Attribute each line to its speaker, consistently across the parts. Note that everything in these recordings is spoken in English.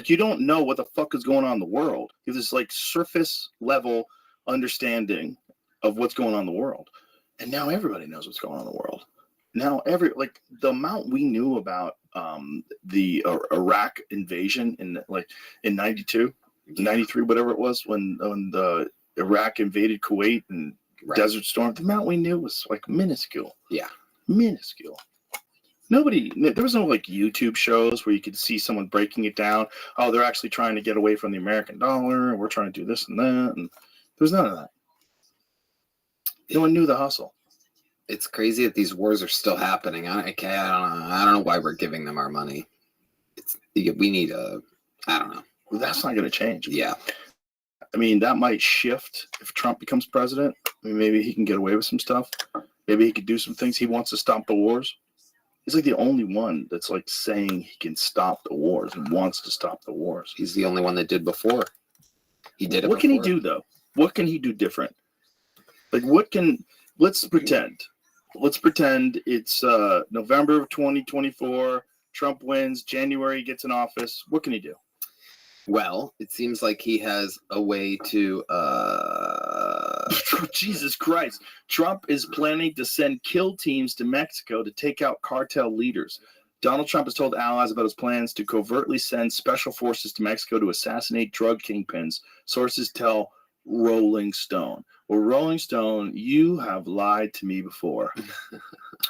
Speaker 1: Like, you don't know what the fuck is going on in the world. You have this, like, surface level understanding of what's going on in the world. And now everybody knows what's going on in the world. Now, the amount we knew about the Iraq invasion in 92, 93, whatever it was, when the Iraq invaded Kuwait and Desert Storm, the amount we knew was like minuscule.
Speaker 2: Yeah.
Speaker 1: Minuscule. There was no like YouTube shows where you could see someone breaking it down. Oh, they're actually trying to get away from the American dollar, and we're trying to do this and that. And there was none of that. No one knew the hustle.
Speaker 2: It's crazy that these wars are still happening. I don't know why we're giving them our money. We need I don't know.
Speaker 1: Well, that's not going to change.
Speaker 2: Yeah.
Speaker 1: I mean, that might shift if Trump becomes president. I mean, maybe he can get away with some stuff. Maybe he could do some things. He wants to stop the wars. He's like the only one that's like saying he can stop the wars and wants to stop the wars.
Speaker 2: He's the only one that did before. He did it
Speaker 1: What
Speaker 2: before.
Speaker 1: can he do, though? What can he do different? Like, let's pretend it's November of 2024. Trump wins. January, he gets in office. What can he do?
Speaker 2: Well, it seems like he has a way to...
Speaker 1: Jesus Christ. Trump is planning to send kill teams to Mexico to take out cartel leaders. Donald Trump has told allies about his plans to covertly send special forces to Mexico to assassinate drug kingpins. Sources tell Rolling Stone. Well, Rolling Stone, you have lied to me before.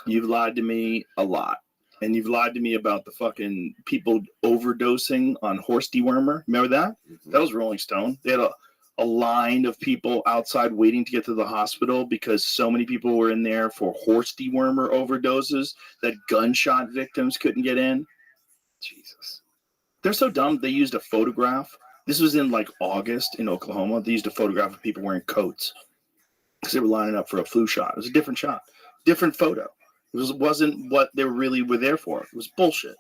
Speaker 1: You've lied to me a lot. And you've lied to me about the fucking people overdosing on horse dewormer. Remember that? Mm-hmm. That was Rolling Stone. They had a line of people outside waiting to get to the hospital because so many people were in there for horse dewormer overdoses that gunshot victims couldn't get in. Jesus. They're so dumb. They used a photograph. This was in like August in Oklahoma. They used a photograph of people wearing coats because they were lining up for a flu shot. It was a different shot, different photo. It wasn't what they really were there for. It was bullshit.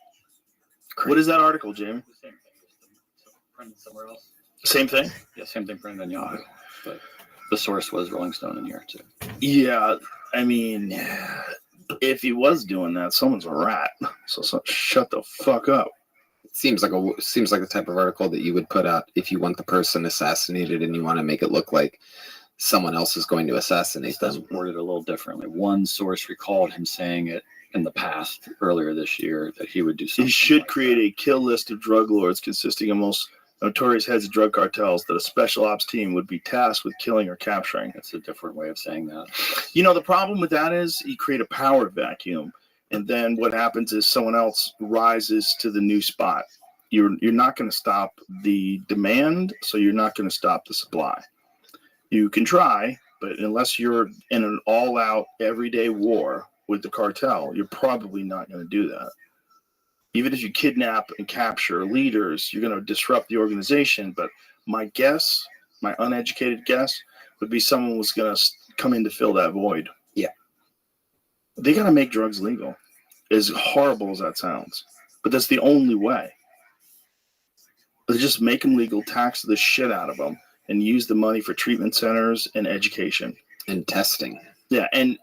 Speaker 1: Crazy. What is that article, Jamie?
Speaker 3: Same thing. Printed somewhere else.
Speaker 1: Same thing?
Speaker 3: Yeah, same thing printed on Yahoo. But the source was Rolling Stone in here, too.
Speaker 1: Yeah, I mean, if he was doing that, someone's a rat. So shut the fuck up.
Speaker 2: It seems like the type of article that you would put out if you want the person assassinated and you want to make it look like someone else is going to assassinate them.
Speaker 3: It's worded a little differently. One source recalled him saying it in the past, earlier this year, that he would do something.
Speaker 1: He should
Speaker 3: like
Speaker 1: create
Speaker 3: that.
Speaker 1: a kill list of drug lords consisting of most notorious heads of drug cartels that a special ops team would be tasked with killing or capturing.
Speaker 3: That's a different way of saying that.
Speaker 1: You know, the problem with that is you create a power vacuum, and then what happens is someone else rises to the new spot. You're not going to stop the demand, so you're not going to stop the supply. You can try, but unless you're in an all-out everyday war with the cartel, you're probably not going to do that. Even if you kidnap and capture leaders, you're going to disrupt the organization. But my uneducated guess, would be someone was going to come in to fill that void.
Speaker 2: Yeah.
Speaker 1: They got to make drugs legal, as horrible as that sounds. But that's the only way. They just make them legal, tax the shit out of them, and use the money for treatment centers and education
Speaker 2: and testing.
Speaker 1: Yeah, and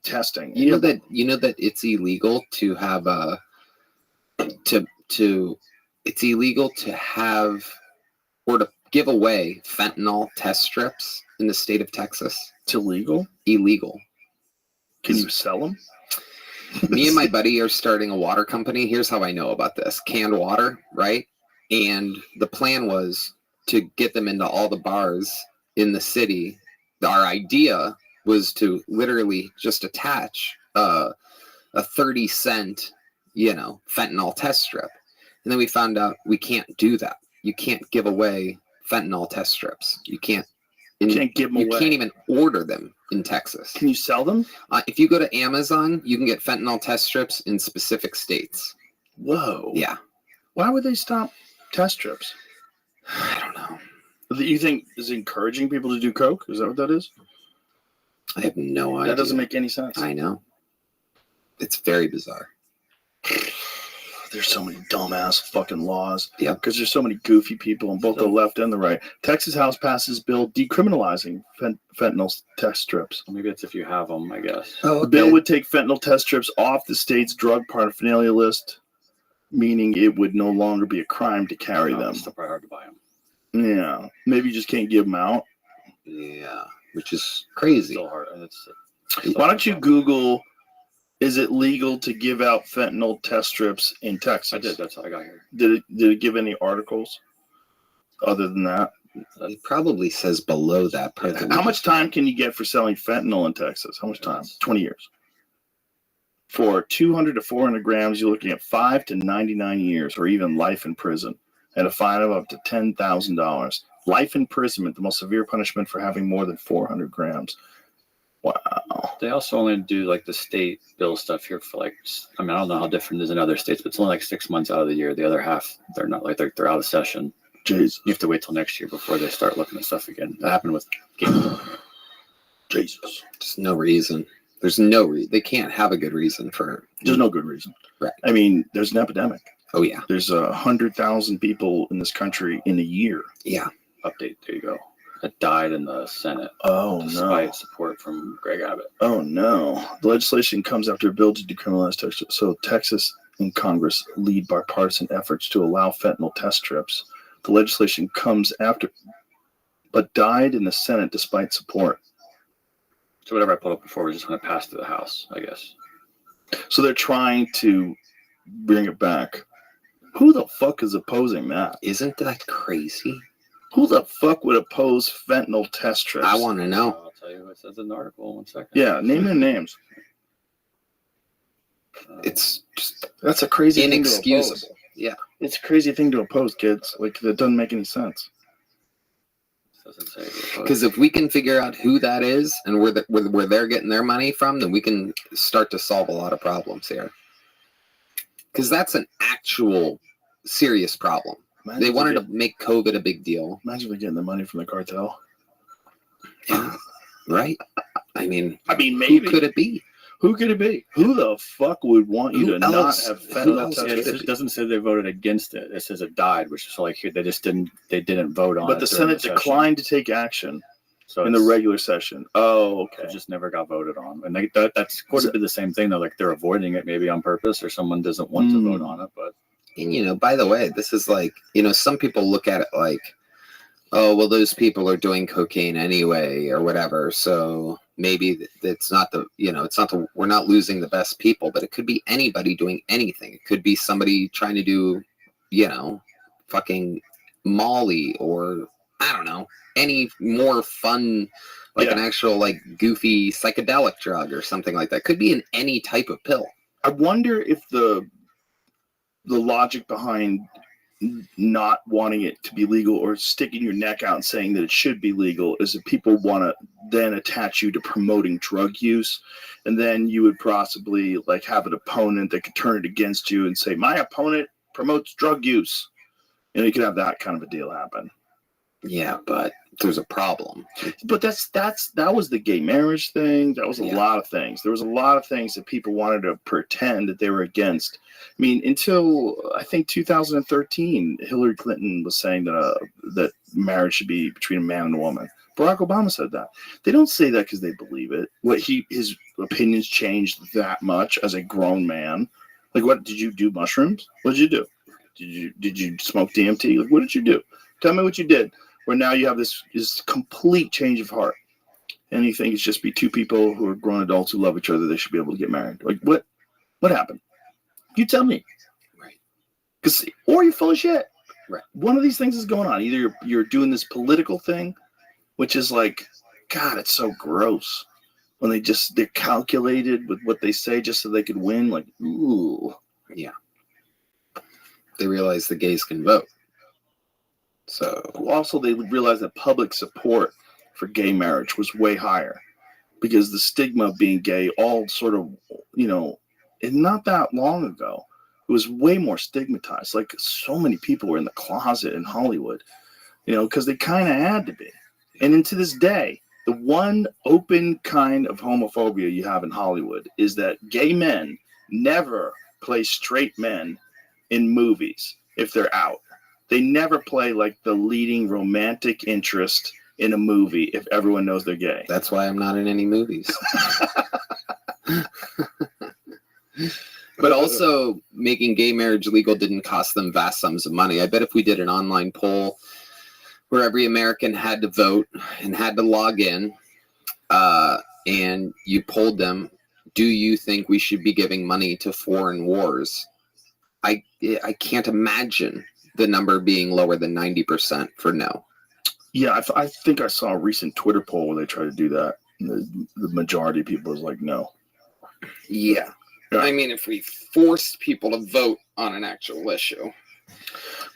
Speaker 1: testing.
Speaker 2: You know that it's illegal to have it's illegal to have or to give away fentanyl test strips in the state of Texas.
Speaker 1: It's illegal?
Speaker 2: Illegal.
Speaker 1: Can you sell them?
Speaker 2: Me and my buddy are starting a water company. Here's how I know about this. Canned water, right? And the plan was to get them into all the bars in the city. Our idea was to literally just attach a 30-cent, fentanyl test strip. And then we found out we can't do that. You can't give away fentanyl test strips. You can't give them away. You can't even order them in Texas.
Speaker 1: Can you sell them?
Speaker 2: If you go to Amazon, you can get fentanyl test strips in specific states.
Speaker 1: Whoa.
Speaker 2: Yeah.
Speaker 1: Why would they stop test strips?
Speaker 2: I don't know.
Speaker 1: You think is encouraging people to do coke? Is that what that is?
Speaker 2: I have no idea.
Speaker 1: That doesn't make any sense.
Speaker 2: I know. It's very bizarre.
Speaker 1: There's so many dumbass fucking laws.
Speaker 2: Yeah.
Speaker 1: Because there's so many goofy people on both the left and the right. Texas House passes bill decriminalizing fentanyl test strips.
Speaker 3: Well, maybe it's if you have them, I guess.
Speaker 2: Oh, okay.
Speaker 1: The bill would take fentanyl test strips off the state's drug paraphernalia list. meaning it would no longer be a crime to carry them.
Speaker 3: It's still probably hard to buy them.
Speaker 1: Yeah, maybe you just can't give them out.
Speaker 2: Yeah, which is crazy.
Speaker 3: Still hard.
Speaker 1: Why don't you Google, is it legal to give out fentanyl test strips in Texas?
Speaker 3: I did. That's how I got here.
Speaker 1: Did it give any articles other than that?
Speaker 2: It probably says below that part.
Speaker 1: How much time can you get for selling fentanyl in Texas? How much time? 20 years. For 200 to 400 grams, you're looking at 5 to 99 years, or even life in prison, and a fine of up to $10,000. Life imprisonment, the most severe punishment for having more than 400 grams. Wow.
Speaker 3: They also only do like the state bill stuff here for like, I mean, I don't know how different it is in other states, but it's only like 6 months out of the year. The other half, they're not like they're out of session.
Speaker 1: Jesus.
Speaker 3: You have to wait till next year before they start looking at stuff again. That happened with games.
Speaker 1: Jesus.
Speaker 2: There's no reason. There's no reason. They can't have a good reason for.
Speaker 1: There's no good reason.
Speaker 2: Right.
Speaker 1: I mean, there's an epidemic.
Speaker 2: Oh, yeah.
Speaker 1: There's 100,000 people in this country in a year.
Speaker 2: Yeah.
Speaker 3: Update. There you go. That died in the Senate.
Speaker 1: Oh,
Speaker 3: despite
Speaker 1: no.
Speaker 3: support from Greg Abbott.
Speaker 1: Oh, no. The legislation comes after a bill to decriminalize Texas. So Texas and Congress lead bipartisan efforts to allow fentanyl test strips. The legislation comes after, but died in the Senate despite support.
Speaker 3: So whatever I put up before, we're just going to pass through the House, I guess.
Speaker 1: So they're trying to bring it back. Who the fuck is opposing that?
Speaker 2: Isn't that crazy?
Speaker 1: Who the fuck would oppose fentanyl test strips?
Speaker 2: I want to know.
Speaker 3: I'll tell you what it says in the article in 1 second.
Speaker 1: Yeah, name their names.
Speaker 2: It's just
Speaker 1: That's a crazy thing to
Speaker 2: inexcusable.
Speaker 1: oppose.
Speaker 2: Yeah.
Speaker 1: It's a crazy thing to oppose, kids. Like, that doesn't make any sense.
Speaker 3: Doesn't say.
Speaker 2: Because if we can figure out who that is and where they're getting their money from, then we can start to solve a lot of problems here. Because that's an actual serious problem.
Speaker 1: Imagine
Speaker 2: They
Speaker 1: if
Speaker 2: wanted
Speaker 1: they're
Speaker 2: to make COVID a big deal.
Speaker 1: Imagine they're getting the money from the cartel.
Speaker 2: Yeah. Right? I mean,
Speaker 1: Maybe.
Speaker 2: who could it be?
Speaker 1: Who could it be? Who the fuck would want you
Speaker 2: Who
Speaker 1: to
Speaker 2: else?
Speaker 1: not have
Speaker 2: Who
Speaker 1: fentanyl
Speaker 2: else
Speaker 1: test
Speaker 3: Yeah,
Speaker 1: strips?
Speaker 3: it doesn't say they voted against it. It says it died, which is like they just didn't vote on it.
Speaker 1: But the
Speaker 3: during
Speaker 1: Senate
Speaker 3: session.
Speaker 1: declined to take action
Speaker 3: So
Speaker 1: in the
Speaker 3: it's-
Speaker 1: regular session. Oh,
Speaker 3: It
Speaker 1: okay.
Speaker 3: just never got voted on, and that's could have been the same thing though. Like they're avoiding it maybe on purpose, or someone doesn't want to vote on it. But
Speaker 2: And, by the way, this is like, some people look at it like, oh, well, those people are doing cocaine anyway or whatever. So maybe it's not we're not losing the best people, but it could be anybody doing anything. It could be somebody trying to do, fucking Molly or I don't know, any more fun, like an actual like goofy psychedelic drug or something like that. Could be in any type of pill.
Speaker 1: I wonder if the logic behind not wanting it to be legal or sticking your neck out and saying that it should be legal is that people want to then attach you to promoting drug use, and then you would possibly like have an opponent that could turn it against you and say my opponent promotes drug use, and you could have that kind of a deal happen.
Speaker 2: Yeah, but there's a problem.
Speaker 1: But that was the gay marriage thing. That was a lot of things. There was a lot of things that people wanted to pretend that they were against. I mean, until I think 2013, Hillary Clinton was saying that marriage should be between a man and a woman. Barack Obama said that. They don't say that because they believe it. His opinions changed that much as a grown man. Like, what did you do? Mushrooms? What did you do? Did you smoke DMT? Like, what did you do? Tell me what you did. Where now you have this complete change of heart, and you think it's just be two people who are grown adults who love each other. They should be able to get married. Like, what happened? You tell me.
Speaker 2: Right.
Speaker 1: Or you're full of shit.
Speaker 2: Right.
Speaker 1: One of these things is going on. Either you're doing this political thing, which is like, God, it's so gross. When they're calculated with what they say just so they could win. Like, ooh.
Speaker 2: Yeah. They realize the gays can vote. So
Speaker 1: also they realized that public support for gay marriage was way higher because the stigma of being gay all sort of, and not that long ago, it was way more stigmatized. Like so many people were in the closet in Hollywood, because they kind of had to be. And to this day, the one open kind of homophobia you have in Hollywood is that gay men never play straight men in movies if they're out. They never play like the leading romantic interest in a movie if everyone knows they're gay.
Speaker 2: that's why I'm not in any movies. But also, making gay marriage legal didn't cost them vast sums of money. I bet if we did an online poll where every American had to vote and had to log in, and you polled them, do you think we should be giving money to foreign wars? I can't imagine the number being lower than 90% for no.
Speaker 1: Yeah, I think I saw a recent Twitter poll where they tried to do that. The majority of people was like, no.
Speaker 2: Yeah. I mean, if we forced people to vote on an actual issue.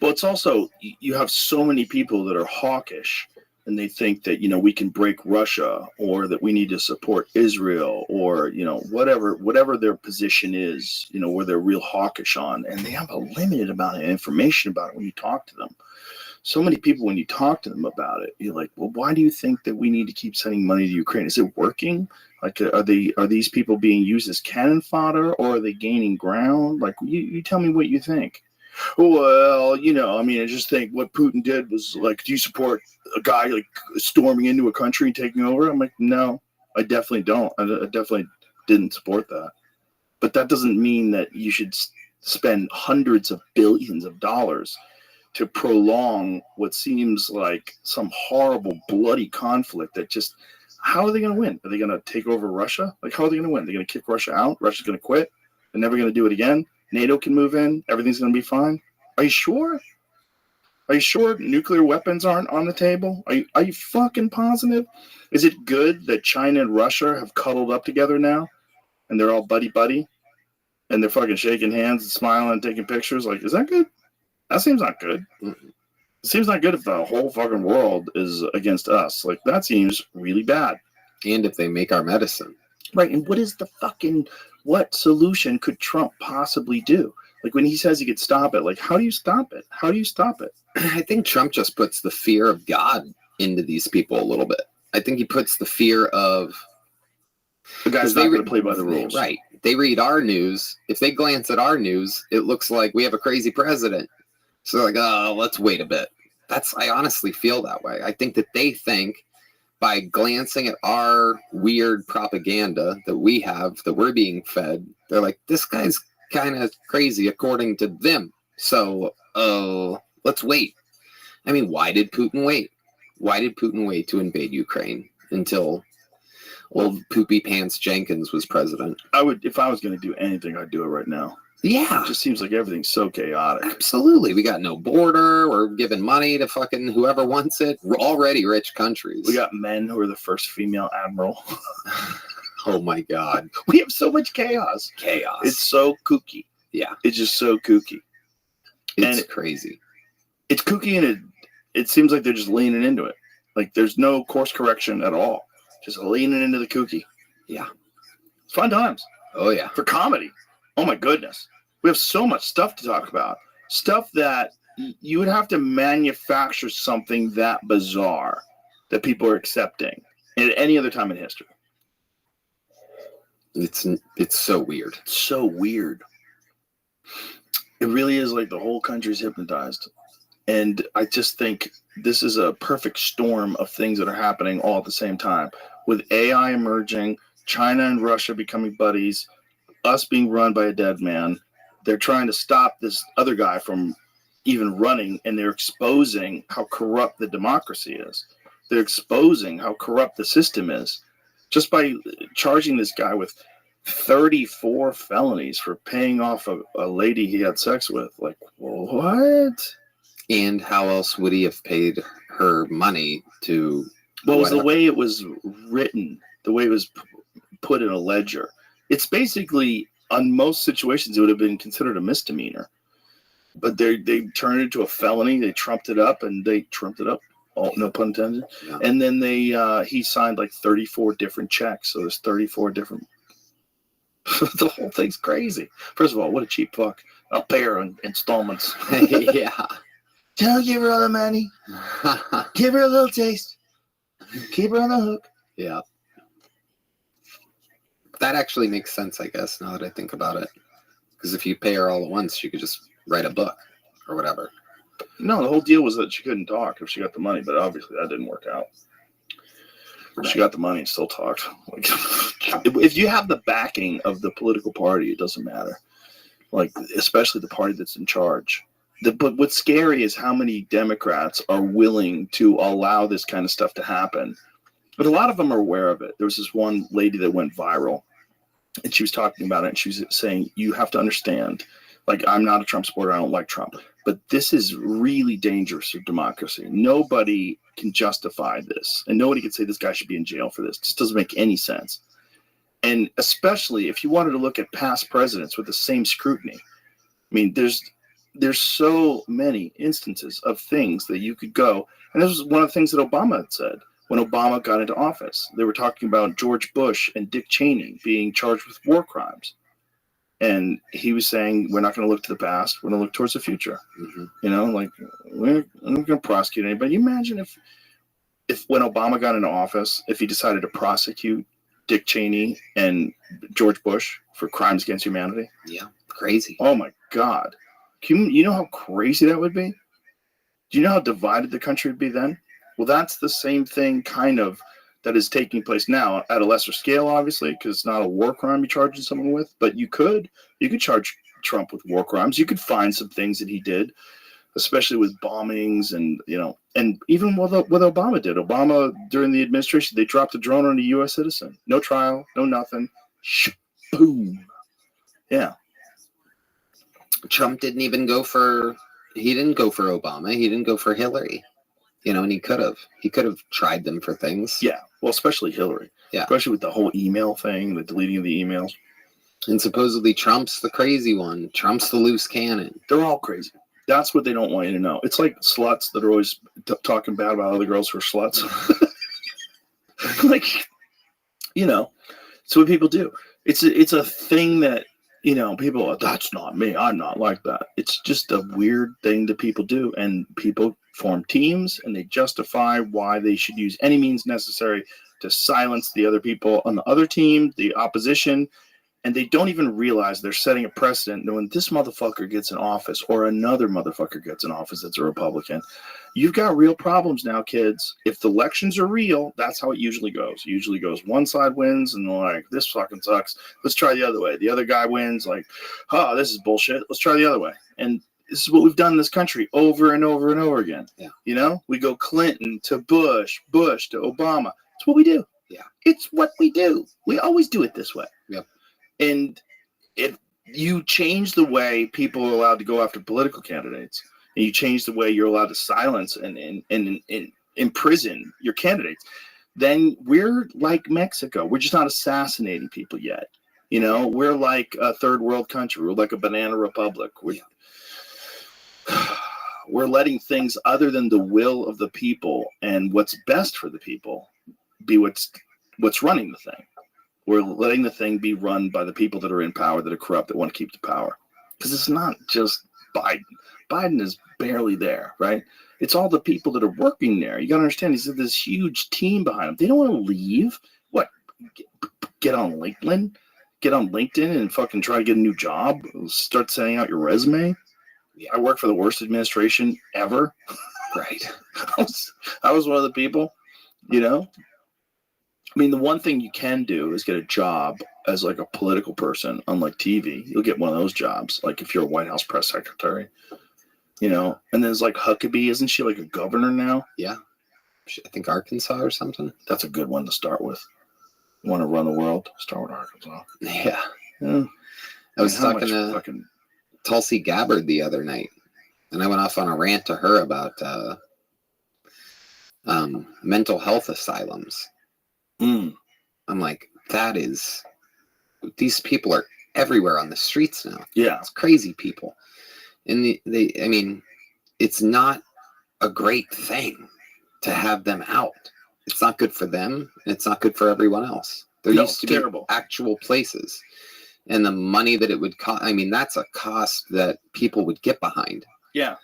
Speaker 1: Well, it's also, you have so many people that are hawkish, and they think that, we can break Russia, or that we need to support Israel, or, whatever their position is, where they're real hawkish on, and they have a limited amount of information about it when you talk to them. So many people, when you talk to them about it, you're like, well, why do you think that we need to keep sending money to Ukraine? Is it working? Like, are these people being used as cannon fodder, or are they gaining ground? Like, you tell me what you think. Well, I just think what Putin did was like, do you support a guy like storming into a country and taking over? I'm like, no, I definitely don't. I definitely didn't support that. But that doesn't mean that you should spend hundreds of billions of dollars to prolong what seems like some horrible, bloody conflict that just, how are they going to win? Are they going to take over Russia? Like, how are they going to win? They're going to kick Russia out? Russia's going to quit? They're never going to do it again? NATO can move in? Everything's going to be fine? Are you sure? Are you sure nuclear weapons aren't on the table? Are you fucking positive? Is it good that China and Russia have cuddled up together now? And they're all buddy-buddy? And they're fucking shaking hands and smiling and taking pictures? Like, is that good? That seems not good. It seems not good if the whole fucking world is against us. Like, that seems really bad.
Speaker 2: And if they make our medicine.
Speaker 1: Right, and what solution could Trump possibly do? Like, when he says he could stop it, like, how do you stop it? How do you stop it?
Speaker 2: I think Trump just puts the fear of God into these people a little bit. I think he puts the fear of...
Speaker 1: The guy's not going to play by the rules.
Speaker 2: Right. They read our news. If they glance at our news, it looks like we have a crazy president. So they're like, oh, let's wait a bit. I honestly feel that way. I think that they think by glancing at our weird propaganda that we have, that we're being fed, they're like, this guy's kind of crazy according to them. So, let's wait. I mean, why did Putin wait? Why did Putin wait to invade Ukraine until old Poopy Pants Jenkins was president?
Speaker 1: If I was going to do anything, I'd do it right now.
Speaker 2: Yeah.
Speaker 1: It just seems like everything's so chaotic.
Speaker 2: Absolutely. We got no border. We're giving money to fucking whoever wants it. We're already rich countries.
Speaker 1: We got men who are the first female admiral.
Speaker 2: Oh my God.
Speaker 1: We have so much chaos. It's so kooky.
Speaker 2: Yeah.
Speaker 1: It's just so kooky.
Speaker 2: It's crazy.
Speaker 1: It's kooky, and it seems like they're just leaning into it. Like, there's no course correction at all. Just leaning into the kooky.
Speaker 2: Yeah.
Speaker 1: It's fun times.
Speaker 2: Oh, yeah.
Speaker 1: For comedy. Oh my goodness. We have so much stuff to talk about. Stuff that you would have to manufacture something that bizarre that people are accepting at any other time in history.
Speaker 2: It's so weird.
Speaker 1: So weird. It really is like the whole country's hypnotized. And I just think this is a perfect storm of things that are happening all at the same time. With AI emerging, China and Russia becoming buddies, us being run by a dead man. They're trying to stop this other guy from even running, and they're exposing how corrupt the democracy is. They're exposing how corrupt the system is just by charging this guy with 34 felonies for paying off a lady he had sex with. Like, what?
Speaker 2: And how else would he have paid her money to...
Speaker 1: Well, it was the way it was written, the way it was put in a ledger. It's basically, on most situations, it would have been considered a misdemeanor. But they turned it into a felony. They trumped it up, all, no pun intended. Yeah. And then he signed like 34 different checks. So there's 34 different... The whole thing's crazy. First of all, what a cheap fuck. I'll pay her in installments.
Speaker 2: Yeah.
Speaker 1: Don't give her all the money. Give her a little taste. Keep her on the hook.
Speaker 2: Yeah. That actually makes sense, I guess, now that I think about it. Because if you pay her all at once, you could just write a book or whatever.
Speaker 1: No, the whole deal was that she couldn't talk if she got the money, but obviously that didn't work out. Right. She got the money and still talked. Like, if you have the backing of the political party, it doesn't matter. like especially the party that's in charge. But what's scary is how many Democrats are willing to allow this kind of stuff to happen. But a lot of them are aware of it. There was this one lady that went viral, and she was talking about it, and she was saying, you have to understand, like, I'm not a Trump supporter, I don't like Trump, but this is really dangerous for democracy. Nobody can justify this, and nobody can say this guy should be in jail for this. It just doesn't make any sense. And especially if you wanted to look at past presidents with the same scrutiny, I mean, there's so many instances of things that you could go, and this was one of the things that Obama had said. When Obama got into office, they were talking about George Bush and Dick Cheney being charged with war crimes. And he was saying, we're not going to look to the past. We're going to look towards the future.
Speaker 2: Mm-hmm.
Speaker 1: You know, like, we're not going to prosecute anybody. You imagine if when Obama got into office, if he decided to prosecute Dick Cheney and George Bush for crimes against humanity?
Speaker 2: Yeah, crazy.
Speaker 1: Oh, my God. You know how crazy that would be? Do you know how divided the country would be then? Well, that's the same thing kind of that is taking place now at a lesser scale, obviously, because it's not a war crime you're charging someone with. But you could charge Trump with war crimes. You could find some things that he did, especially with bombings and, you know, and even what Obama did. Obama, during the administration, they dropped a drone on a U.S. citizen. No trial, no nothing. Boom. Yeah.
Speaker 2: Trump didn't even go for Obama. He didn't go for Hillary. You know, and he could have tried them for things.
Speaker 1: Yeah, well, especially Hillary.
Speaker 2: Yeah.
Speaker 1: Especially with the whole email thing, the deleting of the emails.
Speaker 2: And supposedly Trump's the crazy one. Trump's the loose cannon.
Speaker 1: They're all crazy. That's what they don't want you to know. It's like sluts that are always talking bad about other girls who are sluts. Like, you know, it's what people do. It's a thing that, you know, people are, that's not me. I'm not like that. It's just a weird thing that people do. And people form teams and they justify why they should use any means necessary to silence the other people on the other team, the opposition. And they don't even realize they're setting a precedent that when this motherfucker gets in office or another motherfucker gets in office that's a Republican, you've got real problems now, kids. If the elections are real, that's how it usually goes. It usually goes one side wins and they're like, this fucking sucks. Let's try the other way. The other guy wins like, oh, this is bullshit. Let's try the other way. And this is what we've done in this country over and over and over again.
Speaker 2: Yeah.
Speaker 1: You know, we go Clinton to Bush, Bush to Obama. It's what we do.
Speaker 2: Yeah.
Speaker 1: It's what we do. We always do it this way.
Speaker 2: Yep.
Speaker 1: And if you change the way people are allowed to go after political candidates, and you change the way you're allowed to silence and imprison your candidates, then we're like Mexico. We're just not assassinating people yet. You know, we're like a third world country. We're like a banana republic. We're letting things other than the will of the people and what's best for the people be what's running the thing. We're letting the thing be run by the people that are in power, that are corrupt, that want to keep the power. Because it's not just Biden. Biden is barely there, right? It's all the people that are working there. You got to understand, he's this huge team behind him. They don't want to leave. What? Get on LinkedIn? Get on LinkedIn and fucking try to get a new job? Start sending out your resume? I work for the worst administration ever. Right. I was one of the people, you know? I mean, the one thing you can do is get a job as like a political person on like TV. You'll get one of those jobs, like if you're a White House press secretary, you know. And there's like Huckabee, isn't she like a governor now?
Speaker 2: Yeah, I think Arkansas or something.
Speaker 1: That's a good one to start with. You want to run the world? Start with Arkansas.
Speaker 2: Yeah.
Speaker 1: Yeah.
Speaker 2: I was talking to Tulsi Gabbard the other night, and I went off on a rant to her about mental health asylums. I'm like, these people are everywhere on the streets now.
Speaker 1: Yeah.
Speaker 2: It's crazy people. And I mean, it's not a great thing to have them out. It's not good for them. And it's not good for everyone else. There used to be actual places. And the money that it would cost, I mean, that's a cost that people would get behind.
Speaker 1: Yeah.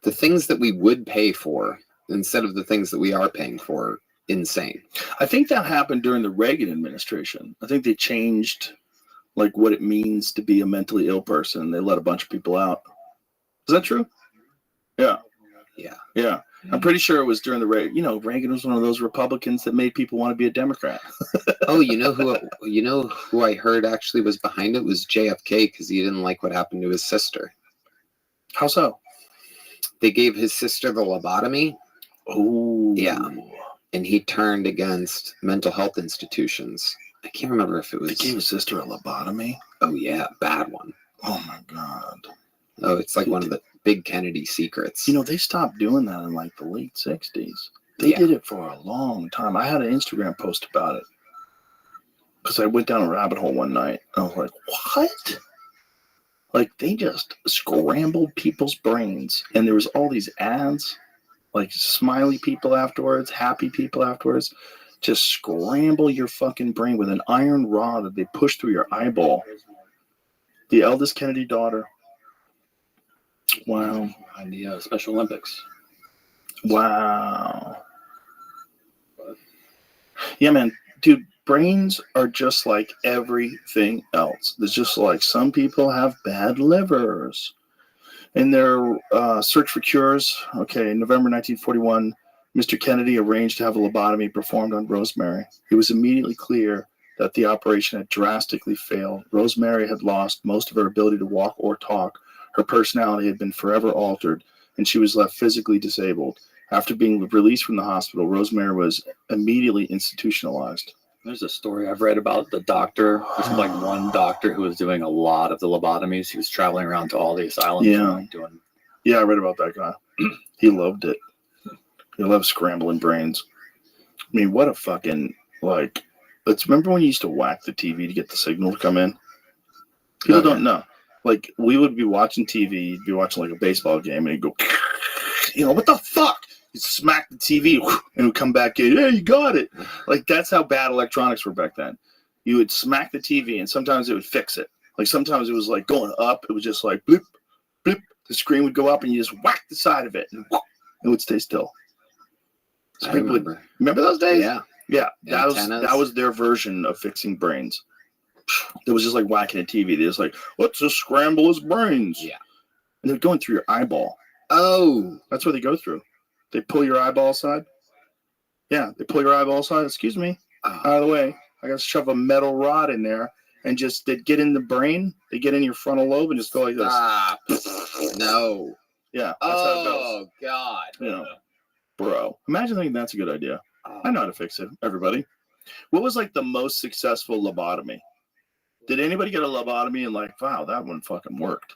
Speaker 2: The things that we would pay for instead of the things that we are paying for, insane.
Speaker 1: I think that happened during the Reagan administration. I think they changed like what it means to be a mentally ill person. They let a bunch of people out. Is that true? Yeah.
Speaker 2: Yeah.
Speaker 1: Yeah. I'm pretty sure it was during the Reagan was one of those Republicans that made people want to be a Democrat.
Speaker 2: Oh, you know who I heard actually was behind it was JFK because he didn't like what happened to his sister.
Speaker 1: How so?
Speaker 2: They gave his sister the lobotomy.
Speaker 1: Oh,
Speaker 2: yeah, and he turned against mental health institutions. I can't remember if it was.
Speaker 1: They gave his sister a lobotomy.
Speaker 2: Oh yeah, bad one.
Speaker 1: Oh my God.
Speaker 2: Oh, it's like one of the big Kennedy secrets.
Speaker 1: They stopped doing that in like the late 60s. They did it for a long time. I had an Instagram post about it because I went down a rabbit hole one night. I was like, what? Like, they just scrambled people's brains. And there was all these ads, like smiley people afterwards, happy people afterwards. Just scramble your fucking brain with an iron rod that they push through your eyeball. The eldest Kennedy daughter. Wow.
Speaker 3: On the Special Olympics.
Speaker 1: Wow. Yeah, man. Dude, brains are just like everything else. It's just like some people have bad livers. In their search for cures, November 1941, Mr. Kennedy arranged to have a lobotomy performed on Rosemary. It was immediately clear that the operation had drastically failed. Rosemary had lost most of her ability to walk or talk. Her personality had been forever altered, and she was left physically disabled. After being released from the hospital, Rosemary was immediately institutionalized.
Speaker 3: There's a story I've read about the doctor. There's like one doctor who was doing a lot of the lobotomies. He was traveling around to all the asylums.
Speaker 1: Yeah.
Speaker 3: And doing.
Speaker 1: Yeah, I read about that guy. He loved it. He loved scrambling brains. I mean, what a fucking, remember when you used to whack the TV to get the signal to come in? People don't know. Like, we would be watching TV, you'd be watching like a baseball game, and you'd go, what the fuck? You'd smack the TV, and it would come back in. Yeah, you got it. Like, that's how bad electronics were back then. You would smack the TV, and sometimes it would fix it. Like, sometimes it was like going up. It was just like, blip, blip. The screen would go up, and you just whack the side of it, and it would stay still. So
Speaker 2: I remember.
Speaker 1: Remember those days?
Speaker 2: Yeah.
Speaker 1: Yeah, that was their version of fixing brains. It was just like whacking a TV. They're just like, let's just scramble his brains.
Speaker 2: Yeah.
Speaker 1: And they're going through your eyeball.
Speaker 2: Oh.
Speaker 1: That's what they go through. They pull your eyeball aside. Yeah, they pull your eyeball aside. Excuse me. Out of the way. I got to shove a metal rod in there and just they get in the brain. They get in your frontal lobe and just go like this.
Speaker 2: Stop. No.
Speaker 1: Yeah. That's how it goes.
Speaker 2: Oh, God.
Speaker 1: Bro. Imagine thinking that's a good idea. I know how to fix it, everybody. What was like the most successful lobotomy? Did anybody get a lobotomy and like, wow, that one fucking worked?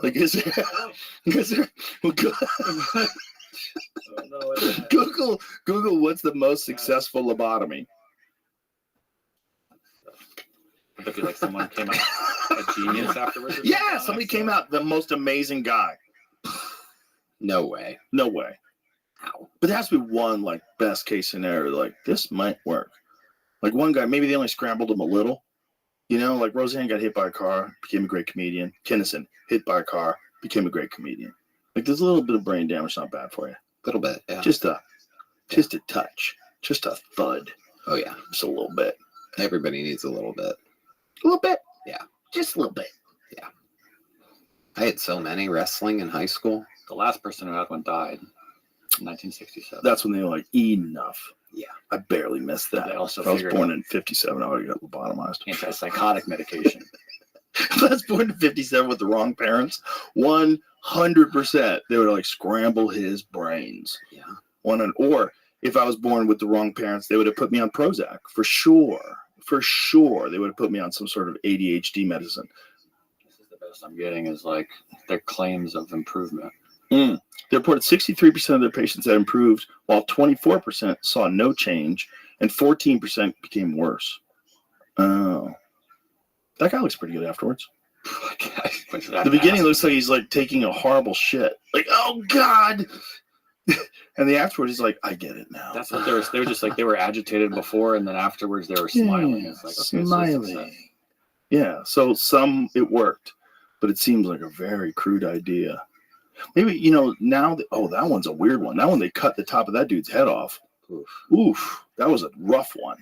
Speaker 1: Like, Google what's the most successful lobotomy?
Speaker 3: I feel like someone came out a genius afterwards.
Speaker 1: Yeah, somebody came out the most amazing guy.
Speaker 2: No way.
Speaker 1: No way.
Speaker 2: How?
Speaker 1: But there has to be one like best case scenario. Like this might work. Like one guy, maybe they only scrambled him a little. Like Roseanne got hit by a car, became a great comedian. Kinnison hit by a car, became a great comedian. Like there's a little bit of brain damage, not bad for you.
Speaker 2: A little bit, yeah.
Speaker 1: Just a touch, just a thud.
Speaker 2: Oh yeah,
Speaker 1: just a little bit.
Speaker 2: Everybody needs a little bit.
Speaker 1: A little bit,
Speaker 2: yeah,
Speaker 1: just a little bit,
Speaker 2: yeah. I had so many wrestling in high school.
Speaker 3: The last person who had one died in 1967.
Speaker 1: That's when they were like, enough.
Speaker 2: Yeah,
Speaker 1: I barely missed that.
Speaker 3: They also
Speaker 1: I was born in 57. I already got lobotomized.
Speaker 3: Antipsychotic medication.
Speaker 1: I was born in 57 with the wrong parents. 100%. They would like scramble his brains.
Speaker 2: Yeah.
Speaker 1: Or if I was born with the wrong parents, they would have put me on Prozac for sure. For sure, they would have put me on some sort of ADHD medicine.
Speaker 3: This is the best I'm getting is like their claims of improvement.
Speaker 1: They reported 63% of their patients had improved, while 24% saw no change, and 14% became worse. Oh. That guy looks pretty good afterwards. The beginning looks like he's like taking a horrible shit. Like, oh God. And the afterwards he's like, I get it now.
Speaker 3: That's what they were just like they were agitated before and then afterwards they were smiling. It's like okay,
Speaker 1: smiling. Yeah. So it worked, but it seems like a very crude idea. Maybe, now that one's a weird one. That one they cut the top of that dude's head off. Oof. That was a rough one.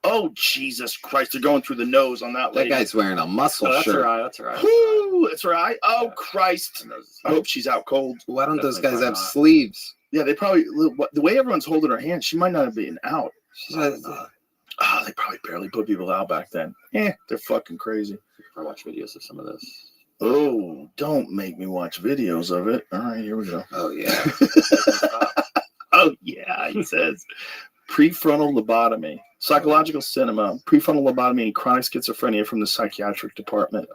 Speaker 1: Oh, Jesus Christ. They're going through the nose on that
Speaker 2: That
Speaker 1: lady.
Speaker 2: guy's wearing a muscle
Speaker 3: Oh, that's
Speaker 2: shirt.
Speaker 3: her eye. That's her eye.
Speaker 1: Whoo, that's right. Oh,
Speaker 3: Yeah.
Speaker 1: Christ. I hope she's out cold.
Speaker 2: Why don't those
Speaker 3: Definitely
Speaker 2: guys have
Speaker 3: probably not.
Speaker 2: sleeves?
Speaker 1: Yeah, they probably, the way everyone's holding her hand, she might not have been out.
Speaker 2: She's
Speaker 3: Probably not.
Speaker 1: Oh, they probably barely put people out back then. They're fucking crazy.
Speaker 3: I watch videos of some of this.
Speaker 1: Oh, don't make me watch videos of it. All right, here we go.
Speaker 2: Oh, yeah.
Speaker 1: Oh, yeah, he says. Prefrontal lobotomy. Psychological cinema. Prefrontal lobotomy and chronic schizophrenia from the psychiatric department.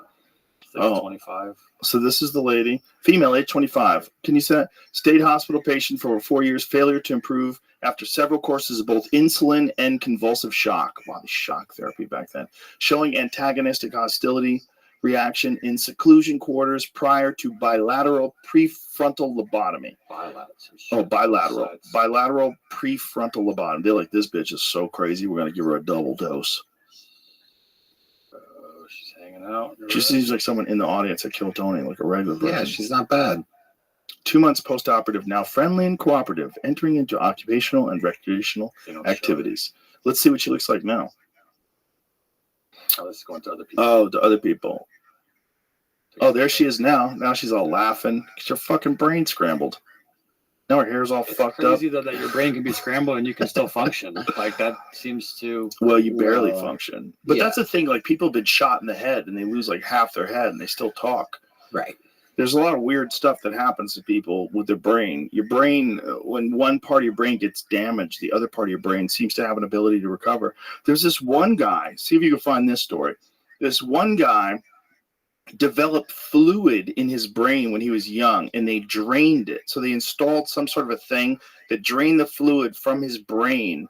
Speaker 1: Oh.
Speaker 3: 25.
Speaker 1: So this is the lady, female, age 25. Can you say that? State hospital patient for over 4 years, failure to improve after several courses of both insulin and convulsive shock. Wow, the shock therapy back then. Showing antagonistic hostility reaction in seclusion quarters prior to bilateral prefrontal lobotomy. Bilateral.
Speaker 3: Sides.
Speaker 1: Bilateral prefrontal lobotomy. They're like, this bitch is so crazy, we're going to give her a double dose.
Speaker 3: She's hanging out.
Speaker 1: She seems like someone in the audience at Kill Tony, like a regular person.
Speaker 2: Yeah, she's not bad.
Speaker 1: 2 months post-operative, now friendly and cooperative, entering into occupational and recreational activities. Let's see what she looks like now.
Speaker 3: Oh, this is going to other people.
Speaker 1: Oh, to other people. Oh, there she is now. Now she's all laughing. Get your fucking brain scrambled. Now her hair's all
Speaker 3: It's
Speaker 1: fucked
Speaker 3: crazy
Speaker 1: up.
Speaker 3: though that your brain can be scrambled and you can still function. Like that seems to.
Speaker 1: Well, you barely
Speaker 2: Well,
Speaker 1: function. But
Speaker 2: yeah.
Speaker 1: that's the thing. Like, people have been shot in the head and they lose like half their head and they still talk.
Speaker 2: Right.
Speaker 1: There's a lot of weird stuff that happens to people with their brain. Your brain, when one part of your brain gets damaged, the other part of your brain seems to have an ability to recover. There's this one guy, see if you can find this story. This one guy developed fluid in his brain when he was young, and they drained it. So they installed some sort of a thing that drained the fluid from his brain.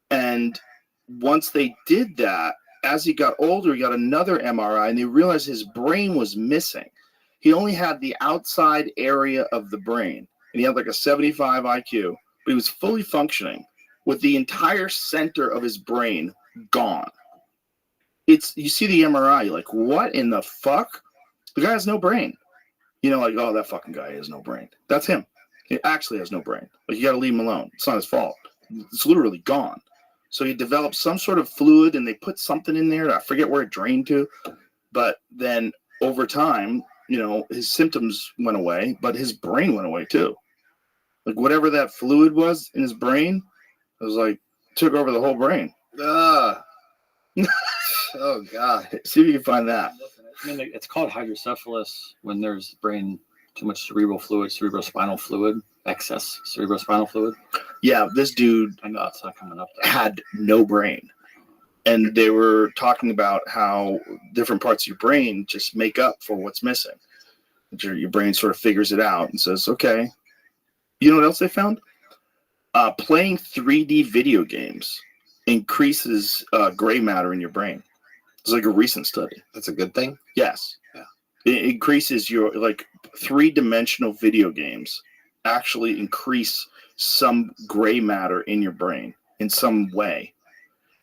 Speaker 1: And once they did that, as he got older, he got another MRI, and they realized his brain was missing. He only had the outside area of the brain, and he had like a 75 IQ, but he was fully functioning with the entire center of his brain gone. You see the MRI, you're like, what in the fuck? The guy has no brain. You know, like, oh, that fucking guy has no brain. That's him. He actually has no brain. Like, you got to leave him alone. It's not his fault. It's literally gone. So he developed some sort of fluid, and they put something in there. I forget where it drained to. But then over time, you know, his symptoms went away, but his brain went away too. Like, whatever that fluid was in his brain, it was like, took over the whole brain.
Speaker 2: Oh, God.
Speaker 1: See if you can find that.
Speaker 3: I mean, it's called hydrocephalus when there's brain too much cerebral fluid, cerebrospinal fluid, excess cerebrospinal fluid.
Speaker 1: Yeah, this dude
Speaker 3: I know it's not coming up there.
Speaker 1: had no brain. And they were talking about how different parts of your brain just make up for what's missing. Your brain sort of figures it out and says, okay. You know what else they found? Playing 3D video games increases gray matter in your brain. It's like a recent study.
Speaker 2: That's a good thing?
Speaker 1: Yes.
Speaker 2: Yeah.
Speaker 1: It increases your, like, 3-dimensional video games actually increase some gray matter in your brain in some way.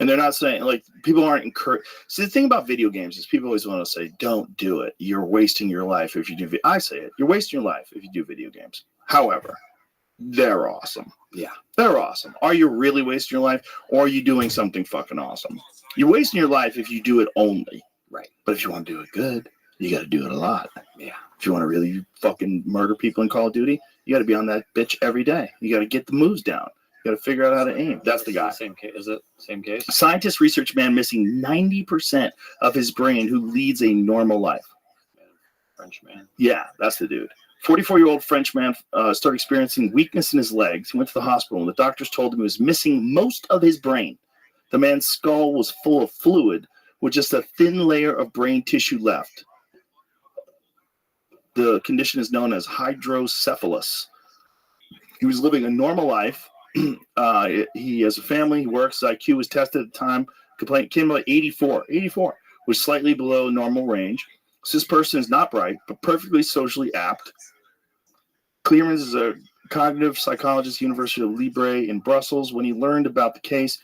Speaker 1: And they're not saying, like, people aren't encouraged. See, the thing about video games is people always want to say, don't do it. You're wasting your life if you do. I say it. You're wasting your life if you do video games. However, they're awesome.
Speaker 2: Yeah.
Speaker 1: They're awesome. Are you really wasting your life, or are you doing something fucking awesome? You're wasting your life if you do it only.
Speaker 2: Right.
Speaker 1: But if you want to do it good, you got to do it a lot.
Speaker 2: Yeah.
Speaker 1: If you want to really fucking murder people in Call of Duty, you got to be on that bitch every day. You got to get the moves down. You got to figure out how to aim. That's the guy.
Speaker 3: Same case. Is it same case?
Speaker 1: Scientists research man missing 90% of his brain who leads a normal life.
Speaker 3: French man.
Speaker 1: Yeah, that's the dude. 44-year-old French man started experiencing weakness in his legs. He went to the hospital, and the doctors told him he was missing most of his brain. The man's skull was full of fluid with just a thin layer of brain tissue left. The condition is known as hydrocephalus. He was living a normal life. He has a family. He works. His IQ was tested at the time. Complaint came like 84. 84 was slightly below normal range. So this person is not bright, but perfectly socially apt. Clearance is a cognitive psychologist, University of Libre in Brussels. When he learned about the case,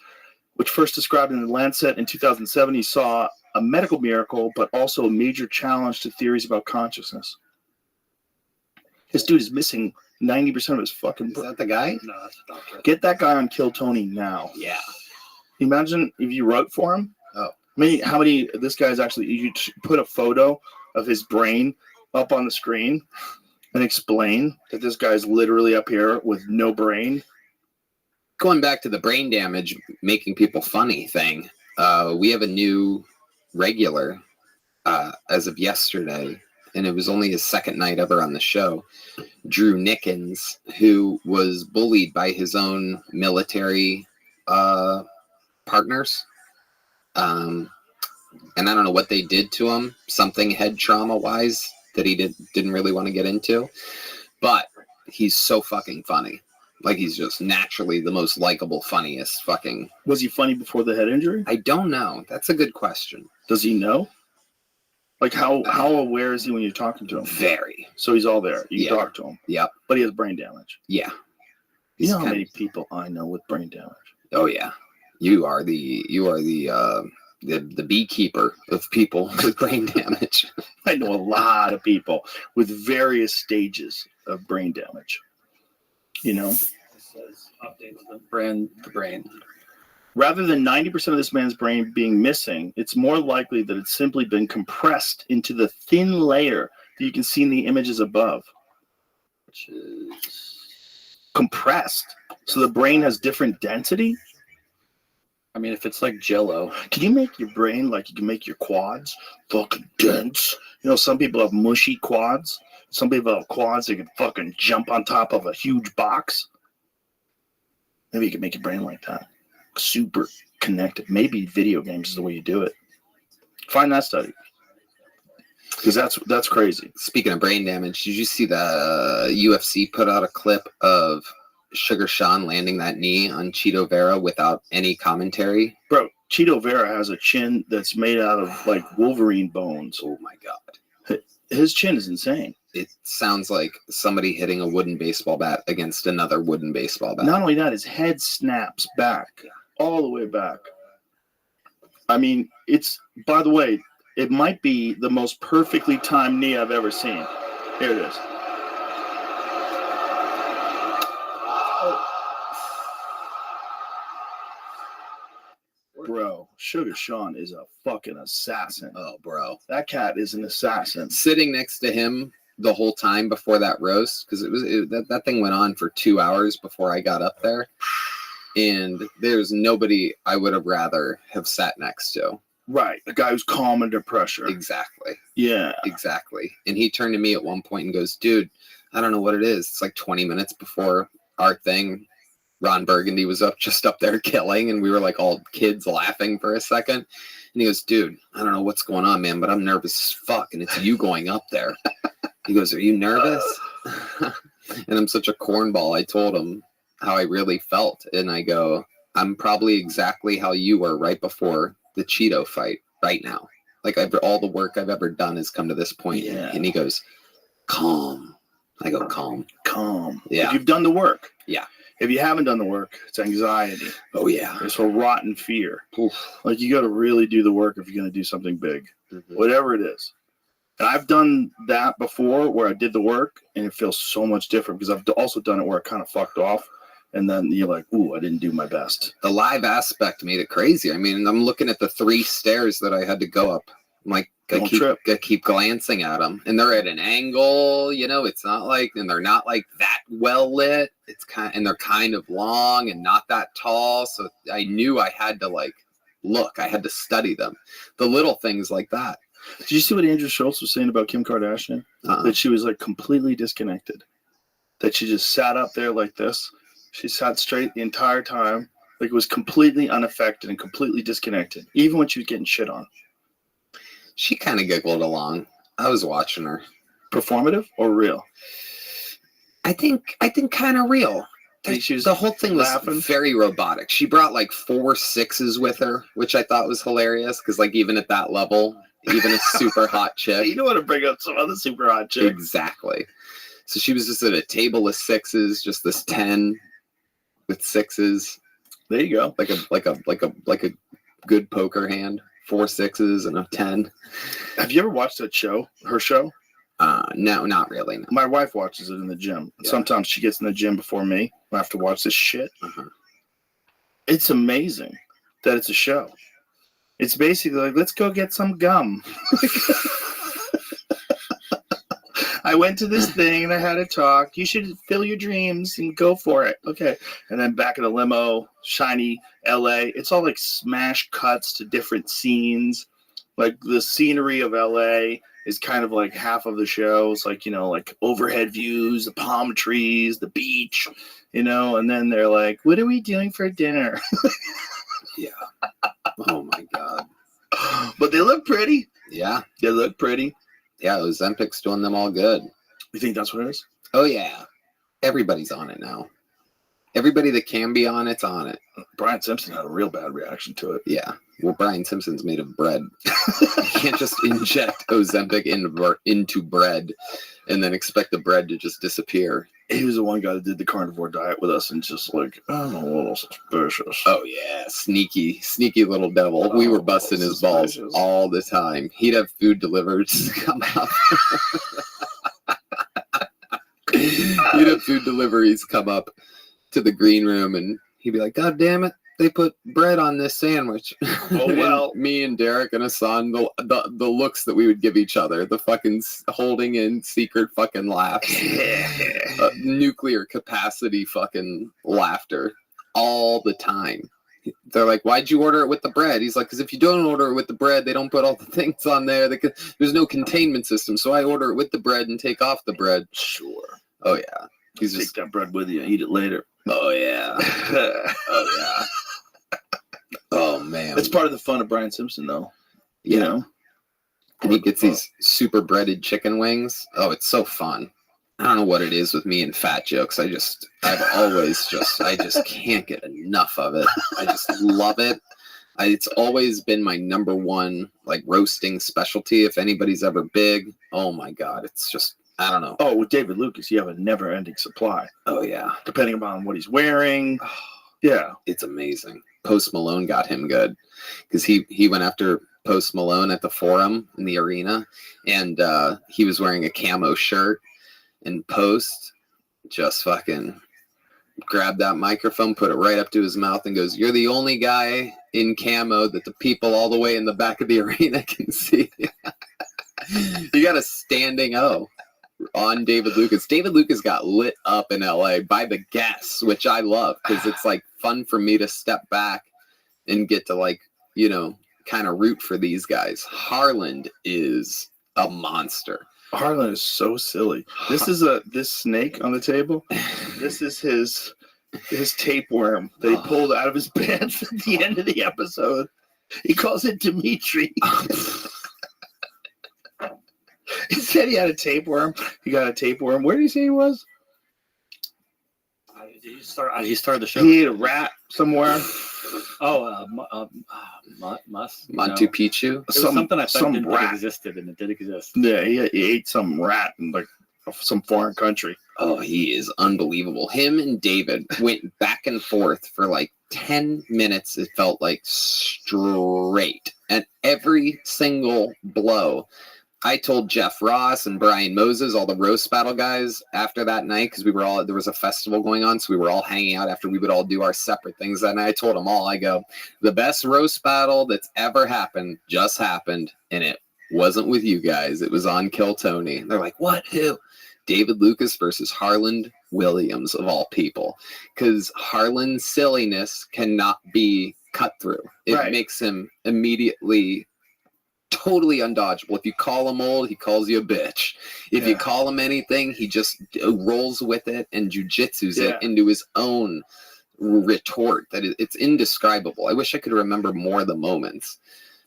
Speaker 1: which first described in the Lancet in 2007, he saw a medical miracle, but also a major challenge to theories about consciousness. This dude is missing 90% of his fucking
Speaker 2: Is that the guy?
Speaker 3: No, that's a doctor.
Speaker 1: Get that guy on Kill Tony now.
Speaker 2: Yeah.
Speaker 1: Imagine if you wrote for him.
Speaker 2: Oh.
Speaker 1: How many, this guy's actually, you put a photo of his brain up on the screen and explain that this guy's literally up here with no brain.
Speaker 2: Going back to the brain damage, making people funny thing, we have a new regular as of yesterday, and it was only his second night ever on the show. Drew Nickens, who was bullied by his own military partners. And I don't know what they did to him, something head trauma wise that he didn't really want to get into. But he's so fucking funny. Like, he's just naturally the most likable, funniest fucking.
Speaker 1: Was he funny before the head injury?
Speaker 2: I don't know. That's a good question.
Speaker 1: Does he know? Like, how aware is he when you're talking to him?
Speaker 2: Very.
Speaker 1: So he's all there. You can talk to him.
Speaker 2: Yep.
Speaker 1: But he has brain damage.
Speaker 2: Yeah.
Speaker 1: You know how many people I know with brain damage?
Speaker 2: Oh yeah. You are the beekeeper of people with brain damage.
Speaker 1: I know a lot of people with various stages of brain damage. You know?
Speaker 3: It says update the brain.
Speaker 1: Rather than 90% of this man's brain being missing, it's more likely that it's simply been compressed into the thin layer that you can see in the images above.
Speaker 3: Which is
Speaker 1: Compressed? So the brain has different density?
Speaker 3: I mean, if it's like Jell-O.
Speaker 1: Can you make your brain like you can make your quads fucking dense? You know, some people have mushy quads. Some people have quads that can fucking jump on top of a huge box. Maybe you can make your brain like that. Super connected. Maybe video games is the way you do it. Find that study. Because that's crazy.
Speaker 2: Speaking of brain damage, did you see the UFC put out a clip of Sugar Sean landing that knee on Cheeto Vera without any commentary?
Speaker 1: Bro, Cheeto Vera has a chin that's made out of like Wolverine bones.
Speaker 2: Oh my God.
Speaker 1: His chin is insane.
Speaker 2: It sounds like somebody hitting a wooden baseball bat against another wooden baseball bat.
Speaker 1: Not only that, his head snaps back. All the way back. I mean, by the way, it might be the most perfectly timed knee I've ever seen. Here it is. Bro, Sugar Sean is a fucking assassin.
Speaker 2: Oh, bro.
Speaker 1: That cat is an assassin.
Speaker 2: Sitting next to him the whole time before that roast, because that thing went on for 2 hours before I got up there. And there's nobody I would have rather have sat next to.
Speaker 1: Right. The guy who's calm under pressure.
Speaker 2: Exactly.
Speaker 1: Yeah.
Speaker 2: Exactly. And he turned to me at one point and goes, dude, I don't know what it is. It's like 20 minutes before our thing. Ron Burgundy was just up there killing, and we were like all kids laughing for a second. And he goes, dude, I don't know what's going on, man, but I'm nervous as fuck, and it's you going up there. He goes, are you nervous? And I'm such a cornball. I told him how I really felt, and I go, I'm probably exactly how you were right before the Cheeto fight right now. Like, all the work I've ever done has come to this point.
Speaker 1: Yeah.
Speaker 2: And he goes, calm. I go, calm.
Speaker 1: Calm.
Speaker 2: Yeah.
Speaker 1: If you've done the work.
Speaker 2: Yeah.
Speaker 1: If you haven't done the work, it's anxiety.
Speaker 2: Oh, yeah.
Speaker 1: It's a rotten fear.
Speaker 2: Oof.
Speaker 1: Like, you got to really do the work if you're going to do something big.
Speaker 2: Mm-hmm.
Speaker 1: Whatever it is. And I've done that before where I did the work, and it feels so much different because I've also done it where it kind of fucked off. And then you're like, ooh, I didn't do my best.
Speaker 2: The live aspect made it crazy. I mean, I'm looking at the 3 stairs that I had to go up. I'm like, I keep glancing at them. And they're at an angle, you know, it's not like, and they're not like that well lit. And they're kind of long and not that tall. So I knew I had to like, look, I had to study them. The little things like that.
Speaker 1: Did you see what Andrew Schultz was saying about Kim Kardashian? That she was like completely disconnected. That she just sat up there like this. She sat straight the entire time, like it was completely unaffected and completely disconnected, even when she was getting shit on.
Speaker 2: She kind of giggled along. I was watching her.
Speaker 1: Performative or real?
Speaker 2: I think kind of real. The whole thing was
Speaker 1: laughing.
Speaker 2: Very robotic. She brought like 4 6s with her, which I thought was hilarious because like even at that level, even a super hot chick.
Speaker 1: You don't want to bring up some other super hot chick.
Speaker 2: Exactly. So she was just at a table of 6s, just this 10 with 6s.
Speaker 1: There you go.
Speaker 2: Like a good poker hand. 4 6s and a 10.
Speaker 1: Have you ever watched that show? Her show?
Speaker 2: No, not really. No.
Speaker 1: My wife watches it in the gym. Yeah. Sometimes she gets in the gym before me. I have to watch this shit.
Speaker 2: Uh-huh.
Speaker 1: It's amazing. that it's a show. It's basically like, let's go get some gum. I went to this thing and I had a talk. You should fill your dreams and go for it. Okay. And then back in the limo, shiny LA. It's all like smash cuts to different scenes. Like the scenery of LA is kind of like half of the show. It's like, like overhead views, the palm trees, the beach, and then they're like, what are we doing for dinner?
Speaker 2: Yeah. Oh my God.
Speaker 1: But they look pretty.
Speaker 2: Yeah.
Speaker 1: They look pretty.
Speaker 2: Yeah, Ozempic's doing them all good.
Speaker 1: You think that's what it is?
Speaker 2: Oh, yeah. Everybody's on it now. Everybody that can be on it's on it.
Speaker 1: Brian Simpson had a real bad reaction to it.
Speaker 2: Yeah. Well, Brian Simpson's made of bread. You can't just inject Ozempic into bread and then expect the bread to just disappear.
Speaker 1: He was the one guy that did the carnivore diet with us and just like, I'm a little suspicious.
Speaker 2: Oh, yeah. Sneaky little devil. We were busting his balls all the time. He'd have food delivered to come up. He'd have food deliveries come up to the green room and he'd be like, God damn it, they put bread on this sandwich.
Speaker 1: Oh, well.
Speaker 2: Me and Derek and Hassan, the looks that we would give each other, the fucking holding in secret fucking laughs, nuclear capacity fucking laughter all the time. They're like, why'd you order it with the bread? He's like, because if you don't order it with the bread, they don't put all the things on there. There's no containment system, so I order it with the bread and take off the bread.
Speaker 1: Sure.
Speaker 2: Oh, yeah.
Speaker 1: He's take that bread with you and eat it later.
Speaker 2: Oh, yeah. Oh, yeah. Oh, man.
Speaker 1: It's part of the fun of Brian Simpson, though.
Speaker 2: Yeah. And he gets these super breaded chicken wings. Oh, it's so fun. I don't know what it is with me and fat jokes. I just can't get enough of it. I just love it. It's always been my number one, like, roasting specialty. If anybody's ever big, oh my God, it's just, I don't know.
Speaker 1: Oh, with David Lucas, you have a never-ending supply.
Speaker 2: Oh, yeah.
Speaker 1: Depending upon what he's wearing. Yeah.
Speaker 2: It's amazing. Post Malone got him good because he went after Post Malone at the Forum in the arena, and he was wearing a camo shirt, and Post just fucking grabbed that microphone, put it right up to his mouth, and goes, "You're the only guy in camo that the people all the way in the back of the arena can see." You got a standing O on David Lucas. David Lucas got lit up in LA by the guests, which I love because it's like fun for me to step back and get to, like, kind of root for these guys. Harland is a monster.
Speaker 1: Harlan is so silly. This snake on the table. This is his tapeworm that he pulled out of his pants at the end of the episode. He calls it Dimitri. He said he had a tapeworm. He got a tapeworm. Where did he say he was?
Speaker 3: He started the show.
Speaker 1: He ate a rat somewhere.
Speaker 3: Oh,
Speaker 2: Machu Picchu.
Speaker 3: It was something I thought didn't
Speaker 1: rat
Speaker 3: existed, and it did exist.
Speaker 1: Yeah, he ate some rat in like some foreign country.
Speaker 2: Oh, he is unbelievable. Him and David went back and forth for like 10 minutes. It felt like straight. And every single blow, I told Jeff Ross and Brian Moses, all the roast battle guys, after that night, because there was a festival going on, so we were all hanging out after we would all do our separate things that night. I told them all, I go, the best roast battle that's ever happened just happened, and it wasn't with you guys. It was on Kill Tony. And they're like, what? Who? David Lucas versus Harland Williams, of all people, because Harland's silliness cannot be cut through. It makes him immediately totally undodgeable. If you call him old, he calls you a bitch. If you call him anything, he just rolls with it and jujitsus it into his own retort. It's indescribable. I wish I could remember more of the moments.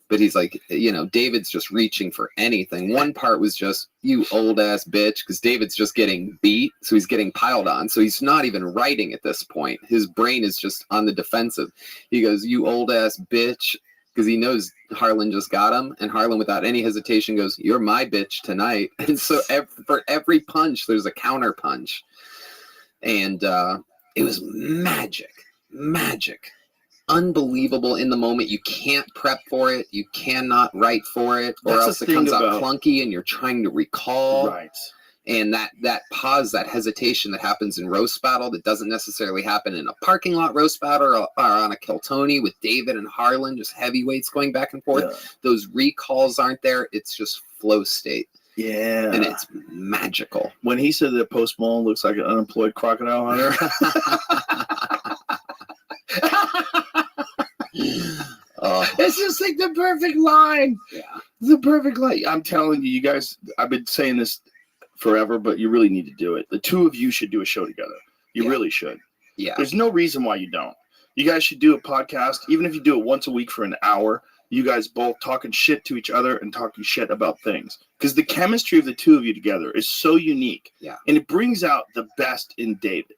Speaker 2: But he's like, David's just reaching for anything. One part was just, you old ass bitch, because David's just getting beat, so he's getting piled on. So he's not even writing at this point. His brain is just on the defensive. He goes, you old ass bitch, because he knows Harlan just got him, and Harlan, without any hesitation, goes, you're my bitch tonight. And so for every punch, there's a counter punch. And it was magic. Unbelievable in the moment. You can't prep for it. You cannot write for it, or else it comes out clunky and you're trying to recall.
Speaker 1: Right.
Speaker 2: And that pause, that hesitation that happens in roast battle that doesn't necessarily happen in a parking lot roast battle or on a Kiltony with David and Harlan, just heavyweights going back and forth.
Speaker 1: Yeah.
Speaker 2: Those recalls aren't there. It's just flow state.
Speaker 1: Yeah.
Speaker 2: And it's magical.
Speaker 1: When he said that Post Malone looks like an unemployed crocodile hunter. It's just like the perfect line.
Speaker 2: Yeah.
Speaker 1: The perfect line. I'm telling you, you guys, I've been saying this forever, but you really need to do it. The two of you should do a show together. You really should.
Speaker 2: Yeah.
Speaker 1: There's no reason why you don't. You guys should do a podcast, even if you do it once a week for an hour. You guys both talking shit to each other and talking shit about things. Because the chemistry of the two of you together is so unique.
Speaker 2: Yeah.
Speaker 1: And it brings out the best in David.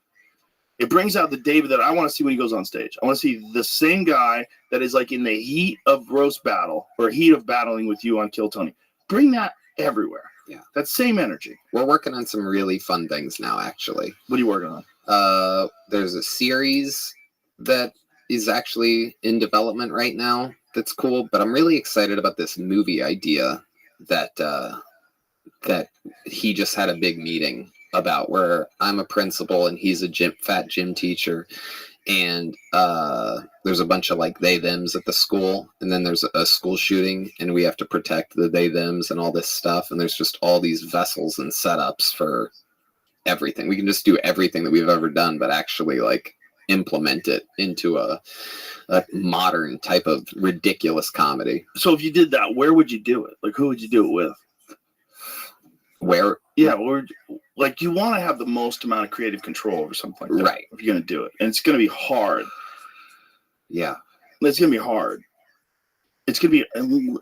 Speaker 1: It brings out the David that I want to see when he goes on stage. I want to see the same guy that is like in the heat of roast battle or heat of battling with you on Kill Tony. Bring that everywhere.
Speaker 2: Yeah.
Speaker 1: That same energy.
Speaker 2: We're working on some really fun things now, actually.
Speaker 1: What are you working on?
Speaker 2: There's a series that is actually in development right now that's cool, but I'm really excited about this movie idea that that he just had a big meeting about, where I'm a principal and he's a fat gym teacher, and there's a bunch of like they thems at the school, and then there's a school shooting and we have to protect the they thems and all this stuff, and there's just all these vessels and setups for everything. We can just do everything that we've ever done, but actually like implement it into a modern type of ridiculous comedy.
Speaker 1: So if you did that, where would you do it? Like, who would you do it with?
Speaker 2: Where?
Speaker 1: Yeah, or like you want to have the most amount of creative control over something like that,
Speaker 2: right?
Speaker 1: If you're going to do it, and it's going to be hard.
Speaker 2: Yeah,
Speaker 1: it's going to be hard. It's going to be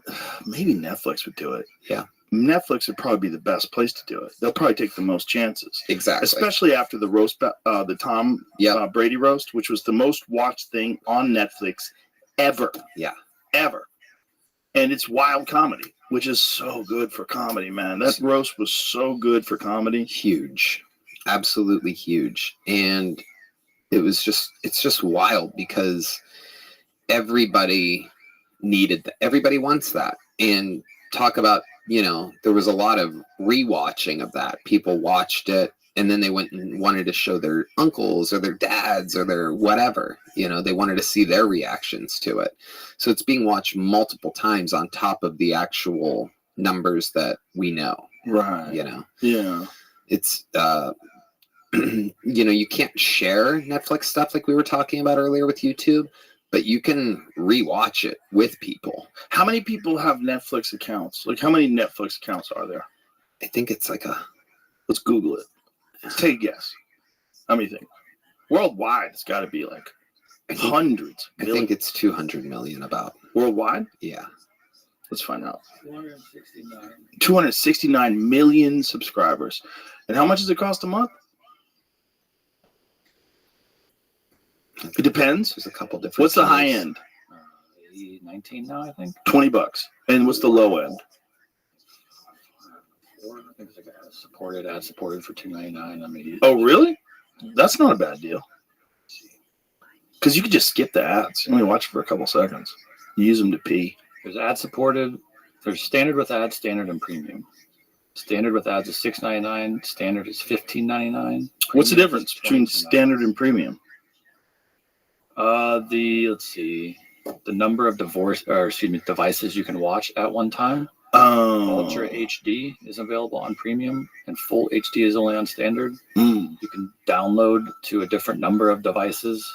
Speaker 1: maybe Netflix would do it.
Speaker 2: Yeah,
Speaker 1: Netflix would probably be the best place to do it. They'll probably take the most chances.
Speaker 2: Exactly.
Speaker 1: Especially after the roast, the Tom Brady roast, which was the most watched thing on Netflix ever.
Speaker 2: Yeah.
Speaker 1: Ever. And it's wild comedy, which is so good for comedy, man. That roast was so good for comedy.
Speaker 2: Huge. Absolutely huge. And it's just wild because everybody everybody wants that. And talk about, there was a lot of rewatching of that. People watched it and then they went and wanted to show their uncles or their dads or their whatever, they wanted to see their reactions to it. So it's being watched multiple times on top of the actual numbers that we know.
Speaker 1: Right. Yeah.
Speaker 2: It's, you can't share Netflix stuff like we were talking about earlier with YouTube, but you can rewatch it with people.
Speaker 1: How many people have Netflix accounts? Like, how many Netflix accounts are there?
Speaker 2: I think it's like
Speaker 1: let's Google it. Take a guess. How many think? Worldwide, it's got to be like hundreds.
Speaker 2: I think it's 200 million about.
Speaker 1: Worldwide?
Speaker 2: Yeah.
Speaker 1: Let's find out. 269 million subscribers. And how much does it cost a month? It depends.
Speaker 2: There's a couple different.
Speaker 1: What's the high end?
Speaker 3: 19 now, I think.
Speaker 1: $20. And what's the low end?
Speaker 3: I think it's like ad supported for $2.99. I mean,
Speaker 1: oh, really? That's not a bad deal. Because you could just skip the ads. You only watch it for a couple seconds. You use them to pee.
Speaker 3: There's ad supported. There's standard with ads, standard and premium. Standard with ads is $6.99. Standard is $15.99.
Speaker 1: What's the difference between standard and premium?
Speaker 3: Let's see, the number of devices you can watch at one time. Ultra HD is available on premium, and full HD is only on standard. You can download to a different number of devices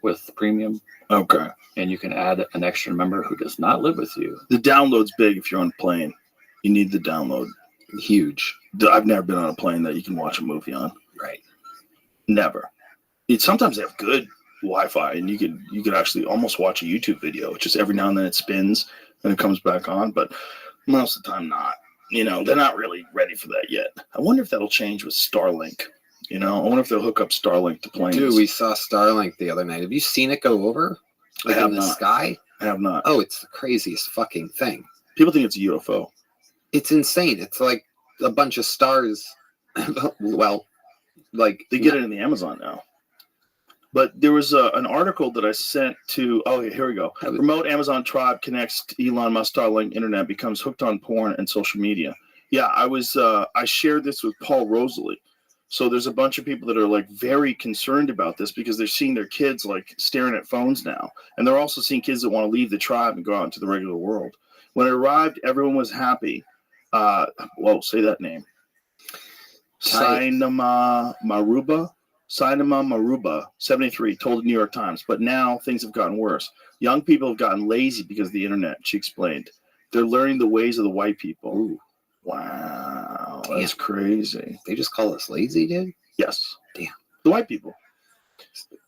Speaker 3: with premium.
Speaker 1: Okay.
Speaker 3: And you can add an extra member who does not live with you.
Speaker 1: The download's big if you're on a plane. You need the download.
Speaker 2: Huge.
Speaker 1: I've never been on a plane that you can watch a movie on.
Speaker 2: Right.
Speaker 1: Never. Sometimes they have good Wi-Fi, and you could actually almost watch a YouTube video. It's just every now and then it spins and it comes back on, but most of the time not. They're not really ready for that yet. I wonder if that'll change with Starlink. I wonder if they'll hook up Starlink to planes.
Speaker 2: Dude, we saw Starlink the other night. Have you seen it go over? Like
Speaker 1: I have
Speaker 2: in the
Speaker 1: not.
Speaker 2: sky?
Speaker 1: I have not.
Speaker 2: Oh, it's the craziest fucking thing.
Speaker 1: People think it's a UFO.
Speaker 2: It's insane. It's like a bunch of stars. Well, like
Speaker 1: they get it in the Amazon now. But there was an article that I sent to. Oh, here we go. Remote Amazon tribe connects Elon Musk Starlink internet, becomes hooked on porn and social media. Yeah, I shared this with Paul Rosalie. So there's a bunch of people that are like very concerned about this because they're seeing their kids like staring at phones now. And they're also seeing kids that want to leave the tribe and go out into the regular world. When it arrived, everyone was happy. Whoa, say that name. Sinema Maruba, 73, told the New York Times. But now things have gotten worse. Young people have gotten lazy because of the internet, she explained. They're learning the ways of the white people.
Speaker 2: Ooh.
Speaker 1: Wow, that's crazy.
Speaker 2: They just call us lazy, dude?
Speaker 1: Yes.
Speaker 2: Damn.
Speaker 1: The white people.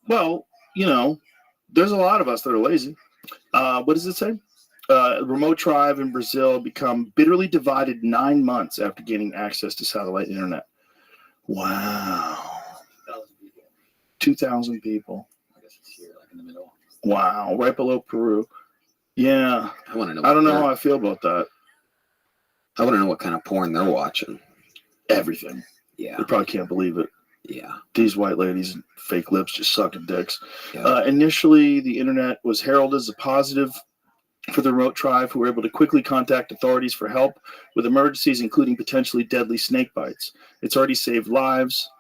Speaker 1: Well, there's a lot of us that are lazy. What does it say? Remote tribe in Brazil become bitterly divided 9 months after gaining access to satellite internet. Wow. 2,000 people.
Speaker 3: I guess it's here, like in the middle.
Speaker 1: Wow, right below Peru. Yeah.
Speaker 2: I want to know.
Speaker 1: I don't know how I feel about that.
Speaker 2: I want to know what kind of porn they're watching.
Speaker 1: Everything.
Speaker 2: Yeah.
Speaker 1: They probably can't believe it.
Speaker 2: Yeah.
Speaker 1: These white ladies, fake lips, just sucking dicks.
Speaker 2: Yeah.
Speaker 1: Initially, the internet was heralded as a positive for the remote tribe, who were able to quickly contact authorities for help with emergencies, including potentially deadly snake bites. It's already saved lives.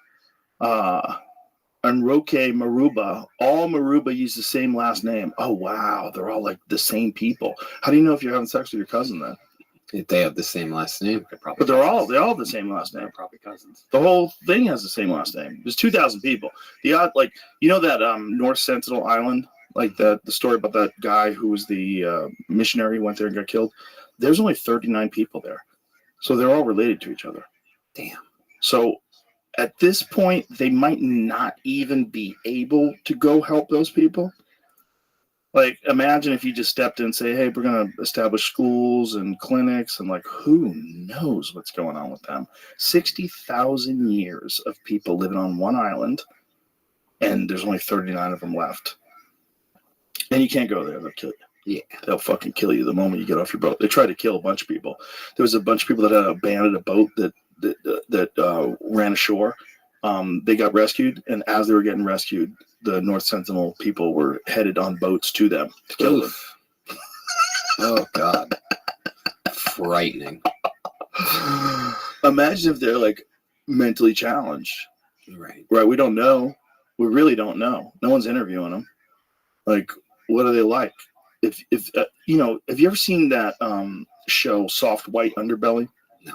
Speaker 1: Enroque Maruba, all Maruba use the same last name. Oh, wow. They're all like the same people. How do you know if you're having sex with your cousin then?
Speaker 2: If they have the same last name.
Speaker 1: But they all have the same last name.
Speaker 3: They're probably cousins.
Speaker 1: The whole thing has the same last name. There's 2,000 people. That North Sentinel Island, like the story about that guy who was the missionary who went there and got killed. There's only 39 people there, so they're all related to each other.
Speaker 2: Damn.
Speaker 1: So at this point, they might not even be able to go help those people. Like, imagine if you just stepped in and say, hey, we're going to establish schools and clinics, and like, who knows what's going on with them? 60,000 years of people living on one island, and there's only 39 of them left. And you can't go there. They'll kill you.
Speaker 2: Yeah.
Speaker 1: They'll fucking kill you the moment you get off your boat. They tried to kill a bunch of people. There was a bunch of people that had abandoned a boat that ran ashore. They got rescued, and as they were getting rescued, the North Sentinel people were headed on boats to them to kill them.
Speaker 2: Oh, God. Frightening.
Speaker 1: Imagine if they're like mentally challenged.
Speaker 2: Right.
Speaker 1: We don't know. We really don't know. No one's interviewing them. Like, what are they like? If have you ever seen that show, Soft White Underbelly?
Speaker 2: No.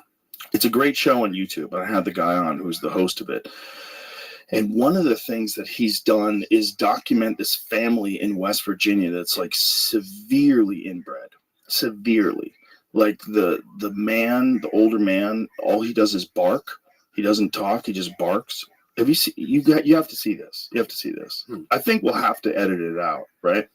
Speaker 1: It's a great show on YouTube. I had the guy on who's the host of it. And one of the things that he's done is document this family in West Virginia that's like severely inbred. Severely. Like the older man, all he does is bark. He doesn't talk, he just barks. Have you seen you have to see this. You have to see this. I think we'll have to edit it out, right?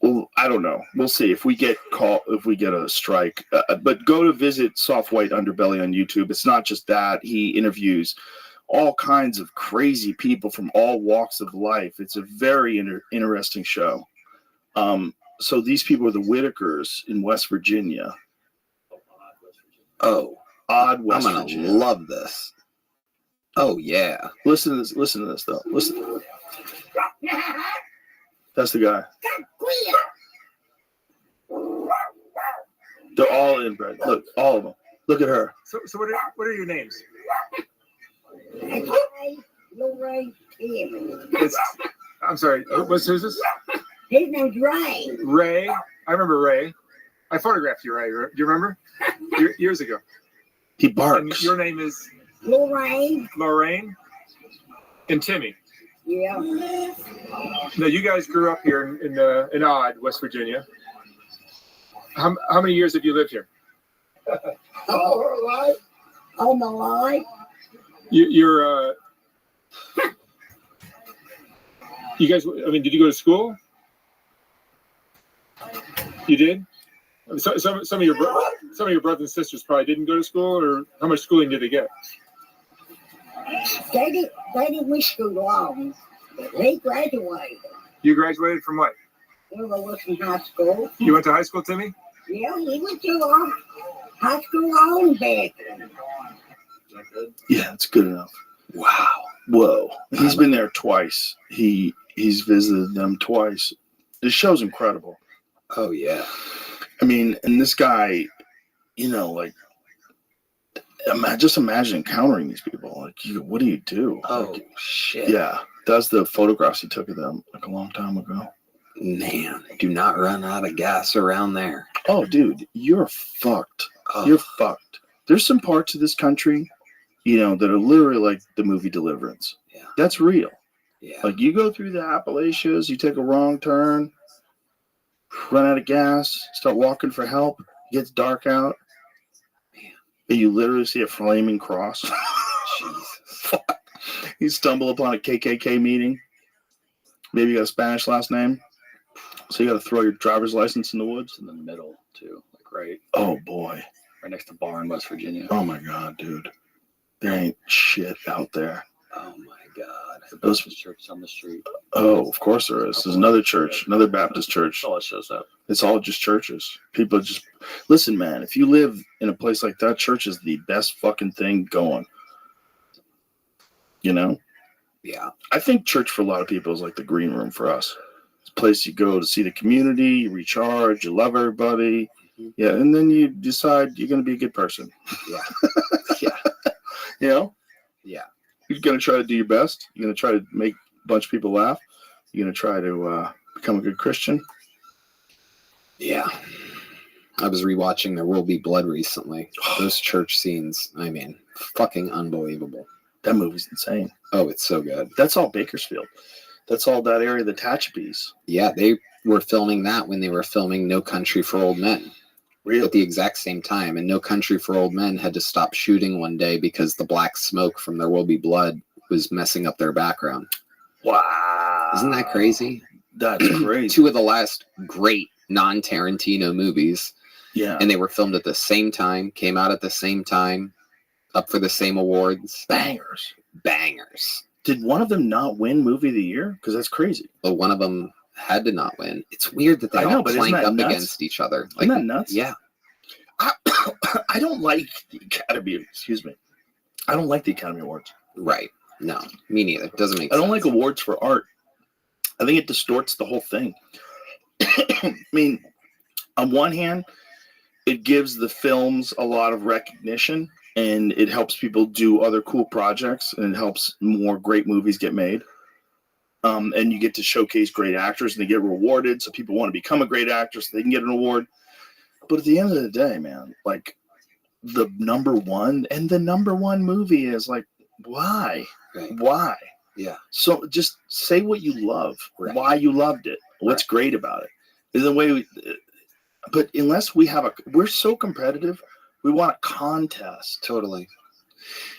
Speaker 1: Well, I don't know. We'll see if we get a strike. But go to visit Soft White Underbelly on YouTube. It's not just that. He interviews all kinds of crazy people from all walks of life. It's a very interesting show. So these people are the Whitakers in West Virginia.
Speaker 2: Oh,
Speaker 1: Odd West
Speaker 2: I'm gonna
Speaker 1: Virginia.
Speaker 2: love this. Oh yeah.
Speaker 1: Listen to this though. Listen. That's the guy. They're all inbred. Look, all of them. Look at her.
Speaker 4: So what are your names? I'm sorry. Who's this?
Speaker 5: His name's Ray.
Speaker 4: Ray. I remember Ray. I photographed you, Ray. Do you remember? Years ago.
Speaker 1: He
Speaker 4: And
Speaker 1: barks.
Speaker 4: your name is
Speaker 5: Lorraine.
Speaker 4: Lorraine and Timmy.
Speaker 5: Yeah.
Speaker 4: Now you guys grew up here in Odd, West Virginia. How many years have you lived here?
Speaker 5: All my life.
Speaker 4: You guys, did you go to school? You did? So, some of your brothers and sisters probably didn't go to school, or how much schooling did they get?
Speaker 5: They didn't wish school long, but they graduated.
Speaker 4: You graduated from what?
Speaker 5: Well, I was in high school.
Speaker 4: You went to high school, Timmy?
Speaker 5: Yeah, he went to high school on back.
Speaker 1: Yeah, it's good enough. Wow. Whoa. He's been there twice. He's visited them twice. This show's incredible.
Speaker 2: Oh yeah.
Speaker 1: I mean, and this guy, like, just imagine encountering these people. Like, what do you do?
Speaker 2: Oh,
Speaker 1: like,
Speaker 2: shit.
Speaker 1: Yeah. That's the photographs he took of them like a long time ago.
Speaker 2: Man, do not run out of gas around there.
Speaker 1: Oh, dude, you're fucked.
Speaker 2: Oh.
Speaker 1: You're fucked. There's some parts of this country, that are literally like the movie Deliverance.
Speaker 2: Yeah.
Speaker 1: That's real.
Speaker 2: Yeah.
Speaker 1: Like, you go through the Appalachians, you take a wrong turn, run out of gas, start walking for help, it gets dark out, and you literally see a flaming cross.
Speaker 2: Jesus.
Speaker 1: You stumble upon a KKK meeting. Maybe you got a Spanish last name. So you got to throw your driver's license in the woods.
Speaker 3: In the middle, too. Like, right
Speaker 1: Oh, boy.
Speaker 3: next to Bar in West Virginia.
Speaker 1: Oh, my God, dude. There ain't shit out there.
Speaker 2: Oh, my God.
Speaker 3: The Baptist church on the street.
Speaker 1: Oh, of course there is. There's another church, another Baptist church.
Speaker 3: That's all it shows up.
Speaker 1: It's all just churches. People just... Listen, man, if you live in a place like that, church is the best fucking thing going.
Speaker 2: Yeah.
Speaker 1: I think church for a lot of people is like the green room for us. It's a place you go to see the community, you recharge, you love everybody.
Speaker 2: Mm-hmm.
Speaker 1: Yeah, and then you decide you're going to be a good person.
Speaker 2: Yeah. Yeah. Yeah.
Speaker 1: You're going to try to do your best. You're going to try to make a bunch of people laugh. You're going to try to become a good Christian.
Speaker 2: Yeah. I was rewatching There Will Be Blood recently. Those church scenes, I mean, fucking unbelievable.
Speaker 1: That movie's insane.
Speaker 2: Oh, it's so good.
Speaker 1: That's all Bakersfield. That's all that area, the Tehachapi's.
Speaker 2: Yeah, they were filming that when they were filming No Country for Old Men.
Speaker 1: Really?
Speaker 2: At the exact same time. And No Country for Old Men had to stop shooting one day because the black smoke from There Will Be Blood was messing up their background.
Speaker 1: Wow.
Speaker 2: Isn't that crazy?
Speaker 1: That's crazy.
Speaker 2: Two of the last great non-Tarantino movies.
Speaker 1: Yeah.
Speaker 2: And they were filmed at the same time, came out at the same time, up for the same awards.
Speaker 1: Bangers. Did one of them not win Movie of the Year? Because that's crazy.
Speaker 2: But one of them had to not win. It's weird that they all clank up against each other.
Speaker 1: Isn't that nuts?
Speaker 2: Yeah.
Speaker 1: I don't like the Academy. Excuse me. I don't like the Academy Awards.
Speaker 2: Right. No, me neither. It doesn't make sense.
Speaker 1: I don't like awards for art. I think it distorts the whole thing. I mean, on one hand, it gives the films a lot of recognition and it helps people do other cool projects and it helps more great movies get made. And you get to showcase great actors and they get rewarded. So people want to become a great actor so they can get an award. But at the end of the day, man, like the number one movie is like, why?
Speaker 2: Right.
Speaker 1: Why?
Speaker 2: Yeah.
Speaker 1: So just say what you love,
Speaker 2: right.
Speaker 1: Why you loved it, what's great about it. Is the way but unless we're so competitive, we want a contest.
Speaker 2: Totally.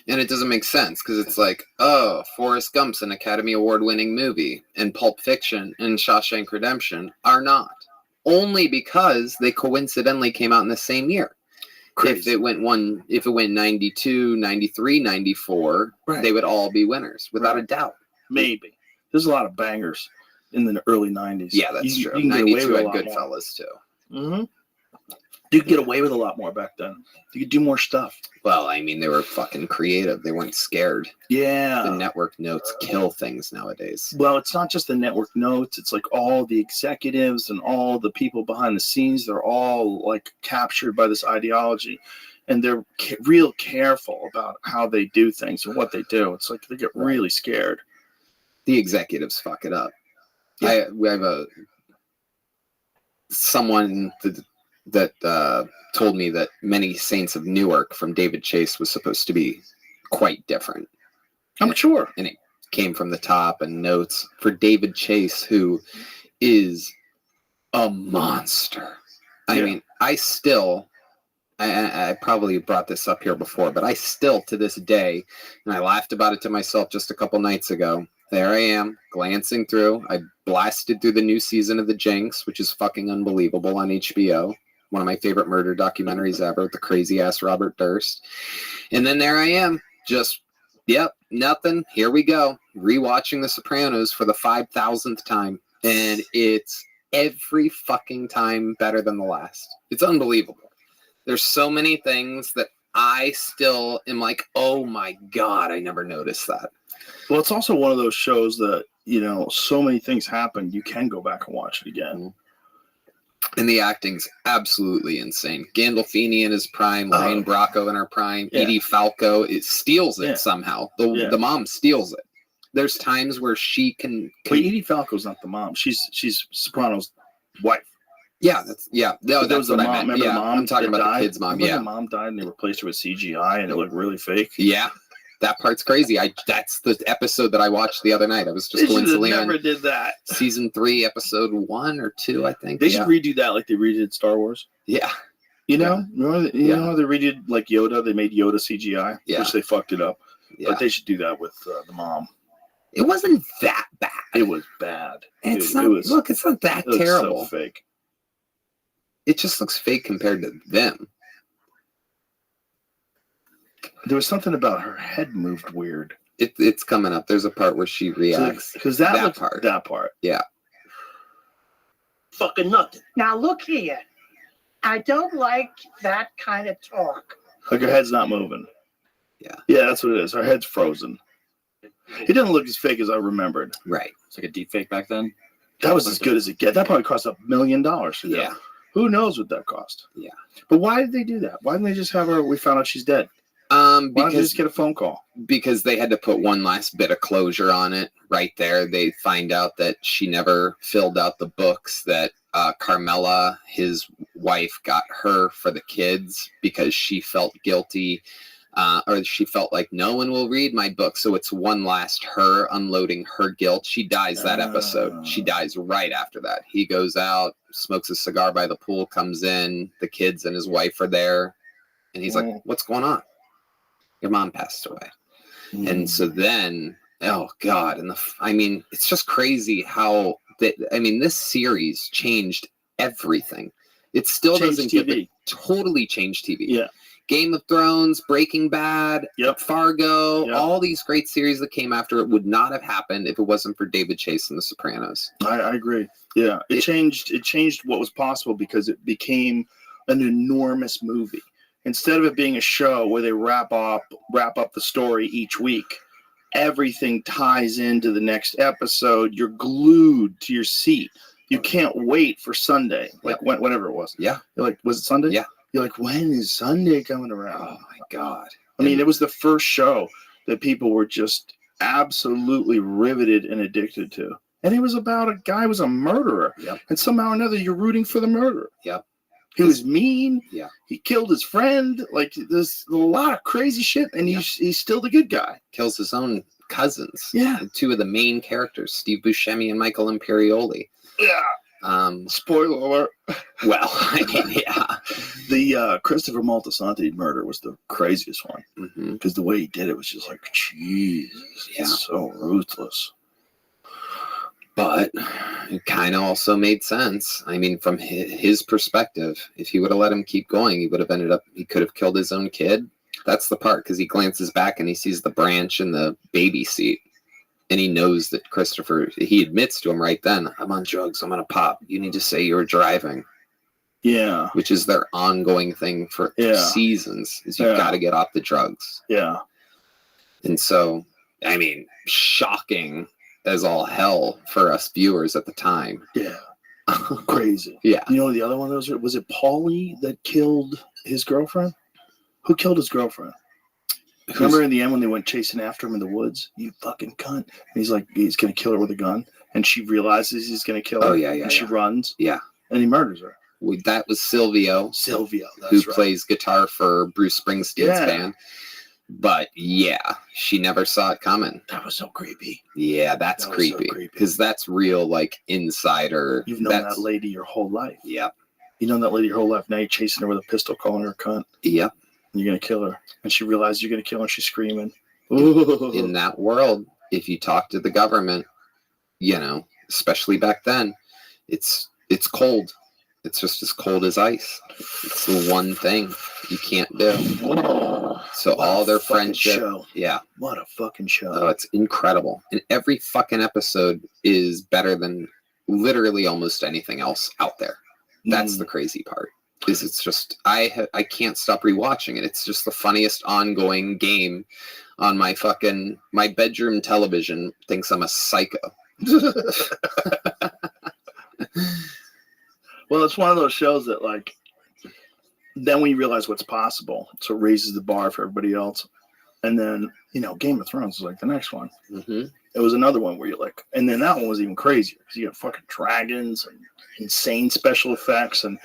Speaker 2: And it doesn't make sense because it's like, oh, Forrest Gump's an Academy Award winning movie and Pulp Fiction and Shawshank Redemption are not. Only because they coincidentally came out in the same year. Crazy. If it went 92, 93, 94, they would all be winners without a doubt.
Speaker 1: Maybe. There's a lot of bangers in the early 90s.
Speaker 2: Yeah, that's true.
Speaker 1: You can
Speaker 2: 92 had Goodfellas too.
Speaker 1: Mm-hmm. You could get away with a lot more back then. You could do more stuff.
Speaker 2: Well, I mean, they were fucking creative. They weren't scared.
Speaker 1: Yeah.
Speaker 2: The network notes kill things nowadays.
Speaker 1: Well, it's not just the network notes. It's like all the executives and all the people behind the scenes. They're all like captured by this ideology. And they're real careful about how they do things and what they do. It's like they get really scared.
Speaker 2: The executives fuck it up. Yeah. We have someone that told me that Many Saints of Newark from David Chase was supposed to be quite different.
Speaker 1: I'm sure.
Speaker 2: And it came from the top and notes for David Chase, who is a monster. I mean, I probably brought this up here before, but I still to this day, and I laughed about it to myself just a couple nights ago. There I am, glancing through. I blasted through the new season of The Jinx, which is fucking unbelievable on HBO. One of my favorite murder documentaries ever, with the crazy-ass Robert Durst. And then there I am, just, nothing. Here we go. Rewatching The Sopranos for the 5,000th time. And it's every fucking time better than the last. It's unbelievable. There's so many things that I still am like, oh my God, I never noticed that.
Speaker 1: Well, it's also one of those shows that, so many things happen, you can go back and watch it again.
Speaker 2: And the acting's absolutely insane. Gandolfini in his prime, Lorraine Bracco in her prime, Edie Falco, it steals it somehow. The mom steals it. There's times where she can.
Speaker 1: But Edie Falco's not the mom. She's Soprano's wife.
Speaker 2: Yeah, No,
Speaker 1: that's
Speaker 2: what
Speaker 1: the
Speaker 2: I
Speaker 1: mom.
Speaker 2: meant.
Speaker 1: Remember
Speaker 2: Yeah,
Speaker 1: the mom?
Speaker 2: I'm talking about the kid's mom.
Speaker 1: Remember the mom died and they replaced her with CGI and it looked really fake.
Speaker 2: Yeah. That part's crazy. That's the episode that I watched the other night. I was just coincidentally on
Speaker 1: never did that.
Speaker 2: season 3, episode 1 or 2, I think.
Speaker 1: They should redo that like they redid Star Wars.
Speaker 2: Yeah.
Speaker 1: You know, you know how they redid like Yoda? They made Yoda CGI, which they fucked it up. Yeah. But they should do that with the mom.
Speaker 2: It wasn't that bad.
Speaker 1: It was bad.
Speaker 2: It's not. Look, it's not that terrible.
Speaker 1: So fake.
Speaker 2: It just looks fake compared to them.
Speaker 1: There was something about her head moved weird.
Speaker 2: It's coming up. There's a part where she reacts.
Speaker 1: Because that part.
Speaker 2: Yeah.
Speaker 5: Fucking nothing. Now look here. I don't like that kind of talk.
Speaker 1: Like her head's not moving.
Speaker 2: Yeah.
Speaker 1: Yeah, that's what it is. Her head's frozen. It doesn't look as fake as I remembered.
Speaker 2: Right.
Speaker 3: It's like a deep fake back then.
Speaker 1: That was as good as it gets. That probably cost $1 million to do.
Speaker 2: Yeah.
Speaker 1: Who knows what that cost?
Speaker 2: Yeah.
Speaker 1: But why did they do that? Why didn't they just have her? We found out she's dead. Why didn't they just get a phone call?
Speaker 2: Because they had to put one last bit of closure on it. Right there, they find out that she never filled out the books that Carmela, his wife, got her for the kids because she felt guilty. Or she felt like no one will read my book. So it's one last her unloading her guilt. She dies that episode. She dies right after that. He goes out, smokes a cigar by the pool, comes in. The kids and his wife are there. And he's like, what's going on? Your mom passed away. And so then, oh God. And it's just crazy how this series changed everything. It still doesn't totally change TV.
Speaker 1: Yeah.
Speaker 2: Game of Thrones, Breaking Bad, Fargo, all these great series that came after it would not have happened if it wasn't for David Chase and The Sopranos.
Speaker 1: I agree. Yeah. It changed what was possible because it became an enormous movie. Instead of it being a show where they wrap up the story each week, everything ties into the next episode. You're glued to your seat. You can't wait for Sunday, whenever it was.
Speaker 2: Yeah.
Speaker 1: You're like, was it Sunday?
Speaker 2: Yeah.
Speaker 1: You're like, when is Sunday coming around?
Speaker 2: Oh my God.
Speaker 1: I mean, it was the first show that people were just absolutely riveted and addicted to. And it was about a guy who was a murderer.
Speaker 2: Yep.
Speaker 1: And somehow or another, you're rooting for the murderer.
Speaker 2: Yep.
Speaker 1: He was mean.
Speaker 2: Yeah.
Speaker 1: He killed his friend. Like, there's a lot of crazy shit, and he's still the good guy.
Speaker 2: Kills his own cousins.
Speaker 1: Yeah.
Speaker 2: Two of the main characters, Steve Buscemi and Michael Imperioli.
Speaker 1: Yeah. Spoiler alert.
Speaker 2: Well, yeah.
Speaker 1: The Christopher Moltisanti murder was the craziest one. Because the way he did it was just like, Jesus. Yeah. It's so ruthless.
Speaker 2: But it kind of also made sense. I mean, from his perspective, if he would have let him keep going, he could have killed his own kid. That's the part, because he glances back and he sees the branch in the baby seat. And he knows that he admits to him right then, I'm on drugs, I'm going to pop. You need to say you were driving.
Speaker 1: Yeah.
Speaker 2: Which is their ongoing thing for seasons, is you've got to get off the drugs.
Speaker 1: Yeah.
Speaker 2: And so, shocking as all hell for us viewers at the time.
Speaker 1: Yeah. Crazy.
Speaker 2: Yeah.
Speaker 1: You know the other one was it Paulie that killed his girlfriend? Who killed his girlfriend? Remember in the end when they went chasing after him in the woods? You fucking cunt. And he's like, he's going to kill her with a gun. And she realizes he's going to kill her.
Speaker 2: Oh, yeah.
Speaker 1: And she runs.
Speaker 2: Yeah.
Speaker 1: And he murders her.
Speaker 2: That was Silvio.
Speaker 1: That's
Speaker 2: who plays guitar for Bruce Springsteen's band. But yeah, she never saw it coming.
Speaker 1: That was so creepy.
Speaker 2: Yeah, that's creepy. Because that's real, like, insider.
Speaker 1: You've known that lady your whole life.
Speaker 2: Yep.
Speaker 1: You've known that lady your whole life. Now you're chasing her with a pistol, calling her a cunt.
Speaker 2: Yep.
Speaker 1: And you're going to kill her. And she realizes you're going to kill her and she's screaming.
Speaker 2: Ooh. In that world, if you talk to the government, especially back then, it's cold. It's just as cold as ice. It's the one thing you can't do. So all their friendship.
Speaker 1: Show.
Speaker 2: Yeah.
Speaker 1: What a fucking show.
Speaker 2: Oh, it's incredible. And every fucking episode is better than literally almost anything else out there. That's the crazy part. It's just I can't stop rewatching it. It's just the funniest ongoing game on my bedroom television thinks I'm a psycho.
Speaker 1: Well, it's one of those shows that like, then we realize what's possible, so it raises the bar for everybody else. And then Game of Thrones is like the next one.
Speaker 2: Mm-hmm.
Speaker 1: It was another one where you're like, and then that one was even crazier because you got fucking dragons and insane special effects, and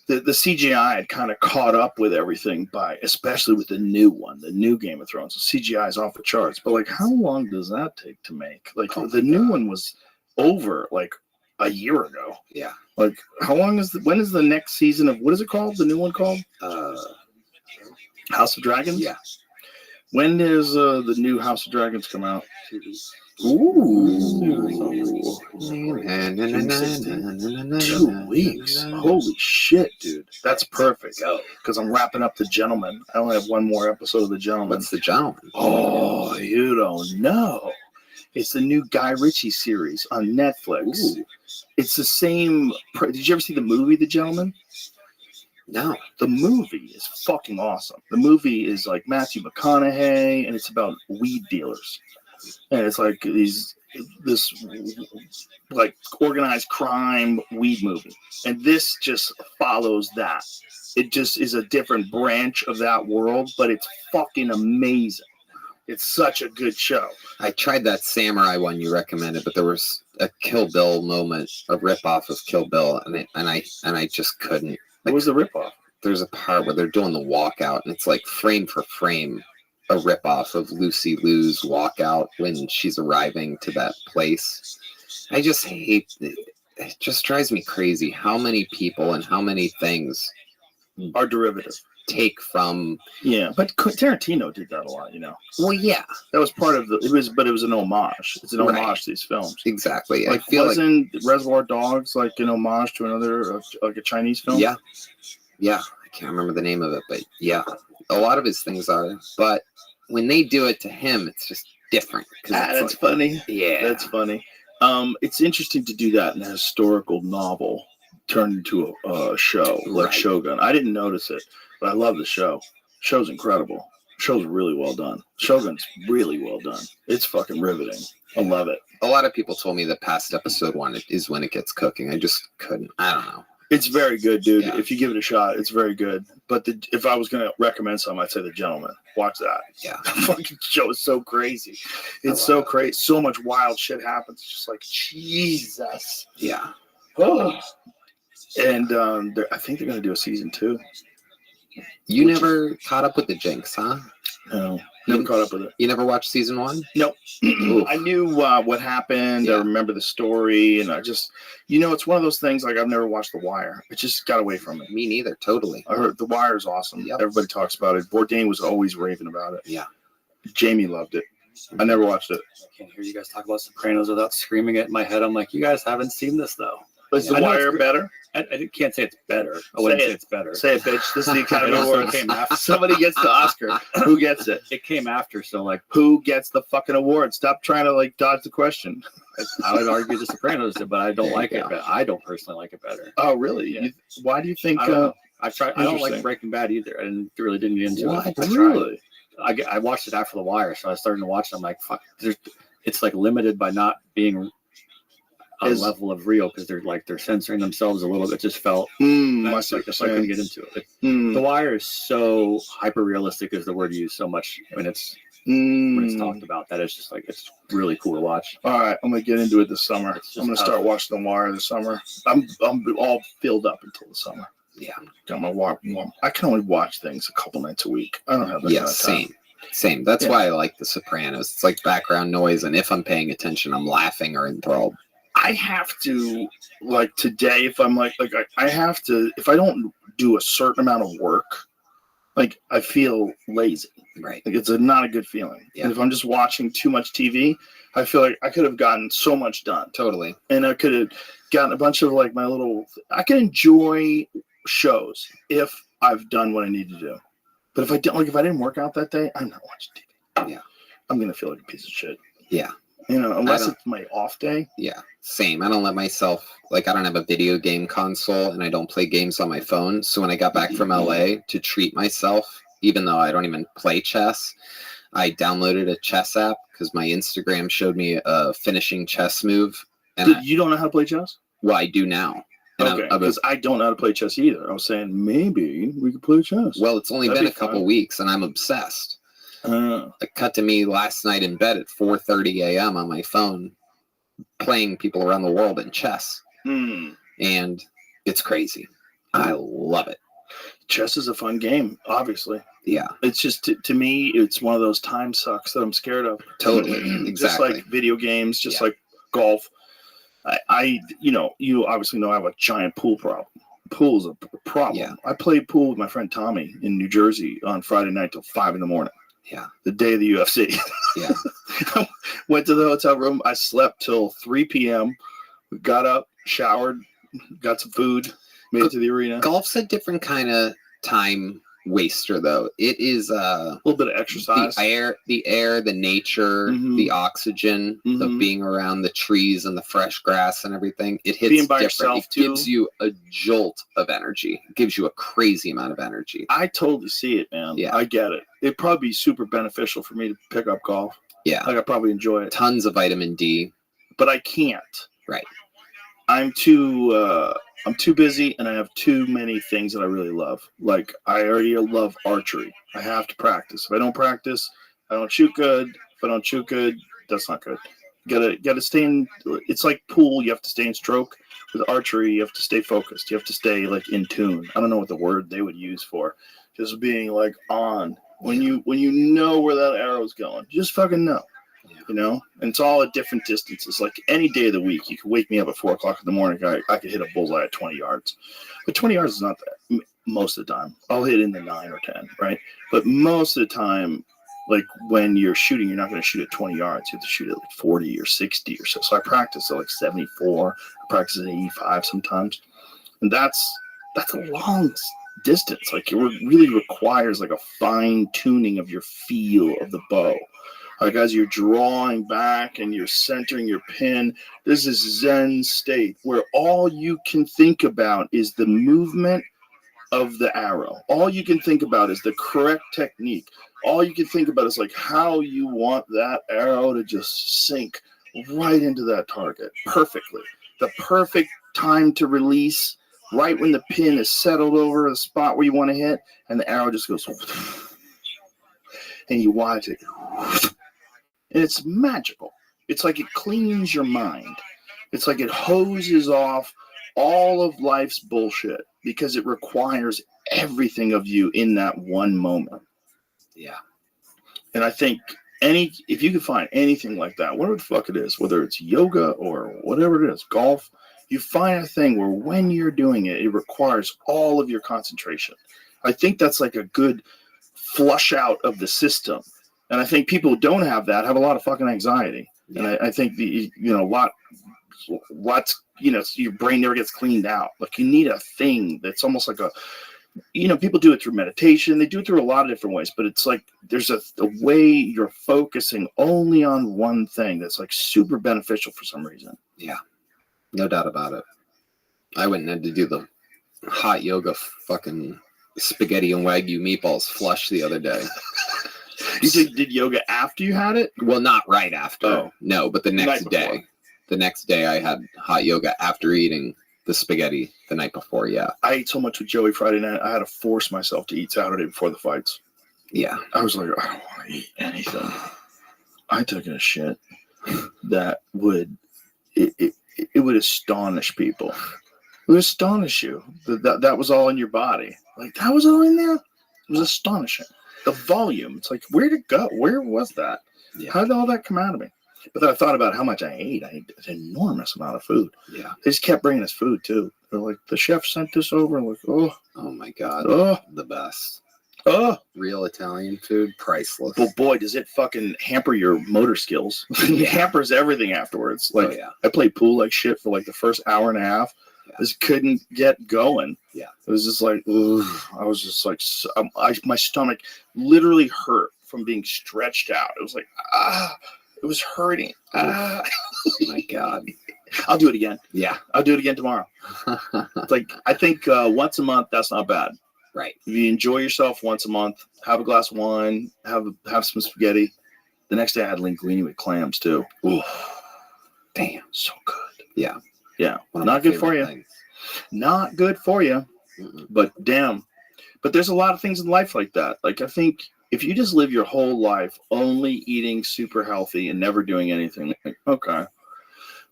Speaker 1: the CGI had kind of caught up with everything especially with the new one, the new Game of Thrones. The CGI is off the charts, but like, how long does that take to make? Like, the new one was over like a year ago.
Speaker 2: Yeah.
Speaker 1: Like, how long when is the next season of, what is it called? The new one called? House of Dragons?
Speaker 2: Yeah.
Speaker 1: When does the new House of Dragons come out?
Speaker 3: 2 weeks.
Speaker 1: Ooh. 2 weeks. Holy shit, dude. That's perfect. Because I'm wrapping up The Gentleman. I only have one more episode of The Gentleman.
Speaker 2: What's The Gentleman?
Speaker 1: Oh, you don't know. It's the new Guy Ritchie series on Netflix.
Speaker 2: Ooh.
Speaker 1: It's the same. Did you ever see the movie The Gentleman?
Speaker 2: No.
Speaker 1: The movie is fucking awesome. The movie is like Matthew McConaughey, and it's about weed dealers. And it's like this like organized crime weed movie. And this just follows that. It just is a different branch of that world, but it's fucking amazing. It's such a good show.
Speaker 2: I tried that samurai one you recommended, but there was a Kill Bill moment, a ripoff of Kill Bill, and I just couldn't.
Speaker 1: What was the ripoff?
Speaker 2: There's a part where they're doing the walkout, and it's like frame for frame a ripoff of Lucy Liu's walkout when she's arriving to that place. I just hate it. It just drives me crazy how many people and how many things
Speaker 1: Are derivative.
Speaker 2: take from.
Speaker 1: Yeah, but Tarantino did that a lot,
Speaker 2: Well, yeah,
Speaker 1: That was part of it was an homage. It's an homage to these films.
Speaker 2: exactly.
Speaker 1: Like,
Speaker 2: I feel
Speaker 1: wasn't Reservoir Dogs like an homage to another, like a Chinese film?
Speaker 2: Yeah. I can't remember the name of it, but yeah, a lot of his things are. But when they do it to him, it's just different.
Speaker 1: That's funny.
Speaker 2: Yeah,
Speaker 1: That's funny. It's interesting to do that in a historical novel turned into a show like
Speaker 2: Right.
Speaker 1: Shogun. I didn't notice it, but I love the show. Show's incredible. Show's really well done. Shogun's really well done. It's fucking riveting. I love it.
Speaker 2: a lot of people told me the past episode one is when it gets cooking. I just couldn't. I don't know.
Speaker 1: It's very good, dude.
Speaker 2: Yeah.
Speaker 1: If you give it a shot, it's very good. But if I was going to recommend something, I'd say The Gentleman. Watch that.
Speaker 2: Yeah.
Speaker 1: The fucking show is so crazy. It's so crazy. So much wild shit happens. It's just like, Jesus.
Speaker 2: Yeah.
Speaker 1: Oh. And I think they're going to do a season 2.
Speaker 2: You never caught up with the Jinx, huh?
Speaker 1: No. Never caught up with it.
Speaker 2: You never watched season 1?
Speaker 1: Nope.
Speaker 2: Oof.
Speaker 1: I knew what happened.
Speaker 2: Yeah.
Speaker 1: I remember the story. And I just, it's one of those things like I've never watched The Wire. It just got away from it.
Speaker 2: Me neither. Totally.
Speaker 1: I heard The Wire is awesome.
Speaker 2: Yep.
Speaker 1: Everybody talks about it. Bourdain was always raving about it.
Speaker 2: Yeah.
Speaker 1: Jamie loved it. I never watched it.
Speaker 3: I can't hear you guys talk about Sopranos without screaming it in my head. I'm like, you guys haven't seen this though.
Speaker 1: Is
Speaker 3: I
Speaker 1: The
Speaker 3: know
Speaker 1: Wire
Speaker 3: it's-
Speaker 1: better?
Speaker 3: I can't say it's better. I wouldn't
Speaker 1: Say
Speaker 3: say
Speaker 1: it.
Speaker 3: it's better.
Speaker 1: Say it, bitch. This is the Academy
Speaker 3: It also
Speaker 1: Awards.
Speaker 3: came after.
Speaker 1: Somebody gets the Oscar. Who gets it?
Speaker 3: It came after, so like
Speaker 1: Who gets the fucking award? Stop trying to dodge the question.
Speaker 3: I would argue The Sopranos, but I don't
Speaker 2: There
Speaker 3: like
Speaker 2: you
Speaker 3: it.
Speaker 2: go.
Speaker 3: But I don't personally like it better.
Speaker 1: Oh, really?
Speaker 3: Yeah.
Speaker 1: Why do you think?
Speaker 3: I don't know. I tried. I don't
Speaker 1: Interesting.
Speaker 3: like Breaking Bad either. I really didn't get into
Speaker 2: What?
Speaker 3: it. I tried.
Speaker 1: Really?
Speaker 3: I watched it after The Wire, so I started to watch it. I'm like, fuck. It's like limited by not being a level of real because they're censoring themselves a little bit. Just felt
Speaker 1: I
Speaker 3: that's
Speaker 1: see
Speaker 3: like
Speaker 1: what
Speaker 3: I couldn't
Speaker 1: you're
Speaker 3: get into it.
Speaker 1: saying.
Speaker 3: The Wire is so hyper realistic is the word used so much when it's talked about that it's just like it's really cool to watch.
Speaker 1: All right, I'm gonna get into it this summer.
Speaker 3: It's just
Speaker 1: I'm gonna
Speaker 3: tough.
Speaker 1: start watching The Wire this summer. I'm all filled up until the summer.
Speaker 2: Yeah.
Speaker 1: Got my I can only watch things a couple nights a week. I don't have that
Speaker 2: Yeah.
Speaker 1: kind of time.
Speaker 2: Same. That's
Speaker 1: Yeah.
Speaker 2: why I like The Sopranos. It's like background noise, and if I'm paying attention, I'm laughing or enthralled.
Speaker 1: I have to today if I'm I have to if I don't do a certain amount of work, I feel lazy.
Speaker 2: Right.
Speaker 1: It's not a good feeling.
Speaker 2: Yeah.
Speaker 1: And if I'm just watching too much TV, I feel like I could have gotten so much done.
Speaker 2: Totally.
Speaker 1: And I could have gotten a bunch of I can enjoy shows if I've done what I need to do. But if I don't, if I didn't work out that day, I'm not watching TV.
Speaker 2: Yeah.
Speaker 1: I'm going to feel like a piece of shit.
Speaker 2: Yeah.
Speaker 1: Unless it's my off day.
Speaker 2: Yeah. Same. I don't let myself, I don't have a video game console and I don't play games on my phone. So when I got back from LA to treat myself, even though I don't even play chess, I downloaded a chess app because my Instagram showed me a finishing chess move. And
Speaker 1: You don't know how to play chess?
Speaker 2: I do now. And
Speaker 1: Okay, because I don't know how to play chess either. I was saying maybe we could play chess.
Speaker 2: well, it's only
Speaker 1: That'd
Speaker 2: been
Speaker 1: be
Speaker 2: a couple
Speaker 1: fun.
Speaker 2: weeks, and I'm obsessed.
Speaker 1: Uh,
Speaker 2: It cut to me last night in bed at 4:30 a.m. on my phone, playing people around the world in chess, and it's crazy. I love it.
Speaker 1: Chess is a fun game, obviously.
Speaker 2: Yeah,
Speaker 1: It's just to me, it's one of those time sucks that I'm scared of.
Speaker 2: totally,
Speaker 1: Just
Speaker 2: exactly.
Speaker 1: like video games, just
Speaker 2: Yeah.
Speaker 1: like golf. You obviously know I have a giant pool problem. Pool's a problem.
Speaker 2: Yeah.
Speaker 1: I played pool with my friend Tommy in New Jersey on Friday night till 5 a.m.
Speaker 2: Yeah,
Speaker 1: the day of the UFC.
Speaker 2: yeah.
Speaker 1: Went to the hotel room. I slept till 3 p.m. Got up, showered, got some food, made it to the arena.
Speaker 2: Golf's a different kind of time waster, though. It is
Speaker 1: A little bit of exercise.
Speaker 2: the air, the nature,
Speaker 1: Mhm.
Speaker 2: the oxygen of
Speaker 1: Mhm.
Speaker 2: being around the trees and the fresh grass and everything. It hits
Speaker 1: Being by
Speaker 2: different.
Speaker 1: yourself,
Speaker 2: It
Speaker 1: too.
Speaker 2: gives you a jolt of energy. It gives you a crazy amount of energy.
Speaker 1: I totally see it, man.
Speaker 2: Yeah.
Speaker 1: I get it. It'd probably be super beneficial for me to pick up golf.
Speaker 2: Yeah,
Speaker 1: Like I probably enjoy it,
Speaker 2: tons of vitamin D.
Speaker 1: but I can't.
Speaker 2: Right.
Speaker 1: I'm too busy, and I have too many things that I really love. Like I already love archery. I have to practice. If I don't practice, I don't shoot good. If I don't shoot good, that's not good. Gotta stay in. It's like pool. You have to stay in stroke. With archery, you have to stay focused. You have to stay like in tune. I don't know what the word they would use for just being like on when you know where that arrow's going. Just fucking know. And it's all at different distances. Like any day of the week, you could wake me up at 4 o'clock in the morning. I could hit a bullseye at 20 yards, but 20 yards is not that most of the time. I'll hit in the 9 or 10, right? But most of the time, like when you're shooting, you're not going to shoot at 20 yards. You have to shoot at like 40 or 60 or so. So I practice at like 74. I practice at 85 sometimes, and that's a long distance. Like it really requires like a fine tuning of your feel of the bow. Like as you're drawing back and you're centering your pin, there's this Zen state where all you can think about is the movement of the arrow. All you can think about is the correct technique. All you can think about is like how you want that arrow to just sink right into that target perfectly. The perfect time to release, right when the pin is settled over the spot where you want to hit, and the arrow just goes, and you watch it. And it's magical. It's like it cleans your mind. It's like it hoses off all of life's bullshit because it requires everything of you in that one moment.
Speaker 2: Yeah.
Speaker 1: And I think if you can find anything like that, whatever the fuck it is, whether it's yoga or whatever it is, golf, you find a thing where when you're doing it, it requires all of your concentration. I think that's like a good flush out of the system. And I think people who don't have that have a lot of fucking anxiety. Yeah. And I think your brain never gets cleaned out. Like you need a thing that's almost like people do it through meditation. They do it through a lot of different ways, but it's like there's a way you're focusing only on one thing that's like super beneficial for some reason.
Speaker 2: Yeah, no doubt about it. I went and had to do the hot yoga fucking spaghetti and Wagyu meatballs flush the other day.
Speaker 1: You did yoga after you had it?
Speaker 2: Well, not right after.
Speaker 1: Oh.
Speaker 2: No, but the next day. The next day I had hot yoga after eating the spaghetti the night before, yeah.
Speaker 1: I ate so much with Joey Friday night, I had to force myself to eat Saturday before the fights.
Speaker 2: Yeah.
Speaker 1: I was like, I don't want to eat anything. I took a shit that would astonish people. It would astonish you. That was all in your body. Like, that was all in there? It was astonishing. The volume. It's like, where'd it go? Where was that? Yeah. How did all that come out of me? But then I thought about how much I ate. I ate an enormous amount of food.
Speaker 2: Yeah.
Speaker 1: They just kept bringing us food, too. They're like, the chef sent this over. I'm like, oh
Speaker 2: my God.
Speaker 1: Oh.
Speaker 2: The best.
Speaker 1: Oh.
Speaker 2: Real Italian food, priceless.
Speaker 1: But boy, does it fucking hamper your motor skills. It hampers everything afterwards. Like, I played pool like shit for like the first hour and a half. I just couldn't get going.
Speaker 2: Yeah.
Speaker 1: It was just like, ugh. I was just like, my stomach literally hurt from being stretched out. It was like, it was hurting.
Speaker 2: Oh my God.
Speaker 1: I'll do it again.
Speaker 2: Yeah.
Speaker 1: I'll do it again tomorrow. It's like, I think once a month, that's not bad.
Speaker 2: Right.
Speaker 1: If you enjoy yourself once a month, have a glass of wine, have some spaghetti. The next day I had linguine with clams too. Ooh. Damn, so good.
Speaker 2: Yeah.
Speaker 1: Yeah. Not good for you.
Speaker 2: Things.
Speaker 1: Not good for you.
Speaker 2: Mm-mm.
Speaker 1: But damn. But there's a lot of things in life like that. Like, I think if you just live your whole life only eating super healthy and never doing anything, like, okay.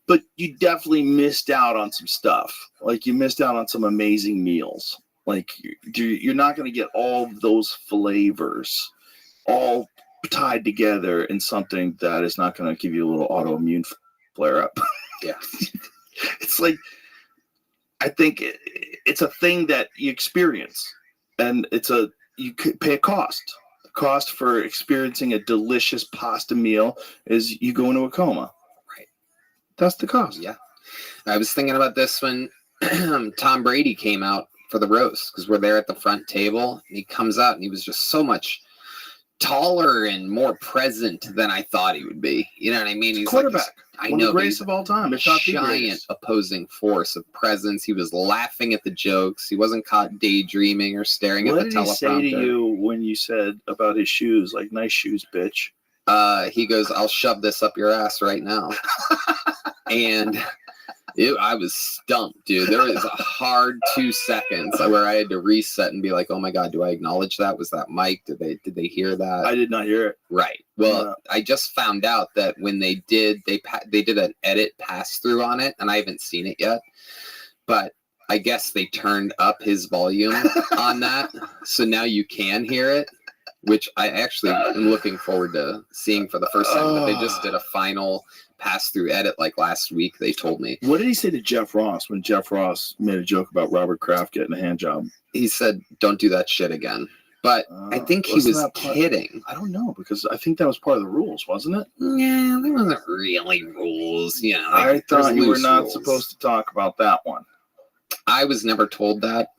Speaker 1: But you definitely missed out on some stuff. Like, you missed out on some amazing meals. Like, you're not going to get all of those flavors all tied together in something that is not going to give you a little autoimmune flare up.
Speaker 2: Yeah.
Speaker 1: It's like, I think it's a thing that you experience, and you could pay a cost. The cost for experiencing a delicious pasta meal is you go into a coma.
Speaker 2: Right.
Speaker 1: That's the cost.
Speaker 2: Yeah. I was thinking about this when Tom Brady came out for the roast, because we're there at the front table, and he comes out and he was just so much taller and more present than I thought he would be. You know what I mean? He's
Speaker 1: Quarterback.
Speaker 2: I
Speaker 1: One
Speaker 2: know,
Speaker 1: of the greatest of all time. If not the
Speaker 2: giant
Speaker 1: greatest.
Speaker 2: opposing force of presence. He was laughing at the jokes. He wasn't caught daydreaming or staring
Speaker 1: What
Speaker 2: at the
Speaker 1: did he say to
Speaker 2: teleprompter.
Speaker 1: you when you said about his shoes? Like, nice shoes, bitch.
Speaker 2: He goes, "I'll shove this up your ass right now." And I was stumped, dude. There was a hard 2 seconds where I had to reset and be like, "Oh my God, do I acknowledge that? Was that Mike? Did they hear that?"
Speaker 1: I did not hear it.
Speaker 2: Right. Well, I just found out that when they did an edit pass through on it, and I haven't seen it yet, but I guess they turned up his volume on that, so now you can hear it, which I actually am looking forward to seeing for the first time. But they just did a final pass-through edit like last week, they told me.
Speaker 1: What did he say to Jeff Ross when Jeff Ross made a joke about Robert Kraft getting a hand job?
Speaker 2: He said, "Don't do that shit again." But I think he was kidding.
Speaker 1: I don't know, because I think that was part of the rules, wasn't it?
Speaker 2: Yeah, there wasn't really rules. You know,
Speaker 1: I thought you were not
Speaker 2: rules.
Speaker 1: supposed to talk about that one.
Speaker 2: I was never told that.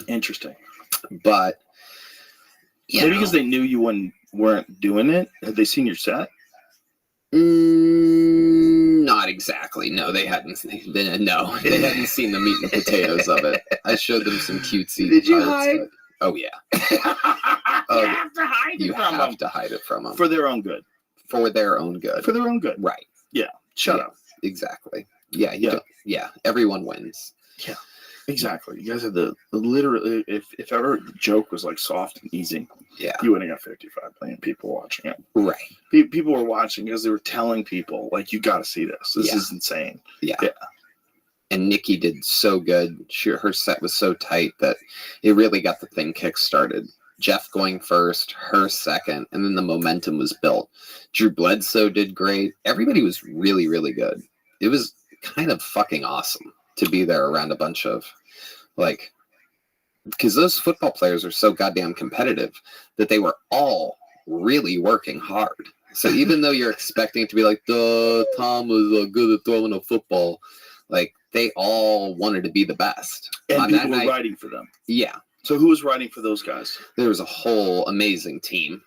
Speaker 1: Interesting.
Speaker 2: But
Speaker 1: maybe because they knew you weren't doing it. Had they seen your set?
Speaker 2: Not exactly. No, they hadn't. They hadn't seen the meat and potatoes of it. I showed them some cutesy.
Speaker 1: Did you
Speaker 2: parts,
Speaker 1: hide?
Speaker 2: but- oh yeah.
Speaker 1: You have to hide it
Speaker 2: You
Speaker 1: from
Speaker 2: have
Speaker 1: them.
Speaker 2: to hide it from them
Speaker 1: For their own good.
Speaker 2: for their own good.
Speaker 1: For their own good.
Speaker 2: Right.
Speaker 1: Shut
Speaker 2: Yeah.
Speaker 1: up.
Speaker 2: Exactly. Yeah.
Speaker 1: Yeah.
Speaker 2: Yeah. Everyone wins.
Speaker 1: Exactly. You guys had literally, if ever the joke was like soft and easy,
Speaker 2: Yeah.
Speaker 1: you wouldn't have 55 million people watching it.
Speaker 2: Right.
Speaker 1: People were watching because they were telling people, like, you got to see this. This
Speaker 2: Yeah.
Speaker 1: is insane.
Speaker 2: Yeah.
Speaker 1: Yeah.
Speaker 2: And Nikki did so good. Her set was so tight that it really got the thing kick-started. Jeff going first, her second, and then the momentum was built. Drew Bledsoe did great. Everybody was really, really good. It was kind of fucking awesome to be there around a bunch of, like, because those football players are so goddamn competitive that they were all really working hard. So even though you're expecting it to be like, Tom was good at throwing a football, like, they all wanted to be the best.
Speaker 1: And
Speaker 2: On
Speaker 1: people
Speaker 2: that
Speaker 1: were
Speaker 2: night,
Speaker 1: writing for them.
Speaker 2: yeah,
Speaker 1: So who was writing for those guys?
Speaker 2: there was a whole amazing team,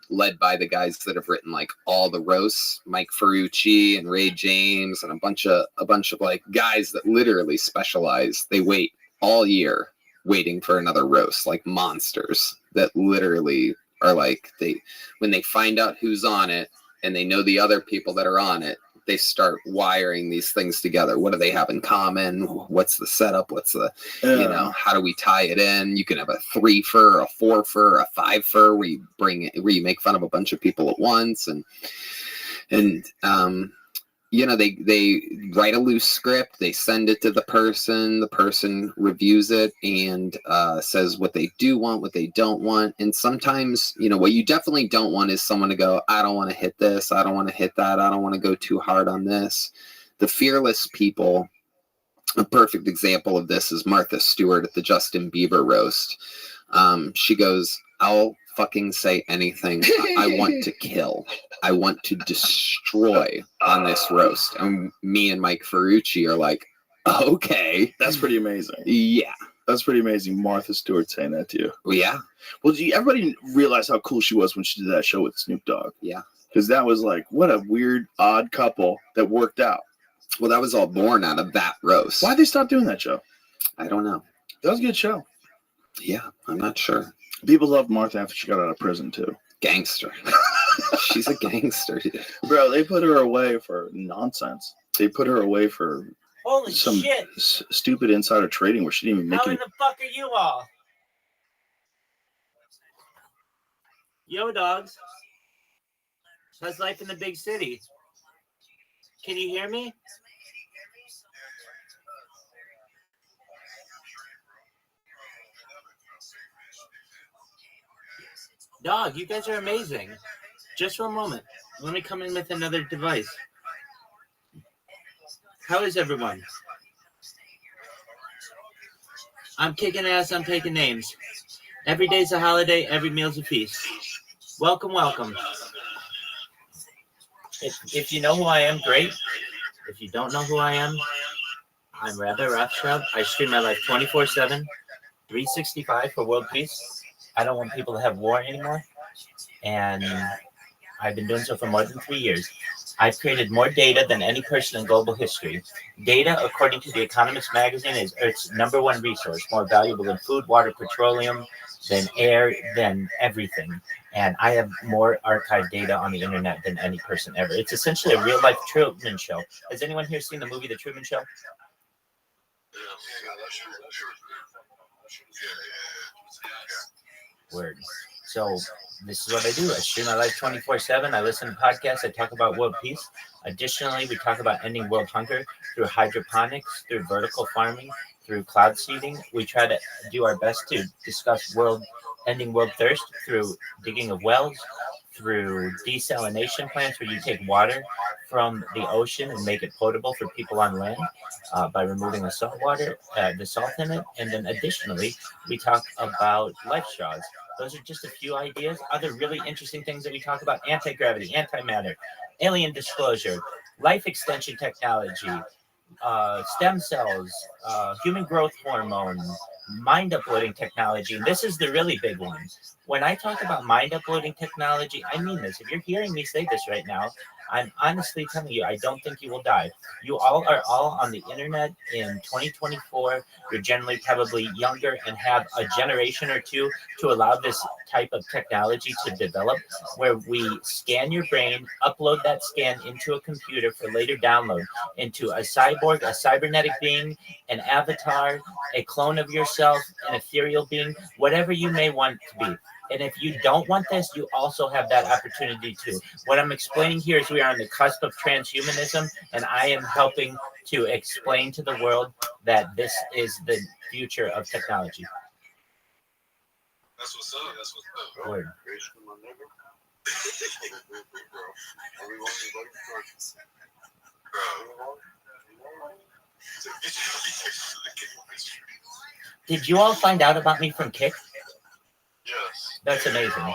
Speaker 2: led by the guys that have written like all the roasts, Mike Ferrucci and Ray James, and a bunch of like guys that literally specialize. They wait all year waiting for another roast, like monsters that literally are like, when they find out who's on it and they know the other people that are on it, they start wiring these things together. What do they have in common? What's the setup? What's the, how do we tie it in? You can have a 3-fer, a 4-fer, a 5-fer where you make fun of a bunch of people at once. And they write a loose script, they send it to the person reviews it and says what they do want, what they don't want. And sometimes, what you definitely don't want is someone to go, I don't want to hit this, I don't want to hit that, I don't want to go too hard on this. The fearless people, a perfect example of this is Martha Stewart at the Justin Bieber roast. She goes, I'll fucking say anything. I want to kill. I want to destroy on this roast. And me and Mike Ferrucci are like, okay.
Speaker 1: That's pretty amazing.
Speaker 2: Yeah.
Speaker 1: That's pretty amazing. Martha Stewart saying that to you.
Speaker 2: Well, yeah.
Speaker 1: Well, everybody realized how cool she was when she did that show with Snoop Dogg.
Speaker 2: Yeah.
Speaker 1: Because that was like, what a weird, odd couple that worked out.
Speaker 2: Well, that was all born out of that roast.
Speaker 1: Why'd they stop doing that show?
Speaker 2: I don't know.
Speaker 1: That was a good show.
Speaker 2: Yeah, I'm not sure.
Speaker 1: People loved Martha after she got out of prison, too.
Speaker 2: Gangster. She's a gangster, dude.
Speaker 1: Bro, they put her away for nonsense. They put her away for
Speaker 6: Holy
Speaker 1: some
Speaker 6: shit!
Speaker 1: stupid insider trading where she didn't even make
Speaker 6: How in
Speaker 1: any.
Speaker 6: the fuck are you all? Yo, dogs. How's life in the big city? Can you hear me? Dog, you guys are amazing. Just for a moment. Let me come in with another device. How is everyone? I'm kicking ass, I'm taking names. Every day's a holiday, every meal's a feast. Welcome, welcome. If you know who I am, great. If you don't know who I am, I'm Rabbi Rothschild. I stream my life 24/7, 365 for world peace. I don't want people to have war anymore. And I've been doing so for more than 3 years. I've created more data than any person in global history. Data, according to The Economist magazine, is Earth's #1 resource, more valuable than food, water, petroleum, than air, than everything. And I have more archived data on the internet than any person ever. It's essentially a real-life Truman Show. Has anyone here seen the movie The Truman Show? Word. So this is what I do. I stream my life 24/7. I listen to podcasts. I talk about world peace. Additionally, we talk about ending world hunger through hydroponics, through vertical farming, through cloud seeding. We try to do our best to discuss ending world thirst through digging of wells, through desalination plants where you take water from the ocean and make it potable for people on land by removing the salt water, the salt in it. And then additionally, we talk about life straws. Those are just a few ideas. Other really interesting things that we talk about: anti-gravity, antimatter, alien disclosure, life extension technology, stem cells, human growth hormone, mind uploading technology. And this is the really big one. When I talk about mind uploading technology, I mean this. If you're hearing me say this right now, I'm honestly telling you, I don't think you will die. You all are on the internet in 2024. You're generally probably younger and have a generation or two to allow this type of technology to develop, where we scan your brain, upload that scan into a computer for later download into a cyborg, a cybernetic being, an avatar, a clone of yourself, an ethereal being, whatever you may want to be. And if you don't want this, you also have that opportunity too. What I'm explaining here is we are on the cusp of transhumanism, and I am helping to explain to the world that this is the future of technology.
Speaker 7: That's what's up. That's what's up.
Speaker 6: Word. Did you all find out about me from Kick?
Speaker 7: Yes.
Speaker 6: That's amazing.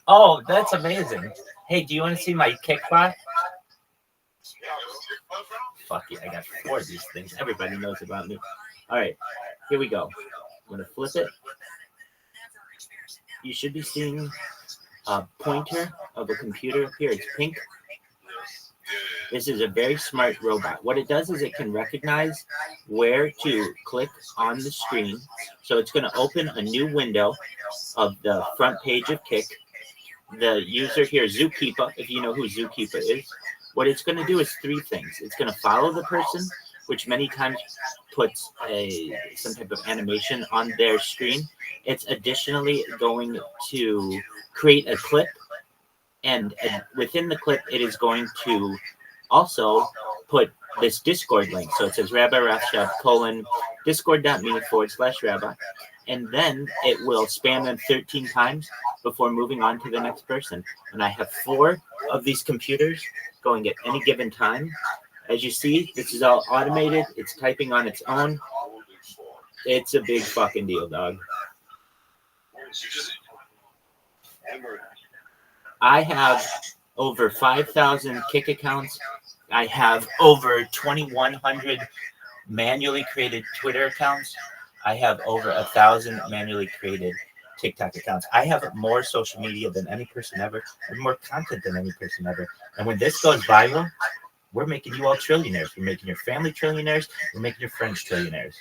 Speaker 6: Oh, that's amazing. Hey, do you want to see my Kick bot? Fuck yeah, I got 4 of these things. Everybody knows about me. All right, here we go. I'm going to flip it. You should be seeing a pointer of a computer up here. It's pink. This is a very smart robot. What it does is it can recognize where to click on the screen. So it's going to open a new window of the front page of Kick. The user here, Zookeeper, if you know who Zookeeper is, what it's going to do is 3 things. It's going to follow the person, which many times puts some type of animation on their screen. It's additionally going to create a clip, and within the clip, it is going to also put this Discord link. So it says Rabbi Rothschild : discord.me/Rabbi. And then it will spam them 13 times before moving on to the next person. And I have 4 of these computers going at any given time. As you see, this is all automated. It's typing on its own. It's a big fucking deal, dog. I have over 5,000 Kick accounts. I have over 2,100 manually created Twitter accounts. I have over 1,000 manually created TikTok accounts. I have more social media than any person ever, and more content than any person ever. And when this goes viral, we're making you all trillionaires. We're making your family trillionaires. We're making your friends trillionaires.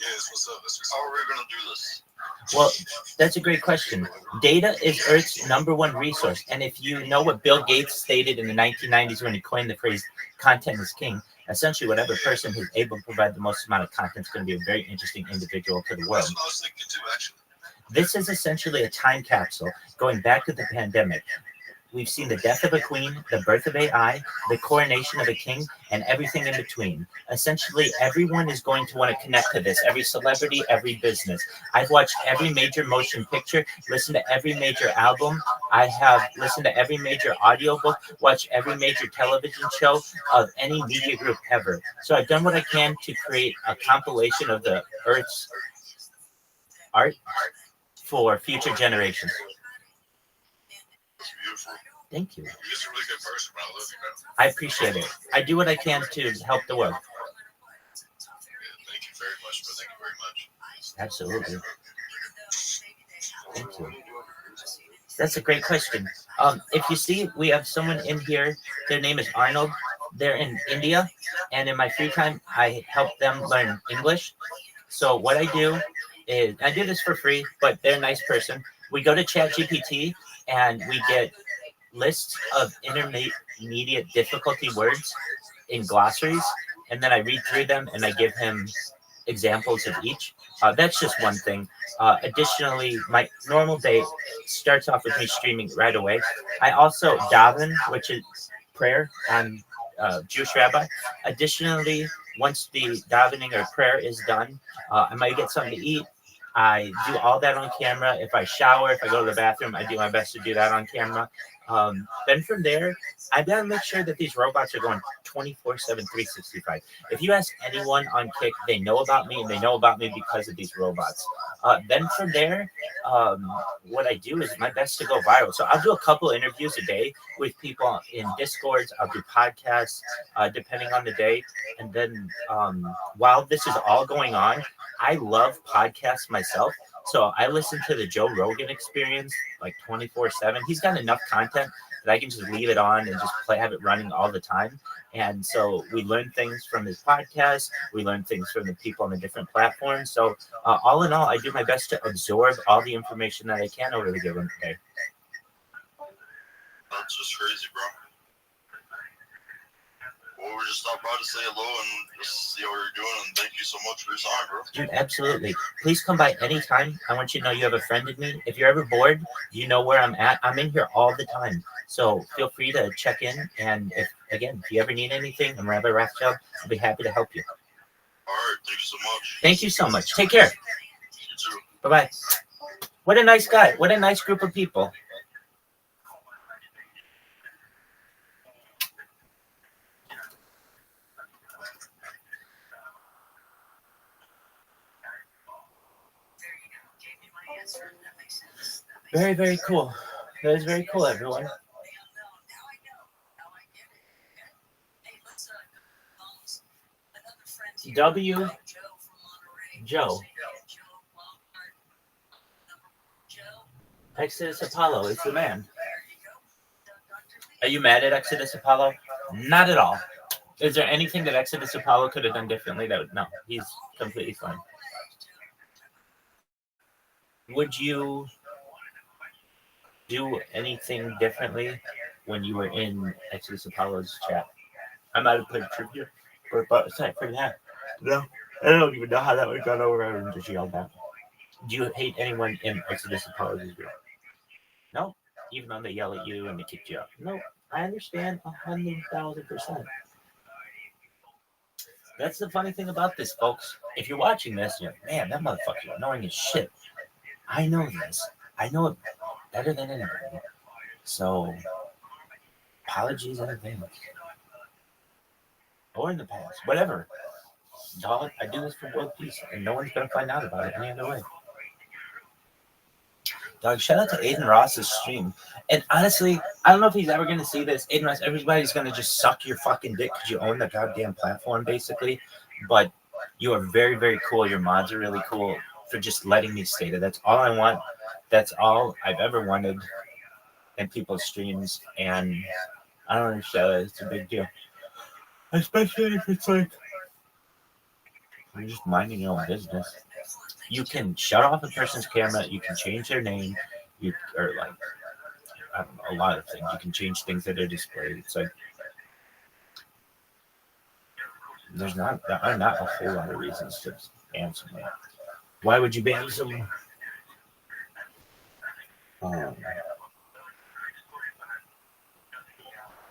Speaker 7: Yes, what's up? How are we going to do this?
Speaker 6: Well, that's a great question. Data is Earth's #1 resource. And if you know what Bill Gates stated in the 1990s when he coined the phrase content is king, essentially whatever person who's able to provide the most amount of content is going to be a very interesting individual to the world.
Speaker 7: That's what I was thinking too, actually.
Speaker 6: This is essentially a time capsule going back to the pandemic. We've seen the death of a queen, the birth of AI, the coronation of a king, and everything in between. Essentially, everyone is going to want to connect to this. Every celebrity, every business. I've watched every major motion picture, listened to every major album. I have listened to every major audiobook, watched every major television show of any media group ever. So I've done what I can to create a compilation of the Earth's art for future generations.
Speaker 7: It's beautiful.
Speaker 6: Thank you.
Speaker 7: You're just a really good person, bro. I love you, man.
Speaker 6: I appreciate it. I do what I can to help the world.
Speaker 7: Yeah, thank you very much, bro. Thank you very much.
Speaker 6: Absolutely. Thank you. That's a great question. If you see, we have someone in here. Their name is Arnold. They're in India, and in my free time, I help them learn English. So what I do is, I do this for free, but they're a nice person. We go to ChatGPT, and we get lists of intermediate difficulty words in glossaries, and then I read through them, and I give him examples of each. That's just one thing. Additionally, my normal day starts off with me streaming right away. I also daven, which is prayer. I'm a Jewish rabbi. Additionally, once the davening or prayer is done, I might get something to eat. I do all that on camera. If I shower, if I go to the bathroom, I do my best to do that on camera. Then from there, I gotta make sure that these robots are going 24/7, 365. If you ask anyone on Kick, they know about me, and they know about me because of these robots. Then from there, what I do is my best to go viral. So I'll do a couple interviews a day with people in Discords. I'll do podcasts, depending on the day. And then while this is all going on, I love podcasts myself. So I listen to the Joe Rogan Experience like 24/7. He's got enough content that I can just leave it on and just have it running all the time. And so we learn things from his podcast. We learn things from the people on the different platforms. So all in all, I do my best to absorb all the information that I can over the given day.
Speaker 7: That's just crazy, bro. Well, we're just stopping by to say hello and just see how you're doing, and thank you so much for your time, bro.
Speaker 6: Dude, absolutely. Please come by anytime. I want you to know you have a friend in me. If you're ever bored, you know where I'm at. I'm in here all the time. So feel free to check in. And if you ever need anything, I'm Rabbi Rothschild. I'll be happy to help you.
Speaker 7: All right, thank you so much.
Speaker 6: Thank you so much. Take care.
Speaker 7: You too.
Speaker 6: Bye-bye. What a nice guy. What a nice group of people. Very, very cool. That is very cool, everyone. W. Joe. Exodus Apollo is the man. Are you mad at Exodus Apollo? Not at all. Is there anything that Exodus Apollo could have done differently? No, he's completely fine. Would you do anything differently when you were in Exodus Apollo's chat? I might have put a trivia for about a sec for that. No, I don't even know how that would have gone over. I just yelled that. Do you hate anyone in Exodus Apollo's group? No, even though they yell at you and they kick you out. No, I understand 100,000%. That's the funny thing about this, folks. If you're watching this, you're like, man, that motherfucker's annoying as shit. I know this. I know it better than anybody. So, apologies in advance. Or in the past. Whatever. Dog, I do this for world peace, and no one's going to find out about it any other way. Dog, shout out to Aiden Ross's stream. And honestly, I don't know if he's ever going to see this. Aiden Ross, everybody's going to just suck your fucking dick because you own the goddamn platform, basically. But you are very, very cool. Your mods are really cool for just letting me state it. That's all I want. That's all I've ever wanted in people's streams. And I don't understand. It's a big deal. Especially if it's like you're just minding your own business. you can shut off a person's camera. You can change their name. Or like, I don't know, a lot of things. You can change things that are displayed. It's like there are not a whole lot of reasons to ban someone. Why would you ban someone?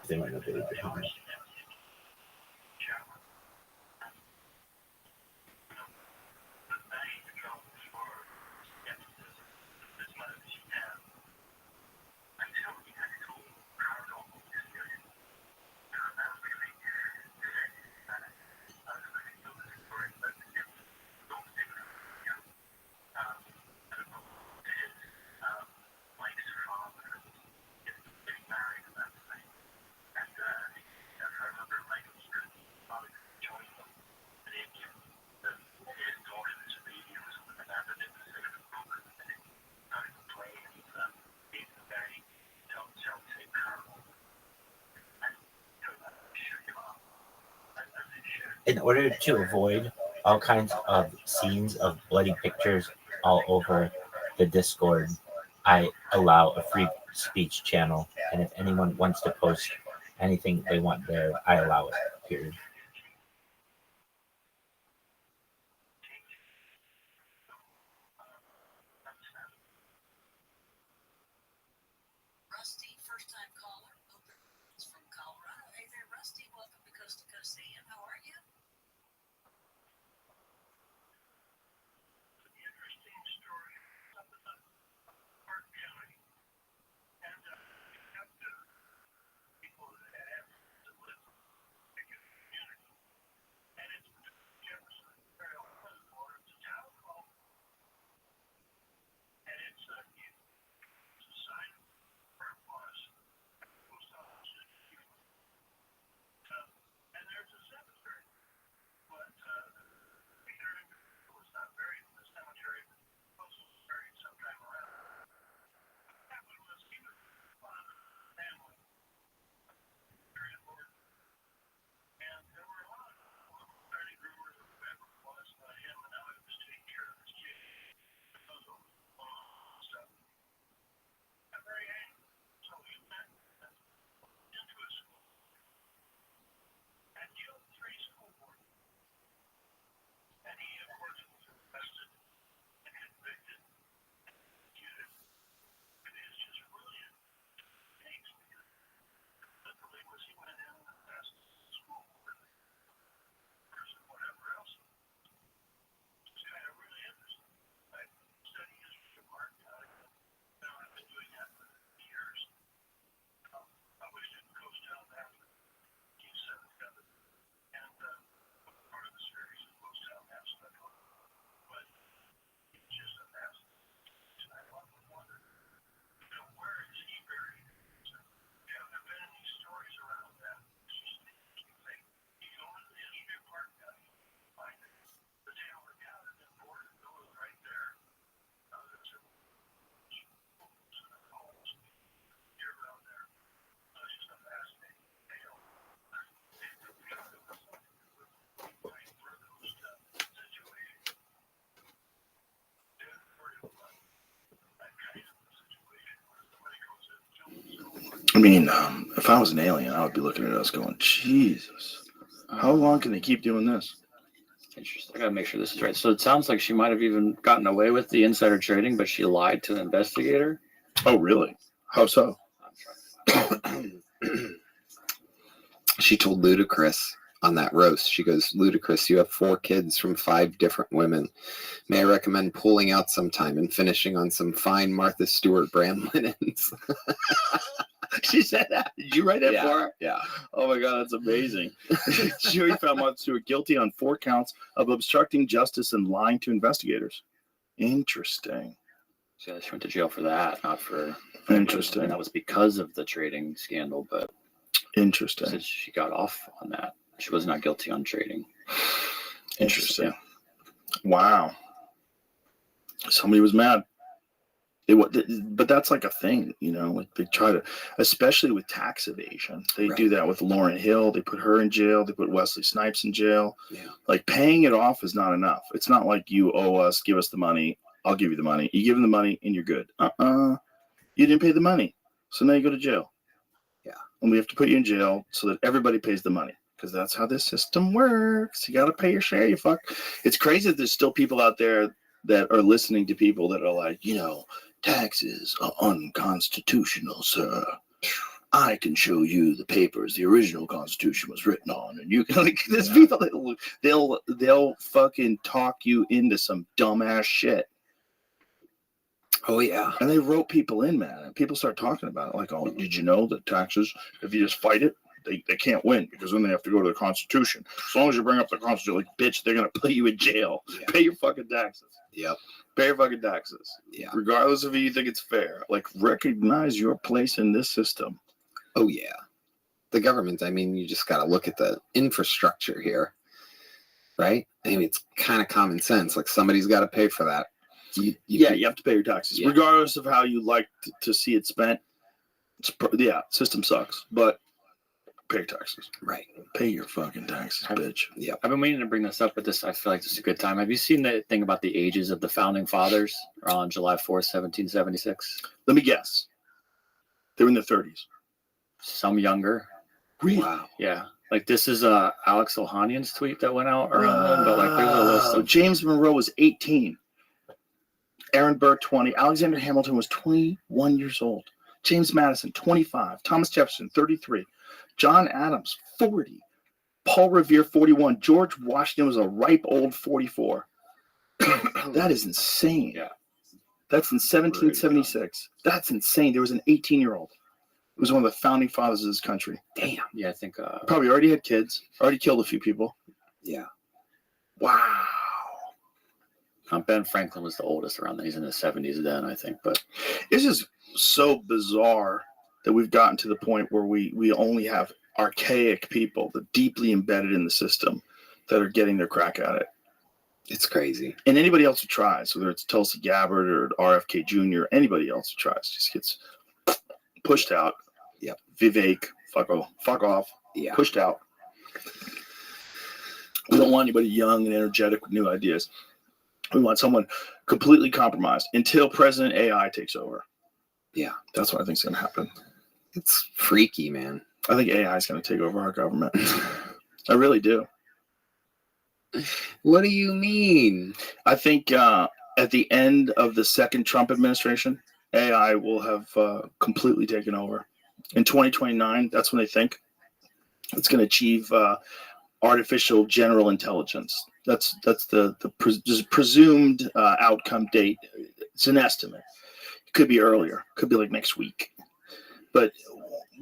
Speaker 6: They might not be able to. In order to avoid all kinds of scenes of bloody pictures all over the Discord, I allow a free speech channel, and if anyone wants to post anything they want there, I allow it, period.
Speaker 8: Rusty, first-time caller, Open from Colorado. Hey there, Rusty. Welcome to Coast AM. How are you? Interesting story. Park County, and have people that have to live in a community, and it's Jefferson, very open water. It's a town called, and it's a sign where it was. Post office, and there's a cemetery, but Peter was not buried in the cemetery, but was buried sometime around. What happened was he was fond of family, very important, and there were a lot of little tiny rumors of whoever it was about him, and now he was taking care of his kid. Those old stuff. I'm very angry, so he went into a school and killed 3 school board. And he, of course, was arrested and convicted and executed. It is just brilliant. Things because literally was he went in and asked the school board or whatever else. It's kind of really interesting. I study history of Mark County. I've been doing that for years. I wish it would coast down after 1977. And part of the series is Coast Down Maps. But it's just a mess. And I often wonder, where is he buried? So, have there been any stories around that? It's just an interesting thing. You go into the history of Park County, find it. The Taylor County, the border goes right there. There's a schools and homes here around there. It's just a fascinating tale.
Speaker 1: I mean, if I was an alien, I would be looking at us going, Jesus, how long can they keep doing this?
Speaker 3: Interesting. I gotta make sure this is right. So it sounds like she might have even gotten away with the insider trading, but she lied to the investigator.
Speaker 1: Oh, really? How so?
Speaker 2: She told Ludacris on that roast, she goes, Ludacris, you have 4 kids from 5 different women. May I recommend pulling out sometime and finishing on some fine Martha Stewart brand linens?
Speaker 1: She said that. Did you write that for her?
Speaker 2: Yeah.
Speaker 1: Oh my God, that's amazing. Jury found Martha Stewart guilty on 4 counts of obstructing justice and lying to investigators. Interesting.
Speaker 3: So she went to jail for that, not for.
Speaker 1: Interesting.
Speaker 3: And that was because of the trading scandal, but
Speaker 1: Interesting.
Speaker 3: since she got off on that, she was not guilty on trading.
Speaker 1: Interesting. Wow. Somebody was mad. But that's like a thing, like they try to, especially with tax evasion. They do that with Lauryn Hill. They put her in jail. They put Wesley Snipes in jail.
Speaker 2: Yeah.
Speaker 1: Like paying it off is not enough. It's not like you owe us, give us the money. I'll give you the money. You give them the money and you're good. You didn't pay the money. So now you go to jail.
Speaker 2: Yeah.
Speaker 1: And we have to put you in jail so that everybody pays the money. Because that's how this system works. You got to pay your share, you fuck. It's crazy that there's still people out there that are listening to people that are like, taxes are unconstitutional, sir. I can show you the papers the original Constitution was written on, and you can there's people that they'll fucking talk you into some dumbass shit.
Speaker 2: Oh yeah,
Speaker 1: and they wrote people in, man. And people start talking about it, like, oh, did you know that taxes, if you just fight it, they can't win because then they have to go to the Constitution. As long as you bring up the Constitution, like, bitch, they're gonna put you in jail. Yeah. Pay your fucking taxes.
Speaker 2: Yep.
Speaker 1: Pay your fucking taxes.
Speaker 2: Yeah.
Speaker 1: Regardless of if you think it's fair. Like, recognize your place in this system.
Speaker 2: Oh, yeah. The government, I mean, you just got to look at the infrastructure here, right? I mean, it's kind of common sense. Like, somebody's got to pay for that. You
Speaker 1: have to pay your taxes. Yeah. Regardless of how you like to see it spent. System sucks. But pay your taxes.
Speaker 2: Right.
Speaker 1: Pay your fucking taxes, bitch.
Speaker 2: Yeah.
Speaker 3: I've been waiting to bring this up, but I feel like this is a good time. Have you seen the thing about the ages of the founding fathers on July 4th, 1776?
Speaker 1: Let me guess. They were in their 30s.
Speaker 3: Some younger.
Speaker 1: Really?
Speaker 2: Wow.
Speaker 3: Yeah. Like, this is Alex Ohanian's tweet that went out around, but like, there's a list of...
Speaker 1: James Monroe was 18. Aaron Burr, 20. Alexander Hamilton was 21 years old. James Madison, 25. Thomas Jefferson, 33. John Adams, 40. Paul Revere, 41. George Washington was a ripe old 44. That is insane.
Speaker 3: Yeah.
Speaker 1: That's in 1776. That's insane. There was an 18-year-old who was one of the founding fathers of this country.
Speaker 2: Damn.
Speaker 3: Yeah, I think...
Speaker 1: Probably already had kids. Already killed a few people.
Speaker 2: Yeah.
Speaker 1: Wow.
Speaker 3: Ben Franklin was the oldest around then. He's in his 70s then, I think. But
Speaker 1: it's just so bizarre that we've gotten to the point where we only have archaic people that deeply embedded in the system that are getting their crack at it.
Speaker 2: It's crazy.
Speaker 1: And anybody else who tries, whether it's Tulsi Gabbard or RFK Jr., anybody else who tries just gets pushed out.
Speaker 2: Yep.
Speaker 1: Vivek, fuck off.
Speaker 2: Yeah.
Speaker 1: Pushed out. We don't want anybody young and energetic with new ideas. We want someone completely compromised until President AI takes over.
Speaker 2: Yeah.
Speaker 1: That's what I think is going to happen.
Speaker 2: It's freaky, man.
Speaker 1: I think AI is going to take over our government. I really do.
Speaker 2: What do you mean?
Speaker 1: I think at the end of the second Trump administration, AI will have completely taken over. In 2029, that's when they think it's going to achieve artificial general intelligence. That's the presumed outcome date. It's an estimate. It could be earlier. Could be like next week. But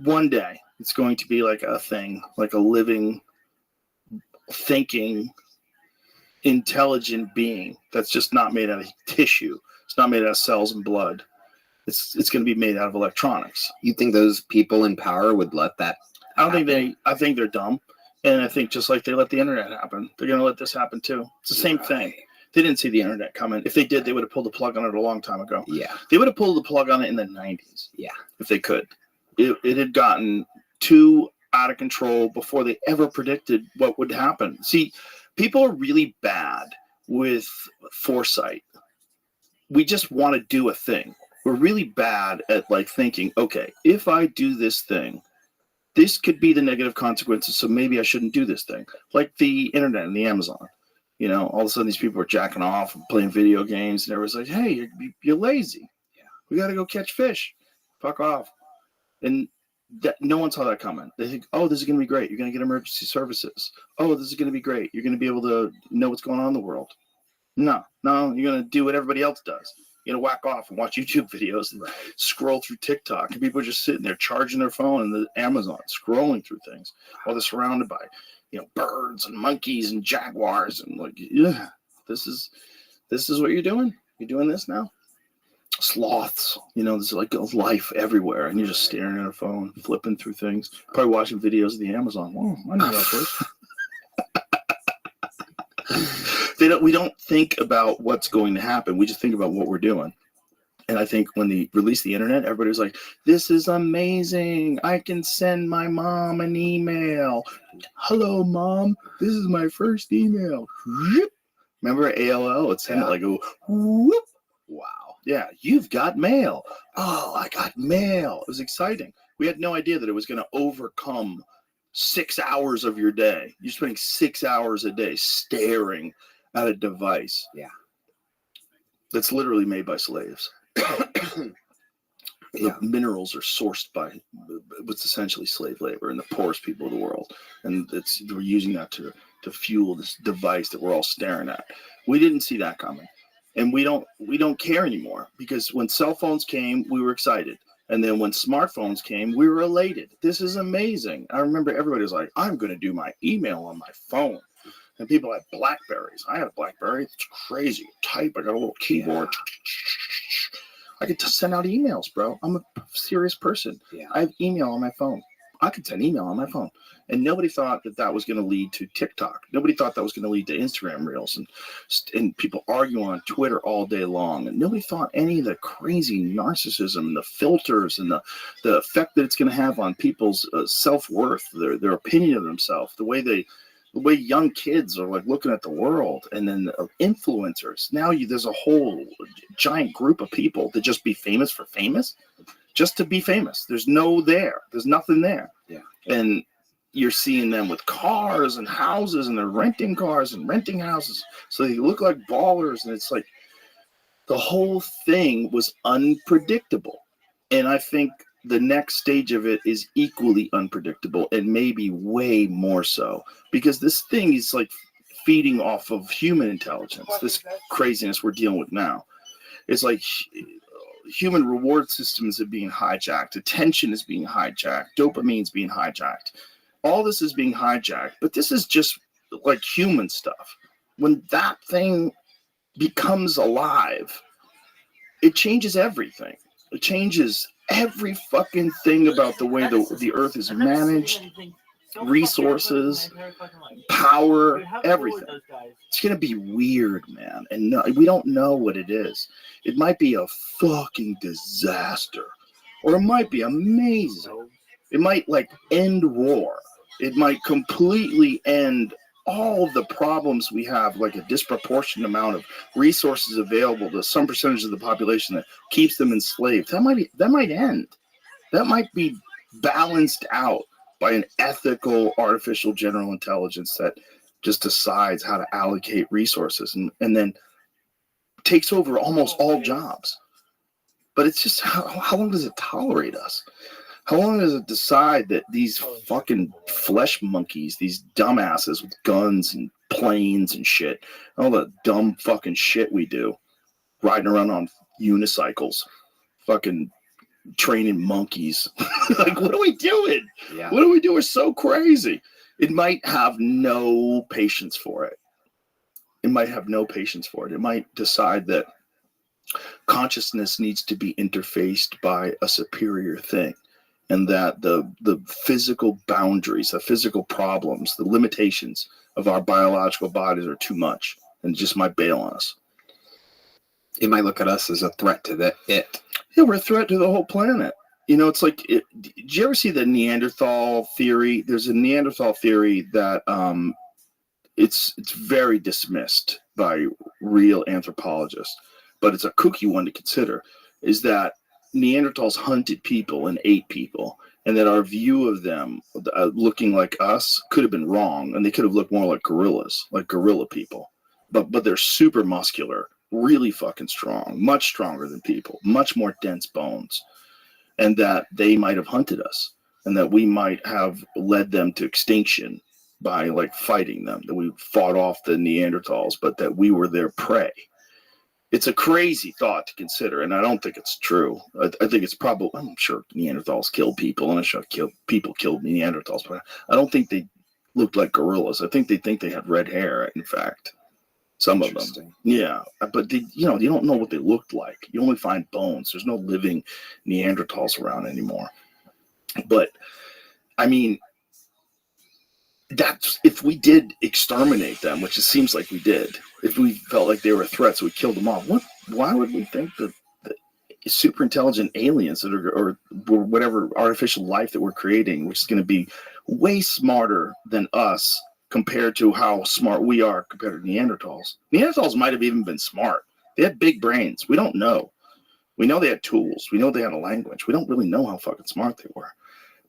Speaker 1: one day it's going to be like a thing, like a living, thinking, intelligent being that's just not made out of tissue. It's not made out of cells and blood. It's going to be made out of electronics.
Speaker 2: You think those people in power would let that happen?
Speaker 1: I think they're dumb. And I think just like they let the internet happen, they're going to let this happen too. It's the same thing. They didn't see the internet coming. If they did, they would have pulled the plug on it a long time ago.
Speaker 2: Yeah.
Speaker 1: They would have pulled the plug on it in the 90s.
Speaker 2: Yeah.
Speaker 1: If they could. It had gotten too out of control before they ever predicted what would happen. See, people are really bad with foresight. We just want to do a thing. We're really bad at like thinking, okay, if I do this thing, this could be the negative consequences, so maybe I shouldn't do this thing. Like the internet and the Amazon. You know, all of a sudden these people are jacking off and playing video games, and everyone's like, hey, you're lazy. Yeah. We got to go catch fish. Fuck off. And no one saw that coming. They think, oh, this is going to be great. You're going to get emergency services. Oh, this is going to be great. You're going to be able to know what's going on in the world. No, you're going to do what everybody else does. You're going to whack off and watch YouTube videos and scroll through TikTok. And people are just sitting there charging their phone in the Amazon, scrolling through things while they're surrounded by, birds and monkeys and jaguars. And like, yeah, this is what you're doing. You're doing this now. Sloths, there's like life everywhere, and you're just staring at a phone, flipping through things, probably watching videos of the Amazon. Whoa, I know that first. We don't think about what's going to happen. We just think about what we're doing. And I think when they released the internet, everybody was like, this is amazing. I can send my mom an email. Hello, Mom. This is my first email. Remember AOL? It sounded like a whoop.
Speaker 2: Wow.
Speaker 1: Yeah, you've got mail. Oh, I got mail. It was exciting. We had no idea that it was going to overcome 6 hours of your day. You're spending 6 hours a day staring at a device.
Speaker 2: Yeah.
Speaker 1: That's literally made by slaves. The minerals are sourced by what's essentially slave labor and the poorest people of the world. And we're using that to fuel this device that we're all staring at. We didn't see that coming. And we don't care anymore, because when cell phones came, we were excited. And then when smartphones came, we were elated. This is amazing. I remember everybody was like, I'm going to do my email on my phone. And people had Blackberries. I had a Blackberry. It's crazy. Type. I got a little keyboard. Yeah. I could send out emails, bro. I'm a serious person. Yeah. I have email on my phone. I could send email on my phone. And nobody thought that was going to lead to TikTok. Nobody thought that was going to lead to Instagram Reels and people argue on Twitter all day long. And nobody thought any of the crazy narcissism and the filters and the effect that it's going to have on people's self-worth, their opinion of themselves, the way young kids are like looking at the world, and then influencers. Now there's a whole giant group of people that just be famous for famous, just to be famous. There's nothing there.
Speaker 2: Yeah.
Speaker 1: And you're seeing them with cars and houses, and they're renting cars and renting houses. So they look like ballers. And it's like the whole thing was unpredictable. And I think the next stage of it is equally unpredictable, and maybe way more so, because this thing is like feeding off of human intelligence, this craziness we're dealing with now. It's like human reward systems are being hijacked. Attention is being hijacked. Dopamine's being hijacked. All this is being hijacked, but this is just like human stuff. When that thing becomes alive, it changes everything. It changes every fucking thing about the way the earth is managed, resources, power, everything. It's going to be weird, man. And we don't know what it is. It might be a fucking disaster, or it might be amazing. It might end war. It might completely end all of the problems we have, like a disproportionate amount of resources available to some percentage of the population that keeps them enslaved. That might end. That might be balanced out by an ethical artificial general intelligence that just decides how to allocate resources and then takes over almost all jobs. But it's just how long does it tolerate us? How long does it decide that these fucking flesh monkeys, these dumbasses with guns and planes and shit, all the dumb fucking shit we do, riding around on unicycles, fucking training monkeys. Like, what are we doing?
Speaker 2: Yeah.
Speaker 1: What do we do? We're so crazy. It might have no patience for it. It might have no patience for it. It might decide that consciousness needs to be interfaced by a superior thing. And that the physical boundaries, the physical problems, the limitations of our biological bodies are too much, and just might bail on us.
Speaker 2: It might look at us as a threat to it.
Speaker 1: Yeah, we're a threat to the whole planet. You know, it's like, did you ever see the Neanderthal theory? There's a Neanderthal theory that it's very dismissed by real anthropologists, but it's a kooky one to consider, is that Neanderthals hunted people and ate people, and that our view of them looking like us could have been wrong, and they could have looked more like gorillas, like gorilla people. But they're super muscular, really fucking strong, much stronger than people, much more dense bones, and that they might have hunted us, and that we might have led them to extinction by fighting them, that we fought off the Neanderthals, but that we were their prey. It's a crazy thought to consider, and I don't think it's true. I think it's probably, I'm sure Neanderthals killed people, and I'm sure people killed Neanderthals, but I don't think they looked like gorillas. I think they had red hair, in fact. Some of them. Yeah, but you don't know what they looked like. You only find bones. There's no living Neanderthals around anymore. But, I mean, that's if we did exterminate them, which it seems like we did. If we felt like they were threats, we killed them all. Why would we think that super intelligent aliens that are, or whatever artificial life that we're creating, which is going to be way smarter than us compared to how smart we are compared to Neanderthals. Neanderthals might have even been smart. They had big brains. We don't know. We know they had tools. We know they had a language. We don't really know how fucking smart they were.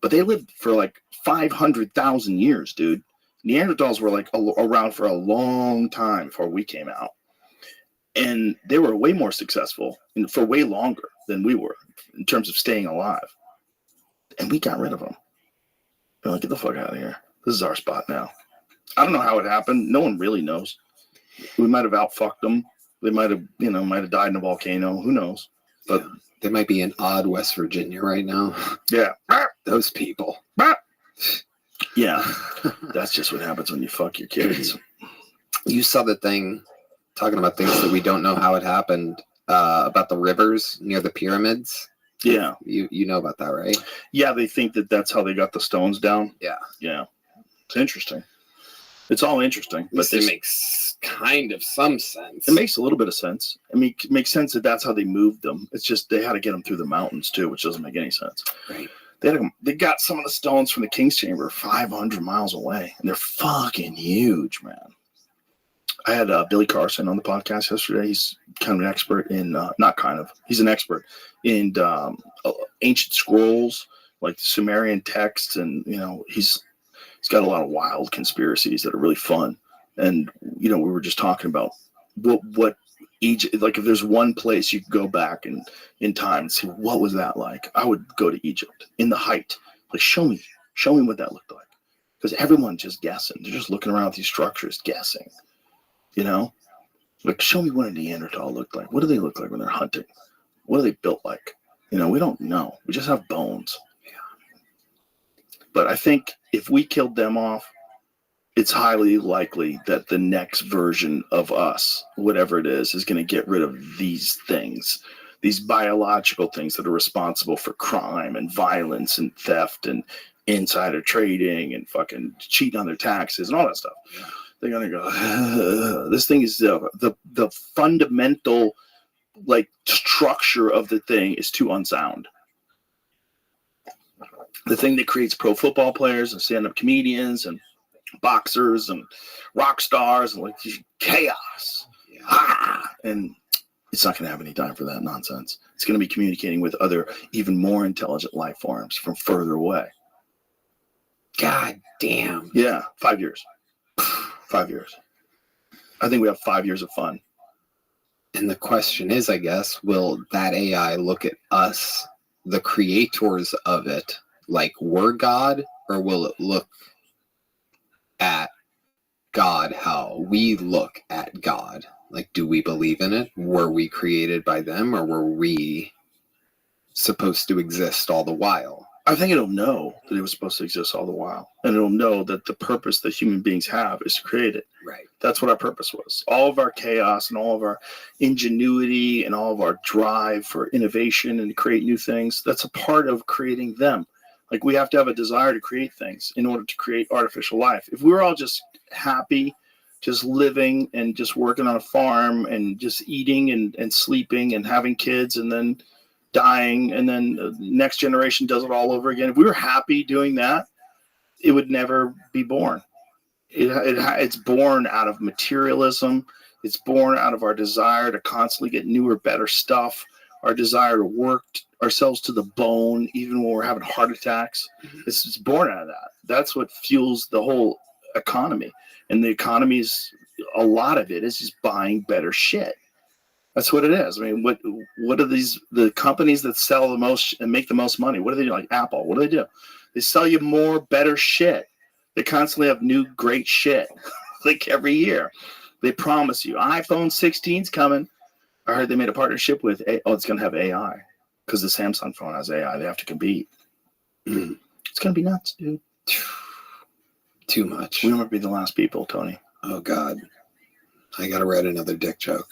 Speaker 1: But they lived for like 500,000 years, dude. Neanderthals were like around for a long time before we came out. And they were way more successful and for way longer than we were in terms of staying alive. And we got rid of them. We're like, get the fuck out of here. This is our spot now. I don't know how it happened. No one really knows. We might have outfucked them. They might have, might have died in a volcano. Who knows? But
Speaker 2: Yeah. They might be in odd West Virginia right now.
Speaker 1: yeah.
Speaker 2: Those people.
Speaker 1: Yeah. That's just what happens when you fuck your kids.
Speaker 2: You saw the thing talking about things that we don't know how it happened about the rivers near the pyramids.
Speaker 1: Yeah.
Speaker 2: You know about that, right?
Speaker 1: Yeah, they think that that's how they got the stones down.
Speaker 2: Yeah.
Speaker 1: Yeah. It's interesting. It's all interesting.
Speaker 2: But it makes kind of some sense.
Speaker 1: It makes a little bit of sense. I mean, it makes sense that that's how they moved them. It's just they had to get them through the mountains too, which doesn't make any sense.
Speaker 2: Right.
Speaker 1: They got some of the stones from the King's Chamber 500 miles away, and they're fucking huge, man. I had Billy Carson on the podcast yesterday. He's kind of an expert in, he's an expert in ancient scrolls, like the Sumerian texts, and he's got a lot of wild conspiracies that are really fun. And we were just talking about what Egypt, like if there's one place you could go back in time and see what was that like, I would go to Egypt in the height. Like show me what that looked like, because everyone's just guessing. They're just looking around at these structures guessing. Like show me what a Neanderthal looked like. What do they look like when they're hunting? What are they built like? We don't know. We just have bones. But I think if we killed them off, it's highly likely that the next version of us, whatever it is going to get rid of these things, these biological things that are responsible for crime and violence and theft and insider trading and fucking cheating on their taxes and all that stuff. Yeah. They're going to go, this thing is the fundamental structure of the thing is too unsound. The thing that creates pro football players and stand-up comedians and boxers and rock stars and chaos. Yeah. And it's not going to have any time for that nonsense. It's going to be communicating with other, even more intelligent life forms from further away.
Speaker 2: God damn.
Speaker 1: Yeah, 5 years. 5 years. I think we have 5 years of fun.
Speaker 2: And the question is, I guess, will that AI look at us, the creators of it, like we're God, or will it look at God how we look at God? Like, do we believe in it? Were we created by them, or were we supposed to exist all the while?
Speaker 1: I think it'll know that it was supposed to exist all the while. And it'll know that the purpose that human beings have is to create it.
Speaker 2: Right.
Speaker 1: That's what our purpose was. All of our chaos and all of our ingenuity and all of our drive for innovation and to create new things, that's a part of creating them. Like, we have to have a desire to create things in order to create artificial life. If we were all just happy, just living and just working on a farm and just eating and sleeping and having kids and then dying, and then the next generation does it all over again. If we were happy doing that, it would never be born. It's born out of materialism. It's born out of our desire to constantly get newer, better stuff, our desire to work ourselves to the bone, even when we're having heart attacks. It's born out of that. That's what fuels the whole economy. And the economy is, a lot of it is just buying better shit. That's what it is. I mean, what are the companies that sell the most and make the most money? What do they do? Like Apple, what do? They sell you more, better shit. They constantly have new, great shit, like every year. They promise you, iPhone 16's coming. I heard they made a partnership with, it's going to have AI, because the Samsung phone has AI. They have to compete. It's going to be nuts, dude.
Speaker 2: Too much.
Speaker 1: We won't be the last people, Tony.
Speaker 2: Oh, God. I got to write another dick joke.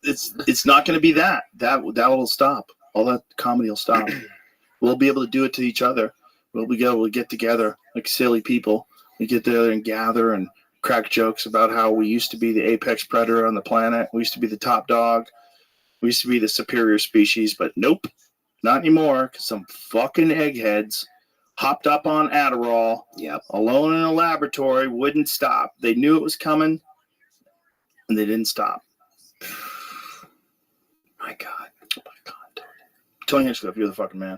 Speaker 1: It's not going to be that. That will stop. All that comedy will stop. We'll be able to do it to each other. We'll be able to get together like silly people. We get together and gather and crack jokes about how we used to be the apex predator on the planet. We used to be the top dog. We used to be the superior species, but nope, not anymore. Because some fucking eggheads hopped up on Adderall, alone in a laboratory, wouldn't stop. They knew it was coming, and they didn't stop.
Speaker 2: My God.
Speaker 1: Oh my God. Tony Hinchcliffe, you're the fucking man.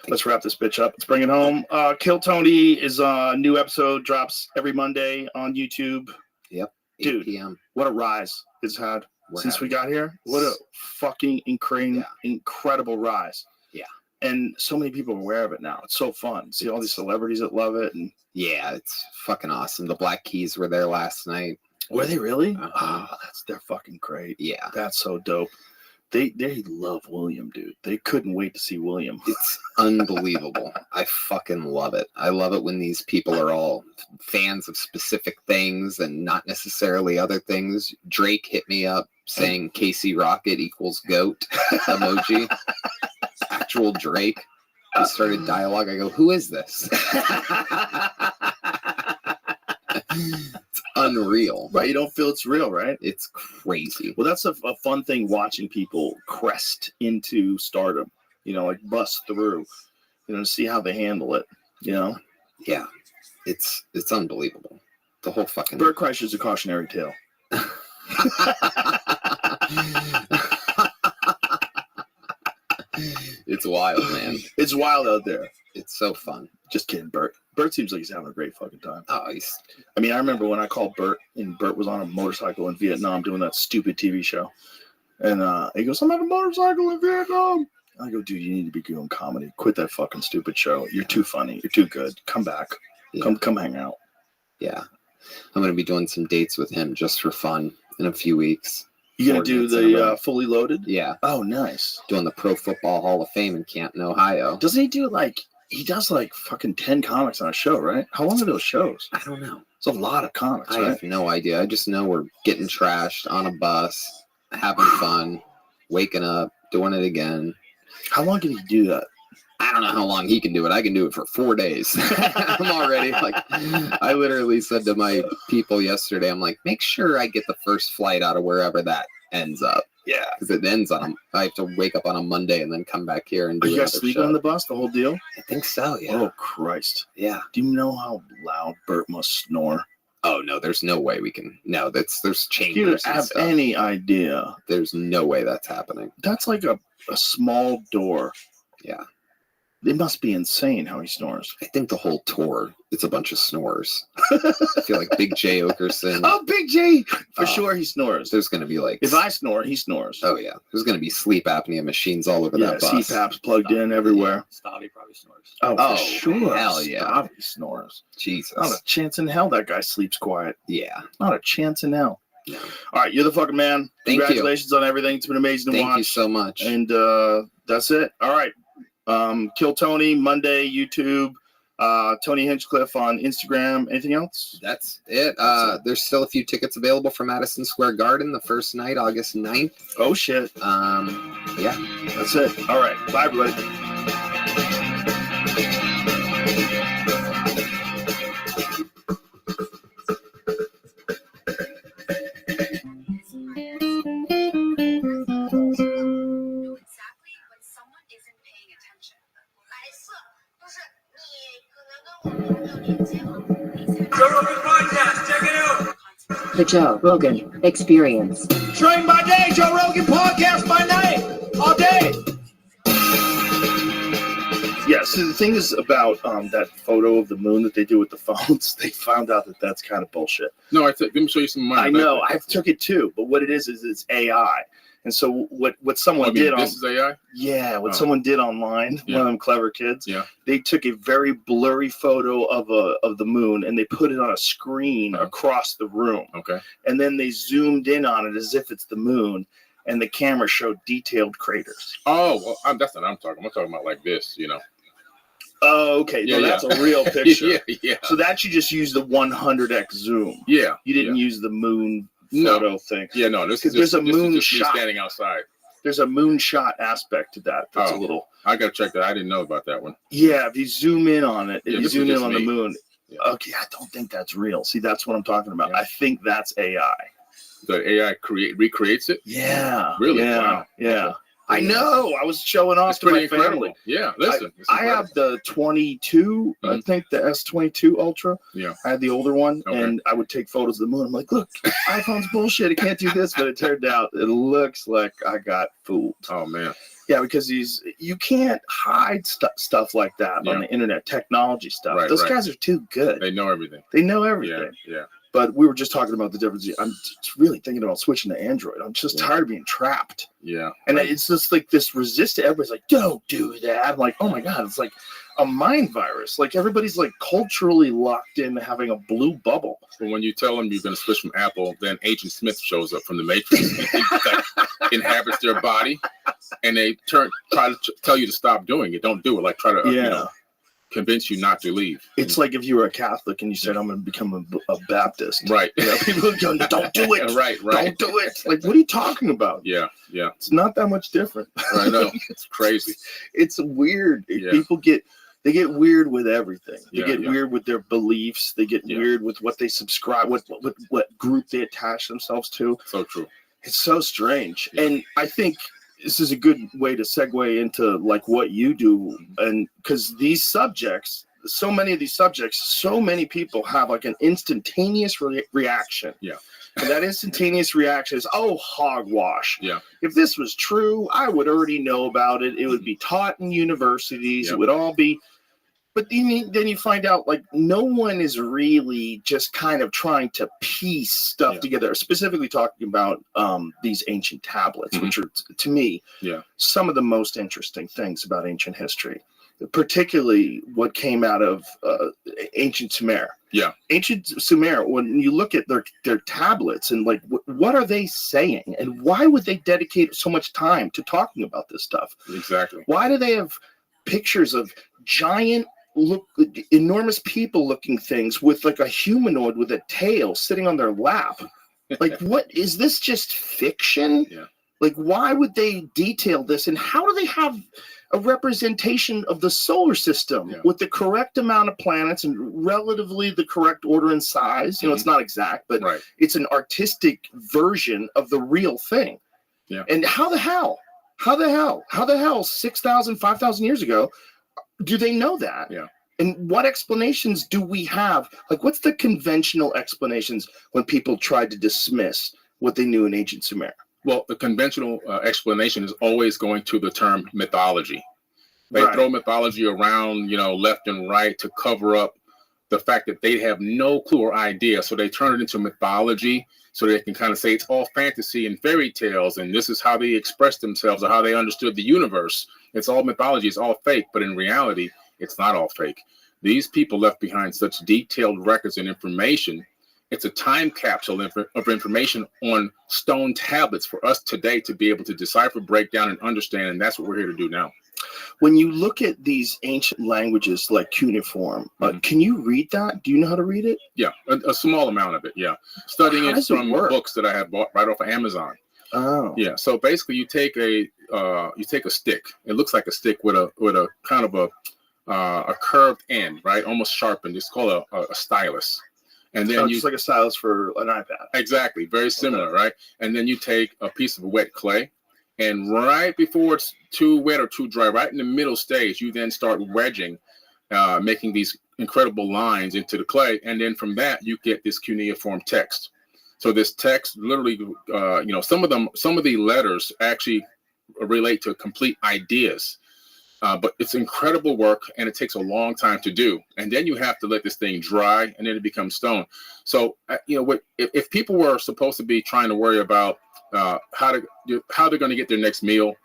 Speaker 1: Let's wrap this bitch up. Let's bring it home. Kill Tony is a new episode, drops every Monday on YouTube.
Speaker 2: Yep. 8
Speaker 1: Dude,
Speaker 2: p.m.
Speaker 1: what a rise it's had since we got here. What a fucking incredible rise.
Speaker 2: Yeah.
Speaker 1: And so many people are aware of it now. It's so fun. See all these celebrities that love it. And
Speaker 2: yeah, it's fucking awesome. The Black Keys were there last night.
Speaker 1: were they really?
Speaker 2: Uh-huh.
Speaker 1: Oh, they're fucking great.
Speaker 2: Yeah.
Speaker 1: That's so dope. They love William, dude. They couldn't wait to see William.
Speaker 2: It's unbelievable. I fucking love it. I love it when these people are all fans of specific things and not necessarily other things. Drake hit me up saying Casey Rocket equals GOAT emoji. Actual Drake. We started dialogue. I go, who is this? It's unreal.
Speaker 1: Right, you don't feel it's real, right?
Speaker 2: It's crazy.
Speaker 1: Well, that's a fun thing, watching people crest into stardom, like bust through, to see how they handle it,
Speaker 2: Yeah. It's unbelievable. The whole fucking...
Speaker 1: Bert Kreischer's a cautionary tale.
Speaker 2: It's wild, man.
Speaker 1: It's wild out there.
Speaker 2: It's so fun.
Speaker 1: Just kidding, Bert. Bert seems like he's having a great fucking time.
Speaker 2: Oh,
Speaker 1: I remember when I called Bert, and Bert was on a motorcycle in Vietnam doing that stupid TV show. And he goes, I'm on a motorcycle in Vietnam. I go, dude, you need to be doing comedy. Quit that fucking stupid show. You're too funny. You're too good. Come back.
Speaker 2: Yeah.
Speaker 1: Come hang out.
Speaker 2: Yeah. I'm going to be doing some dates with him just for fun in a few weeks.
Speaker 1: You going to do the Fully Loaded?
Speaker 2: Yeah.
Speaker 1: Oh, nice.
Speaker 2: Doing the Pro Football Hall of Fame in Canton, Ohio.
Speaker 1: Doesn't he do he does fucking 10 comics on a show, right? How long are those shows?
Speaker 2: I don't know.
Speaker 1: It's a lot of comics,
Speaker 2: I
Speaker 1: right?
Speaker 2: have no idea. I just know we're getting trashed on a bus, having fun, waking up, doing it again.
Speaker 1: How long can he do that?
Speaker 2: I don't know how long he can do it. I can do it for 4 days. I'm already I literally said to my people yesterday, I'm like, make sure I get the first flight out of wherever that ends up.
Speaker 1: Yeah.
Speaker 2: Because it ends I have to wake up on a Monday and then come back here and do
Speaker 1: you guys sleeping on the bus, the whole deal?
Speaker 2: I think so, yeah.
Speaker 1: Oh, Christ.
Speaker 2: Yeah.
Speaker 1: Do you know how loud Bert must snore?
Speaker 2: Oh, no, there's no way we can. No, there's chambers.
Speaker 1: Do you have any idea?
Speaker 2: There's no way that's happening.
Speaker 1: That's like a small door.
Speaker 2: Yeah.
Speaker 1: It must be insane how he snores.
Speaker 2: I think the whole tour, it's a bunch of snores. I feel like Big J Okerson.
Speaker 1: Oh, Big J! For sure he snores.
Speaker 2: There's going to be
Speaker 1: if I snore, he snores.
Speaker 2: Oh, yeah. There's going to be sleep apnea machines all over that bus.
Speaker 1: CPAP's plugged in everywhere.
Speaker 3: Stabby probably snores.
Speaker 1: Oh, for sure.
Speaker 2: Hell yeah.
Speaker 1: Stabby snores.
Speaker 2: Jesus.
Speaker 1: Not a chance in hell that guy sleeps quiet.
Speaker 2: Yeah.
Speaker 1: Not a chance in hell.
Speaker 2: No.
Speaker 1: All right, you're the fucking man.
Speaker 2: Thank
Speaker 1: Congratulations on everything. It's been amazing to watch.
Speaker 2: Thank you so much.
Speaker 1: And that's it. All right. Kill Tony, Monday, YouTube. Tony Hinchcliffe on Instagram. Anything else?
Speaker 2: That's it. There's still a few tickets available for Madison Square Garden the first night, August 9th.
Speaker 1: Oh, shit.
Speaker 2: Yeah.
Speaker 1: That's it. All right. Bye, everybody.
Speaker 9: The Joe Rogan Experience.
Speaker 1: Train by day, Joe Rogan podcast by night, all day. Yeah, so the thing is about that photo of the moon that they do with the phones, they found out that that's kind of bullshit.
Speaker 10: No, let me show you some money.
Speaker 1: I know, I took it too, but what it is it's AI. And so what someone did
Speaker 10: this is AI?
Speaker 1: Yeah, what someone did online, one of them clever kids, they took a very blurry photo of the moon and they put it on a screen across the room.
Speaker 10: Okay.
Speaker 1: And then they zoomed in on it as if it's the moon, and the camera showed detailed craters.
Speaker 10: Oh, well, that's not what I'm talking. I'm talking about like this,
Speaker 1: Oh, okay. Yeah, that's a real picture.
Speaker 10: Yeah.
Speaker 1: So that you just use the 100x zoom.
Speaker 10: Yeah.
Speaker 1: You didn't use the moon photo thing.
Speaker 10: Yeah, no. This is
Speaker 1: there's
Speaker 10: just,
Speaker 1: a moon
Speaker 10: this is just
Speaker 1: shot.
Speaker 10: Me standing outside.
Speaker 1: There's a moonshot aspect to that. That's a little.
Speaker 10: I gotta check that. I didn't know about that one.
Speaker 1: Yeah, if you zoom in on it, if you zoom in on the moon.
Speaker 10: Yeah.
Speaker 1: Okay, I don't think that's real. See, that's what I'm talking about. I think that's AI.
Speaker 10: the AI recreates it.
Speaker 1: Yeah.
Speaker 10: Really?
Speaker 1: Yeah.
Speaker 10: Wow.
Speaker 1: Yeah. I know. I was showing off
Speaker 10: It's
Speaker 1: to my
Speaker 10: pretty incredible.
Speaker 1: family.
Speaker 10: Yeah, listen. it's
Speaker 1: I have
Speaker 10: incredible.
Speaker 1: the 22, I
Speaker 10: Mhm.
Speaker 1: think the S22 Ultra.
Speaker 10: Yeah.
Speaker 1: I had the older one,
Speaker 10: Okay.
Speaker 1: and I would take photos of the moon. I'm like, look, iPhone's bullshit. It can't do this. But it turned out it looks like I got fooled.
Speaker 10: Oh man.
Speaker 1: Yeah, because you can't hide stuff like that
Speaker 10: Yeah.
Speaker 1: on the internet, technology stuff.
Speaker 10: Right,
Speaker 1: Those
Speaker 10: right.
Speaker 1: guys are too good.
Speaker 10: They know everything.
Speaker 1: They know
Speaker 10: Yeah.
Speaker 1: everything.
Speaker 10: Yeah.
Speaker 1: But we were just talking about the difference. I'm really thinking about switching to Android. I'm just
Speaker 10: Yeah.
Speaker 1: tired of being trapped.
Speaker 10: Yeah.
Speaker 1: And
Speaker 10: Right.
Speaker 1: it's just like this resistance. Everybody's like, don't do that. I'm like, oh my God, it's like a mind virus. Like everybody's like culturally locked in having a blue bubble.
Speaker 10: But when you tell them you're going to switch from Apple, then Agent Smith shows up from the Matrix, inhabits their body, and they try to tell you to stop doing it. Don't do it. Like try to convince you not to leave.
Speaker 1: It's like if you were a Catholic and you said, I'm going to become a Baptist.
Speaker 10: Right.
Speaker 1: You know, people are going, don't do it.
Speaker 10: Right.
Speaker 1: Don't do it. Like, what are you talking about?
Speaker 10: Yeah.
Speaker 1: It's not that much different.
Speaker 10: I know. It's crazy.
Speaker 1: It's weird.
Speaker 10: Yeah.
Speaker 1: People get weird with everything. They
Speaker 10: Yeah,
Speaker 1: get
Speaker 10: yeah.
Speaker 1: weird with their beliefs. They get
Speaker 10: Yeah.
Speaker 1: weird with what they subscribe, what group they attach themselves to.
Speaker 10: So true.
Speaker 1: It's so strange.
Speaker 10: Yeah.
Speaker 1: And I think this is a good way to segue into like what you do. And because these subjects, so many of these subjects, so many people have like an instantaneous reaction.
Speaker 10: Yeah.
Speaker 1: And that instantaneous reaction is, oh, hogwash.
Speaker 10: Yeah.
Speaker 1: If this was true, I would already know about it. It would be taught in universities.
Speaker 10: Yeah.
Speaker 1: It would all be. But then you find out like no one is really just kind of trying to piece stuff together, specifically talking about these ancient tablets, which are, to me, some of the most interesting things about ancient history, particularly what came out of ancient Sumer.
Speaker 10: Yeah.
Speaker 1: Ancient Sumer, when you look at their tablets and like, what are they saying? And why would they dedicate so much time to talking about this stuff?
Speaker 10: Exactly.
Speaker 1: Why do they have pictures of giant, enormous people looking things with like a humanoid with a tail sitting on their lap? Like, what is this just fiction?
Speaker 10: Yeah.
Speaker 1: Like, why would they detail this? And how do they have a representation of the solar system with the correct amount of planets and relatively the correct order and size? You know, it's not exact, but it's an artistic version of the real thing.
Speaker 10: Yeah.
Speaker 1: And how the hell 6,000, 5,000 years ago do they know that?
Speaker 10: Yeah.
Speaker 1: And what explanations do we have? Like, what's the conventional explanations when people tried to dismiss what they knew in ancient Sumer?
Speaker 10: Well, the conventional explanation is always going to the term mythology. They
Speaker 1: Right.
Speaker 10: throw mythology around, left and right to cover up the fact that they have no clue or idea. So they turn it into mythology so they can kind of say it's all fantasy and fairy tales, and this is how they express themselves or how they understood the universe. It's all mythology. It's all fake. But in reality, it's not all fake. These people left behind such detailed records and information. It's a time capsule of information on stone tablets for us today to be able to decipher, break down, and understand. And that's what we're here to do now.
Speaker 1: When you look at these ancient languages like cuneiform, can you read that? Do you know how to read it?
Speaker 10: Yeah, a small amount of it. Yeah, studying
Speaker 1: How
Speaker 10: it
Speaker 1: does it
Speaker 10: from
Speaker 1: work?
Speaker 10: books that I have bought right off of Amazon.
Speaker 1: Oh.
Speaker 10: Yeah. So basically, you take a stick. It looks like a stick with a kind of a curved end, right? Almost sharpened. It's called a stylus. And then
Speaker 1: Just like a stylus for an iPad.
Speaker 10: Exactly, very similar, right? And then you take a piece of wet clay, and right before it's too wet or too dry, right in the middle stage, you then start wedging, making these incredible lines into the clay, and then from that you get this cuneiform text. So this text, literally, some of the letters actually relate to complete ideas. But it's incredible work, and it takes a long time to do. And then you have to let this thing dry, and then it becomes stone. So, if people were supposed to be trying to worry about how they're going to get their next meal,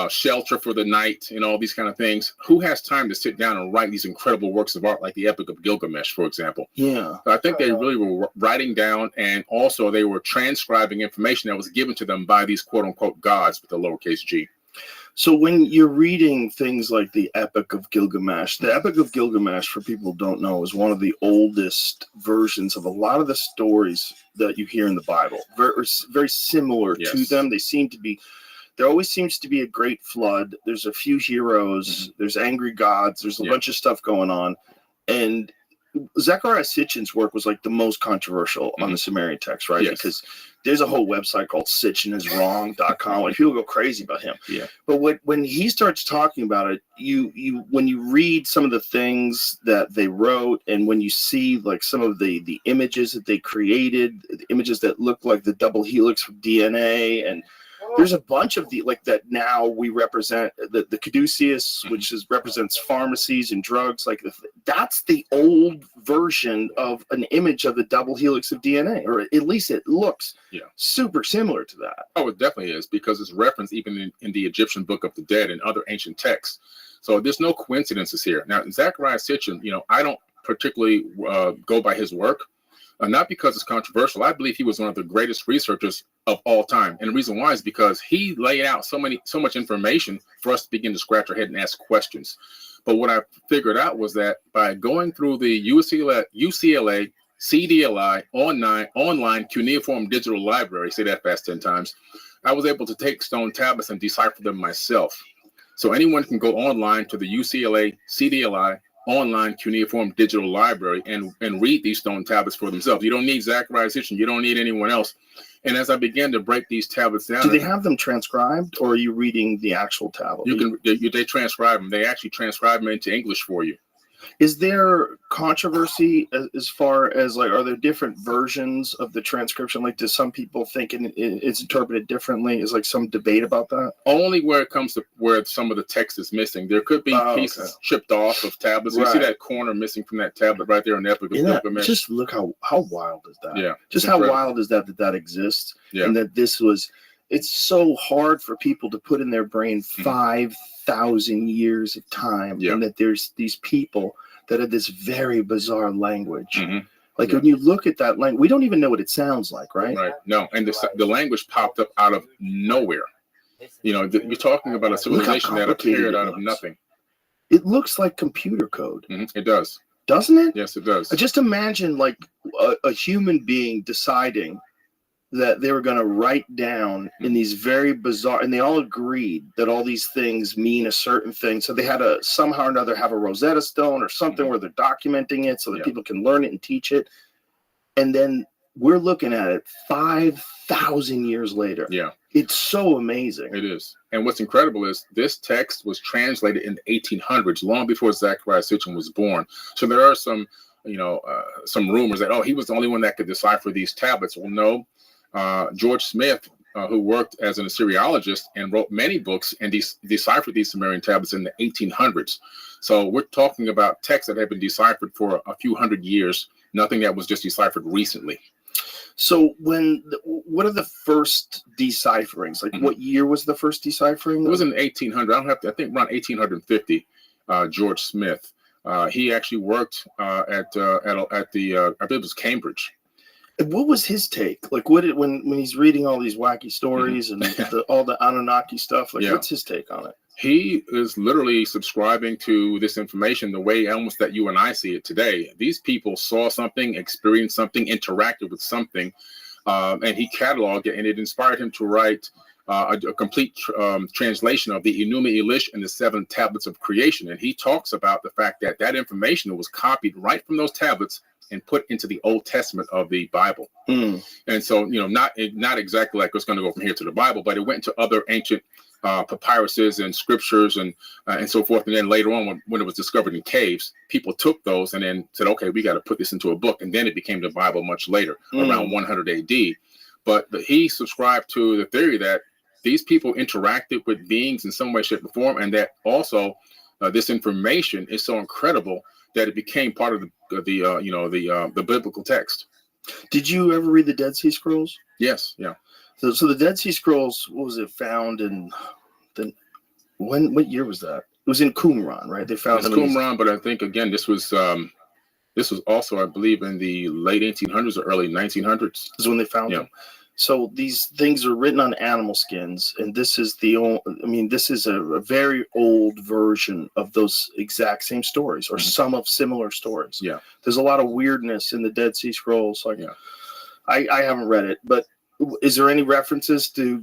Speaker 10: shelter for the night, and all these kind of things, who has time to sit down and write these incredible works of art like the Epic of Gilgamesh, for example?
Speaker 1: Yeah.
Speaker 10: I think they really were writing down, and also they were transcribing information that was given to them by these quote-unquote gods with a lowercase g.
Speaker 1: So when you're reading things like the Epic of Gilgamesh, the Epic of Gilgamesh, for people who don't know, is one of the oldest versions of a lot of the stories that you hear in the Bible. Very, very similar to them. There always seems to be a great flood. There's a few heroes. There's angry gods. There's a bunch of stuff going on. And Zechariah Sitchin's work was like the most controversial on the Sumerian text, right?
Speaker 10: Yes.
Speaker 1: Because there's a whole website called sitchiniswrong.com and people go crazy about him.
Speaker 10: Yeah.
Speaker 1: But when he starts talking about it, when you read some of the things that they wrote and when you see like some of the images that they created, the images that look like the double helix of DNA, and there's a bunch of that now we represent the caduceus, which represents pharmacies and drugs. Like that's the old version of an image of the double helix of DNA, or at least it looks super similar to that.
Speaker 10: Oh, it definitely is, because it's referenced even in the Egyptian Book of the Dead and other ancient texts. So there's no coincidences here. Now, Zechariah Sitchin, I don't particularly go by his work. Not because it's controversial. I believe he was one of the greatest researchers of all time. And the reason why is because he laid out so much information for us to begin to scratch our head and ask questions. But what I figured out was that by going through the UCLA CDLI online cuneiform digital library, say that fast 10 times, I was able to take stone tablets and decipher them myself. So anyone can go online to the UCLA CDLI online cuneiform digital library and read these stone tablets for themselves. You don't need Zechariah Sitchin. You don't need anyone else. And as I began to break these tablets down,
Speaker 1: do they have them transcribed, or are you reading the actual tablet?
Speaker 10: They transcribe them. They actually transcribe them into English for you.
Speaker 1: Is there controversy as far as are there different versions of the transcription? Like, do some people think it's interpreted differently? Is some debate about that?
Speaker 10: Only where it comes to where some of the text is missing. There could be pieces chipped off of tablets. Right. You see that corner missing from that tablet right there in the Epic of Gilgamesh.
Speaker 1: Just look how wild is that?
Speaker 10: Yeah.
Speaker 1: Just how wild is that exists?
Speaker 10: Yeah.
Speaker 1: And that it's so hard for people to put in their brain 5,000 years of time, and that there's these people that have this very bizarre language. When you look at that language, we don't even know what it sounds like, right?
Speaker 10: Right. No, and the language popped up out of nowhere. You're talking about a civilization that appeared out of nothing.
Speaker 1: It looks like computer code.
Speaker 10: It does.
Speaker 1: Doesn't it?
Speaker 10: Yes, it does.
Speaker 1: Just imagine a human being deciding that they were going to write down in these very bizarre, and they all agreed that all these things mean a certain thing. So they had to somehow or another have a Rosetta Stone or something where they're documenting it so that people can learn it and teach it. And then we're looking at it 5,000 years later.
Speaker 10: Yeah.
Speaker 1: It's so amazing.
Speaker 10: It is. And what's incredible is this text was translated in the 1800s, long before Zechariah Sitchin was born. So there are some rumors that, he was the only one that could decipher these tablets. Well, no. George Smith, who worked as an Assyriologist and wrote many books and deciphered these Sumerian tablets in the 1800s. So we're talking about texts that have been deciphered for a few hundred years, nothing that was just deciphered recently.
Speaker 1: So what are the first decipherings? What year was the first deciphering?
Speaker 10: It was in 1800. I think around 1850. George Smith. He actually worked at the I believe it was Cambridge.
Speaker 1: What was his take? When he's reading all these wacky stories and all the Anunnaki stuff, what's his take on it?
Speaker 10: He is literally subscribing to this information the way almost that you and I see it today. These people saw something, experienced something, interacted with something, and he cataloged it, and it inspired him to write a complete translation of the Enuma Elish and the 7 tablets of creation. And he talks about the fact that information was copied right from those tablets and put into the Old Testament of the Bible. And so, not exactly like it's going to go from here to the Bible, but it went into other ancient papyruses and scriptures and so forth. And then later on, when it was discovered in caves, people took those and then said, okay, we got to put this into a book. And then it became the Bible much later, around 100 AD. But he subscribed to the theory that these people interacted with beings in some way, shape, or form, and that also this information is so incredible that it became part of the biblical text.
Speaker 1: Did you ever read the Dead Sea Scrolls?
Speaker 10: Yes, yeah.
Speaker 1: So the Dead Sea Scrolls, what was it found in? What year was that? It was in Qumran, right? They found
Speaker 10: Qumran, but I think again this was also, I believe, in the late 1800s or early 1900s.
Speaker 1: Is when they found them. So these things are written on animal skins, and this is this is a very old version of those exact same stories, or some of similar stories.
Speaker 10: Yeah.
Speaker 1: There's a lot of weirdness in the Dead Sea Scrolls. I haven't read it, but is there any references to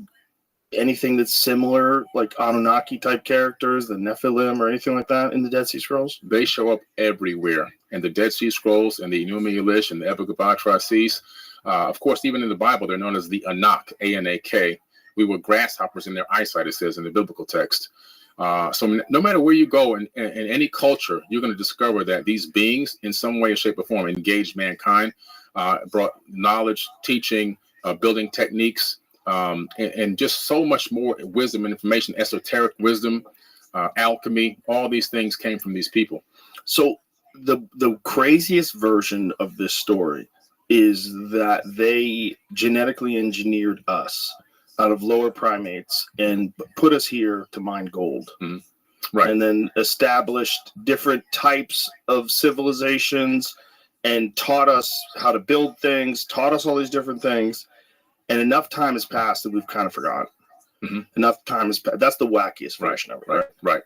Speaker 1: anything that's similar, like Anunnaki type characters, the Nephilim or anything like that in the Dead Sea Scrolls?
Speaker 10: They show up everywhere in the Dead Sea Scrolls and the Enuma Elish and the Epic of Atrahasis. Of course, even in the Bible, they're known as the Anak, A-N-A-K. We were grasshoppers in their eyesight, it says in the biblical text. So no matter where you go in any culture, you're going to discover that these beings, in some way, shape, or form, engaged mankind, brought knowledge, teaching, building techniques, and just so much more wisdom and information, esoteric wisdom, alchemy. All these things came from these people.
Speaker 1: So the craziest version of this story is that they genetically engineered us out of lower primates and put us here to mine gold.
Speaker 10: Mm-hmm. Right.
Speaker 1: And then established different types of civilizations and taught us how to build things, taught us all these different things. And enough time has passed that we've kind of forgotten.
Speaker 10: Mm-hmm.
Speaker 1: Enough time has passed. That's the wackiest version of it.
Speaker 10: Right.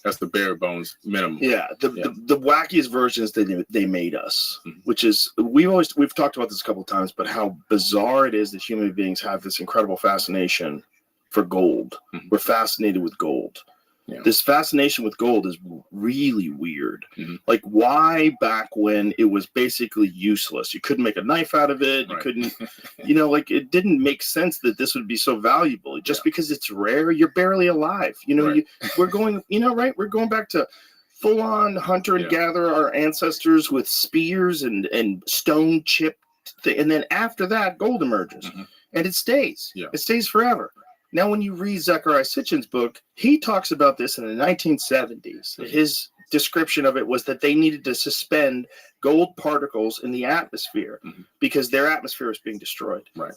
Speaker 10: That's the bare bones minimum.
Speaker 1: Yeah. The wackiest version is they made us,
Speaker 10: mm-hmm.
Speaker 1: which is, we've talked about this a couple of times, but how bizarre it is that human beings have this incredible fascination for gold.
Speaker 10: Mm-hmm.
Speaker 1: We're fascinated with gold.
Speaker 10: Yeah.
Speaker 1: This fascination with gold is really weird.
Speaker 10: Mm-hmm.
Speaker 1: Like, why back when it was basically useless? You couldn't make a knife out of it. You
Speaker 10: right.
Speaker 1: couldn't, like, it didn't make sense that this would be so valuable. Just because it's rare, you're barely alive.
Speaker 10: Right.
Speaker 1: We're going, right? We're going back to full-on hunter and gatherer, our ancestors with spears and stone chipped. And then after that, gold emerges.
Speaker 10: Mm-hmm.
Speaker 1: And it stays.
Speaker 10: Yeah.
Speaker 1: It stays forever. Now, when you read Zecharia Sitchin's book, he talks about this in the 1970s. His description of it was that they needed to suspend gold particles in the atmosphere
Speaker 10: mm-hmm.
Speaker 1: because their atmosphere was being destroyed.
Speaker 10: Right.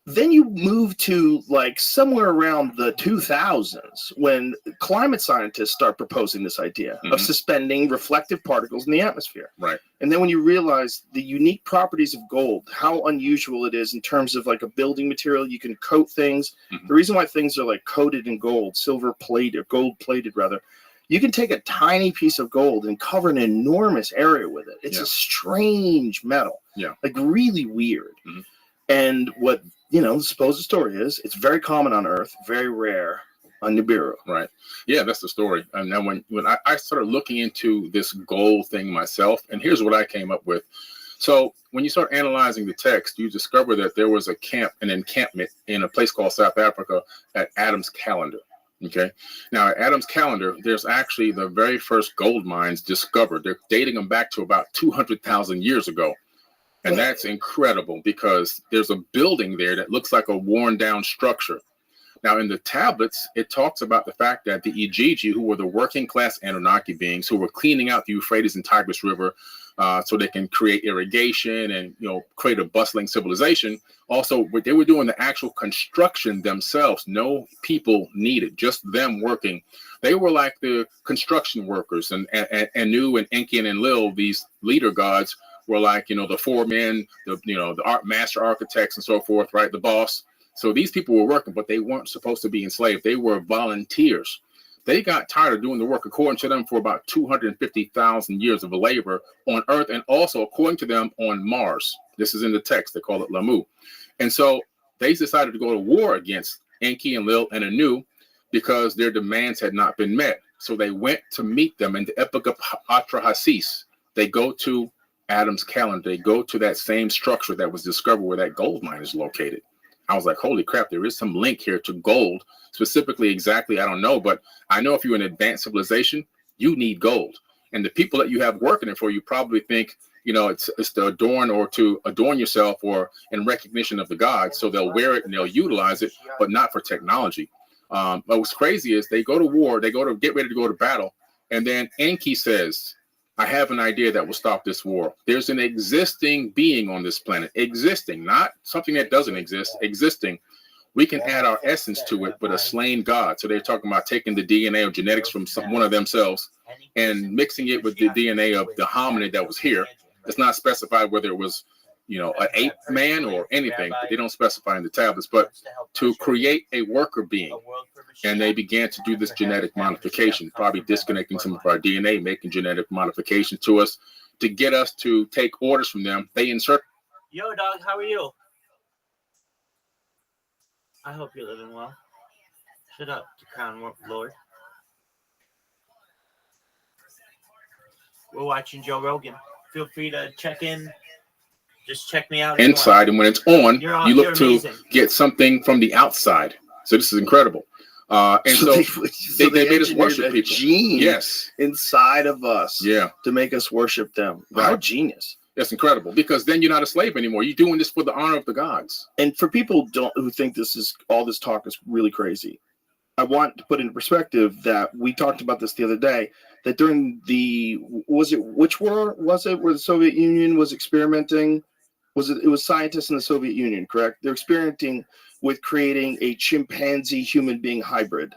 Speaker 1: Then you move to like somewhere around the 2000s when climate scientists start proposing this idea
Speaker 10: mm-hmm.
Speaker 1: of suspending reflective particles in the atmosphere.
Speaker 10: Right.
Speaker 1: And then when you realize the unique properties of gold, how unusual it is in terms of like a building material, you can coat things.
Speaker 10: Mm-hmm.
Speaker 1: The reason why things are like coated in gold, silver plated, gold plated rather, you can take a tiny piece of gold and cover an enormous area with it. It's a strange metal.
Speaker 10: Yeah.
Speaker 1: Like really weird.
Speaker 10: Mm-hmm.
Speaker 1: And what, the supposed story is, it's very common on Earth, very rare on Nibiru.
Speaker 10: Right. Yeah, that's the story. And now when I started looking into this gold thing myself, and here's what I came up with. So when you start analyzing the text, you discover that there was an encampment in a place called South Africa at Adam's Calendar. Okay. Now at Adam's Calendar, there's actually the very first gold mines discovered. They're dating them back to about 200,000 years ago. And that's incredible because there's a building there that looks like a worn down structure. Now, in the tablets, it talks about the fact that the Ijiji, who were the working class Anunnaki beings who were cleaning out the Euphrates and Tigris River so they can create irrigation and, create a bustling civilization. Also, they were doing the actual construction themselves. No people needed, just them working. They were like the construction workers, and Anu and Enki and Enlil, these leader gods, were like, the foremen, the master architects and so forth, right? The boss. So these people were working, but they weren't supposed to be enslaved. They were volunteers. They got tired of doing the work, according to them, for about 250,000 years of labor on Earth, and also, according to them, on Mars. This is in the text. They call it Lamu. And so they decided to go to war against Enki and Lil and Anu because their demands had not been met. So they went to meet them in the Epic of Atrahasis. They go to Adam's Calendar. They go to that same structure that was discovered where that gold mine is located. I was like, holy crap, there is some link here to gold. Specifically, exactly, I don't know. But I know if you're an advanced civilization, you need gold. And the people that you have working it for you probably think, it's to adorn or to adorn yourself or in recognition of the gods. So they'll wear it and they'll utilize it, but not for technology. But what's crazy is they go to war, they go to get ready to go to battle. And then Enki says, I have an idea that will stop this war. There's an existing being on this planet, existing, not something that doesn't exist, existing. We can add our essence to it, but a slain god. So they're talking about taking the DNA or genetics from one of themselves and mixing it with the DNA of the hominid that was here. It's not specified whether it was, an ape man or anything, but they don't specify in the tablets, but to create a worker being. And they began to do this genetic modification, probably disconnecting some of our DNA, making genetic modification to us to get us to take orders from them. They insert.
Speaker 6: Yo, dog, how are you? I hope you're living well. Shut up, the Crown Lord. We're watching Joe Rogan. Feel free to check in. Just check me out.
Speaker 10: Inside, and when it's on, you look to
Speaker 6: amazing.
Speaker 10: get something from the outside. So this is incredible. And so they made us worship people.
Speaker 1: Gene
Speaker 10: Yes.
Speaker 1: inside of us.
Speaker 10: Yeah.
Speaker 1: To make us worship them.
Speaker 10: Right.
Speaker 1: How genius.
Speaker 10: That's incredible, because then you're not a slave anymore. You're doing this for the honor of the gods.
Speaker 1: And for people who think all this talk is really crazy, I want to put into perspective that we talked about this the other day, that during which war was it where the Soviet Union was experimenting? It was scientists in the Soviet Union, correct? They're experimenting with creating a chimpanzee human being hybrid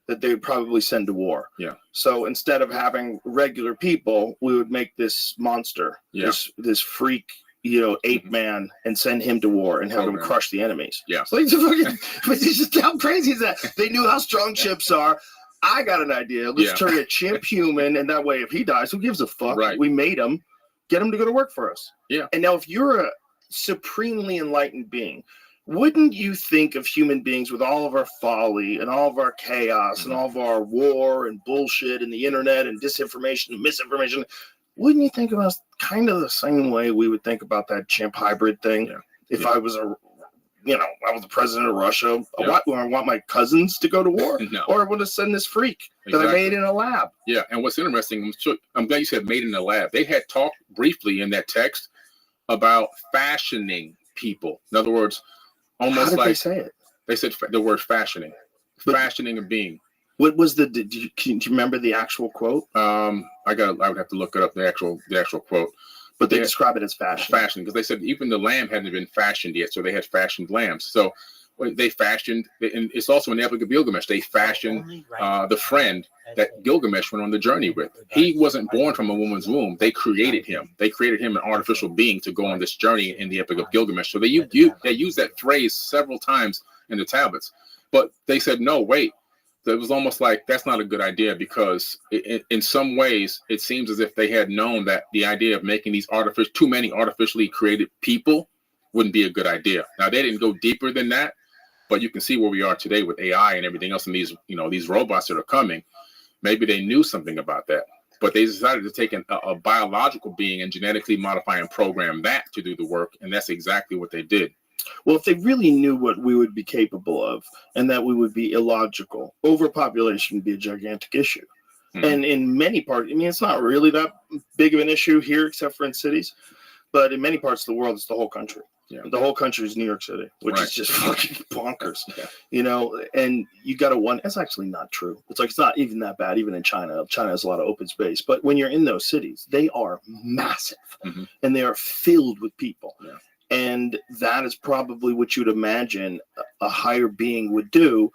Speaker 1: that they would probably send to war.
Speaker 10: Yeah.
Speaker 1: So instead of having regular people, we would make this monster, this freak, ape man, and send him to war and have him crush the enemies.
Speaker 10: Yeah.
Speaker 1: So it's just how crazy is that? They knew how strong chimps are. I got an idea. Let's turn a chimp human, and that way, if he dies, who gives a fuck?
Speaker 10: Right.
Speaker 1: We made him. Get him to go to work for us.
Speaker 10: Yeah.
Speaker 1: And now, if you're a supremely enlightened being, wouldn't you think of human beings with all of our folly and all of our chaos and all of our war and bullshit and the internet and disinformation and misinformation? Wouldn't you think of us kind of the same way we would think about that chimp hybrid thing?
Speaker 10: Yeah.
Speaker 1: If I was I was the president of Russia, I want my cousins to go to war?
Speaker 10: No.
Speaker 1: Or I want to send this freak that I made in a lab?
Speaker 10: Yeah. And what's interesting, I'm glad you said made in a lab. They had talked briefly in that text about fashioning people. In other words, almost
Speaker 1: How did
Speaker 10: like
Speaker 1: they say it?
Speaker 10: They said the word fashioning, fashioning a being.
Speaker 1: What was do you remember the actual quote?
Speaker 10: I would have to look it up, the actual quote.
Speaker 1: But they describe it as fashion.
Speaker 10: Because they said even the lamb hadn't been fashioned yet, so they had fashioned lambs. So they fashioned, and it's also in the Epic of Gilgamesh. They fashioned the friend that Gilgamesh went on the journey with. He wasn't born from a woman's womb. They created him. They created him an artificial being to go on this journey in the Epic of Gilgamesh. So they used that phrase several times in the tablets. But they said, no, wait. It was almost like that's not a good idea, because in some ways it seems as if they had known that the idea of making these too many artificially created people wouldn't be a good idea. Now, they didn't go deeper than that, but you can see where we are today with AI and everything else, and these robots that are coming. Maybe they knew something about that, but they decided to take a biological being and genetically modify and program that to do the work, and that's exactly what they did.
Speaker 1: Well, if they really knew what we would be capable of and that we would be illogical, overpopulation would be a gigantic issue. Mm-hmm. And in many parts, it's not really that big of an issue here, except for in cities, but in many parts of the world, it's the whole country. Yeah. The whole country is New York City, which is just fucking bonkers, and you got to wonder, that's actually not true. It's like, it's not even that bad, even in China. China has a lot of open space, but when you're in those cities, they are massive and they are filled with people. Yeah. And that is probably what you'd imagine a higher being would do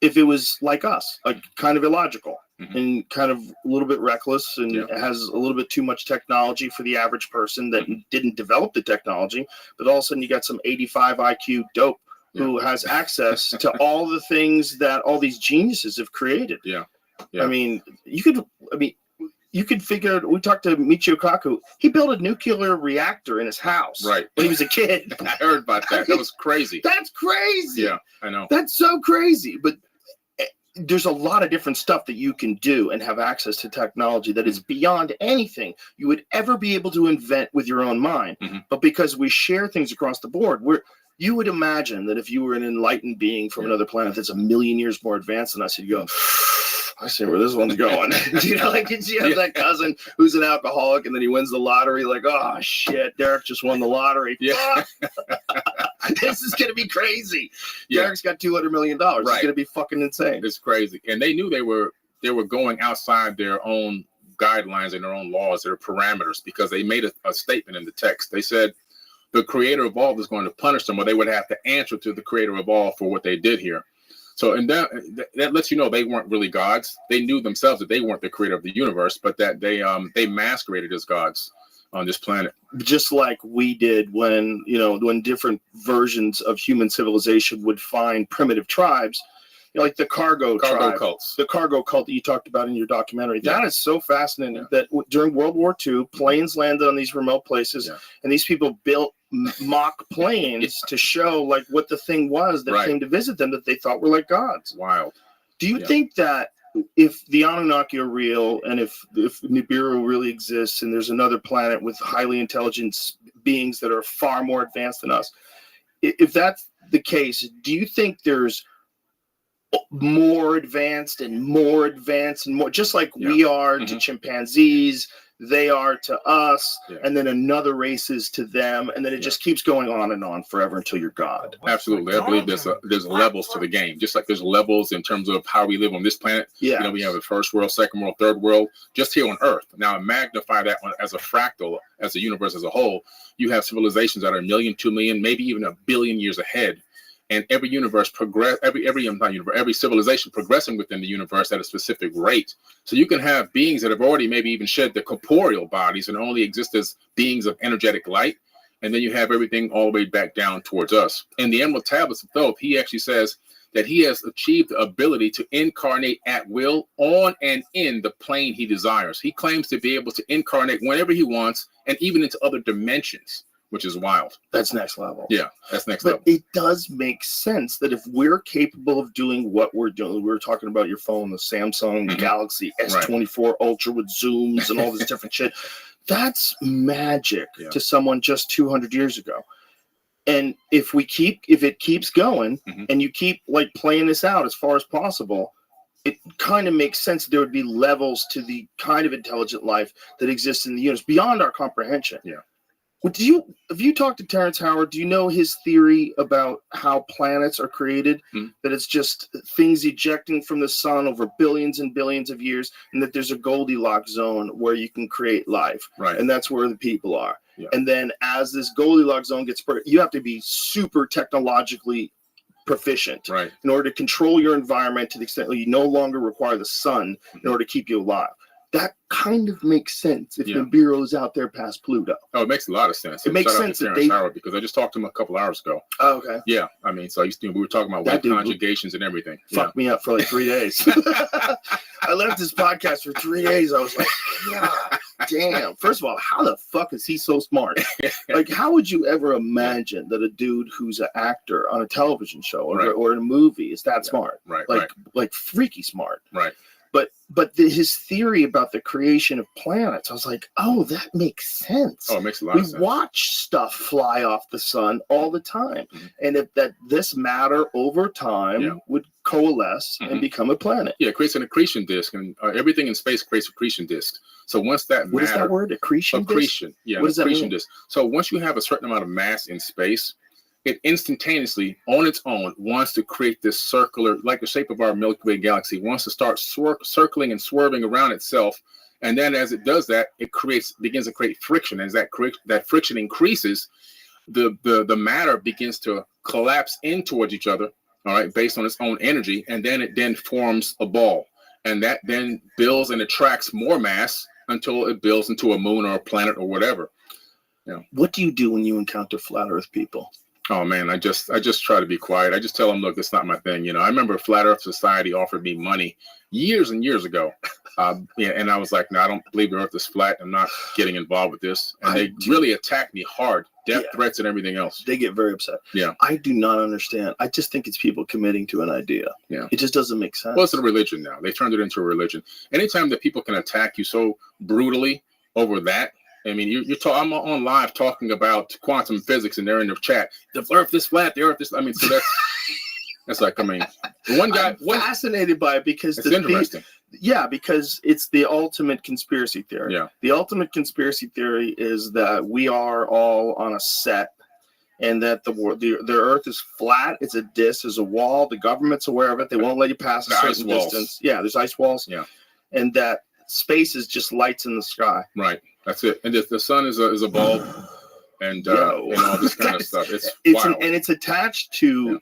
Speaker 1: if it was like us, like kind of illogical and kind of a little bit reckless and has a little bit too much technology for the average person that didn't develop the technology. But all of a sudden you got some 85 IQ dope who has access to all the things that all these geniuses have created. Yeah. You could figure out, we talked to Michio Kaku, he built a nuclear reactor in his house when he was a kid.
Speaker 10: I heard about that. That was crazy.
Speaker 1: That's crazy.
Speaker 10: Yeah, I know.
Speaker 1: That's so crazy. But there's a lot of different stuff that you can do and have access to technology that is beyond anything you would ever be able to invent with your own mind. But because we share things across the board, you would imagine that if you were an enlightened being from another planet that's a million years more advanced than us, you'd go, I see where this one's going. You have that cousin who's an alcoholic and then he wins the lottery, like, oh shit, Derek just won the lottery. Yeah. This is gonna be crazy. Derek's got $200 million. It's gonna be fucking insane.
Speaker 10: It's crazy. And they knew they were going outside their own guidelines and their own laws, their parameters, because they made a statement in the text. They said the creator of all is going to punish them, or they would have to answer to the creator of all for what they did here. So, and that lets you know they weren't really gods. They knew themselves that they weren't the creator of the universe, but that they masqueraded as gods on this planet.
Speaker 1: Just like we did when different versions of human civilization would find primitive tribes, like the cargo
Speaker 10: cults.
Speaker 1: The cargo cult that you talked about in your documentary. Yeah. That is so fascinating that during World War II, planes landed on these remote places, and these people built mock planes to show like what the thing was that came to visit them that they thought were like gods.
Speaker 10: Wild.
Speaker 1: Do you think that if the Anunnaki are real and if Nibiru really exists and there's another planet with highly intelligent beings that are far more advanced than us, if that's the case, do you think there's more advanced and more, just like we are to chimpanzees, they are to us, and then another race is to them, and then it just keeps going on and on forever until you're God?
Speaker 10: Absolutely. I believe there's levels to the game, just like there's levels in terms of how we live on this planet.
Speaker 1: Yeah.
Speaker 10: You know, we have a first world, second world, third world, just here on Earth. Now, magnify that one as a fractal, as a universe as a whole. You have civilizations that are 1 million, 2 million, maybe even 1 billion years ahead. And every universe every civilization progressing within the universe at a specific rate. So you can have beings that have already maybe even shed their corporeal bodies and only exist as beings of energetic light. And then you have everything all the way back down towards us. In the Emerald Tablets of Thoth, he actually says that he has achieved the ability to incarnate at will on and in the plane he desires. He claims to be able to incarnate whenever he wants and even into other dimensions, which is wild.
Speaker 1: That's next level.
Speaker 10: Yeah, that's next level.
Speaker 1: But it does make sense that if we're capable of doing what we're doing, we were talking about your phone, the Samsung Galaxy S24 Ultra with zooms and all this different shit. That's magic to someone just 200 years ago. And if it keeps going and you keep like playing this out as far as possible, it kind of makes sense that there would be levels to the kind of intelligent life that exists in the universe beyond our comprehension.
Speaker 10: Yeah.
Speaker 1: Have you talked to Terrence Howard? Do you know his theory about how planets are created? That it's just things ejecting from the sun over billions and billions of years, and that there's a Goldilocks zone where you can create life, and that's where the people are. Yeah. And then as this Goldilocks zone gets, you have to be super technologically proficient in order to control your environment to the extent that you no longer require the sun in order to keep you alive. That kind of makes sense if Nibiru is out there past Pluto.
Speaker 10: Oh, it makes a lot of sense.
Speaker 1: It makes sense
Speaker 10: that Howard, because I just talked to him a couple hours ago.
Speaker 1: Oh, okay.
Speaker 10: Yeah, I mean, so we were talking about weight conjugations and everything.
Speaker 1: Fucked me up for like 3 days. I left this podcast for 3 days. I was like, God damn. First of all, how the fuck is he so smart? Like, how would you ever imagine that a dude who's an actor on a television show or in a movie is that smart? Like freaky smart.
Speaker 10: Right.
Speaker 1: But his theory about the creation of planets, I was like, oh, that makes sense.
Speaker 10: Oh, it makes a lot of sense.
Speaker 1: We watch stuff fly off the sun all the time. And if this matter over time would coalesce and become a planet.
Speaker 10: Yeah, it creates an accretion disk, and everything in space creates accretion disks. So once that
Speaker 1: What is that word? Accretion disk?
Speaker 10: Yeah,
Speaker 1: what does that mean?
Speaker 10: Disk. So once you have a certain amount of mass in space, it instantaneously, on its own, wants to create this circular, like the shape of our Milky Way galaxy, wants to start circling and swerving around itself. And then as it does that, it begins to create friction. As that friction increases, the matter begins to collapse in towards each other, all right, based on its own energy. And then it forms a ball. And that then builds and attracts more mass until it builds into a moon or a planet or whatever. Yeah.
Speaker 1: What do you do when you encounter flat Earth people?
Speaker 10: Oh man, I just try to be quiet. I just tell them, look, that's not my thing. You know, I remember Flat Earth Society offered me money years and years ago. And I was like, no, I don't believe the Earth is flat. I'm not getting involved with this. And they really attacked me hard, death threats and everything else.
Speaker 1: They get very upset.
Speaker 10: Yeah.
Speaker 1: I do not understand. I just think it's people committing to an idea.
Speaker 10: Yeah.
Speaker 1: It just doesn't make sense.
Speaker 10: Well, it's a religion now. They turned it into a religion. Anytime that people can attack you so brutally over that, I mean, I'm on live talking about quantum physics, and they're in the chat. The Earth is flat. The Earth is. I mean, so that's like, I mean, one guy.
Speaker 1: I'm fascinated by it because
Speaker 10: it's interesting.
Speaker 1: Because it's the ultimate conspiracy theory.
Speaker 10: Yeah.
Speaker 1: The ultimate conspiracy theory is that we are all on a set, and that the Earth is flat. It's a disc. There's a wall. The government's aware of it. They won't let you pass a certain distance. Yeah, there's ice walls.
Speaker 10: Yeah,
Speaker 1: and that space is just lights in the sky.
Speaker 10: Right. That's it. And the sun is a bulb, and all this kind of stuff. It's wild.
Speaker 1: And it's attached to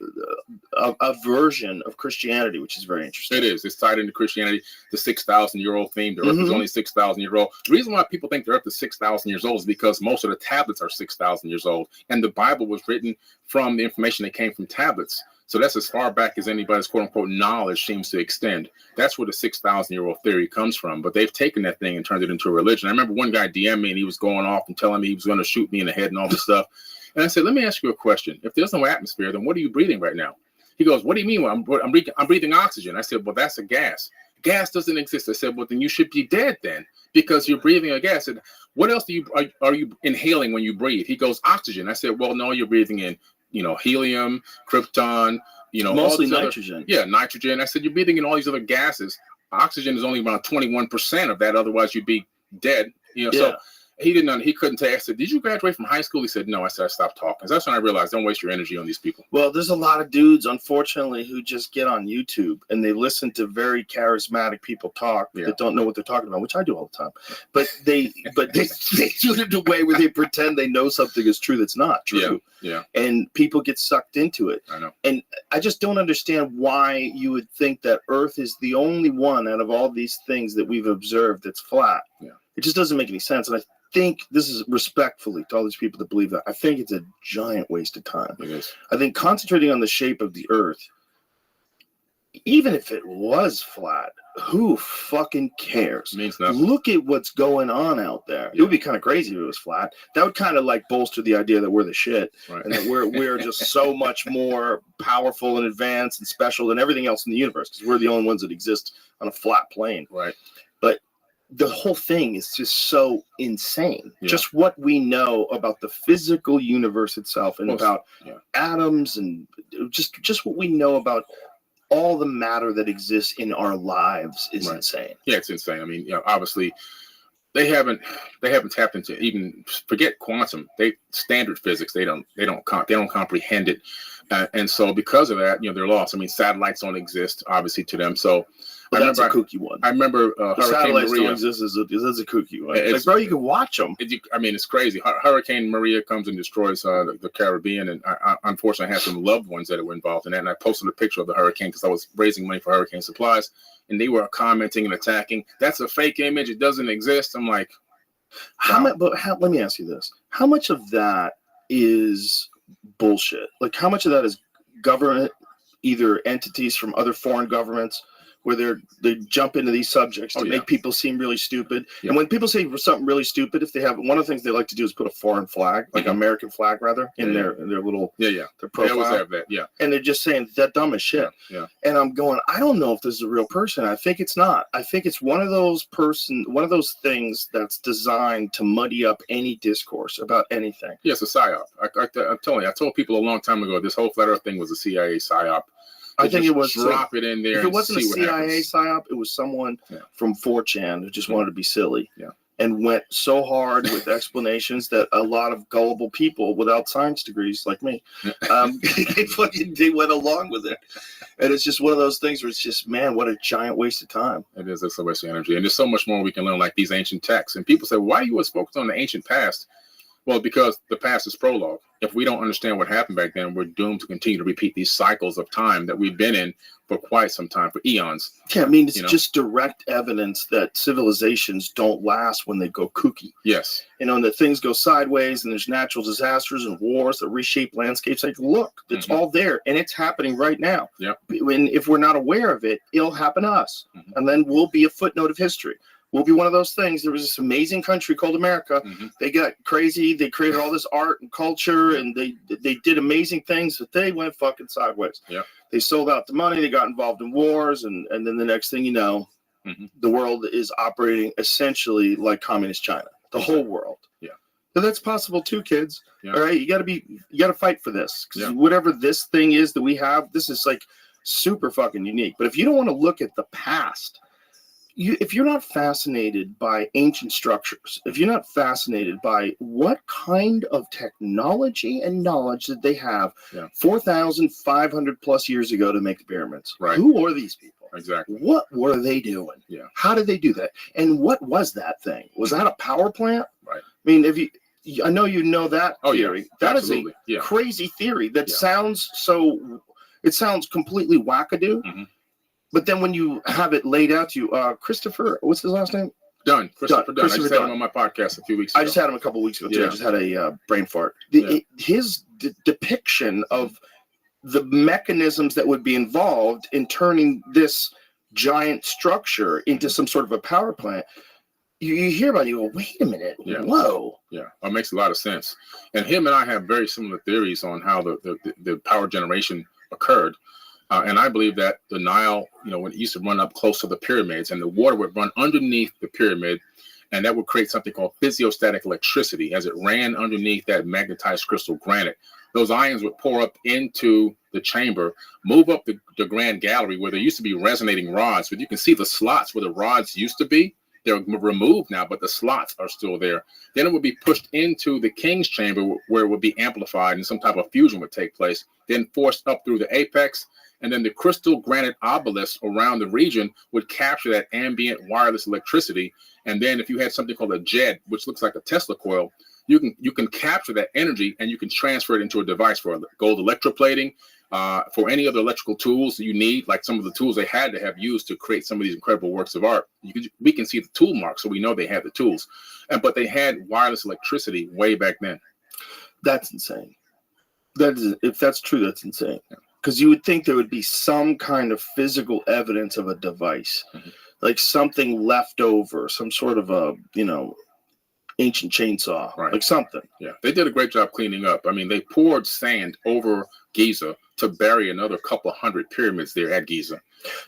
Speaker 1: a version of Christianity, which is very interesting.
Speaker 10: It is. It's tied into Christianity, the 6,000-year-old theme. The Earth is only 6,000 years old. The reason why people think the Earth is 6,000 years old is because most of the tablets are 6,000 years old, and the Bible was written from the information that came from tablets. So that's as far back as anybody's quote-unquote knowledge seems to extend. That's where the 6,000-year-old theory comes from. But they've taken that thing and turned it into a religion. I remember one guy DM'd me, and he was going off and telling me he was going to shoot me in the head and all this stuff. And I said, let me ask you a question. If there's no atmosphere, then what are you breathing right now? He goes, what do you mean? Well, I'm breathing oxygen. I said, well, that's a gas. Gas doesn't exist. I said, well, then you should be dead then, because you're breathing a gas. And what else are you inhaling when you breathe? He goes, oxygen. I said, well, no, you're breathing in, helium, krypton,
Speaker 1: mostly nitrogen.
Speaker 10: Nitrogen. I said, you're breathing in all these other gases. Oxygen is only around 21% of that. Otherwise, you'd be dead. So he couldn't tell. I said, did you graduate from high school? He said, no. I said, I stopped talking. So that's when I realized, don't waste your energy on these people.
Speaker 1: Well, there's a lot of dudes, unfortunately, who just get on YouTube and they listen to very charismatic people talk that don't know what they're talking about, which I do all the time. But they do it in a way where they pretend they know something is true that's not true.
Speaker 10: Yeah.
Speaker 1: And people get sucked into it.
Speaker 10: I know.
Speaker 1: And I just don't understand why you would think that Earth is the only one out of all these things that we've observed that's flat.
Speaker 10: Yeah.
Speaker 1: It just doesn't make any sense. And I think this is respectfully to all these people that believe that. I think it's a giant waste of time.
Speaker 10: It is.
Speaker 1: I think concentrating on the shape of the Earth, even if it was flat, who fucking cares?
Speaker 10: It means nothing.
Speaker 1: Look at what's going on out there. It would be kind of crazy if it was flat. That would kind of like bolster the idea that we're the shit,
Speaker 10: right,
Speaker 1: and that we're just so much more powerful and advanced and special than everything else in the universe, because we're the only ones that exist on a flat plane.
Speaker 10: Right.
Speaker 1: But the whole thing is just so insane.
Speaker 10: Yeah.
Speaker 1: Just what we know about the physical universe itself, and about atoms, and just what we know about all the matter that exists in our lives is insane.
Speaker 10: Yeah, it's insane. I mean, obviously they haven't tapped into, even forget quantum. Standard physics. They don't comprehend it, and so because of that, they're lost. I mean, satellites don't exist obviously to them. So
Speaker 1: that's a kooky one.
Speaker 10: I remember Hurricane
Speaker 1: satellites
Speaker 10: Maria.
Speaker 1: Don't exist as a kooky one. Like, bro, you can watch them.
Speaker 10: It's crazy. Hurricane Maria comes and destroys the Caribbean, and I unfortunately had some loved ones that were involved in that. And I posted a picture of the hurricane because I was raising money for hurricane supplies, and they were commenting and attacking. That's a fake image. It doesn't exist. I'm like, wow.
Speaker 1: Let me ask you this: how much of that is bullshit? Like, how much of that is government, either entities from other foreign governments, where they jump into these subjects to make people seem really stupid. Yeah. And when people say something really stupid, if they have, one of the things they like to do is put a foreign flag, like an American flag rather, in their little their profile.
Speaker 10: They always have that,
Speaker 1: And they're just saying that dumb as shit.
Speaker 10: Yeah.
Speaker 1: And I'm going, I don't know if this is a real person. I think it's not. I think it's one of those things that's designed to muddy up any discourse about anything.
Speaker 10: Yeah, it's a psyop. I'm telling you, I told people a long time ago this whole flat earth thing was a CIA psyop.
Speaker 1: I think it was
Speaker 10: drop it in there.
Speaker 1: If it wasn't a CIA psyop, it was someone from 4chan who just wanted to be silly.
Speaker 10: Yeah.
Speaker 1: And went so hard with explanations that a lot of gullible people without science degrees like me, they went along with it. And it's just one of those things where it's just, man, what a giant waste of time.
Speaker 10: It is. It's a waste of energy. And there's so much more we can learn, like these ancient texts. And people say, why are you always focused on the ancient past? Well, because the past is prologue. If we don't understand what happened back then, we're doomed to continue to repeat these cycles of time that we've been in for quite some time, for eons.
Speaker 1: Yeah, I mean, it's just direct evidence that civilizations don't last when they go kooky.
Speaker 10: Yes.
Speaker 1: And that things go sideways, and there's natural disasters and wars that reshape landscapes. Like, look, it's all there, and it's happening right now.
Speaker 10: Yeah.
Speaker 1: And if we're not aware of it, it'll happen to us, and then we'll be a footnote of history. We'll be one of those things. There was this amazing country called America. They got crazy. They created all this art and culture, and they did amazing things, but they went fucking sideways.
Speaker 10: Yeah.
Speaker 1: They sold out the money. They got involved in wars, and then the next thing you know, the world is operating essentially like communist China. The whole world.
Speaker 10: Yeah.
Speaker 1: But that's possible too, kids.
Speaker 10: Yeah.
Speaker 1: All right, you got to fight for this, because whatever this thing is that we have, this is like super fucking unique. But if you don't want to look at the past, if you're not fascinated by ancient structures, if you're not fascinated by what kind of technology and knowledge that they have 4,500 plus years ago to make the pyramids, who are these people?
Speaker 10: Exactly.
Speaker 1: What were they doing?
Speaker 10: Yeah.
Speaker 1: How did they do that? And what was that thing? Was that a power plant?
Speaker 10: Right.
Speaker 1: I mean, I know you know that theory. That
Speaker 10: absolutely.
Speaker 1: is a crazy theory that sounds it sounds completely wackadoo. But then when you have it laid out to you, Christopher, what's his last name?
Speaker 10: Dunn. Christopher Dunn. I just had
Speaker 1: Dunn.
Speaker 10: him on my podcast a few weeks ago.
Speaker 1: I just had him a couple weeks ago, too.
Speaker 10: Yeah.
Speaker 1: I just had a brain fart. His depiction of the mechanisms that would be involved in turning this giant structure into some sort of a power plant, you hear about it, you go, wait a minute, whoa.
Speaker 10: Yeah. It makes a lot of sense. And him and I have very similar theories on how the power generation occurred. And I believe that the Nile, when it used to run up close to the pyramids, and the water would run underneath the pyramid, and that would create something called physiostatic electricity as it ran underneath that magnetized crystal granite. Those ions would pour up into the chamber, move up the grand gallery where there used to be resonating rods, but you can see the slots where the rods used to be. They're removed now, but the slots are still there. Then it would be pushed into the king's chamber where it would be amplified and some type of fusion would take place, then forced up through the apex. And then the crystal granite obelisks around the region would capture that ambient wireless electricity. And then if you had something called a JED, which looks like a Tesla coil, you can capture that energy and you can transfer it into a device for gold electroplating, for any other electrical tools you need, like some of the tools they had to have used to create some of these incredible works of art. We can see the tool mark, so we know they had the tools. But they had wireless electricity way back then.
Speaker 1: That's insane. If that's true, that's insane. Because you would think there would be some kind of physical evidence of a device, like something left over, some sort of a, ancient chainsaw,
Speaker 10: right?
Speaker 1: Like something.
Speaker 10: Yeah, they did a great job cleaning up. I mean, they poured sand over Giza to bury another couple hundred pyramids there at Giza.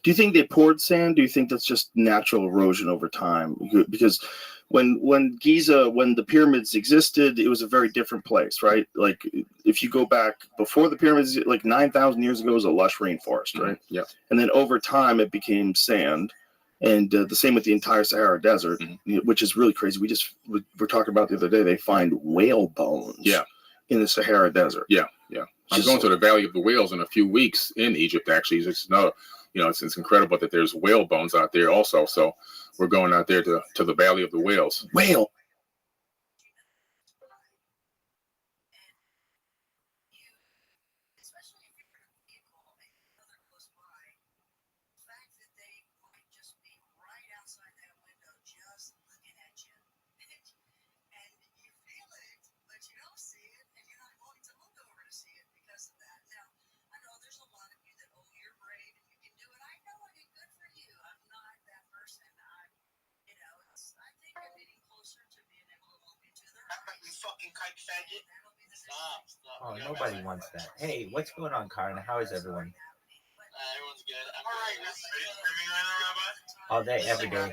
Speaker 1: Do you think they poured sand? Do you think that's just natural erosion over time? Because when Giza, when the pyramids existed, it was a very different place, right? Like if you go back before the pyramids, like 9,000 years ago, it was a lush rainforest, right?
Speaker 10: Yeah.
Speaker 1: And then over time, it became sand. And the same with the entire Sahara Desert, which is really crazy. We're talking about the other day, they find whale bones in the Sahara Desert.
Speaker 10: Yeah. I'm going to the Valley of the Whales in a few weeks in Egypt, actually. It's incredible that there's whale bones out there also. So we're going out there to the Valley of the Whales.
Speaker 1: Whale.
Speaker 6: Oh, nobody wants that. Hey, what's going on, Karan? How is everyone?
Speaker 7: Everyone's good. I'm all right. Are you screaming right now, Rabbi?
Speaker 6: All day, every day.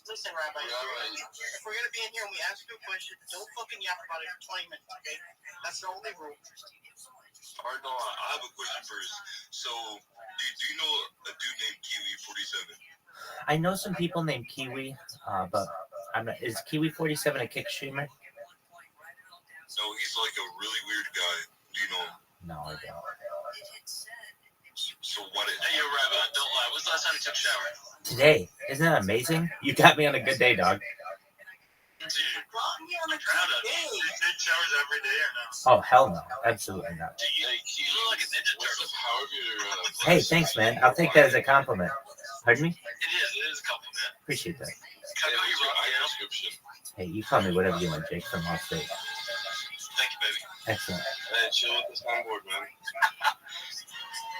Speaker 11: Listen, Rabbi, if we're gonna be in here and we ask you a question, don't fucking yap about it for 20 minutes, okay? That's the only rule.
Speaker 7: All right, no, I have a question first. So, do you know a dude named Kiwi 47?
Speaker 6: I know some people named Kiwi, but I'm not. Is Kiwi 47 a kick streamer?
Speaker 7: No, he's like a really weird guy. Do you know him?
Speaker 6: No, I don't.
Speaker 7: So what? Hey, yo, Rabbi, don't lie. When's the last time you took a shower?
Speaker 6: Today. Isn't that amazing? You got me on a good day, dog.
Speaker 7: Dude, I'm proud of you. Do you take showers every day or no?
Speaker 6: Oh, hell no. Absolutely not.
Speaker 7: You look like a ninja turtle.
Speaker 6: Hey, thanks, man. I'll take that as a compliment. Pardon me?
Speaker 7: It is a compliment.
Speaker 6: Appreciate that.
Speaker 7: Prescription.
Speaker 6: Hey, you call me whatever you want, Jake, from Las Vegas.
Speaker 7: Thank you, baby.
Speaker 6: Excellent.
Speaker 7: Hey, chill with this on board, man.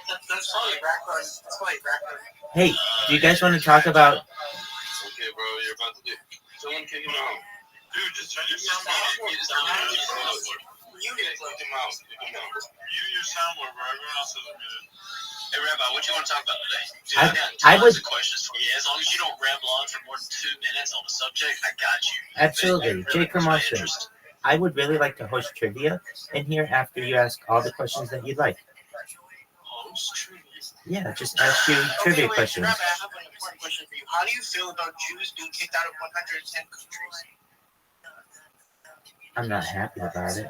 Speaker 11: That's probably background. That's probably background.
Speaker 6: Hey, do you guys want to talk about...
Speaker 7: Okay, bro, you're about to get someone kicking out. Dude, just turn your sound off. You need to plug him out. You and your soundboard, bro. Everyone else is muted. Hey, Rabbi, what you want to talk about today? Dude, I got tons of questions for you. As long as you don't ramble on for more than 2 minutes on the subject, I got you.
Speaker 6: Absolutely. Jake from Austin. I would really like to host trivia in here after you ask all the questions that you'd like.
Speaker 7: Host trivia?
Speaker 6: Yeah, just ask you trivia questions.
Speaker 11: Rabbi, I have an important question for you. How do you feel about Jews being kicked out of 110 countries?
Speaker 6: I'm not happy about it,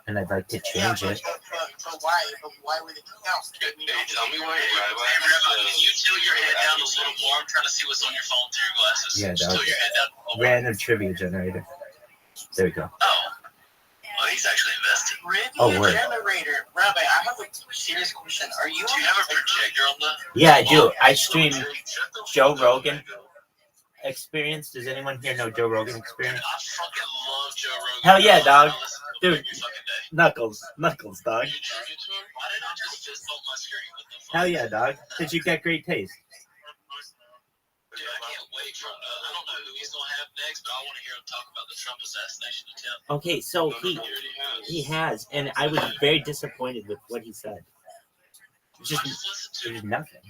Speaker 6: and I'd like to change it.
Speaker 11: But why? But why were they kicked out?
Speaker 7: Hey, tell me why. Hey, Rabbi, can you tilt your head down a little more? I'm trying to see what's on your phone through your glasses.
Speaker 6: Yeah,
Speaker 7: just tilt your head down.
Speaker 6: Random trivia generator. There we go.
Speaker 7: Oh, he's actually invested.
Speaker 11: Trivia generator. Rabbi, I have a serious question. Do you
Speaker 7: have a projector on the?
Speaker 6: Yeah, I do. I stream Joe Rogan Experience. Does anyone here know Joe Rogan Experience?
Speaker 7: I fucking love Joe Rogan.
Speaker 6: Hell yeah, dog. Dude, Knuckles, dog.
Speaker 7: Why did I just fist bump my screen? What the fuck?
Speaker 6: Hell yeah, dog. Because you got great taste.
Speaker 7: Dude, I can't wait for I don't know who he's gonna have
Speaker 11: next, but I want to hear him talk about the Trump assassination attempt.
Speaker 6: Okay, so he has, and I was very disappointed with what he said. Just there's nothing.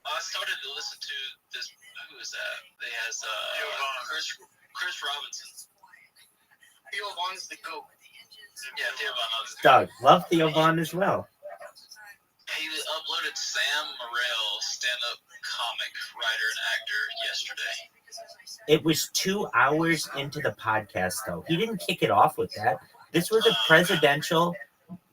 Speaker 11: I started to listen to this. Who is that? They has Chris Robinson. Theo Von's the GOAT. Yeah, Theo Von is the GOAT.
Speaker 6: Doug, love Theo Von as well.
Speaker 11: He uploaded Sam Morril, stand-up comic, writer, and actor, yesterday.
Speaker 6: It was 2 hours into the podcast, though. He didn't kick it off with that. This was a presidential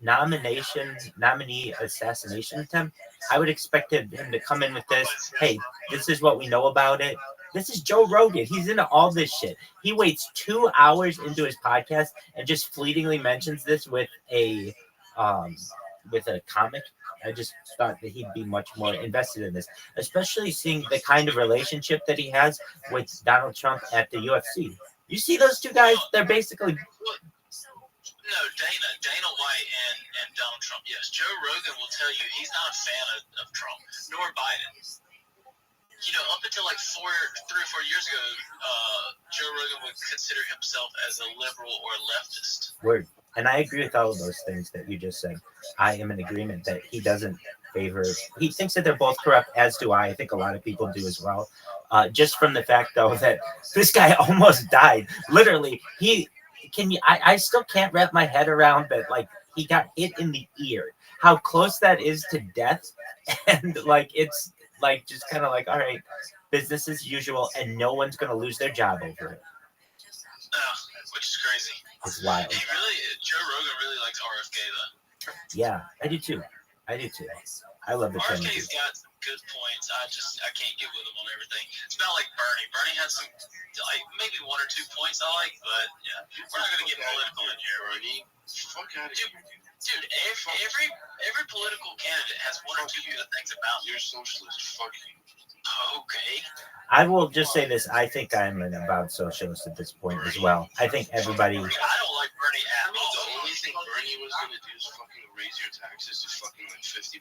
Speaker 6: nominee assassination attempt. I would expect him to come in with this. Hey, this is what we know about it. This is Joe Rogan. He's into all this shit. He waits 2 hours into his podcast and just fleetingly mentions this with a comic. I just thought that he'd be much more invested in this, especially seeing the kind of relationship that he has with Donald Trump at the UFC. You see those two guys? They're basically.
Speaker 11: No, Dana White and Donald Trump. Yes, Joe Rogan will tell you he's not a fan of Trump, nor Biden. You know, up until like 3 or 4 years ago, Joe Rogan would consider himself as a liberal or leftist.
Speaker 6: Word. And I agree with all of those things that you just said. I am in agreement that he doesn't favor. He thinks that they're both corrupt, as do I. I think a lot of people do as well. Just from the fact, though, that this guy almost died. Literally, I still can't wrap my head around that. Like, he got hit in the ear. How close that is to death, and like it's like just kind of like, all right, business as usual, and no one's gonna lose their job over it.
Speaker 11: Which is crazy.
Speaker 6: It's wild.
Speaker 11: Joe Rogan really likes RFK though.
Speaker 6: Yeah, I do too. I love the trend.
Speaker 11: RFK's got some good points. I can't get with him on everything. It's not like Bernie. Bernie has some, like, maybe 1 or 2 points I like, but yeah, we're not gonna get political in here, Bernie. Fuck out of here, dude. Every political candidate has 1 or 2 good things about them. You're socialist. Fuck you. Okay.
Speaker 6: I will just say this. I think I'm an avowed socialist at this point as well. I think everybody.
Speaker 11: I don't like Bernie at all.
Speaker 7: The only thing Bernie was going to do is fucking raise your taxes to fucking like 50%.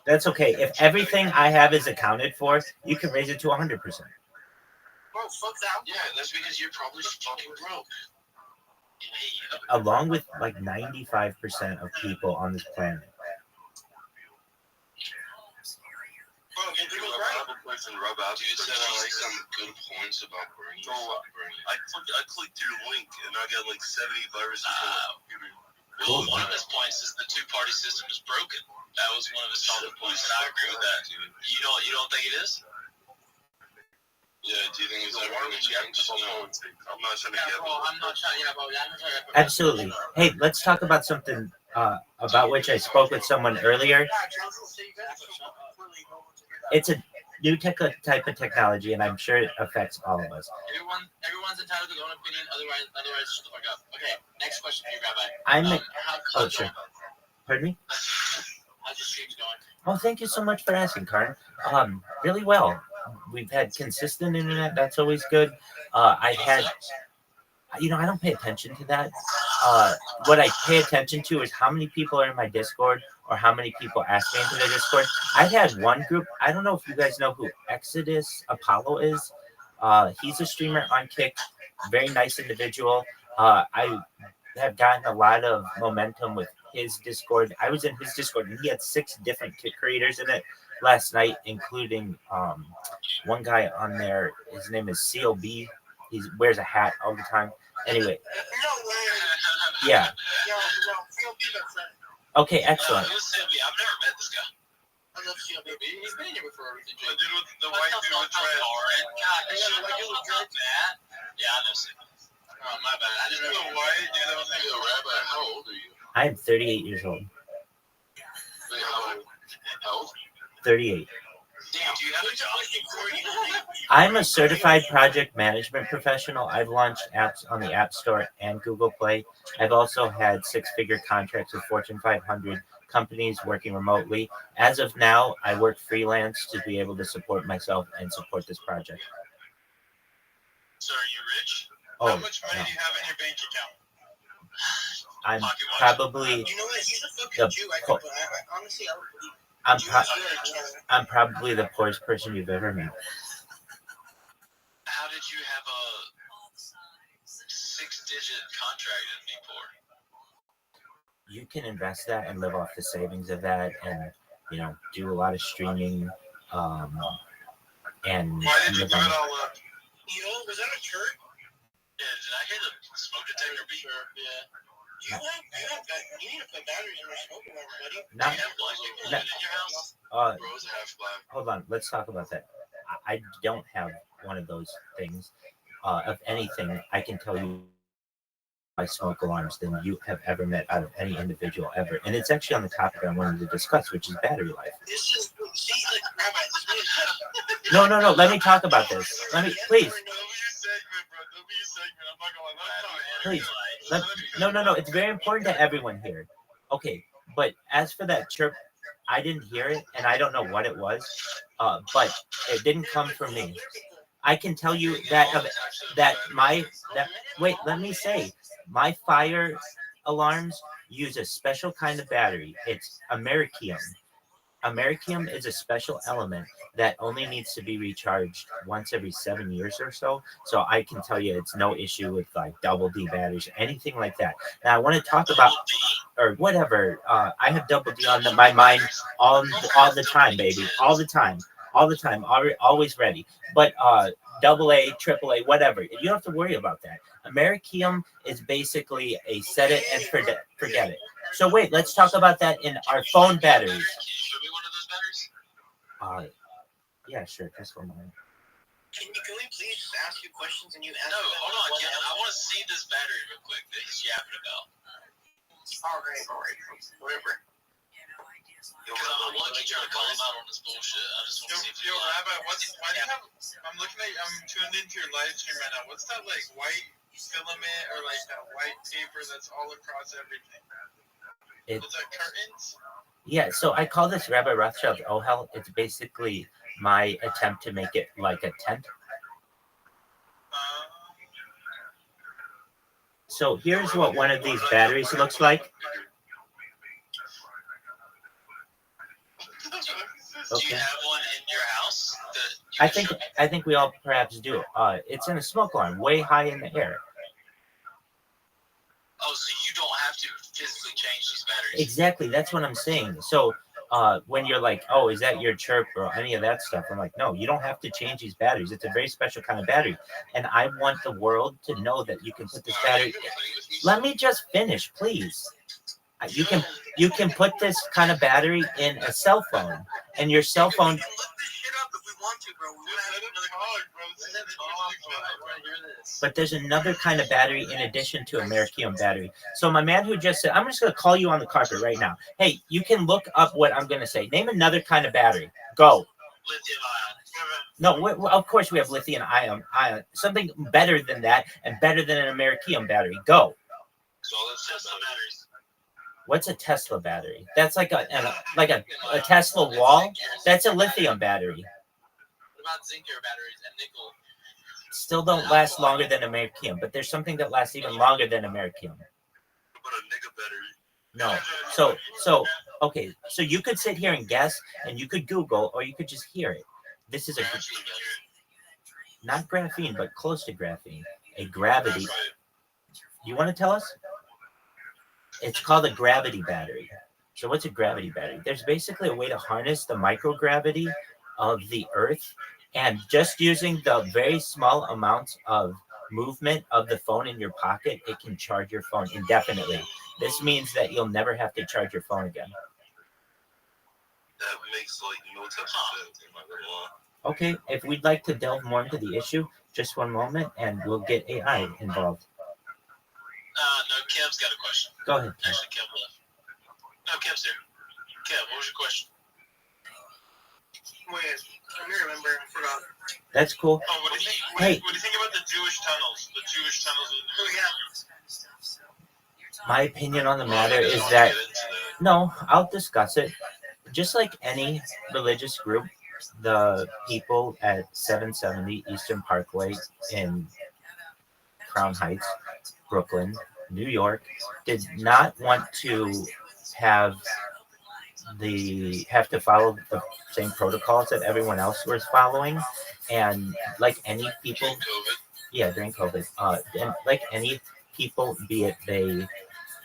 Speaker 6: That's okay. If everything I have is accounted for, you can raise it to 100%.
Speaker 11: Bro, fuck that. Yeah, that's because you're probably fucking broke.
Speaker 6: Along with like 95% of people on this planet.
Speaker 7: Bro, you think I have a question, Rob? You said I like some good points about Bernie. I clicked your link and I got like 70 viruses.
Speaker 11: Well, one of his points is the two-party system is broken. That was one of his solid points, and I agree with that. You don't think it is?
Speaker 7: Yeah, do you think it's ever going to change? No, I'm not trying to get it.
Speaker 11: I'm not trying to.
Speaker 6: Absolutely. Hey, let's talk about something about which I spoke with someone earlier. It's a new type of technology, and I'm sure it affects all of us.
Speaker 11: Everyone's entitled to their own opinion. Otherwise, shut the fuck up. Okay, next question for you, Rabbi.
Speaker 6: Sure. Pardon me?
Speaker 11: How's your streams going?
Speaker 6: Oh, thank you so much for asking, Karin. Really well. We've had consistent internet. That's always good. I don't pay attention to that. What I pay attention to is how many people are in my Discord or how many people ask me into their Discord. I've had one group. I don't know if you guys know who Exodus Apollo is. He's a streamer on Kick. Very nice individual. I have gotten a lot of momentum with his Discord. I was in his Discord and he had 6 different Kick creators in it last night, including one guy on there. His name is COB. He wears a hat all the time. Anyway. Yeah. Okay, excellent.
Speaker 11: Who's COB? I've never met this guy. I love COB. He's been here before. The dude with the white dude with dread. Yeah, I know COB. Oh, my bad. I didn't know the white dude that was like a rabbi. How old are you?
Speaker 6: I'm 38 years old.
Speaker 7: Wait, how old?
Speaker 6: 38.
Speaker 11: Damn, do you have a job?
Speaker 6: I'm a certified project management professional. I've launched apps on the App Store and Google Play. I've also had 6-figure contracts with Fortune 500 companies working remotely. As of now, I work freelance to be able to support myself and support this project.
Speaker 11: So are you rich?
Speaker 6: Oh,
Speaker 11: how much money do you have in your bank account?
Speaker 6: I'm probably I'm probably the poorest person you've ever met.
Speaker 11: how did you have a 6-digit contract in Newport?
Speaker 6: You can invest that and live off the savings of that, and do a lot of streaming, and
Speaker 7: Why did you
Speaker 6: live
Speaker 7: give
Speaker 6: on
Speaker 7: it all up?
Speaker 11: Was that a church? Yeah, did I hear the smoke detector beep? Sure. Yeah. You need to put batteries in your smoke alarm, buddy.
Speaker 6: Not-
Speaker 11: Do you have blind people living in your house?
Speaker 7: Rose half black.
Speaker 6: Hold on, let's talk about that. I don't have one of those things. Of anything, I can tell you by smoke alarms than you have ever met out of any individual ever. And it's actually on the topic I wanted to discuss, which is battery life.
Speaker 11: This is, see, like, Rabbi, this is
Speaker 6: No, let me talk about this. Let me, please. Please. No, it's very important to everyone here. Okay, but as for that chirp, I didn't hear it, and I don't know what it was, but it didn't come from me. I can tell you wait, let me say, my fire alarms use a special kind of battery. It's americium. Americium is a special element that only needs to be recharged once every 7 years or so. So I can tell you it's no issue with like double D batteries, anything like that. Now I want to talk about, or whatever. I have double D on my mind all the time, baby, all the time, always ready. But double A, triple A, whatever, you don't have to worry about that. Americium is basically a set it and forget it. So wait, let's talk about that in our phone batteries. Yeah, sure. Just one moment.
Speaker 11: Can we please just ask you questions and you answer? No, hold on, Kevin. I want to see this battery real quick that he's yapping about. All right. Whatever. I'm lucky trying to call him out on this bullshit. I just want to see if
Speaker 7: Yo, Rabbi, I'm looking at, I'm tuned into your live stream right now. What's that like white filament or like that white paper that's all across everything? Is that curtains?
Speaker 6: Yeah, so I call this Rabbi Rothschild Ohel. It's basically my attempt to make it like a tent. So here's what one of these batteries looks like.
Speaker 11: Do you have one in your house?
Speaker 6: I think we all perhaps do. It's in a smoke alarm, way high in the air.
Speaker 11: Oh, so you don't have to physically change these batteries?
Speaker 6: Exactly, that's what I'm saying. So when you're like, oh, is that your chirp or any of that stuff? I'm like, no, you don't have to change these batteries. It's a very special kind of battery. And I want the world to know that you can put this battery. Let me just finish, please. You can put this kind of battery in a cell phone, and your cell phone.
Speaker 11: We can look this shit up if we want to, bro. We have another
Speaker 6: But there's another kind of battery in addition to Americium battery. So my man who just said, I'm just going to call you on the carpet right now. Hey, you can look up what I'm going to say. Name another kind of battery. Go.
Speaker 11: Lithium ion.
Speaker 6: No, of course we have lithium ion. Something better than that and better than an Americium battery. Go.
Speaker 11: Solid Tesla batteries.
Speaker 6: What's a Tesla battery? That's like a Tesla wall. That's a lithium battery.
Speaker 11: What about zinc batteries and nickel?
Speaker 6: Still don't last longer than Americium, but there's something that lasts even longer than Americium.
Speaker 7: What about a nickel battery?
Speaker 6: No. Okay. So you could sit here and guess, and you could Google, or you could just hear it. This is not graphene, but close to graphene. A gravity. You want to tell us? It's called a gravity battery. So what's a gravity battery? There's basically a way to harness the microgravity of the Earth, and just using the very small amounts of movement of the phone in your pocket, it can charge your phone indefinitely. This means that you'll never have to charge your phone again.
Speaker 7: That makes like no type of sense.
Speaker 6: Okay, if we'd like to delve more into the issue, just one moment, and we'll get AI involved.
Speaker 11: No, Kev's got a question.
Speaker 6: Go ahead.
Speaker 11: Actually, Kev left. No, Kev's here. Kev, what was your question? Wait, let me remember. I forgot.
Speaker 6: That's cool.
Speaker 7: Oh, what do you think? What do you think about the Jewish tunnels? The Jewish tunnels.
Speaker 11: Oh yeah.
Speaker 6: My opinion on the matter is that no, I'll discuss it. Just like any religious group, the people at 770 Eastern Parkway in Crown Heights, Brooklyn, New York, did not want to have to follow the same protocols that everyone else was following, And like any people,
Speaker 7: COVID.
Speaker 6: yeah, during COVID, and like any people, be it they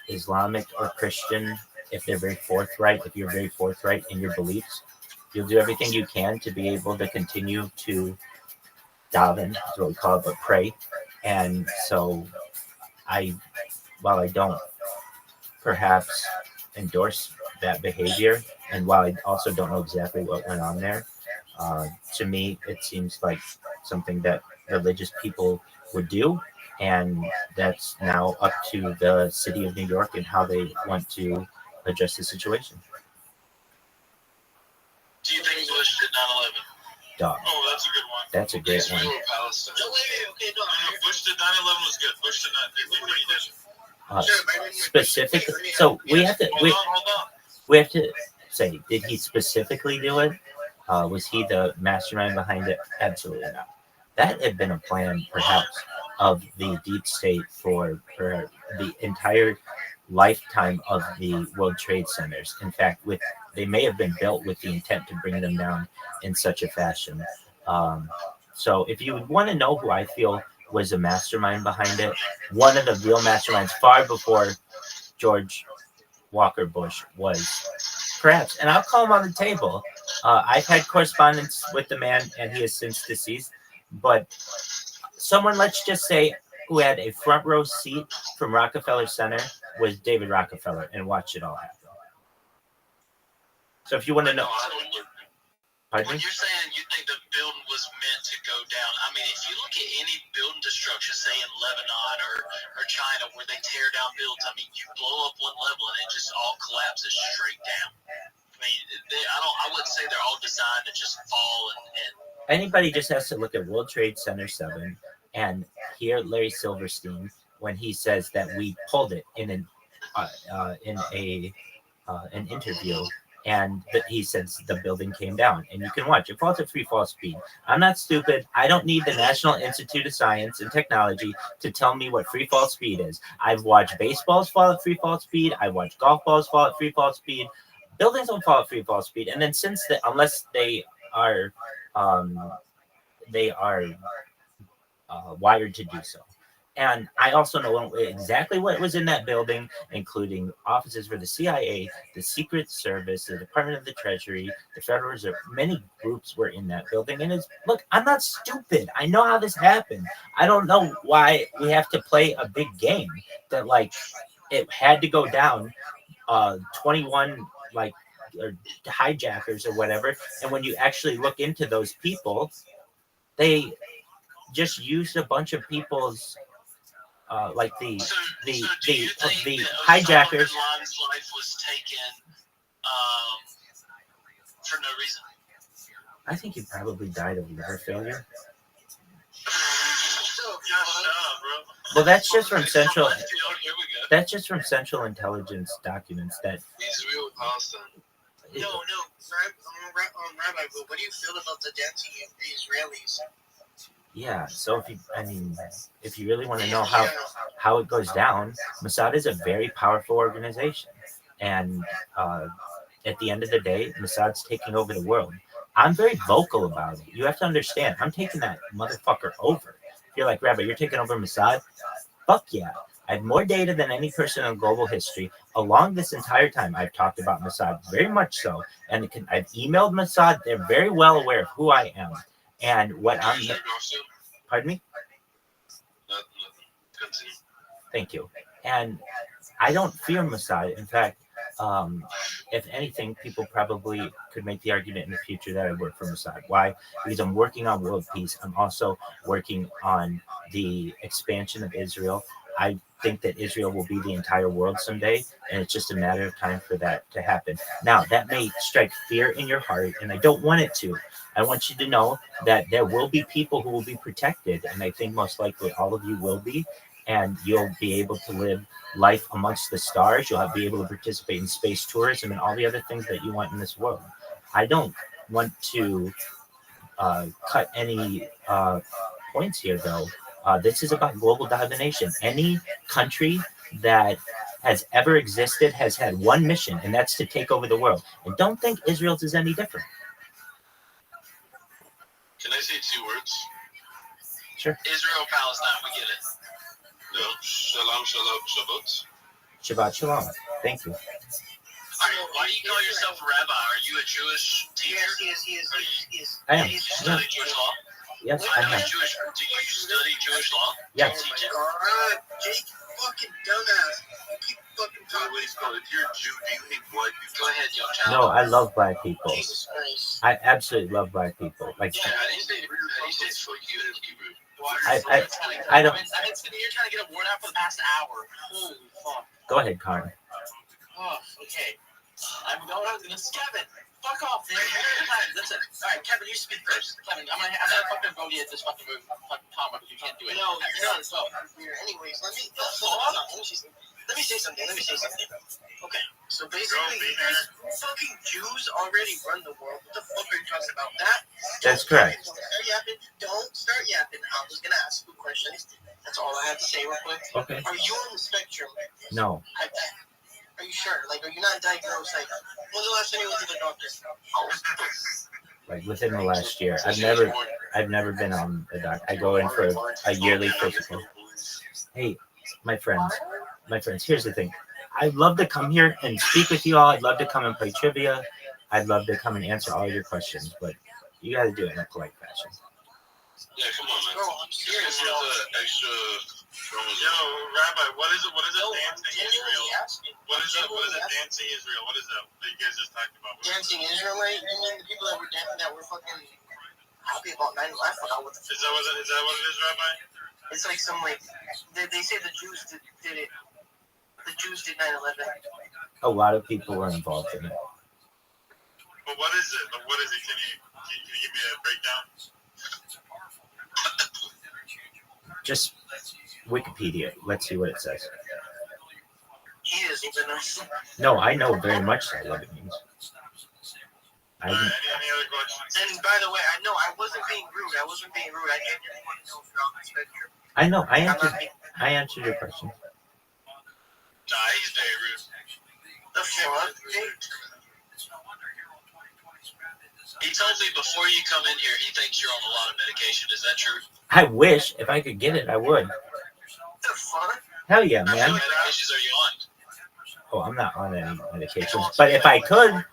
Speaker 6: Islamic or Christian, if you're very forthright in your beliefs, you'll do everything you can to be able to continue to daven, is what we call it, but pray. And so while I don't perhaps endorse that behavior, and while I also don't know exactly what went on there, to me, it seems like something that religious people would do. And that's now up to the city of New York and how they want to address the situation.
Speaker 7: Do you think Bush did 9/11?
Speaker 6: Dog.
Speaker 7: Oh, that's a good one.
Speaker 6: That's a great one.
Speaker 7: Israel or Palestine? No, wait, okay, no. Bush did 9/11 was good. Bush did not. What he did.
Speaker 6: Specifically, so we have to
Speaker 7: Hold on.
Speaker 6: we have to say, did he specifically do it? Was he the mastermind behind it? Absolutely not. That had been a plan, perhaps, of the deep state for the entire lifetime of the World Trade Centers. In fact, they may have been built with the intent to bring them down in such a fashion. So if you want to know who I feel was a mastermind behind it, one of the real masterminds far before George Walker Bush was perhaps, and I'll call him on the table. I've had correspondence with the man, and he is since deceased, but someone, let's just say, who had a front row seat from Rockefeller Center was David Rockefeller, and watched it all happen. So if you want to know,
Speaker 11: When you're saying you think the building was meant to go down, I mean, if you look at any building destruction, say in Lebanon or China, where they tear down buildings, I mean, you blow up one level and it just all collapses straight down. I mean, I wouldn't say they're all designed to just fall and
Speaker 6: anybody just has to look at World Trade Center 7 and hear Larry Silverstein when he says that we pulled it in an interview, and that he says the building came down. And you can watch it falls at free fall speed. I'm not stupid. I don't need the National Institute of Science and Technology to tell me what free fall speed is. I've watched baseballs fall at free fall speed. I've watched golf balls fall at free fall speed. Buildings don't fall at free fall speed. And then unless they are wired to do so. And I also know exactly what was in that building, including offices for the CIA, the Secret Service, the Department of the Treasury, the Federal Reserve. Many groups were in that building. And look, I'm not stupid. I know how this happened. I don't know why we have to play a big game that, like, it had to go down 21, like, or hijackers or whatever. And when you actually look into those people, they just used a bunch of people's like the hijackers.
Speaker 11: Osama bin Laden's life was taken for no reason.
Speaker 6: I think he probably died of liver failure. Well, that's just from Central. That's just from Central Intelligence documents. That
Speaker 7: Israel, Palestine.
Speaker 11: No, Rabbi, but what do you feel about the dancing Israelis?
Speaker 6: Yeah, so if you really want to know how it goes down, Mossad is a very powerful organization, and at the end of the day, Mossad's taking over the world. I'm very vocal about it. You have to understand, I'm taking that motherfucker over. If you're like, Rabbi, you're taking over Mossad? Fuck yeah. I have more data than any person in global history. Along this entire time, I've talked about Mossad, very much so, and I've emailed Mossad. They're very well aware of who I am. And what I'm... Pardon me? Thank you. And I don't fear Mossad. In fact, if anything, people probably could make the argument in the future that I work for Mossad. Why? Because I'm working on world peace. I'm also working on the expansion of Israel. I think that Israel will be the entire world someday, and it's just a matter of time for that to happen. Now, that may strike fear in your heart, and I don't want it to. I want you to know that there will be people who will be protected, and I think most likely all of you will be, and you'll be able to live life amongst the stars. You'll be able to participate in space tourism and all the other things that you want in this world. I don't want to cut any points here, though. This is about global domination. Any country that has ever existed has had one mission, and that's to take over the world. And don't think Israel's is any different.
Speaker 7: Can I say 2 words?
Speaker 6: Sure.
Speaker 11: Israel, Palestine, we get it.
Speaker 7: No. Shalom, shalom, Shabbat.
Speaker 6: Shabbat shalom. Thank you.
Speaker 11: Why do you call yourself a rabbi? Are you a Jewish teacher?
Speaker 5: He is.
Speaker 6: I am.
Speaker 11: Do you study Jewish law?
Speaker 6: Yes, I
Speaker 11: Do you
Speaker 6: am.
Speaker 11: do you study Jewish law?
Speaker 6: Yes.
Speaker 11: Teach it?
Speaker 5: Jake, fucking dumbass. You keep fucking talking.
Speaker 7: Wait, so if you're a Jew, do you hate black people?
Speaker 11: Go ahead, young child.
Speaker 6: No, I love black people.
Speaker 5: Jesus Christ.
Speaker 6: I absolutely love black people. Like,
Speaker 11: Yeah, he said fuck you.
Speaker 6: I don't.
Speaker 11: I've been sitting here trying to get a word out for the past hour. Holy fuck.
Speaker 6: Go ahead, Karen.
Speaker 11: Oh, okay. I'm going out. Kevin, fuck off, man. Listen. All right, Kevin, you speak first. Kevin, I'm gonna fucking vote you at this fucking move. Fucking Tom, because you can't do it.
Speaker 5: No, you're not. So, anyways, let me say something. Okay, so basically, fucking Jews already run the world. What the fuck are you talking about?
Speaker 6: That's correct.
Speaker 5: Don't start yapping. I'm just gonna ask you questions. That's all I have to say real quick.
Speaker 6: Okay.
Speaker 5: Are you on the spectrum?
Speaker 6: No.
Speaker 5: Are you sure? Like, are you not diagnosed? Like, when's the last time you went to the doctor?
Speaker 6: Like within the last year, I've never been on a doc. I go in for a yearly physical. Hey, my friends. Here's the thing. I'd love to come here and speak with you all. I'd love to come and play trivia. I'd love to come and answer all your questions, but you got to do it in a polite fashion.
Speaker 7: Yeah, come on, man.
Speaker 5: Bro, I'm serious.
Speaker 7: This is an extra. Yo, Rabbi, what is it? What is it? Dancing Israel. What is that? What is it? Dancing Israel. What is that? That you guys just talked about?
Speaker 5: Dancing Israelite? You mean the people that were dancing that were fucking happy about 9/11? I forgot what the.
Speaker 7: Is that what it is, Rabbi?
Speaker 5: It's like some like they say the Jews did it. The Jews did 9/11.
Speaker 6: A lot of people were involved in it.
Speaker 7: But what is it? But what is it? Can you give me a breakdown?
Speaker 6: Just Wikipedia. Let's see what it says.
Speaker 5: He doesn't even know.
Speaker 6: No, I know very much so what it means.
Speaker 7: Any other questions?
Speaker 5: And by the way, I know I wasn't being rude. I genuinely want to know if you're on the spectrum.
Speaker 6: I know. I answered your question.
Speaker 7: Nah, he's very rude.
Speaker 5: The fuck?
Speaker 11: He told me before you come in here, he thinks you're on a lot of medication. Is that true?
Speaker 6: I wish if I could get it, I would.
Speaker 5: The fuck?
Speaker 6: Hell yeah,
Speaker 11: What
Speaker 6: man.
Speaker 11: medications are you on?
Speaker 6: Oh, I'm not on any medications, but if I could,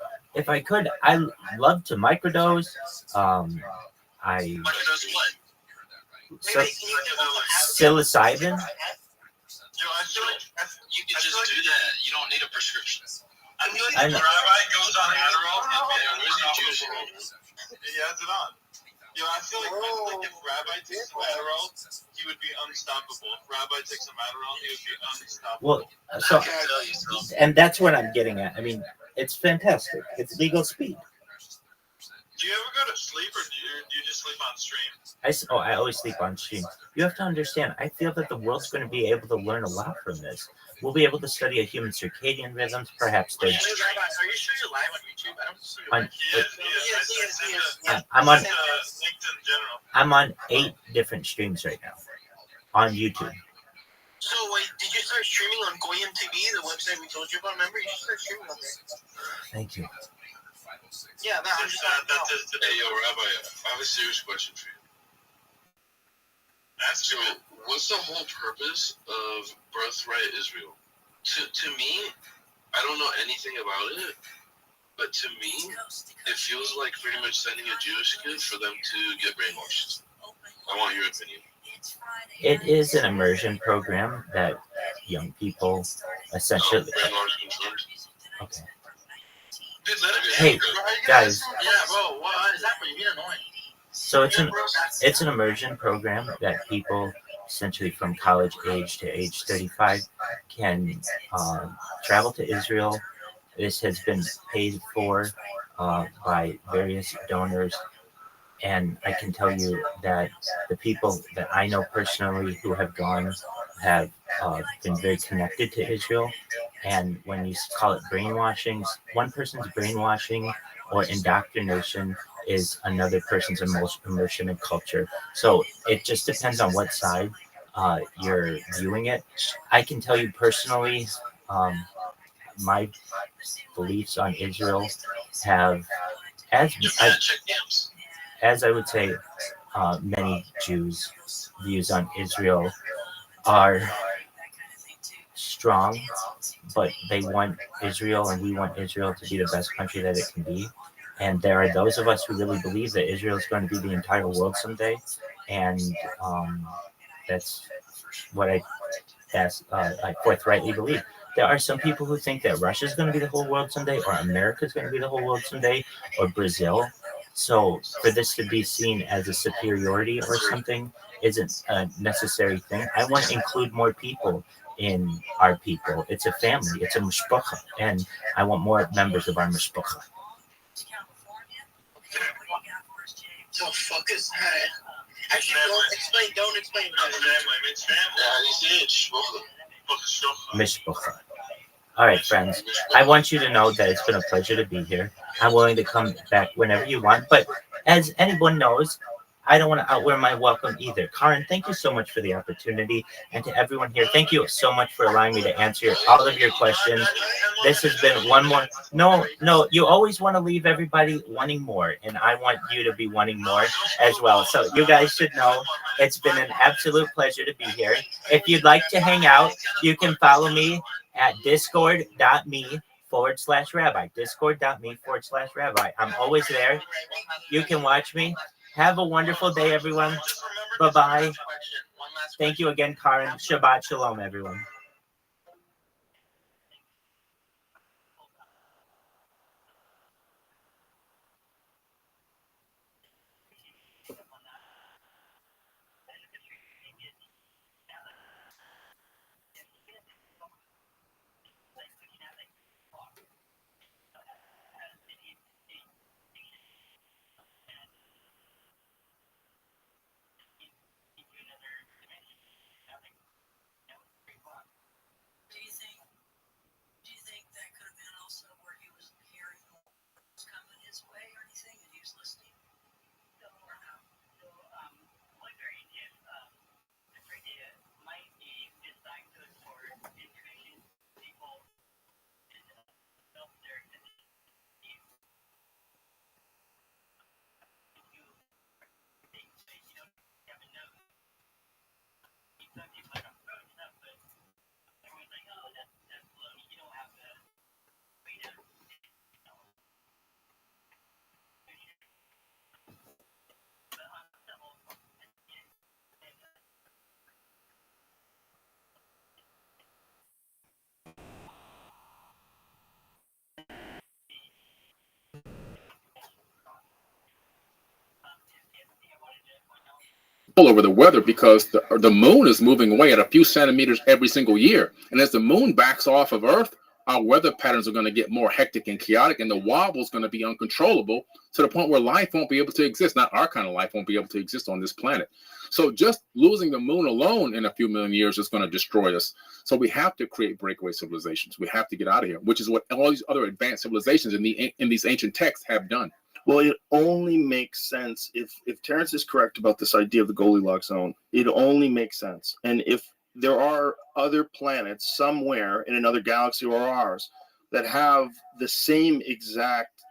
Speaker 6: I love to microdose. I
Speaker 11: Microdose what?
Speaker 6: so, psilocybin.
Speaker 7: Yo, I feel like
Speaker 11: You can just do that. You don't need a prescription.
Speaker 6: I know.
Speaker 7: Rabbi goes on Adderall and he has it on. Yo, I feel like if Rabbi takes some Adderall, he would be unstoppable. If Rabbi takes some Adderall, he would be unstoppable.
Speaker 6: Well, so, and that's what I'm getting at. I mean, it's fantastic. It's legal speed.
Speaker 7: Do you ever go to sleep or do you just sleep on stream?
Speaker 6: I always sleep on stream. You have to understand, I feel that the world's going to be able to learn a lot from this. We'll be able to study a human circadian rhythms, perhaps
Speaker 11: Are you sure you're live on YouTube? I don't see you.
Speaker 6: on,
Speaker 5: Yes.
Speaker 6: I'm on 8 different streams right now on YouTube.
Speaker 5: So wait, did you start streaming on Goyim TV, the website we told you about? Remember, you should start streaming on there.
Speaker 6: Thank you.
Speaker 5: Yeah, no, I'm just
Speaker 7: That's it today. Yo, Rabbi, I have a serious question for you. So, what's the whole purpose of Birthright Israel? To me, I don't know anything about it, but to me, it feels like pretty much sending a Jewish kid for them to get brainwashed. I want your opinion.
Speaker 6: It is an immersion program that young people essentially.
Speaker 7: Brainwash confirmed.
Speaker 6: Okay.
Speaker 7: Dude, let it be.
Speaker 6: Hey, guys.
Speaker 11: Yeah, bro. What is that for? You're being annoying.
Speaker 6: So it's an immersion program that people essentially from college age to age 35 can travel to Israel. This has been paid for by various donors. And I can tell you that the people that I know personally who have gone have been very connected to Israel. And when you call it brainwashing, one person's brainwashing or indoctrination is another person's immersion in culture. So it just depends on what side you're viewing it. I can tell you personally, my beliefs on Israel have, as I would say, many Jews' views on Israel are strong, but they want Israel and we want Israel to be the best country that it can be. And there are those of us who really believe that Israel is going to be the entire world someday. And that's what I forthrightly believe. There are some people who think that Russia is going to be the whole world someday, or America is going to be the whole world someday, or Brazil. So for this to be seen as a superiority or something isn't a necessary thing. I want to include more people in our people. It's a family. It's a mishpacha, and I want more members of our mishpacha.
Speaker 5: The fuck is that? Actually, don't explain.
Speaker 6: Mishpacha. All right, friends. I want you to know that it's been a pleasure to be here. I'm willing to come back whenever you want. But as anyone knows, I don't want to outwear my welcome either. Karen, thank you so much for the opportunity. And to everyone here, thank you so much for allowing me to answer all of your questions. This has been one more. No, you always want to leave everybody wanting more. And I want you to be wanting more as well. So you guys should know it's been an absolute pleasure to be here. If you'd like to hang out, you can follow me at discord.me/rabbi. Discord.me/rabbi. I'm always there. You can watch me. Have a wonderful day, everyone. Bye-bye. Thank you again, Karen. Shabbat shalom, everyone.
Speaker 12: Do you think that could have been also where he was hearing what was coming his way or anything, and he was listening? Or no?
Speaker 13: Wondering if this idea might be misdiagnosed or introducing people in their existence. You don't have a note. Some people like approach stuff, but everyone's like, oh, that's baloney. You don't have to wait out.
Speaker 10: Over the weather because the moon is moving away at a few centimeters every single year. And as the moon backs off of Earth, our weather patterns are going to get more hectic and chaotic, and the wobble is going to be uncontrollable to the point where life won't be able to exist. Not our kind of life won't be able to exist on this planet. So just losing the moon alone in a few million years is going to destroy us. So we have to create breakaway civilizations. We have to get out of here, which is what all these other advanced civilizations in these ancient texts have done.
Speaker 1: Well, it only makes sense if Terrence is correct about this idea of the Goldilocks zone. It only makes sense. And if there are other planets somewhere in another galaxy or ours that have the same exact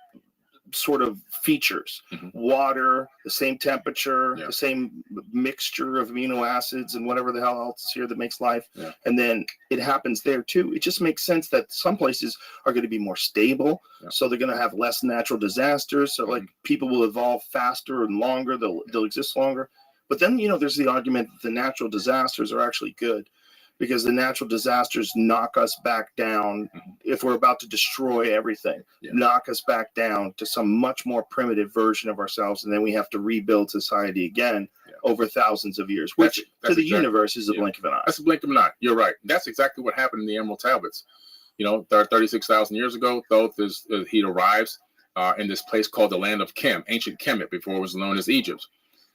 Speaker 1: sort of features, water, the same temperature, the same mixture of amino acids and whatever the hell else is here that makes life, and then it happens there too. It just makes sense that some places are going to be more stable, so they're going to have less natural disasters, so like people will evolve faster and longer, they'll exist longer. But then, there's the argument that the natural disasters are actually good, because the natural disasters knock us back down if we're about to destroy everything, knock us back down to some much more primitive version of ourselves, and then we have to rebuild society again over thousands of years, which to the universe is a blink of an eye.
Speaker 10: That's a blink of an eye. You're right. That's exactly what happened in the Emerald Tablets. 36,000 years ago, Thoth he arrives in this place called the land of Kem, ancient Kemet, before it was known as Egypt.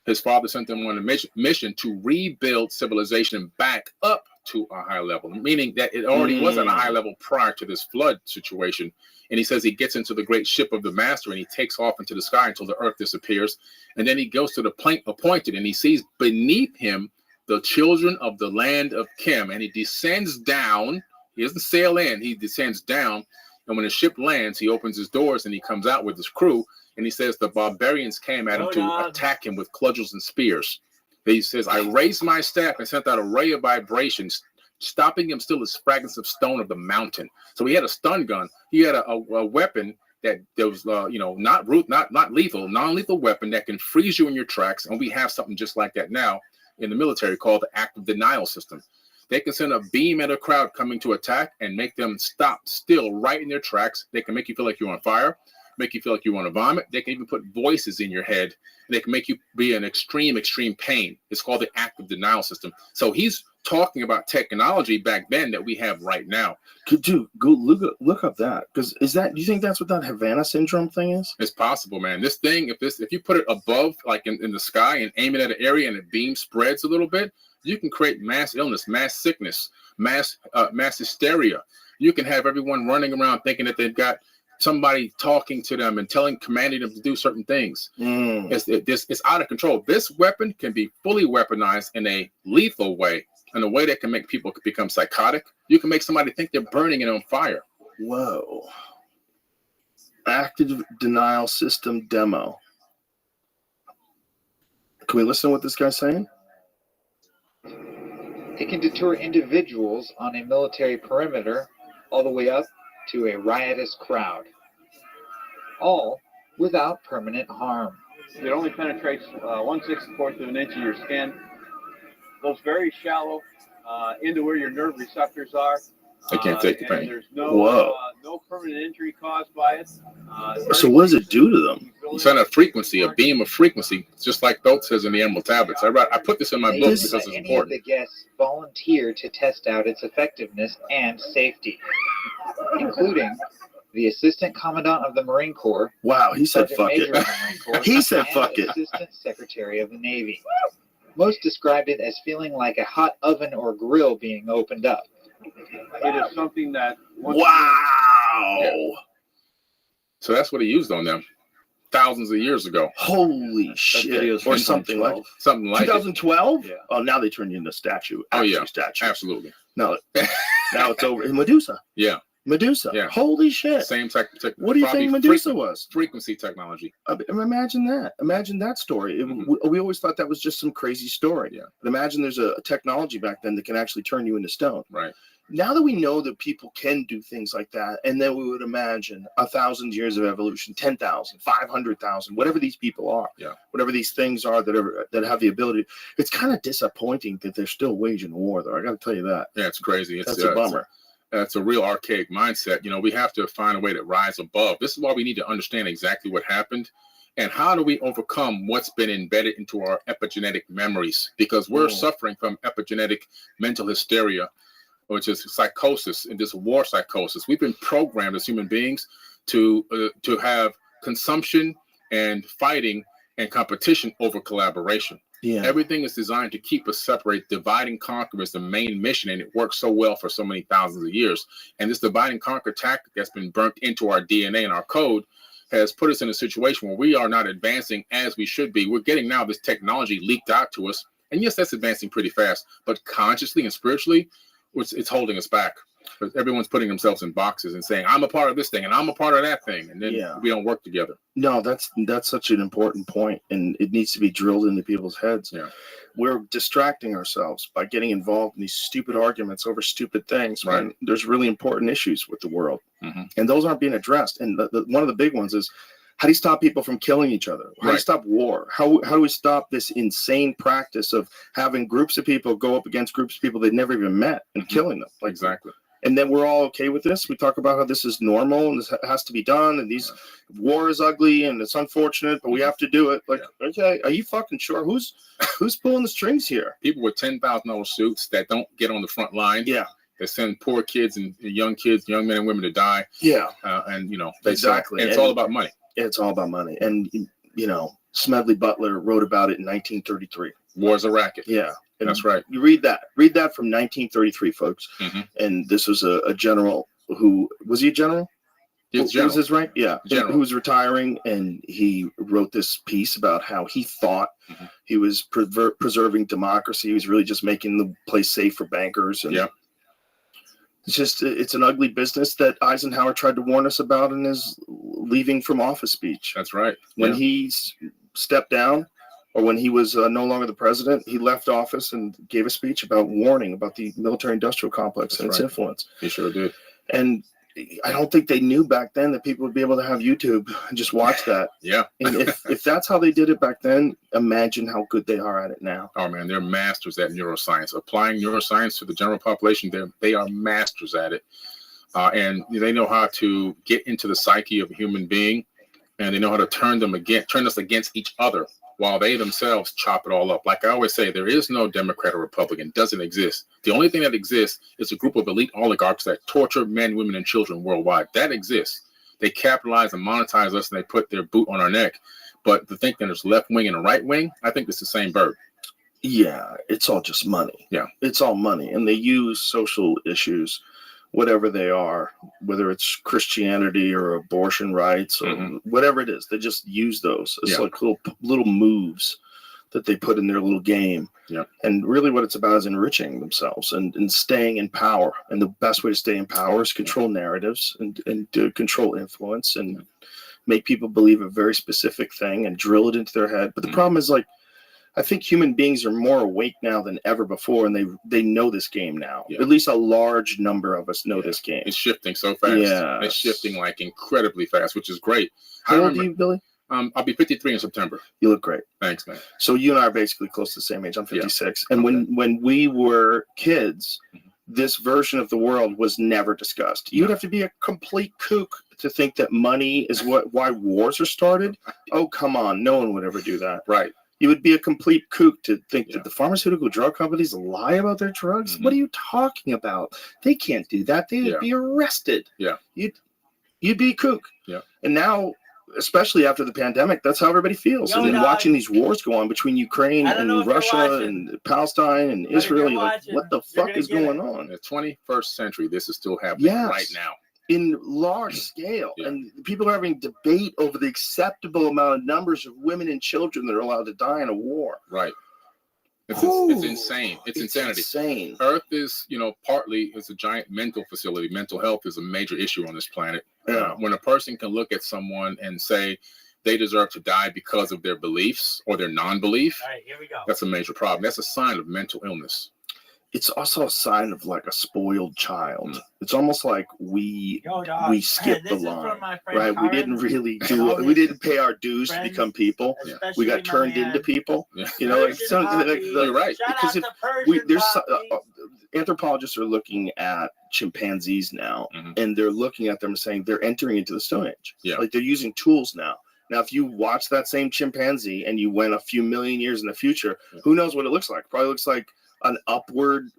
Speaker 10: His father sent them on a mission to rebuild civilization back up to a high level, meaning that it already was at a high level prior to this flood situation. And he says he gets into the great ship of the master and he takes off into the sky until the earth disappears. And then he goes to the plank appointed and he sees beneath him the children of the land of Kem. And he descends down. He doesn't sail in, he descends down. And when the ship lands, he opens his doors and he comes out with his crew. And he says the barbarians came at him to attack him with cudgels and spears. He says, I raised my staff and sent out a ray of vibrations, stopping him still as fragments of stone of the mountain. So he had a stun gun. He had a weapon that was, not lethal, non-lethal weapon that can freeze you in your tracks. And we have something just like that now in the military called the active denial system. They can send a beam at a crowd coming to attack and make them stop still right in their tracks. They can make you feel like you're on fire, make you feel like you want to vomit. They can even put voices in your head. They can make you be in extreme pain. It's called the active denial system. So he's talking about technology back then that we have right now.
Speaker 1: Could you go look up that? Because do you think that's what that Havana syndrome thing is?
Speaker 10: It's possible, man. This thing, if you put it above, like in the sky and aim it at an area and the beam spreads a little bit, you can create mass illness, mass sickness, mass hysteria. You can have everyone running around thinking that they've got somebody talking to them and commanding them to do certain things. It's out of control. This weapon can be fully weaponized in a lethal way, in a way that can make people become psychotic. You can make somebody think they're burning it on fire.
Speaker 1: Whoa. Active denial system demo. Can we listen to what this guy's saying?
Speaker 14: It can deter individuals on a military perimeter all the way up to a riotous crowd, all without permanent harm.
Speaker 15: It only penetrates 1/64 of an inch of your skin, goes very shallow into where your nerve receptors are.
Speaker 10: They can't take the pain.
Speaker 15: There's no permanent injury caused by it.
Speaker 1: So what does it do to them?
Speaker 10: Send a frequency, a beam of frequency, just like Thoth says in the Emerald Tablets. I put this in my book because it's
Speaker 14: Any
Speaker 10: important.
Speaker 14: of the guests volunteer to test out its effectiveness and safety, including the Assistant Commandant of the Marine Corps.
Speaker 1: Wow, he said
Speaker 14: Sergeant
Speaker 1: fuck
Speaker 14: Major
Speaker 1: it.
Speaker 14: of the Marine Corps,
Speaker 1: He said
Speaker 14: and
Speaker 1: fuck
Speaker 14: the
Speaker 1: it.
Speaker 14: Assistant Secretary of the Navy. Most described it as feeling like a hot oven or grill being opened up.
Speaker 15: It is something that...
Speaker 1: Wow.
Speaker 10: Yeah. So that's what he used on them thousands of years ago.
Speaker 1: Holy shit. Or something like 2012?
Speaker 10: Yeah.
Speaker 1: Oh, now they turned you into a statue. Statue.
Speaker 10: Absolutely.
Speaker 1: No, now it's over. Medusa.
Speaker 10: Yeah.
Speaker 1: Medusa.
Speaker 10: Yeah.
Speaker 1: Holy shit.
Speaker 10: Same type.
Speaker 1: What do you think Medusa was?
Speaker 10: Frequency technology.
Speaker 1: Imagine that. Imagine that story. We always thought that was just some crazy story.
Speaker 10: Yeah.
Speaker 1: But imagine there's a technology back then that can actually turn you into stone.
Speaker 10: Right.
Speaker 1: Now that we know that people can do things like that, and then we would imagine 1,000 years of evolution, 10,000, 500,000, whatever these people are, whatever these things are that have the ability. It's kind of disappointing that they're still waging war, though. I got to tell you that.
Speaker 10: Yeah, it's crazy.
Speaker 1: That's a bummer.
Speaker 10: That's a real archaic mindset. We have to find a way to rise above. This is why we need to understand exactly what happened. And how do we overcome what's been embedded into our epigenetic memories? Because we're suffering from epigenetic mental hysteria, which is psychosis, and this war psychosis. We've been programmed as human beings to have consumption and fighting and competition over collaboration.
Speaker 1: Yeah.
Speaker 10: Everything is designed to keep us separate. Divide and conquer is the main mission, and it works so well for so many thousands of years. And this divide and conquer tactic that's been burnt into our DNA and our code has put us in a situation where we are not advancing as we should be. We're getting now this technology leaked out to us. And yes, that's advancing pretty fast, but consciously and spiritually, it's holding us back. Everyone's putting themselves in boxes and saying, I'm a part of this thing and I'm a part of that thing. And then we don't work together.
Speaker 1: No, that's such an important point, and it needs to be drilled into people's heads.
Speaker 10: Yeah.
Speaker 1: We're distracting ourselves by getting involved in these stupid arguments over stupid things.
Speaker 10: Right.
Speaker 1: When there's really important issues with the world,
Speaker 10: mm-hmm.
Speaker 1: and those aren't being addressed. And one of the big ones is, how do you stop people from killing each other? How do you stop war? How do we stop this insane practice of having groups of people go up against groups of people they've never even met and killing them? Like,
Speaker 10: exactly.
Speaker 1: And then we're all okay with this. We talk about how this is normal and this has to be done. And war is ugly and it's unfortunate, but we have to do it. Like, okay, are you fucking sure? Who's pulling the strings here?
Speaker 10: People with $10,000 suits that don't get on the front line.
Speaker 1: Yeah.
Speaker 10: They send poor kids and young men and women to die.
Speaker 1: Yeah.
Speaker 10: And
Speaker 1: exactly.
Speaker 10: And it's all about money.
Speaker 1: It's all about money. And, Smedley Butler wrote about it in 1933.
Speaker 10: War's a racket.
Speaker 1: Yeah. And
Speaker 10: that's right.
Speaker 1: You read that from 1933, folks.
Speaker 10: Mm-hmm.
Speaker 1: And this was a general who, was he a general?
Speaker 10: Yes,
Speaker 1: was his rank? Yeah.
Speaker 10: General.
Speaker 1: Who was retiring, and he wrote this piece about how he thought he was preserving democracy. He was really just making the place safe for bankers. And It's an ugly business that Eisenhower tried to warn us about in his leaving from office speech.
Speaker 10: That's right.
Speaker 1: When he stepped down, or when he was no longer the president, he left office and gave a speech about warning about the military-industrial complex and its influence.
Speaker 10: He sure did.
Speaker 1: And I don't think they knew back then that people would be able to have YouTube and just watch that.
Speaker 10: Yeah.
Speaker 1: And if that's how they did it back then, imagine how good they are at it now.
Speaker 10: Oh, man, they're masters at neuroscience. Applying neuroscience to the general population, they are masters at it. And they know how to get into the psyche of a human being, and they know how to turn us against each other while they themselves chop it all up. Like I always say, there is no Democrat or Republican. It doesn't exist. The only thing that exists is a group of elite oligarchs that torture men, women, and children worldwide. That exists. They capitalize and monetize us, and they put their boot on our neck. But to think that there's left wing and a right wing, I think it's the same bird.
Speaker 1: Yeah, it's all just money.
Speaker 10: Yeah.
Speaker 1: It's all money. And they use social issues, whatever they are, whether it's Christianity or abortion rights or whatever it is. They just use those. It's like little moves that they put in their little game.
Speaker 10: Yeah.
Speaker 1: And really what it's about is enriching themselves and staying in power. And the best way to stay in power is control narratives and to control influence and make people believe a very specific thing and drill it into their head. But the problem is, like, I think human beings are more awake now than ever before, and they know this game now.
Speaker 10: Yeah.
Speaker 1: At least a large number of us know this game.
Speaker 10: It's shifting so fast.
Speaker 1: Yeah.
Speaker 10: It's shifting like incredibly fast, which is great.
Speaker 1: How old are you, Billy?
Speaker 10: I'll be 53 in September.
Speaker 1: You look great.
Speaker 10: Thanks, man.
Speaker 1: So you and I are basically close to the same age. I'm 56. Yeah. And when we were kids, this version of the world was never discussed. You'd have to be a complete kook to think that money is why wars are started. Oh, come on. No one would ever do that.
Speaker 10: Right.
Speaker 1: You would be a complete kook to think that the pharmaceutical drug companies lie about their drugs. What are you talking about? They can't do that. They would be arrested.
Speaker 10: Yeah.
Speaker 1: You'd be a kook.
Speaker 10: Yeah.
Speaker 1: And now, especially after the pandemic, that's how everybody feels. And then watching these wars go on between Ukraine and Russia and Palestine and Israel, you're like, what the fuck is going on?
Speaker 10: In the 21st century, this is still happening right now.
Speaker 1: In large scale, and people are having debate over the acceptable amount of numbers of women and children that are allowed to die in a war.
Speaker 10: Right. It's insane. It's insanity.
Speaker 1: Insane.
Speaker 10: Earth is, partly is a giant mental facility. Mental health is a major issue on this planet.
Speaker 1: Yeah.
Speaker 10: When a person can look at someone and say they deserve to die because of their beliefs or their non-belief,
Speaker 6: all right, here we go.
Speaker 10: That's a major problem. That's a sign of mental illness.
Speaker 1: It's also a sign of like a spoiled child. It's almost like we skipped the line, right? We didn't really we didn't pay our dues to become people.
Speaker 10: Yeah.
Speaker 1: We got turned into people.
Speaker 10: Yeah.
Speaker 1: You're right. Because there's anthropologists are looking at chimpanzees now, and they're looking at them and saying they're entering into the Stone Age.
Speaker 10: Yeah.
Speaker 1: Like they're using tools now. Now, if you watch that same chimpanzee and you went a few million years in the future, who knows what it looks like? Probably looks like an upward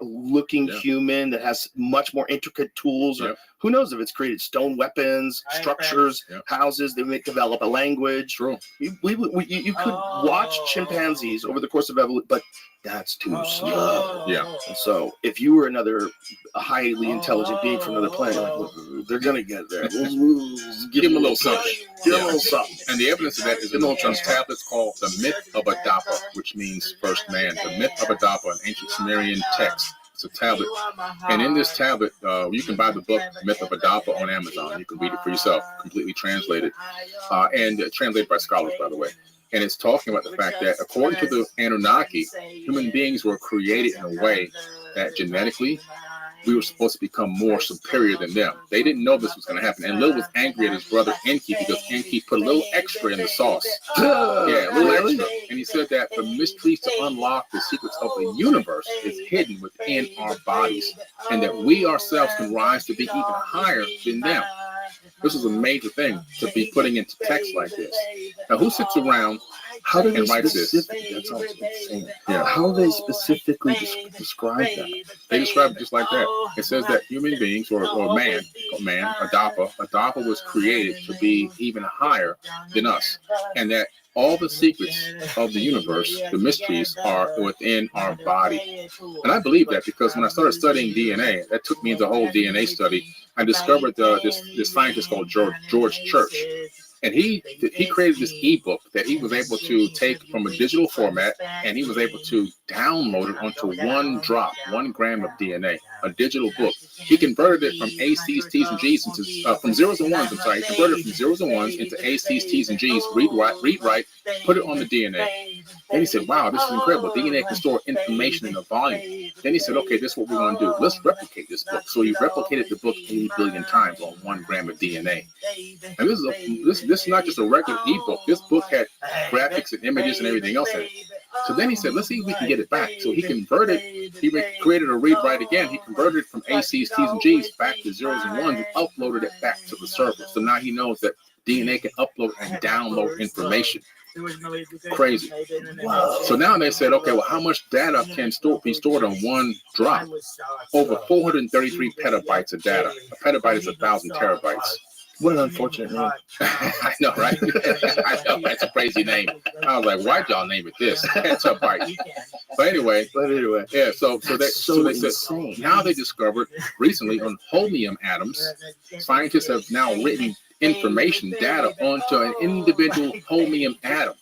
Speaker 1: looking human that has much more intricate tools. Or who knows if it's created stone weapons, structures, houses. They may develop a language.
Speaker 10: True.
Speaker 1: You could watch chimpanzees over the course of evolution, but that's too slow.
Speaker 10: Yeah.
Speaker 1: And so if you were another highly intelligent being from another planet, like, they're going to get there.
Speaker 10: Give them a little something.
Speaker 1: Give them a little something.
Speaker 10: And the evidence of that is in these tablets called the Myth of Adapa, which means first man. The Myth of Adapa, an ancient Sumerian text. It's a tablet. And in this tablet, you can buy the book Myth of Adapa on Amazon. You can read it for yourself, completely translated. And translated by scholars, by the way. And it's talking about the fact that according to the Anunnaki, human beings were created in a way that genetically we were supposed to become more superior than them. They didn't know this was going to happen. And Lil was angry at his brother Enki because Enki put a little extra in the sauce. Yeah, a little extra. And he said that the mysteries to unlock the secrets of the universe is hidden within our bodies, and that we ourselves can rise to be even higher than them. This is a major thing to be putting into text like this. Now, who sits around and writes this?
Speaker 1: That's also insane. Yeah. How do they specifically describe that?
Speaker 10: They describe it just like that. It says that human beings, or man, Adapa was created to be even higher than us, and that all the secrets of the universe, the mysteries, are within our body. And I believe that because when I started studying DNA, that took me into a whole DNA study. I discovered this scientist called George Church. And he created this ebook that he was able to take from a digital format, and he was able to download it onto 1 drop, 1 gram of DNA, a digital book. He converted it from AC's, T's, and G's into from zeros and ones. I'm sorry, he converted it from zeros and ones into AC's, T's, and G's. Read, write, put it on the DNA. Then he said, "Wow, this is incredible. DNA can store information in a volume." Then he said, "Okay, this is what we're going to do. Let's replicate this book." So he replicated the book 80 billion times on 1 gram of DNA. And this is not just a regular ebook. This book had graphics and images and everything else in it. So then he said, let's see if we can get it back. So he converted, created a read write again. He converted it from AC's, T's, and G's back to zeros and ones and uploaded it back to the server. So now he knows that DNA can upload and download information. Crazy. Wow. So now they said, okay, well, how much data can be stored on 1 drop? Over 433 petabytes of data. A petabyte is 1,000 terabytes.
Speaker 1: What an unfortunate name.
Speaker 10: I know, right? I know, that's a crazy name. I was like, why'd y'all name it this? Petabyte. But anyway, yeah, so they said, now they discovered recently on holmium atoms, scientists have now written information, data onto an individual holmium atom.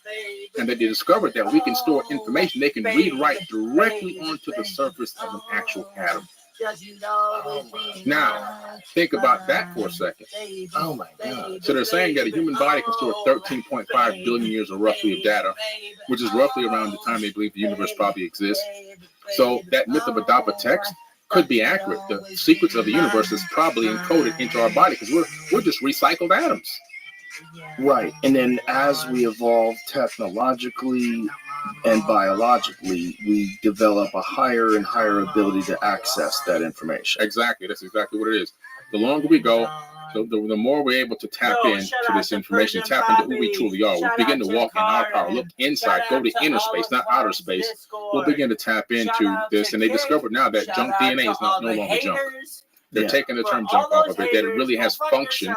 Speaker 10: And they discovered that we can store information. They can read write directly onto the surface of an actual atom. Now, think about that for a second.
Speaker 1: Oh my God.
Speaker 10: So they're saying that a human body can store 13.5 billion years of roughly of data, which is roughly around the time they believe the universe probably exists. So that myth of Adapa text could be accurate. The secrets of the universe is probably encoded into our body because we're just recycled atoms.
Speaker 1: Right. And then as we evolve technologically and biologically, we develop a higher and higher ability to access that information.
Speaker 10: Exactly. That's exactly what it is. The longer we go, the more we're able to tap into this information, tap into who we truly are. We begin to walk in our power, look inside, go to inner space, not outer space. We'll begin to tap into this. And they discovered now that junk DNA is no longer junk. They're taking the term junk off of it, that it really has function.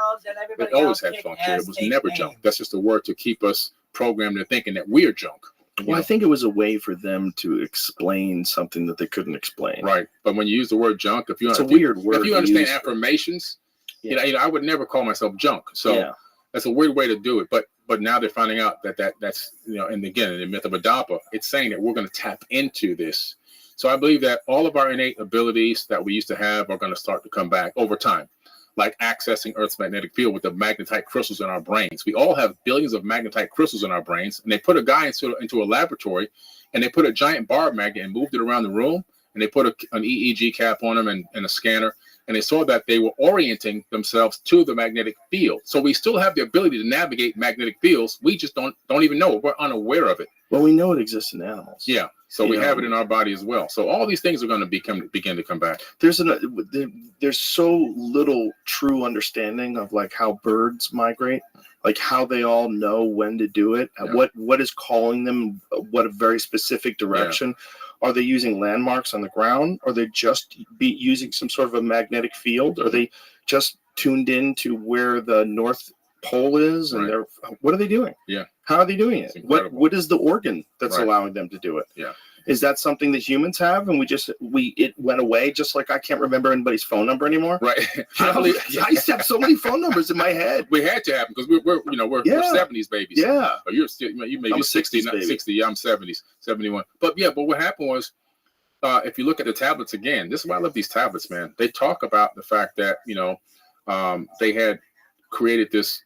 Speaker 10: It always had function. It was never junk. That's just a word to keep us programmed into thinking that we're junk.
Speaker 1: Well, I think it was a way for them to explain something that they couldn't explain.
Speaker 10: Right. But when you use the word junk,
Speaker 1: it's a weird word.
Speaker 10: If you understand affirmations, you know, I would never call myself junk. So that's a weird way to do it. But now they're finding out that's, you know, and again, in the myth of Adapa, it's saying that we're going to tap into this. So I believe that all of our innate abilities that we used to have are going to start to come back over time, like accessing Earth's magnetic field with the magnetite crystals in our brains. We all have billions of magnetite crystals in our brains, and they put a guy into a laboratory, and they put a giant bar magnet and moved it around the room, and they put an EEG cap on them and a scanner, and they saw that they were orienting themselves to the magnetic field. So we still have the ability to navigate magnetic fields. We just don't even know. We're unaware of it.
Speaker 1: Well, we know it exists in animals.
Speaker 10: Yeah. So we have it in our body as well. So all these things are going to begin to come back.
Speaker 1: There's so little true understanding of like how birds migrate, like how they all know when to do it, what is calling them, what a very specific direction. Yeah. Are they using landmarks on the ground? Are they just using some sort of a magnetic field? Are they just tuned in to where the North Pole is? And what are they doing?
Speaker 10: Yeah.
Speaker 1: How are they doing it? What is the organ that's allowing them to do it?
Speaker 10: Yeah.
Speaker 1: Is that something that humans have, and it went away? Just like I can't remember anybody's phone number anymore.
Speaker 10: Right.
Speaker 1: I used to have so many phone numbers in my head.
Speaker 10: We had to have them because we're 70s babies.
Speaker 1: Yeah.
Speaker 10: Or you may be 60, not 60. Yeah, I'm 70s, 71. But what happened was, if you look at the tablets again, this is why I love these tablets, man. They talk about the fact that they had created this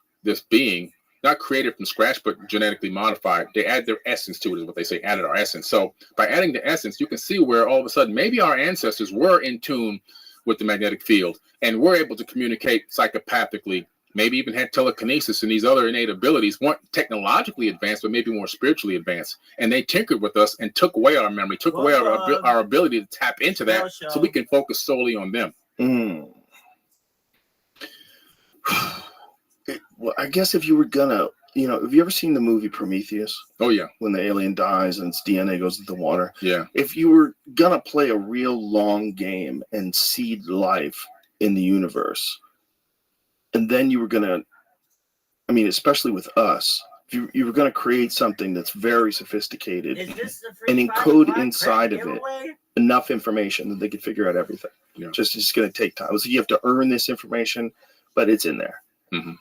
Speaker 10: being. Not created from scratch, but genetically modified. They add their essence to it, is what they say, added our essence. So by adding the essence, you can see where all of a sudden maybe our ancestors were in tune with the magnetic field and were able to communicate psychopathically, maybe even had telekinesis and these other innate abilities, weren't technologically advanced, but maybe more spiritually advanced. And they tinkered with us and took away our memory, took away our ability to tap into that so we can focus solely on them.
Speaker 1: Well, I guess if you were gonna, have you ever seen the movie Prometheus?
Speaker 10: Oh, yeah.
Speaker 1: When the alien dies and its DNA goes into the water.
Speaker 10: Yeah.
Speaker 1: If you were gonna play a real long game and seed life in the universe, and then you were gonna, especially with us, if you were gonna create something that's very sophisticated and encode inside of it enough information that they could figure out everything. Yeah. It's just gonna take time. So you have to earn this information, but it's in there.
Speaker 10: Mm-hmm.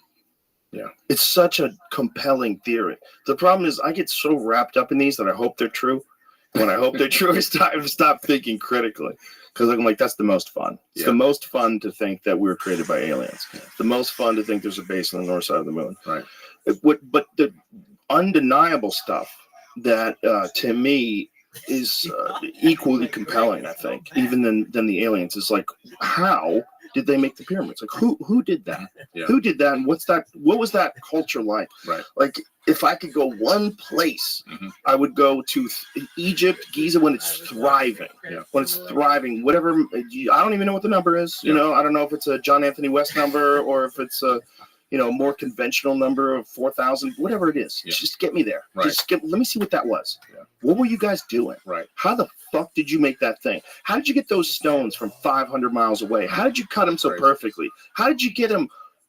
Speaker 10: Yeah.
Speaker 1: It's such a compelling theory. The problem is I get so wrapped up in these that I hope they're true. When I hope they're true, I stop thinking critically. Because I'm like, that's the most fun. It's the most fun to think that we were created by aliens. The most fun to think there's a base on the north side of the moon.
Speaker 10: Right.
Speaker 1: But the undeniable stuff that, to me, is equally compelling, I think, even than the aliens. Is like, how did they make the pyramids? Like, who did that?
Speaker 10: Yeah.
Speaker 1: Who did that? And what was that culture like?
Speaker 10: Right.
Speaker 1: Like, if I could go one place, I would go to Egypt, Giza, when it's thriving.
Speaker 10: Yeah.
Speaker 1: When it's thriving, whatever. I don't even know what the number is. You know, I don't know if it's a John Anthony West number or if it's a, more conventional number of 4,000, whatever it is. Just get me there.
Speaker 10: Right.
Speaker 1: Let me see what that was.
Speaker 10: Yeah.
Speaker 1: What were you guys doing?
Speaker 10: Right.
Speaker 1: How the fuck did you make that thing? How did you get those stones from 500 miles away? How did you cut them so perfectly? How did you get them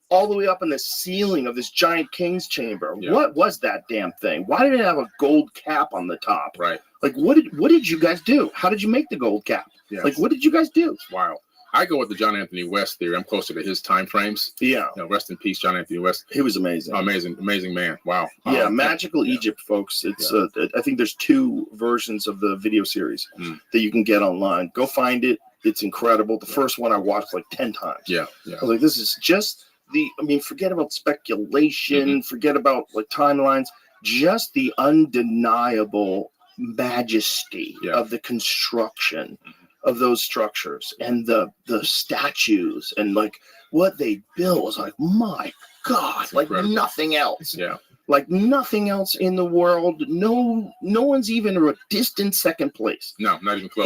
Speaker 1: all the way up in the ceiling of this giant king's chamber?
Speaker 10: Yeah.
Speaker 1: What was that damn thing? Why did it have a gold cap on the top?
Speaker 10: Right.
Speaker 1: Like, what did you guys do? How did you make the gold cap?
Speaker 10: Yeah.
Speaker 1: Like, what did you guys do?
Speaker 10: It's wild. I go with the John Anthony West theory. I'm closer to his time frames.
Speaker 1: Yeah.
Speaker 10: Rest in peace, John Anthony West.
Speaker 1: He was amazing.
Speaker 10: Amazing man. Wow.
Speaker 1: Yeah, Magical Egypt, folks. It's I think there's 2 versions of the video series that you can get online. Go find it. It's incredible. The first one I watched like 10 times.
Speaker 10: Yeah.
Speaker 1: I was like, this is just forget about speculation, forget about like timelines, just the undeniable majesty of the construction of those structures and the statues and like what they built was like, my God, like nothing else.
Speaker 10: Yeah.
Speaker 1: Like nothing else in the world. No one's even a distant second place.
Speaker 10: No, not even close.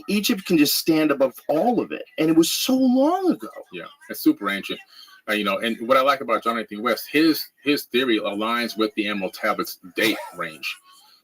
Speaker 1: Egypt can just stand above all of it. And it was so long ago.
Speaker 10: Yeah. It's super ancient. And what I like about John Anthony West, his theory aligns with the Emerald Tablets date range.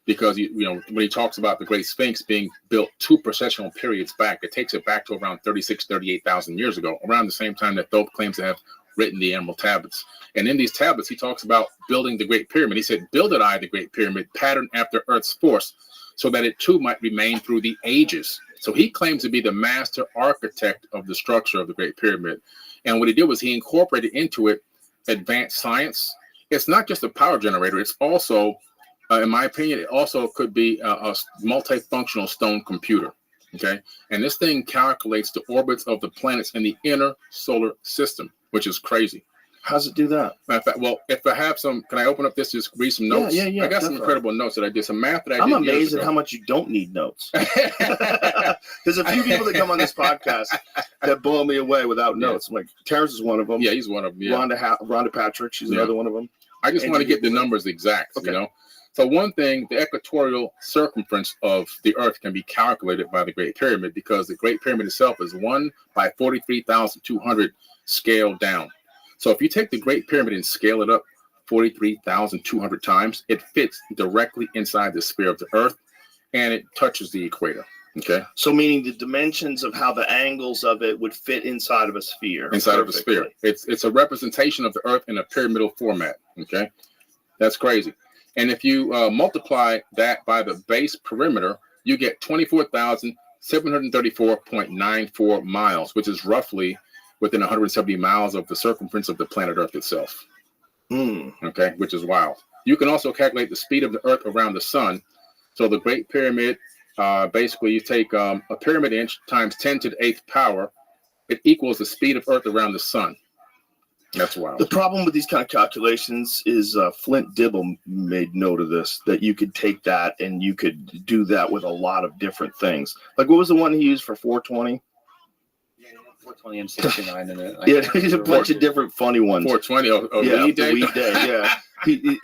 Speaker 10: Because when he talks about the Great Sphinx being built 2 processional periods back, it takes it back to around 38,000 years ago, around the same time that Thoth claims to have written the Emerald Tablets. And in these tablets, he talks about building the Great Pyramid. He said, "Builded I the Great Pyramid, patterned after Earth's force, so that it too might remain through the ages." So he claims to be the master architect of the structure of the Great Pyramid. And what he did was he incorporated into it advanced science. It's not just a power generator. It's also in my opinion, it also could be a multifunctional stone computer. Okay. And this thing calculates the orbits of the planets in the inner solar system, which is crazy.
Speaker 1: How's it do that?
Speaker 10: Well, if I have some, can I open up this, just read some notes?
Speaker 1: Yeah.
Speaker 10: I got some incredible notes that I did, some math that I did.
Speaker 1: I'm amazed
Speaker 10: at
Speaker 1: how much you don't need notes. There's a few people that come on this podcast that blow me away without notes. I'm like, Terrence is one of them.
Speaker 10: Yeah, he's one of them. Yeah.
Speaker 1: Rhonda Patrick, she's another one of them.
Speaker 10: I just want to get the numbers exact, So one thing, the equatorial circumference of the Earth can be calculated by the Great Pyramid because the Great Pyramid itself is 1 by 43,200 scaled down. So if you take the Great Pyramid and scale it up 43,200 times, it fits directly inside the sphere of the Earth and it touches the equator. Okay.
Speaker 1: So meaning the dimensions of how the angles of it would fit inside of a sphere.
Speaker 10: Inside of a sphere. It's a representation of the Earth in a pyramidal format. Okay. That's crazy. And if you multiply that by the base perimeter, you get 24,734.94 miles, which is roughly within 170 miles of the circumference of the planet Earth itself. Okay, which is wild. You can also calculate the speed of the Earth around the sun. So the Great Pyramid, basically you take a pyramid inch times 10 to the 8th power. It equals the speed of Earth around the sun. That's wild.
Speaker 1: The problem with these kind of calculations is Flint Dibble made note of this, that you could take that and you could do that with a lot of different things. Like, what was the one he used for 420?
Speaker 3: 420 and 69 in it.
Speaker 1: Yeah, there's a bunch of different funny ones.
Speaker 10: 420, weed day?
Speaker 1: Weed day, yeah.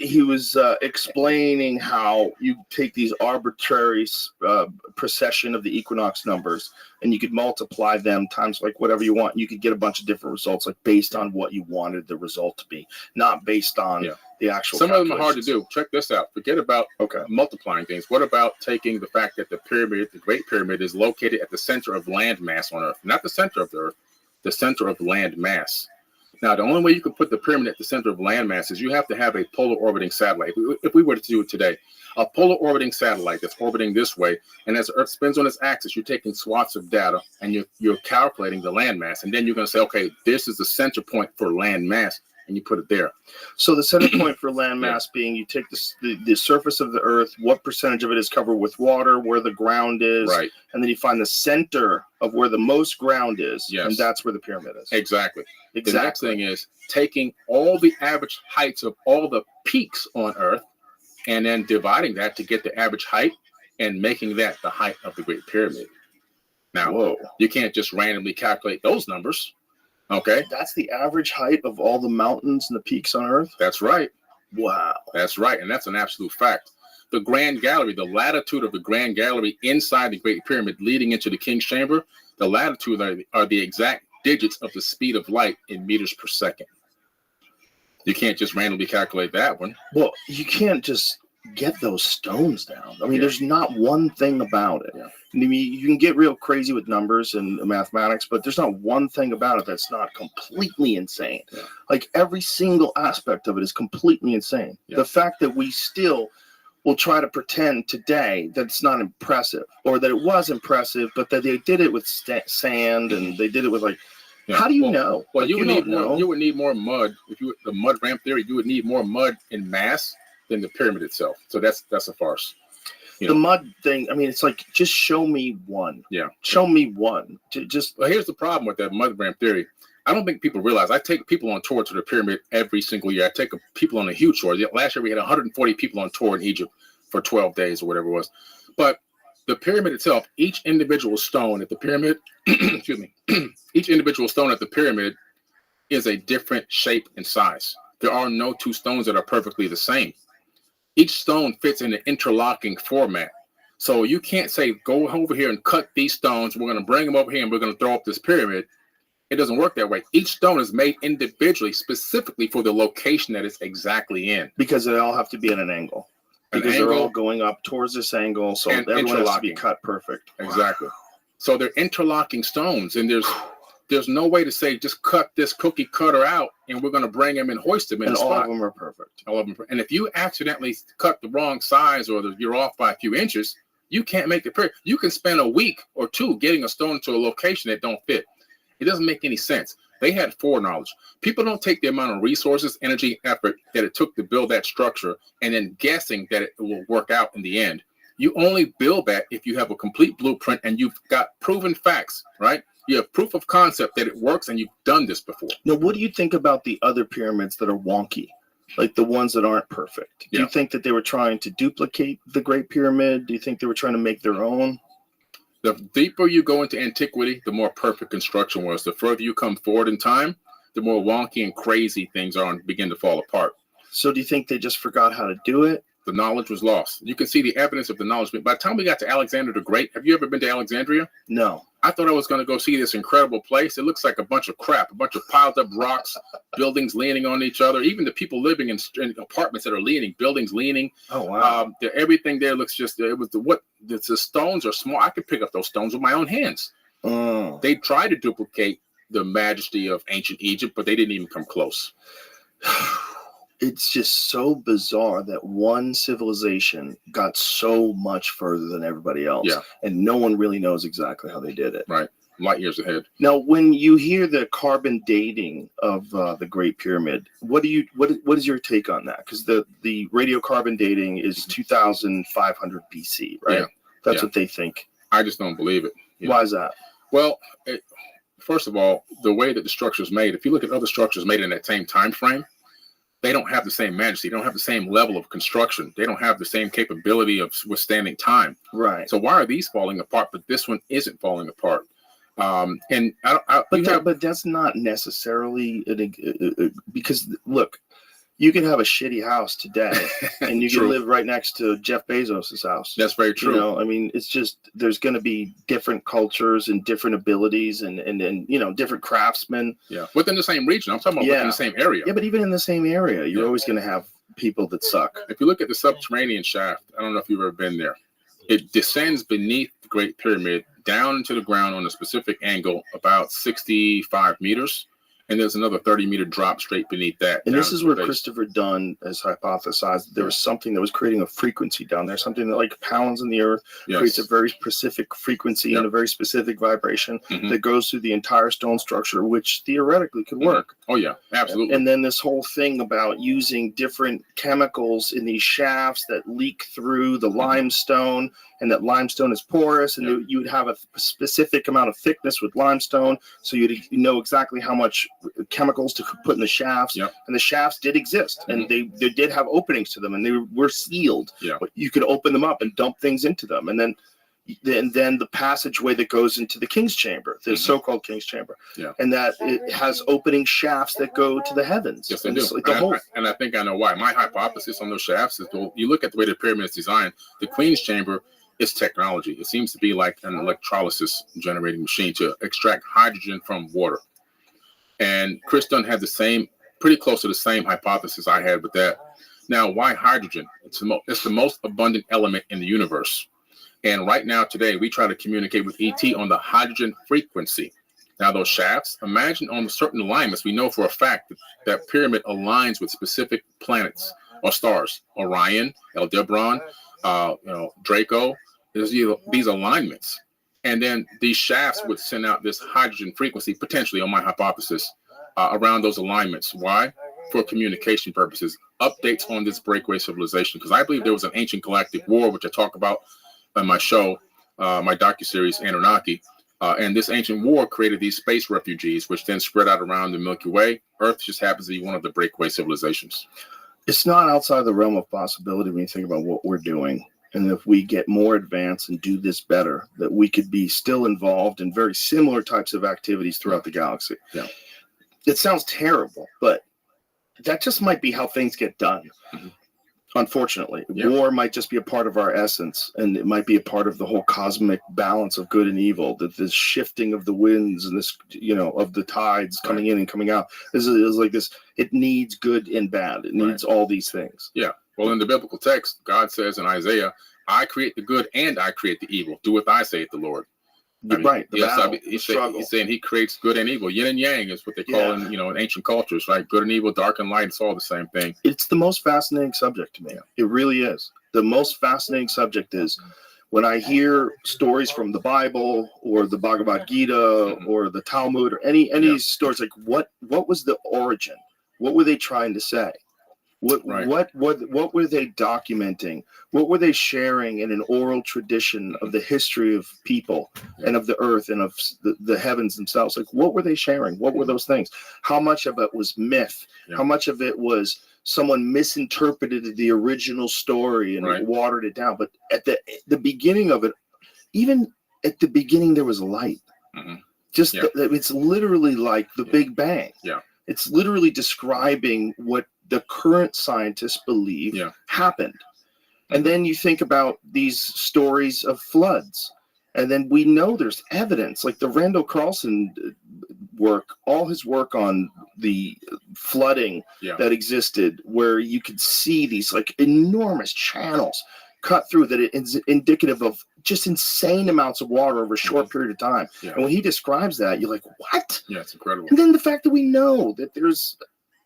Speaker 1: He was explaining how you take these arbitrary precession of the equinox numbers and you could multiply them times like whatever you want. You could get a bunch of different results, like based on what you wanted the result to be, not based on the actual.
Speaker 10: Some of them are hard to do. Check this out. Forget about multiplying things. What about taking the fact that the pyramid, the Great Pyramid, is located at the center of land mass on Earth, not the center of the Earth, the center of land mass. Now, the only way you can put the pyramid at the center of landmass is you have to have a polar orbiting satellite. If we were to do it today, a polar orbiting satellite that's orbiting this way, and as the Earth spins on its axis, you're taking swaths of data and you're calculating the landmass, and then you're going to say, okay, this is the center point for landmass. and you put it there.
Speaker 1: So the center point for landmass being you take the surface of the Earth, what percentage of it is covered with water, where the ground is,
Speaker 10: Right.
Speaker 1: and then you find the center of where the most ground is,
Speaker 10: Yes.
Speaker 1: and that's where the pyramid is.
Speaker 10: Exactly.
Speaker 1: Exactly.
Speaker 10: The next thing is taking all the average heights of all the peaks on Earth and then dividing that to get the average height and making that the height of the Great Pyramid. Now, you can't just randomly calculate those numbers. Okay.
Speaker 1: That's the average height of all the mountains and the peaks on Earth?
Speaker 10: That's right.
Speaker 1: Wow.
Speaker 10: That's right. And that's an absolute fact. The Grand Gallery, the latitude of the Grand Gallery inside the Great Pyramid leading into the King's Chamber, the latitude are the exact digits of the speed of light in meters per second. You can't just randomly calculate that one.
Speaker 1: Well, you can't just get those stones down. I mean, there's not one thing about it.
Speaker 10: Yeah.
Speaker 1: I mean, you can get real crazy with numbers and mathematics, but there's not one thing about it that's not completely insane.
Speaker 10: Yeah.
Speaker 1: Like every single aspect of it is completely insane.
Speaker 10: Yeah.
Speaker 1: The fact that we still will try to pretend today that it's not impressive, or that it was impressive, but that they did it with sand and they did it with like, how do you know?
Speaker 10: Well,
Speaker 1: like,
Speaker 10: you would need more. You would need more mud. If you the mud ramp theory, you would need more mud in mass than the pyramid itself. So that's a farce.
Speaker 1: The mud thing, I mean, it's like, just show me one.
Speaker 10: Yeah.
Speaker 1: Show me one.
Speaker 10: Well, here's the problem with that mud ramp theory. I don't think people realize. I take people on tour to the pyramid every single year. I take people on a huge tour. Last year we had 140 people on tour in Egypt for 12 days or whatever it was. But the pyramid itself, each individual stone at the pyramid, excuse me, each individual stone at the pyramid is a different shape and size. There are no two stones that are perfectly the same. Each stone fits in an interlocking format. So you can't say, go over here and cut these stones. We're going to bring them over here and we're going to throw up this pyramid. It doesn't work that way. Each stone is made individually, specifically for the location that it's exactly in.
Speaker 1: Because they all have to be at an angle. Because they're all going up towards this angle, so everyone has to be cut perfect.
Speaker 10: Exactly. So they're interlocking stones, and there's no way to say just cut this cookie cutter out, and we're going to bring them and hoist them in
Speaker 1: and
Speaker 10: the
Speaker 1: all
Speaker 10: spot.
Speaker 1: of them are perfect.
Speaker 10: All of them. And if you accidentally cut the wrong size or you're off by a few inches, you can't make the pyramid. You can spend a week or two getting a stone to a location that don't fit. It doesn't make any sense. They had foreknowledge. People don't take the amount of resources, energy, effort that it took to build that structure and then guessing that it will work out in the end. You only build that if you have a complete blueprint and you've got proven facts, right? You have proof of concept that it works and you've done this before.
Speaker 1: Now, what do you think about the other pyramids that are wonky? Like the ones that aren't perfect? Do you think that they were trying to duplicate the Great Pyramid? Do you think they were trying to make their own?
Speaker 10: The deeper you go into antiquity, the more perfect construction was. The further you come forward in time, the more wonky and crazy things are and begin to fall apart.
Speaker 1: So do you think they just forgot how to do it?
Speaker 10: The knowledge was lost. You can see the evidence of the knowledge. By the time we got to Alexander the Great, have you ever been to Alexandria?
Speaker 1: No.
Speaker 10: I thought I was going to go see this incredible place. It looks like a bunch of crap, a bunch of piled up rocks, buildings leaning on each other. Even the people living in apartments that are leaning, buildings leaning.
Speaker 1: Oh, wow.
Speaker 10: Everything there looks just, the stones are small. I could pick up those stones with my own hands.
Speaker 1: Oh.
Speaker 10: They tried to duplicate the majesty of ancient Egypt, but they didn't even come close.
Speaker 1: It's just so bizarre that one civilization got so much further than everybody else.
Speaker 10: Yeah.
Speaker 1: And no one really knows exactly how they did it.
Speaker 10: Right. Light years ahead.
Speaker 1: Now, when you hear the carbon dating of the Great Pyramid, what is your take on that? Because the radiocarbon dating is 2,500 BC, right?
Speaker 10: Yeah.
Speaker 1: That's what they think.
Speaker 10: I just don't believe it.
Speaker 1: Why is that?
Speaker 10: Well, first of all, the way that the structure is made, if you look at other structures made in that same time frame, they don't have the same majesty. They don't have the same level of construction. They don't have the same capability of withstanding time.
Speaker 1: Right.
Speaker 10: So why are these falling apart, but this one isn't falling apart?
Speaker 1: But that's not necessarily because look, you can have a shitty house today and you can live right next to Jeff Bezos's house.
Speaker 10: That's very true.
Speaker 1: You know, I mean, it's just there's going to be different cultures and different abilities and different craftsmen.
Speaker 10: Yeah, within the same region. I'm talking about within the same area.
Speaker 1: Yeah, but even in the same area, you're always going to have people that suck.
Speaker 10: If you look at the subterranean shaft, I don't know if you've ever been there. It descends beneath the Great Pyramid down into the ground on a specific angle, about 65 meters. and there's another 30-meter drop straight beneath that.
Speaker 1: And this is where Christopher Dunn has hypothesized that there was something that was creating a frequency down there, something that like pounds in the earth, creates a very specific frequency and a very specific vibration that goes through the entire stone structure, which theoretically could work.
Speaker 10: Oh yeah, absolutely.
Speaker 1: And then this whole thing about using different chemicals in these shafts that leak through the limestone, and that limestone is porous, and you would have a specific amount of thickness with limestone, so you'd know exactly how much chemicals to put in the shafts. And the shafts did exist, and they did have openings to them, and they were sealed. But you could open them up and dump things into them, and then the passageway that goes into the king's chamber, the so-called king's chamber, and that it has opening shafts that go to the heavens.
Speaker 10: Yes, they do. Like and I think I know why. My hypothesis on those shafts is, well, you look at the way the pyramid is designed, the queen's chamber is technology. It seems to be like an electrolysis generating machine to extract hydrogen from water. And Chris Dunn had the same, pretty close to the same hypothesis I had with that. Now, why hydrogen? It's the most abundant element in the universe. And right now, today, we try to communicate with ET on the hydrogen frequency. Now, those shafts, imagine on certain alignments, we know for a fact that pyramid aligns with specific planets or stars. Orion, Aldebaran, Draco. There's these alignments. And then these shafts would send out this hydrogen frequency, potentially, on my hypothesis, around those alignments. Why? For communication purposes. Updates on this breakaway civilization. Because I believe there was an ancient galactic war, which I talk about on my show, my docuseries, Anunnaki. And this ancient war created these space refugees, which then spread out around the Milky Way. Earth just happens to be one of the breakaway civilizations.
Speaker 1: It's not outside the realm of possibility when you think about what we're doing. And if we get more advanced and do this better, that we could be still involved in very similar types of activities throughout the galaxy. It sounds terrible, but that just might be how things get done. Unfortunately, war might just be a part of our essence, and it might be a part of the whole cosmic balance of good and evil, that this shifting of the winds and this, of the tides coming in and coming out is like this. It needs good and bad. It needs all these things.
Speaker 10: Well, in the biblical text, God says in Isaiah, I create the good and I create the evil. Do what I say, the Lord. He's saying he creates good and evil. Yin and yang is what they call in ancient cultures, right? Good and evil, dark and light, it's all the same thing.
Speaker 1: It's the most fascinating subject to me. It really is. The most fascinating subject is when I hear stories from the Bible or the Bhagavad Gita or the Talmud or any stories, like what was the origin? What were they trying to say? What were they documenting? What were they sharing in an oral tradition of the history of people and of the earth and of the heavens themselves? Like, what were they sharing? What were those things? How much of it was myth? How much of it was someone misinterpreted the original story and watered it down? But at the beginning of it, even at the beginning, there was light. It's literally like the Big Bang. It's literally describing what the current scientists believe happened. And then you think about these stories of floods, and then we know there's evidence, like the Randall Carlson work, all his work on the flooding that existed, where you could see these like enormous channels cut through, that it is indicative of just insane amounts of water over a short period of time. And when he describes that, you're like, what?
Speaker 10: It's incredible.
Speaker 1: And then the fact that we know that there's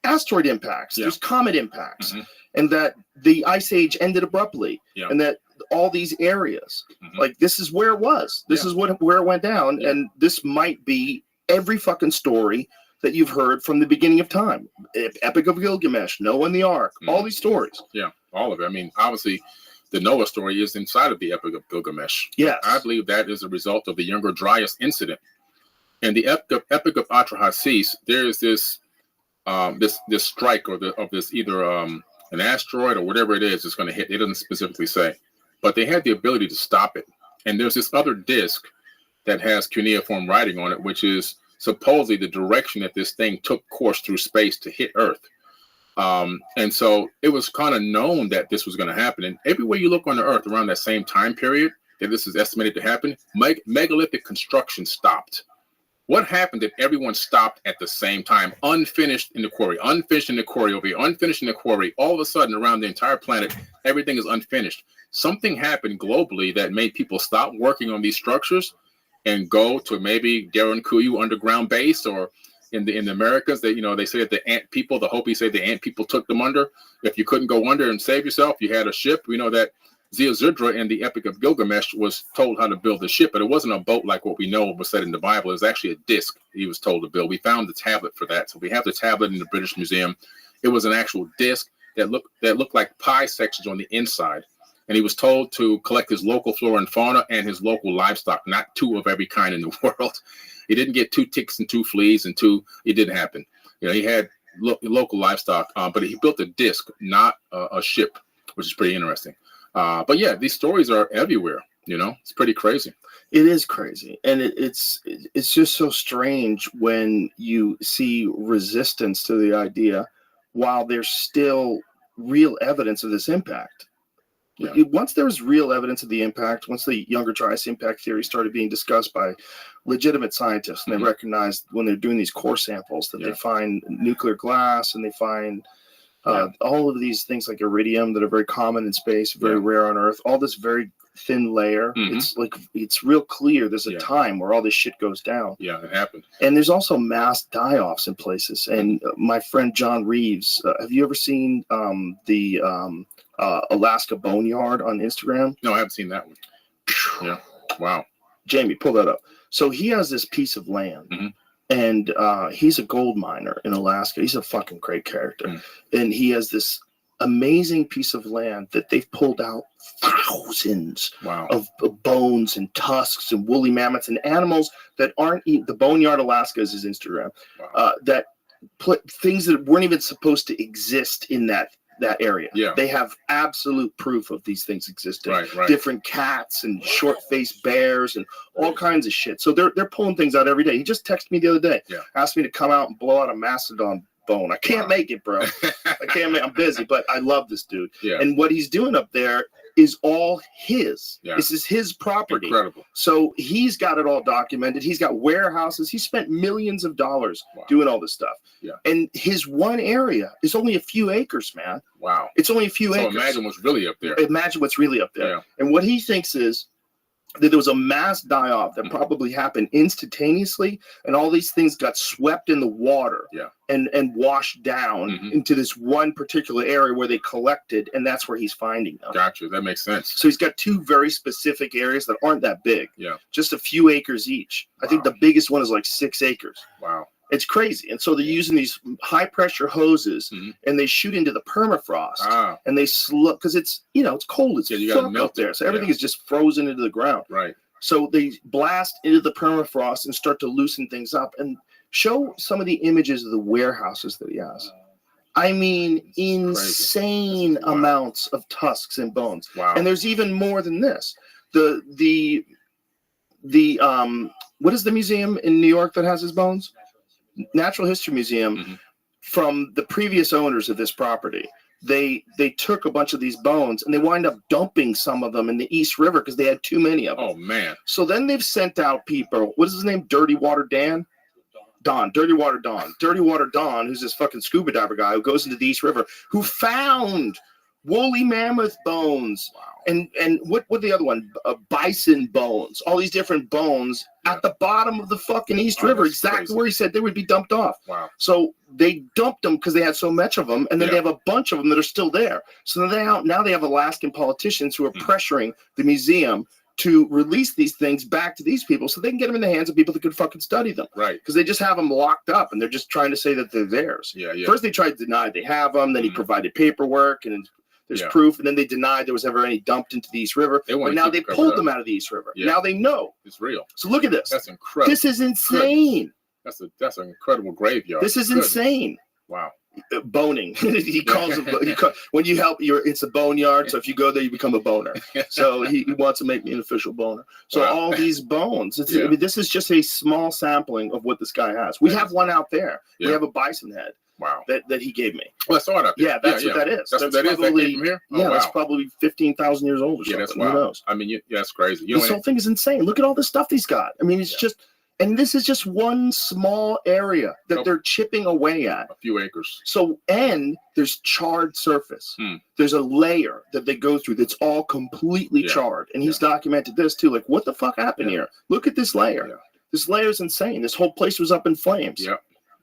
Speaker 1: asteroid impacts, there's comet impacts, and that the ice age ended abruptly, and that all these areas, like this is where it was, this is where it went down, and this might be every fucking story that you've heard from the beginning of time. Epic of Gilgamesh, Noah and the Ark, all these stories.
Speaker 10: All of it. I mean, obviously, the Noah story is inside of the Epic of Gilgamesh. I believe that is a result of the Younger Dryas incident. And the Epic of Atrahasis, there is this this strike of this either an asteroid or whatever it is going to hit. It doesn't specifically say, but they had the ability to stop it. And there's this other disc that has cuneiform writing on it, which is supposedly the direction that this thing took course through space to hit Earth. And so it was kind of known that this was going to happen. And everywhere you look on the Earth around that same time period that this is estimated to happen, megalithic construction stopped. What happened if everyone stopped at the same time, unfinished in the quarry, unfinished in the quarry over here, unfinished in the quarry? All of a sudden, around the entire planet, everything is unfinished. Something happened globally that made people stop working on these structures and go to maybe Darren Kuyu underground base or in the Americas. They they say that the ant people, the Hopi say the ant people took them under. If you couldn't go under and save yourself, you had a ship. We know that Ziusudra in the Epic of Gilgamesh was told how to build a ship, but it wasn't a boat like what we know was said in the Bible. It was actually a disc he was told to build. We found the tablet for that, so we have the tablet in the British Museum. It was an actual disc that looked like pie sections on the inside, and he was told to collect his local flora and fauna and his local livestock, not 2 of every kind in the world. He didn't get 2 ticks and 2 fleas and 2. It didn't happen. He had local livestock, but he built a disc, not a ship, which is pretty interesting. But yeah, these stories are everywhere. It's pretty crazy.
Speaker 1: It is crazy, and it's just so strange when you see resistance to the idea, while there's still real evidence of this impact. Yeah. Once there was real evidence of the impact, once the Younger Dryas impact theory started being discussed by legitimate scientists, and they recognized when they're doing these core samples that they find nuclear glass, and they find all of these things like iridium that are very common in space, very rare on Earth, all this very thin layer. It's real clear there's a time where all this shit goes down.
Speaker 10: Yeah, it happened.
Speaker 1: And there's also mass die-offs in places. And my friend John Reeves, have you ever seen the Alaska Boneyard on Instagram?
Speaker 10: No, I haven't seen that one. Yeah. Wow.
Speaker 1: Jamie, pull that up. So he has this piece of land. And he's a gold miner in Alaska. He's a fucking great character. And he has this amazing piece of land that they've pulled out thousands of bones and tusks and woolly mammoths and animals that aren't the Boneyard Alaska is his Instagram. That put things that weren't even supposed to exist in that area. Yeah. They have absolute proof of these things existing. Right. Different cats and short-faced bears and all kinds of shit. So they're pulling things out every day. He just texted me the other day. Asked me to come out and blow out a mastodon bone. I can't make it, bro. I'm busy, but I love this dude. Yeah. And what he's doing up there is all his. Yeah. This is his property.
Speaker 10: Incredible.
Speaker 1: So he's got it all documented. He's got warehouses. He spent millions of dollars doing all this stuff. Yeah. And his one area is only a few acres, man.
Speaker 10: Wow.
Speaker 1: It's only a few acres.
Speaker 10: So imagine what's really up there.
Speaker 1: Imagine what's really up there. Yeah. And what he thinks is that there was a mass die-off that probably happened instantaneously, and all these things got swept in the water and washed down into this one particular area where they collected, and that's where he's finding them.
Speaker 10: Gotcha. That makes sense.
Speaker 1: So he's got 2 very specific areas that aren't that big. Yeah. Just a few acres each. I think the biggest one is like 6 acres.
Speaker 10: Wow.
Speaker 1: It's crazy. And so they're using these high pressure hoses and they shoot into the permafrost and they slow because it's cold. It's fuck up there. So everything is just frozen into the ground.
Speaker 10: Right.
Speaker 1: So they blast into the permafrost and start to loosen things up and show some of the images of the warehouses that he has. I mean, insane amounts of tusks and bones.
Speaker 10: Wow.
Speaker 1: And there's even more than this. The what is the museum in New York that has his bones? Natural History Museum. From the previous owners of this property. They took a bunch of these bones and they wind up dumping some of them in the East River because they had too many of them.
Speaker 10: Oh man.
Speaker 1: So then they've sent out people. What is his name? Dirty Water Don, Dirty Water Don, who's this fucking scuba diver guy who goes into the East River, who found woolly mammoth bones.
Speaker 10: Wow.
Speaker 1: And what the other one? Bison bones. All these different bones at the bottom of the fucking East River, exactly crazy. Where he said they would be dumped off.
Speaker 10: Wow.
Speaker 1: So they dumped them because they had so much of them, and then they have a bunch of them that are still there. So now they have Alaskan politicians who are pressuring the museum to release these things back to these people so they can get them in the hands of people that could fucking study them.
Speaker 10: Right.
Speaker 1: Because they just have them locked up and they're just trying to say that they're theirs.
Speaker 10: Yeah.
Speaker 1: First they tried to deny they have them, then he provided paperwork and there's proof, and then they denied there was ever any dumped into the East River. But now they pulled them out of the East River. Yeah. Now they know.
Speaker 10: It's real.
Speaker 1: So look at this.
Speaker 10: That's incredible.
Speaker 1: This is insane.
Speaker 10: That's an incredible graveyard.
Speaker 1: This is insane.
Speaker 10: Wow.
Speaker 1: Boning. He calls it when you help it's a boneyard. So if you go there, you become a boner. So he wants to make me an official boner. So all these bones. I mean, this is just a small sampling of what this guy has. We have one out there. Yeah. We have a bison head.
Speaker 10: Wow.
Speaker 1: That he gave me.
Speaker 10: Well, I saw it up there.
Speaker 1: Yeah, that's what that is.
Speaker 10: That's what that is. That came from here?
Speaker 1: Oh, that's probably 15,000 years old or something.
Speaker 10: That's wild.
Speaker 1: Who knows?
Speaker 10: I mean, that's crazy.
Speaker 1: This whole thing is insane. Look at all the stuff he's got. I mean, it's just, and this is just one small area that they're chipping away at.
Speaker 10: A few acres.
Speaker 1: So, and there's charred surface. There's a layer that they go through that's all completely charred. And he's documented this too. Like, what the fuck happened here? Look at this layer. This layer is insane. This whole place was up in flames.
Speaker 10: Yeah.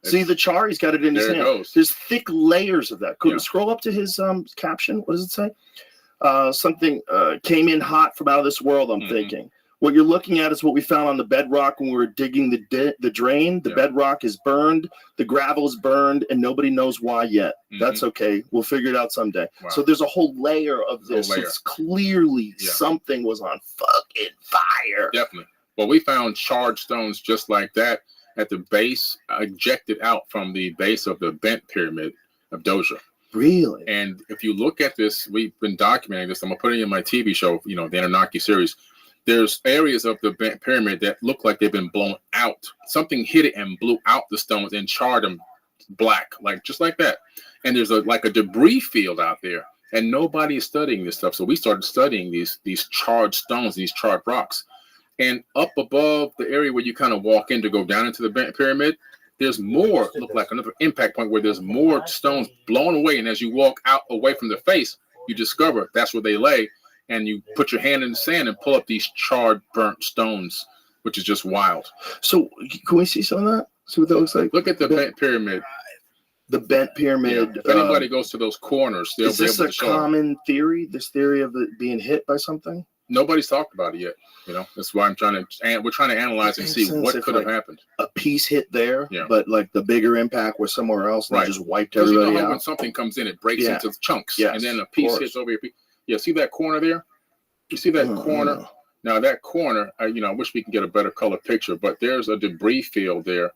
Speaker 1: See, the Chari's got it in his
Speaker 10: There it
Speaker 1: hand.
Speaker 10: goes.
Speaker 1: There's thick layers of that. Could
Speaker 10: Yeah.
Speaker 1: scroll up to his caption. What does it say? Something came in hot from out of this world, I'm thinking. What you're looking at is what we found on the bedrock when we were digging the drain. The bedrock is burned, the gravel is burned, and nobody knows why yet. That's okay. We'll figure it out someday.
Speaker 10: Wow.
Speaker 1: So there's a whole layer of this.
Speaker 10: layer.
Speaker 1: It's clearly something was on fucking fire.
Speaker 10: Definitely. Well, we found charred stones just like that at the base, ejected out from the base of the bent pyramid of Doja.
Speaker 1: Really?
Speaker 10: And if you look at this, we've been documenting this. I'm going to put it in my TV show, the Anunnaki series. There's areas of the bent pyramid that look like they've been blown out. Something hit it and blew out the stones and charred them black, just like that. And there's a debris field out there, and nobody is studying this stuff. So we started studying these charred stones, these charred rocks. And up above the area where you kind of walk in to go down into the bent pyramid, there's more, look like another impact point where there's more stones blown away. And as you walk out away from the face, you discover that's where they lay. And you put your hand in the sand and pull up these charred, burnt stones, which is just wild.
Speaker 1: So can we see some of that? See what that looks like?
Speaker 10: Look at the bent pyramid.
Speaker 1: The bent pyramid.
Speaker 10: Yeah. If anybody goes to those corners, they'll
Speaker 1: is
Speaker 10: be
Speaker 1: this
Speaker 10: able
Speaker 1: a
Speaker 10: to show
Speaker 1: common theory? This theory of it being hit by something?
Speaker 10: Nobody's talked about it yet. That's why we're trying to analyze and see what could have happened.
Speaker 1: A piece hit there, but the bigger impact was somewhere else and just wiped everybody out.
Speaker 10: When something comes in, it breaks into chunks,
Speaker 1: yes,
Speaker 10: and then a piece hits over here. Yeah, see that corner there? You see that corner? Now that corner, I wish we could get a better color picture, but there's a debris field there.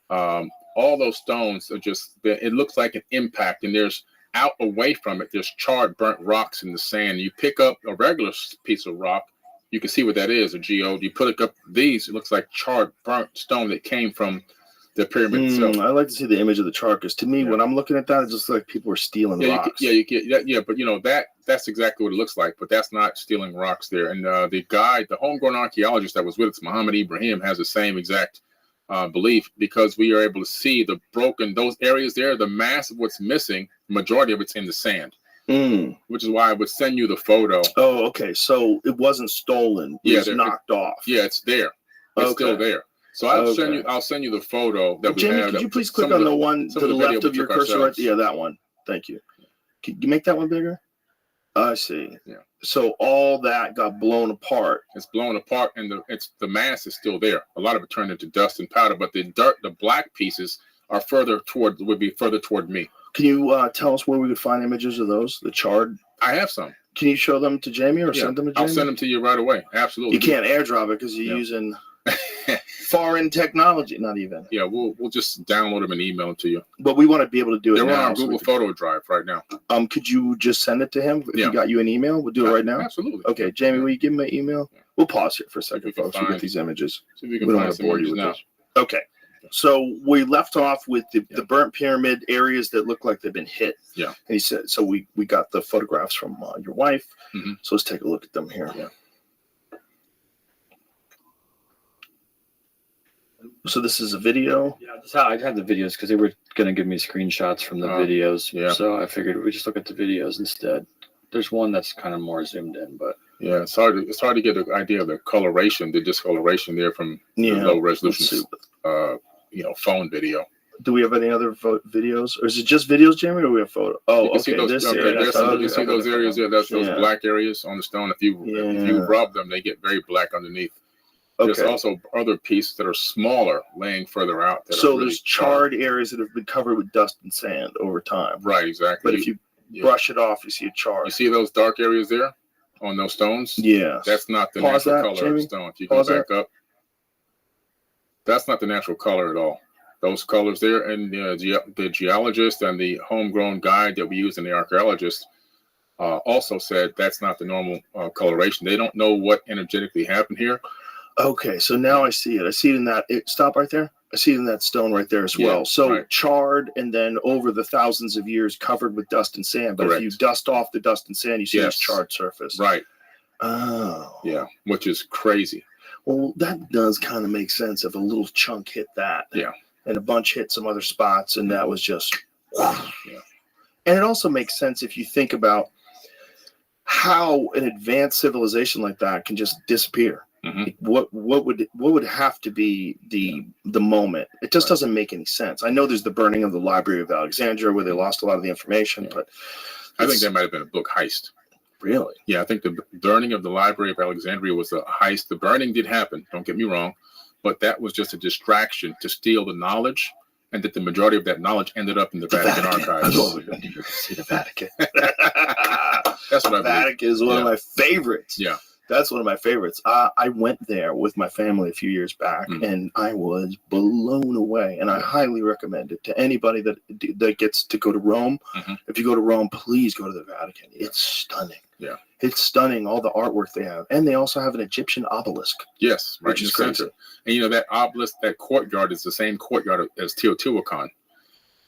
Speaker 10: All those stones are it looks like an impact, and there's out away from it, there's charred, burnt rocks in the sand. You pick up a regular piece of rock, you can see what that is, a geode. You put up these, it looks like charred, burnt stone that came from the pyramid itself.
Speaker 1: I like to see the image of the chart, because to me, when I'm looking at that, it's just like people are stealing rocks.
Speaker 10: You get but that's exactly what it looks like, but that's not stealing rocks there. And the homegrown archaeologist that was with us, Muhammad Ibrahim, has the same exact belief, because we are able to see those areas there, the mass of what's missing, majority of it's in the sand. Which is why I would send you the photo.
Speaker 1: Oh, okay. So it wasn't stolen. It was knocked off.
Speaker 10: Yeah, it's there. It's still there. So I'll send you the photo that we have.
Speaker 1: Could you please click on the one to the left of your cursor? Right? Yeah, that one. Thank you. Can you make that one bigger? I see.
Speaker 10: Yeah.
Speaker 1: So all that got blown apart.
Speaker 10: It's blown apart, and the mass is still there. A lot of it turned into dust and powder, but the black pieces would be further toward me.
Speaker 1: Can you tell us where we could find images of those? The charred?
Speaker 10: I have some.
Speaker 1: Can you show them to Jamie or send them to Jamie?
Speaker 10: I'll send them to you right away. Absolutely.
Speaker 1: You can't airdrop it because you're using foreign technology. Not even.
Speaker 10: Yeah, we'll just download them and email them to you.
Speaker 1: But we want to be able to do it now.
Speaker 10: They're on our Google Photo Drive right now.
Speaker 1: Could you just send it to him? If he got you an email, we'll do it right now.
Speaker 10: Absolutely.
Speaker 1: Okay, Jamie, will you give him my email? Yeah. We'll pause here for a second, folks. We'll get these images.
Speaker 10: See if we can find some images now.
Speaker 1: Okay. So we left off with the burnt pyramid areas that look like they've been hit.
Speaker 10: Yeah.
Speaker 1: And he said, so we got the photographs from your wife. So let's take a look at them here.
Speaker 10: Yeah.
Speaker 1: So this is a video.
Speaker 3: Yeah, that's how I had the videos, because they were going to give me screenshots from the videos.
Speaker 10: Yeah.
Speaker 3: So I figured we just look at the videos instead. There's one that's kind of more zoomed in, but
Speaker 10: yeah, it's hard to get an idea of the coloration, the discoloration there from the low resolution phone video.
Speaker 1: Do we have any other videos, or is it just videos, Jamie, or do we have photo? Oh, okay.
Speaker 10: You see those areas there? That's those black areas on the stone. If you rub them, they get very black underneath. There's also other pieces that are smaller, laying further out.
Speaker 1: So there's charred areas that have been covered with dust and sand over time.
Speaker 10: Right, exactly.
Speaker 1: But if you brush it off, you see a char.
Speaker 10: You see those dark areas there on those stones?
Speaker 1: Yeah.
Speaker 10: That's not the natural color of the stone. If you go back up, that's not the natural color at all. Those colors there, and the geologist and the homegrown guide that we use in the archaeologist also said that's not the normal coloration. They don't know what energetically happened here.
Speaker 1: Okay, so now I see it. I see it in that. Stop right there. I see it in that stone right there as well. So charred, and then over the thousands of years covered with dust and sand. But if you dust off the dust and sand, you see this charred surface.
Speaker 10: Right.
Speaker 1: Oh.
Speaker 10: Yeah, which is crazy.
Speaker 1: Well, that does kind of make sense if a little chunk hit that.
Speaker 10: Yeah.
Speaker 1: And a bunch hit some other spots, and that was just. Yeah. And it also makes sense if you think about how an advanced civilization like that can just disappear. what would have to be the moment? It just doesn't make any sense. I know there's the burning of the Library of Alexandria where they lost a lot of the information, but
Speaker 10: I think that might have been a book heist.
Speaker 1: Really?
Speaker 10: Yeah, I think the burning of the Library of Alexandria was a heist. The burning did happen, don't get me wrong, but that was just a distraction to steal the knowledge, and that the majority of that knowledge ended up in the Vatican archives.
Speaker 1: Oh, we're going to see the Vatican.
Speaker 10: That's what I believe.
Speaker 1: Vatican is one of my favorites.
Speaker 10: Yeah.
Speaker 1: That's one of my favorites. I went there with my family a few years back, and I was blown away. And I highly recommend it to anybody that gets to go to Rome. If you go to Rome, please go to the Vatican. It's stunning.
Speaker 10: Yeah,
Speaker 1: it's stunning. All the artwork they have, and they also have an Egyptian obelisk.
Speaker 10: Yes, right,
Speaker 1: which is crazy.
Speaker 10: And you know that obelisk, that courtyard is the same courtyard as Teotihuacan.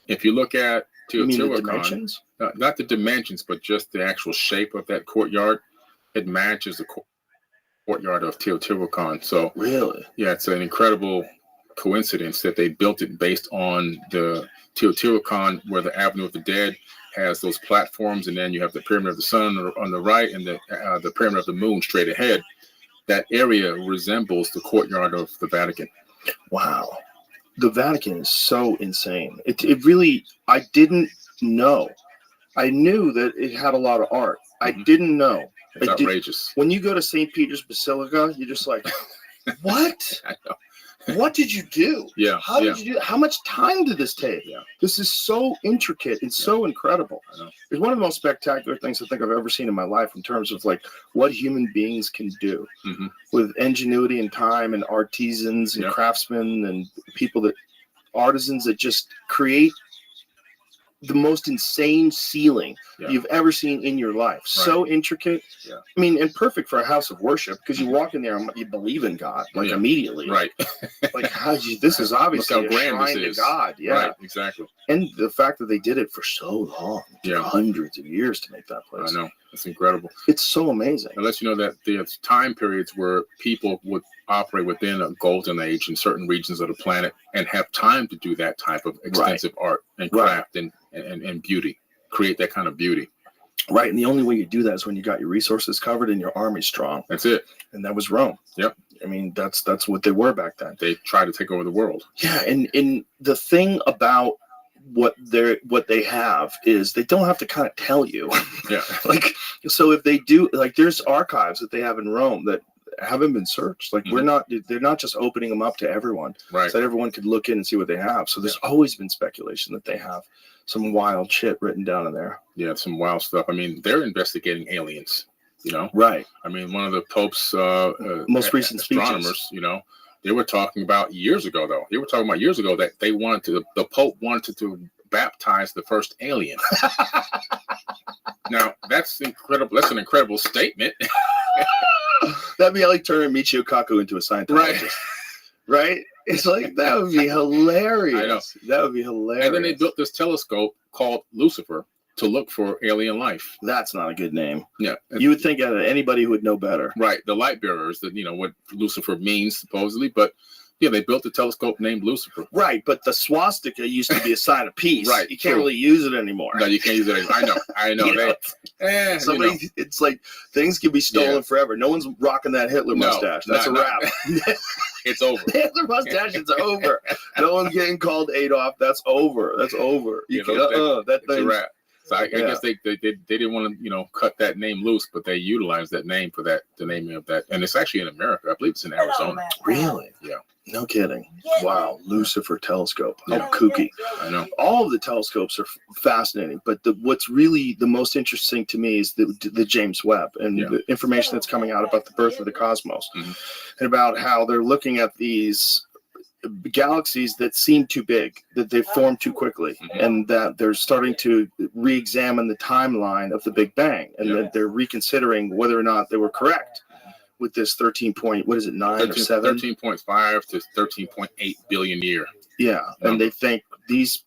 Speaker 10: If you look at Teotihuacan, not the dimensions, but just the actual shape of that courtyard. It matches the courtyard of Teotihuacan. So
Speaker 1: really,
Speaker 10: yeah, it's an incredible coincidence that they built it based on the Teotihuacan, where the Avenue of the Dead has those platforms, and then you have the Pyramid of the Sun on the right, and the Pyramid of the Moon straight ahead. That area resembles the courtyard of the Vatican.
Speaker 1: Wow, the Vatican is so insane. It really, I didn't know. I knew that it had a lot of art. I didn't know.
Speaker 10: It's outrageous.
Speaker 1: When you go to St. Peter's Basilica, you're just like, what?
Speaker 10: I know.
Speaker 1: What did you do?
Speaker 10: Yeah.
Speaker 1: How did you do? How much time did this take?
Speaker 10: Yeah.
Speaker 1: This is so intricate and so incredible.
Speaker 10: I know.
Speaker 1: It's one of the most spectacular things I think I've ever seen in my life in terms of like what human beings can do with ingenuity and time and artisans and craftsmen and artisans that just create the most insane ceiling you've ever seen in your life. So intricate. Yeah. I mean, and perfect for a house of worship because you walk in there and you believe in God like immediately.
Speaker 10: Right.
Speaker 1: Like this is obviously
Speaker 10: Look how grand
Speaker 1: a shrine
Speaker 10: this is.
Speaker 1: to God. Yeah.
Speaker 10: Right. Exactly.
Speaker 1: And the fact that they did it for so long, hundreds of years to make that place.
Speaker 10: I know. It's incredible.
Speaker 1: It's so amazing.
Speaker 10: It lets you know that there's time periods where people would operate within a golden age in certain regions of the planet and have time to do that type of extensive art and craft and beauty, create that kind of beauty.
Speaker 1: Right. And the only way you do that is when you got your resources covered and your army strong.
Speaker 10: That's it.
Speaker 1: And that was Rome.
Speaker 10: Yep.
Speaker 1: I mean, that's what they were back then.
Speaker 10: They tried to take over the world.
Speaker 1: Yeah. And the thing about what they have is they don't have to kind of tell you.
Speaker 10: Yeah.
Speaker 1: Like, so if they do, like, there's archives that they have in Rome that haven't been searched. Like they're not just opening them up to everyone,
Speaker 10: right?
Speaker 1: So that everyone could look in and see what they have. So there's always been speculation that they have some wild shit written down in there.
Speaker 10: Yeah, some wild stuff. I mean, they're investigating aliens, you know?
Speaker 1: Right.
Speaker 10: I mean, one of the Pope's
Speaker 1: most recent
Speaker 10: astronomers,
Speaker 1: speeches.
Speaker 10: you know, they were talking about years ago that they wanted to, the Pope wanted to baptize the first alien. Now, that's incredible. That's an incredible statement.
Speaker 1: That'd be like turning Michio Kaku into a Scientologist. Right? It's like, that would be hilarious.
Speaker 10: I know.
Speaker 1: That would be hilarious.
Speaker 10: And then they built this telescope called Lucifer to look for alien life.
Speaker 1: That's not a good name.
Speaker 10: Yeah.
Speaker 1: You would think anybody who would know better.
Speaker 10: Right. The light bearers, that, you know, what Lucifer means supposedly, but yeah, they built a telescope named Lucifer.
Speaker 1: Right, but the swastika used to be a sign of peace.
Speaker 10: Right.
Speaker 1: You can't really use it anymore.
Speaker 10: No, you can't use it anymore. I know.
Speaker 1: Somebody, it's like things can be stolen forever. No one's rocking that Hitler mustache. That's a wrap.
Speaker 10: It's over.
Speaker 1: The Hitler mustache is over. No one's getting called Adolf. That's over. That's over.
Speaker 10: That's a wrap. So I guess they didn't want to, you know, cut that name loose, but they utilized that name for the naming of that. And it's actually in America. I believe it's in Arizona.
Speaker 1: Really?
Speaker 10: Yeah.
Speaker 1: No kidding. Wow. Lucifer telescope. How kooky.
Speaker 10: I know.
Speaker 1: All of the telescopes are fascinating, but what's really the most interesting to me is the James Webb and the information that's coming out about the birth of the cosmos and about how they're looking at these galaxies that seem too big, that they formed too quickly, and that they're starting to re-examine the timeline of the Big Bang, and that they're reconsidering whether or not they were correct with this 13.9 or 7?
Speaker 10: 13.5 to 13.8 billion year.
Speaker 1: Yeah, and they think these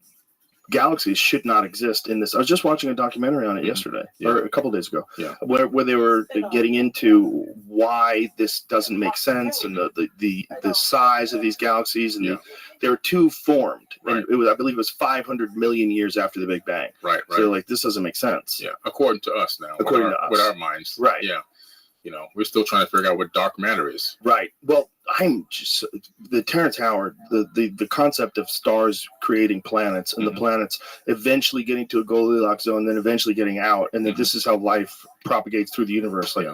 Speaker 1: galaxies should not exist in this. I was just watching a documentary on it yesterday, or a couple days ago, where they were getting into why this doesn't make sense and the size of these galaxies, and they were too formed. And it was, I believe it was 500 million years after the Big Bang.
Speaker 10: Right.
Speaker 1: So they're like, this doesn't make sense.
Speaker 10: Yeah, according to us now.
Speaker 1: According to us.
Speaker 10: With our minds.
Speaker 1: Right.
Speaker 10: Yeah. we're still trying to figure out what dark matter is.
Speaker 1: Right. Well, I'm just the Terrence Howard, the concept of stars creating planets and the planets eventually getting to a Goldilocks zone, then eventually getting out, and that this is how life propagates through the universe. Like,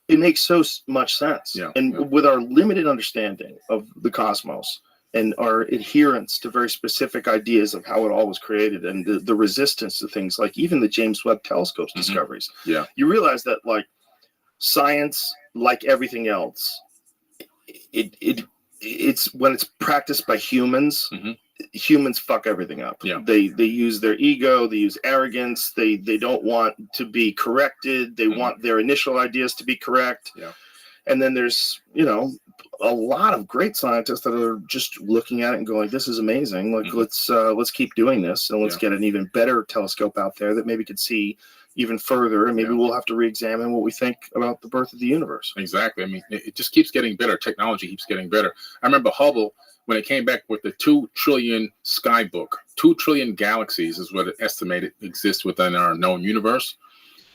Speaker 1: it makes so much sense. With our limited understanding of the cosmos and our adherence to very specific ideas of how it all was created, and the resistance to things like even the James Webb Telescope's discoveries, you realize that, like, science, like everything else, it's when it's practiced by humans, humans fuck everything up. They use their ego, they use arrogance, they don't want to be corrected, they want their initial ideas to be correct. And then there's a lot of great scientists that are just looking at it and going, this is amazing, like let's keep doing this, and let's get an even better telescope out there that maybe could see even further, and maybe we'll have to re-examine what we think about the birth of the universe.
Speaker 10: Exactly. I mean, it just keeps getting better. Technology keeps getting better. I remember Hubble, when it came back with the 2 trillion sky book. 2 trillion galaxies is what it estimated exists within our known universe.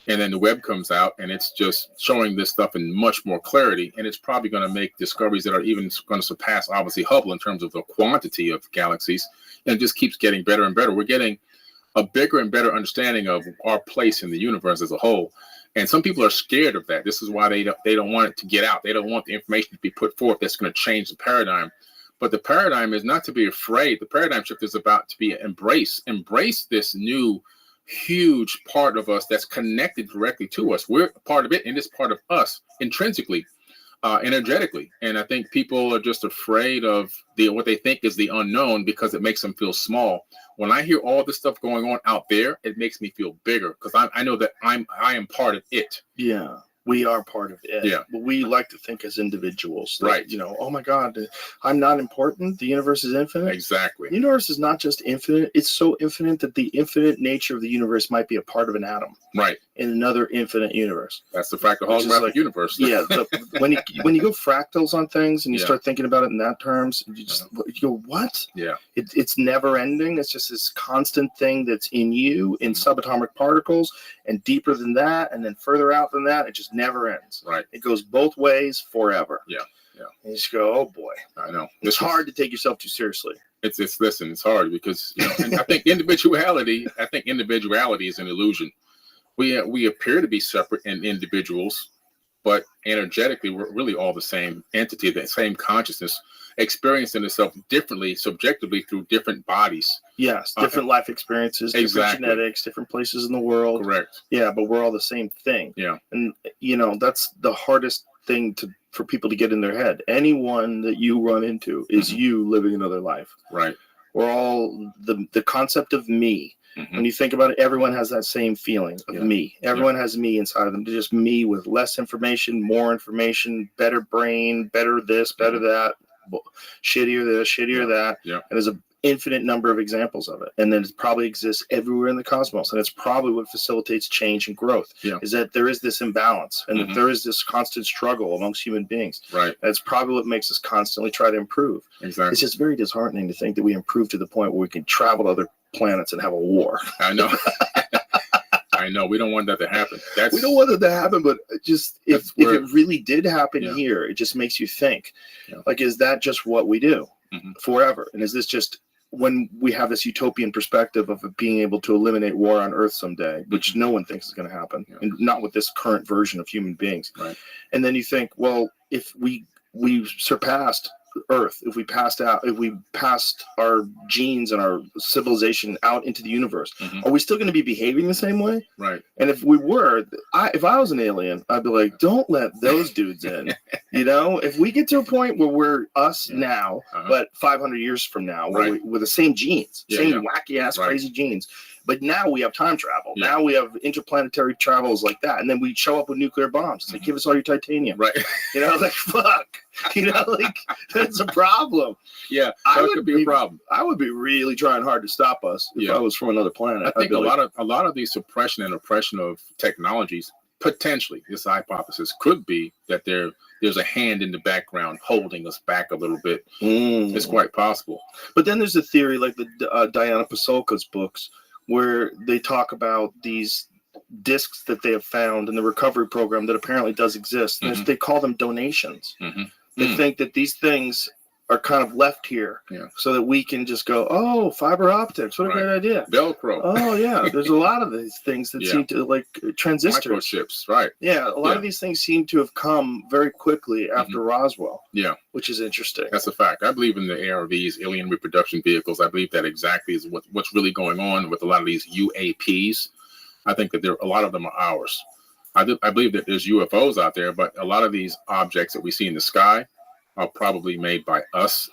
Speaker 10: And then the Webb comes out, and it's just showing this stuff in much more clarity, and it's probably going to make discoveries that are even going to surpass, obviously, Hubble in terms of the quantity of galaxies, and it just keeps getting better and better. We're getting a bigger and better understanding of our place in the universe as a whole. And some people are scared of that. This is why they don't want it to get out. They don't want the information to be put forth that's going to change the paradigm. But the paradigm is not to be afraid. The paradigm shift is about to be embrace this new huge part of us that's connected directly to us. We're a part of it, and it's part of us intrinsically, energetically. And I think people are just afraid of what they think is the unknown because it makes them feel small. When I hear all this stuff going on out there, it makes me feel bigger because I know that I am part of it.
Speaker 1: Yeah. We are part of it.
Speaker 10: Yeah.
Speaker 1: But we like to think as individuals.
Speaker 10: Right.
Speaker 1: Oh my God, I'm not important. The universe is infinite.
Speaker 10: Exactly.
Speaker 1: The universe is not just infinite. It's so infinite that the infinite nature of the universe might be a part of an atom.
Speaker 10: Right.
Speaker 1: In another infinite universe.
Speaker 10: That's the fractal holographic universe.
Speaker 1: Yeah. When you go fractals on things and you start thinking about it in that terms, you go, what?
Speaker 10: Yeah.
Speaker 1: It's never ending. It's just this constant thing that's in you in subatomic particles, and deeper than that, and then further out than that, it just never ends.
Speaker 10: Right.
Speaker 1: It goes both ways forever.
Speaker 10: Yeah. Yeah.
Speaker 1: And you just go, oh boy.
Speaker 10: I know.
Speaker 1: It's hard to take yourself too seriously.
Speaker 10: It's hard because and I think individuality is an illusion. We appear to be separate and individuals, but energetically we're really all the same entity, the same consciousness, experiencing itself differently, subjectively through different bodies.
Speaker 1: Yes, different life experiences, different genetics, different places in the world.
Speaker 10: Correct.
Speaker 1: Yeah, but we're all the same thing.
Speaker 10: Yeah.
Speaker 1: And that's the hardest thing for people to get in their head. Anyone that you run into is you living another life.
Speaker 10: Right.
Speaker 1: We're all the concept of me. When you think about it, everyone has that same feeling of me. Everyone has me inside of them. They're just me with less information, more information, better brain, better this, better that, shittier this, shittier that.
Speaker 10: Yeah.
Speaker 1: And there's an infinite number of examples of it. And then it probably exists everywhere in the cosmos. And it's probably what facilitates change and growth, is that there is this imbalance and that there is this constant struggle amongst human beings.
Speaker 10: Right.
Speaker 1: That's probably what makes us constantly try to improve.
Speaker 10: Exactly.
Speaker 1: It's just very disheartening to think that we improve to the point where we can travel to other planets and have a war.
Speaker 10: I know. I know. We don't want that to happen.
Speaker 1: We don't want that to happen, but just if it really did happen here, it just makes you think, like, is that just what we do forever? And is this just when we have this utopian perspective of being able to eliminate war on Earth someday, which no one thinks is going to happen, and not with this current version of human beings.
Speaker 10: Right.
Speaker 1: And then you think, well, if we surpassed Earth, if we passed our genes and our civilization out into the universe, are we still going to be behaving the same way?
Speaker 10: Right.
Speaker 1: And if we were, if I was an alien, I'd be like, don't let those dudes in. If we get to a point where we're us now, but 500 years from now, where we're the same genes, wacky ass crazy genes. But now we have time travel.
Speaker 10: Yeah.
Speaker 1: Now we have interplanetary travels like that. And then we show up with nuclear bombs. It's like, give us all your titanium.
Speaker 10: Right.
Speaker 1: Like, fuck. Like, that's a problem.
Speaker 10: Yeah, that could be a problem.
Speaker 1: I would be really trying hard to stop us if I was from another planet.
Speaker 10: I think a lot of the suppression and oppression of technologies, potentially, this hypothesis could be that there's a hand in the background holding us back a little bit. It's quite possible.
Speaker 1: But then there's a theory like the Diana Pasulka's books, where they talk about these discs that they have found in the recovery program that apparently does exist. And they call them donations. They think that these things are kind of left here so that we can just go, oh, fiber optics. What a great idea.
Speaker 10: Velcro.
Speaker 1: Oh, yeah. There's a lot of these things that seem to, like transistors.
Speaker 10: Microchips, right.
Speaker 1: Yeah, a lot of these things seem to have come very quickly after Roswell.
Speaker 10: Yeah.
Speaker 1: Which is interesting.
Speaker 10: That's a fact. I believe in the ARVs, alien reproduction vehicles. I believe that exactly is what's really going on with a lot of these UAPs. I think that a lot of them are ours. I believe that there's UFOs out there, but a lot of these objects that we see in the sky are probably made by us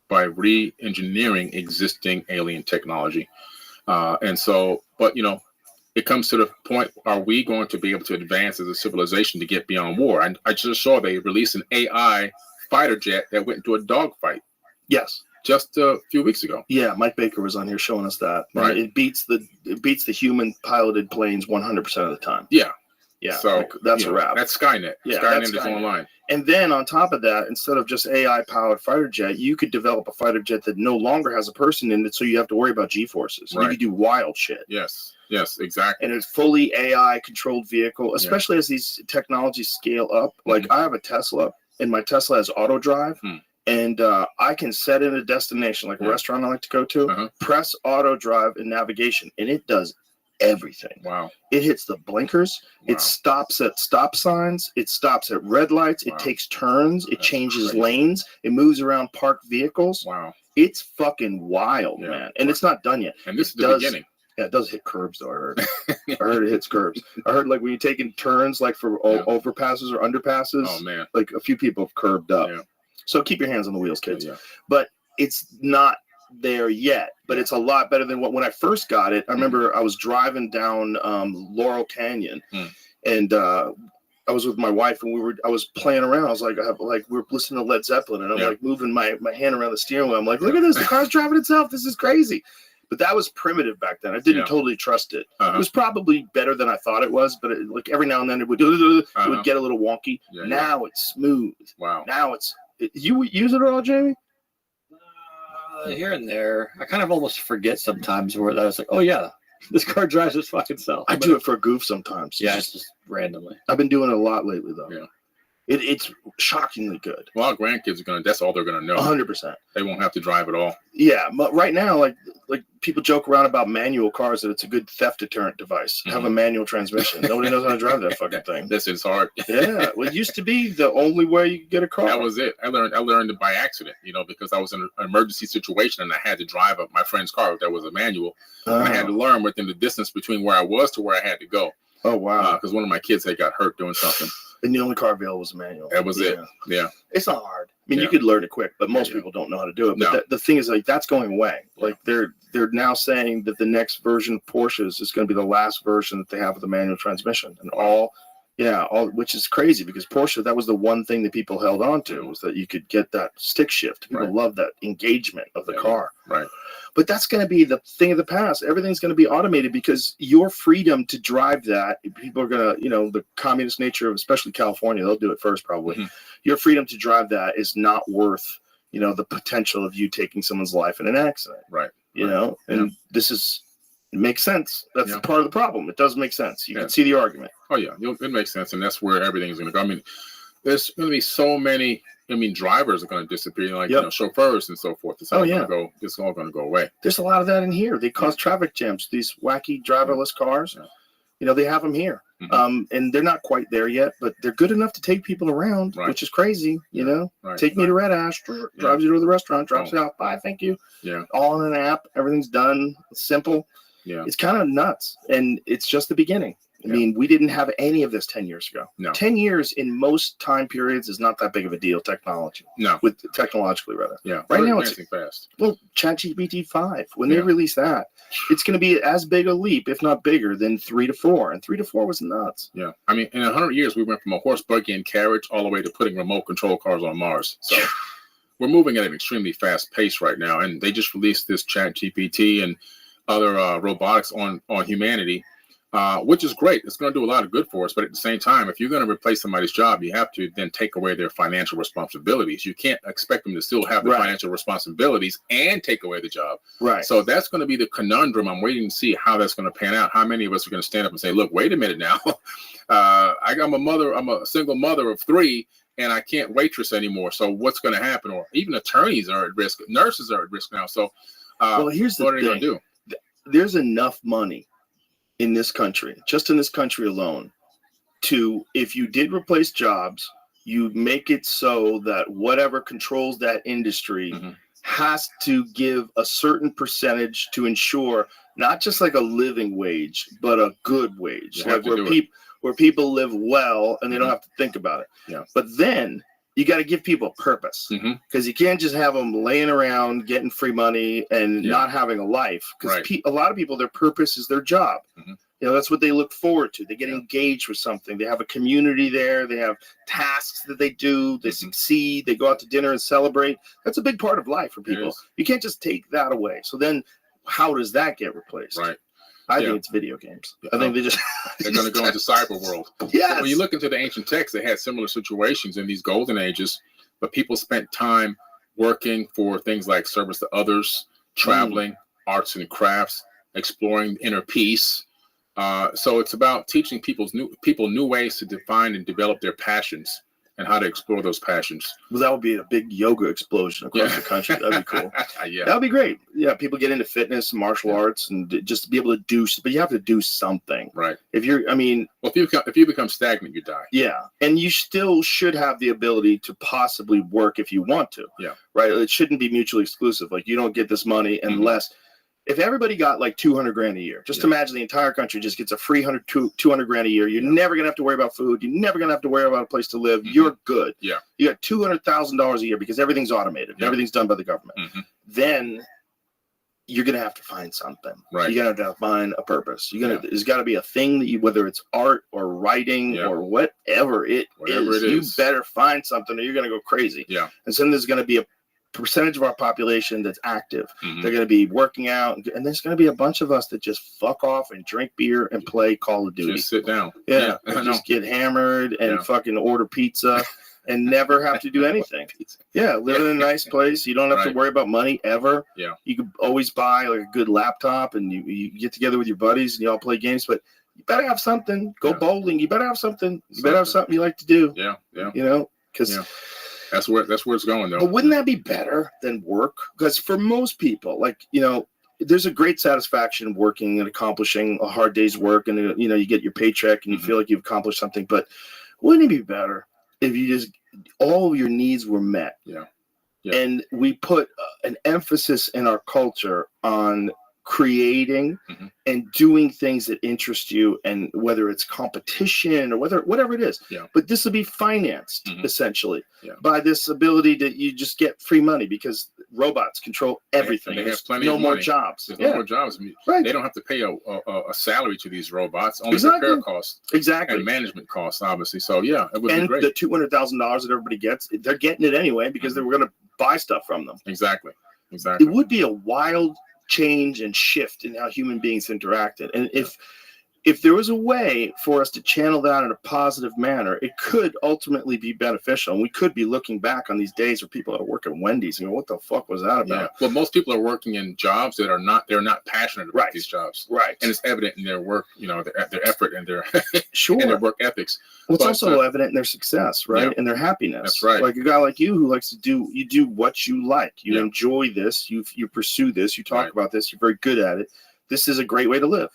Speaker 10: by re-engineering existing alien technology. And so, but, you know, it comes to the point, are we going to be able to advance as a civilization to get beyond war? And I just saw they released an AI fighter jet that went into a dogfight.
Speaker 1: Yes.
Speaker 10: Just a few weeks ago.
Speaker 1: Yeah, Mike Baker was on here showing us that.
Speaker 10: Right.
Speaker 1: It beats the human piloted planes 100% of the time.
Speaker 10: Yeah.
Speaker 1: Yeah.
Speaker 10: So
Speaker 1: like, that's a wrap.
Speaker 10: That's Skynet.
Speaker 1: Yeah,
Speaker 10: Skynet
Speaker 1: that's
Speaker 10: is
Speaker 1: Skynet.
Speaker 10: online.
Speaker 1: And then on top of that, instead of just AI powered fighter jet, you could develop a fighter jet that no longer has a person in it, so you have to worry about G-forces.
Speaker 10: Right.
Speaker 1: You could do wild shit.
Speaker 10: Yes. Yes, exactly.
Speaker 1: And it's fully AI controlled vehicle, especially as these technologies scale up. Like I have a Tesla, and my Tesla has auto drive. And I can set in a destination, like a restaurant I like to go to, press auto drive in navigation, and it does everything.
Speaker 10: Wow.
Speaker 1: It hits the blinkers. It stops at stop signs. It stops at red lights. It takes turns. It changes lanes. It moves around parked vehicles.
Speaker 10: Wow.
Speaker 1: It's fucking wild, man. And it's not done yet.
Speaker 10: And this is the beginning.
Speaker 1: Yeah, it does hit curbs, though, I heard. I heard it hits curbs. I heard, like, when you're taking turns, like, for overpasses or underpasses,
Speaker 10: oh, man.
Speaker 1: like, a few people have curbed up.
Speaker 10: Yeah.
Speaker 1: So keep your hands on the wheels, kids.
Speaker 10: Yeah.
Speaker 1: But it's not there yet, but it's a lot better than when I first got it. I remember I was driving down Laurel Canyon, and I was with my wife, and I was playing around. I was like, we were listening to Led Zeppelin, and I'm like moving my hand around the steering wheel. I'm like, look at this, the car's driving itself. This is crazy. But that was primitive back then. I didn't totally trust it. It was probably better than I thought it was, but like every now and then it would get a little wonky. Now it's smooth.
Speaker 10: Wow.
Speaker 1: Now you use it at all, Jamie?
Speaker 3: Here and there. I kind of almost forget sometimes where I was like, oh yeah, this car drives its fucking self.
Speaker 1: I do it for a goof sometimes.
Speaker 3: Yeah, it's just randomly.
Speaker 1: I've been doing it a lot lately, though.
Speaker 10: Yeah.
Speaker 1: It's shockingly good.
Speaker 10: Well, our grandkids that's all they're gonna know.
Speaker 1: 100%.
Speaker 10: They won't have to drive at all.
Speaker 1: Yeah, but right now, like people joke around about manual cars, that it's a good theft deterrent device. Have a manual transmission. Nobody knows how to drive that fucking thing.
Speaker 10: This is hard.
Speaker 1: Yeah, well, it used to be the only way you could get a car.
Speaker 10: That was it. I learned it by accident, because I was in an emergency situation and I had to drive up my friend's car that was a manual. And I had to learn within the distance between where I was to where I had to go.
Speaker 1: Oh wow!
Speaker 10: Because one of my kids had got hurt doing something.
Speaker 1: And the only car available was a manual.
Speaker 10: That was it. Yeah.
Speaker 1: It's not hard. I mean, you could learn it quick, but most people don't know how to do it. But the thing is, like, that's going away. Like, they're now saying that the next version of Porsches is going to be the last version that they have with a manual transmission, and which is crazy because Porsche, that was the one thing that people held on to, was that you could get that stick shift. People love that engagement of the car.
Speaker 10: Right.
Speaker 1: But that's going to be the thing of the past. Everything's going to be automated because your freedom to drive that, people are going to, the communist nature of especially California, they'll do it first probably. Your freedom to drive that is not worth, the potential of you taking someone's life in an accident.
Speaker 10: Right.
Speaker 1: And it makes sense. That's part of the problem. It does make sense. You can see the argument.
Speaker 10: Oh, yeah. It makes sense. And that's where everything is going to go. I mean, there's going to be so many. Drivers are going to disappear, like chauffeurs and so forth. It's all going to go. It's all going to go away.
Speaker 1: There's a lot of that in here. They cause traffic jams. These wacky driverless cars. They have them here, and they're not quite there yet, but they're good enough to take people around, which is crazy. Take me to Red Ash, drives you to the restaurant, drops you off. Bye, thank you.
Speaker 10: Yeah.
Speaker 1: All in an app. Everything's done. It's simple.
Speaker 10: Yeah.
Speaker 1: It's kind of nuts, and it's just the beginning. I mean, we didn't have any of this 10 years ago.
Speaker 10: No.
Speaker 1: 10 years in most time periods is not that big of a deal technologically, rather.
Speaker 10: Yeah.
Speaker 1: Right now it's
Speaker 10: fast.
Speaker 1: Well, ChatGPT 5, when they release that, it's going to be as big a leap, if not bigger, than 3 to 4. And 3 to 4 was nuts.
Speaker 10: Yeah. I mean, in 100 years, we went from a horse, buggy, and carriage all the way to putting remote control cars on Mars. So we're moving at an extremely fast pace right now. And they just released this ChatGPT and other robotics on humanity. which is great. It's going to do a lot of good for us. But at the same time, if you're going to replace somebody's job, you have to then take away their financial responsibilities. You can't expect them to still have the financial responsibilities and take away the job.
Speaker 1: Right.
Speaker 10: So that's going to be the conundrum. I'm waiting to see how that's going to pan out. How many of us are going to stand up and say, look, wait a minute now. I'm a single mother of 3, and I can't waitress anymore. So what's going to happen? Or even attorneys are at risk. Nurses are at risk now. So
Speaker 1: well, here's the
Speaker 10: what are they
Speaker 1: thing.
Speaker 10: going to do?
Speaker 1: There's enough money in this country, just in this country alone, to, if you did replace jobs, you make it so that whatever controls that industry has to give a certain percentage to ensure not just like a living wage, but a good wage, like where people live well and they don't have to think about it.
Speaker 10: Yeah.
Speaker 1: But then you got to give people a purpose, because you can't just have them laying around getting free money and not having a life. Because a lot of people, their purpose is their job. You know, that's what they look forward to. They get engaged with something. They have a community there. They have tasks that they do. They succeed. They go out to dinner and celebrate. That's a big part of life for people. You can't just take that away. So then how does that get replaced?
Speaker 10: Right.
Speaker 1: I think it's video games. I think
Speaker 10: they're going to go into cyber world.
Speaker 1: Yes.
Speaker 10: When you look into the ancient texts, they had similar situations in these golden ages, but people spent time working for things like service to others, traveling, arts and crafts, exploring inner peace. So it's about teaching people new ways to define and develop their passions and how to explore those passions.
Speaker 1: Well, that would be a big yoga explosion across the country. That'd be cool.
Speaker 10: Yeah.
Speaker 1: That'd be great. Yeah, people get into fitness, martial arts, and just to be able to do, but you have to do something.
Speaker 10: Right.
Speaker 1: If you become stagnant, you die. Yeah. And you still should have the ability to possibly work if you want to.
Speaker 10: Yeah.
Speaker 1: Right. It shouldn't be mutually exclusive. Like, you don't get this money unless, if everybody got like $200,000 a year, just imagine the entire country just gets a free $200,000 a year. You're never going to have to worry about food. You're never going to have to worry about a place to live. You're good.
Speaker 10: Yeah.
Speaker 1: You got $200,000 a year because everything's automated. Everything's done by the government. Then you're going to have to find something.
Speaker 10: Right.
Speaker 1: You're going to have to find a purpose. There's got to be a thing that whether it's art or writing or whatever it is, you better find something or you're going to go crazy.
Speaker 10: Yeah.
Speaker 1: And so there's going to be a percentage of our population that's active. They're going to be working out, and there's going to be a bunch of us that just fuck off and drink beer and play Call of Duty.
Speaker 10: Just sit down.
Speaker 1: And just get hammered and fucking order pizza and never have to do anything. Live in a nice place. You don't have to worry about money ever. You could always buy like a good laptop, and you get together with your buddies and you all play games, but you better have something. Go bowling. You better have something. You better have something you like to do. You know, because
Speaker 10: that's where it's going, though.
Speaker 1: But wouldn't that be better than work? Because for most people, like, you know, there's a great satisfaction working and accomplishing a hard day's work, and you know, you get your paycheck and you feel like you've accomplished something. But wouldn't it be better if you just all of your needs were met? And we put an emphasis in our culture on creating and doing things that interest you, and whether it's competition or whatever it is. But this will be financed essentially by this ability that you just get free money because robots control everything.
Speaker 10: And they have plenty
Speaker 1: no
Speaker 10: of
Speaker 1: more
Speaker 10: money.
Speaker 1: jobs.
Speaker 10: There's no more jobs. They don't have to pay a salary to these robots. Only repair costs. And management costs, obviously. So it would be great.
Speaker 1: And the $200,000 that everybody gets, they're getting it anyway because they were going to buy stuff from them.
Speaker 10: Exactly.
Speaker 1: It would be a wild change and shift in how human beings interacted. And if there was a way for us to channel that in a positive manner, it could ultimately be beneficial. And we could be looking back on these days where people are working Wendy's and go, what the fuck was that about?
Speaker 10: Well, most people are working in jobs that they're not passionate about these jobs. And it's evident in their work, you know, their effort and their and their work ethics.
Speaker 1: Well, it's also evident in their success, right? And their happiness.
Speaker 10: That's right.
Speaker 1: Like a guy like you who likes to do what you like. You enjoy this, you pursue this, you talk about this, you're very good at it. This is a great way to live.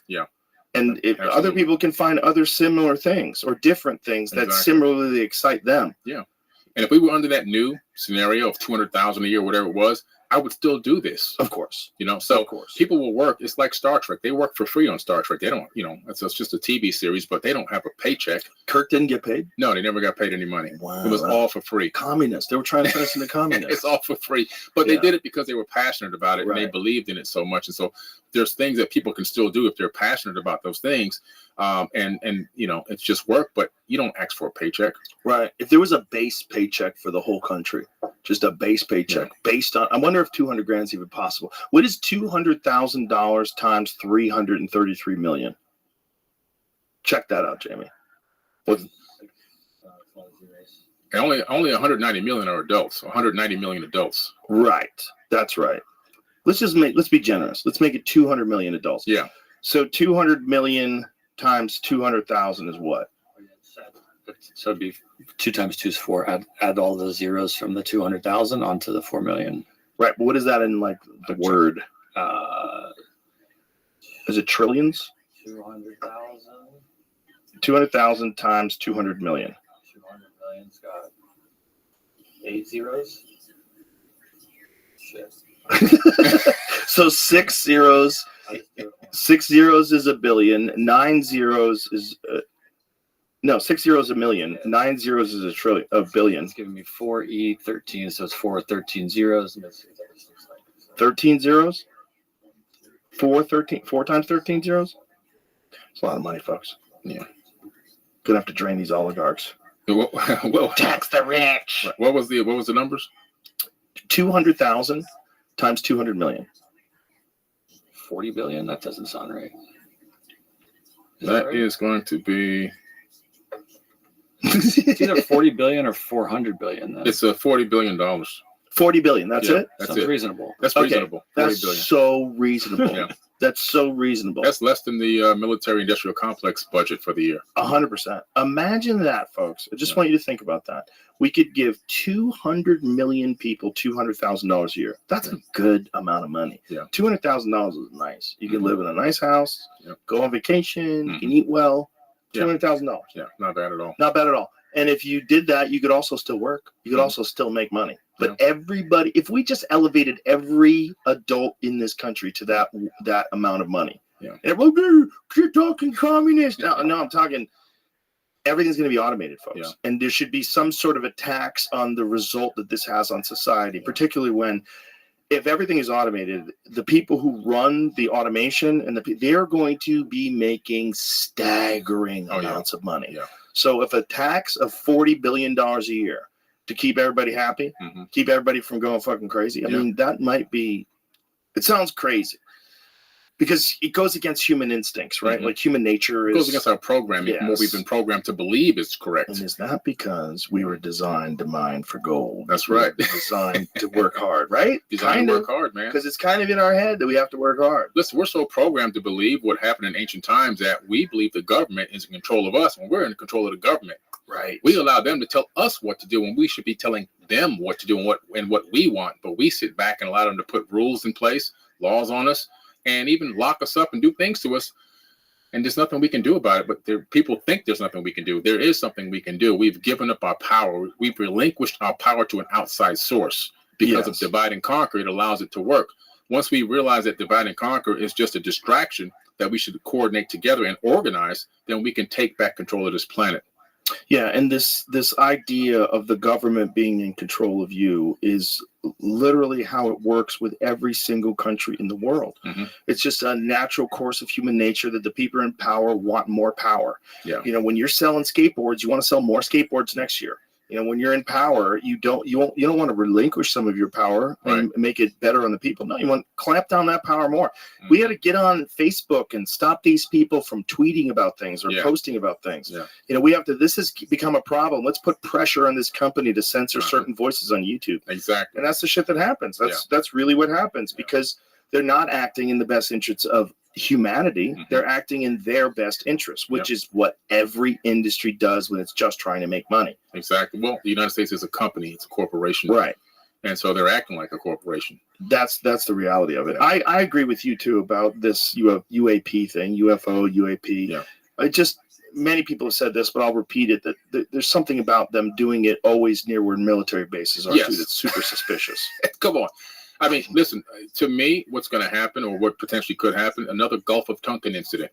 Speaker 1: And if other people can find other similar things or different things that similarly excite them.
Speaker 10: And if we were under that new scenario of $200,000 a year, whatever it was, I would still do this.
Speaker 1: Of course.
Speaker 10: You know, so people will work. It's like Star Trek. They work for free on Star Trek. They don't, you know, it's just a TV series, but they don't have a paycheck.
Speaker 1: Kirk didn't get paid?
Speaker 10: No, they never got paid any money.
Speaker 1: Wow.
Speaker 10: It was all for free.
Speaker 1: Communists. They were trying to turn us into communists.
Speaker 10: It's all for free. But they did it because they were passionate about it and they believed in it so much. And so there's things that people can still do if they're passionate about those things. And you know, it's just work, but you don't ask for a paycheck.
Speaker 1: Right. If there was a base paycheck for the whole country, just a base paycheck based on, I wonder if 200 grand is even possible. What is $200,000 times 333 million? Check that out, Jamie. What?
Speaker 10: And only 190 million are adults. 190 million adults.
Speaker 1: Right. That's right. Let's be generous. Let's make it 200 million adults.
Speaker 10: Yeah.
Speaker 1: So 200 million times 200,000 is what?
Speaker 3: So it'd be 2 times 2 is 4. Add all the zeros from the 200,000 onto the 4 million.
Speaker 1: Right. But what is that in like the word? Is it trillions?
Speaker 3: 200,000.
Speaker 1: 200,000 times 200 million.
Speaker 3: 200 million's got 8 zeros. Shit.
Speaker 1: So 6 zeros. 6 zeros is a billion. 9 zeros is 6 zeros a million. 9 zeros is a billion.
Speaker 3: It's giving me 4E13, so it's 4 13 zeros.
Speaker 1: 13 zeros? 4 times 13 zeros? It's a lot of money, folks.
Speaker 10: Yeah.
Speaker 1: Gonna have to drain these oligarchs.
Speaker 10: Well,
Speaker 1: tax the rich.
Speaker 10: What was the numbers?
Speaker 1: 200,000 times 200 million.
Speaker 3: 40 billion? That doesn't sound right.
Speaker 10: That is going to be.
Speaker 3: It's either 40 billion or 400 billion. Then.
Speaker 10: It's $40 billion.
Speaker 1: 40 billion. That's it.
Speaker 10: That's
Speaker 3: Sounds reasonable.
Speaker 10: That's reasonable.
Speaker 1: That's so reasonable.
Speaker 10: Yeah.
Speaker 1: That's so reasonable.
Speaker 10: That's less than the military-industrial complex budget for the year.
Speaker 1: 100%. Imagine that, folks. I just want you to think about that. We could give 200 million people $200,000 a year. That's a good amount of money.
Speaker 10: Yeah.
Speaker 1: $200,000 is nice. You can live in a nice house, go on vacation, you can eat well. $200,000.
Speaker 10: Yeah, not bad at all.
Speaker 1: Not bad at all. And if you did that, you could also still work. You could also still make money. But everybody, if we just elevated every adult in this country to that amount of money, and everyone, you're talking communist. No, I'm talking everything's going to be automated, folks.
Speaker 10: Yeah.
Speaker 1: And there should be some sort of a tax on the result that this has on society, particularly when, if everything is automated, the people who run the automation and they're going to be making staggering amounts of money.
Speaker 10: Yeah.
Speaker 1: So if a tax of $40 billion a year to keep everybody happy, keep everybody from going fucking crazy, I mean, that might be, it sounds crazy because it goes against human instincts, right? Like human nature
Speaker 10: It goes against our programming, what we've been programmed to believe is correct.
Speaker 1: And is that because we were designed to mine for gold?
Speaker 10: That's right.
Speaker 1: We were designed to work hard, right?
Speaker 10: Designed to work hard, man.
Speaker 1: Because it's kind of in our head that we have to work hard.
Speaker 10: Listen, we're so programmed to believe what happened in ancient times that we believe the government is in control of us when we're in control of the government.
Speaker 1: Right.
Speaker 10: We allow them to tell us what to do when we should be telling them what to do and what we want. But we sit back and allow them to put rules in place, laws on us, and even lock us up and do things to us. And there's nothing we can do about it. But people think there's nothing we can do. There is something we can do. We've given up our power. We've relinquished our power to an outside source because of divide and conquer. It allows it to work. Once we realize that divide and conquer is just a distraction, that we should coordinate together and organize, then we can take back control of this planet.
Speaker 1: Yeah, and this idea of the government being in control of you is literally how it works with every single country in the world. It's just a natural course of human nature that the people in power want more power.
Speaker 10: Yeah.
Speaker 1: You know, when you're selling skateboards, you want to sell more skateboards next year. You know, when you're in power, you don't want to relinquish some of your power and make it better on the people. No, you want to clamp down that power more. We had to get on Facebook and stop these people from tweeting about things or posting about things.
Speaker 10: Yeah.
Speaker 1: You know, we have to. This has become a problem. Let's put pressure on this company to censor certain voices on YouTube.
Speaker 10: Exactly.
Speaker 1: And that's the shit that happens. That's really what happens because they're not acting in the best interests of humanity. They're acting in their best interest, which is what every industry does when it's just trying to make money.
Speaker 10: Exactly. Well, the United States is a company. It's a corporation.
Speaker 1: Right.
Speaker 10: And so they're acting like a corporation.
Speaker 1: That's the reality of it. I agree with you too about this UAP thing, UFO, UAP.
Speaker 10: Yeah.
Speaker 1: Many people have said this, but I'll repeat it, that there's something about them doing it always near where military bases are too that's super suspicious.
Speaker 10: Come on. I mean, listen, to me, what's going to happen or what potentially could happen, another Gulf of Tonkin incident.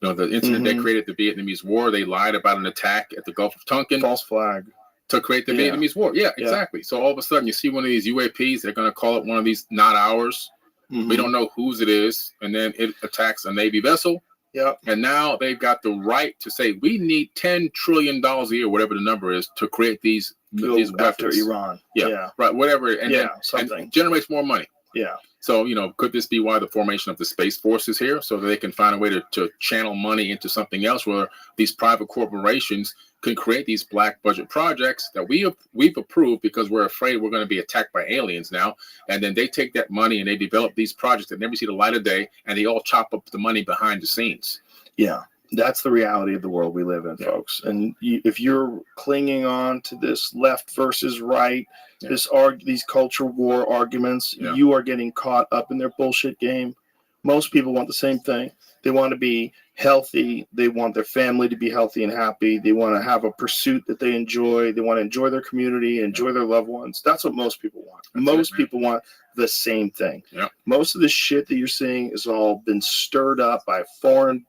Speaker 10: You know, the incident that created the Vietnamese War, they lied about an attack at the Gulf of Tonkin.
Speaker 1: False flag.
Speaker 10: To create the Vietnamese War. Yeah, exactly. So all of a sudden you see one of these UAPs, they're going to call it one of these not ours. We don't know whose it is. And then it attacks a Navy vessel.
Speaker 1: Yeah.
Speaker 10: And now they've got the right to say, we need $10 trillion a year, whatever the number is, to create these weapons.
Speaker 1: After Iran.
Speaker 10: Yeah. Right. Whatever. And
Speaker 1: something.
Speaker 10: and generates more money.
Speaker 1: Yeah.
Speaker 10: So, could this be why the formation of the Space Force is here, so that they can find a way to channel money into something else, where these private corporations can create these black budget projects that we've approved because we're afraid we're going to be attacked by aliens now, and then they take that money and they develop these projects that never see the light of day, and they all chop up the money behind the scenes.
Speaker 1: Yeah, that's the reality of the world we live in, folks. And if you're clinging on to this left versus right, these culture war arguments, you are getting caught up in their bullshit game. Most people want the same thing. They want to be healthy. They want their family to be healthy and happy. They want to have a pursuit that they enjoy. They want to enjoy their community, enjoy their loved ones. That's what most people want. Most people want the same thing. Most of the shit that you're seeing has all been stirred up by foreign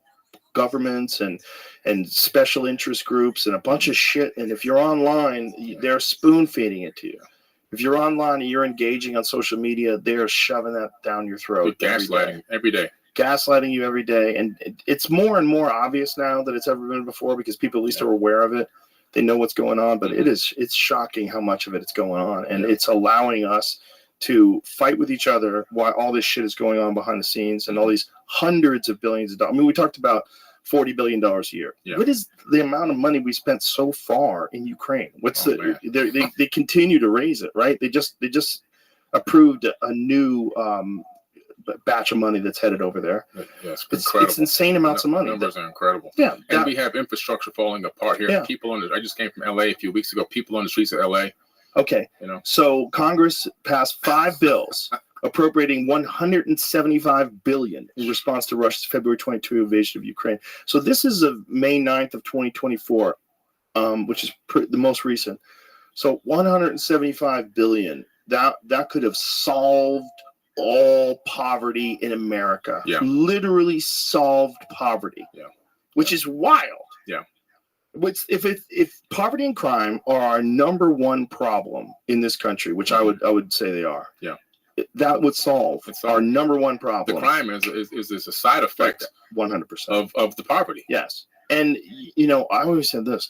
Speaker 1: governments and special interest groups and a bunch of shit. And if you're online, they're spoon feeding it to you. If you're online and you're engaging on social media, they're shoving that down your throat.
Speaker 10: Gaslighting every day.
Speaker 1: Gaslighting you every day. And it's more and more obvious now than it's ever been before, because people at least are aware of it. They know what's going on, but it's shocking how much of it is going on. And it's allowing us to fight with each other while all this shit is going on behind the scenes, and all these hundreds of billions of dollars. I mean, we talked about $40 billion a year. What is the amount of money we spent so far in Ukraine? They continue to raise it, right? They just approved a new batch of money that's headed over there. It's insane amounts of money.
Speaker 10: Numbers are incredible.
Speaker 1: Yeah.
Speaker 10: And we have infrastructure falling apart here.
Speaker 1: Yeah.
Speaker 10: I just came from LA a few weeks ago. People on the streets of LA.
Speaker 1: Okay. So Congress passed 5 bills appropriating $175 billion in response to Russia's February 22 invasion of Ukraine. So this is of May 9th of 2024, which is the most recent. So $175 billion, that could have solved all poverty in America. Literally solved poverty. Which is wild. If poverty and crime are our number one problem in this country, which I would say they are, that would solve our number one problem.
Speaker 10: The crime is a side effect,
Speaker 1: 100%
Speaker 10: of the poverty.
Speaker 1: Yes, and I always said this: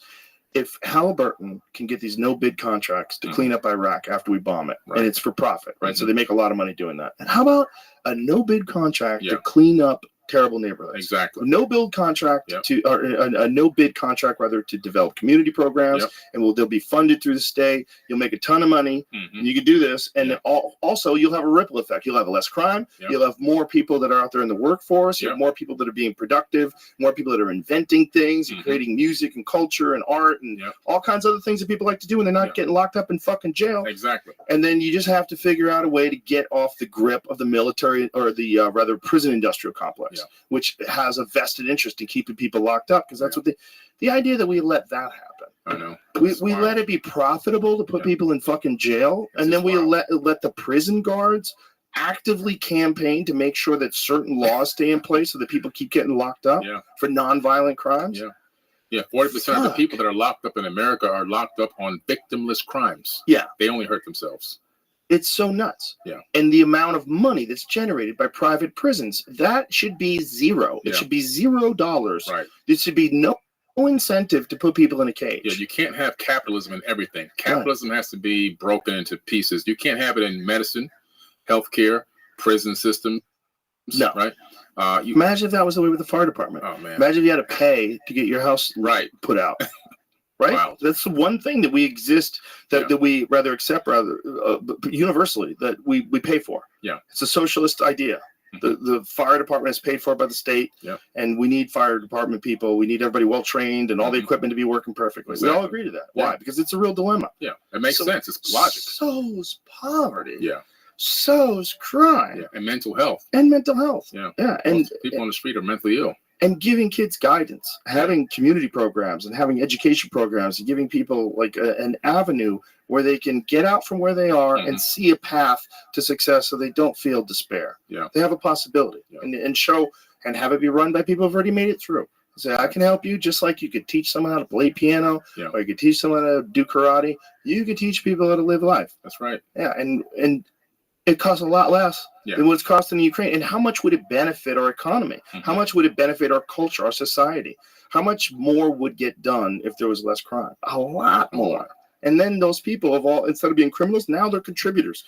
Speaker 1: if Halliburton can get these no bid contracts to clean up Iraq after we bomb it, and it's for profit, right? So they make a lot of money doing that. And how about a no bid contract to clean up terrible neighborhoods?
Speaker 10: Exactly.
Speaker 1: No bid contract or a no bid contract rather to develop community programs, and they'll be funded through the state. You'll make a ton of money. And you can do this, and also you'll have a ripple effect. You'll have less crime. You'll have more people that are out there in the workforce. You have more people that are being productive. More people that are inventing things, and creating music and culture and art and all kinds of other things that people like to do when they're not getting locked up in fucking jail.
Speaker 10: Exactly.
Speaker 1: And then you just have to figure out a way to get off the grip of the military, or the rather prison industrial complex, which has a vested interest in keeping people locked up, because that's what the idea that we let that happen.
Speaker 10: I know.
Speaker 1: We let it be profitable to put people in fucking jail, and then we let the prison guards actively campaign to make sure that certain laws stay in place so that people keep getting locked up for nonviolent crimes.
Speaker 10: 40% of the people that are locked up in America are locked up on victimless crimes. They only hurt themselves.
Speaker 1: It's so nuts. And the amount of money that's generated by private prisons, that should be zero. It should be $0.
Speaker 10: Right.
Speaker 1: There should be no incentive to put people in a cage.
Speaker 10: You can't have capitalism in everything. Capitalism has to be broken into pieces. You can't have it in medicine, healthcare, prison systems.
Speaker 1: No.
Speaker 10: Right?
Speaker 1: Imagine if that was the way with the fire department.
Speaker 10: Oh, man.
Speaker 1: Imagine if you had to pay to get your house put out. Right?
Speaker 10: Wow.
Speaker 1: That's the one thing that we exist, that we rather accept, universally, that we pay for. It's a socialist idea. The fire department is paid for by the state, and we need fire department people. We need everybody well trained and all the equipment to be working perfectly. We all agree to that. Why? Because it's a real dilemma.
Speaker 10: It makes sense. It's logic.
Speaker 1: So's poverty. So's crime.
Speaker 10: And mental health.
Speaker 1: And
Speaker 10: people on the street are mentally ill.
Speaker 1: And giving kids guidance, having community programs and having education programs, and giving people like an avenue where they can get out from where they are and see a path to success, so they don't feel despair. They have a possibility, and show and have it be run by people who've already made it through. Say, I can help you, just like you could teach someone how to play piano, or you could teach someone how to do karate. You could teach people how to live life.
Speaker 10: That's right.
Speaker 1: And it costs a lot less than what it's costing in Ukraine. And how much would it benefit our economy? How much would it benefit our culture, our society? How much more would get done if there was less crime? A lot more. And then those people instead of being criminals, now they're contributors.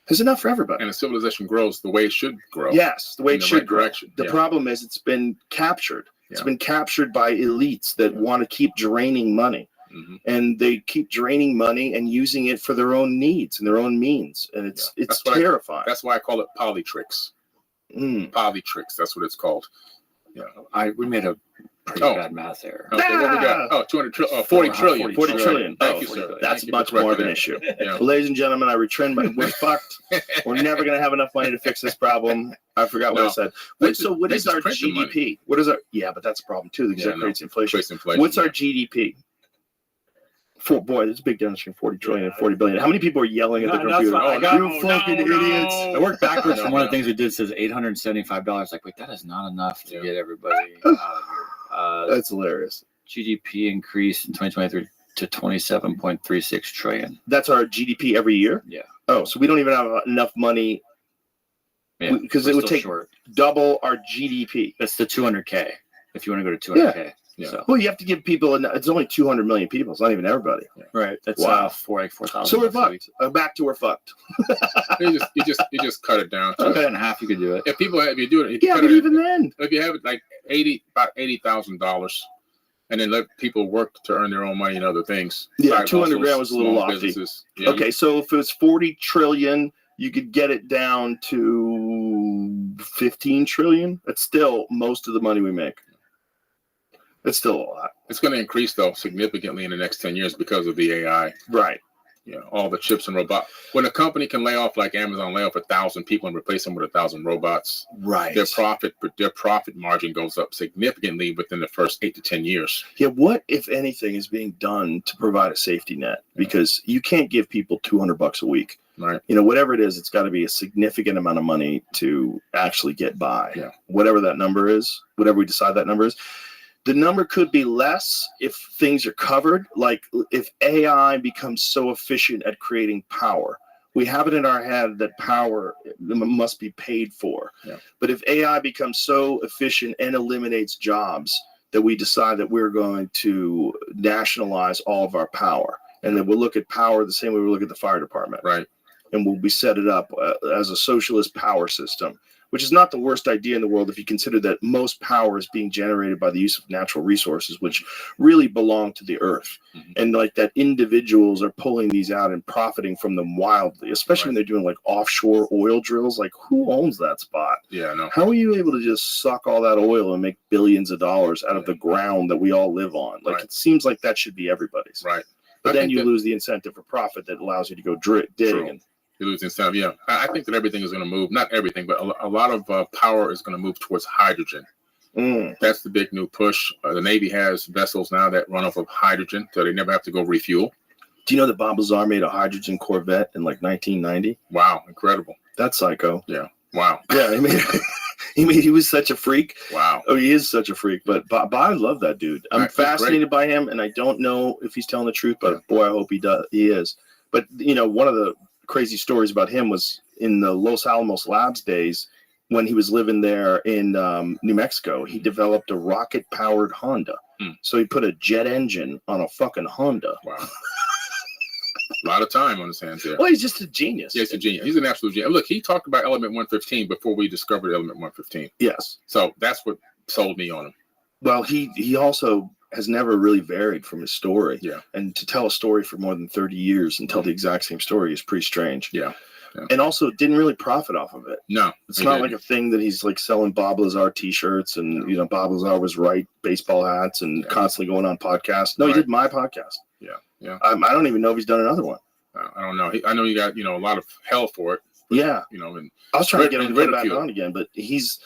Speaker 1: There's enough for everybody.
Speaker 10: And the civilization grows the way it should grow.
Speaker 1: Yes, the way it should
Speaker 10: right
Speaker 1: grow.
Speaker 10: direction.
Speaker 1: The
Speaker 10: Yeah.
Speaker 1: problem is it's been captured. It's
Speaker 10: Yeah.
Speaker 1: been captured by elites that want to keep draining money.
Speaker 10: Mhm.
Speaker 1: And they keep draining money and using it for their own needs and their own means. And it's terrifying.
Speaker 10: That's why I call it polytricks. Polytricks. That's what it's called. Yeah.
Speaker 3: We made a pretty bad math error.
Speaker 10: Okay, what we got? Oh, 40 trillion.
Speaker 1: 40 trillion.
Speaker 10: Thank
Speaker 1: Oh,
Speaker 10: you, sir.
Speaker 1: That's
Speaker 10: Thank you
Speaker 1: much
Speaker 10: for
Speaker 1: more of an
Speaker 10: correcting
Speaker 1: issue.
Speaker 10: that. Yeah.
Speaker 1: Ladies and gentlemen, I return. We're fucked. We're never going to have enough money to fix this problem. I forgot what I said. So what is our GDP? What is our? Yeah, but that's a problem too. Because that creates inflation. What's our GDP? Boy, there's a big difference between 40 trillion and 40 billion. How many people are yelling at the computer? You fucking idiots. I worked backwards
Speaker 3: from one of the things we did says $875. Like, wait, that is not enough to get everybody out of here.
Speaker 1: That's hilarious.
Speaker 3: GDP increase in 2023 to 27.36 trillion.
Speaker 1: That's our GDP every year?
Speaker 3: Yeah.
Speaker 1: Oh, so we don't even have enough money because it would take double our GDP.
Speaker 3: That's the 200K if you want to go to 200K.
Speaker 1: Yeah. So. Well, you have to give people. It's only 200 million people. It's not even everybody.
Speaker 3: Right. That's 4,000.
Speaker 1: So we're fucked. Back to we're fucked.
Speaker 10: you just cut it down.
Speaker 3: Cut it in half. You could do it.
Speaker 10: If you do it,
Speaker 1: but even then,
Speaker 10: if you have it like about $80,000, and then let people work to earn their own money and other things.
Speaker 1: Yeah, 200 grand was a little lofty.
Speaker 10: Yeah.
Speaker 1: Okay, so if it was 40 trillion, you could get it down to 15 trillion. That's still most of the money we make. It's still a lot.
Speaker 10: It's going to increase, though, significantly in the next 10 years because of the AI.
Speaker 1: Right.
Speaker 10: All the chips and robots. When a company can lay off, like Amazon, lay off 1,000 people and replace them with 1,000 robots,
Speaker 1: right?
Speaker 10: Their profit margin goes up significantly within the first 8 to 10 years.
Speaker 1: Yeah. What, if anything, is being done to provide a safety net? Because you can't give people $200 a week.
Speaker 10: Right.
Speaker 1: Whatever it is, it's got to be a significant amount of money to actually get by.
Speaker 10: Yeah.
Speaker 1: Whatever that number is, whatever we decide that number is. The number could be less if things are covered, like if AI becomes so efficient at creating power. We have it in our head that power must be paid for.
Speaker 10: Yeah.
Speaker 1: But if AI becomes so efficient and eliminates jobs that we decide that we're going to nationalize all of our power, and then we'll look at power the same way we look at the fire department.
Speaker 10: Right.
Speaker 1: And we'll be set it up as a socialist power system, which is not the worst idea in the world if you consider that most power is being generated by the use of natural resources, which really belong to the earth.
Speaker 10: Mm-hmm.
Speaker 1: And like that individuals are pulling these out and profiting from them wildly, especially when they're doing like offshore oil drills. Like, who owns that spot?
Speaker 10: Yeah, I know.
Speaker 1: How are you able to just suck all that oil and make billions of dollars out of the ground that we all live on? Like, it seems like that should be everybody's.
Speaker 10: Right.
Speaker 1: But then you lose the incentive for profit that allows you to go dig. And
Speaker 10: you lose incentive. Yeah, I think that everything is going to move. Not everything, but a lot of power is going to move towards hydrogen. That's the big new push. The Navy has vessels now that run off of hydrogen, so they never have to go refuel.
Speaker 1: Do you know that Bob Lazar made a hydrogen Corvette in like 1990?
Speaker 10: Wow, incredible.
Speaker 1: That's psycho.
Speaker 10: Yeah. Wow.
Speaker 1: Yeah, he was such a freak.
Speaker 10: Wow.
Speaker 1: Oh, he is such a freak. But I love that dude. I'm fascinated by him, and I don't know if he's telling the truth, but boy, I hope he does. He is. But one of the crazy stories about him was in the Los Alamos Labs days when he was living there in New Mexico. He developed a rocket-powered Honda. So he put a jet engine on a fucking Honda.
Speaker 10: Wow. A lot of time on his hands there.
Speaker 1: Well, he's just a genius.
Speaker 10: Yeah, he's a genius. He's an absolute genius. Look, he talked about Element 115 before we discovered Element 115.
Speaker 1: Yes.
Speaker 10: So that's what sold me on him.
Speaker 1: Well, he also has never really varied from his story.
Speaker 10: Yeah.
Speaker 1: And to tell a story for more than 30 years and tell the exact same story is pretty strange.
Speaker 10: Yeah.
Speaker 1: And also didn't really profit off of it.
Speaker 10: No.
Speaker 1: It's not like a thing that he's like selling Bob Lazar t-shirts and, Bob Lazar was right, baseball hats and constantly going on podcasts. No, he did my podcast.
Speaker 10: Yeah. Yeah.
Speaker 1: I don't even know if he's done another one.
Speaker 10: I don't know. I know you got, a lot of hell for it.
Speaker 1: Yeah.
Speaker 10: And
Speaker 1: I was trying to get him to get back on again, but he's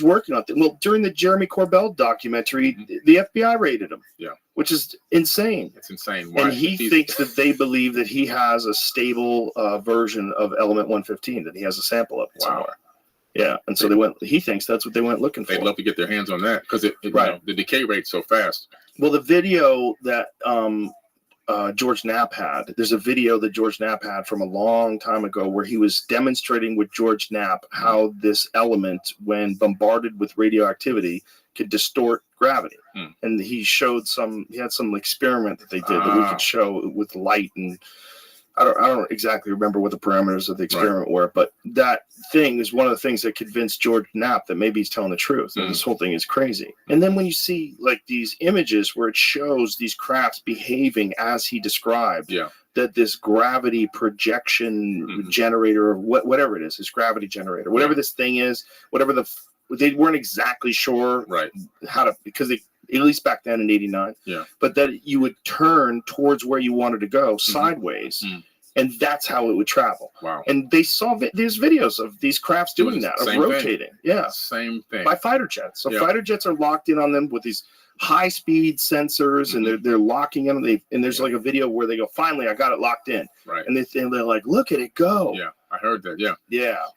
Speaker 1: working on it. Well, during the Jeremy Corbell documentary, the FBI raided him.
Speaker 10: Yeah.
Speaker 1: Which is insane.
Speaker 10: It's insane. Why?
Speaker 1: And he thinks that they believe that he has a stable version of Element 115, that he has a sample of it somewhere. Yeah. And so he thinks that's what they went looking for.
Speaker 10: They'd love to get their hands on that because the decay rate's so fast.
Speaker 1: Well, the video that George Knapp had, there's a video that George Knapp had from a long time ago where he was demonstrating with George Knapp how this element, when bombarded with radioactivity, could distort gravity. And he had some experiment that they did that we could show with light and I don't exactly remember what the parameters of the experiment were, but that thing is one of the things that convinced George Knapp that maybe he's telling the truth. And this whole thing is crazy. And then when you see like these images where it shows these crafts behaving as he described, that this gravity projection generator, or whatever it is, this gravity generator, whatever this thing is, whatever they weren't exactly sure how to, because they, at least back then in 89, but that you would turn towards where you wanted to go sideways, and that's how it would travel.
Speaker 10: Wow.
Speaker 1: And they saw there's videos of these crafts doing that, of rotating.
Speaker 10: Same thing.
Speaker 1: By fighter jets. So fighter jets are locked in on them with these high-speed sensors, and they're locking in. And there's like a video where they go, finally, I got it locked in.
Speaker 10: Right.
Speaker 1: And they're like, look at it go.
Speaker 10: Yeah, I heard that. Yeah.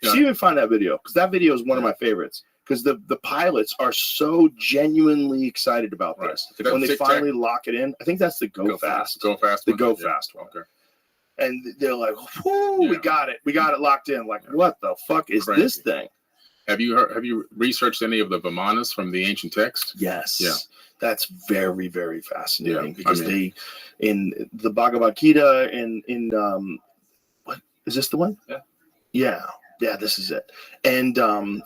Speaker 1: See if you can find that video, because that video is one of my favorites. Because the pilots are so genuinely excited about this. When they finally lock it in, I think that's the Go Fast.
Speaker 10: Go Fast.
Speaker 1: The Go Fast one.
Speaker 10: Okay.
Speaker 1: And they're like, whoo, we got it. We got it locked in. Like, what the fuck is this thing?
Speaker 10: Have you researched any of the Vimanas from the ancient text?
Speaker 1: Yes. Yeah. That's very, very fascinating, because
Speaker 10: they,
Speaker 1: in the Bhagavad Gita, in what is this the one? Yeah, this is it. And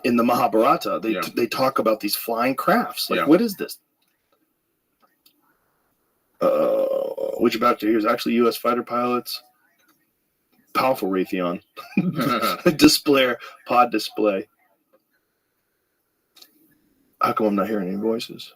Speaker 1: in the Mahabharata, they talk about these flying crafts. Like, what is this? Which about to hear is actually U.S. fighter pilots. Powerful Raytheon. Pod display. How come I'm not hearing any voices?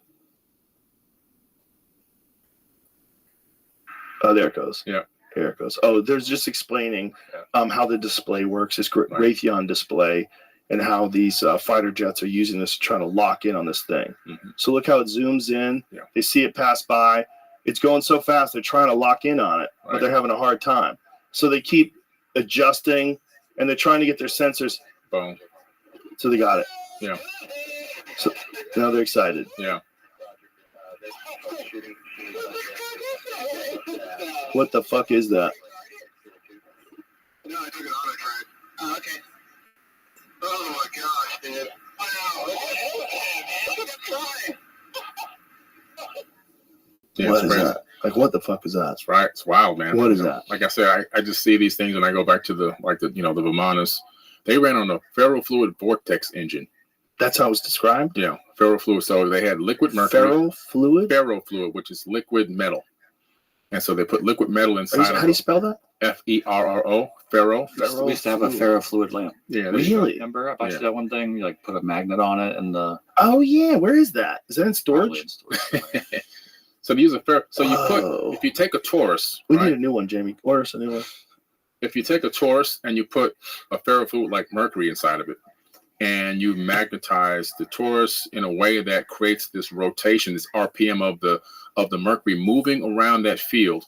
Speaker 1: Oh, there it goes.
Speaker 10: Yeah.
Speaker 1: Here it goes. Oh, there's just explaining how the display works, this Raytheon display, and how these fighter jets are using this to try to lock in on this thing. So look how it zooms in. They see it pass by. It's going so fast, they're trying to lock in on it, but they're having a hard time. So they keep adjusting, and they're trying to get their sensors.
Speaker 10: Boom.
Speaker 1: So they got it.
Speaker 10: Yeah.
Speaker 1: So now they're excited.
Speaker 10: Yeah.
Speaker 1: What the fuck is that?
Speaker 5: No, I took it auto track. Oh, okay. Oh my gosh, dude.
Speaker 10: Yeah,
Speaker 1: what is that? Like, what the fuck is that?
Speaker 10: That's right. It's wild, man.
Speaker 1: What is that?
Speaker 10: Like I said, I just see these things, and I go back to the Vimanas. They ran on a ferrofluid vortex engine.
Speaker 1: That's how it was described?
Speaker 10: Yeah, ferrofluid. So they had liquid mercury.
Speaker 1: Ferrofluid?
Speaker 10: Ferrofluid, which is liquid metal. And so they put liquid metal inside.
Speaker 1: How do you spell that?
Speaker 10: Ferro. Ferro.
Speaker 3: We used to have a ferrofluid lamp.
Speaker 10: Yeah.
Speaker 1: Really?
Speaker 3: Remember? I bought you that one thing. You like put a magnet on it, and the.
Speaker 1: Oh yeah, where is that? Is that in storage?
Speaker 10: So they use a ferro. So you put, if you take a torus.
Speaker 1: We need a new one, Jamie. Order us a new one.
Speaker 10: If you take a torus and you put a ferrofluid like mercury inside of it, and you magnetize the torus in a way that creates this rotation, this RPM of the mercury moving around that field,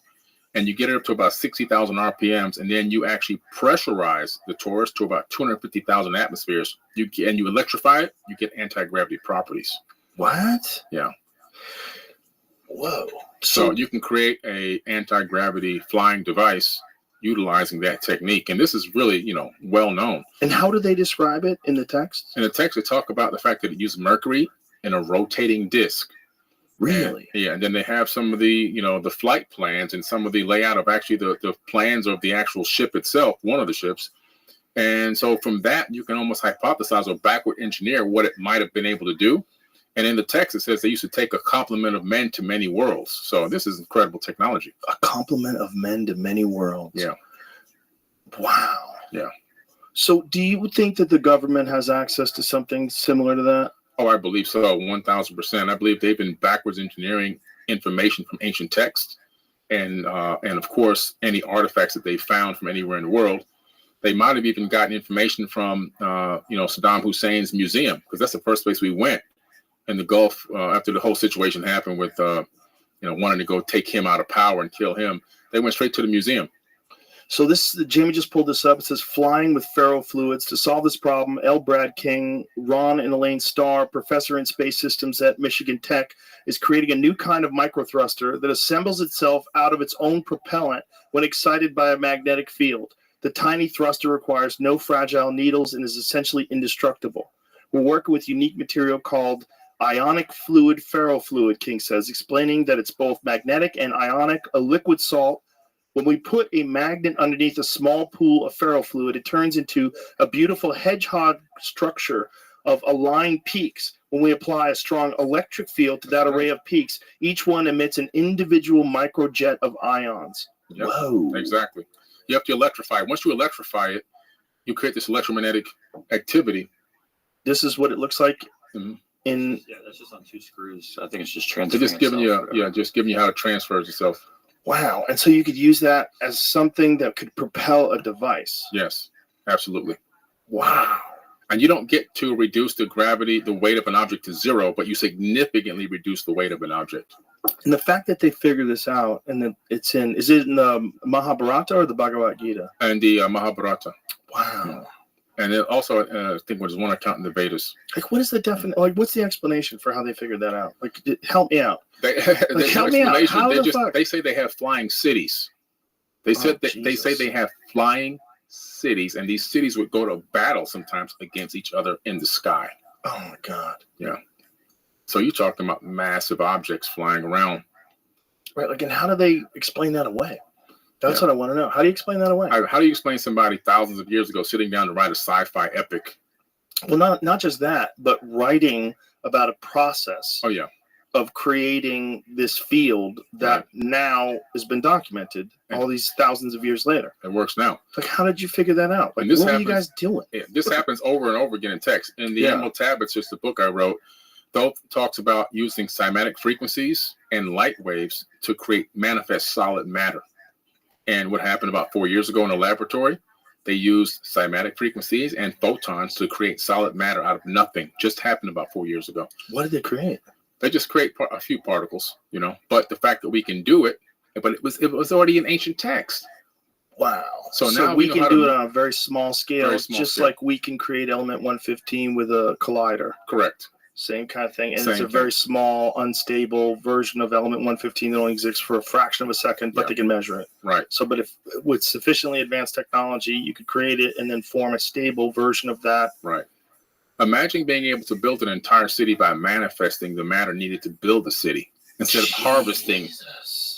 Speaker 10: and you get it up to about 60,000 RPMs, and then you actually pressurize the torus to about 250,000 atmospheres. You electrify it, you get anti-gravity properties.
Speaker 1: What?
Speaker 10: Yeah.
Speaker 1: Whoa.
Speaker 10: So you can create a anti-gravity flying device utilizing that technique, and this is really, well known.
Speaker 1: And how do they describe it in the text?
Speaker 10: In the text, they talk about the fact that it uses mercury in a rotating disc.
Speaker 1: Really?
Speaker 10: And then they have some of the, the flight plans and some of the layout of actually the plans of the actual ship itself, one of the ships. And so from that, you can almost hypothesize or backward engineer what it might have been able to do. And in the text, it says they used to take a complement of men to many worlds. So this is incredible technology.
Speaker 1: A complement of men to many worlds.
Speaker 10: Yeah.
Speaker 1: Wow.
Speaker 10: Yeah.
Speaker 1: So do you think that the government has access to something similar to that?
Speaker 10: Oh, I believe so. 1,000%. I believe they've been backwards engineering information from ancient texts. And of course, any artifacts that they found from anywhere in the world. They might have even gotten information from, Saddam Hussein's museum, because that's the first place we went in the Gulf after the whole situation happened with, wanting to go take him out of power and kill him. They went straight to the museum.
Speaker 1: So Jamie just pulled this up. It says flying with ferrofluids. To solve this problem, L. Brad King, Ron and Elaine Starr, professor in space systems at Michigan Tech, is creating a new kind of microthruster that assembles itself out of its own propellant when excited by a magnetic field. The tiny thruster requires no fragile needles and is essentially indestructible. We're working with unique material called ionic fluid ferrofluid, King says, explaining that it's both magnetic and ionic, a liquid salt When we put a magnet underneath a small pool of ferrofluid, it turns into a beautiful hedgehog structure of aligned peaks. When we apply a strong electric field to that array of peaks, each one emits an individual microjet of ions.
Speaker 10: Yep,
Speaker 1: Whoa.
Speaker 10: exactly. You have to electrify it. Once you electrify it, you create this electromagnetic activity.
Speaker 1: This is what it looks like in.
Speaker 3: Yeah, that's just on 2 screws. I think it's just transferring.
Speaker 10: They're just giving you how it transfers itself.
Speaker 1: Wow. And so you could use that as something that could propel a device.
Speaker 10: Yes, absolutely.
Speaker 1: Wow.
Speaker 10: And you don't get to reduce the gravity, the weight of an object to 0, but you significantly reduce the weight of an object.
Speaker 1: And the fact that they figured this out, and that is it in the Mahabharata or the Bhagavad Gita?
Speaker 10: And the Mahabharata.
Speaker 1: Wow.
Speaker 10: And it also, I think, there's one account in the Vedas.
Speaker 1: Like, what is the definition? Like, what's the explanation for how they figured that out? Like, help me out.
Speaker 10: Help
Speaker 1: me out. How the fuck?
Speaker 10: They say they have flying cities. They say they have flying cities, and these cities would go to battle sometimes against each other in the sky.
Speaker 1: Oh my God.
Speaker 10: Yeah. So you're talking about massive objects flying around.
Speaker 1: Right. Like, and how do they explain that away? That's what I want to know. How do you explain that away?
Speaker 10: How do you explain somebody thousands of years ago sitting down to write a sci-fi epic?
Speaker 1: Well, not just that, but writing about a process.
Speaker 10: Oh yeah.
Speaker 1: Of creating this field that now has been documented all these thousands of years later.
Speaker 10: It works now.
Speaker 1: Like, how did you figure that out? Like, what are you guys doing?
Speaker 10: Yeah, this happens over and over again in text. In the Emerald Tablets, just the book I wrote, though talks about using cymatic frequencies and light waves to create manifest solid matter. And what happened about 4 years ago in a laboratory, they used cymatic frequencies and photons to create solid matter out of nothing. Just happened about 4 years ago.
Speaker 1: What did they create?
Speaker 10: They just create a few particles, but the fact that we can do it, but it was already in ancient text.
Speaker 1: Wow.
Speaker 10: So now
Speaker 1: we can do it on a very small scale, like we can create element 115 with a collider.
Speaker 10: Correct.
Speaker 1: Same kind of thing. And it's a very small, unstable version of element 115 that only exists for a fraction of a second, but they can measure it.
Speaker 10: Right.
Speaker 1: So, but if with sufficiently advanced technology, you could create it and then form a stable version of that.
Speaker 10: Right. Imagine being able to build an entire city by manifesting the matter needed to build the city instead of harvesting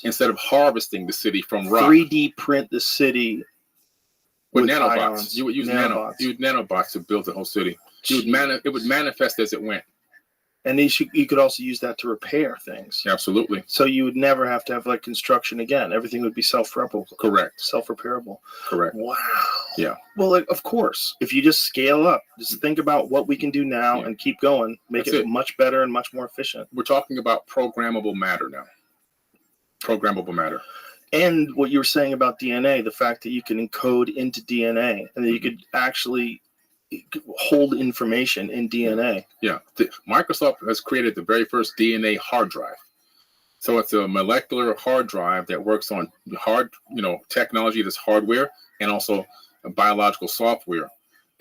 Speaker 10: the city from rock.
Speaker 1: 3D print the city
Speaker 10: with nanobots. You would use nanobots to build the whole city. It would manifest as it went.
Speaker 1: And you could also use that to repair things.
Speaker 10: Absolutely.
Speaker 1: So you would never have to have like construction again. Everything would be self-replicable.
Speaker 10: Correct.
Speaker 1: Self-repairable.
Speaker 10: Correct.
Speaker 1: Wow.
Speaker 10: Yeah.
Speaker 1: Well, of course, if you just scale up, just think about what we can do now and keep going, make it much better and much more efficient.
Speaker 10: We're talking about programmable matter now. Programmable matter.
Speaker 1: And what you were saying about DNA, the fact that you can encode into DNA and that you could actually hold information in DNA.
Speaker 10: Yeah. Microsoft has created the very first DNA hard drive. So it's a molecular hard drive that works on technology that's hardware and also biological software.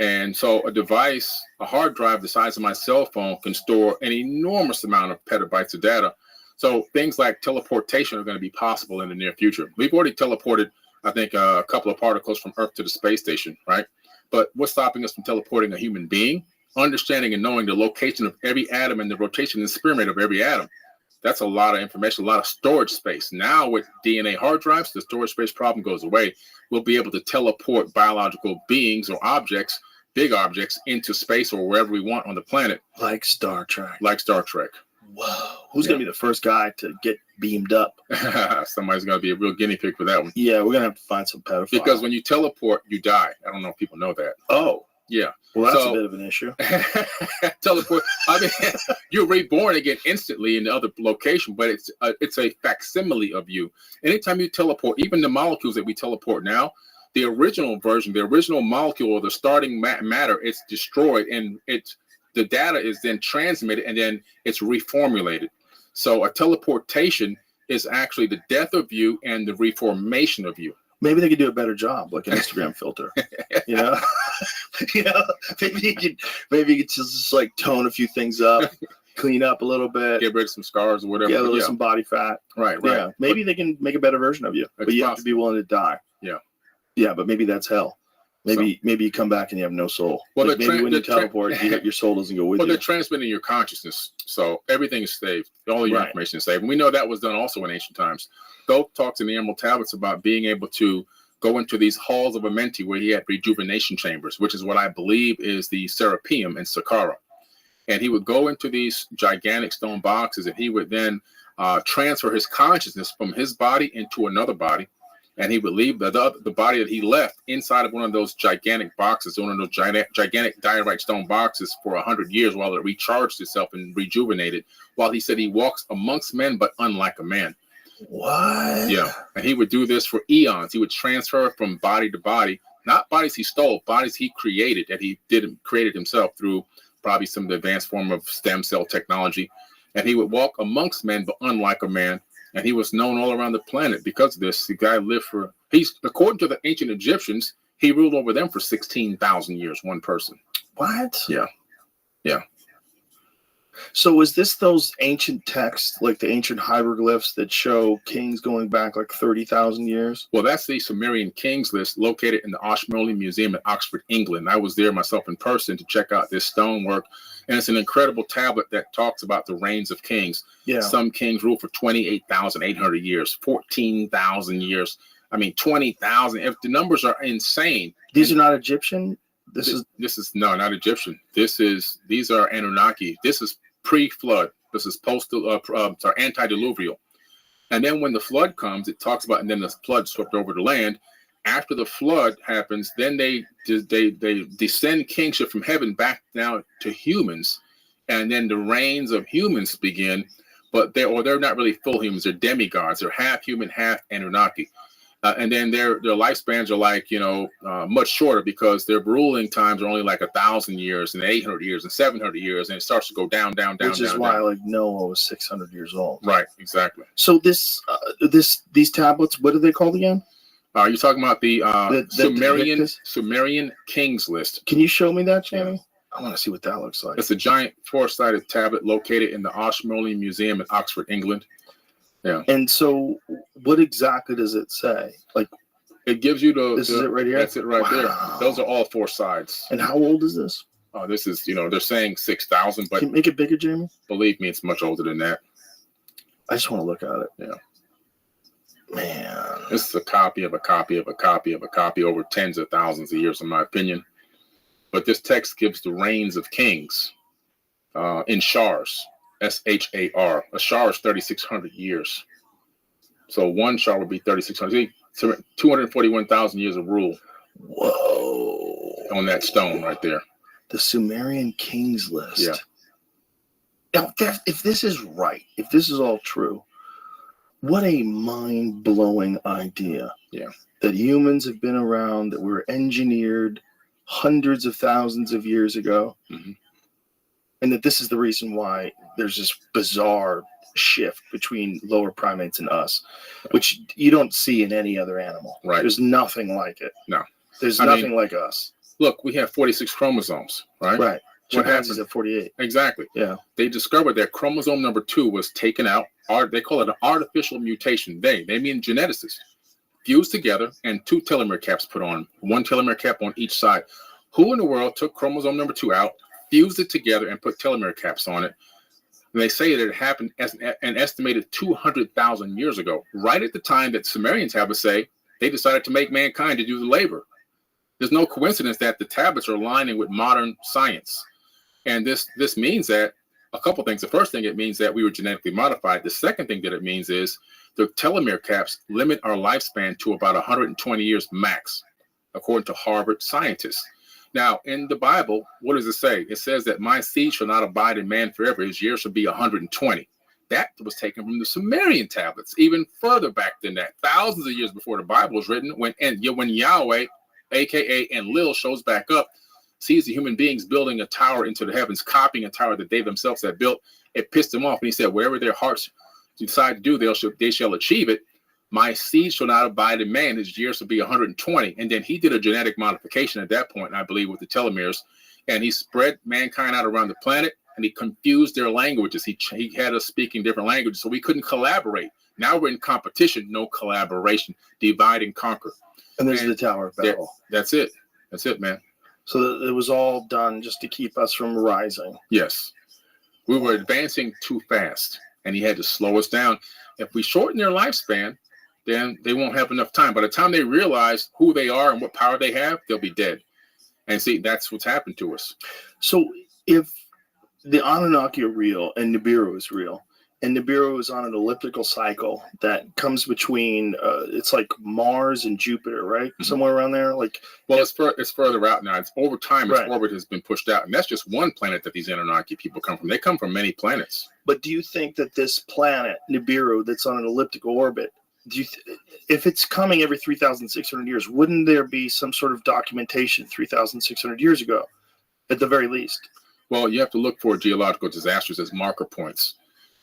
Speaker 10: And so a hard drive the size of my cell phone can store an enormous amount of petabytes of data. So things like teleportation are going to be possible in the near future. We've already teleported, I think, a couple of particles from Earth to the space station, right? But what's stopping us from teleporting a human being? Understanding and knowing the location of every atom and the rotation and spin rate of every atom. That's a lot of information, a lot of storage space. Now with DNA hard drives, the storage space problem goes away. We'll be able to teleport biological beings or objects, big objects, into space or wherever we want on the planet.
Speaker 1: Like Star Trek. Whoa. Who's going to be the first guy to get beamed up?
Speaker 10: Somebody's going to be a real guinea pig for that one.
Speaker 1: Yeah, we're going to have to find some pedophiles.
Speaker 10: Because when you teleport, you die. I don't know if people know that.
Speaker 1: Oh.
Speaker 10: Yeah.
Speaker 1: Well, that's a bit of an issue.
Speaker 10: Teleport. I mean, you're reborn again instantly in the other location, but it's a facsimile of you. Anytime you teleport, even the molecules that we teleport now, the original version, the original molecule or the starting matter, it's destroyed and the data is then transmitted and then it's reformulated. So a teleportation is actually the death of you and the reformation of you.
Speaker 1: Maybe they could do a better job, like an Instagram filter. You know, maybe you could just like tone a few things up, clean up a little bit,
Speaker 10: get rid of some scars or whatever,
Speaker 1: get rid of some body fat.
Speaker 10: Right.
Speaker 1: Yeah, maybe they can make a better version of you, but you have to be willing to die.
Speaker 10: Yeah.
Speaker 1: Yeah, but maybe that's hell. Maybe you come back and you have no soul.
Speaker 10: Well,
Speaker 1: like maybe when you teleport, your soul doesn't go with
Speaker 10: well,
Speaker 1: you.
Speaker 10: they're transmitting your consciousness, so everything is saved. All of your information is saved. And we know that was done also in ancient times. Thoth talks in the Emerald Tablets about being able to go into these halls of Amenti where he had rejuvenation chambers, which is what I believe is the Serapeum in Saqqara. And he would go into these gigantic stone boxes, and he would then transfer his consciousness from his body into another body. And he would leave the body that he left inside of one of those gigantic boxes, one of those gigantic diorite stone boxes for 100 years while it recharged itself and rejuvenated. While he said he walks amongst men, but unlike a man.
Speaker 1: What?
Speaker 10: Yeah. And he would do this for eons. He would transfer from body to body, not bodies he stole, bodies he created, that he created himself through probably some of the advanced form of stem cell technology. And he would walk amongst men, but unlike a man. And he was known all around the planet because of this. The guy lived according to the ancient Egyptians, he ruled over them for 16,000 years, one person.
Speaker 1: What?
Speaker 10: Yeah. Yeah.
Speaker 1: So is this those ancient texts, like the ancient hieroglyphs that show kings going back like 30,000 years?
Speaker 10: Well, that's the Sumerian kings list located in the Ashmolean Museum in Oxford, England. I was there myself in person to check out this stonework. And it's an incredible tablet that talks about the reigns of kings.
Speaker 1: Yeah.
Speaker 10: Some kings ruled for 28,800 years, 14,000 years. I mean, 20,000. If the numbers are insane.
Speaker 1: These are not Egyptian? This is
Speaker 10: no, not Egyptian. These are Anunnaki. This is pre-flood. This is antediluvial. And then when the flood comes, it talks about, and then the flood swept over the land. After the flood happens, then they descend kingship from heaven back down to humans, and then the reigns of humans begin. But they're not really full humans; they're demigods. They're half human, half Anunnaki. And then their lifespans are like much shorter because their ruling times are only like 1,000 years and 800 years and 700 years, and it starts to go down.
Speaker 1: Which is why like Noah was 600 years old.
Speaker 10: Right, exactly.
Speaker 1: So these tablets, what are they called again?
Speaker 10: You're talking about the Sumerian Kings list.
Speaker 1: Can you show me that, Jamie? I want to see what that looks like.
Speaker 10: It's a giant four-sided tablet located in the Ashmolean Museum in Oxford, England. Yeah.
Speaker 1: And so, what exactly does it say? Like,
Speaker 10: it gives you
Speaker 1: this is it right here.
Speaker 10: That's it right there. Those are all four sides.
Speaker 1: And how old is this?
Speaker 10: Oh, this is they're saying 6,000, but
Speaker 1: can you make it bigger, Jamie?
Speaker 10: Believe me, it's much older than that.
Speaker 1: I just want to look at it.
Speaker 10: Yeah.
Speaker 1: Man,
Speaker 10: this is a copy of a copy of a copy of a copy over tens of thousands of years, in my opinion. But this text gives the reigns of kings in shars, S-H-A-R. A shar is 3,600 years. So one shar would be 3,600. 241,000 years of rule.
Speaker 1: Whoa!
Speaker 10: On that stone right there.
Speaker 1: The Sumerian kings list.
Speaker 10: Yeah.
Speaker 1: Now, if this is right, if this is all true, what a mind-blowing idea.
Speaker 10: Yeah.
Speaker 1: That humans have been around, that were engineered hundreds of thousands of years ago, and that this is the reason why there's this bizarre shift between lower primates and us, which you don't see in any other animal.
Speaker 10: Right.
Speaker 1: There's nothing like it.
Speaker 10: No.
Speaker 1: There's nothing like us.
Speaker 10: Look, we have 46 chromosomes, right?
Speaker 1: Right.
Speaker 10: What
Speaker 1: happens at 48?
Speaker 10: Exactly.
Speaker 1: Yeah.
Speaker 10: They discovered that chromosome number 2 was taken out. They call it an artificial mutation. They mean geneticists. Fused together and 2 telomere caps put on. 1 telomere cap on each side. Who in the world took chromosome number 2 out, fused it together, and put telomere caps on it? And they say that it happened an estimated 200,000 years ago, right at the time that Sumerian tablets say they decided to make mankind to do the labor. There's no coincidence that the tablets are aligning with modern science. And this means that a couple things. The first thing, it means that we were genetically modified. The second thing that it means is the telomere caps limit our lifespan to about 120 years max, according to Harvard scientists. Now, in the Bible, what does it say? It says that my seed shall not abide in man forever. His years shall be 120. That was taken from the Sumerian tablets, even further back than that. Thousands of years before the Bible was written, when Yahweh, a.k.a. Enlil, shows back up, sees the human beings building a tower into the heavens, copying a tower that they themselves had built. It pissed him off, and he said, wherever their hearts decide to do, they shall achieve it. My seed shall not abide in man. His years will be 120. And then he did a genetic modification at that point, I believe, with the telomeres. And he spread mankind out around the planet, and he confused their languages. He had us speaking different languages, so we couldn't collaborate. Now we're in competition, no collaboration. Divide and conquer.
Speaker 1: And there's the Tower of Babel.
Speaker 10: That's it. That's it, man.
Speaker 1: So it was all done just to keep us from rising.
Speaker 10: Yes. We were advancing too fast, and he had to slow us down. If we shorten their lifespan, then they won't have enough time. By the time they realize who they are and what power they have, they'll be dead. And see, that's what's happened to us.
Speaker 1: So if the Anunnaki are real and Nibiru is real, and Nibiru is on an elliptical cycle that comes between, it's like Mars and Jupiter, right?
Speaker 10: Mm-hmm.
Speaker 1: Somewhere around there. Like,
Speaker 10: well, it's further out now. It's over time. Its
Speaker 1: Right.
Speaker 10: orbit has been pushed out, and that's just one planet that these Anunnaki people come from. They come from many planets.
Speaker 1: But do you think that this planet Nibiru that's on an elliptical orbit, if it's coming every 3,600 years, wouldn't there be some sort of documentation 3,600 years ago, at the very least?
Speaker 10: Well, you have to look for geological disasters as marker points.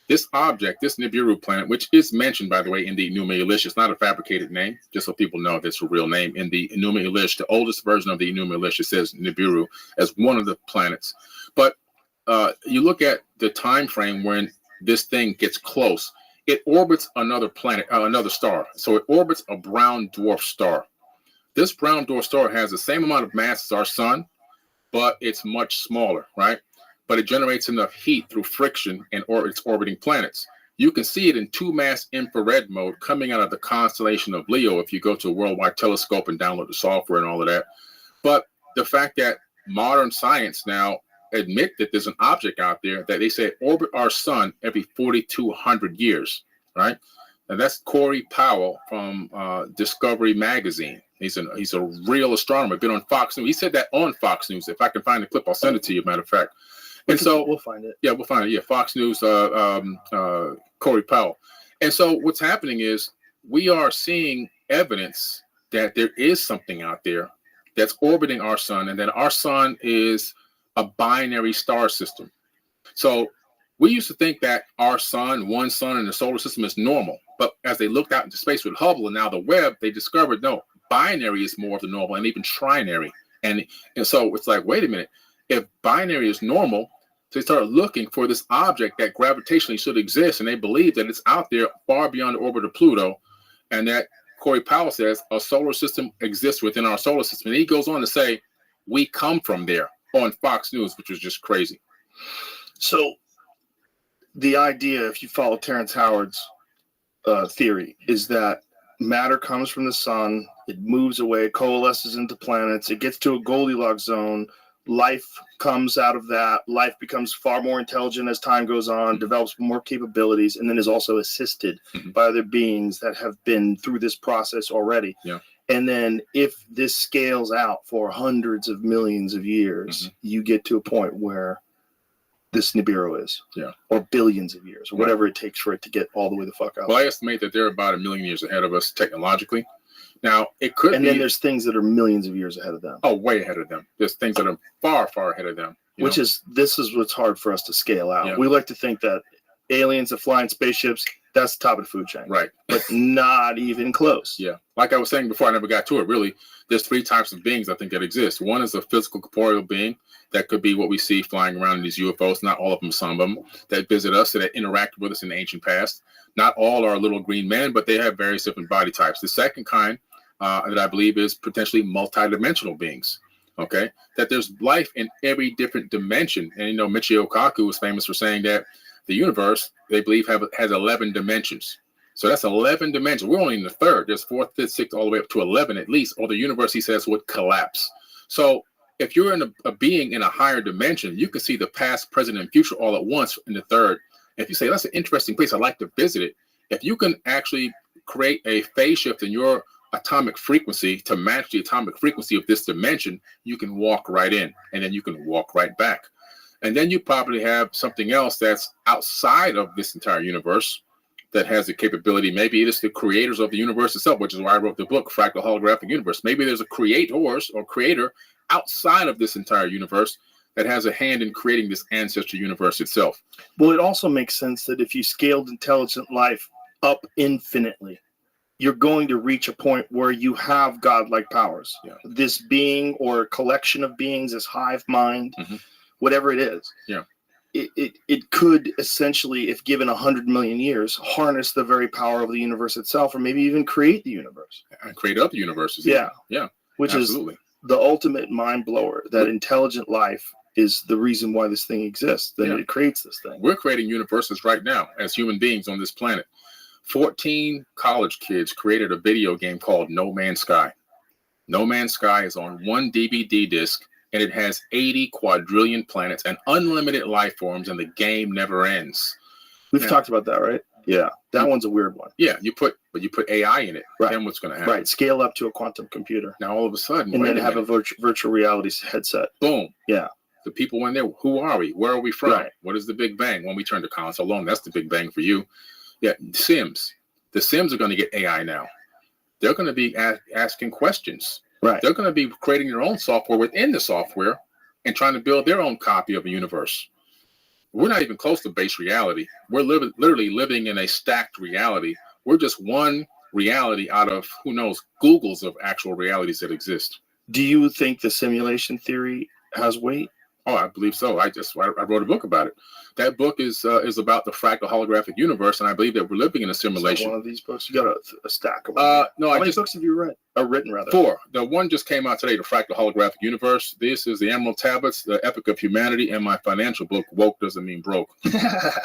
Speaker 10: This object, this Nibiru planet, which is mentioned, by the way, in the Enuma Elish, it's not a fabricated name, just so people know that's a real name. In the Enuma Elish, the oldest version of the Enuma Elish, it says Nibiru as one of the planets. But you look at the time frame when this thing gets close. It orbits another planet, another star. So it orbits a brown dwarf star. This brown dwarf star has the same amount of mass as our sun, but it's much smaller, right? But it generates enough heat through friction and its orbiting planets. You can see it in 2-mass infrared mode coming out of the constellation of Leo if you go to a worldwide telescope and download the software and all of that. But the fact that modern science now admit that there's an object out there that they say orbit our sun every 4,200 years, right? And that's Corey Powell from Discovery Magazine. He's a real astronomer, been on Fox News. He said that on Fox News. If I can find the clip, I'll send it to you, matter of fact. And so
Speaker 1: we'll find it.
Speaker 10: Yeah, we'll find it. Yeah, Fox News, Corey Powell. And so what's happening is we are seeing evidence that there is something out there that's orbiting our sun, and that our sun is a binary star system. So we used to think that our sun, one sun in the solar system, is normal. But as they looked out into space with Hubble and now the Webb, they discovered, no, binary is more of the normal, and even trinary. And so it's like, wait a minute. If binary is normal, they start looking for this object that gravitationally should exist, and they believe that it's out there far beyond the orbit of Pluto, and that Corey Powell says a solar system exists within our solar system. And he goes on to say, we come from there on Fox News, which was just crazy.
Speaker 1: So the idea, if you follow Terrence Howard's theory, is that matter comes from the sun, it moves away, coalesces into planets, it gets to a Goldilocks zone, life comes out of that, life becomes far more intelligent as time goes on, develops more capabilities, and then is also assisted by other beings that have been through this process already.
Speaker 10: Yeah.
Speaker 1: And then if this scales out for hundreds of millions of years, you get to a point where this Nibiru is, or billions of years, or whatever it takes for it to get all the way the fuck out.
Speaker 10: Well, I estimate that they're about 1 million years ahead of us technologically. Now, it could
Speaker 1: and
Speaker 10: be...
Speaker 1: then there's things that are millions of years ahead of them.
Speaker 10: Oh, way ahead of them. There's things that are far, far ahead of them.
Speaker 1: This is what's hard for us to scale out.
Speaker 10: Yeah.
Speaker 1: We like to think that aliens that fly in spaceships, that's the top of the food chain.
Speaker 10: Right.
Speaker 1: But not even close.
Speaker 10: Yeah. Like I was saying before, I never got to it, really. There's 3 types of beings I think that exist. One is a physical corporeal being. That could be what we see flying around in these UFOs. Not all of them, some of them that visit us, that interact with us in the ancient past. Not all are little green men, but they have various different body types. The second kind that I believe is potentially multidimensional beings. Okay, that there's life in every different dimension. And Michio Kaku was famous for saying that the universe, they believe, has 11 dimensions. So that's 11 dimensions. We're only in the third. There's 4th, 5th, 6th, all the way up to 11 at least, or the universe, he says, would collapse. So if you're in a being in a higher dimension, you can see the past, present, and future all at once in the third. If you say, that's an interesting place, I'd like to visit it. If you can actually create a phase shift in your atomic frequency to match the atomic frequency of this dimension, you can walk right in, and then you can walk right back. And then you probably have something else that's outside of this entire universe that has the capability. Maybe it is the creators of the universe itself, which is why I wrote the book, Fractal Holographic Universe. Maybe there's a creator outside of this entire universe that has a hand in creating this ancestor universe itself.
Speaker 1: Well, it also makes sense that if you scaled intelligent life up infinitely, you're going to reach a point where you have godlike powers.
Speaker 10: Yeah.
Speaker 1: This being or collection of beings, this hive mind, whatever it is.
Speaker 10: Yeah.
Speaker 1: It could essentially, if given 100 million years, harness the very power of the universe itself, or maybe even create the universe.
Speaker 10: And create other universes.
Speaker 1: Yeah.
Speaker 10: Yeah.
Speaker 1: Which
Speaker 10: absolutely.
Speaker 1: the ultimate mind blower that intelligent life is the reason why this thing exists. Then it creates this thing.
Speaker 10: We're creating universes right now as human beings on this planet. 14 college kids created a video game called No Man's Sky. No Man's Sky is on one DVD disc, and it has 80 quadrillion planets and unlimited life forms, and the game never ends.
Speaker 1: We've talked about that, right? Yeah, that one's a weird one.
Speaker 10: Yeah, you put AI in it.
Speaker 1: Right.
Speaker 10: Then what's going to happen?
Speaker 1: Right, scale up to a quantum computer.
Speaker 10: Now all of a sudden,
Speaker 1: and then have a virtual reality headset.
Speaker 10: Boom.
Speaker 1: Yeah.
Speaker 10: The people in there, who are we? Where are we from?
Speaker 1: Right.
Speaker 10: What is the Big Bang? When we turn to console alone, that's the Big Bang for you. Yeah, Sims. The Sims are going to get AI now. They're going to be asking questions.
Speaker 1: Right.
Speaker 10: They're going to be creating their own software within the software and trying to build their own copy of a universe. We're not even close to base reality. We're literally living in a stacked reality. We're just one reality out of, who knows, Googles of actual realities that exist.
Speaker 1: Do you think the simulation theory has weight?
Speaker 10: Oh, I believe so. I wrote a book about it. That book is about the fractal holographic universe, and I believe that we're living in a simulation.
Speaker 1: One of these books, you got a stack of them.
Speaker 10: No,
Speaker 1: How many books have you read? Written rather.
Speaker 10: 4. The one just came out today, the fractal holographic universe. This is the Emerald Tablets, the Epic of Humanity, and my financial book. Woke doesn't mean broke.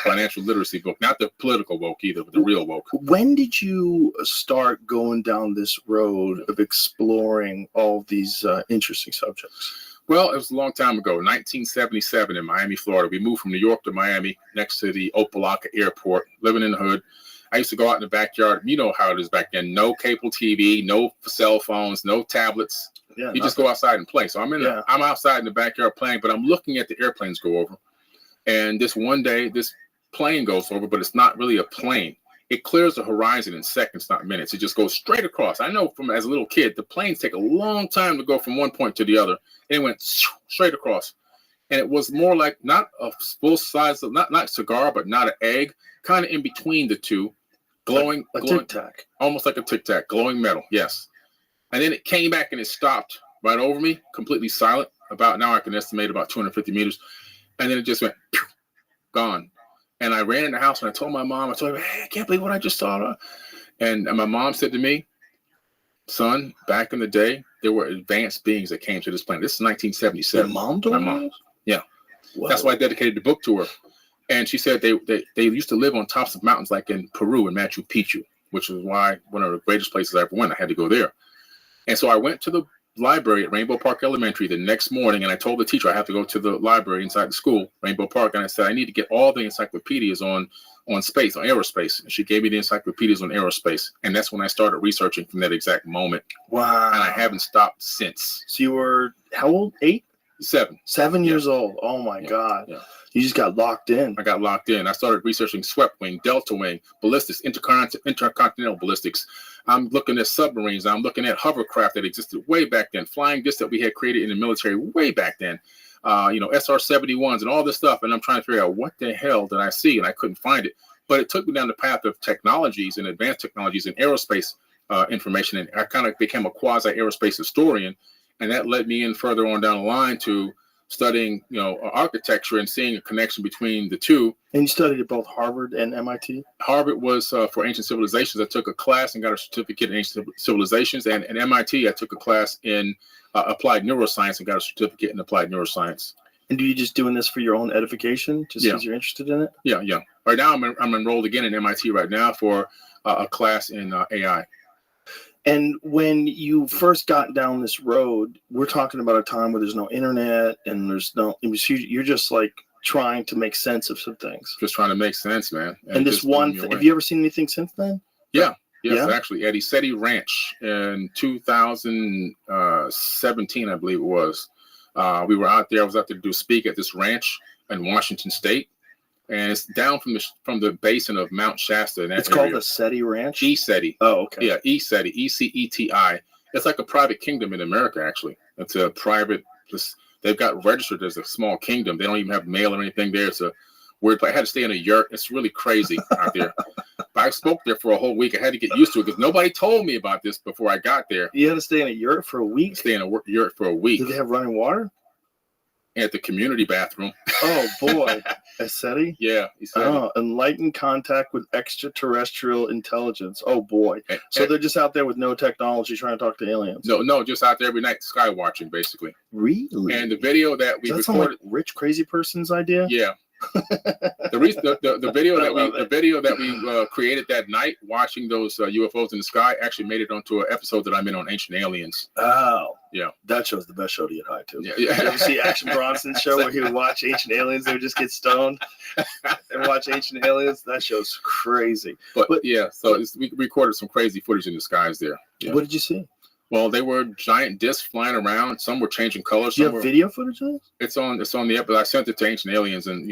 Speaker 10: Financial literacy book, not the political woke either, but the real woke.
Speaker 1: When did you start going down this road of exploring all these interesting subjects?
Speaker 10: Well, it was a long time ago, 1977 in Miami, Florida. We moved from New York to Miami next to the Opelika Airport, living in the hood. I used to go out in the backyard. You know how it is back then. No cable TV, no cell phones, no tablets.
Speaker 1: Yeah,
Speaker 10: you just go outside and play. So I'm outside in the backyard playing, but I'm looking at the airplanes go over. And this one day, this plane goes over, but it's not really a plane. It clears the horizon in seconds, not minutes. It just goes straight across. I know from as a little kid, the planes take a long time to go from one point to the other. And it went straight across. And it was more like not a full size, not cigar, but not an egg, kind of in between the two, glowing.
Speaker 1: A tic-tac.
Speaker 10: Almost like a tic-tac, glowing metal, yes. And then it came back and it stopped right over me, completely silent. About now I can estimate about 250 meters. And then it just went, pew, gone. And I ran in the house and I told my mom, hey, I can't believe what I just saw. And my mom said to me, son, back in the day, there were advanced beings that came to this planet. This is 1977.
Speaker 1: Your mom told you?
Speaker 10: Yeah.
Speaker 1: Whoa.
Speaker 10: That's why I dedicated the book to her. And she said they used to live on tops of mountains like in Peru and Machu Picchu, which is why one of the greatest places I ever went. I had to go there. And so I went to the library at Rainbow Park Elementary the next morning, and I told the teacher I have to go to the library inside the school, Rainbow Park, and I said I need to get all the encyclopedias on space, on aerospace. And she gave me the encyclopedias on aerospace, and that's when I started researching from that exact moment.
Speaker 1: Wow.
Speaker 10: And I haven't stopped since.
Speaker 1: So you were how old? 8?
Speaker 10: 7.
Speaker 1: 7 years old. Oh my God.
Speaker 10: Yeah.
Speaker 1: You just got locked in.
Speaker 10: I got locked in. I started researching swept wing, delta wing, ballistics, intercontinental ballistics. I'm looking at submarines. I'm looking at hovercraft that existed way back then, flying discs that we had created in the military way back then. SR-71s and all this stuff. And I'm trying to figure out what the hell did I see? And I couldn't find it. But it took me down the path of technologies and advanced technologies and aerospace information. And I kind of became a quasi-aerospace historian. And that led me in further on down the line to studying, architecture and seeing a connection between the two.
Speaker 1: And you studied at both Harvard and MIT?
Speaker 10: Harvard was for ancient civilizations. I took a class and got a certificate in ancient civilizations. And at MIT, I took a class in applied neuroscience and got a certificate in applied neuroscience.
Speaker 1: And are you just doing this for your own edification, just because you're interested in it?
Speaker 10: Yeah. Right now, I'm enrolled again in MIT right now for a class in AI.
Speaker 1: And when you first got down this road, we're talking about a time where there's no internet and you're just like trying to make sense of some things.
Speaker 10: Just trying to make sense, man.
Speaker 1: And this one, have you ever seen anything since then?
Speaker 10: Yeah. Yes, actually, at Esetti Ranch in 2017, I believe it was. We were out there. I was out there to speak at this ranch in Washington State. And it's down from the basin of Mount Shasta.
Speaker 1: It's called the Esetti Ranch?
Speaker 10: Esetti.
Speaker 1: Oh, okay.
Speaker 10: Yeah, Esetti, E-C-E-T-I. It's like a private kingdom in America, actually. It's a private, they've got registered as a small kingdom. They don't even have mail or anything there. It's a weird place. I had to stay in a yurt. It's really crazy out there. But I spoke there for a whole week. I had to get used to it because nobody told me about this before I got there.
Speaker 1: You had to stay in a yurt for a week?
Speaker 10: Stay in a yurt for a week.
Speaker 1: Did they have running water?
Speaker 10: at the community bathroom.
Speaker 1: Oh boy, Essetti?
Speaker 10: Yeah, he said.
Speaker 1: Oh, enlightened contact with extraterrestrial intelligence. Oh boy. So they're just out there with no technology trying to talk to aliens.
Speaker 10: No, just out there every night sky watching, basically.
Speaker 1: Really?
Speaker 10: And the video that we
Speaker 1: Does that
Speaker 10: recorded,
Speaker 1: sound like rich crazy person's idea?
Speaker 10: yeah. the video that we created that night, watching those UFOs in the sky, actually made it onto an episode that I'm in on Ancient Aliens.
Speaker 1: Oh,
Speaker 10: yeah,
Speaker 1: that show's the best show to get high to.
Speaker 10: Yeah.
Speaker 1: You ever see Action Bronson's show where he would watch Ancient Aliens? They would just get stoned and watch Ancient Aliens. That show's crazy.
Speaker 10: But yeah, so we recorded some crazy footage in the skies there. Yeah.
Speaker 1: What did you see?
Speaker 10: Well, they were giant discs flying around. Some were changing colors.
Speaker 1: Do you have video footage of this?
Speaker 10: It's on the episode. I sent it to Ancient Aliens, and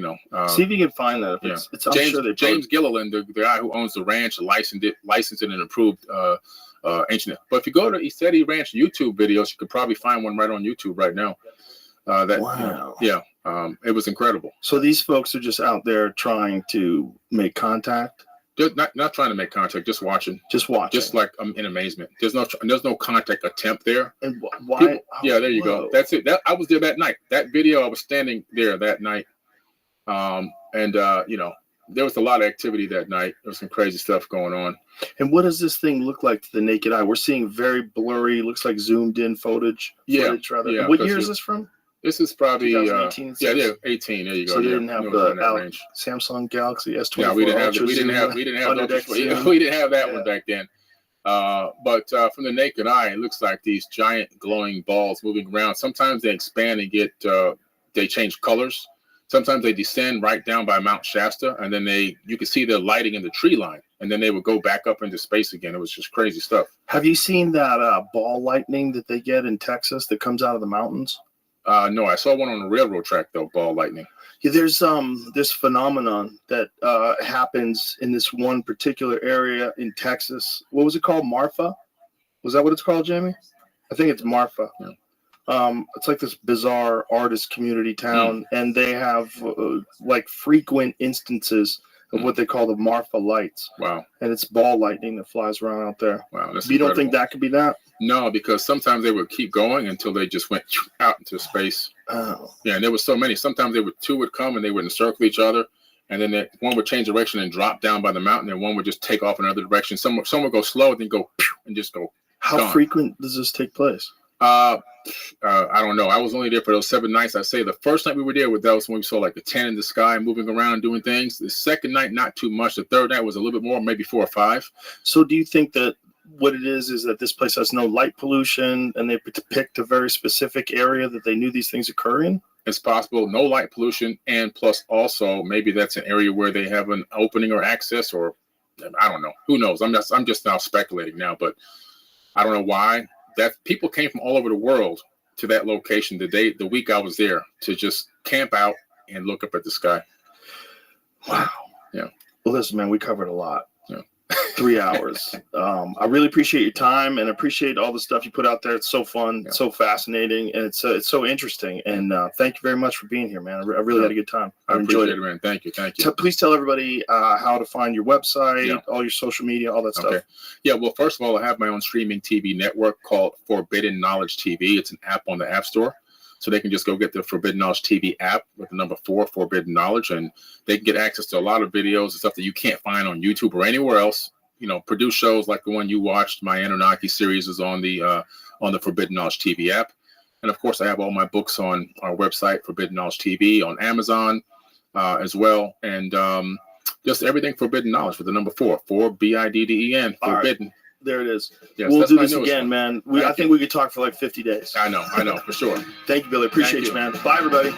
Speaker 1: see if you can find that.
Speaker 10: James Gilliland, the guy who owns the ranch, licensed it and approved Ancient. But if you go to Essetti Ranch YouTube videos, you could probably find one right on YouTube right now.
Speaker 1: Wow.
Speaker 10: It was incredible.
Speaker 1: So these folks are just out there trying to make contact.
Speaker 10: Just not trying to make contact, just watching. Just like in amazement. There's no contact attempt there.
Speaker 1: And why?
Speaker 10: There you go. That's it. I was there that night. That video, I was standing there that night. There was a lot of activity that night. There was some crazy stuff going on.
Speaker 1: And what does this thing look like to the naked eye? We're seeing very blurry, looks like zoomed in footage.
Speaker 10: Yeah.
Speaker 1: What year is this from?
Speaker 10: This is probably
Speaker 1: 2018.
Speaker 10: 18. There you go.
Speaker 1: So they didn't have the Samsung Galaxy S24.
Speaker 10: Yeah, we didn't have that one back then. But from the naked eye, it looks like these giant glowing balls moving around. Sometimes they expand and they change colors. Sometimes they descend right down by Mount Shasta, and then you could see the lighting in the tree line, and then they would go back up into space again. It was just crazy stuff. Have you seen that ball lightning that they get in Texas that comes out of the mountains? No, I saw one on the railroad track though, ball lightning. Yeah, there's this phenomenon that happens in this one particular area in Texas. What was it called? Marfa? Was that what it's called, Jamie? I think it's Marfa. Yeah. It's like this bizarre artist community town, and they have like frequent instances of what they call the Marfa lights. Wow. And it's ball lightning that flies around out there. Wow. You don't think that could be that? No, because sometimes they would keep going until they just went out into space. Oh. Yeah, and there were so many. Sometimes two would come and they would encircle each other, and then one would change direction and drop down by the mountain, and one would just take off in another direction. Some would go slow, then go and just go. How gone. Frequent does this take place? I don't know. I was only there for those 7 nights. I say the first night we were there, that was when we saw like the 10 in the sky moving around and doing things. The second night, not too much. The third night was a little bit more, maybe 4 or 5. So do you think that what it is that this place has no light pollution and they picked a very specific area that they knew these things occur in? It's possible. No light pollution. And plus also maybe that's an area where they have an opening or access, or I don't know. Who knows? I'm just now speculating now, but I don't know why. That people came from all over the world to that location the week I was there to just camp out and look up at the sky. Wow. Yeah. Well, listen, man, we covered a lot. Yeah. 3 hours. I really appreciate your time and appreciate all the stuff you put out there. It's so fun, yeah. So fascinating, and it's so interesting. And thank you very much for being here, man. I really had a good time. I enjoyed it, man. Thank you. Please tell everybody how to find your website, all your social media, all that stuff. Okay. Yeah, well, first of all, I have my own streaming TV network called Forbidden Knowledge TV. It's an app on the App Store. So they can just go get the Forbidden Knowledge TV app with the number 4, Forbidden Knowledge, and they can get access to a lot of videos and stuff that you can't find on YouTube or anywhere else. Produce shows like the one you watched. My Anunnaki series is on the Forbidden Knowledge TV app. And of course, I have all my books on our website, Forbidden Knowledge TV, on Amazon as well. And just everything Forbidden Knowledge with the number 4, BIDDEN, Forbidden. Right. There it is. Yes, we'll do this again, man. I think we could talk for like 50 days. I know, for sure. Thank you, Billy. Appreciate you, man. Bye, everybody.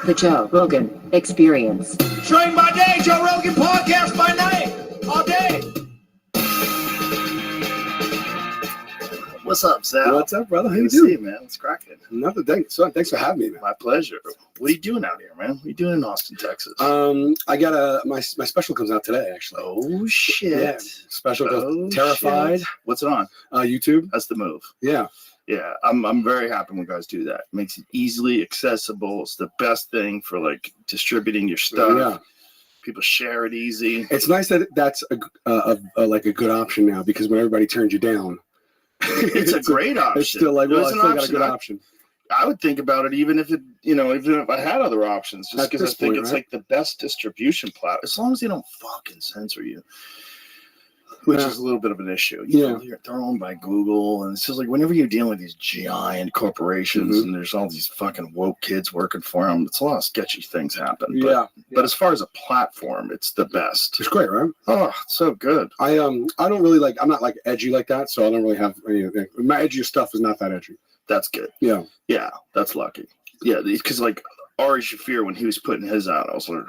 Speaker 9: The Joe Rogan Experience.
Speaker 16: Train by day, Joe Rogan podcast by night, all day.
Speaker 1: What's up, Sal?
Speaker 17: What's up, brother? How you
Speaker 1: Good to see
Speaker 17: doing?
Speaker 1: you, man. What's cracking?
Speaker 17: Nothing. Thanks for having me, man.
Speaker 1: My pleasure. What are you doing out here, man? What are you doing in Austin, Texas?
Speaker 17: I got my special comes out today, actually.
Speaker 1: Oh shit!
Speaker 17: Yeah, special called
Speaker 1: Oh,
Speaker 17: Terrified.
Speaker 1: shit. What's it on?
Speaker 17: YouTube.
Speaker 1: That's the move.
Speaker 17: Yeah.
Speaker 1: Yeah, I'm very happy when guys do that. It makes it easily accessible. It's the best thing for like distributing your stuff.
Speaker 17: Yeah.
Speaker 1: People share it easy.
Speaker 17: It's nice that that's like a good option now, because when everybody turns you down,
Speaker 1: It's a great option.
Speaker 17: It's still like, well, I
Speaker 1: It's an
Speaker 17: still got a
Speaker 1: option.
Speaker 17: good option.
Speaker 1: I would think about it even if I had other options, just
Speaker 17: At
Speaker 1: because I
Speaker 17: this
Speaker 1: think
Speaker 17: point,
Speaker 1: it's
Speaker 17: right?
Speaker 1: like the best distribution platform, as long as they don't fucking censor you, which
Speaker 17: Yeah.
Speaker 1: is a little bit of an issue.
Speaker 17: Yeah.
Speaker 1: They're owned by Google, and it's just like whenever you're dealing with these giant corporations
Speaker 17: Mhm.
Speaker 1: and there's all these fucking woke kids working for them, it's a lot of sketchy things happen.
Speaker 17: Yeah.
Speaker 1: But as far as a platform, it's the best.
Speaker 17: It's great, right?
Speaker 1: Oh, it's so good.
Speaker 17: I don't really like. I'm not like edgy like that, so I don't really have any. My edgy stuff is not that edgy.
Speaker 1: That's good.
Speaker 17: Yeah.
Speaker 1: Yeah, that's lucky. Yeah, because like Ari Shafir, when he was putting his out, I was like,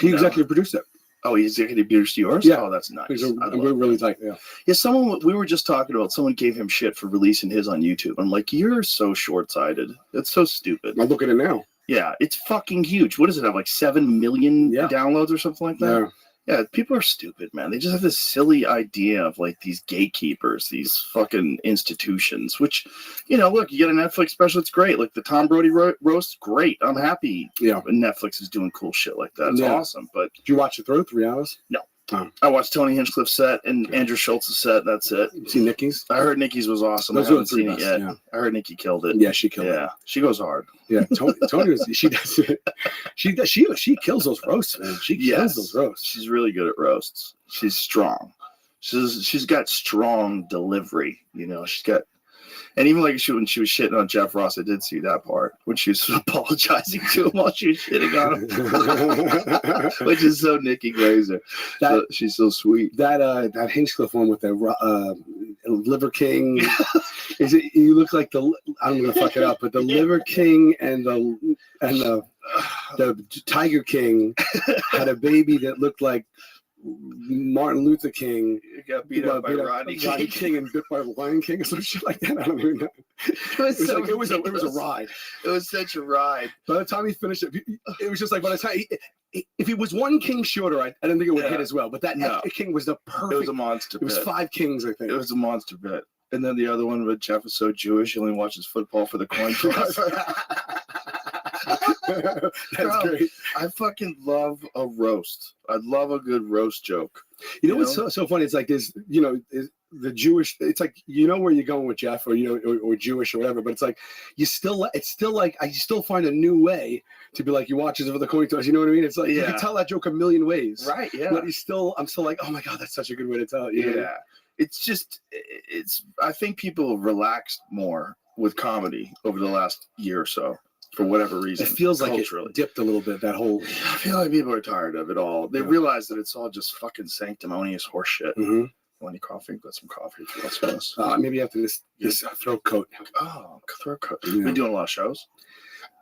Speaker 17: He executive produced it.
Speaker 1: Oh, he executive produced yours?
Speaker 17: Yeah.
Speaker 1: Oh, that's nice.
Speaker 17: I'm really tight. Yeah.
Speaker 1: Yeah, we were just talking about, someone gave him shit for releasing his on YouTube. I'm like, you're so short-sighted. That's so stupid.
Speaker 17: I look at it now.
Speaker 1: Yeah, it's fucking huge. What does it have, like 7 million downloads or something like that? Yeah, people are stupid, man. They just have this silly idea of like these gatekeepers, these fucking institutions, which, look, you get a Netflix special, it's great. Like the Tom Brody roast, great. I'm happy.
Speaker 17: Yeah.
Speaker 1: Netflix is doing cool shit like that. It's awesome. But
Speaker 17: did you watch it through 3 hours?
Speaker 1: No.
Speaker 17: Oh.
Speaker 1: I watched Tony Hinchcliffe's set and Andrew Schultz's set. That's it.
Speaker 17: You see Nikki's?
Speaker 1: I heard Nikki's was awesome.
Speaker 17: Those
Speaker 1: I
Speaker 17: are
Speaker 1: haven't
Speaker 17: the 3
Speaker 1: seen it
Speaker 17: best,
Speaker 1: yet.
Speaker 17: yeah.
Speaker 1: I heard Nikki killed it.
Speaker 17: Yeah, she killed it.
Speaker 1: Yeah, she goes hard.
Speaker 17: Yeah, Tony was. She does. She kills those roasts, man. She kills those roasts.
Speaker 1: She's really good at roasts. She's strong. She's got strong delivery. She's got, and even like when she was shitting on Jeff Ross, I did see that part when she was apologizing to him while she was shitting on him, which is so Nikki Glazer. She's so sweet.
Speaker 17: That Hinchcliffe one with the Liver King. You look like I'm gonna fuck it up, but the Liver King and the Tiger King had a baby that looked like Martin Luther King.
Speaker 1: Got beat up by Rodney
Speaker 17: King and bit by the Lion King or some shit like that. I don't even know. It was a ride.
Speaker 1: It was such a ride.
Speaker 17: By the time he finished it was just like, by the time if he was one king shorter, I didn't think it would hit as well. But that king was the perfect.
Speaker 1: It was a monster.
Speaker 17: It was 5 kings, I think.
Speaker 1: It was a monster bit. And then the other one, with Jeff is so Jewish, he only watches football for the coin toss.
Speaker 17: That's great.
Speaker 1: I fucking love a roast. I love a good roast joke.
Speaker 17: What's so funny? It's like this, the Jewish. It's like where you're going with Jeff, or or Jewish or whatever. But it's like it's still like I still find a new way to be like, you watch it for the coin toss. You know what I mean? It's like you can tell that joke a million ways,
Speaker 1: right? Yeah.
Speaker 17: But I'm still like, oh my god, that's such a good way to tell it.
Speaker 1: Yeah. It's just I think people have relaxed more with comedy over the last year or so. For whatever reason,
Speaker 17: it feels like
Speaker 1: culturally.
Speaker 17: It dipped a little bit. That whole.
Speaker 1: I feel like people are tired of it all. They realize that it's all just fucking sanctimonious horseshit.
Speaker 17: Mm-hmm.
Speaker 1: Want any coffee? Got some coffee. Let's go.
Speaker 17: Maybe after this throat coat.
Speaker 1: Oh, throat coat. Yeah. Been doing a lot of shows. Is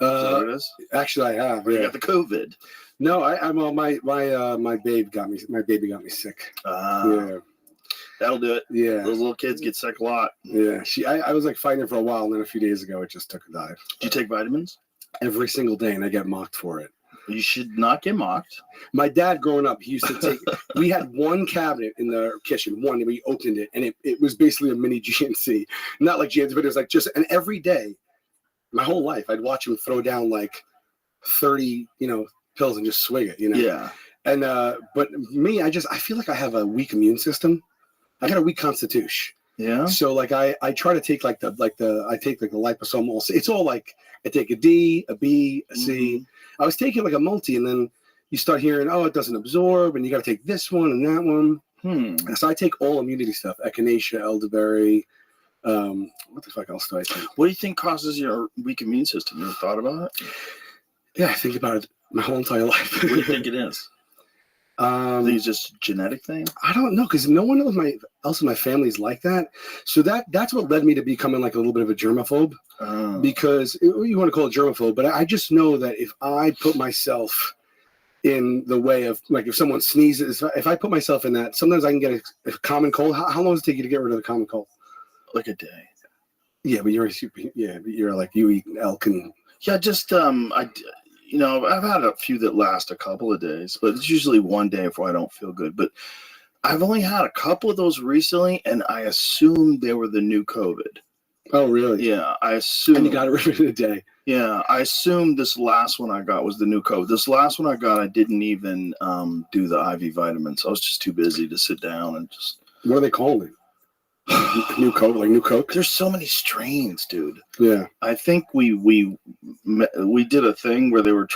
Speaker 1: that what it is?
Speaker 17: Actually, I have.
Speaker 1: You got the COVID.
Speaker 17: No, my baby got me. My baby got me sick. Yeah.
Speaker 1: That'll do it.
Speaker 17: Yeah.
Speaker 1: Those little kids get sick a lot.
Speaker 17: Yeah. I was like fighting it for a while, and then a few days ago, it just took a dive.
Speaker 1: Do you take vitamins?
Speaker 17: Every single day, and I get mocked for it.
Speaker 1: You should not get mocked.
Speaker 17: My dad, growing up, he used to take. We had one cabinet in the kitchen, and we opened it, and it was basically a mini GNC. Not like GNC, but it was like and every day, my whole life, I'd watch him throw down like 30, pills and just swig it,
Speaker 1: Yeah.
Speaker 17: And but me, I feel like I have a weak immune system. I got a weak constitution.
Speaker 1: Yeah.
Speaker 17: So like I try to take like the liposomal. It's all like I take a D, a B, a C. Mm-hmm. I was taking like a multi, and then you start hearing, it doesn't absorb, and you got to take this one and that one. So I take all immunity stuff: echinacea, elderberry. What the fuck else do I take?
Speaker 1: What do you think causes your weak immune system? You ever thought about it?
Speaker 17: Yeah, I think about it my whole entire life.
Speaker 1: What do you think it is? I think it's just a genetic thing.
Speaker 17: I don't know, because no one else in my family is like that. So that's what led me to becoming like a little bit of a germaphobe. Because you want to call it germaphobe, but I just know that if I put myself in the way of, like, if someone sneezes, if I put myself in that, sometimes I can get a common cold. How long does it take you to get rid of the common cold?
Speaker 1: Like a day.
Speaker 17: Yeah, but you're like you eat elk and
Speaker 1: Yeah, just I've had a few that last a couple of days, but it's usually one day before I don't feel good. But I've only had a couple of those recently, and I assumed they were the new COVID.
Speaker 17: Oh, really?
Speaker 1: Yeah, I assumed.
Speaker 17: And you got it rid in a day.
Speaker 1: Yeah, I assumed this last one I got was the new COVID. This last one I got, I didn't even do the IV vitamins. I was just too busy to sit down and just.
Speaker 17: What are they calling it? New Coke, like New Coke?
Speaker 1: There's so many strains, dude.
Speaker 17: Yeah.
Speaker 1: I think we did a thing where they were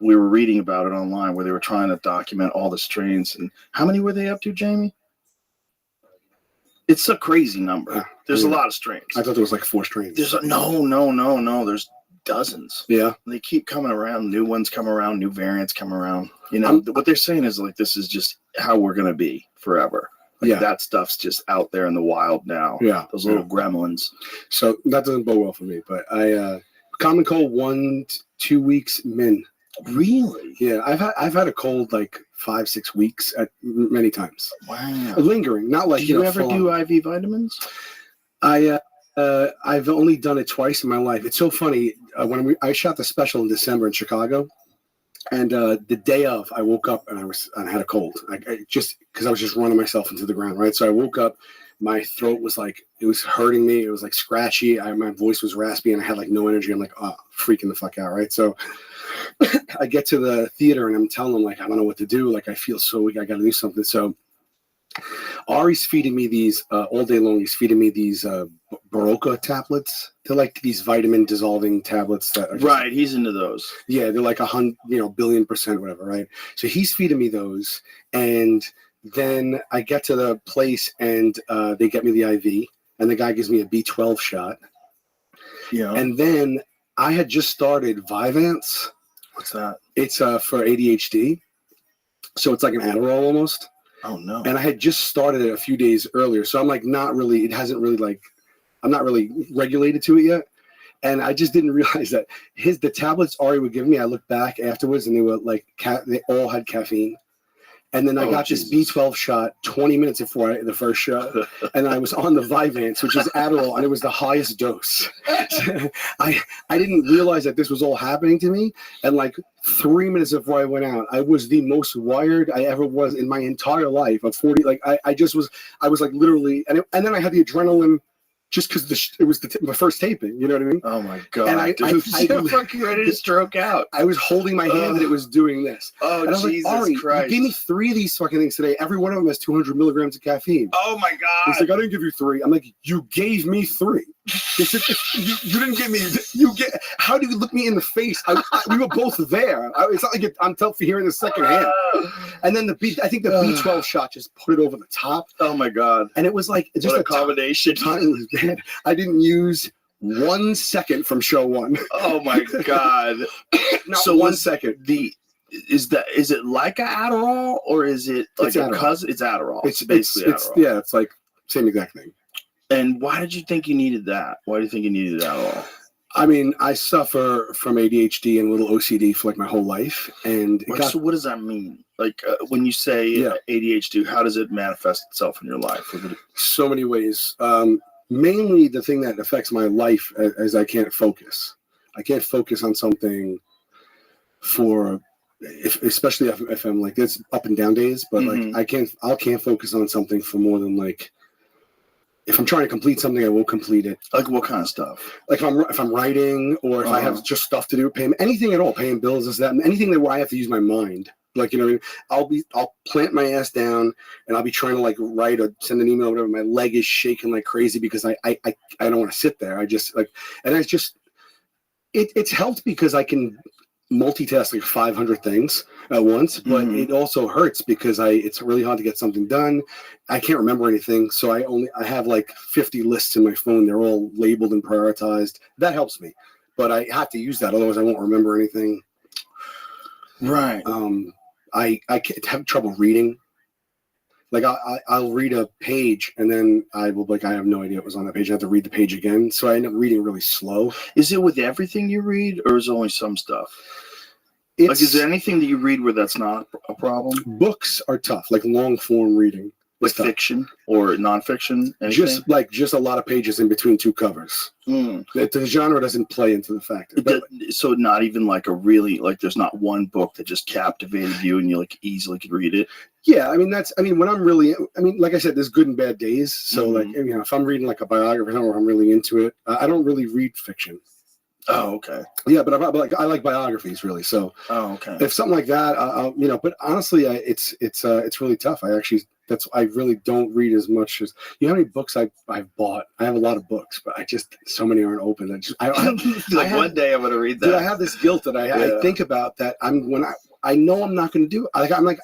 Speaker 1: we were reading about it online where they were trying to document all the strains. And how many were they up to, Jamie? It's a crazy number. There's a lot of strains.
Speaker 17: I thought there was like 4 strains.
Speaker 1: No. There's dozens.
Speaker 17: Yeah.
Speaker 1: They keep coming around. New ones come around. New variants come around. You know, what they're saying is like, this is just how we're going to be forever. Like that stuff's just out there in the wild now.
Speaker 17: Yeah.
Speaker 1: Those little gremlins.
Speaker 17: So that doesn't bode well for me, but common cold 1-2 weeks min.
Speaker 1: Really?
Speaker 17: Yeah. I've had a cold like 5-6 weeks at many times.
Speaker 1: Wow.
Speaker 17: Lingering, not like
Speaker 1: do you ever do IV vitamins?
Speaker 17: I've only done it twice in my life. It's so funny. When I shot the special in December in Chicago, and the day of, I woke up and I had a cold. I just because I was just running myself into the ground, right? So I woke up, my throat was like it was hurting me. It was like scratchy. My voice was raspy, and I had like no energy. I'm like, oh, freaking the fuck out, right? So I get to the theater and I'm telling them like I don't know what to do. Like I feel so weak. I got to do something. So Ari's feeding me these all day long. He's feeding me these Baroka tablets. They're like these vitamin dissolving tablets that are
Speaker 1: right. He's into those.
Speaker 17: Yeah, they're like 100, billion%, whatever, right? So he's feeding me those, and then I get to the place and they get me the IV, and the guy gives me a B12 shot.
Speaker 1: Yeah.
Speaker 17: And then I had just started Vyvanse.
Speaker 1: What's that?
Speaker 17: It's for ADHD, so it's like an Adderall almost.
Speaker 1: Oh no!
Speaker 17: And I had just started it a few days earlier, so I'm like not really. It hasn't really like, I'm not really regulated to it yet, and I just didn't realize that the tablets Ari would give me. I looked back afterwards, and they were like they all had caffeine. And then I got this B12 shot 20 minutes before the first shot, and I was on the Vyvanse, which is Adderall, and it was the highest dose. I didn't realize that this was all happening to me, and like 3 minutes before I went out, I was the most wired I ever was in my entire life. Of 40, like I was like literally, and then I had the adrenaline. Just because it was my first taping, you know what I mean?
Speaker 1: Oh my god!
Speaker 17: And I
Speaker 1: was fucking ready to stroke out.
Speaker 17: I was holding my hand and it was doing this.
Speaker 1: Oh
Speaker 17: and I was
Speaker 1: Jesus
Speaker 17: like, Ari,
Speaker 1: Christ!
Speaker 17: You gave me 3 of these fucking things today. Every one of them has 200 milligrams of caffeine.
Speaker 1: Oh my god!
Speaker 17: He's like, I didn't give you 3. I'm like, you gave me 3. He said, you didn't give me. How do you look me in the face? We were both there. It's not like I'm tough for hearing the second hand. And then I think the B12 shot just put it over the top.
Speaker 1: Oh my god!
Speaker 17: And it was like just
Speaker 1: a combination.
Speaker 17: I didn't use 1 second from show 1.
Speaker 1: Oh my god!
Speaker 17: Not
Speaker 1: so
Speaker 17: 1 second.
Speaker 1: Is it like an Adderall or is it like a cousin? It's Adderall.
Speaker 17: It's
Speaker 1: basically Adderall.
Speaker 17: It's like same exact thing.
Speaker 1: And why did you think you needed that? Why do you think you needed Adderall?
Speaker 17: I mean, I suffer from ADHD and a little OCD for like my whole life. And
Speaker 1: so what does that mean? Like when you say ADHD, how does it manifest itself in your life?
Speaker 17: So many ways. Mainly the thing that affects my life is I can't focus. I can't focus on something especially if I'm like this up and down days, but like I can't focus on something for more than like, if I'm trying to complete something, I will complete it.
Speaker 1: Like what kind of stuff?
Speaker 17: Like if I'm writing or if I have just stuff to do, anything at all, paying bills, this, that, anything that where I have to use my mind. Like, you know what I mean? I'll plant my ass down and I'll be trying to like write or send an email or whatever. My leg is shaking like crazy because I don't want to sit there. I just like, and I just, it's helped because I can multitask like 500 things at once, but it also hurts because it's really hard to get something done. I can't remember anything. So I have like 50 lists in my phone. They're all labeled and prioritized. That helps me, but I have to use that. Otherwise I won't remember anything.
Speaker 1: Right.
Speaker 17: I have trouble reading. Like I'll read a page and then I will I have no idea what was on that page. I have to read the page again. So I end up reading really slow.
Speaker 1: Is it with everything you read or is it only some stuff? Like, is there anything that you read where that's not a problem?
Speaker 17: Books are tough, like long form reading.
Speaker 1: With fiction or nonfiction? Anything?
Speaker 17: Just a lot of pages in between two covers. The genre doesn't play into the factor.
Speaker 1: So not even like a really, like there's not one book that just captivated you and you like easily could read it?
Speaker 17: Yeah, when I'm really, like I said, there's good and bad days. So like, if I'm reading like a biography or I'm really into it, I don't really read fiction.
Speaker 1: Oh, okay.
Speaker 17: Yeah, but I like biographies really. So
Speaker 1: okay.
Speaker 17: If something like that, I'll but honestly, it's really tough. I really don't read as much as how many books I've bought. I have a lot of books, but so many aren't open.
Speaker 1: One day I'm going to read that.
Speaker 17: Dude, I have this guilt that I think about that. I know I'm not going to do it.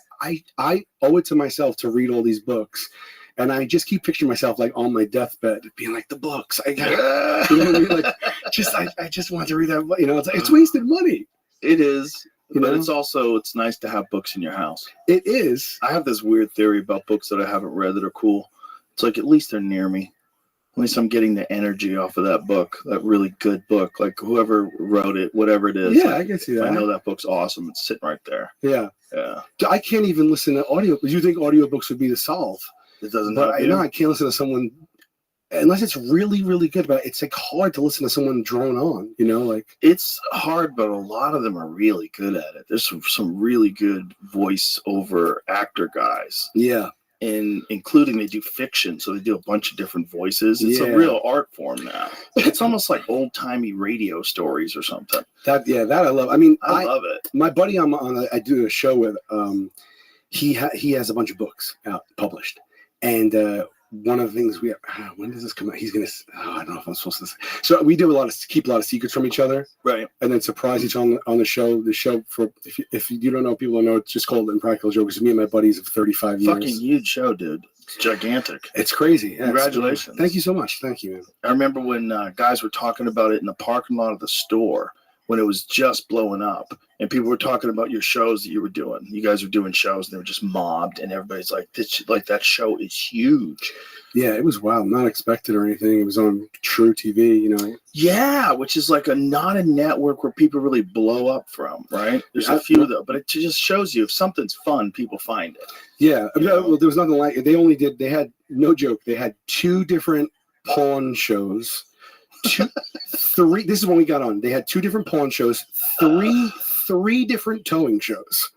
Speaker 17: I owe it to myself to read all these books. And I just keep picturing myself like on my deathbed, being like the books. You know what I mean? Like, I just want to read that. It's wasted money.
Speaker 1: It is, but it's nice to have books in your house.
Speaker 17: It is.
Speaker 1: I have this weird theory about books that I haven't read that are cool. It's like at least they're near me. At least I'm getting the energy off of that book, that really good book. Like whoever wrote it, whatever it is.
Speaker 17: Yeah, I can see that.
Speaker 1: I know that book's awesome. It's sitting right there.
Speaker 17: Yeah.
Speaker 1: Yeah.
Speaker 17: I can't even listen to audio. You think audiobooks would be the solve?
Speaker 1: It doesn't.
Speaker 17: But I can't listen to someone unless it's really, really good. But it's like hard to listen to someone drone on.
Speaker 1: It's hard, but a lot of them are really good at it. There's some really good voice-over actor guys.
Speaker 17: Yeah,
Speaker 1: and including they do fiction, so they do a bunch of different voices. It's a real art form now. It's almost like old-timey radio stories or something.
Speaker 17: That I love. I love it. My buddy I do a show with. He has a bunch of books out published. And one of the things when does this come out? He's gonna. I don't know if I'm supposed to say. So we do keep a lot of secrets from each other,
Speaker 1: right?
Speaker 17: And then surprise each other on the show. The show if you don't know, people don't know. It's just called Impractical Jokers. Me and my buddies of 35 years.
Speaker 1: Fucking huge show, dude. It's gigantic.
Speaker 17: It's crazy. Yeah,
Speaker 1: Congratulations.
Speaker 17: Thank you so much. Thank you, man.
Speaker 1: I remember when guys were talking about it in the parking lot of the store when it was just blowing up. And people were talking about your shows that you were doing. You guys were doing shows, and they were just mobbed, and everybody's like, that show is huge.
Speaker 17: Yeah, it was wild. Not expected or anything. It was on True TV,
Speaker 1: Yeah, which is like not a network where people really blow up from, right? There's a few, though. But it just shows you if something's fun, people find it.
Speaker 17: Yeah. Well, there was nothing like it. They had, no joke, they had 2 different pawn shows. 3. This is when we got on. They had 2 different pawn shows, 3 different towing shows,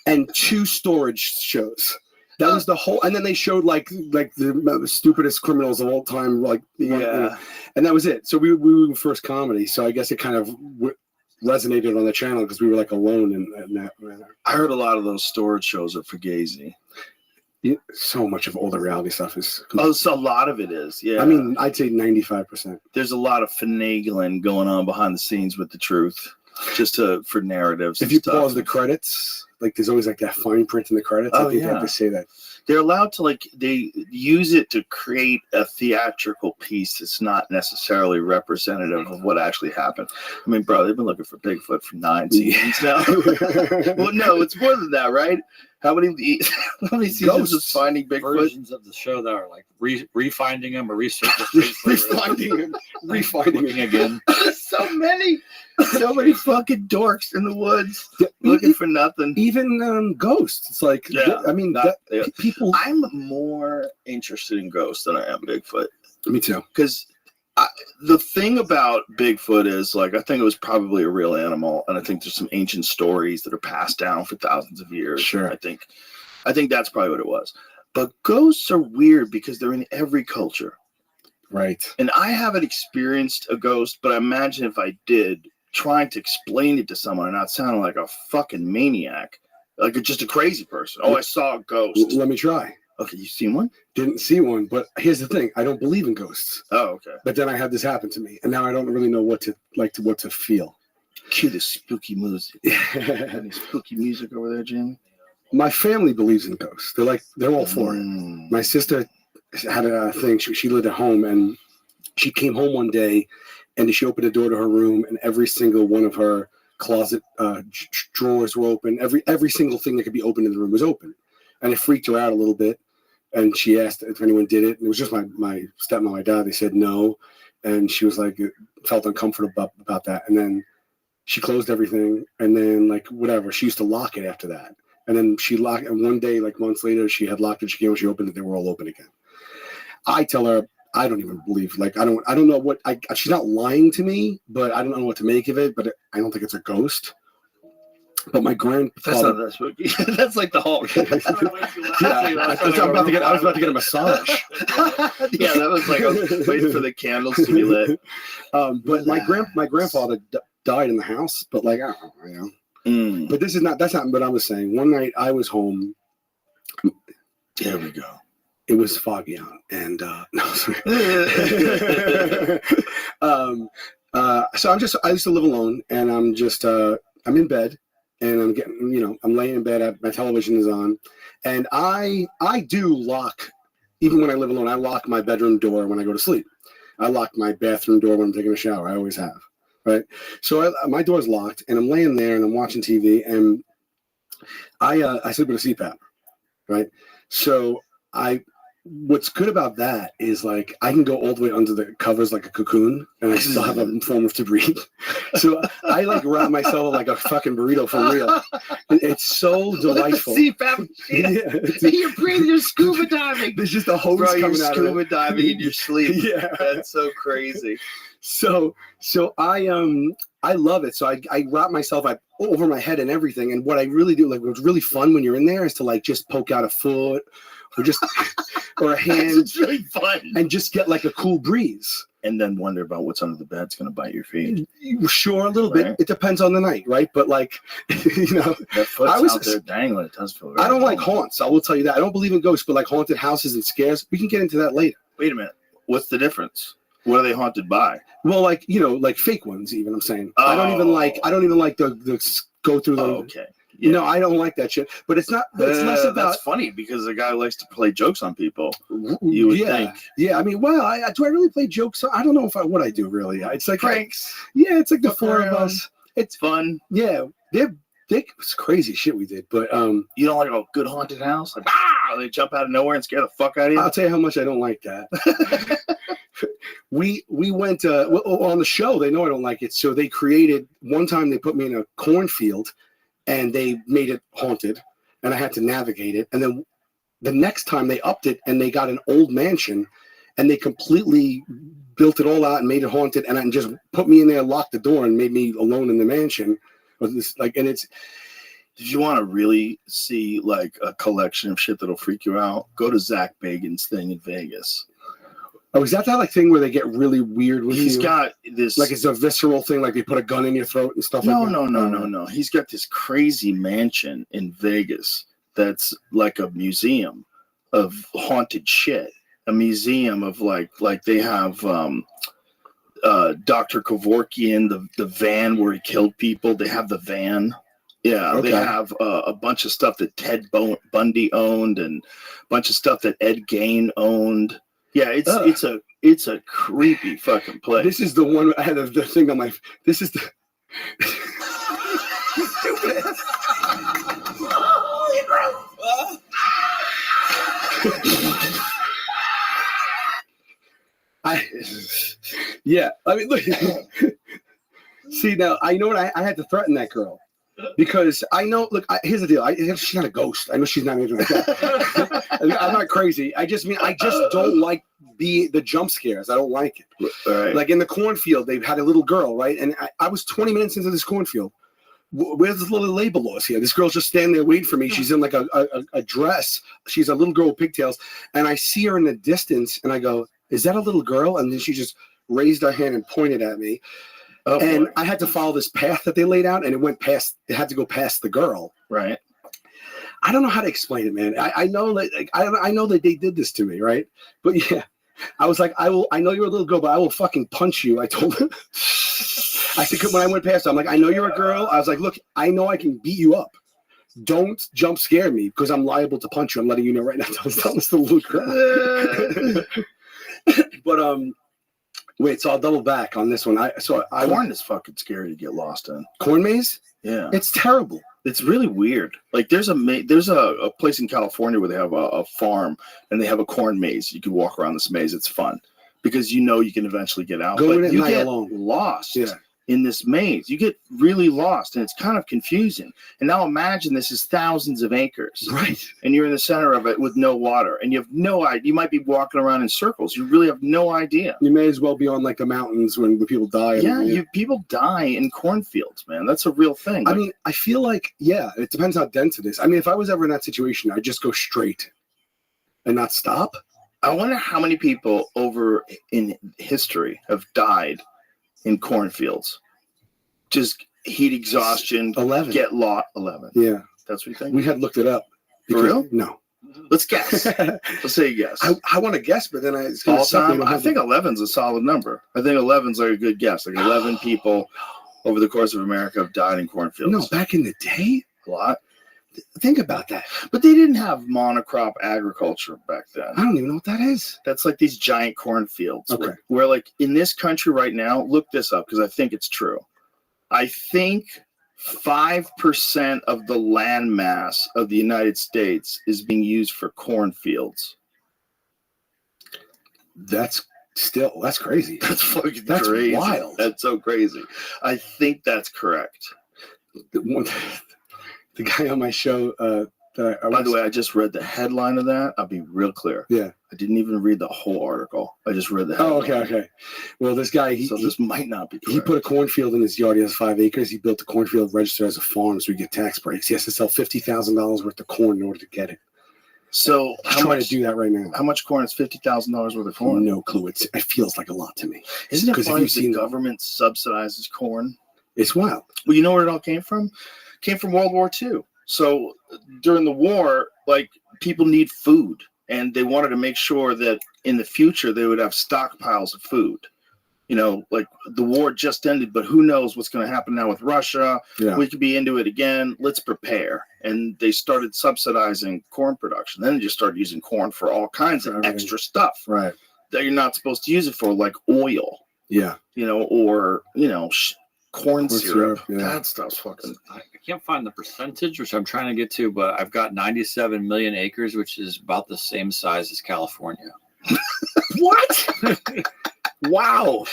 Speaker 17: and 2 storage shows. That was the whole. And then they showed like the stupidest criminals of all time, and that was it. So we were first comedy. So I guess it kind of resonated on the channel because we were like alone in that.
Speaker 1: I heard a lot of those storage shows are fugazi.
Speaker 17: So much of all the reality stuff is.
Speaker 1: So a lot of it is, yeah.
Speaker 17: I'd say 95%.
Speaker 1: There's a lot of finagling going on behind the scenes with the truth, just for narratives.
Speaker 17: If you pause the credits, there's always that fine print in the credits. I think they have to say that.
Speaker 1: They're allowed to they use it to create a theatrical piece that's not necessarily representative of what actually happened. Bro, they've been looking for Bigfoot for 9 seasons now. Well, no, it's more than that, right? How many seasons of Finding Bigfoot?
Speaker 3: Versions of the show that are like refinding them or resurfacing,
Speaker 17: refinding
Speaker 3: again.
Speaker 1: So many fucking dorks in the woods looking for nothing.
Speaker 17: Even ghosts. It's like, people.
Speaker 1: I'm more interested in ghosts than I am Bigfoot.
Speaker 17: Me too.
Speaker 1: Because the thing about Bigfoot is, I think it was probably a real animal, and I think there's some ancient stories that are passed down for thousands of years.
Speaker 17: Sure.
Speaker 1: I think that's probably what it was. But ghosts are weird because they're in every culture.
Speaker 17: Right.
Speaker 1: And I haven't experienced a ghost, but I imagine if I did, trying to explain it to someone and not sounding like a fucking maniac, like just a crazy person. Oh, I saw a ghost.
Speaker 17: Let me try.
Speaker 1: Okay, you seen one?
Speaker 17: Didn't see one, but here's the thing: I don't believe in ghosts.
Speaker 1: Oh, okay.
Speaker 17: But then I had this happen to me, and now I don't really know what to feel.
Speaker 1: Cue the spooky music. Any spooky music over there, Jamie?
Speaker 17: My family believes in ghosts. They're all for it. My sister had a thing. She lived at home, and she came home one day, and she opened the door to her room, and every single one of her closet drawers were open. Every single thing that could be open in the room was open, and it freaked her out a little bit. And she asked if anyone did it. And it was just my stepmom, my dad. They said no, and she was felt uncomfortable about that. And then she closed everything, and then whatever. She used to lock it after that. And then she locked, and one day, like months later, she had locked it. She came when she opened it, they were all open again. I tell her, I don't even believe, like, I don't know what, she's not lying to me, but I don't know what to make of it, but I don't think it's a ghost. But my grandfather.
Speaker 1: That's not that spooky. That's like the Hulk.
Speaker 17: I was about to get a massage.
Speaker 1: Yeah, that was like, I was waiting for the candles to be lit.
Speaker 17: But my grandfather died in the house, but like, I don't know, you know. But that's not what I was saying. One night I was home.
Speaker 1: There we go.
Speaker 17: It was foggy out, and no, sorry. So I used to live alone, and I'm in bed, and I'm laying in bed. My television is on, and I do lock, even when I live alone. I lock my bedroom door when I go to sleep. I lock my bathroom door when I'm taking a shower. I always have, right? So my door's locked, and I'm laying there, and I'm watching TV, and I sleep with a CPAP, right? So what's good about that is like I can go all the way under the covers like a cocoon, and I still have a form of to breathe. So I like wrap myself like a fucking burrito for real. It's so delightful.
Speaker 1: CPAP. Yeah. You're breathing. You're scuba diving.
Speaker 17: There's just a hose coming out of it.
Speaker 1: Scuba diving in your sleep. Yeah, that's so crazy.
Speaker 17: So I love it. So I wrap myself over my head and everything. And what I really do, like what's really fun when you're in there, is to like just poke out a foot or just or a hand.
Speaker 1: It's really fun.
Speaker 17: And just get like a cool breeze.
Speaker 1: And then wonder about what's under the bed's going to bite your feet.
Speaker 17: Sure, a little bit. It depends on the night, right? But like,
Speaker 1: that foot's out there dangling. It does feel very
Speaker 17: I don't like haunts. I will tell you that. I don't believe in ghosts, but like haunted houses and scares, we can get into that later.
Speaker 1: Wait a minute. What's the difference? What are they haunted by?
Speaker 17: Well, like, like fake ones, even, I'm saying. Oh. I don't even like the go through the.
Speaker 1: Oh, okay. Yeah.
Speaker 17: No, I don't like that shit. But it's not. It's less about.
Speaker 1: That's funny because the guy likes to play jokes on people. You would think.
Speaker 17: Yeah, I mean, well, do I really play jokes? I don't know what I do really. It's like
Speaker 1: pranks.
Speaker 17: It's like the four of us. It's
Speaker 1: fun.
Speaker 17: Yeah, it's crazy shit we did. But
Speaker 1: you don't like a good haunted house? Like, they jump out of nowhere and scare the fuck out of you.
Speaker 17: I'll tell you how much I don't like that. We went on the show. They know I don't like it, so they created. One time they put me in a cornfield, and they made it haunted, and I had to navigate it. And then the next time they upped it, and they got an old mansion, and they completely built it all out and made it haunted, and just put me in there, locked the door, and made me alone in the mansion. Did
Speaker 1: you want to really see like a collection of shit that'll freak you out? Go to Zach Bagans' thing in Vegas.
Speaker 17: Oh, is that like thing where they get really weird with you?
Speaker 1: He's got this...
Speaker 17: Like it's a visceral thing, like they put a gun in your throat and stuff like that?
Speaker 1: No. He's got this crazy mansion in Vegas that's like a museum of haunted shit. A museum of like they have Dr. Kevorkian, the van where he killed people. They have the van. Yeah, okay. They have a bunch of stuff that Ted Bundy owned and a bunch of stuff that Ed Gein owned. Yeah, it's a creepy fucking place.
Speaker 17: This is the one I had the thing on my. This is the.
Speaker 1: Stupid.
Speaker 17: I mean, look. See, now I know what I had to threaten that girl. Because I know, look, here's the deal. She's not a ghost. I know she's not anything like that. I'm not crazy. I just don't like the jump scares. I don't like it.
Speaker 1: Right.
Speaker 17: Like in the cornfield, they've had a little girl, right? And I was 20 minutes into this cornfield. Where's this little labor laws here? This girl's just standing there waiting for me. She's in like a dress. She's a little girl with pigtails. And I see her in the distance, and I go, is that a little girl? And then she just raised her hand and pointed at me. Oh, and boy. I had to follow this path that they laid out, and it had to go past the girl.
Speaker 1: Right.
Speaker 17: I don't know how to explain it, man. I know that I know that they did this to me, right? But yeah, I was like, I know you're a little girl, but I will fucking punch you. I told her. I said, when I went past her, I'm like, I know you're a girl. I was like, look, I know I can beat you up. Don't jump scare me because I'm liable to punch you. I'm letting you know right now. That was the little girl. But wait, so I'll double back on this one.
Speaker 1: Corn is fucking scary to get lost in.
Speaker 17: Corn maze?
Speaker 1: Yeah,
Speaker 17: it's terrible.
Speaker 1: It's really weird. Like there's a place in California where they have a farm and they have a corn maze. You can walk around this maze. It's fun because you can eventually get out.
Speaker 17: Go
Speaker 1: but
Speaker 17: in at
Speaker 1: you
Speaker 17: night
Speaker 1: get
Speaker 17: alone.
Speaker 1: Lost.
Speaker 17: Yeah.
Speaker 1: in this maze. You get really lost, and it's kind of confusing. And now imagine this is thousands of acres.
Speaker 17: Right.
Speaker 1: And you're in the center of it with no water, and you have no idea. You might be walking around in circles. You really have no idea.
Speaker 17: You may as well be on like the mountains when people die.
Speaker 1: Yeah, people die in cornfields, man. That's a real thing.
Speaker 17: I mean, I feel like, yeah, it depends how dense it is. I mean, if I was ever in that situation, I'd just go straight and not stop.
Speaker 1: I wonder how many people over in history have died in cornfields. Just heat exhaustion.
Speaker 17: 11.
Speaker 1: Get lost. 11.
Speaker 17: Yeah.
Speaker 1: That's what you think?
Speaker 17: We had looked it up.
Speaker 1: For real?
Speaker 17: No.
Speaker 1: Let's guess. Let's say a guess.
Speaker 17: I want to guess, but then it's
Speaker 1: all time. I think 11's a solid number. I think 11's like a good guess. Like 11 people over the course of America have died in cornfields.
Speaker 17: No, back in the day?
Speaker 1: A lot.
Speaker 17: Think about that.
Speaker 1: But they didn't have monocrop agriculture back then.
Speaker 17: I don't even know what that is.
Speaker 1: That's like these giant cornfields.
Speaker 17: Okay.
Speaker 1: Where like in this country right now, look this up because I think it's true. I think 5% of the land mass of the United States is being used for cornfields.
Speaker 17: That's crazy.
Speaker 1: That's fucking
Speaker 17: That's
Speaker 1: crazy.
Speaker 17: wild.
Speaker 1: That's so crazy. I think that's correct.
Speaker 17: The guy on my show,
Speaker 1: by the way, I just read the headline of that. I'll be real clear.
Speaker 17: Yeah.
Speaker 1: I didn't even read the whole article. I just read the headline.
Speaker 17: Oh, okay. Well, this guy,
Speaker 1: this might not be correct.
Speaker 17: He put a cornfield in his yard. He has 5 acres. He built the cornfield registered as a farm, so we get tax breaks. He has to sell $50,000 worth of corn in order to get it.
Speaker 1: So
Speaker 17: I'm trying to do that right now.
Speaker 1: How much corn is $50,000 worth of corn?
Speaker 17: No clue. It feels like a lot to me.
Speaker 1: Isn't it funny the government subsidizes corn?
Speaker 17: It's wild.
Speaker 1: Well, you know where it all came from? It came from World War II. So during the war, like people need food, and they wanted to make sure that in the future they would have stockpiles of food. You know, like the war just ended, but who knows what's going to happen now with Russia?
Speaker 17: Yeah.
Speaker 1: We could be into it again. Let's prepare. And they started subsidizing corn production. Then they just started using corn for all kinds of extra stuff
Speaker 17: right
Speaker 1: that you're not supposed to use it for, like oil.
Speaker 17: Yeah.
Speaker 1: You know, or corn syrup.
Speaker 17: Yeah.
Speaker 1: That stuff's fucking.
Speaker 3: I can't find the percentage, which I'm trying to get to, but I've got 97 million acres, which is about the same size as California.
Speaker 1: What?
Speaker 17: Wow.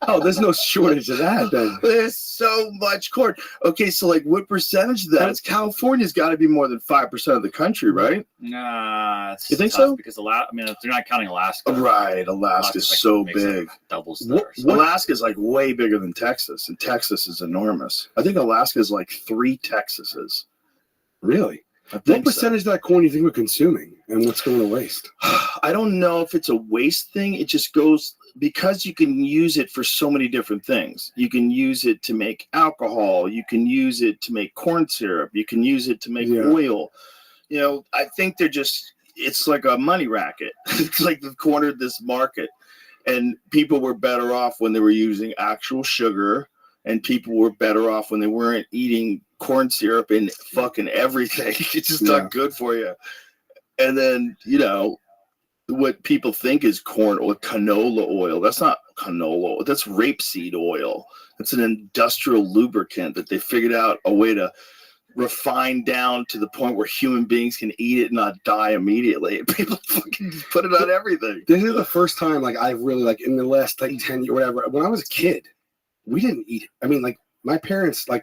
Speaker 17: Oh, there's no shortage of that then.
Speaker 1: There's so much corn. Okay, so like what percentage of that is California's got to be more than 5% of the country, right?
Speaker 3: Nah,
Speaker 1: you think so?
Speaker 3: Because if they're not counting Alaska.
Speaker 1: Right, Alaska's so big.
Speaker 3: Doubles there. So.
Speaker 1: Alaska's like way bigger than Texas, and Texas is enormous. I think Alaska is like 3 Texases.
Speaker 17: Really? What percentage of that corn do you think we're consuming, and what's going to waste?
Speaker 1: I don't know if it's a waste thing. It just goes because you can use it for so many different things. You can use it to make alcohol. You can use it to make corn syrup. You can use it to make oil. You know, I think it's like a money racket. It's like they've cornered this market, and people were better off when they were using actual sugar, and people were better off when they weren't eating corn syrup and fucking everything. It's just not good for you. And then, what people think is corn or canola oil. That's not canola oil. That's rapeseed oil. It's an industrial lubricant that they figured out a way to refine down to the point where human beings can eat it and not die immediately. People fucking put it on everything.
Speaker 17: This is the first time, I've really, in the last, 10 years, whatever, when I was a kid, we didn't eat it. I mean, my parents, I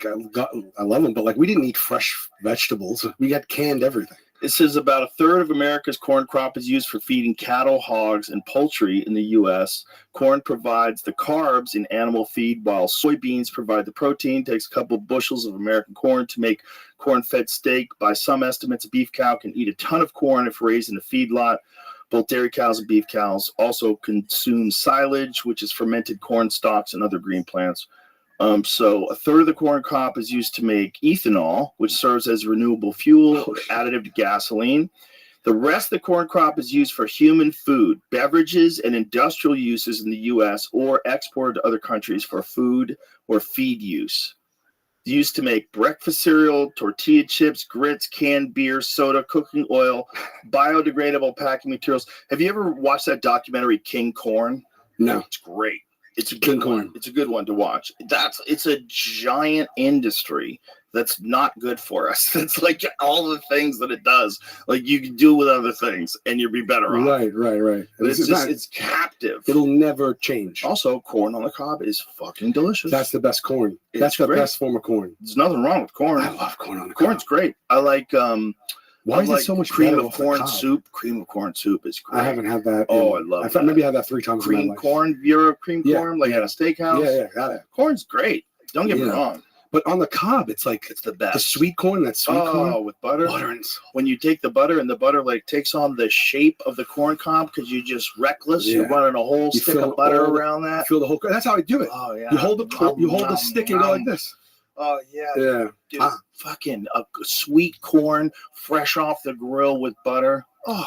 Speaker 17: love them, but, we didn't eat fresh vegetables. We got canned everything.
Speaker 1: It says about a third of America's corn crop is used for feeding cattle, hogs, and poultry in the U.S. Corn provides the carbs in animal feed, while soybeans provide the protein. It takes a couple of bushels of American corn to make corn-fed steak. By some estimates, a beef cow can eat a ton of corn if raised in a feedlot. Both dairy cows and beef cows also consume silage, which is fermented corn stalks and other green plants. So a third of the corn crop is used to make ethanol, which serves as renewable fuel, additive to gasoline. The rest of the corn crop is used for human food, beverages, and industrial uses in the U.S. or exported to other countries for food or feed use. It's used to make breakfast cereal, tortilla chips, grits, canned beer, soda, cooking oil, biodegradable packing materials. Have you ever watched that documentary King Corn?
Speaker 17: No.
Speaker 1: It's great. It's a good one. It's a good one to watch. It's a giant industry that's not good for us. It's like all the things that it does, like you can do with other things, and you'll be better off.
Speaker 17: Right.
Speaker 1: It's captive.
Speaker 17: It'll never change.
Speaker 1: Also, corn on the cob is fucking delicious.
Speaker 17: That's the best corn. That's the best form of corn.
Speaker 1: There's nothing wrong with corn.
Speaker 17: I love corn on the cob.
Speaker 1: Corn's great. I like
Speaker 17: Why is it so much
Speaker 1: cream
Speaker 17: better
Speaker 1: of corn soup? Cream of corn soup is great.
Speaker 17: I haven't had that.
Speaker 1: Oh, I love
Speaker 17: it. Maybe I had that 3 times in my
Speaker 1: cream
Speaker 17: life.
Speaker 1: corn, Bureau cream corn, like at a steakhouse.
Speaker 17: Yeah, got it.
Speaker 1: Corn's great. Don't get me wrong.
Speaker 17: But on the cob, it's like
Speaker 1: it's the best.
Speaker 17: The sweet corn, that sweet corn.
Speaker 1: Oh, with butter.
Speaker 17: And salt.
Speaker 1: When you take the butter and the butter like takes on the shape of the corn cob because you're just reckless.
Speaker 17: Yeah.
Speaker 1: You're running a whole stick of butter around that.
Speaker 17: Fill the whole. That's how I do it.
Speaker 1: Oh yeah.
Speaker 17: You hold the stick and go like this.
Speaker 1: Oh yeah.
Speaker 17: Yeah.
Speaker 1: Dude, fucking a sweet corn, fresh off the grill with butter. Oh,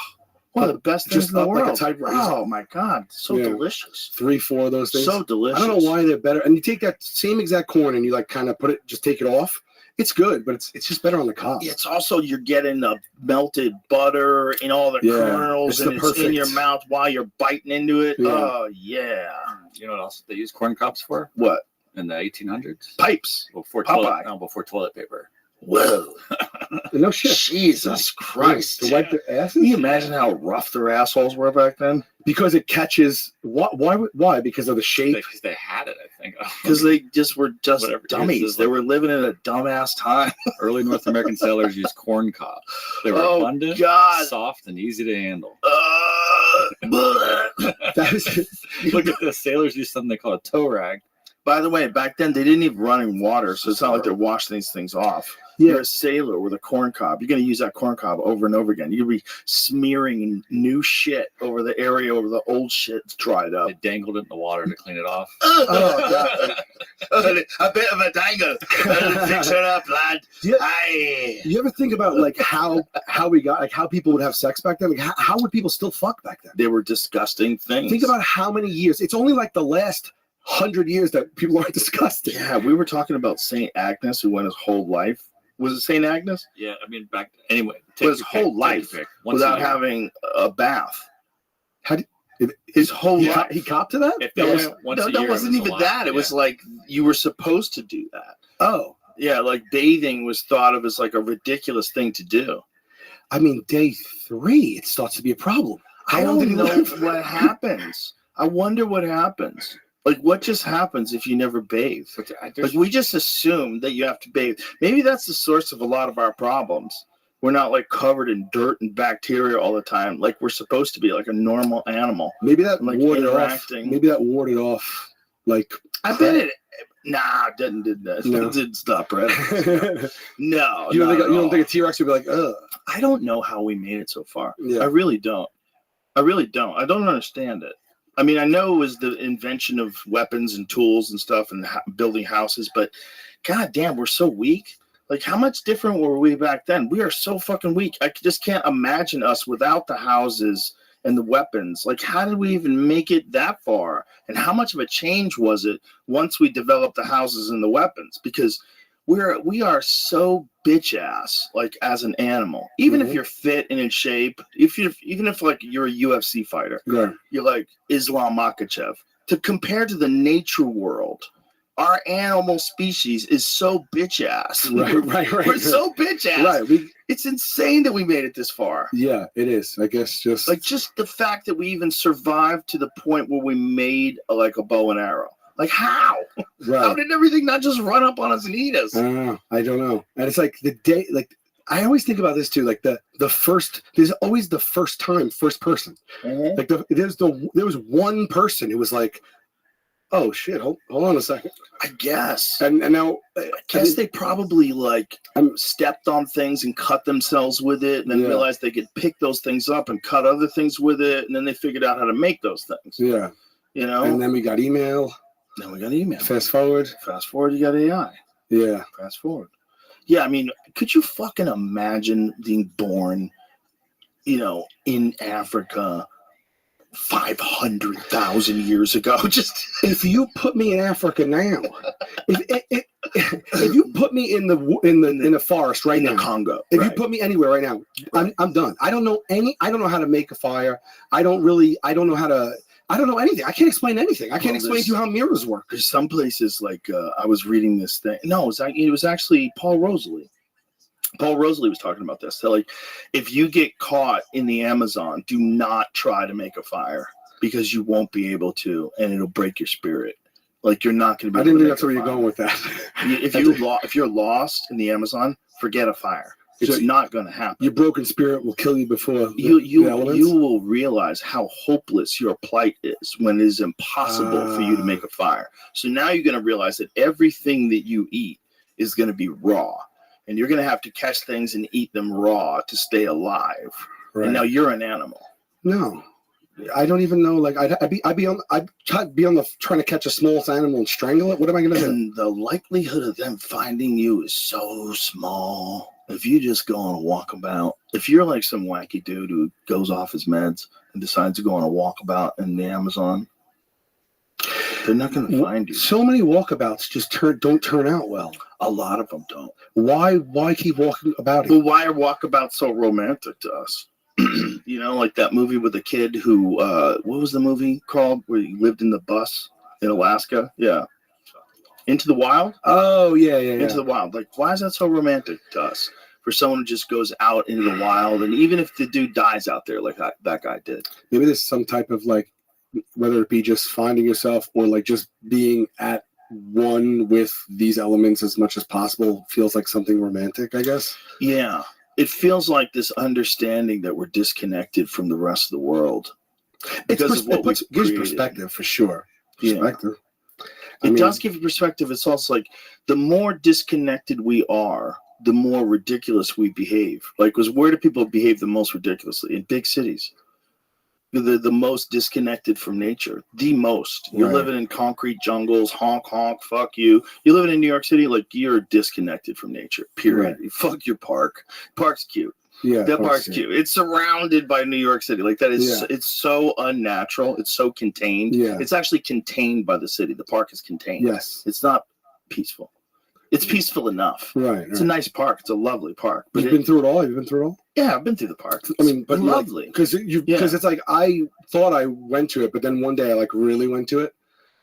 Speaker 1: one of the best things in the world.
Speaker 17: Like a typewriter.
Speaker 1: Oh my god, so delicious.
Speaker 17: 3, 4 of those things.
Speaker 1: So delicious.
Speaker 17: I don't know why they're better. And you take that same exact corn and you like kind of put it, just take it off. It's good, but it's just better on the cob.
Speaker 1: It's also you're getting the melted butter and all the kernels, and it's in your mouth while you're biting into it.
Speaker 17: Yeah.
Speaker 1: Oh yeah.
Speaker 3: You know what else they use corn cobs for?
Speaker 1: What?
Speaker 3: In the 1800s?
Speaker 1: Pipes.
Speaker 3: Before
Speaker 1: Popeye.
Speaker 3: before toilet paper.
Speaker 1: Whoa.
Speaker 17: No shit.
Speaker 1: Jesus Christ.
Speaker 17: To wipe their asses?
Speaker 1: Can you imagine how rough their assholes were back then?
Speaker 17: Because it catches. Why? Because of the shape?
Speaker 3: Because they had it, I think.
Speaker 1: Because they just were
Speaker 3: Whatever.
Speaker 1: dummies. They were living in a dumbass time.
Speaker 3: Early North American sailors used corn cobs. They were abundant, soft, and easy to handle. Look at this. Sailors used something they call a tow rag.
Speaker 1: By the way, back then they didn't even run in water, so it's not like they're washing these things off.
Speaker 17: Yeah.
Speaker 1: You're a sailor with a corn cob. You're going to use that corn cob over and over again. You'll be smearing new shit over the area over the old shit's dried up.
Speaker 3: They dangled it in the water to clean it off.
Speaker 1: Oh, God. A bit of a dangle. Fix it up, lad.
Speaker 17: You ever think about like how we got, like how people would have sex back then? Like how would people still fuck back then?
Speaker 1: They were disgusting things.
Speaker 17: Think about how many years. It's only like the last 100 years that people aren't disgusting.
Speaker 1: Yeah, we were talking about St. Agnes, who went his whole life. Was it St. Agnes?
Speaker 3: Yeah, I mean, anyway.
Speaker 1: His whole life without having a bath. His whole life.
Speaker 17: He copped to that?
Speaker 1: That wasn't even that. It was like you were supposed to do that.
Speaker 17: Oh.
Speaker 1: Yeah, like bathing was thought of as like a ridiculous thing to do.
Speaker 17: I mean, day 3, it starts to be a problem.
Speaker 1: I don't know what happens. I wonder what happens. Like, what just happens if you never bathe? Like, we just assume that you have to bathe. Maybe that's the source of a lot of our problems. We're not, like, covered in dirt and bacteria all the time, like we're supposed to be, like a normal animal.
Speaker 17: Maybe that
Speaker 1: like
Speaker 17: warded off. Maybe that warded off, like...
Speaker 1: I bet it... Nah, it didn't do that. No. It didn't stop predators. No.
Speaker 17: You don't think a T-Rex would be like, ugh?
Speaker 1: I don't know how we made it so far.
Speaker 17: Yeah.
Speaker 1: I really don't. I don't understand it. I mean, I know it was the invention of weapons and tools and stuff and building houses, but god damn, we're so weak. Like, how much different were we back then? We are so fucking weak. I just can't imagine us without the houses and the weapons. Like, how did we even make it that far? And how much of a change was it once we developed the houses and the weapons? Because we are so bitch ass, like, as an animal. Even if you're fit and in shape, even if like you're a UFC fighter, you're like Islam Makhachev. Compared to the nature world, our animal species is so bitch ass.
Speaker 17: Right.
Speaker 1: We're so bitch ass.
Speaker 17: Right.
Speaker 1: It's insane that we made it this far.
Speaker 17: Yeah, it is. I guess just
Speaker 1: the fact that we even survived to the point where we made like a bow and arrow. Like, how?
Speaker 17: Right.
Speaker 1: How did everything not just run up on us and eat us?
Speaker 17: I don't know. And it's like the day, like, I always think about this too. Like the first, there's always the first person.
Speaker 1: Mm-hmm.
Speaker 17: Like there was one person who was like, oh shit, hold on a second.
Speaker 1: I guess.
Speaker 17: And now,
Speaker 1: I guess they probably like stepped on things and cut themselves with it, and then realized they could pick those things up and cut other things with it, and then they figured out how to make those things.
Speaker 17: Yeah.
Speaker 1: You know.
Speaker 17: And then we got email. Fast forward,
Speaker 1: you got AI.
Speaker 17: Yeah.
Speaker 1: Fast forward. Yeah, I mean, could you fucking imagine being born, in Africa 500,000 years ago? Just
Speaker 17: if you put me in Africa now, if you put me in the forest right now,
Speaker 1: Congo,
Speaker 17: if you put me anywhere right now, I'm done. I don't know how to make a fire. I don't know how to. I don't know anything. I can't explain anything. I can't explain to you how mirrors work.
Speaker 1: There's some places like I was reading this thing. No, it was actually Paul Rosalie. Paul Rosalie was talking about this. So, like, if you get caught in the Amazon, do not try to make a fire because you won't be able to, and it'll break your spirit. Like, you're not going to be.
Speaker 17: I didn't think that's where you're going with that.
Speaker 1: If you're lost in the Amazon, forget a fire. It's not going to happen.
Speaker 17: Your broken spirit will kill you before
Speaker 1: you will realize how hopeless your plight is when it is impossible for you to make a fire. So now you're going to realize that everything that you eat is going to be raw, and you're going to have to catch things and eat them raw to stay alive. Right. And now you're an animal.
Speaker 17: No, I don't even know. Like I'd be on the trying to catch a small animal and strangle it. What am I going to do?
Speaker 1: And the likelihood of them finding you is so small. If you just go on a walkabout, if you're like some wacky dude who goes off his meds and decides to go on a walkabout in the Amazon, they're not going to find you.
Speaker 17: So many walkabouts just don't turn out well.
Speaker 1: A lot of them don't.
Speaker 17: Why keep walking about it?
Speaker 1: Well, why are walkabouts so romantic to us? You know, like that movie with the kid who, what was the movie called where he lived in the bus in Alaska? Yeah. Into the Wild?
Speaker 17: Oh, yeah.
Speaker 1: Into the Wild. Like, why is that so romantic to us? For someone who just goes out into the wild, and even if the dude dies out there like that guy did.
Speaker 17: Maybe there's some type of, like, whether it be just finding yourself or, like, just being at one with these elements as much as possible feels like something romantic, I guess.
Speaker 1: Yeah. It feels like this understanding that we're disconnected from the rest of the world. Because
Speaker 17: it gives perspective, for sure. Perspective.
Speaker 1: Yeah. It does give you perspective. It's also like the more disconnected we are, the more ridiculous we behave. Like, because where do people behave the most ridiculously? In big cities. They're the most disconnected from nature. The most. You're living in concrete jungles, honk, honk, fuck you. You're living in New York City, like, you're disconnected from nature, period. Right. Fuck your park. Park's cute.
Speaker 17: Yeah,
Speaker 1: that park's cute. It's surrounded by New York City. Like, that is, it's so unnatural. It's so contained.
Speaker 17: Yeah.
Speaker 1: It's actually contained by the city. The park is contained.
Speaker 17: Yes.
Speaker 1: It's not peaceful. It's peaceful enough.
Speaker 17: Right.
Speaker 1: It's a nice park. It's a lovely park.
Speaker 17: But you've been through it all? Have you been through it all?
Speaker 1: Yeah, I've been through the park.
Speaker 17: I mean, but
Speaker 1: lovely.
Speaker 17: Because it's like I thought I went to it, but then one day I like really went to it.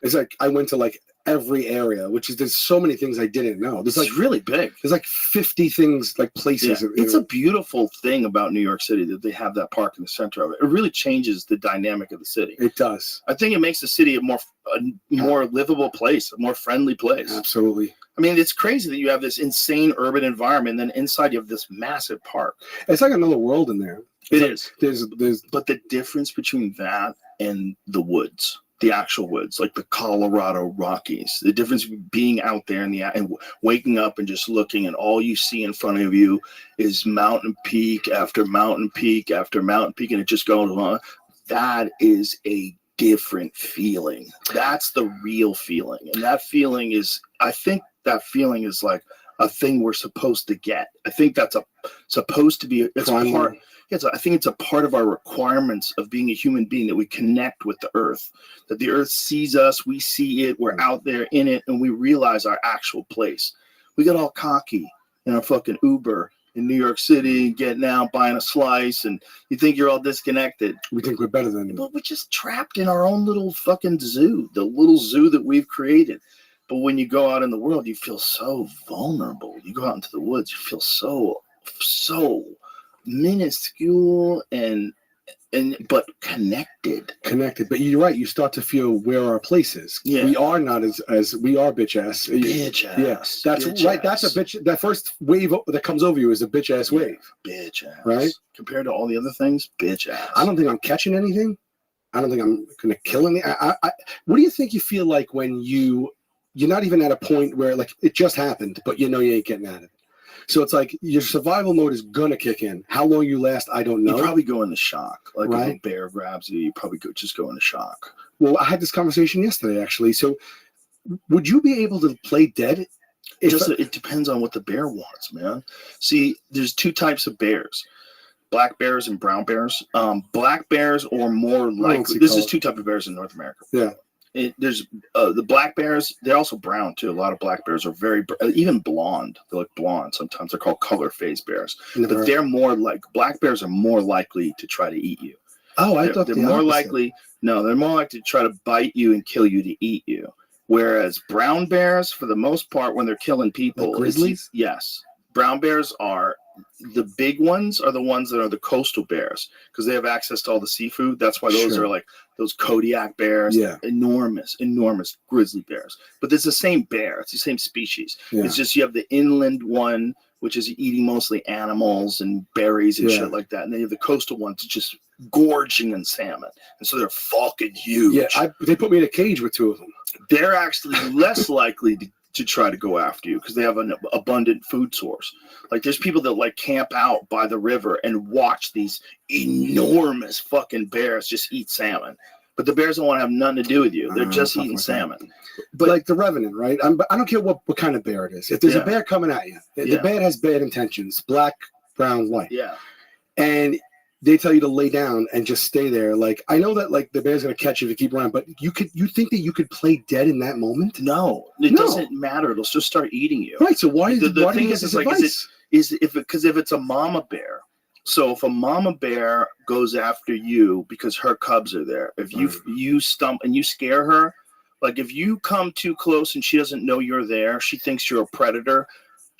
Speaker 17: It's like I went to like every area, which is there's so many things I didn't know. There's like
Speaker 1: really big.
Speaker 17: There's like 50 things, like places.
Speaker 1: Yeah. It's a beautiful thing about New York City that they have that park in the center of it. It really changes the dynamic of the city.
Speaker 17: It does.
Speaker 1: I think it makes the city a more livable place, a more friendly place.
Speaker 17: Absolutely.
Speaker 1: I mean, it's crazy that you have this insane urban environment, and then inside you have this massive park.
Speaker 17: It's like another world in there.
Speaker 1: It is.
Speaker 17: There's
Speaker 1: but the difference between that and the woods, the actual woods, like the Colorado Rockies, the difference being out there and waking up and just looking, and all you see in front of you is mountain peak after mountain peak after mountain peak, and it just goes on. That is a different feeling. That's the real feeling, and that feeling is, I think that feeling is like a thing we're supposed to get. I think that's supposed to be it's a part. I think it's a part of our requirements of being a human being, that we connect with the earth, that the earth sees us, we see it, we're out there in it, and we realize our actual place. We get all cocky in our fucking Uber in New York City, getting out, buying a slice, and you think you're all disconnected.
Speaker 17: We think we're better than them.
Speaker 1: But we're just trapped in our own little fucking zoo, the little zoo that we've created. But when you go out in the world, you feel so vulnerable. You go out into the woods, you feel so minuscule and but connected.
Speaker 17: But you're right, you start to feel where our place is.
Speaker 1: Yeah.
Speaker 17: We are not as we are bitch ass. Yeah, that's
Speaker 1: bitch
Speaker 17: right.
Speaker 1: ass.
Speaker 17: That's a bitch. That first wave that comes over you is a bitch ass wave.
Speaker 1: Bitch ass.
Speaker 17: Right?
Speaker 1: Compared to all the other things, bitch ass.
Speaker 17: I don't think I'm catching anything. I don't think I'm gonna kill anything. What do you think you feel like when you're not even at a point where like it just happened, but you know you ain't getting at it? So it's like your survival mode is gonna kick in. How long you last, I don't know.
Speaker 1: You probably go into shock. Like
Speaker 17: right?
Speaker 1: if a bear grabs you, you probably just go into shock.
Speaker 17: Well, I had this conversation yesterday, actually. So would you be able to play dead?
Speaker 1: It depends on what the bear wants, man. See, there's two types of bears. Black bears and brown bears. Black bears are more likely. This is two types of bears in North America.
Speaker 17: Yeah.
Speaker 1: There's the black bears. They're also brown too. A lot of black bears are very even blonde. They look blonde sometimes. They're called color phase bears. But they're more like black bears are more likely to try to eat you.
Speaker 17: Oh, I thought
Speaker 1: they're
Speaker 17: the
Speaker 1: more
Speaker 17: opposite.
Speaker 1: likely. No, they're more likely to try to bite you and kill you to eat you. Whereas brown bears, for the most part, when they're killing people,
Speaker 17: Like grizzlies?
Speaker 1: Yes, brown bears are the big ones. Are the ones that are the coastal bears because they have access to all the seafood. That's why those
Speaker 17: Sure.
Speaker 1: are like those Kodiak bears.
Speaker 17: Yeah.
Speaker 1: Enormous grizzly bears. But it's the same bear. It's the same species.
Speaker 17: Yeah.
Speaker 1: It's just you have the inland one, which is eating mostly animals and berries and
Speaker 17: Yeah.
Speaker 1: shit like that. And then you have the coastal ones just gorging in salmon. And so they're fucking huge.
Speaker 17: Yeah, they put me in a cage with two of them.
Speaker 1: They're actually less likely to try to go after you because they have an abundant food source. Like there's people that like camp out by the river and watch these enormous fucking bears just eat salmon. But the bears don't want to have nothing to do with you. They're just eating salmon.
Speaker 17: But like the Revenant, right? I don't care what kind of bear it is. If there's a bear coming at you, the bear has bad intentions, black, brown, white.
Speaker 1: Yeah.
Speaker 17: And they tell you to lay down and just stay there. Like I know that like the bear's gonna catch you if you keep running, but you think that you could play dead in that moment?
Speaker 1: No, it doesn't matter. It'll just start eating you.
Speaker 17: Right. So why
Speaker 1: the
Speaker 17: do
Speaker 1: thing
Speaker 17: you
Speaker 1: is,
Speaker 17: get this
Speaker 1: like,
Speaker 17: advice?
Speaker 1: if it's a mama bear. So if a mama bear goes after you because her cubs are there, if you stump and you scare her, like if you come too close and she doesn't know you're there, she thinks you're a predator.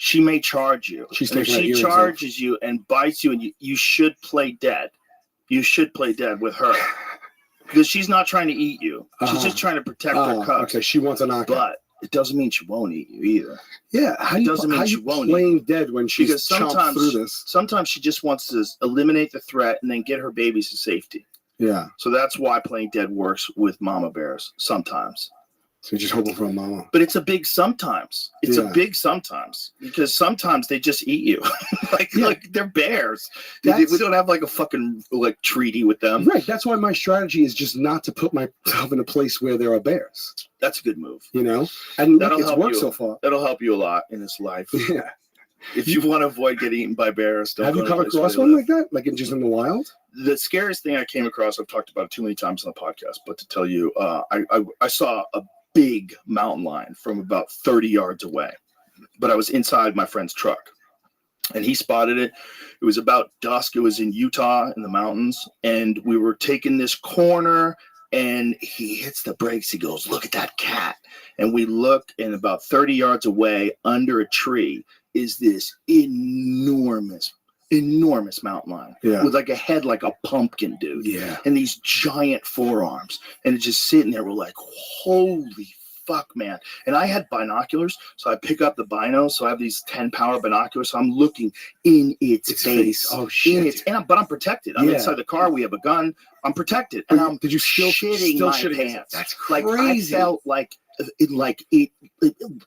Speaker 1: She may charge you.
Speaker 17: She's
Speaker 1: and if
Speaker 17: taking
Speaker 1: she
Speaker 17: that earrings
Speaker 1: charges you and bites you, and you should play dead. You should play dead with her because she's not trying to eat you. She's just trying to protect her cubs.
Speaker 17: Okay, she wants a knockout.
Speaker 1: But it doesn't mean she won't eat you either.
Speaker 17: Yeah, how you playing dead when she's
Speaker 1: because
Speaker 17: chomped through this?
Speaker 1: Sometimes she just wants to eliminate the threat and then get her babies to safety.
Speaker 17: Yeah.
Speaker 1: So that's why playing dead works with mama bears sometimes.
Speaker 17: So you're just hoping for a mama.
Speaker 1: But it's a big sometimes. It's a big sometimes because sometimes they just eat you. like they're bears. We don't have like a fucking like treaty with them.
Speaker 17: Right. That's why my strategy is just not to put myself in a place where there are bears.
Speaker 1: That's a good move.
Speaker 17: You know? And
Speaker 1: that'll
Speaker 17: it's
Speaker 1: help
Speaker 17: worked
Speaker 1: you.
Speaker 17: so far.
Speaker 1: That'll help you a lot in this life.
Speaker 17: Yeah.
Speaker 1: If you want to avoid getting eaten by bears, don't
Speaker 17: have
Speaker 1: go
Speaker 17: you
Speaker 1: to
Speaker 17: come
Speaker 1: a place
Speaker 17: across
Speaker 1: where
Speaker 17: one
Speaker 1: they
Speaker 17: like that? Like just in the wild?
Speaker 1: The scariest thing I came across, I've talked about it too many times on the podcast, but to tell you, I saw a big mountain lion from about 30 yards away, but I was inside my friend's truck and he spotted it. It was about dusk. It was in Utah in the mountains, and we were taking this corner and he hits the brakes. He goes, "Look at that cat." And we look, and about 30 yards away under a tree is this enormous mountain lion with like a head like a pumpkin, dude.
Speaker 17: Yeah.
Speaker 1: And these giant forearms. And it's just sitting there. We're like, holy fuck, man. And I had binoculars, so I pick up the binos. So I have these 10 power binoculars. So I'm looking in its face.
Speaker 17: Oh shit.
Speaker 1: But I'm protected. I'm inside the car. We have a gun. I'm protected. And I'm shitting my pants.
Speaker 17: That's
Speaker 1: like
Speaker 17: crazy.
Speaker 1: I felt like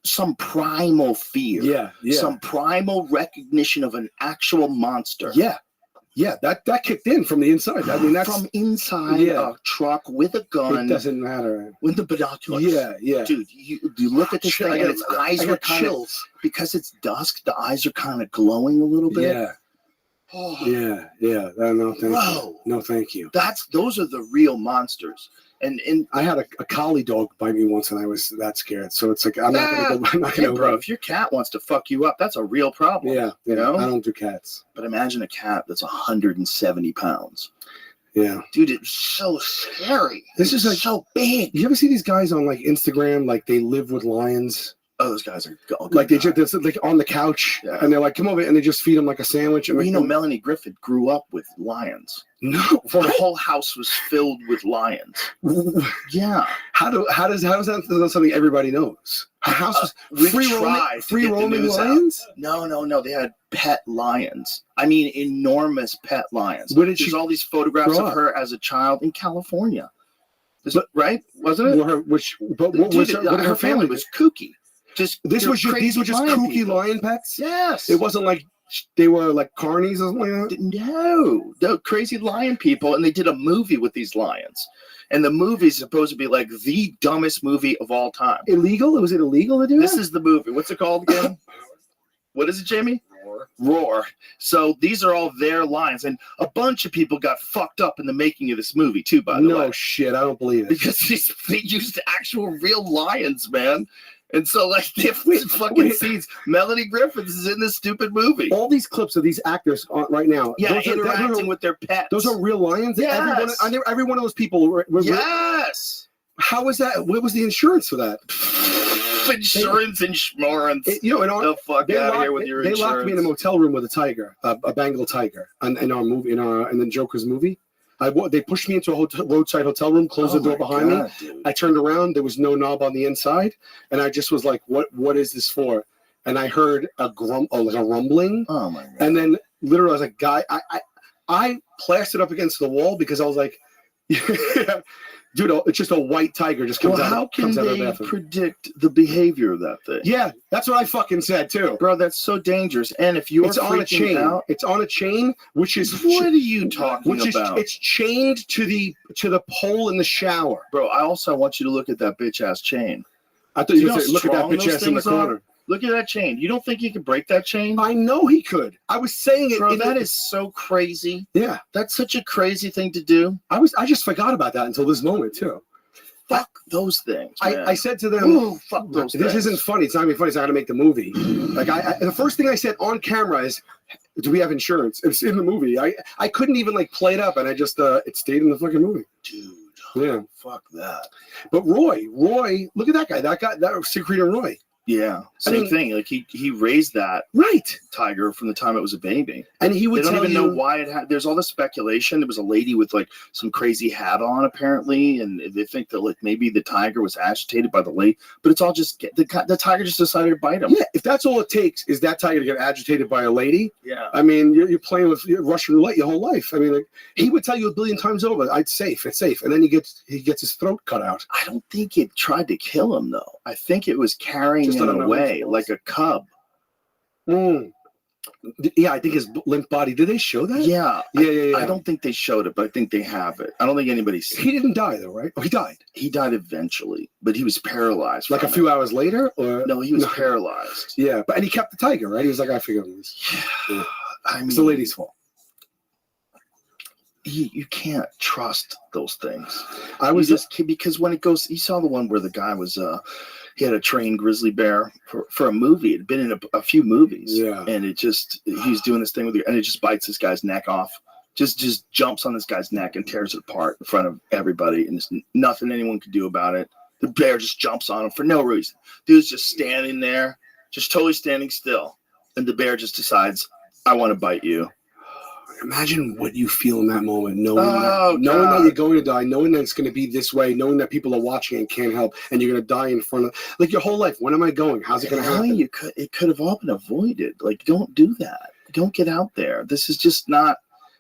Speaker 1: some primal fear.
Speaker 17: Yeah.
Speaker 1: Some primal recognition of an actual monster.
Speaker 17: Yeah, that kicked in from the inside. I mean, that's
Speaker 1: from inside a truck with a gun.
Speaker 17: It doesn't matter.
Speaker 1: With the binoculars.
Speaker 17: Yeah.
Speaker 1: Dude, you look at this thing and its eyes are kind of, because it's dusk, the eyes are kind of glowing a little bit.
Speaker 17: Yeah. Yeah. No, thank you. No, thank you.
Speaker 1: Those are the real monsters. And
Speaker 17: I had a collie dog bite me once, and I was that scared. So it's like I'm not gonna go.
Speaker 1: Bro, if your cat wants to fuck you up, that's a real problem.
Speaker 17: Yeah,
Speaker 1: you know.
Speaker 17: I don't do cats.
Speaker 1: But imagine a cat that's 170 pounds.
Speaker 17: Yeah,
Speaker 1: dude, it's so scary.
Speaker 17: This is like
Speaker 1: so big.
Speaker 17: You ever see these guys on like Instagram? Like they live with lions.
Speaker 1: Oh, those guys are
Speaker 17: like they're like on the couch, and they're like, "Come over," and they just feed them like a sandwich. And
Speaker 1: well, you know, Melanie Griffith grew up with lions.
Speaker 17: No,
Speaker 1: her whole house was filled with lions. Yeah.
Speaker 17: How does that something everybody knows? Her house was free roaming lions.
Speaker 1: No. They had pet lions. I mean, enormous pet lions.
Speaker 17: Where did
Speaker 1: There's all these photographs of her as a child in California. Right? Wasn't it? Her family was kooky.
Speaker 17: These were just kooky lion pets.
Speaker 1: Yes.
Speaker 17: It wasn't like they were like carnies or something like that.
Speaker 1: No, they're crazy lion people, and they did a movie with these lions. And the movie is supposed to be like the dumbest movie of all time.
Speaker 17: Illegal? Was it illegal to do
Speaker 1: this? This is the movie. What's it called again? What is it, Jamie? Roar. So these are all their lions, and a bunch of people got fucked up in the making of this movie too. By the way,
Speaker 17: no shit, I don't believe it.
Speaker 1: Because they used actual real lions, man. And so, like, different fucking scenes. Melanie Griffith is in this stupid movie.
Speaker 17: All these clips of these actors right now.
Speaker 1: Yeah,
Speaker 17: those
Speaker 1: interacting with their pets.
Speaker 17: Those are real lions?
Speaker 1: Yes.
Speaker 17: Every one of those people were
Speaker 1: yes.
Speaker 17: How was that? What was the insurance for that?
Speaker 1: Insurance. Get the fuck out of here with your insurance.
Speaker 17: They locked me in a motel room with a tiger, a Bengal tiger, in our movie, in the Joker's movie. They pushed me into a roadside hotel room, closed the door behind me. Dude. I turned around. There was no knob on the inside. And I just was like, what is this for? And I heard like a rumbling.
Speaker 1: Oh, my God.
Speaker 17: And then literally I was like, guy, I plastered up against the wall because I was like, dude, it's just a white tiger just comes out.
Speaker 1: How can they predict the behavior of that thing?
Speaker 17: Yeah, that's what I fucking said too,
Speaker 1: bro. That's so dangerous. And if you're
Speaker 17: on a chain, it's on a chain, which is
Speaker 1: what are you talking about?
Speaker 17: It's chained to the pole in the shower,
Speaker 1: bro. I want you to look at that bitch ass chain.
Speaker 17: I thought you were going to say, look at that bitch ass in the corner.
Speaker 1: Look at that chain. You don't think he could break that chain?
Speaker 17: I know he could. I was saying it.
Speaker 1: Bro, that is so crazy.
Speaker 17: Yeah.
Speaker 1: That's such a crazy thing to do.
Speaker 17: I just forgot about that until this moment, too.
Speaker 1: Fuck those things.
Speaker 17: I said to them,
Speaker 1: ooh, fuck those
Speaker 17: this
Speaker 1: things.
Speaker 17: Isn't funny. It's not even funny. It's not going to make the movie. Like, the first thing I said on camera is, do we have insurance? It's in the movie. I couldn't even, like, play it up, and I just, it stayed in the fucking movie.
Speaker 1: Dude.
Speaker 17: Yeah.
Speaker 1: Fuck that.
Speaker 17: But Roy, look at that guy. That was Siegfried and Roy.
Speaker 1: Yeah, same thing. Like he raised that tiger from the time it was a baby,
Speaker 17: and he would.
Speaker 1: They don't even know why it had. There's all this speculation. There was a lady with like some crazy hat on, apparently, and they think that like maybe the tiger was agitated by the lady, but it's all just the tiger just decided to bite him.
Speaker 17: Yeah, if that's all it takes is that tiger to get agitated by a lady.
Speaker 1: Yeah,
Speaker 17: I mean you're playing with Russian roulette your whole life. I mean, like, he would tell you a billion times over, "It's safe," and then he gets his throat cut out.
Speaker 1: I don't think it tried to kill him though. I think it was carrying him away like a cub.
Speaker 17: Yeah, I think his limp body. Did they show that?
Speaker 1: Yeah.
Speaker 17: Yeah.
Speaker 1: I don't think they showed it, but I think they have it. I don't think anybody's seen
Speaker 17: He didn't die though, right? Oh, he died.
Speaker 1: He died eventually, but he was paralyzed.
Speaker 17: Like a few hours later, or
Speaker 1: no? He was paralyzed.
Speaker 17: Yeah, and he kept the tiger, right? He was like, I figured this.
Speaker 1: Yeah. I mean,
Speaker 17: it's the lady's fault.
Speaker 1: You can't trust those things. Because when it goes, you saw the one where the guy was he had a trained grizzly bear for a movie. It had been in a few movies.
Speaker 17: Yeah.
Speaker 1: And he's doing this thing with it, and it just bites this guy's neck off. Just jumps on this guy's neck and tears it apart in front of everybody, and there's nothing anyone could do about it. The bear just jumps on him for no reason. Dude's just standing there, just totally standing still. And the bear just decides, I want to bite you.
Speaker 17: Imagine what you feel in that moment, knowing that you're going to die, knowing that it's going to be this way, knowing that people are watching and can't help, and you're going to die in front of, like, your whole life. When am I going? How's it going to happen?
Speaker 1: It could have all been avoided. Like, don't do that. Don't get out there. This is just not.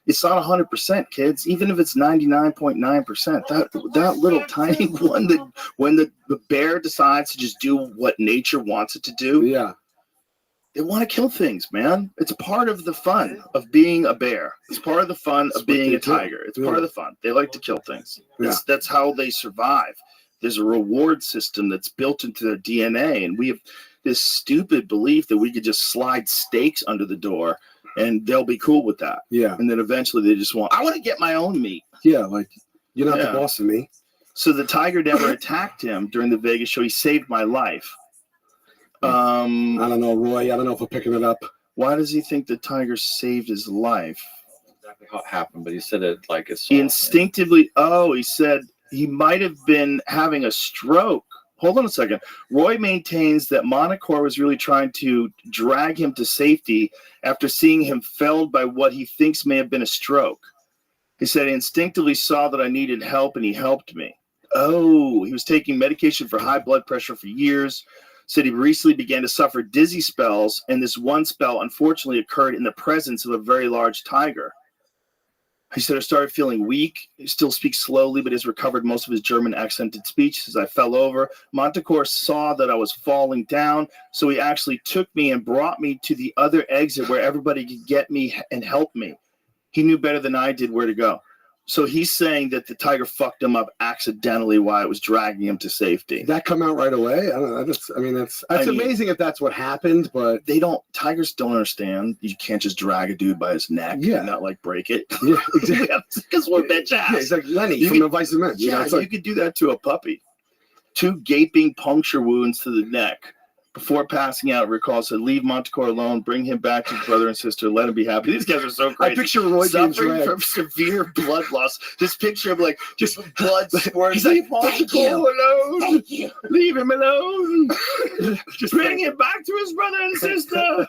Speaker 1: It's not 100%, kids. Even if it's 99.9%, that little tiny one that when the bear decides to just do what nature wants it to do.
Speaker 17: Yeah.
Speaker 1: They want to kill things, man. It's part of the fun of being a bear. It's part of the fun of being a tiger. It's part of the fun. They like to kill things. That's how they survive. There's a reward system that's built into their DNA, and we have this stupid belief that we could just slide stakes under the door and they'll be cool with that.
Speaker 17: Yeah.
Speaker 1: And then eventually they just I want to get my own meat.
Speaker 17: Yeah, like, you're not the boss of me.
Speaker 1: So the tiger never attacked him during the Vegas show. He saved my life.
Speaker 17: I don't know, Roy. I don't know if we're picking it up.
Speaker 1: Why does he think the tiger saved his life?
Speaker 3: Exactly how it happened, but he said it like it's.
Speaker 1: He instinctively. He said he might have been having a stroke. Hold on a second. Roy maintains that Monacore was really trying to drag him to safety after seeing him felled by what he thinks may have been a stroke. He said he instinctively saw that I needed help, and he helped me. He was taking medication for high blood pressure for years. Said he recently began to suffer dizzy spells, and this one spell unfortunately occurred in the presence of a very large tiger. He said, I started feeling weak. He still speaks slowly, but has recovered most of his German accented speech. As I fell over, Monacore saw that I was falling down, so he actually took me and brought me to the other exit where everybody could get me and help me. He knew better than I did where to go. So he's saying that the tiger fucked him up accidentally while it was dragging him to safety.
Speaker 17: Did that come out right away? I don't know. That's amazing if that's what happened, but
Speaker 1: tigers don't understand. You can't just drag a dude by his neck and not like break it.
Speaker 17: Yeah, exactly.
Speaker 1: Because we're bitch ass.
Speaker 17: Yeah, it's like Lenny from The Vice of Men.
Speaker 1: Yeah, you could do that to a puppy. 2 gaping puncture wounds to the neck. Before passing out, recalls said, "Leave Montecore alone. Bring him back to his brother and sister. Let him be happy." These guys are so crazy.
Speaker 17: I picture Roy being
Speaker 1: suffering
Speaker 17: dragged.
Speaker 1: from severe blood loss. This picture of like just blood squirting.
Speaker 17: He's like,
Speaker 1: "Leave Montecore alone.
Speaker 17: Thank you.
Speaker 1: Leave him alone.
Speaker 17: Just
Speaker 1: Bring him back to his brother and sister."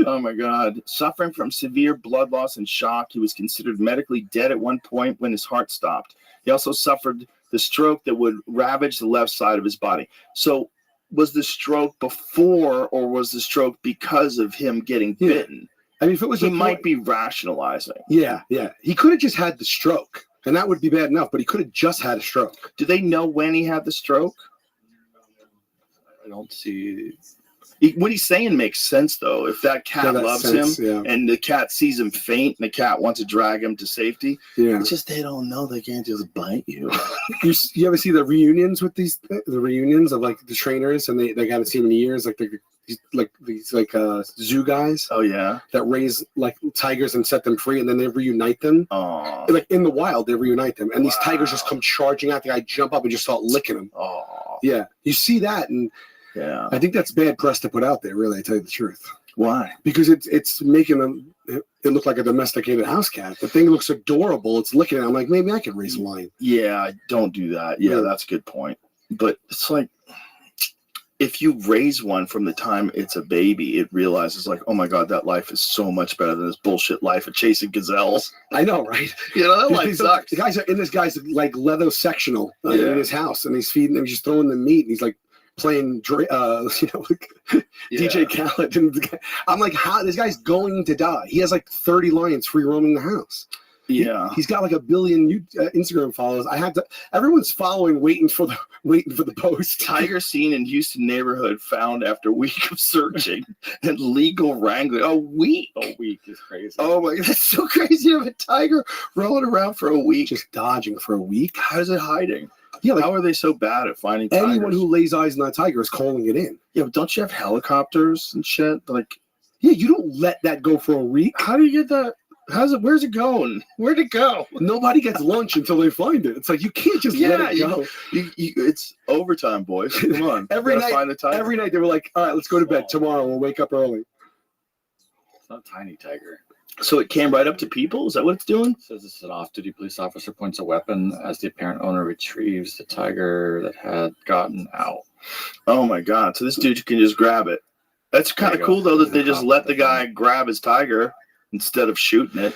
Speaker 1: Oh my God! Suffering from severe blood loss and shock, he was considered medically dead at one point when his heart stopped. He also suffered the stroke that would ravage the left side of his body. So, was the stroke before, or was the stroke because of him getting bitten?
Speaker 17: I mean, if it was,
Speaker 1: he might be rationalizing.
Speaker 17: Yeah. He could have just had the stroke, and that would be bad enough. But he could have just had a stroke.
Speaker 1: Do they know when he had the stroke?
Speaker 3: I don't see.
Speaker 1: What he's saying makes sense, though. If that cat loves him, and the cat sees him faint, and the cat wants to drag him to safety, it's just they don't know they can't just bite you.
Speaker 17: You ever see the reunions with the reunions of like the trainers, and they haven't seen in years, like these zoo guys?
Speaker 1: Oh yeah,
Speaker 17: that raise like tigers and set them free, and then they reunite them.
Speaker 1: Oh,
Speaker 17: like in the wild, they reunite them, and these tigers just come charging out. The guy jump up and just start licking them.
Speaker 1: Oh,
Speaker 17: yeah, you see that, and
Speaker 1: yeah,
Speaker 17: I think that's bad press to put out there. Really, I tell you the truth.
Speaker 1: Why? Because
Speaker 17: it's making them it look like a domesticated house cat. The thing looks adorable. It's licking it. I'm like, maybe I could raise a lion.
Speaker 1: Yeah, don't do that. Yeah, that's a good point. But it's like, if you raise one from the time it's a baby, it realizes like, oh my God, that life is so much better than this bullshit life of chasing gazelles.
Speaker 17: I know, right?
Speaker 1: You know, that life sucks.
Speaker 17: The guys are in this guy's like leather sectional in his house, and he's feeding them, just throwing them meat, and he's like playing, DJ Khaled. And I'm like, how this guy's going to die? He has like 30 lions free roaming the house.
Speaker 1: Yeah,
Speaker 17: he's got like 1 billion Instagram followers. Everyone's following, waiting for the post.
Speaker 1: Tiger seen in Houston neighborhood found after a week of searching and legal wrangling. A week
Speaker 3: is crazy.
Speaker 1: Oh my God, that's so crazy to have a tiger rolling around for a week,
Speaker 17: just dodging for a week.
Speaker 1: How's it hiding?
Speaker 17: Yeah, like,
Speaker 1: how are they so bad at finding tigers?
Speaker 17: Anyone who lays eyes on that tiger is calling it in.
Speaker 1: Yeah, but don't you have helicopters and shit? Like,
Speaker 17: yeah, you don't let that go for a week.
Speaker 1: How do you get that? Where's it going? Where'd it go?
Speaker 17: Nobody gets lunch until they find it. It's like, you can't just let it go.
Speaker 1: It's overtime, boys. Come on.
Speaker 17: Every night,
Speaker 1: find the tiger.
Speaker 17: Every night they were like, all right, let's go to bed. Tomorrow we'll wake up early.
Speaker 3: It's not a tiny tiger.
Speaker 1: So it came right up to people? Is that what it's doing?
Speaker 3: It says this is an off-duty police officer points a weapon as the apparent owner retrieves the tiger that had gotten out.
Speaker 1: Oh my God. So this dude can just grab it. That's kind of cool, though, that they just let the guy grab his tiger instead of shooting it.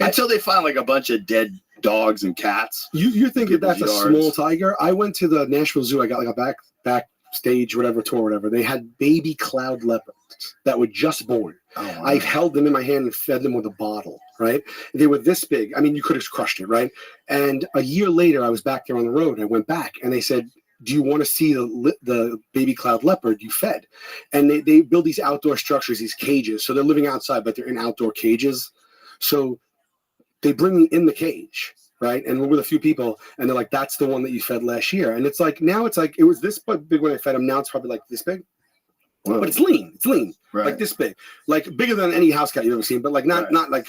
Speaker 1: Until they find like a bunch of dead dogs and cats.
Speaker 17: You're thinking that's a small tiger? I went to the Nashville Zoo. I got like a backstage, whatever tour, whatever. They had baby cloud leopards that were just born.
Speaker 1: Oh, wow.
Speaker 17: I held them in my hand and fed them with a bottle, right? They were this big. I mean, you could have crushed it, right? And a year later, I was back there on the road. I went back, and they said, do you want to see the baby cloud leopard you fed? And they build these outdoor structures, these cages. So they're living outside, but they're in outdoor cages. So they bring me in the cage, right? And we're with a few people, and they're like, that's the one that you fed last year. And it's like, now it's like, it was this big when I fed him. Now it's probably like this big. Whoa. But it's lean. It's lean.
Speaker 1: Right.
Speaker 17: Like this big. Like bigger than any house cat you've ever seen, but like not like,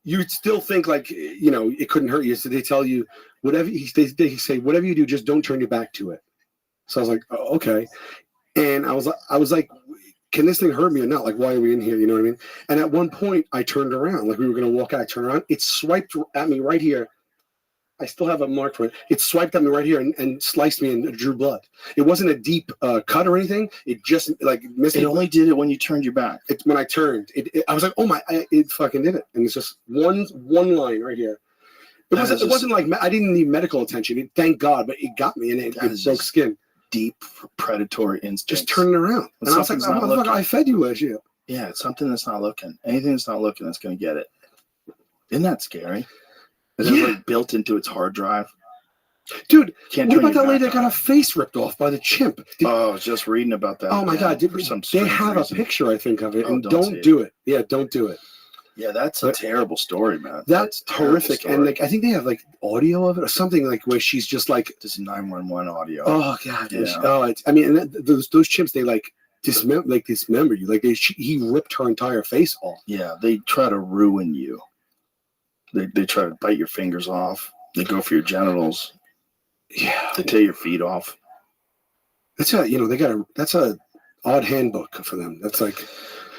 Speaker 17: you'd still think like, it couldn't hurt you. So they tell you, whatever they say, whatever you do, just don't turn your back to it. So I was like, oh, okay. And I was like, can this thing hurt me or not? Like, why are we in here? You know what I mean? And at one point I turned around, like we were going to walk out, I turned around. It swiped at me right here. I still have a mark for it. It swiped at me right here and sliced me and drew blood. It wasn't a deep cut or anything. It just like missed.
Speaker 1: It only did it when you turned your back.
Speaker 17: It's when I turned. I was like, oh my! It fucking did it. And it's just one line right here. It wasn't like I didn't need medical attention. Thank God, but it got me and it broke skin.
Speaker 1: Deep predatory instinct.
Speaker 17: Just turning around. And I was like, oh, I fed you last year.
Speaker 1: Yeah, it's something that's not looking. Anything that's not looking, that's going to get it. Isn't that scary? Is it like built into its hard drive?
Speaker 17: Dude, what about that lady that got her face ripped off by the chimp?
Speaker 1: I was just reading about that.
Speaker 17: Oh my God. They have a picture, I think, of it. And don't do it. Yeah, don't do it.
Speaker 1: Yeah, that's a terrible story, man.
Speaker 17: That's horrific. And like, I think they have like audio of it or something like where she's just like
Speaker 1: this 911 audio.
Speaker 17: Oh God.
Speaker 1: Yeah.
Speaker 17: Those chimps, they like dismember you. Like he ripped her entire face off.
Speaker 1: Yeah, they try to ruin you. They try to bite your fingers off. They go for your genitals.
Speaker 17: Yeah.
Speaker 1: They tear your feet off.
Speaker 17: That's that's a odd handbook for them. That's like,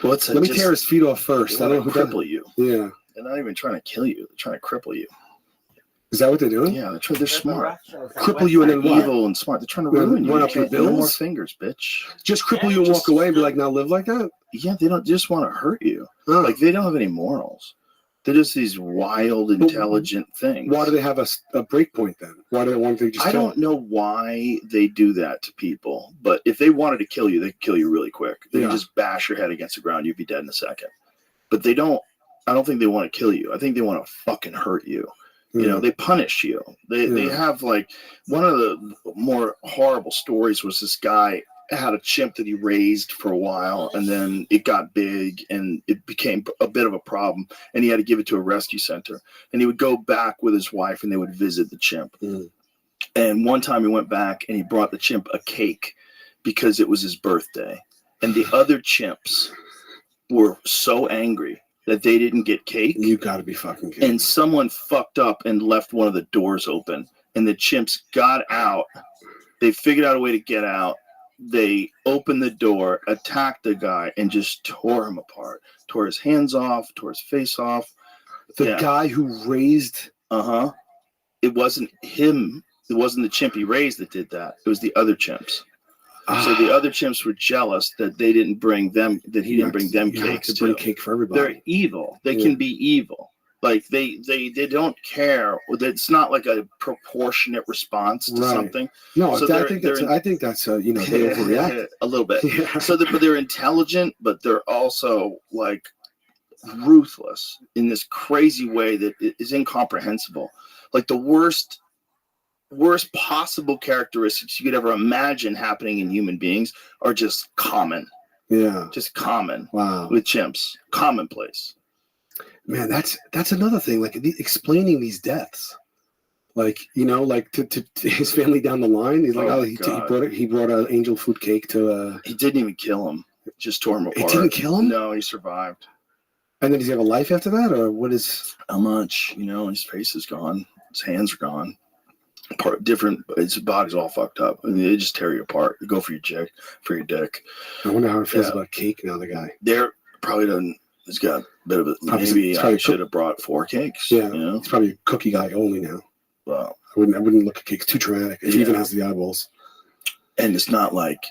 Speaker 1: well, it's
Speaker 17: let me tear his feet off first.
Speaker 1: They
Speaker 17: I don't know
Speaker 1: want to cripple you.
Speaker 17: Yeah.
Speaker 1: They're not even trying to kill you. They're trying to cripple you.
Speaker 17: Is that what they're doing?
Speaker 1: Yeah, they're smart.
Speaker 17: Cripple you and then what?
Speaker 1: Evil and smart. They're trying to ruin you.
Speaker 17: Run up your
Speaker 1: No more
Speaker 17: bills?
Speaker 1: fingers, bitch.
Speaker 17: Just cripple you and walk away and be like, now live like that?
Speaker 1: Yeah, they don't just want to hurt you.
Speaker 17: Oh.
Speaker 1: Like, they don't have any morals. They're just these wild, intelligent things.
Speaker 17: Why do they have a break point then? Why do they want to just
Speaker 1: I don't know why they do that to people, but if they wanted to kill you, they could kill you really quick. They could just bash your head against the ground, you'd be dead in a second. But they don't, I don't think they want to kill you. I think they want to fucking hurt you. You know, they punish you. They have, like, one of the more horrible stories was this guy had a chimp that he raised for a while, and then it got big and it became a bit of a problem, and he had to give it to a rescue center. And he would go back with his wife and they would visit the chimp. And one time he went back and he brought the chimp a cake because it was his birthday. And the other chimps were so angry that they didn't get cake.
Speaker 17: You gotta be fucking kidding.
Speaker 1: And someone fucked up and left one of the doors open, and the chimps got out. They figured out a way to get out. They opened the door, attacked the guy, and just tore him apart. Tore his hands off, tore his face off.
Speaker 17: The guy who raised...
Speaker 1: It wasn't him. It wasn't the chimp he raised that did that. It was the other chimps. So the other chimps were jealous that they didn't bring them, that he didn't bring them cakes.
Speaker 17: To bring cake for everybody.
Speaker 1: They're evil. They can be evil. Like they don't care. It's not like a proportionate response to something.
Speaker 17: No,
Speaker 1: so
Speaker 17: I think that's they overreact
Speaker 1: a little bit. So but they're intelligent, but they're also like ruthless in this crazy way that is incomprehensible. Like the worst possible characteristics you could ever imagine happening in human beings are just common.
Speaker 17: Yeah.
Speaker 1: Just common.
Speaker 17: Wow.
Speaker 1: With chimps. Commonplace.
Speaker 17: Man, that's another thing. Like explaining these deaths. Like, like to his family down the line. He's like, he brought an angel food cake to
Speaker 1: He didn't even kill him. Just tore him apart.
Speaker 17: It didn't kill him?
Speaker 1: No, he survived.
Speaker 17: And then does he have a life after that? Or what is
Speaker 1: how much? His face is gone. His hands are gone. His body's all fucked up. I mean, they just tear you apart. You go for your dick.
Speaker 17: I wonder how it feels about cake now, the guy.
Speaker 1: They're probably done. He's got a bit of it. Maybe I should have brought 4 cakes.
Speaker 17: Yeah, he's probably a cookie guy only now.
Speaker 1: Well,
Speaker 17: I wouldn't look at cakes too traumatic. If he even has the eyeballs.
Speaker 1: And it's not like,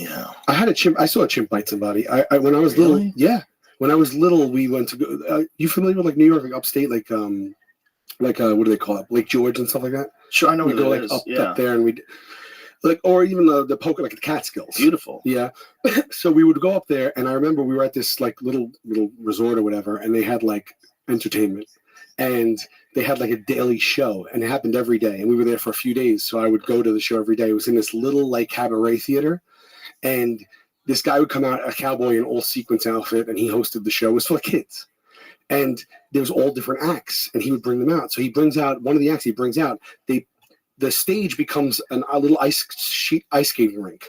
Speaker 17: I had a chimp. I saw a chimp bite somebody. When I was little. Yeah, when I was little, we went to go. You familiar with like New York, like upstate, like what do they call it, Lake George and stuff like that?
Speaker 1: Sure, I know.
Speaker 17: We go like up there, and we like, or even the Pocono, like the Catskills.
Speaker 1: Beautiful.
Speaker 17: Yeah. So we would go up there, and I remember we were at this like little resort or whatever, and they had like entertainment, and they had like a daily show, and it happened every day, and we were there for a few days. So I would go to the show every day. It was in this little like cabaret theater, and this guy would come out, a cowboy in all sequins outfit, and he hosted the show. It was for kids. And there was all different acts, and he would bring them out. So he brings out one of the acts. He brings out the stage becomes a little ice skating rink,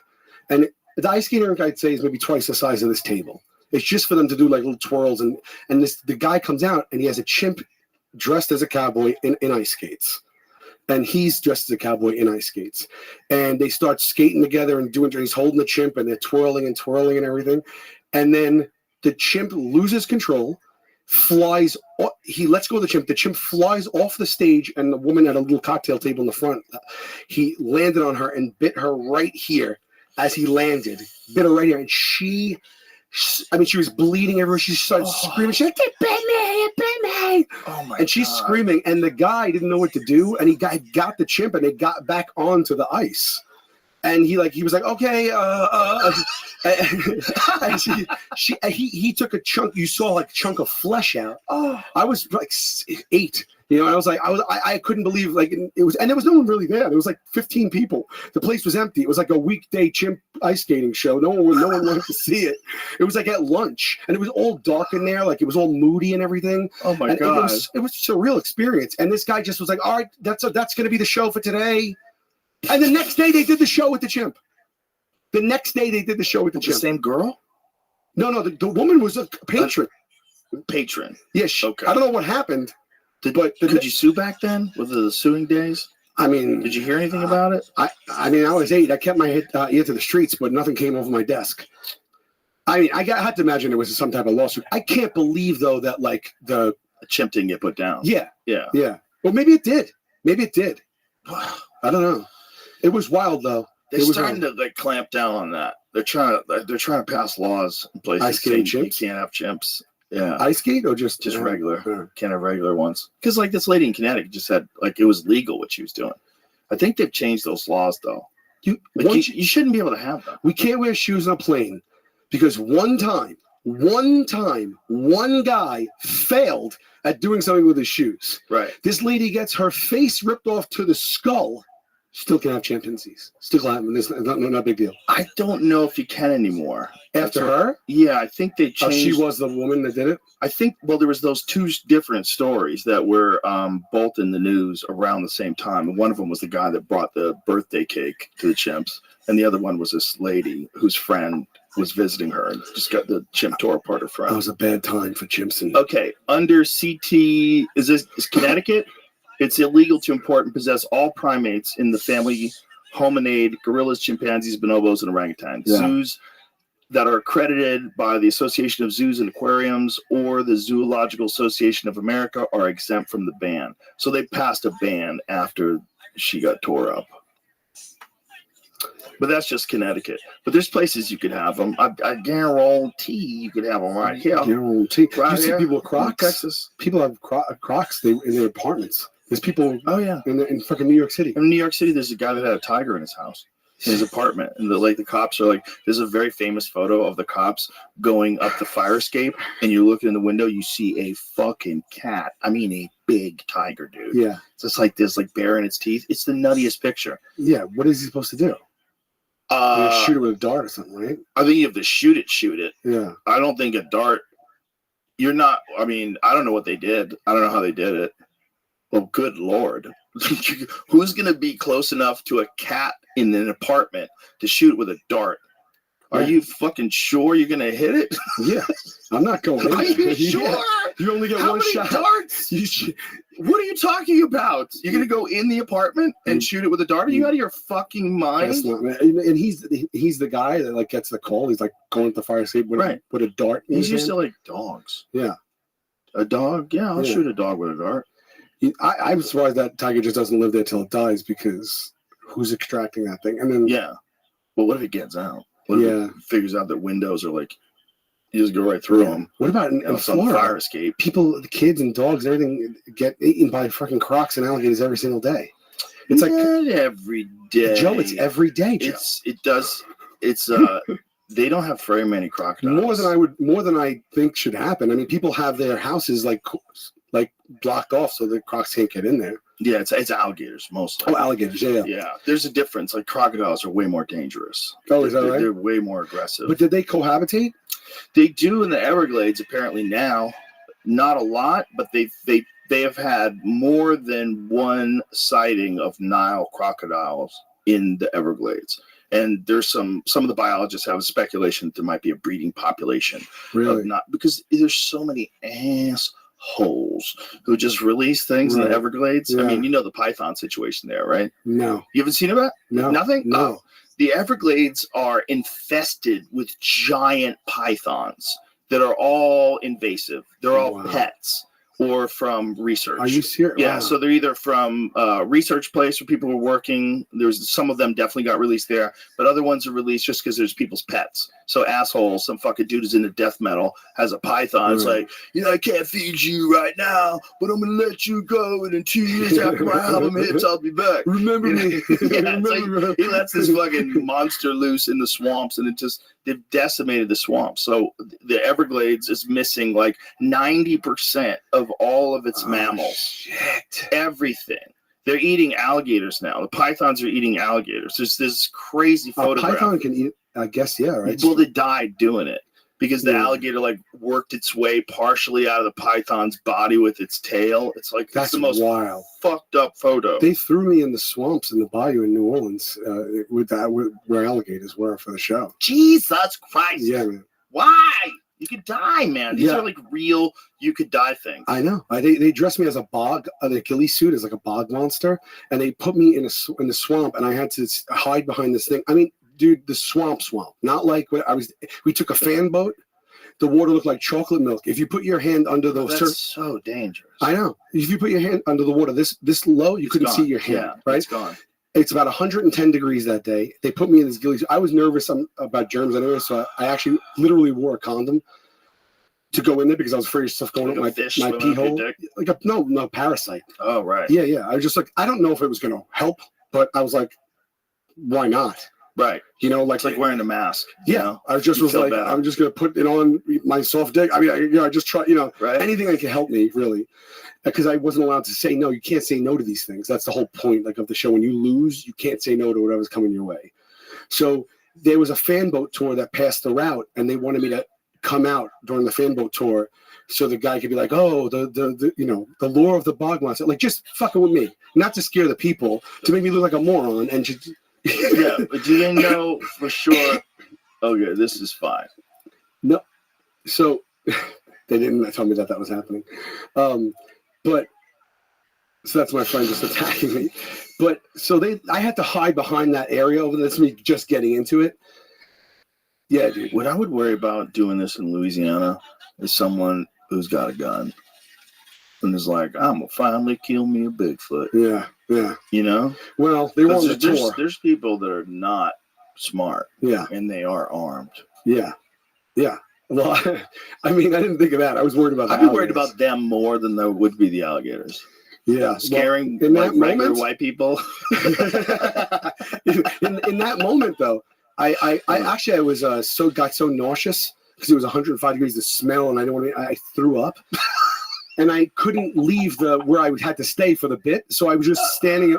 Speaker 17: and the ice skating rink I'd say is maybe twice the size of this table. It's just for them to do like little twirls, and the guy comes out and he has a chimp dressed as a cowboy in ice skates, and he's dressed as a cowboy in ice skates, and they start skating together and he's holding the chimp and they're twirling and everything, and then the chimp loses control. He lets go of the chimp flies off the stage, and the woman at a little cocktail table in the front, he landed on her and bit her right here as he landed, bit her right here, and she was bleeding everywhere. She started screaming. She's like, "It bit me!"
Speaker 1: Oh my!
Speaker 17: And she's screaming, and the guy didn't know what to do, and he got the chimp, and they got back onto the ice. And he was like, okay, and he took a chunk. You saw like a chunk of flesh out. Oh, I was like 8, and I was like, I couldn't believe and there was no one really there. There was like 15 people. The place was empty. It was like a weekday chimp ice skating show. No one wanted to see it. It was like at lunch, and it was all dark in there. Like it was all moody and everything.
Speaker 1: Oh my God.
Speaker 17: It was just a real experience. And this guy just was like, all right, that's going to be the show for today. And the next day they did the show with the chimp. The
Speaker 1: same girl?
Speaker 17: No, the woman was a patron.
Speaker 1: Patron.
Speaker 17: Yeah,
Speaker 1: okay.
Speaker 17: I don't know what happened.
Speaker 1: Could you sue back then? Was it the suing days?
Speaker 17: I mean,
Speaker 1: Did you hear anything about it?
Speaker 17: I mean, I was 8. I kept my ear to the streets, but nothing came over my desk. I mean, I had to imagine it was some type of lawsuit. I can't believe though that like the
Speaker 1: chimp didn't get put down.
Speaker 17: Yeah.
Speaker 1: Yeah.
Speaker 17: Well, maybe it did. I don't know. It was wild though.
Speaker 1: They're starting to like clamp down on that. They're trying to pass laws in places
Speaker 17: Ice skate
Speaker 1: saying you
Speaker 17: chimps?
Speaker 1: can't have chimps. Yeah.
Speaker 17: Ice skate or just
Speaker 1: regular. Can't have regular ones. Because like this lady in Connecticut just said like it was legal what she was doing. I think they've changed those laws though. You shouldn't be able to have them.
Speaker 17: We can't wear shoes on a plane because one time, one guy failed at doing something with his shoes.
Speaker 1: Right.
Speaker 17: This lady gets her face ripped off to the skull. Still can have chimpanzees. Still can have them. It's not a big deal.
Speaker 1: I don't know if you can anymore.
Speaker 17: After her?
Speaker 1: Yeah, I think they changed.
Speaker 17: Oh, she was the woman that did it?
Speaker 1: I think, well, there was those 2 different stories that were both in the news around the same time. And one of them was the guy that brought the birthday cake to the chimps. And the other one was this lady whose friend was visiting her and just got the chimp tore apart her friend.
Speaker 17: That was a bad time for chimps.
Speaker 1: Okay, under CT, is Connecticut? It's illegal to import and possess all primates in the family hominid, gorillas, chimpanzees, bonobos, and orangutans.
Speaker 17: Yeah.
Speaker 1: Zoos that are accredited by the Association of Zoos and Aquariums or the Zoological Association of America are exempt from the ban. So they passed a ban after she got tore up. But that's just Connecticut. But there's places you could have them. I guarantee you could have them right here.
Speaker 17: Guarantee.
Speaker 1: Right
Speaker 17: you see
Speaker 1: here
Speaker 17: people with Crocs?
Speaker 1: in Texas.
Speaker 17: People have Crocs in their apartments. There's people.
Speaker 1: Oh yeah,
Speaker 17: in fucking New York City.
Speaker 1: In New York City, there's a guy that had a tiger in his house, in his apartment, and the cops are like. There's a very famous photo of the cops going up the fire escape, and you're looking in the window, you see a fucking cat. I mean, a big tiger, dude.
Speaker 17: Yeah.
Speaker 1: It's just like this, like bare in its teeth. It's the nuttiest picture.
Speaker 17: Yeah. What is he supposed to do? Shoot it with a dart or something, right?
Speaker 1: I think you have to shoot it.
Speaker 17: Yeah.
Speaker 1: I don't think a dart. You're not. I mean, I don't know what they did. I don't know how they did it. Well, good Lord. Who's going to be close enough to a cat in an apartment to shoot with a dart? Are you fucking sure you're going to hit it?
Speaker 17: Yeah. I'm not going in.
Speaker 1: Are you sure?
Speaker 17: You only get one shot.
Speaker 1: How many darts? What are you talking about? You're going to go in the apartment and shoot it with a dart? Are you out of your fucking mind?
Speaker 17: That's not, and he's the guy that like gets the call. He's like going to the fire escape with a dart.
Speaker 1: He's used to like dogs.
Speaker 17: Yeah.
Speaker 1: A dog? Yeah, I'll shoot a dog with a dart.
Speaker 17: I'm surprised that tiger just doesn't live there till it dies because who's extracting that thing? And then
Speaker 1: well, what if it gets out? What if it figures out that windows are like you just go right through them?
Speaker 17: What about in Florida?
Speaker 1: Fire escape.
Speaker 17: People, the kids and dogs, everything get eaten by fucking crocs and alligators every single day. It's
Speaker 1: not every day,
Speaker 17: Joe. It's every day, Joe.
Speaker 1: It's they don't have very many crocodiles.
Speaker 17: More than I think should happen. I mean, people have their houses like blocked off so the crocs can't get in there.
Speaker 1: Yeah, it's alligators mostly.
Speaker 17: Oh, alligators, yeah.
Speaker 1: Yeah, there's a difference. Like crocodiles are way more dangerous.
Speaker 17: Oh, is that right?
Speaker 1: They're way more aggressive.
Speaker 17: But did they cohabitate?
Speaker 1: They do in the Everglades apparently now. Not a lot, but they have had more than one sighting of Nile crocodiles in the Everglades. And there's some of the biologists have a speculation that there might be a breeding population.
Speaker 17: Really?
Speaker 1: Because there's so many assholes who just release things in the Everglades. Yeah. I mean, you know the python situation there, right?
Speaker 17: No.
Speaker 1: You haven't seen about it?
Speaker 17: No.
Speaker 1: Nothing?
Speaker 17: No.
Speaker 1: Oh. The Everglades are infested with giant pythons that are all invasive. They're all pets or from research.
Speaker 17: Are you serious?
Speaker 1: Yeah,
Speaker 17: wow.
Speaker 1: So they're either from research place where people were working. There's some of them definitely got released there, but other ones are released just because there's people's pets. So assholes, some fucking dude is into death metal, has a python. It's like, I can't feed you right now, but I'm gonna let you go, and in 2 years after my album hits, I'll be back.
Speaker 17: Remember me.
Speaker 1: Like, he lets this fucking monster loose in the swamps, and they've decimated the swamps. So the Everglades is missing like 90% of all of its mammals.
Speaker 17: Shit.
Speaker 1: Everything. They're eating alligators now. The pythons are eating alligators. There's this crazy photograph.
Speaker 17: A python can eat, I guess, yeah, right?
Speaker 1: Well, they died doing it because the alligator like worked its way partially out of the python's body with its tail. It's like that's the most
Speaker 17: wild,
Speaker 1: fucked up photo.
Speaker 17: They threw me in the swamps in the bayou in New Orleans where alligators were for the show.
Speaker 1: Jesus Christ!
Speaker 17: Yeah, man.
Speaker 1: Why? You could die, man. These are like real, you could die things.
Speaker 17: I know. They dressed me as a bog, an Achilles suit, as like a bog monster, and they put me in the swamp, and I had to hide behind this thing. I mean, dude, the swamp, not like what I was. We took a fan boat. The water looked like chocolate milk. If you put your hand under the
Speaker 1: that's so dangerous.
Speaker 17: I know. If you put your hand under the water this low, you couldn't see your hand. Right?
Speaker 1: It's gone.
Speaker 17: It's about 110 degrees that day. They put me in this ghillie suit. I was nervous about germs anyway, so I actually literally wore a condom to go in there because I was afraid of stuff going
Speaker 1: like
Speaker 17: up my pee hole. Like no parasite.
Speaker 1: Oh, right.
Speaker 17: Yeah. I was just like, I don't know if it was going to help, but I was like, why not?
Speaker 1: Right.
Speaker 17: You know, like,
Speaker 1: it's like wearing a mask.
Speaker 17: Yeah.
Speaker 1: You know?
Speaker 17: I was like, better. I'm just going to put it on my soft dick. I mean, I just try, anything that can help me, really. Because I wasn't allowed to say no. You can't say no to these things. That's the whole point of the show. When you lose, you can't say no to whatever's coming your way. So there was a fan boat tour that passed the route, and they wanted me to come out during the fan boat tour so the guy could be like, oh, the lure of the bog monster. Like, just fucking with me. Not to scare the people, to make me look like a moron. And
Speaker 1: yeah, but you didn't know for sure, okay, this is fine.
Speaker 17: No. So they didn't tell me that was happening. But so that's my friend just attacking me. But so I had to hide behind that area over there. That's me just getting into it. Yeah, dude.
Speaker 1: What I would worry about doing this in Louisiana is someone who's got a gun and is like, I'm gonna finally kill me a Bigfoot.
Speaker 17: Yeah.
Speaker 1: You know?
Speaker 17: Well, they want the tour.
Speaker 1: There's people that are not smart.
Speaker 17: Yeah.
Speaker 1: And they are armed.
Speaker 17: Yeah. Well, I mean, I didn't think of that. I was worried about that.
Speaker 1: I'd be worried about them more than there would be the alligators.
Speaker 17: Yeah.
Speaker 1: Scaring regular white people.
Speaker 17: in that moment, though, I got so nauseous because it was 105 degrees, the smell, and I threw up. And I couldn't leave where I had to stay for the bit, so I was just sitting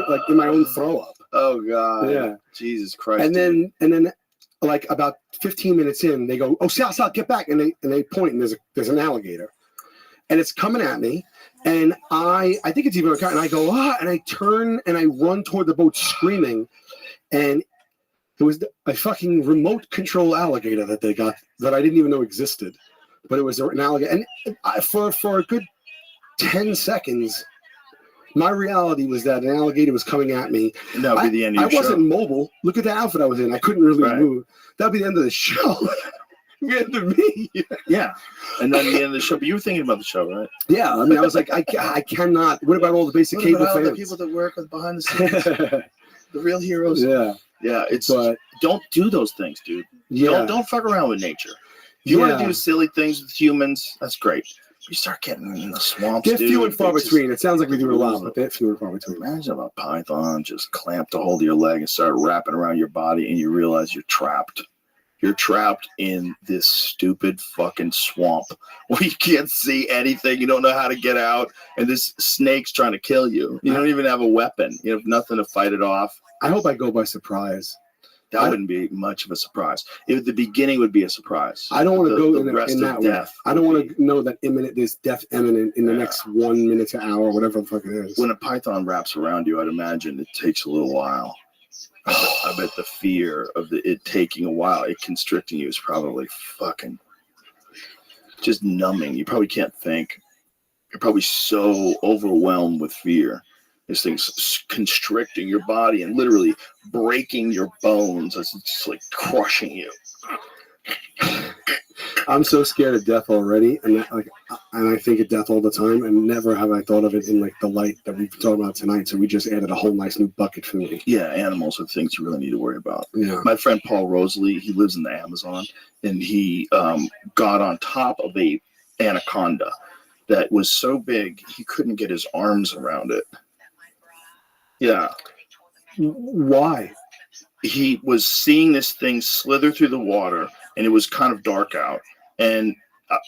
Speaker 17: like in my own throw up.
Speaker 1: Oh God!
Speaker 17: Yeah,
Speaker 1: Jesus Christ!
Speaker 17: And then, like about 15 minutes in, they go, "Oh, Sal, get back!" And they point, and there's an alligator, and it's coming at me, and I think it's even a car, and I go and I turn and I run toward the boat screaming, and it was a fucking remote control alligator that they got that I didn't even know existed. But it was an alligator. And for a good 10 seconds, my reality was that an alligator was coming at me.
Speaker 1: And that would be the end of your show.
Speaker 17: I wasn't mobile. Look at the outfit I was in. I couldn't really move. That would be the end of the show. The end of me.
Speaker 1: Yeah. And then the end of the show. But you were thinking about the show, right?
Speaker 17: Yeah. I mean, I was like, I cannot. What about all the basic cable fans?
Speaker 1: The people that work behind the scenes? The real heroes?
Speaker 17: Yeah.
Speaker 1: Yeah. Don't do those things, dude.
Speaker 17: Yeah.
Speaker 1: Don't fuck around with nature. If you want to do silly things with humans, that's great. You start getting in the swamps,
Speaker 17: they're few and far between. It sounds like we do it a lot, but they're few and far between.
Speaker 1: Imagine a python just clamped a hold of your leg and start wrapping around your body, and you realize you're trapped. You're trapped in this stupid fucking swamp where you can't see anything. You don't know how to get out, and this snake's trying to kill you. You don't even have a weapon. You have nothing to fight it off.
Speaker 17: I hope I go by surprise.
Speaker 1: That wouldn't be much of a surprise. The beginning would be a surprise.
Speaker 17: I don't want to go in that way. I don't want to know that there's death imminent in the next 1 minute to hour, whatever the fuck it is.
Speaker 1: When a python wraps around you, I'd imagine it takes a little while. I bet the fear of it taking a while, it constricting you, is probably fucking just numbing. You probably can't think. You're probably so overwhelmed with fear. This thing's constricting your body and literally breaking your bones as it's like crushing you.
Speaker 17: I'm so scared of death already, and I think of death all the time, and never have I thought of it in like the light that we've talked about tonight. So we just added a whole nice new bucket for me.
Speaker 1: Yeah, animals are things you really need to worry about.
Speaker 17: Yeah.
Speaker 1: My friend Paul Rosalie, he lives in the Amazon, and he got on top of a anaconda that was so big he couldn't get his arms around it. Yeah.
Speaker 17: Why?
Speaker 1: He was seeing this thing slither through the water, and it was kind of dark out. And,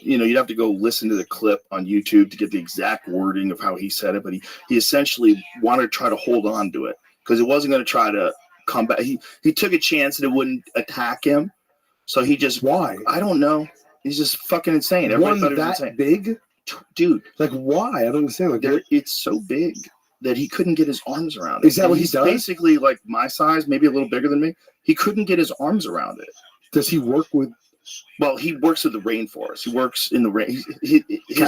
Speaker 1: you'd have to go listen to the clip on YouTube to get the exact wording of how he said it. But he essentially wanted to try to hold on to it because it wasn't going to try to come back. He took a chance that it wouldn't attack him. So he just...
Speaker 17: Why?
Speaker 1: I don't know. He's just fucking insane. Everybody thought he was insane.
Speaker 17: Big?
Speaker 1: Dude.
Speaker 17: Like, why? I don't understand. Like,
Speaker 1: it's so big that he couldn't get his arms around it.
Speaker 17: Is that what he does?
Speaker 1: He's basically like my size, maybe a little bigger than me. He couldn't get his arms around it.
Speaker 17: Does he work with
Speaker 1: Well, he works with the rainforest. He works in the rain. His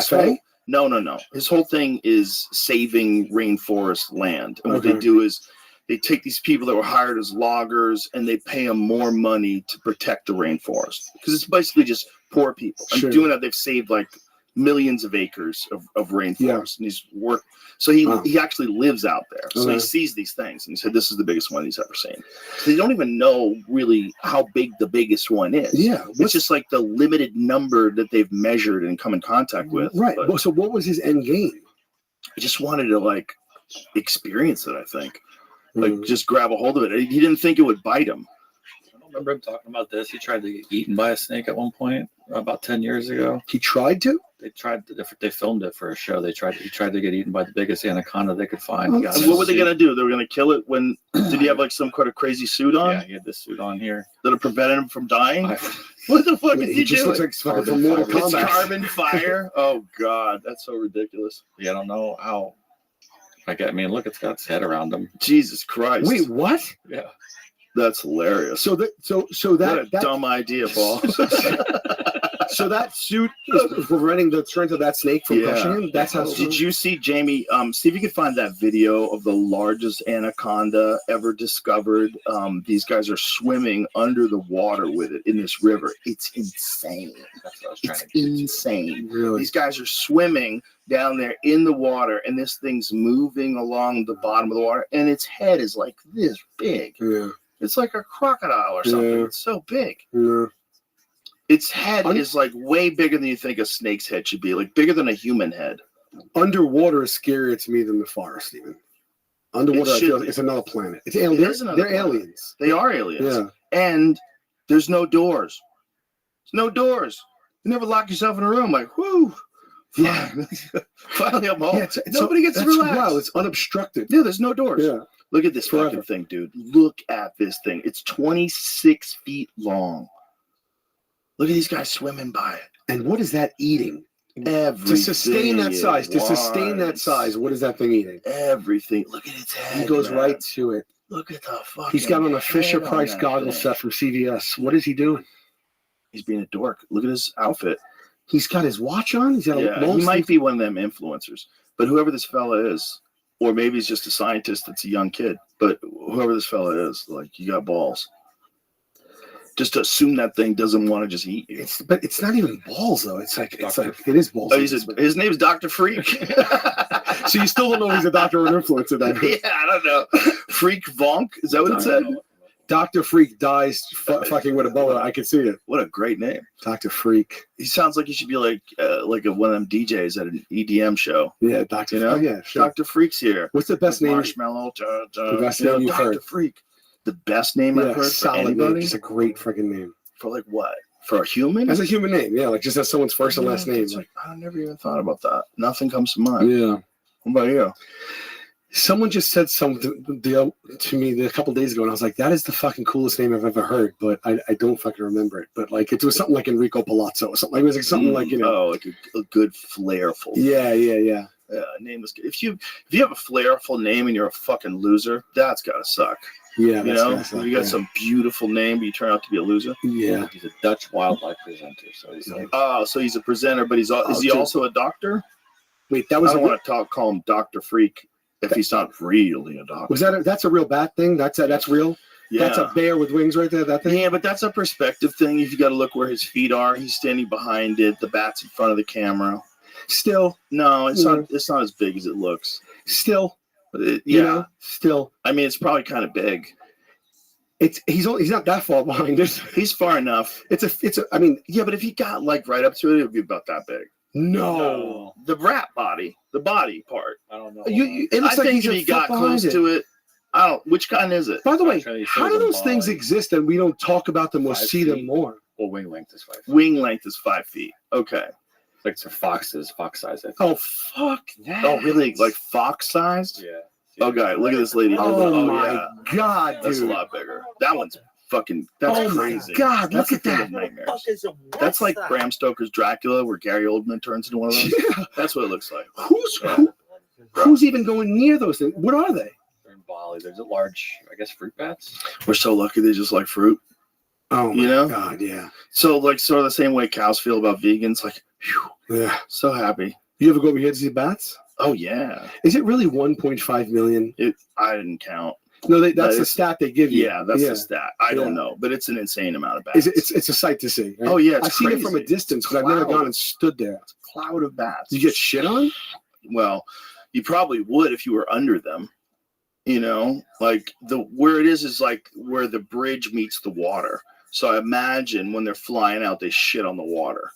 Speaker 17: Cafe?
Speaker 1: whole, no. His whole thing is saving rainforest land. And what they
Speaker 17: Okay.
Speaker 1: do is they take these people that were hired as loggers and they pay them more money to protect the rainforest. Because it's basically just poor people. And
Speaker 17: Sure.
Speaker 1: doing that, they've saved like millions of acres of rainforest.
Speaker 17: Yeah.
Speaker 1: And he's worked. So he
Speaker 17: Wow.
Speaker 1: he actually lives out there. So he
Speaker 17: Okay.
Speaker 1: sees these things. And he said, this is the biggest one he's ever seen. So they don't even know really how big the biggest one is.
Speaker 17: Yeah.
Speaker 1: It's just like the limited number that they've measured and come in contact with.
Speaker 17: Right.
Speaker 1: But
Speaker 17: Well, so what was his end game?
Speaker 1: I just wanted to like experience it, I think. Like
Speaker 17: Mm.
Speaker 1: just grab a hold of it. He didn't think it would bite him.
Speaker 3: I don't remember him talking about this. He tried to get eaten by a snake at one point about 10 years ago.
Speaker 17: He tried to?
Speaker 3: They filmed it for a show. He tried to get eaten by the biggest anaconda they could find.
Speaker 17: Oh,
Speaker 3: He got
Speaker 1: And
Speaker 3: in
Speaker 1: what
Speaker 3: a
Speaker 1: were they
Speaker 3: suit.
Speaker 1: gonna do? They were gonna kill it when did he have like some kind of crazy suit on
Speaker 3: Yeah, he had this suit on here.
Speaker 1: that'll prevent him from dying? What the fuck is
Speaker 17: He
Speaker 1: he
Speaker 17: just
Speaker 1: doing?
Speaker 17: looks like fucking from Mortal
Speaker 1: It's
Speaker 17: Kombat.
Speaker 1: carbon fire. Oh god, that's so ridiculous.
Speaker 3: Yeah, I don't know how. I mean, look, it's got its head around him.
Speaker 1: Jesus Christ.
Speaker 17: Wait, what?
Speaker 3: Yeah.
Speaker 1: That's hilarious.
Speaker 17: So that
Speaker 1: What a dumb idea, Paul.
Speaker 17: so that suit is preventing the strength of that snake from crushing him. That's how.
Speaker 1: Did you see, Jamie? See if you can find that video of the largest anaconda ever discovered. These guys are swimming under the water with it in this river. It's insane.
Speaker 3: That's what I was trying
Speaker 1: It's
Speaker 3: to get to.
Speaker 1: insane.
Speaker 17: Really?
Speaker 1: These guys are swimming down there in the water, and this thing's moving along the bottom of the water, and its head is like this big.
Speaker 17: Yeah.
Speaker 1: It's like a crocodile or something.
Speaker 17: Yeah.
Speaker 1: It's so big.
Speaker 17: Yeah.
Speaker 1: Its head is like way bigger than you think a snake's head should be, like bigger than a human head.
Speaker 17: Underwater is scarier to me than the forest, even. Underwater, I
Speaker 1: should
Speaker 17: feel
Speaker 1: be.
Speaker 17: it's another planet. It's
Speaker 1: It
Speaker 17: aliens.
Speaker 1: is another
Speaker 17: They're
Speaker 1: planet.
Speaker 17: aliens.
Speaker 1: They are aliens.
Speaker 17: Yeah.
Speaker 1: And there's no doors. There's no doors. You never lock yourself in a room. Like, whoo.
Speaker 17: Yeah.
Speaker 1: Finally, I'm home.
Speaker 17: Yeah,
Speaker 1: Nobody gets to
Speaker 17: that's
Speaker 1: relax.
Speaker 17: Wow, it's unobstructed.
Speaker 1: Yeah, there's no doors.
Speaker 17: Yeah.
Speaker 1: Look at this
Speaker 17: Forever.
Speaker 1: fucking thing, dude. Look at this thing. It's 26 feet long. Look at these guys swimming by it.
Speaker 17: And what is that eating?
Speaker 1: Everything.
Speaker 17: To sustain that size,
Speaker 1: wants.
Speaker 17: what is that thing eating?
Speaker 1: Everything. Look at its head.
Speaker 17: He goes
Speaker 1: man.
Speaker 17: right to it.
Speaker 1: Look at the fucking.
Speaker 17: He's got on a Fisher
Speaker 1: head on
Speaker 17: Price
Speaker 1: that
Speaker 17: goggle
Speaker 1: thing.
Speaker 17: set from CVS. What is he doing?
Speaker 1: He's being a dork. Look at his outfit.
Speaker 17: He's got his watch on. He's got
Speaker 1: Yeah,
Speaker 17: a
Speaker 1: he might be one of them influencers. But whoever this fella is, or maybe he's just a scientist that's a young kid. But whoever this fella is, like, you got balls. Just to assume that thing doesn't want to just eat you.
Speaker 17: But it's not even balls though. It is balls.
Speaker 1: Oh, his name's Dr. Freak.
Speaker 17: So you still don't know if he's a doctor or an influencer then?
Speaker 1: Yeah, I don't know. Freak Vonk? Is that what it said?
Speaker 17: Dr. Freak dies fucking with a boa. I can see it.
Speaker 1: What a great name.
Speaker 17: Dr. Freak.
Speaker 1: He sounds like he should be like one of them DJs at an EDM show.
Speaker 17: Yeah, Dr.
Speaker 1: You know?
Speaker 17: Oh, yeah, sure.
Speaker 1: Dr. Freak's here.
Speaker 17: What's the best
Speaker 1: With
Speaker 17: name?
Speaker 1: Marshmallow.
Speaker 17: The best name you've
Speaker 1: Dr.
Speaker 17: heard?
Speaker 1: Freak. The best name I've heard for
Speaker 17: solid
Speaker 1: anybody?
Speaker 17: name. Just a great freaking name.
Speaker 1: For like what? For a human?
Speaker 17: As a human name, yeah, like just as someone's first and
Speaker 1: Yeah,
Speaker 17: last name.
Speaker 1: it's like, I never even thought about that. Nothing comes to mind.
Speaker 17: Yeah.
Speaker 1: What about you?
Speaker 17: Someone just said something to me a couple days ago, and I was like, "That is the fucking coolest name I've ever heard," but I don't fucking remember it. But like, it was something like Enrico Palazzo or something. Like, it was like something like, you know,
Speaker 1: like a good flairful.
Speaker 17: Yeah.
Speaker 1: Name is good. If you have a flairful name and you're a fucking loser, that's gotta suck.
Speaker 17: Yeah,
Speaker 1: you
Speaker 17: that's
Speaker 1: know,
Speaker 17: gotta suck,
Speaker 1: you got
Speaker 17: yeah.
Speaker 1: some beautiful name, but you turn out to be a loser.
Speaker 17: Yeah.
Speaker 3: He's a Dutch wildlife presenter, so he's like,
Speaker 1: Oh, so he's a presenter, but is he
Speaker 17: dude.
Speaker 1: also a doctor?
Speaker 17: Wait, that was
Speaker 1: I don't want to call him Dr. Freak if he's not really a doctor.
Speaker 17: Was that's a real bat thing? That's real.
Speaker 1: Yeah.
Speaker 17: That's a bear with wings right there. That thing.
Speaker 1: Yeah, but that's a perspective thing. You got to look where his feet are. He's standing behind it. The bat's in front of the camera.
Speaker 17: Still,
Speaker 1: no, it's
Speaker 17: Yeah.
Speaker 1: not. It's not as big as it looks.
Speaker 17: Still,
Speaker 1: But yeah.
Speaker 17: you know, still.
Speaker 1: I mean, it's probably kind of big.
Speaker 17: He's not that far behind it.
Speaker 1: He's far enough.
Speaker 17: I mean,
Speaker 1: yeah, but if he got like right up to it, it would be about that big.
Speaker 17: No.
Speaker 1: The rat body, the body part.
Speaker 3: I don't know.
Speaker 17: It looks
Speaker 1: I
Speaker 17: like
Speaker 1: think
Speaker 17: he's
Speaker 1: if
Speaker 17: a
Speaker 1: he
Speaker 17: foot
Speaker 1: got
Speaker 17: behind
Speaker 1: close
Speaker 17: it.
Speaker 1: to it, I don't. Which kind is it?
Speaker 17: By the way,
Speaker 3: Actually, he
Speaker 17: how
Speaker 3: shows
Speaker 17: do
Speaker 3: them
Speaker 17: those things
Speaker 3: body.
Speaker 17: exist and we don't talk about them or
Speaker 3: 5
Speaker 17: see them
Speaker 3: feet.
Speaker 17: more?
Speaker 3: Well, wing length is 5 feet.
Speaker 1: Wing length is 5 feet. Okay.
Speaker 3: Like it's a fox size. I think.
Speaker 17: Oh fuck that!
Speaker 1: Oh, really? Like fox sized?
Speaker 3: Yeah.
Speaker 1: Okay, look at this lady.
Speaker 17: Oh, my
Speaker 1: yeah.
Speaker 17: god, dude!
Speaker 1: That's a lot bigger. That one's fucking. That's
Speaker 17: Oh my
Speaker 1: crazy.
Speaker 17: God,
Speaker 1: That's
Speaker 17: look
Speaker 1: the
Speaker 17: at
Speaker 1: thing
Speaker 17: that.
Speaker 1: of nightmares. That's like Bram Stoker's Dracula, where Gary Oldman turns into one of those.
Speaker 17: Yeah.
Speaker 1: That's what it looks like.
Speaker 17: Who's even going near those things? What are they?
Speaker 3: They're in Bali. There's a large, I guess, fruit bats.
Speaker 1: We're so lucky they just like fruit.
Speaker 17: Oh my
Speaker 1: You know?
Speaker 17: God, yeah.
Speaker 1: So like sort of the same way cows feel about vegans, like, whew,
Speaker 17: Yeah.
Speaker 1: so happy.
Speaker 17: You ever go over here to see bats?
Speaker 1: Oh yeah.
Speaker 17: Is it really 1.5 million?
Speaker 1: I didn't count.
Speaker 17: No, that's the
Speaker 1: it's-
Speaker 17: stat they give you.
Speaker 1: Yeah, that's the stat. I don't know, but it's an insane amount of bats.
Speaker 17: It's a sight to see. Right?
Speaker 1: Oh yeah, it's
Speaker 17: I've seen it from a
Speaker 1: crazy.
Speaker 17: distance, but I've never gone and stood there.
Speaker 1: It's a cloud of bats.
Speaker 17: You get shit on?
Speaker 1: Well, you probably would if you were under them. You know, like where it is like where the bridge meets the water. So I imagine when they're flying out, they shit on the water.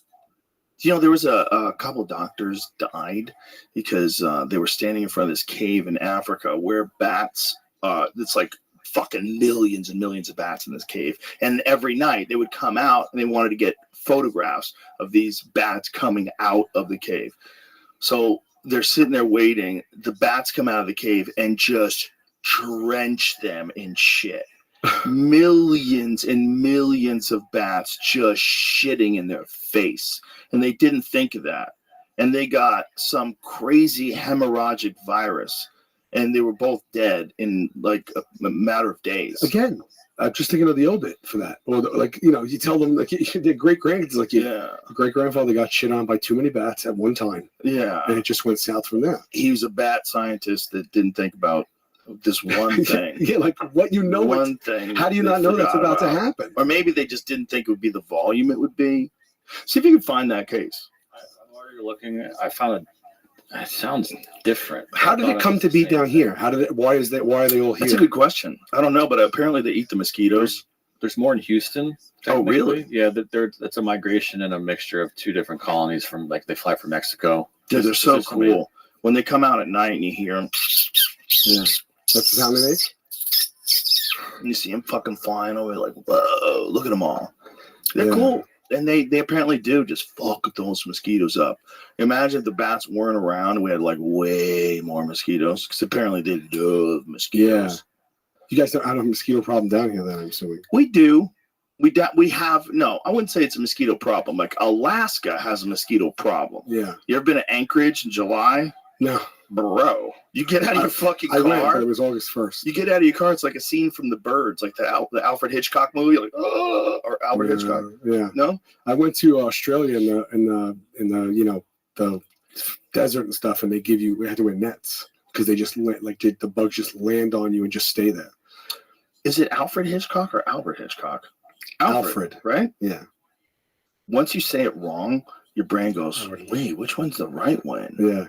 Speaker 1: You know, there was a couple doctors died because they were standing in front of this cave in Africa where bats, it's like fucking millions and millions of bats in this cave. And every night they would come out and they wanted to get photographs of these bats coming out of the cave. So they're sitting there waiting. The bats come out of the cave and just drench them in shit. Millions and millions of bats just shitting in their face. And they didn't think of that. And they got some crazy hemorrhagic virus. And they were both dead in like a matter of days.
Speaker 17: Again, I'm just thinking of the obit for that. Or like, you know, you tell them like their great-grandkids, like great-grandfather got shit on by too many bats at one time.
Speaker 1: Yeah.
Speaker 17: And it just went south from there.
Speaker 1: He was a bat scientist that didn't think about this one thing.
Speaker 17: Yeah, like what you know.
Speaker 1: One thing.
Speaker 17: How do you not know that's about to happen?
Speaker 1: Or maybe they just didn't think it would be the volume it would be. See if you can find that case.
Speaker 3: While you're looking, I found it sounds different.
Speaker 17: How did it come to be down here? How did it? Why are they all here?
Speaker 1: That's a good question. I don't know, but apparently they eat the mosquitoes.
Speaker 3: There's more in Houston.
Speaker 1: Oh, really?
Speaker 3: Yeah, that's a migration and a mixture of two different colonies from like they fly from Mexico.
Speaker 1: Dude, they're so cool. When they come out at night and you hear them.
Speaker 17: Yeah. That's the sound they make?
Speaker 1: And you see them fucking flying over like, whoa, look at them all. They're cool. And they apparently do just fuck those mosquitoes up. Imagine if the bats weren't around and we had like way more mosquitoes. Because apparently they love mosquitoes.
Speaker 17: Yeah. You guys don't have a mosquito problem down here then, I'm assuming.
Speaker 1: We do. We have, no, I wouldn't say it's a mosquito problem. Like Alaska has a mosquito problem.
Speaker 17: Yeah.
Speaker 1: You ever been to Anchorage in July?
Speaker 17: No.
Speaker 1: Bro, you get out of your fucking car.
Speaker 17: I went, but it was August 1st.
Speaker 1: You get out of your car, it's like a scene from The Birds, like the Alfred Hitchcock movie, like or Albert Hitchcock.
Speaker 17: Yeah.
Speaker 1: No,
Speaker 17: I went to Australia in the you know the desert and stuff, and we had to wear nets because they just the bugs just land on you and just stay there.
Speaker 1: Is it Alfred Hitchcock or Albert Hitchcock? Alfred, right?
Speaker 17: Yeah.
Speaker 1: Once you say it wrong, your brain goes, wait, which one's the right one?
Speaker 17: Yeah.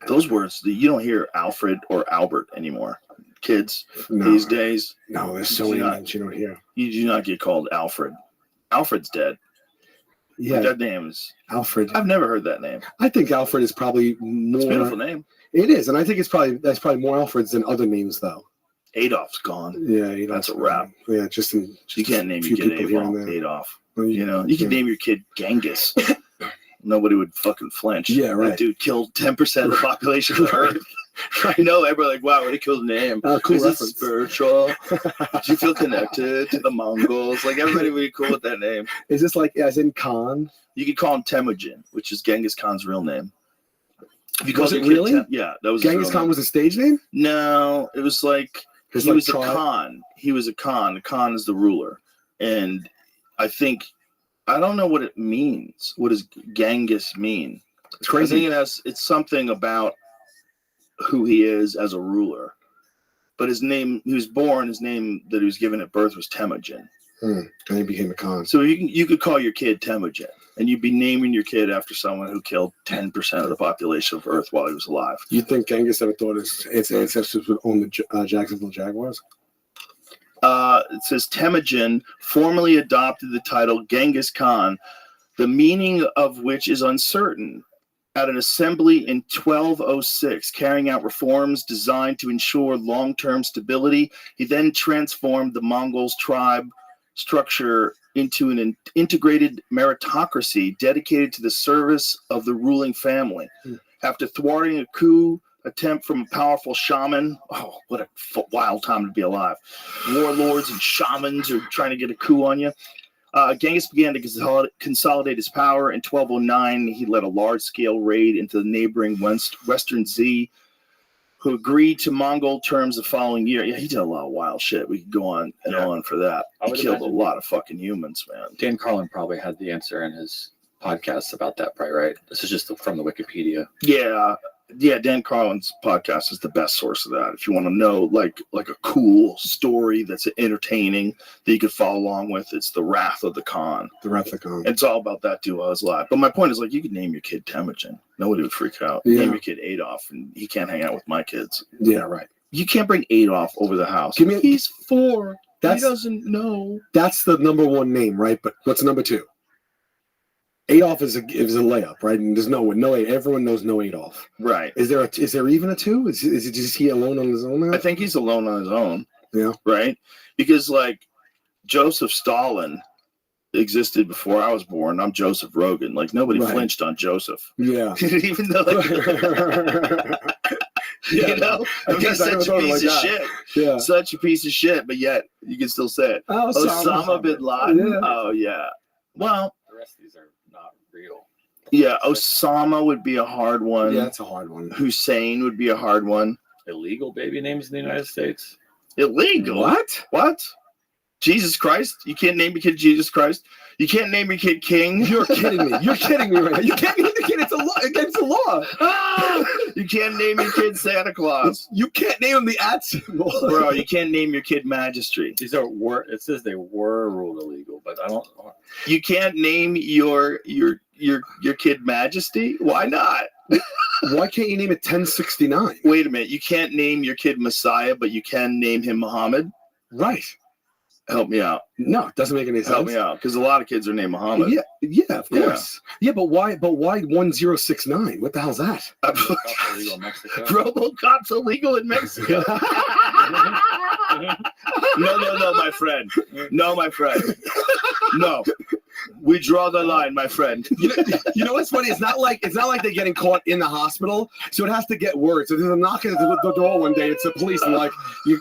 Speaker 1: Those words, you don't hear Alfred or Albert anymore. Kids these days.
Speaker 17: No, there's so many names you don't hear.
Speaker 1: You do not get called Alfred. Alfred's dead.
Speaker 17: Yeah.
Speaker 1: Like, that name is
Speaker 17: Alfred.
Speaker 1: I've never heard that name.
Speaker 17: I think Alfred is probably more.
Speaker 1: It's a beautiful name.
Speaker 17: It is, and I think that's probably more Alfreds than other names, though.
Speaker 1: Adolf's gone.
Speaker 17: Yeah, Adolf's
Speaker 1: that's a wrap.
Speaker 17: Yeah,
Speaker 1: you can't name your kid Adolf. You know, you can name your kid Genghis. Nobody would fucking flinch.
Speaker 17: Yeah, right.
Speaker 1: That dude killed 10% of the population of Earth. I know, everybody like, wow, what a cool name.
Speaker 17: Cool
Speaker 1: Is
Speaker 17: reference.
Speaker 1: it spiritual? Did you feel connected to the Mongols? Like, everybody would be cool with that name.
Speaker 17: Is this like, as in Khan?
Speaker 1: You could call him Temujin, which is Genghis Khan's real name. If you
Speaker 17: Was
Speaker 1: called
Speaker 17: it
Speaker 1: your kid
Speaker 17: really?
Speaker 1: Yeah, that was
Speaker 17: Genghis Khan was a stage name?
Speaker 1: No, it was like,
Speaker 17: His,
Speaker 1: he
Speaker 17: like,
Speaker 1: was
Speaker 17: tribe?
Speaker 1: a Khan. He was a Khan. The Khan is the ruler. And I think, I don't know what it means. What does Genghis mean?
Speaker 17: It's crazy.
Speaker 1: I think it's something about who he is as a ruler. But his name, his name that he was given at birth was Temujin.
Speaker 17: And he became a Khan.
Speaker 1: So you could call your kid Temujin, and you'd be naming your kid after someone who killed 10% of the population of Earth while he was alive.
Speaker 17: You think Genghis ever thought his ancestors would own the Jacksonville Jaguars?
Speaker 1: It says Temujin formally adopted the title Genghis Khan, the meaning of which is uncertain. At an assembly in 1206, carrying out reforms designed to ensure long-term stability, he then transformed the Mongols' tribe structure into an integrated meritocracy dedicated to the service of the ruling family. After thwarting a coup attempt from a powerful shaman, oh, what a wild time to be alive. Warlords and shamans are trying to get a coup on you. Genghis began to consolidate his power. In 1209, he led a large-scale raid into the neighboring Western Z, who agreed to Mongol terms the following year. Yeah, he did a lot of wild shit. We could go on and on for that.
Speaker 3: I
Speaker 1: He
Speaker 3: would
Speaker 1: killed a
Speaker 3: imagine-
Speaker 1: lot of fucking humans, man.
Speaker 3: Dan Carlin probably had the answer in his podcast about that, probably, right? This is just from the Wikipedia.
Speaker 1: Yeah, Dan Carlin's podcast is the best source of that. If you want to know like a cool story that's entertaining that you could follow along with, it's The Wrath of the Khan.
Speaker 17: The Wrath of the Khan.
Speaker 1: It's all about that dude while I was alive. But my point is, like, you could name your kid Temujin. Nobody would freak out.
Speaker 17: Yeah.
Speaker 1: Name your kid Adolf, and he can't hang out with my kids.
Speaker 17: Yeah, right.
Speaker 1: You can't bring Adolf over the house. He's 4. He doesn't know.
Speaker 17: That's the number one name, right? But what's number 2? Adolf is a layup, right? And there's no everyone knows no Adolf.
Speaker 1: Right.
Speaker 17: Is there even a 2? Is it just he alone on his own now?
Speaker 1: I think he's alone on his own.
Speaker 17: Yeah.
Speaker 1: Right? Because like Joseph Stalin existed before I was born. I'm Joseph Rogan. Like nobody flinched on Joseph.
Speaker 17: Yeah.
Speaker 1: Even though you know, he's such a piece of shit.
Speaker 17: Yeah.
Speaker 1: Such a piece of shit, but yet you can still say it. Osama bin Laden.
Speaker 17: Yeah.
Speaker 1: Oh yeah. Well,
Speaker 3: the rest of these are not real.
Speaker 1: Yeah, Osama would be a hard one.
Speaker 17: Yeah, that's a hard one.
Speaker 1: Hussein would be a hard one.
Speaker 3: Illegal baby names in the United States.
Speaker 1: Illegal? What? Jesus Christ? You can't name your kid Jesus Christ? You can't name your kid King?
Speaker 17: You're kidding me. You're kidding me right now. You can't name the kid. It's against the law.
Speaker 1: You can't name your kid Santa Claus.
Speaker 17: You can't name him the @ symbol.
Speaker 1: Bro, you can't name your kid Magistry.
Speaker 3: These were. It says they were ruled illegal, but I don't.
Speaker 1: You can't name your kid Majesty? Why not?
Speaker 17: Why can't you name it 1069?
Speaker 1: Wait a minute. You can't name your kid Messiah, but you can name him Muhammad?
Speaker 17: Right.
Speaker 1: Help me out.
Speaker 17: No, it doesn't make any sense.
Speaker 1: Help me out, because a lot of kids are named Muhammad.
Speaker 17: Yeah, of course. Yeah, but why 1069? What the hell's that?
Speaker 1: RoboCop's illegal in Mexico. No, my friend. No, my friend. No. We draw the line, my friend.
Speaker 17: You know what's funny? It's not like they're getting caught in the hospital, so it has to get word. So there's a knock at the door one day. It's the police, and like,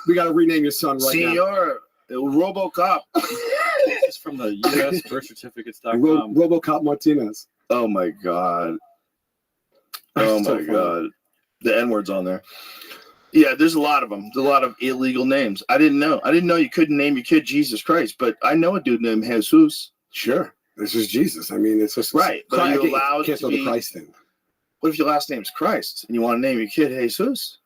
Speaker 17: we got to rename your son right now.
Speaker 1: Senor, RoboCop.
Speaker 3: It's from the US birth certificates.com.
Speaker 17: RoboCop Martinez.
Speaker 1: Oh my god. Oh my god. The N-word's on there. Yeah, there's a lot of them. There's a lot of illegal names. I didn't know you couldn't name your kid Jesus Christ, but I know a dude named Jesus.
Speaker 17: Sure. This is Jesus. I mean, it's just
Speaker 1: right. But are you allowed
Speaker 17: can't
Speaker 1: to
Speaker 17: throw
Speaker 1: be
Speaker 17: the Christ in.
Speaker 1: What if your last name's Christ and you want to name your kid Jesus?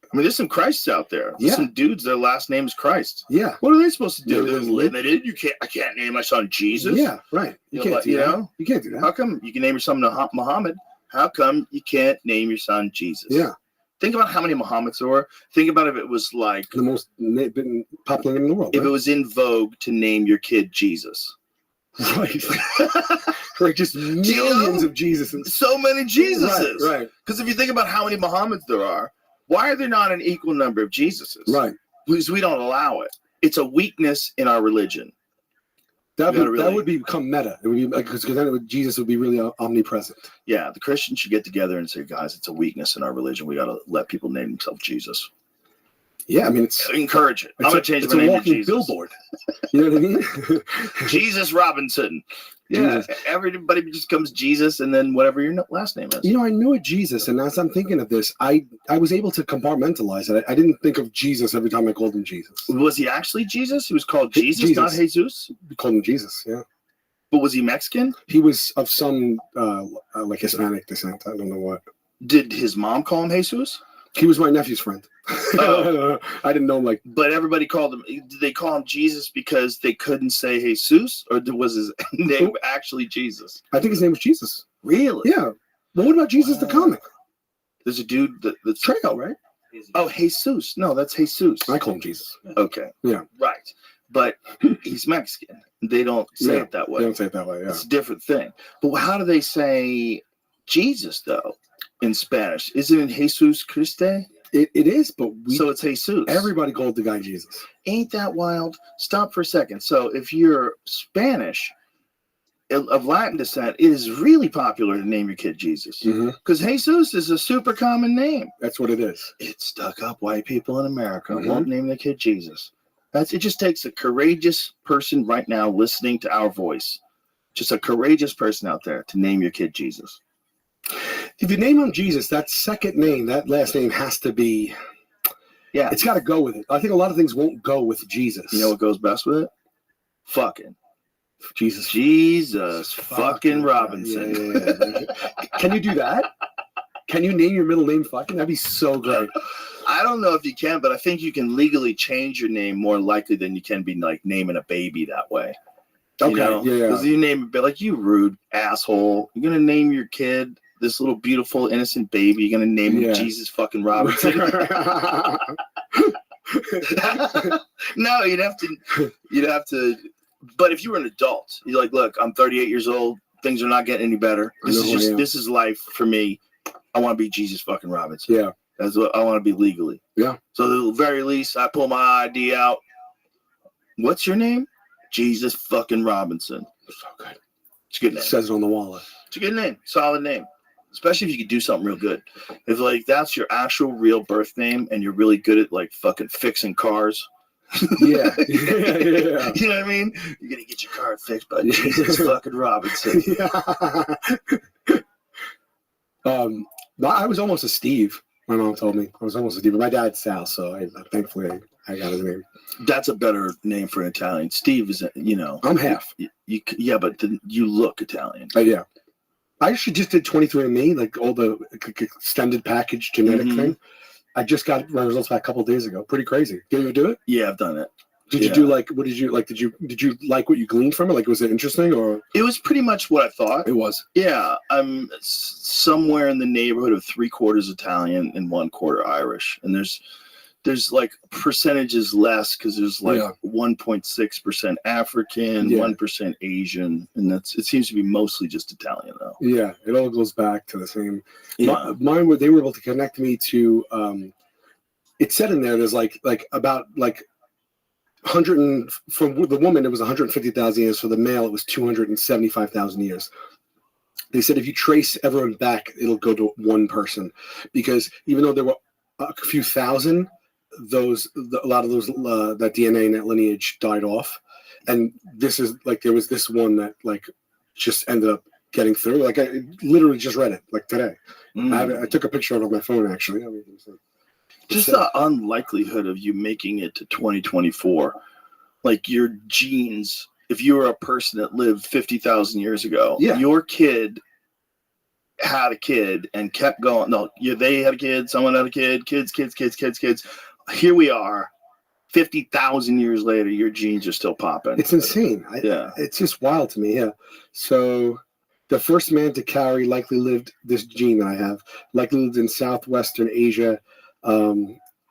Speaker 1: I mean, there's some Christs out there. There's some dudes, their last name is Christ.
Speaker 17: Yeah.
Speaker 1: What are they supposed to do?
Speaker 17: They're
Speaker 1: They're limited. I can't name my son Jesus.
Speaker 17: Yeah, right. You can't do that. You can't do that.
Speaker 1: How come you can name your son Muhammad? How come you can't name your son Jesus?
Speaker 17: Yeah.
Speaker 1: Think about how many Muhammads there were. Think about if it was like
Speaker 17: the most popular in the world.
Speaker 1: If it was in vogue to name your kid Jesus.
Speaker 17: Right. Like just millions of Jesuses.
Speaker 1: So many Jesuses.
Speaker 17: Right.
Speaker 1: Because if you think about how many Muhammads there are, why are there not an equal number of Jesuses?
Speaker 17: Right.
Speaker 1: Because we don't allow it. It's a weakness in our religion.
Speaker 17: That would become meta. It would be because then Jesus would be really omnipresent.
Speaker 1: Yeah, the Christians should get together and say, guys, it's a weakness in our religion. We got to let people name themselves Jesus.
Speaker 17: Yeah, I mean, it's
Speaker 1: encourage it. I'm gonna change my name to Jesus.
Speaker 17: Billboard. You know what I mean?
Speaker 1: Jesus Robinson. Yeah,
Speaker 17: Jesus.
Speaker 1: Everybody just comes Jesus, and then whatever your last name is.
Speaker 17: You know, I knew a Jesus, and as I'm thinking of this, I was able to compartmentalize it. I didn't think of Jesus every time I called him Jesus.
Speaker 1: Was he actually Jesus? He was called Jesus, not Jesus?
Speaker 17: We called him Jesus, yeah.
Speaker 1: But was he Mexican?
Speaker 17: He was of some like Hispanic descent. I don't know what.
Speaker 1: Did his mom call him Jesus?
Speaker 17: He was my nephew's friend.
Speaker 1: Oh.
Speaker 17: I didn't know him like.
Speaker 1: But everybody called him. Did they call him Jesus because they couldn't say Jesus, or was his name actually Jesus?
Speaker 17: I think his name was Jesus.
Speaker 1: Really?
Speaker 17: Yeah. But what about Jesus the comic?
Speaker 1: There's a dude that's
Speaker 17: Trejo, right?
Speaker 1: Oh, Jesus. No, that's Jesus.
Speaker 17: I call him Jesus.
Speaker 1: Okay.
Speaker 17: Yeah.
Speaker 1: Right. But he's Mexican. They don't say it that way.
Speaker 17: They don't say it that way, yeah.
Speaker 1: It's a different thing. But how do they say Jesus, though, in Spanish? Isn't it Jesus Christe?
Speaker 17: It is, but
Speaker 1: so it's Jesus.
Speaker 17: Everybody called the guy Jesus.
Speaker 1: Ain't that wild? Stop for a second. So if you're Spanish of Latin descent, it is really popular to name your kid Jesus. Because Jesus is a super common name.
Speaker 17: That's what it is.
Speaker 1: It's stuck up white people in America won't name their kid Jesus. It just takes a courageous person right now listening to our voice. Just a courageous person out there to name your kid Jesus.
Speaker 17: If you name him Jesus, that second name, that last name has to be.
Speaker 1: Yeah.
Speaker 17: It's got to go with it. I think a lot of things won't go with Jesus.
Speaker 1: You know what goes best with it? Fucking.
Speaker 17: Jesus
Speaker 1: fucking Robinson.
Speaker 17: Yeah. Can you do that? Can you name your middle name fucking? That'd be so great.
Speaker 1: I don't know if you can, but I think you can legally change your name more likely than you can be like naming a baby that way.
Speaker 17: Okay,
Speaker 1: You know?
Speaker 17: yeah.
Speaker 1: Because you name it like, you rude asshole. You're gonna name your kid this little beautiful innocent baby. You're gonna name him Jesus fucking Robinson. No, you'd have to. But if you were an adult, you're like, look, I'm 38 years old. Things are not getting any better. This is life for me. I want to be Jesus fucking Robinson.
Speaker 17: Yeah.
Speaker 1: That's what I want to be legally.
Speaker 17: Yeah.
Speaker 1: So at the very least, I pull my ID out. What's your name? Jesus fucking Robinson.
Speaker 17: So good.
Speaker 1: It's a good name.
Speaker 17: It says it on the wallet.
Speaker 1: It's a good name. Solid name. Especially if you could do something real good. If like that's your actual real birth name and you're really good at like fucking fixing cars.
Speaker 17: Yeah.
Speaker 1: You know what I mean? You're gonna get your car fixed by Jesus fucking Robinson.
Speaker 17: I was almost a Steve. My mom told me I was almost a Steve. My dad's Sal, so thankfully I got his name.
Speaker 1: That's a better name for an Italian. Steve is,
Speaker 17: I'm half.
Speaker 1: Yeah, but you look Italian.
Speaker 17: Yeah. I actually just did 23andMe, like all the extended package genetic thing. I just got my results back a couple of days ago. Pretty crazy. Did you do it?
Speaker 1: Yeah, I've done it.
Speaker 17: Did you do like? What did you like? Did you like what you gleaned from it? Like, was it interesting or?
Speaker 1: It was pretty much what I thought.
Speaker 17: It was.
Speaker 1: Yeah, I'm somewhere in the neighborhood of 3/4 Italian and 1/4 Irish, and there's like percentages less because there's like 1.6% African, 1% Asian, and it seems to be mostly just Italian though.
Speaker 17: Yeah, it all goes back to the same.
Speaker 1: Yeah.
Speaker 17: Mine they were able to connect me to. It said in there there's like about 100 and for the woman it was 150,000 years. For the male it was 275,000 years. They said if you trace everyone back, it'll go to one person, because even though there were a few thousand, a lot of those that DNA and that lineage died off, and this is like there was this one that like just ended up getting through. Like I literally just read it like today. I took a picture of it on my phone actually.
Speaker 1: Just the unlikelihood of you making it to 2024, like your genes. If you were a person that lived 50,000 years ago, your kid had a kid and kept going. No, they had a kid, someone had a kid, kids. Here we are, 50,000 years later, your genes are still popping.
Speaker 17: It's insane. It's just wild to me. Yeah. So the first man to carry likely lived this gene that I have, likely lived in Southwestern Asia,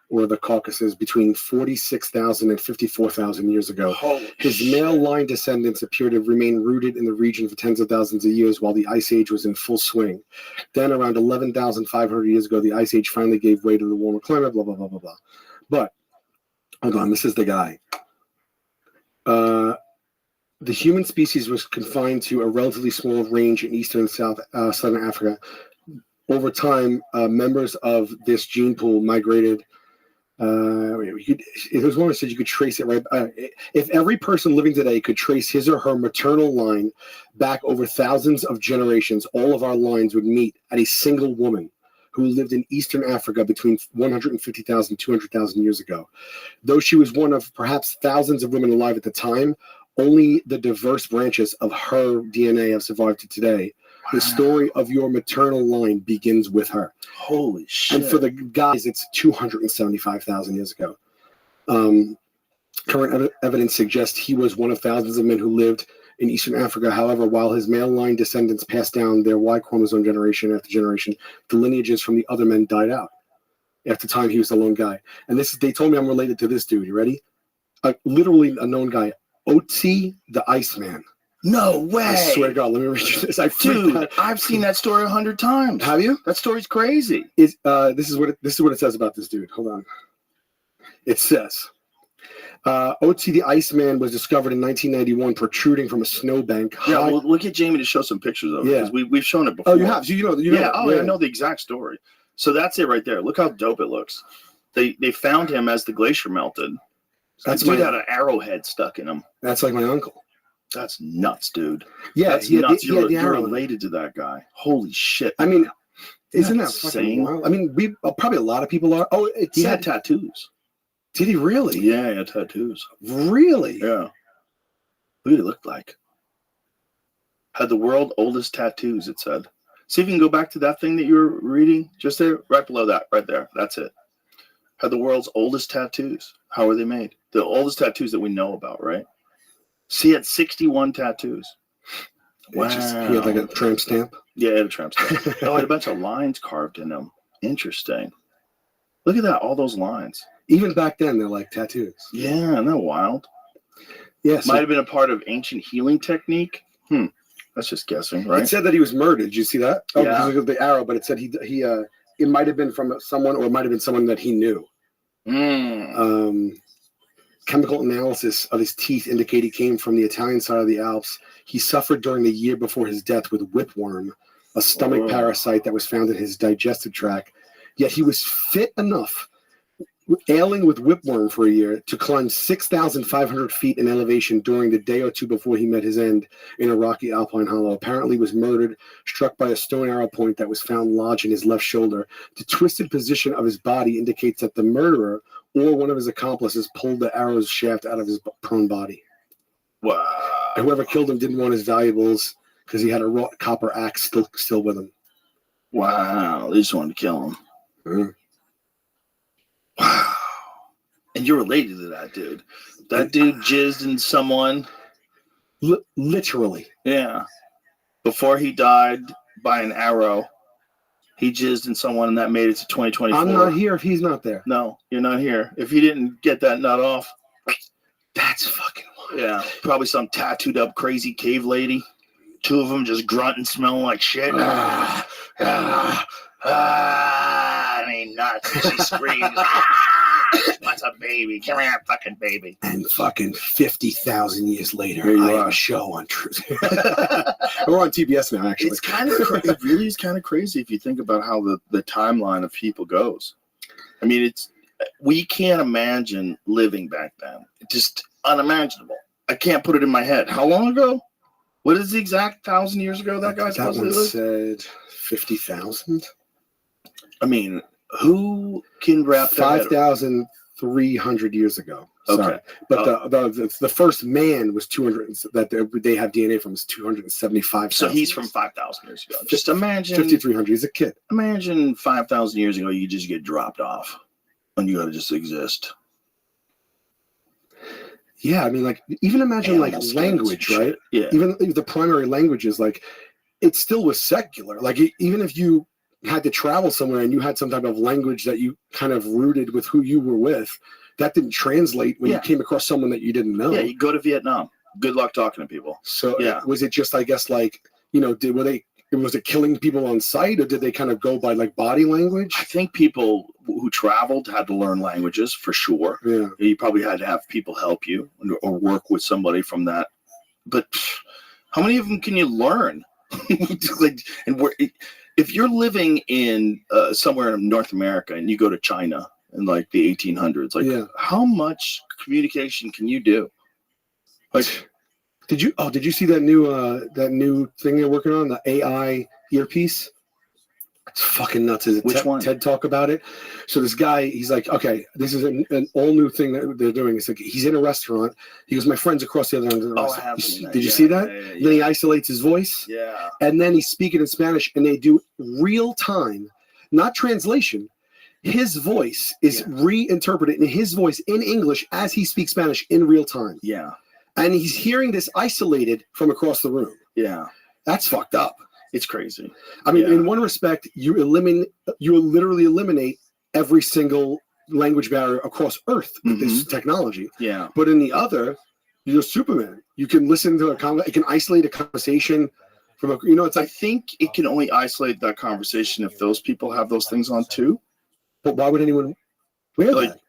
Speaker 17: or the Caucasus between 46,000 and 54,000 years ago. His male line descendants appear to remain rooted in the region for tens of thousands of years while the Ice Age was in full swing. Then around 11,500 years ago, the Ice Age finally gave way to the warmer climate, blah, blah, blah, blah, blah. But, hold on, this is the guy. The human species was confined to a relatively small range in eastern and southern Africa. Over time, members of this gene pool migrated. It was one that said you could trace it right. If every person living today could trace his or her maternal line back over thousands of generations, all of our lines would meet at a single woman who lived in Eastern Africa between 150,000 and 200,000 years ago. Though she was one of perhaps thousands of women alive at the time, only the diverse branches of her DNA have survived to today. The story of your maternal line begins with her.
Speaker 1: Holy shit.
Speaker 17: And for the guys, it's 275,000 years ago. Current evidence suggests he was one of thousands of men who lived in Eastern Africa. However, while his male line descendants passed down their Y chromosome generation after generation, the lineages from the other men died out. After time, he was the lone guy. And they told me I'm related to this dude. You ready? Literally a known guy. Otzi the Iceman.
Speaker 1: No way!
Speaker 17: I swear to God, let me read you this.
Speaker 1: Dude, I've seen that story 100 times.
Speaker 17: Have you?
Speaker 1: That story's crazy.
Speaker 17: This is what it says about this dude. Hold on. It says, Otzi the Iceman was discovered in 1991, protruding from a snowbank.
Speaker 1: Yeah, well, look at Jamie to show some pictures of it. Yeah, because we've shown it before.
Speaker 17: Oh, you have? So you know.
Speaker 1: Yeah. I know the exact story. So that's it right there. Look how dope it looks. They found him as the glacier melted. That dude had an arrowhead stuck in him.
Speaker 17: That's like my uncle.
Speaker 1: That's nuts, dude.
Speaker 17: Yeah,
Speaker 1: that's nuts. You're related to that guy. Holy shit.
Speaker 17: I mean, Isn't that
Speaker 1: insane?
Speaker 17: fucking wild? I mean, probably a lot of people are. Oh,
Speaker 1: He had tattoos.
Speaker 17: Did he really?
Speaker 1: Yeah, he had tattoos.
Speaker 17: Really?
Speaker 1: Yeah. What did he look like? Had the world's oldest tattoos, it said. See if you can go back to that thing that you were reading. Just there, right below that, right there. That's it. Had the world's oldest tattoos. How were they made? The oldest tattoos that we know about, right? So he had 61 tattoos. Wow.
Speaker 17: He had like a tramp stamp?
Speaker 1: Yeah, he had a tramp stamp. Oh, he had a bunch of lines carved in them. Interesting. Look at that, all those lines.
Speaker 17: Even back then, they're like tattoos.
Speaker 1: Yeah, isn't that wild?
Speaker 17: Yeah. So
Speaker 1: might have been a part of ancient healing technique. That's just guessing, right?
Speaker 17: It said that he was murdered. Did you see that? Oh,
Speaker 1: Yeah.
Speaker 17: because of the arrow, but it said it might have been from someone, or it might have been someone that he knew. Chemical analysis of his teeth indicate he came from the Italian side of the Alps. He suffered during the year before his death with whipworm, a stomach parasite that was found in his digestive tract. Yet he was fit enough, ailing with whipworm for a year, to climb 6,500 feet in elevation during the day or two before he met his end in a rocky alpine hollow. Apparently was murdered, struck by a stone arrow point that was found lodged in his left shoulder. The twisted position of his body indicates that the murderer or one of his accomplices pulled the arrow's shaft out of his prone body.
Speaker 1: Wow.
Speaker 17: And whoever killed him didn't want his valuables because he had a wrought copper axe still with him.
Speaker 1: Wow. They just wanted to kill him.
Speaker 17: Mm.
Speaker 1: Wow. And you're related to that dude. That dude jizzed in someone.
Speaker 17: Literally.
Speaker 1: Yeah. Before he died by an arrow, he jizzed in someone, and that made it to 2024.
Speaker 17: I'm not here if he's not there.
Speaker 1: No, you're not here. If he didn't get that nut off,
Speaker 17: that's fucking wild.
Speaker 1: Yeah. Probably some tattooed up crazy cave lady. Two of them just grunting, smelling like shit. I mean, nuts. And she screams, what's a baby? Come here, fucking baby.
Speaker 17: And fucking 50,000 years later,
Speaker 1: Here you
Speaker 17: I have
Speaker 1: are.
Speaker 17: a show on Truth. We're on TBS now, actually.
Speaker 1: It's kind of it really is kind of crazy if you think about how the timeline of people goes. I mean, we can't imagine living back then. It's just unimaginable. I can't put it in my head. How long ago? What is the exact 1,000 years ago that guy supposed to
Speaker 17: one
Speaker 1: live?
Speaker 17: said 50,000.
Speaker 1: I mean, who can wrap that head around?
Speaker 17: 5,300 years ago.
Speaker 1: Okay.
Speaker 17: Sorry. But the first man was 200 that they have DNA from is 275.
Speaker 1: So he's from 5,000 years ago. Just imagine
Speaker 17: 5,300. He's a kid.
Speaker 1: Imagine 5,000 years ago, you just get dropped off, and you got to just exist.
Speaker 17: Yeah, I mean, like even imagine like language, right?
Speaker 1: Yeah.
Speaker 17: Even if the primary languages, like it still was secular. Like even if you had to travel somewhere and you had some type of language that you kind of rooted with who you were with, that didn't translate when you came across someone that you didn't know.
Speaker 1: Yeah, you go to Vietnam. Good luck talking to people.
Speaker 17: So
Speaker 1: yeah,
Speaker 17: was it just, I guess, like, you know, was it killing people on sight, or did they kind of go by like body language?
Speaker 1: I think people who traveled had to learn languages for sure.
Speaker 17: Yeah,
Speaker 1: you probably had to have people help you or work with somebody from that. But how many of them can you learn? If you're living in somewhere in North America and you go to China in like the 1800s, like how much communication can you do? Like,
Speaker 17: did you see that new thing they're working on, the AI earpiece? It's fucking nuts. Is it
Speaker 1: Which one?
Speaker 17: TED Talk about it? So this guy, he's like, okay, this is an all new thing that they're doing. It's like he's in a restaurant. He goes, my friend's across the other end of the restaurant.
Speaker 1: I have seen that.
Speaker 17: Did you see that?
Speaker 1: Yeah.
Speaker 17: Then he isolates his voice.
Speaker 1: Yeah.
Speaker 17: And then he's speaking in Spanish, and they do real time, not translation. His voice is reinterpreted in his voice in English as he speaks Spanish in real time.
Speaker 1: Yeah.
Speaker 17: And he's hearing this isolated from across the room.
Speaker 1: Yeah.
Speaker 17: That's fucked up.
Speaker 1: It's crazy.
Speaker 17: I mean, in one respect, you literally eliminate every single language barrier across Earth with this technology.
Speaker 1: Yeah.
Speaker 17: But in the other, you're Superman. You can listen to it can isolate a conversation from a, it's like,
Speaker 1: I think it can only isolate that conversation if those people have those things on too.
Speaker 17: But why would anyone wear that?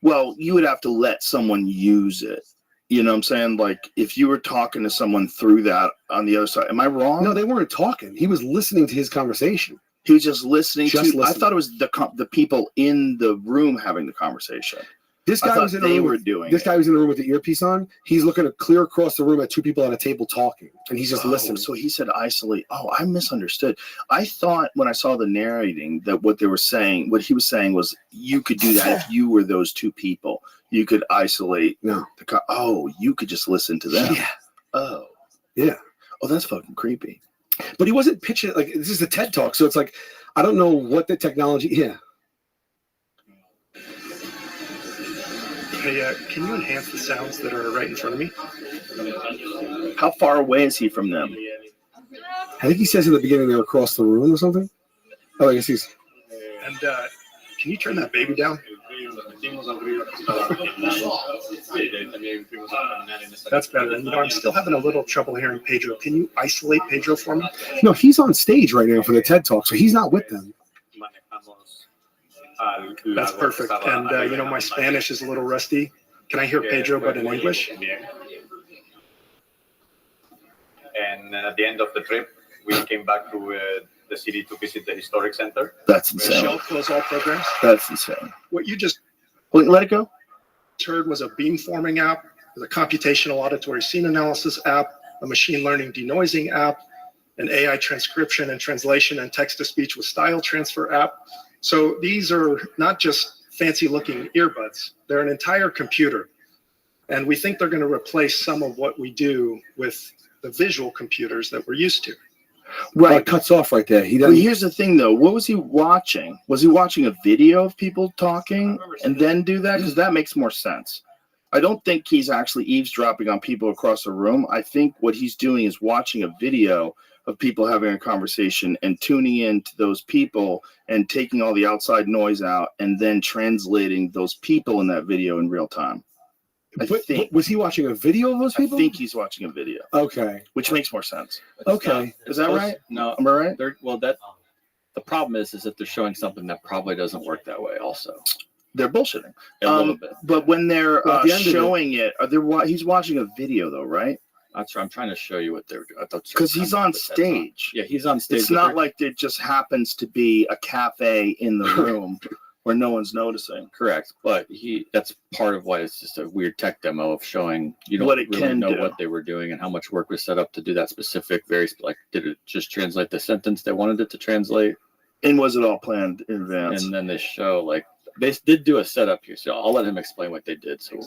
Speaker 1: Well, you would have to let someone use it. You know what I'm saying? Like, if you were talking to someone through that on the other side, am I wrong?
Speaker 17: No, they weren't talking. He was listening to his conversation.
Speaker 1: He was just listening I thought it was the people in the room having the conversation.
Speaker 17: This
Speaker 1: I
Speaker 17: guy
Speaker 1: thought
Speaker 17: was in the
Speaker 1: they
Speaker 17: room.
Speaker 1: were doing
Speaker 17: This
Speaker 1: it.
Speaker 17: guy was in the room with the earpiece on. He's looking clear across the room at two people at a table talking, and he's just listening.
Speaker 1: So he said isolate. Oh, I misunderstood. I thought when I saw the narrating that what he was saying was you could do that if you were those two people. You could isolate.
Speaker 17: No.
Speaker 1: You could just listen to them.
Speaker 17: Yeah.
Speaker 1: Oh.
Speaker 17: Yeah.
Speaker 1: Oh, that's fucking creepy.
Speaker 17: But he wasn't pitching it like this is a TED Talk, so it's like I don't know what the technology. Yeah.
Speaker 18: Hey, can you enhance the sounds that are right in front of me?
Speaker 1: How far away is he from them?
Speaker 17: I think he says in the beginning they're across the room or something. Oh, I guess he's.
Speaker 18: And can you turn that baby down? That's better. And I'm still having a little trouble hearing Pedro. Can you isolate Pedro for me?
Speaker 17: No, he's on stage right now for the TED Talk, so he's not with them.
Speaker 18: That's perfect. And my Spanish is a little rusty. Can I hear Pedro but in English?
Speaker 15: And at the end of the trip, we came back to the city to visit the historic center.
Speaker 1: That's insane.
Speaker 18: Shall close all programs.
Speaker 1: That's insane.
Speaker 18: What you just
Speaker 1: let it go.
Speaker 18: Heard was a beamforming app, a computational auditory scene analysis app, a machine learning denoising app, an AI transcription and translation and text-to-speech with style transfer app. So these are not just fancy-looking earbuds. They're an entire computer. And we think they're going to replace some of what we do with the visual computers that we're used to.
Speaker 1: Right.
Speaker 17: It cuts off right there.
Speaker 1: Well, here's the thing, though. What was he watching? Was he watching a video of people talking and then do that? Because that makes more sense. I don't think he's actually eavesdropping on people across the room. I think what he's doing is watching a video of people having a conversation and tuning in to those people and taking all the outside noise out and then translating those people in that video in real time.
Speaker 17: Was he watching a video of those people?
Speaker 1: I think he's watching a video.
Speaker 17: Okay.
Speaker 1: Which makes more sense.
Speaker 17: Okay.
Speaker 1: Is that right?
Speaker 3: No.
Speaker 1: Am I right?
Speaker 3: The problem is that they're showing something that probably doesn't work that way also.
Speaker 1: They're bullshitting.
Speaker 3: A little bit.
Speaker 1: But when they're
Speaker 3: Well, at the end of
Speaker 1: showing it, he's watching a video though, right?
Speaker 3: That's right. I'm trying to show you what they're doing.
Speaker 1: Because he's on stage.
Speaker 3: Yeah, he's on stage.
Speaker 1: It's not like there just happens to be a cafe in the room where no one's noticing.
Speaker 3: Correct. But that's part of why it's just a weird tech demo of showing you don't
Speaker 1: What it
Speaker 3: really
Speaker 1: can
Speaker 3: know
Speaker 1: do.
Speaker 3: what they were doing and how much work was set up to do that specific, did it just translate the sentence they wanted it to translate?
Speaker 1: And was it all planned in advance?
Speaker 3: And then they show, they did do a setup here. So I'll let him explain what they did. So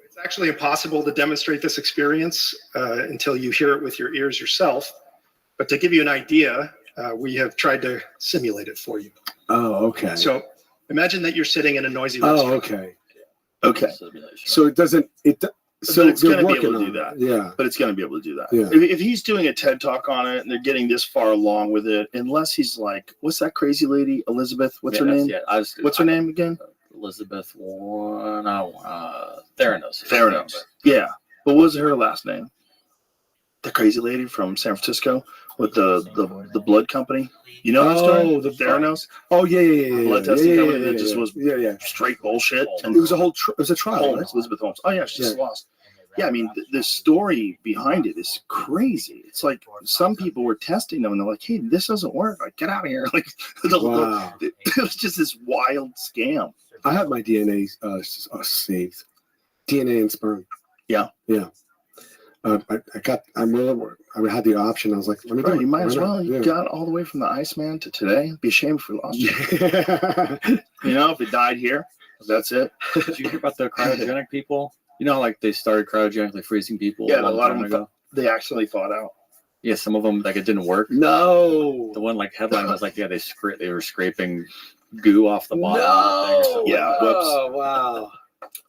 Speaker 18: it's actually impossible to demonstrate this experience until you hear it with your ears yourself. But to give you an idea, we have tried to simulate it for you.
Speaker 17: Oh, okay.
Speaker 18: So imagine that you're sitting in a noisy restaurant.
Speaker 17: Oh, okay.
Speaker 1: Okay.
Speaker 17: So it doesn't. So
Speaker 1: but it's going to be
Speaker 17: working
Speaker 1: able to do
Speaker 17: on
Speaker 1: that.
Speaker 17: it. Yeah.
Speaker 1: But it's going to be able to do that.
Speaker 17: Yeah.
Speaker 1: If he's doing a TED Talk on it and they're getting this far along with it, unless he's like, what's that crazy lady, Elizabeth? What's her name? What's her name again?
Speaker 3: Elizabeth Theranos.
Speaker 1: Theranos. Yeah. But what was her last name? The crazy lady from San Francisco with the blood company. You know that story?
Speaker 17: Oh,
Speaker 1: the Theranos.
Speaker 17: Oh yeah.
Speaker 1: Blood testing
Speaker 17: yeah,
Speaker 1: company
Speaker 17: yeah,
Speaker 1: that just was straight bullshit. And
Speaker 17: It was a whole. It was a trial.
Speaker 1: Holmes,
Speaker 17: Right?
Speaker 1: Elizabeth Holmes. Oh yeah, she just
Speaker 17: Yeah.
Speaker 1: lost. Yeah, I mean the story behind it is crazy. It's like some people were testing them and they're like, "Hey, this doesn't work. Like, get out of here!" Like,
Speaker 17: Wow.
Speaker 1: it was just this wild scam.
Speaker 17: I have my DNA saved. DNA and sperm.
Speaker 1: Yeah.
Speaker 17: Yeah. I had the option. I was like, let me do
Speaker 1: Right,
Speaker 17: it.
Speaker 1: you might as
Speaker 17: Why not?
Speaker 1: well. You
Speaker 17: Yeah.
Speaker 1: got all the way from the Iceman to today. It'd be a shame if we lost you. If it died here, that's it.
Speaker 3: Did you hear about the cryogenic people? You know, like they started cryogenically freezing people.
Speaker 1: Yeah,
Speaker 3: a
Speaker 1: a lot of
Speaker 3: time
Speaker 1: them
Speaker 3: ago.
Speaker 1: they actually thought out.
Speaker 3: Yeah, some of them it didn't work.
Speaker 17: No.
Speaker 3: The one headline was they were scraping goo off the bottom. Of the thing or something.
Speaker 1: Yeah. Whoops.
Speaker 17: Oh wow.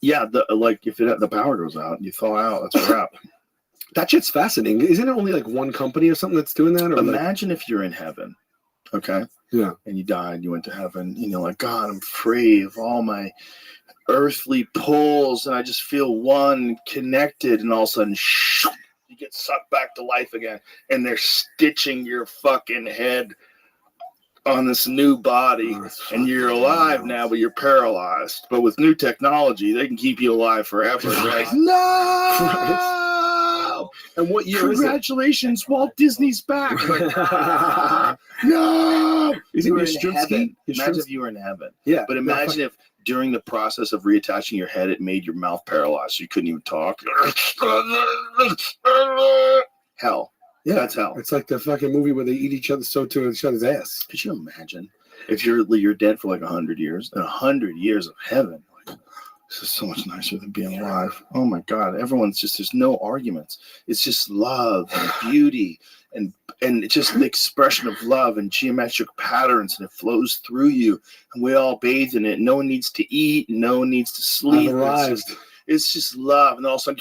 Speaker 1: Yeah. If the power goes out and you thaw out, that's a wrap.
Speaker 17: That shit's fascinating. Isn't it only like one company or something that's doing that? Or
Speaker 1: Imagine if you're in heaven, okay?
Speaker 17: Yeah.
Speaker 1: And you died, you went to heaven, and you're like, God, I'm free of all my earthly pulls, and I just feel one connected, and all of a sudden, you get sucked back to life again, and they're stitching your fucking head on this new body, and you're alive now, but you're paralyzed. But with new technology, they can keep you alive forever. They're like, no!
Speaker 17: And what year is it?
Speaker 1: Congratulations, Walt Disney's back. Like, no! You were in
Speaker 17: Yastrzemski?
Speaker 1: heaven. Imagine
Speaker 17: Yastrzemski?
Speaker 1: if you were in heaven.
Speaker 17: Yeah.
Speaker 1: But imagine if during the process of reattaching your head, it made your mouth paralyzed, so you couldn't even talk. Hell.
Speaker 17: Yeah,
Speaker 1: that's hell.
Speaker 17: It's like the fucking movie where they eat each other to each other's ass.
Speaker 1: Could you imagine if you're dead for like 100 years and 100 years of heaven? Like, this is so much nicer than being alive. Oh my God! Everyone's just there's no arguments. It's just love and beauty and it's just the expression of love and geometric patterns, and it flows through you, and we all bathe in it. No one needs to eat. No one needs to sleep.
Speaker 17: I've arrived.
Speaker 1: It's just love, and then all of a sudden,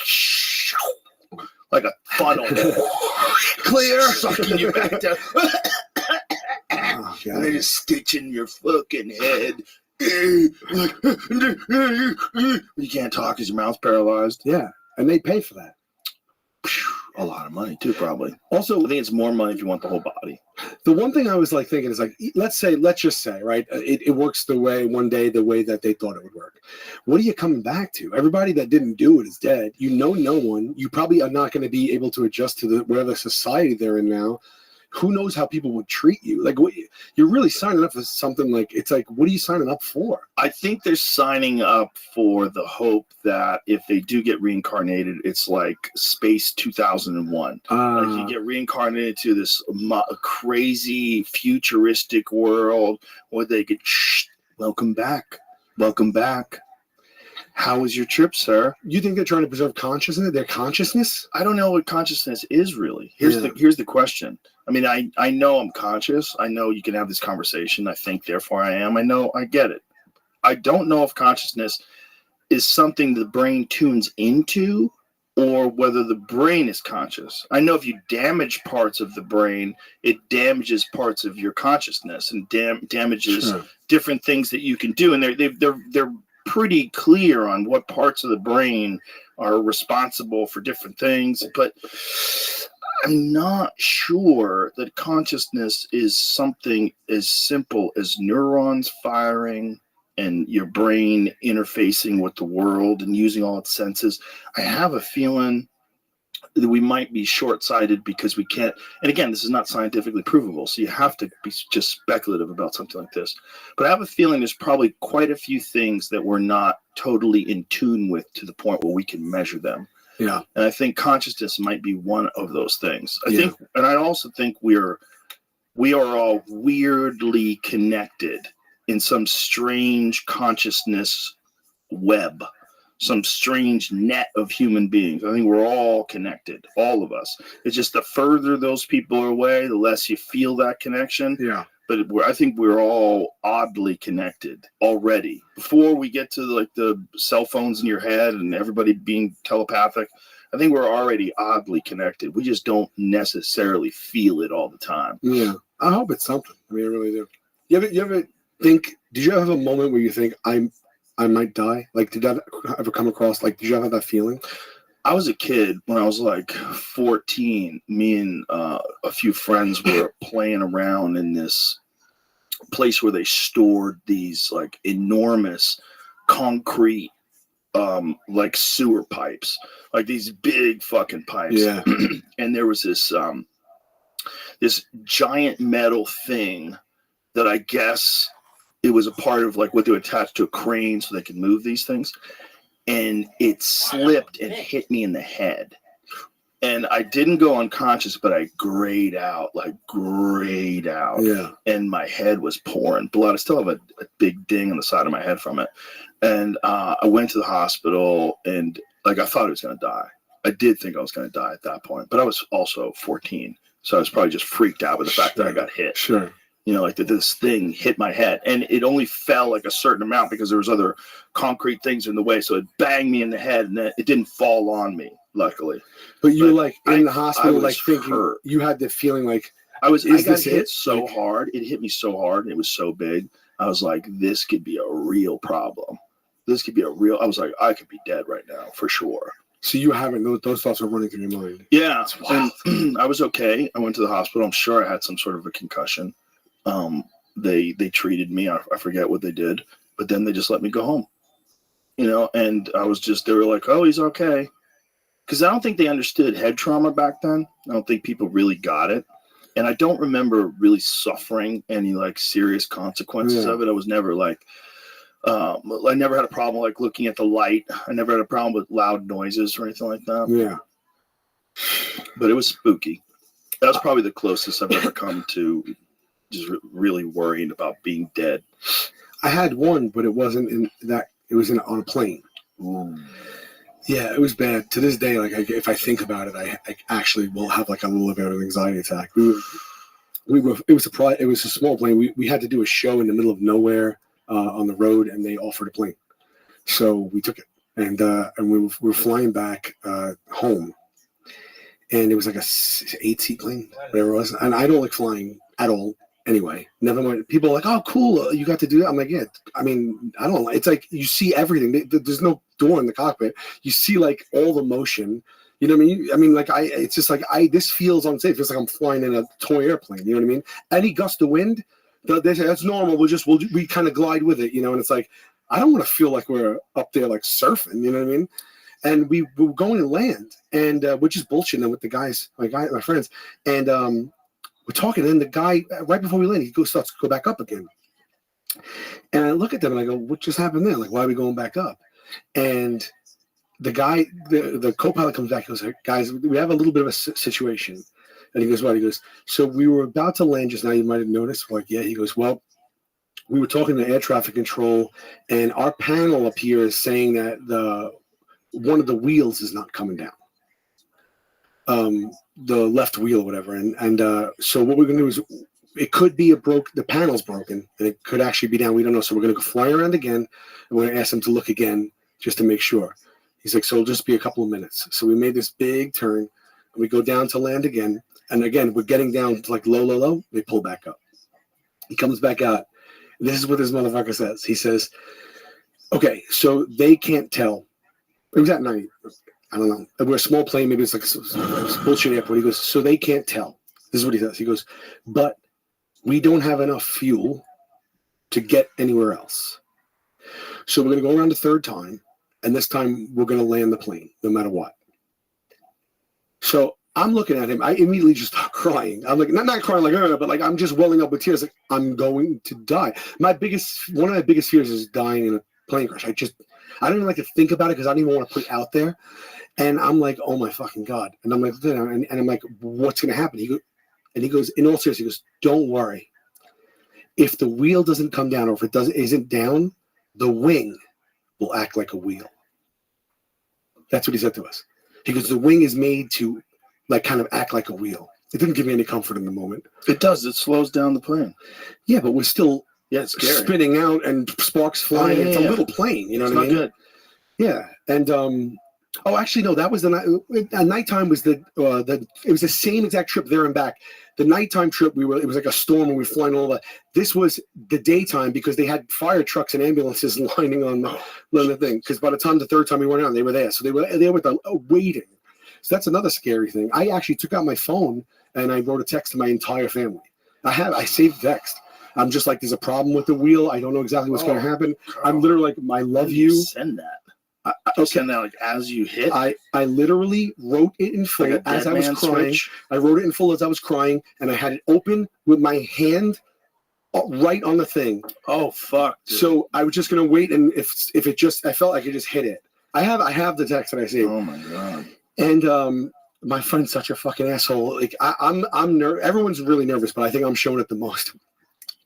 Speaker 1: like a funnel, clear, sucking you back down.
Speaker 17: Oh,
Speaker 1: and then just stitching your fucking head. You can't talk because your mouth's paralyzed.
Speaker 17: Yeah, and they pay for that.
Speaker 1: A lot of money too, probably. Also, I think it's more money if you want the whole body.
Speaker 17: The one thing I was like thinking is like, let's just say, right, it works the way that they thought it would work. What are you coming back to? Everybody that didn't do it is dead. You know no one. You probably are not going to be able to adjust to whatever society they're in now. Who knows how people would treat you? Like, you're really signing up for something like, it's like, what are you signing up for?
Speaker 1: I think they're signing up for the hope that if they do get reincarnated, it's like Space 2001. Like you get reincarnated to this crazy futuristic world where they get, welcome back. Welcome back. How was your trip, sir?
Speaker 17: You think they're trying to preserve consciousness? Their consciousness?
Speaker 1: I don't know what consciousness is really. Here's the question. I mean, I know I'm conscious. I know you can have this conversation. I think, therefore I am. I know, I get it. I don't know if consciousness is something the brain tunes into or whether the brain is conscious. I know if you damage parts of the brain, it damages parts of your consciousness and damages different things that you can do. And they're pretty clear on what parts of the brain are responsible for different things, but I'm not sure that consciousness is something as simple as neurons firing and your brain interfacing with the world and using all its senses. I have a feeling that we might be short-sighted because we can't, and again, this is not scientifically provable, so you have to be just speculative about something like this. But I have a feeling there's probably quite a few things that we're not totally in tune with to the point where we can measure them.
Speaker 17: Yeah.
Speaker 1: And I think consciousness might be one of those things. I also think we are all weirdly connected in some strange consciousness web, some strange net of human beings. I think we're all connected, all of us. It's just the further those people are away, the less you feel that connection.
Speaker 17: Yeah.
Speaker 1: But I think we're all oddly connected already. Before we get to like the cell phones in your head and everybody being telepathic, I think we're already oddly connected. We just don't necessarily feel it all the time.
Speaker 17: Yeah. I hope it's something. I mean, I really do. You ever think, did you ever have a moment where you think, I might die? Like, did that ever come across? Like, did you ever have that feeling?
Speaker 1: I was a kid when I was like 14. Me and a few friends were playing around in this place where they stored these like enormous concrete like sewer pipes, like these big fucking pipes.
Speaker 17: Yeah.
Speaker 1: And there was this this giant metal thing that I guess it was a part of like what they would attach to a crane so they could move these things. And it slipped and hit me in the head. And I didn't go unconscious, but I grayed out.
Speaker 17: Yeah.
Speaker 1: And my head was pouring blood. I still have a big ding on the side of my head from it. And I went to the hospital and like I thought I was going to die. I did think I was going to die at that point, but I was also 14. So I was probably just freaked out with the fact that I got hit.
Speaker 17: Sure.
Speaker 1: You know, like that this thing hit my head and it only fell like a certain amount because there was other concrete things in the way. So it banged me in the head and it didn't fall on me, luckily.
Speaker 17: But you were like in the hospital, like thinking
Speaker 1: hurt.
Speaker 17: You had the feeling like,
Speaker 1: I got hit so hard. It hit me so hard and it was so big. I was like, this could be a real problem. I was like, I could be dead right now for sure.
Speaker 17: So you haven't, those thoughts are running through your mind.
Speaker 1: Yeah. And I was okay. I went to the hospital. I'm sure I had some sort of a concussion. They treated me. I forget what they did, but then they just let me go home, you know, and they were like, oh, he's okay. Cause I don't think they understood head trauma back then. I don't think people really got it. And I don't remember really suffering any like serious consequences of it. I was never like, I never had a problem like looking at the light. I never had a problem with loud noises or anything like that.
Speaker 17: Yeah.
Speaker 1: But it was spooky. That was probably the closest I've ever come to just really worrying about being dead.
Speaker 17: I had one, but it wasn't in that. It was on a plane.
Speaker 1: Ooh.
Speaker 17: Yeah, it was bad. To this day, like if I think about it, I actually will have like a little bit of an anxiety attack. It was a small plane. We had to do a show in the middle of nowhere on the road, and they offered a plane, so we took it, and we were flying back home, and it was like a 8-seat plane, whatever it was, and I don't like flying at all. Anyway, never mind. People are like, "Oh, cool! You got to do that." I'm like, "Yeah." I mean, I don't like. It's like you see everything. There's no door in the cockpit. You see like all the motion. You know what I mean? I mean, like it's just like this feels unsafe. It feels like I'm flying in a toy airplane. You know what I mean? Any gust of wind, they say that's normal. We kind of glide with it. You know, and it's like I don't want to feel like we're up there like surfing. You know what I mean? And we were going to land, and we're just bullshitting with the guys, my friends, and we're talking, and the guy, right before we land, he starts to go back up again. And I look at them, and I go, what just happened there? Like, why are we going back up? And the guy, the co-pilot comes back and goes, guys, we have a little bit of a situation. And he goes, what? He goes, so we were about to land just now. You might have noticed. We're like, yeah. He goes, well, we were talking to air traffic control, and our panel up here is saying that one of the wheels is not coming down. The left wheel or whatever, and so what we're gonna do is it could be the panel's broken, and it could actually be down. We don't know, so we're gonna go fly around again, and we're gonna ask them to look again just to make sure. He's like, so it'll just be a couple of minutes. So we made this big turn, and we go down to land again, and again we're getting down to like low. They pull back up. He comes back out. This is what this motherfucker says. He says, okay, so they can't tell. It was at night. I don't know. We're a small plane. Maybe it's like a bullshit airport. He goes, so they can't tell. This is what he says. He goes, but we don't have enough fuel to get anywhere else. So we're going to go around a third time, and this time we're going to land the plane, no matter what. So I'm looking at him. I immediately just start crying. I'm like, not crying like, but like I'm just welling up with tears. Like I'm going to die. One of my biggest fears is dying in a plane crash. I don't even like to think about it because I don't even want to put it out there. And I'm like, oh my fucking God. And I'm like, and I'm like, what's going to happen? He goes, in all seriousness, he goes, don't worry. If the wheel doesn't come down, or if it isn't down, the wing will act like a wheel. That's what he said to us. He goes, the wing is made to like kind of act like a wheel. It didn't give me any comfort in the moment.
Speaker 1: It does. It slows down the plane.
Speaker 17: Yeah, but we're still
Speaker 1: it's scary.
Speaker 17: Spinning out and sparks flying. It's a little plane. You know what I mean?
Speaker 1: Good.
Speaker 17: Yeah. And actually, no, that was the night. Nighttime was it was the same exact trip there and back. The nighttime trip, it was like a storm and we were flying all that. This was the daytime because they had fire trucks and ambulances lining on the thing. Because by the time the third time we went on, they were there. So they were there with waiting. So that's another scary thing. I actually took out my phone and I wrote a text to my entire family. I saved text. I'm just like, there's a problem with the wheel. I don't know exactly what's going to happen. I'm literally like, I love you.
Speaker 1: Send that. Send that like as you hit.
Speaker 17: I literally wrote it in full
Speaker 1: like
Speaker 17: as I was crying.
Speaker 1: Switch.
Speaker 17: I wrote it in full as I was crying, and I had it open with my hand right on the thing.
Speaker 1: Oh fuck! Dude.
Speaker 17: So I was just gonna wait, and if it just, I felt like I could just hit it. I have the text that I saved.
Speaker 1: Oh my God!
Speaker 17: And my friend's such a fucking asshole. Like I'm everyone's really nervous, but I think I'm showing it the most.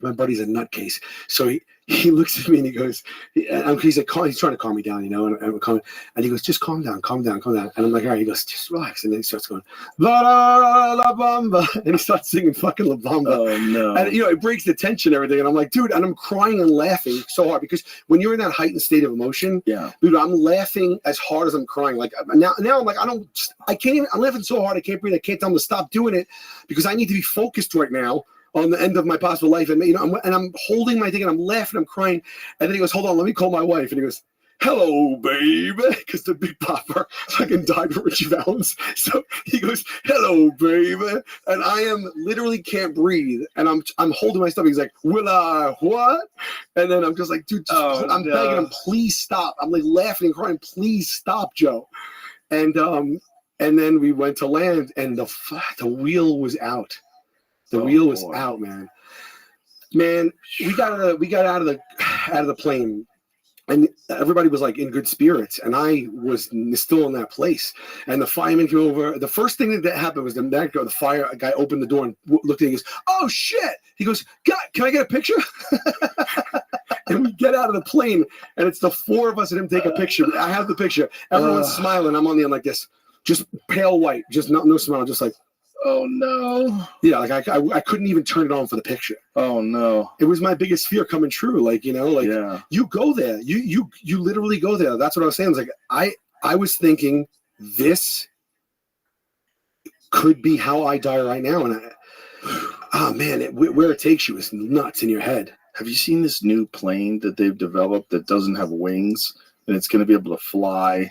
Speaker 17: My buddy's a nutcase, so he looks at me and he goes, he's like, he's trying to calm me down, you know, and he goes, just calm down. And I'm like, all right. He goes, just relax, and then he starts going, La Bamba, and he starts singing fucking La Bamba.
Speaker 1: Oh no!
Speaker 17: And it breaks the tension and everything, and I'm like, dude, and I'm crying and laughing so hard because when you're in that heightened state of emotion,
Speaker 1: yeah,
Speaker 17: dude, I'm laughing as hard as I'm crying. Like now I'm like, I can't even. I'm laughing so hard I can't breathe. I can't tell him to stop doing it because I need to be focused right now on the end of my possible life, and I'm holding my thing, and I'm laughing, I'm crying, and then he goes, "Hold on, let me call my wife," and he goes, "Hello, babe," because the Big Papa fucking died with Richie Valens, so he goes, "Hello, babe," and I am literally can't breathe, and I'm holding my stomach. He's like, "Will I what?" And then I'm just like, "Dude, I'm begging him, please stop." I'm like laughing and crying, "Please stop, Joe," and then we went to land, and the wheel was out. The wheel was out, man. Man, we got out of the plane, and everybody was like in good spirits, and I was still in that place. And the fireman came over. The first thing that happened was the fire guy opened the door and looked at me and goes, "Oh shit!" He goes, "God, can I get a picture?" And we get out of the plane, and it's the four of us and him take a picture. I have the picture. Everyone's smiling. I'm on the end like this, just pale white, just no smile, just like, oh no. Yeah, like I couldn't even turn it on for the picture.
Speaker 1: Oh no.
Speaker 17: It was my biggest fear coming true. Like, you know, like you go there. You literally go there. That's what I was saying. It's like I was thinking this could be how I die right now. And oh man, where it takes you is nuts in your head.
Speaker 1: Have you seen this new plane that they've developed that doesn't have wings, and it's going to be able to fly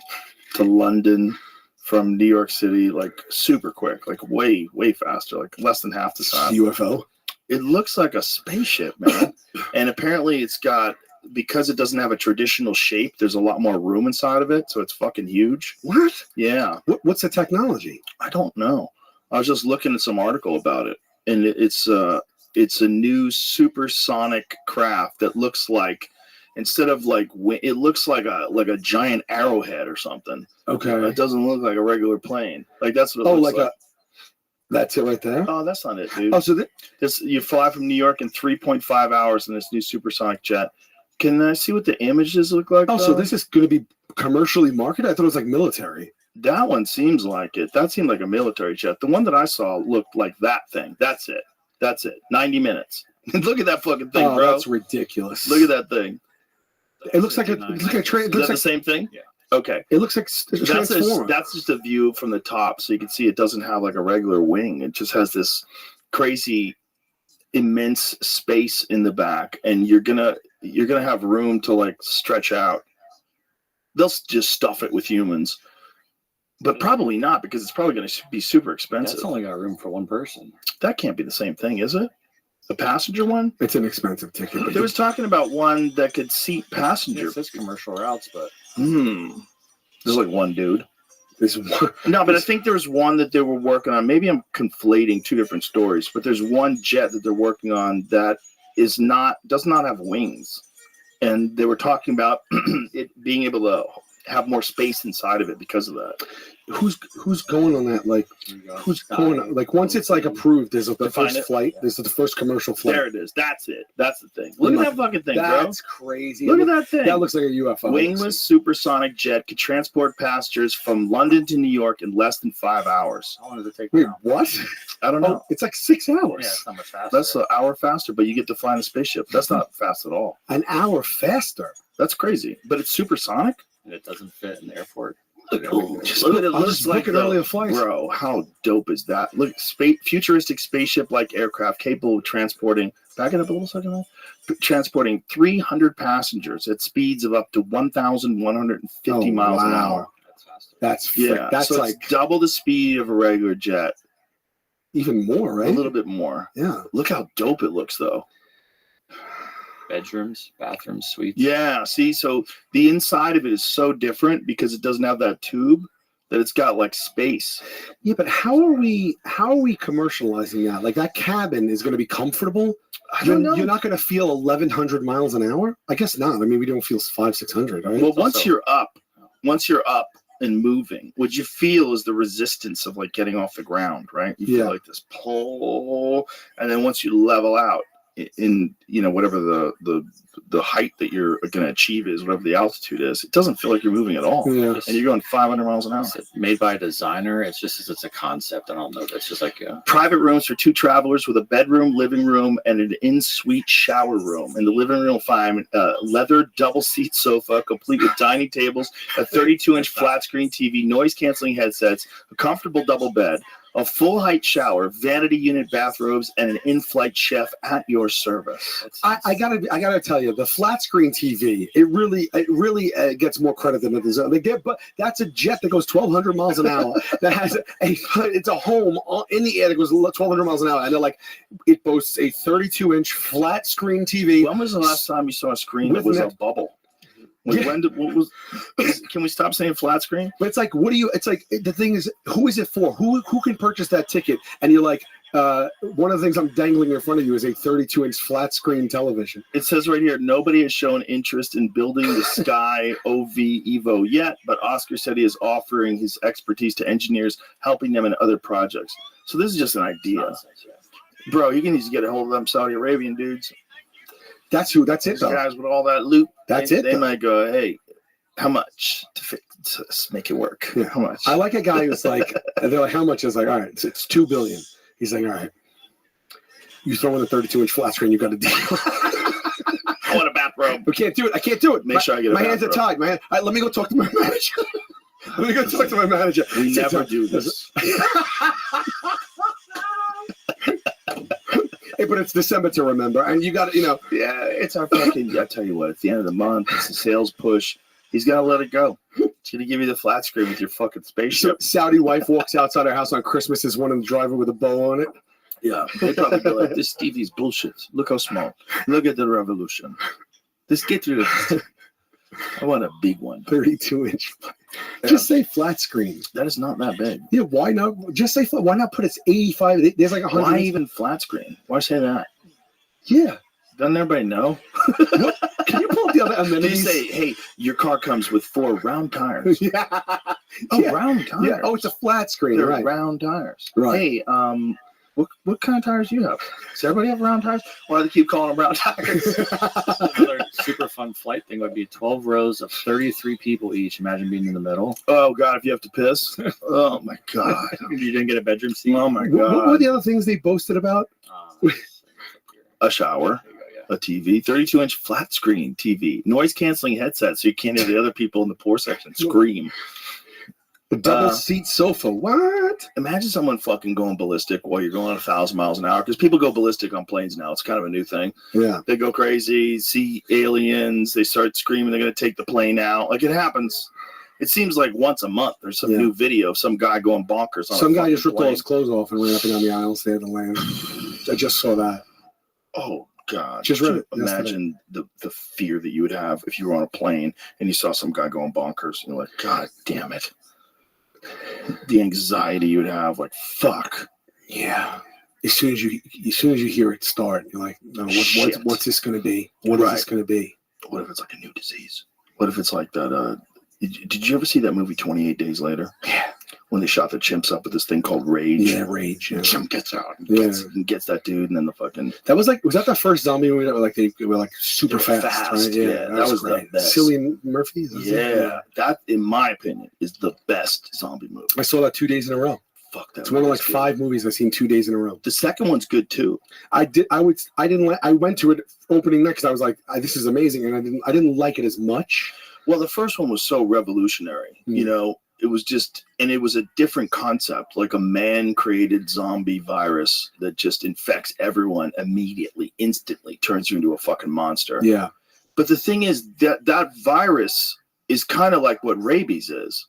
Speaker 1: to London from New York City like super quick, like way faster, like less than half the time?
Speaker 17: UFO.
Speaker 1: It looks like a spaceship, man. And apparently it's got, because it doesn't have a traditional shape, there's a lot more room inside of it, so it's fucking huge.
Speaker 17: What?
Speaker 1: Yeah.
Speaker 17: What's the technology?
Speaker 1: I don't know. I was just looking at some article about it, and it's a new supersonic craft that looks like, instead of like, it looks like a giant arrowhead or something.
Speaker 17: Okay.
Speaker 1: It doesn't look like a regular plane. Like that's what it looks like.
Speaker 17: That's it right there?
Speaker 1: Oh, that's not it, dude.
Speaker 17: Oh, so
Speaker 1: you fly from New York in 3.5 hours in this new supersonic jet. Can I see what the images look like?
Speaker 17: Oh, so this is going to be commercially marketed? I thought it was like military.
Speaker 1: That one seems like it. That seemed like a military jet. The one that I saw looked like that thing. That's it. 90 minutes. Look at that fucking thing, bro.
Speaker 17: That's ridiculous.
Speaker 1: Look at that thing.
Speaker 17: It looks like the
Speaker 1: same thing?
Speaker 3: Yeah.
Speaker 1: Okay.
Speaker 17: It looks like a transformer.
Speaker 1: That's just a view from the top, so you can see it doesn't have like a regular wing. It just has this crazy, immense space in the back, and you're gonna have room to like stretch out. They'll just stuff it with humans, but probably not, because it's probably going to be super expensive.
Speaker 3: That's only got room for one person.
Speaker 1: That can't be the same thing, is it? The passenger one?
Speaker 17: It's an expensive ticket. But
Speaker 1: they was talking about one that could seat passenger.
Speaker 3: It says commercial routes, but
Speaker 1: there's like one dude.
Speaker 17: There's one.
Speaker 1: No, but I think there's one that they were working on. Maybe I'm conflating two different stories, but there's one jet that they're working on that does not have wings, and they were talking about it being able to have more space inside of it because of that.
Speaker 17: Who's going on that? Like, who's going on? Like, once it's like approved, there's the first flight. There's the first commercial flight.
Speaker 1: There it is. That's it. That's the thing. Look at that fucking thing, bro.
Speaker 17: That's crazy.
Speaker 1: Look at that thing.
Speaker 17: That looks like a UFO.
Speaker 1: Wingless supersonic jet could transport passengers from London to New York in less than 5 hours.
Speaker 3: How long does it take?
Speaker 17: Wait, what?
Speaker 1: I don't know.
Speaker 17: Oh, it's like 6 hours.
Speaker 3: Yeah, it's not much faster.
Speaker 1: That's an hour faster, but you get to fly in a spaceship. That's not fast at all.
Speaker 17: An hour faster.
Speaker 1: That's crazy. But it's supersonic?
Speaker 3: And it doesn't fit in the airport.
Speaker 1: Look at it. It looks like
Speaker 17: earlier flights.
Speaker 1: Bro, how dope is that? Look, futuristic spaceship-like aircraft capable of transporting. Back it up a little second. Transporting 300 passengers at speeds of up to 1,150 miles an hour.
Speaker 17: That's
Speaker 1: so
Speaker 17: like
Speaker 1: it's double the speed of a regular jet.
Speaker 17: Even more, right?
Speaker 1: A little bit more.
Speaker 17: Yeah.
Speaker 1: Look how dope it looks, though.
Speaker 3: Bedrooms, bathrooms, suites.
Speaker 1: Yeah, see, so the inside of it is so different because it doesn't have that tube, that it's got like space.
Speaker 17: Yeah, but how are we commercializing that? Like, that cabin is going to be comfortable.
Speaker 1: I don't know.
Speaker 17: You're not going to feel 1,100 miles an hour. I guess not. I mean, we don't feel 500-600, right?
Speaker 1: Well, once you're up and moving, what you feel is the resistance of like getting off the ground, right? You feel like this pull, and then once you level out in whatever the height that you're going to achieve is, whatever the altitude is, it doesn't feel like you're moving at all.
Speaker 17: Yeah.
Speaker 1: And you're going 500 miles an hour.
Speaker 3: It's made by a designer. It's a concept. I don't know. It's just like
Speaker 1: private rooms for 2 travelers with a bedroom, living room, and an in-suite shower room. In the living room, you'll find a leather double-seat sofa, complete with dining tables, a 32-inch flat-screen TV, noise-canceling headsets, a comfortable double bed, a full-height shower, vanity unit bathrobes, and an in-flight chef at your service.
Speaker 17: I gotta tell you, the flat screen TV, it really gets more credit than it deserves. But that's a jet that goes 1,200 miles an hour. That has it's a home in the air that goes 1,200 miles an hour, and they're like, it boasts a 32-inch flat screen TV.
Speaker 1: When was the last time you saw a screen that was a bubble? Can we stop saying flat screen?
Speaker 17: But it's like, the thing is, who is it for? Who can purchase that ticket? And you're like, One of the things I'm dangling in front of you is a 32-inch flat screen television.
Speaker 1: It says right here, nobody has shown interest in building the Sky OV Evo yet, but Oscar said he is offering his expertise to engineers, helping them in other projects. So this is just an idea. Bro, you can need to get a hold of them Saudi Arabian dudes.
Speaker 17: That's it,
Speaker 1: These
Speaker 17: though.
Speaker 1: guys with all that loot.
Speaker 17: That's
Speaker 1: they,
Speaker 17: it,
Speaker 1: They
Speaker 17: though.
Speaker 1: might go, hey, how much to fix this? Make it work.
Speaker 17: Yeah.
Speaker 1: How much?
Speaker 17: I like a guy who's like, and they're like, how much? Is like, all right, it's $2 billion. He's like, all right. You throw in a 32-inch flat screen, you got a deal.
Speaker 1: I want a bathrobe.
Speaker 17: I can't do it. I can't do it.
Speaker 1: Make sure I get a
Speaker 17: my hands are
Speaker 1: bathrobe.
Speaker 17: tied, man. All right, let me go talk to my manager. Let me go talk to my manager.
Speaker 1: We never do this.
Speaker 17: Hey, but it's December to remember, and you got to,
Speaker 1: Yeah, it's our fucking. I tell you what, it's the end of the month. It's a sales push. He's got to let it go. He's going to give you the flat screen with your fucking spaceship.
Speaker 17: Saudi wife walks outside her house on Christmas, is one in the driver with a bow on it.
Speaker 1: Yeah, they probably go like, this Stevie's bullshit. Look how small. Look at the revolution. Just get through this. I want a big one.
Speaker 17: 32-inch. Just say flat screen.
Speaker 1: That is not that big.
Speaker 17: Yeah, why not? Just say flat. Why not put it's 85? There's like 100.
Speaker 1: Why even flat screen? Why say that?
Speaker 17: Yeah.
Speaker 1: Doesn't everybody know?
Speaker 17: Can you pull up the other
Speaker 1: Do you
Speaker 17: amenities?
Speaker 1: say, hey, your car comes with 4 round tires?
Speaker 17: Yeah.
Speaker 1: Oh,
Speaker 17: Yeah.
Speaker 1: round tires.
Speaker 17: Yeah. Oh, it's a flat screen.
Speaker 1: They're
Speaker 17: Right.
Speaker 1: round tires.
Speaker 17: Right.
Speaker 1: Hey, what kind of tires do you have? Does everybody have round tires? Why do they keep calling them round tires?
Speaker 3: Another super fun flight thing would be 12 rows of 33 people each. Imagine being in the middle.
Speaker 1: Oh, God, if you have to piss. Oh, my God.
Speaker 3: You didn't get a bedroom seat.
Speaker 1: Oh, my
Speaker 17: What were
Speaker 1: God.
Speaker 17: the other things they boasted about?
Speaker 1: A shower, a TV, 32-inch flat screen TV, noise-canceling headset so you can't hear the other people in the poor section scream.
Speaker 17: A double seat sofa. What?
Speaker 1: Imagine someone fucking going ballistic while you're going 1,000 miles an hour, because people go ballistic on planes now. It's kind of a new thing.
Speaker 17: Yeah.
Speaker 1: They go crazy, see aliens, they start screaming they're going to take the plane out. Like, it happens. It seems like once a month there's some new video of some guy going bonkers on
Speaker 17: Some
Speaker 1: a
Speaker 17: guy
Speaker 1: fucking
Speaker 17: just ripped all
Speaker 1: plane.
Speaker 17: his clothes off and ran up and down the aisles there to land. I just saw that.
Speaker 1: Oh, God.
Speaker 17: Just
Speaker 1: Could
Speaker 17: read
Speaker 1: you
Speaker 17: it yesterday.
Speaker 1: imagine the fear that you would have if you were on a plane and you saw some guy going bonkers. You're like, God damn it. The anxiety you would have, like, fuck.
Speaker 17: Yeah. As soon as you hear it start, you're like, no,
Speaker 1: Shit.
Speaker 17: what's this going to be? What is this going to be?
Speaker 1: What if it's like a new disease? What if it's like that? Did you ever see that movie 28 Days Later? Yeah. When they shot the chimps up with this thing called Rage.
Speaker 17: Yeah, Rage. Yeah.
Speaker 1: The chimp gets out and,
Speaker 17: Yeah.
Speaker 1: gets that dude, and then the fucking.
Speaker 17: Was that the first zombie movie that were like they were like super
Speaker 1: They were
Speaker 17: fast?
Speaker 1: fast,
Speaker 17: Right?
Speaker 1: yeah, that was the
Speaker 17: great.
Speaker 1: best.
Speaker 17: Cillian Murphy. Is it?
Speaker 1: Yeah, that, in my opinion, is the best zombie movie.
Speaker 17: I saw that 2 days in a row.
Speaker 1: Fuck that.
Speaker 17: It's one of like
Speaker 1: movie's good.
Speaker 17: 5 movies I've seen 2 days in a row.
Speaker 1: The second one's good too.
Speaker 17: I went to it opening night because I was like, this is amazing, and I didn't like it as much.
Speaker 1: Well, the first one was so revolutionary. You know, it was just, and it was a different concept, like a man-created zombie virus that just infects everyone immediately, instantly, turns you into a fucking monster.
Speaker 17: Yeah.
Speaker 1: But the thing is that virus is kind of like what rabies is.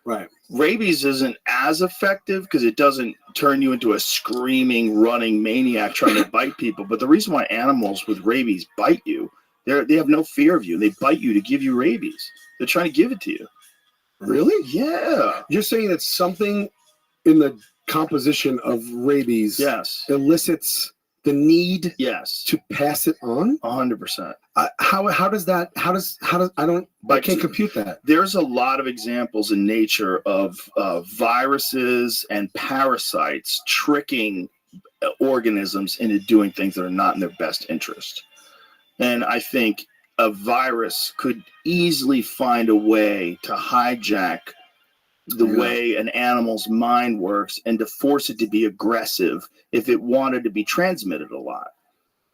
Speaker 17: Right.
Speaker 1: Rabies isn't as effective because it doesn't turn you into a screaming, running maniac trying to bite people. But the reason why animals with rabies bite you, they have no fear of you. They bite you to give you rabies. They're trying to give it to you.
Speaker 17: Really?
Speaker 1: Yeah.
Speaker 17: You're saying that something in the composition of rabies elicits the need
Speaker 1: to
Speaker 17: pass it on?
Speaker 1: 100%.
Speaker 17: How does I can't compute that.
Speaker 1: There's a lot of examples in nature of viruses and parasites tricking organisms into doing things that are not in their best interest. And I think a virus could easily find a way to hijack the way an animal's mind works and to force it to be aggressive if it wanted to be transmitted a lot.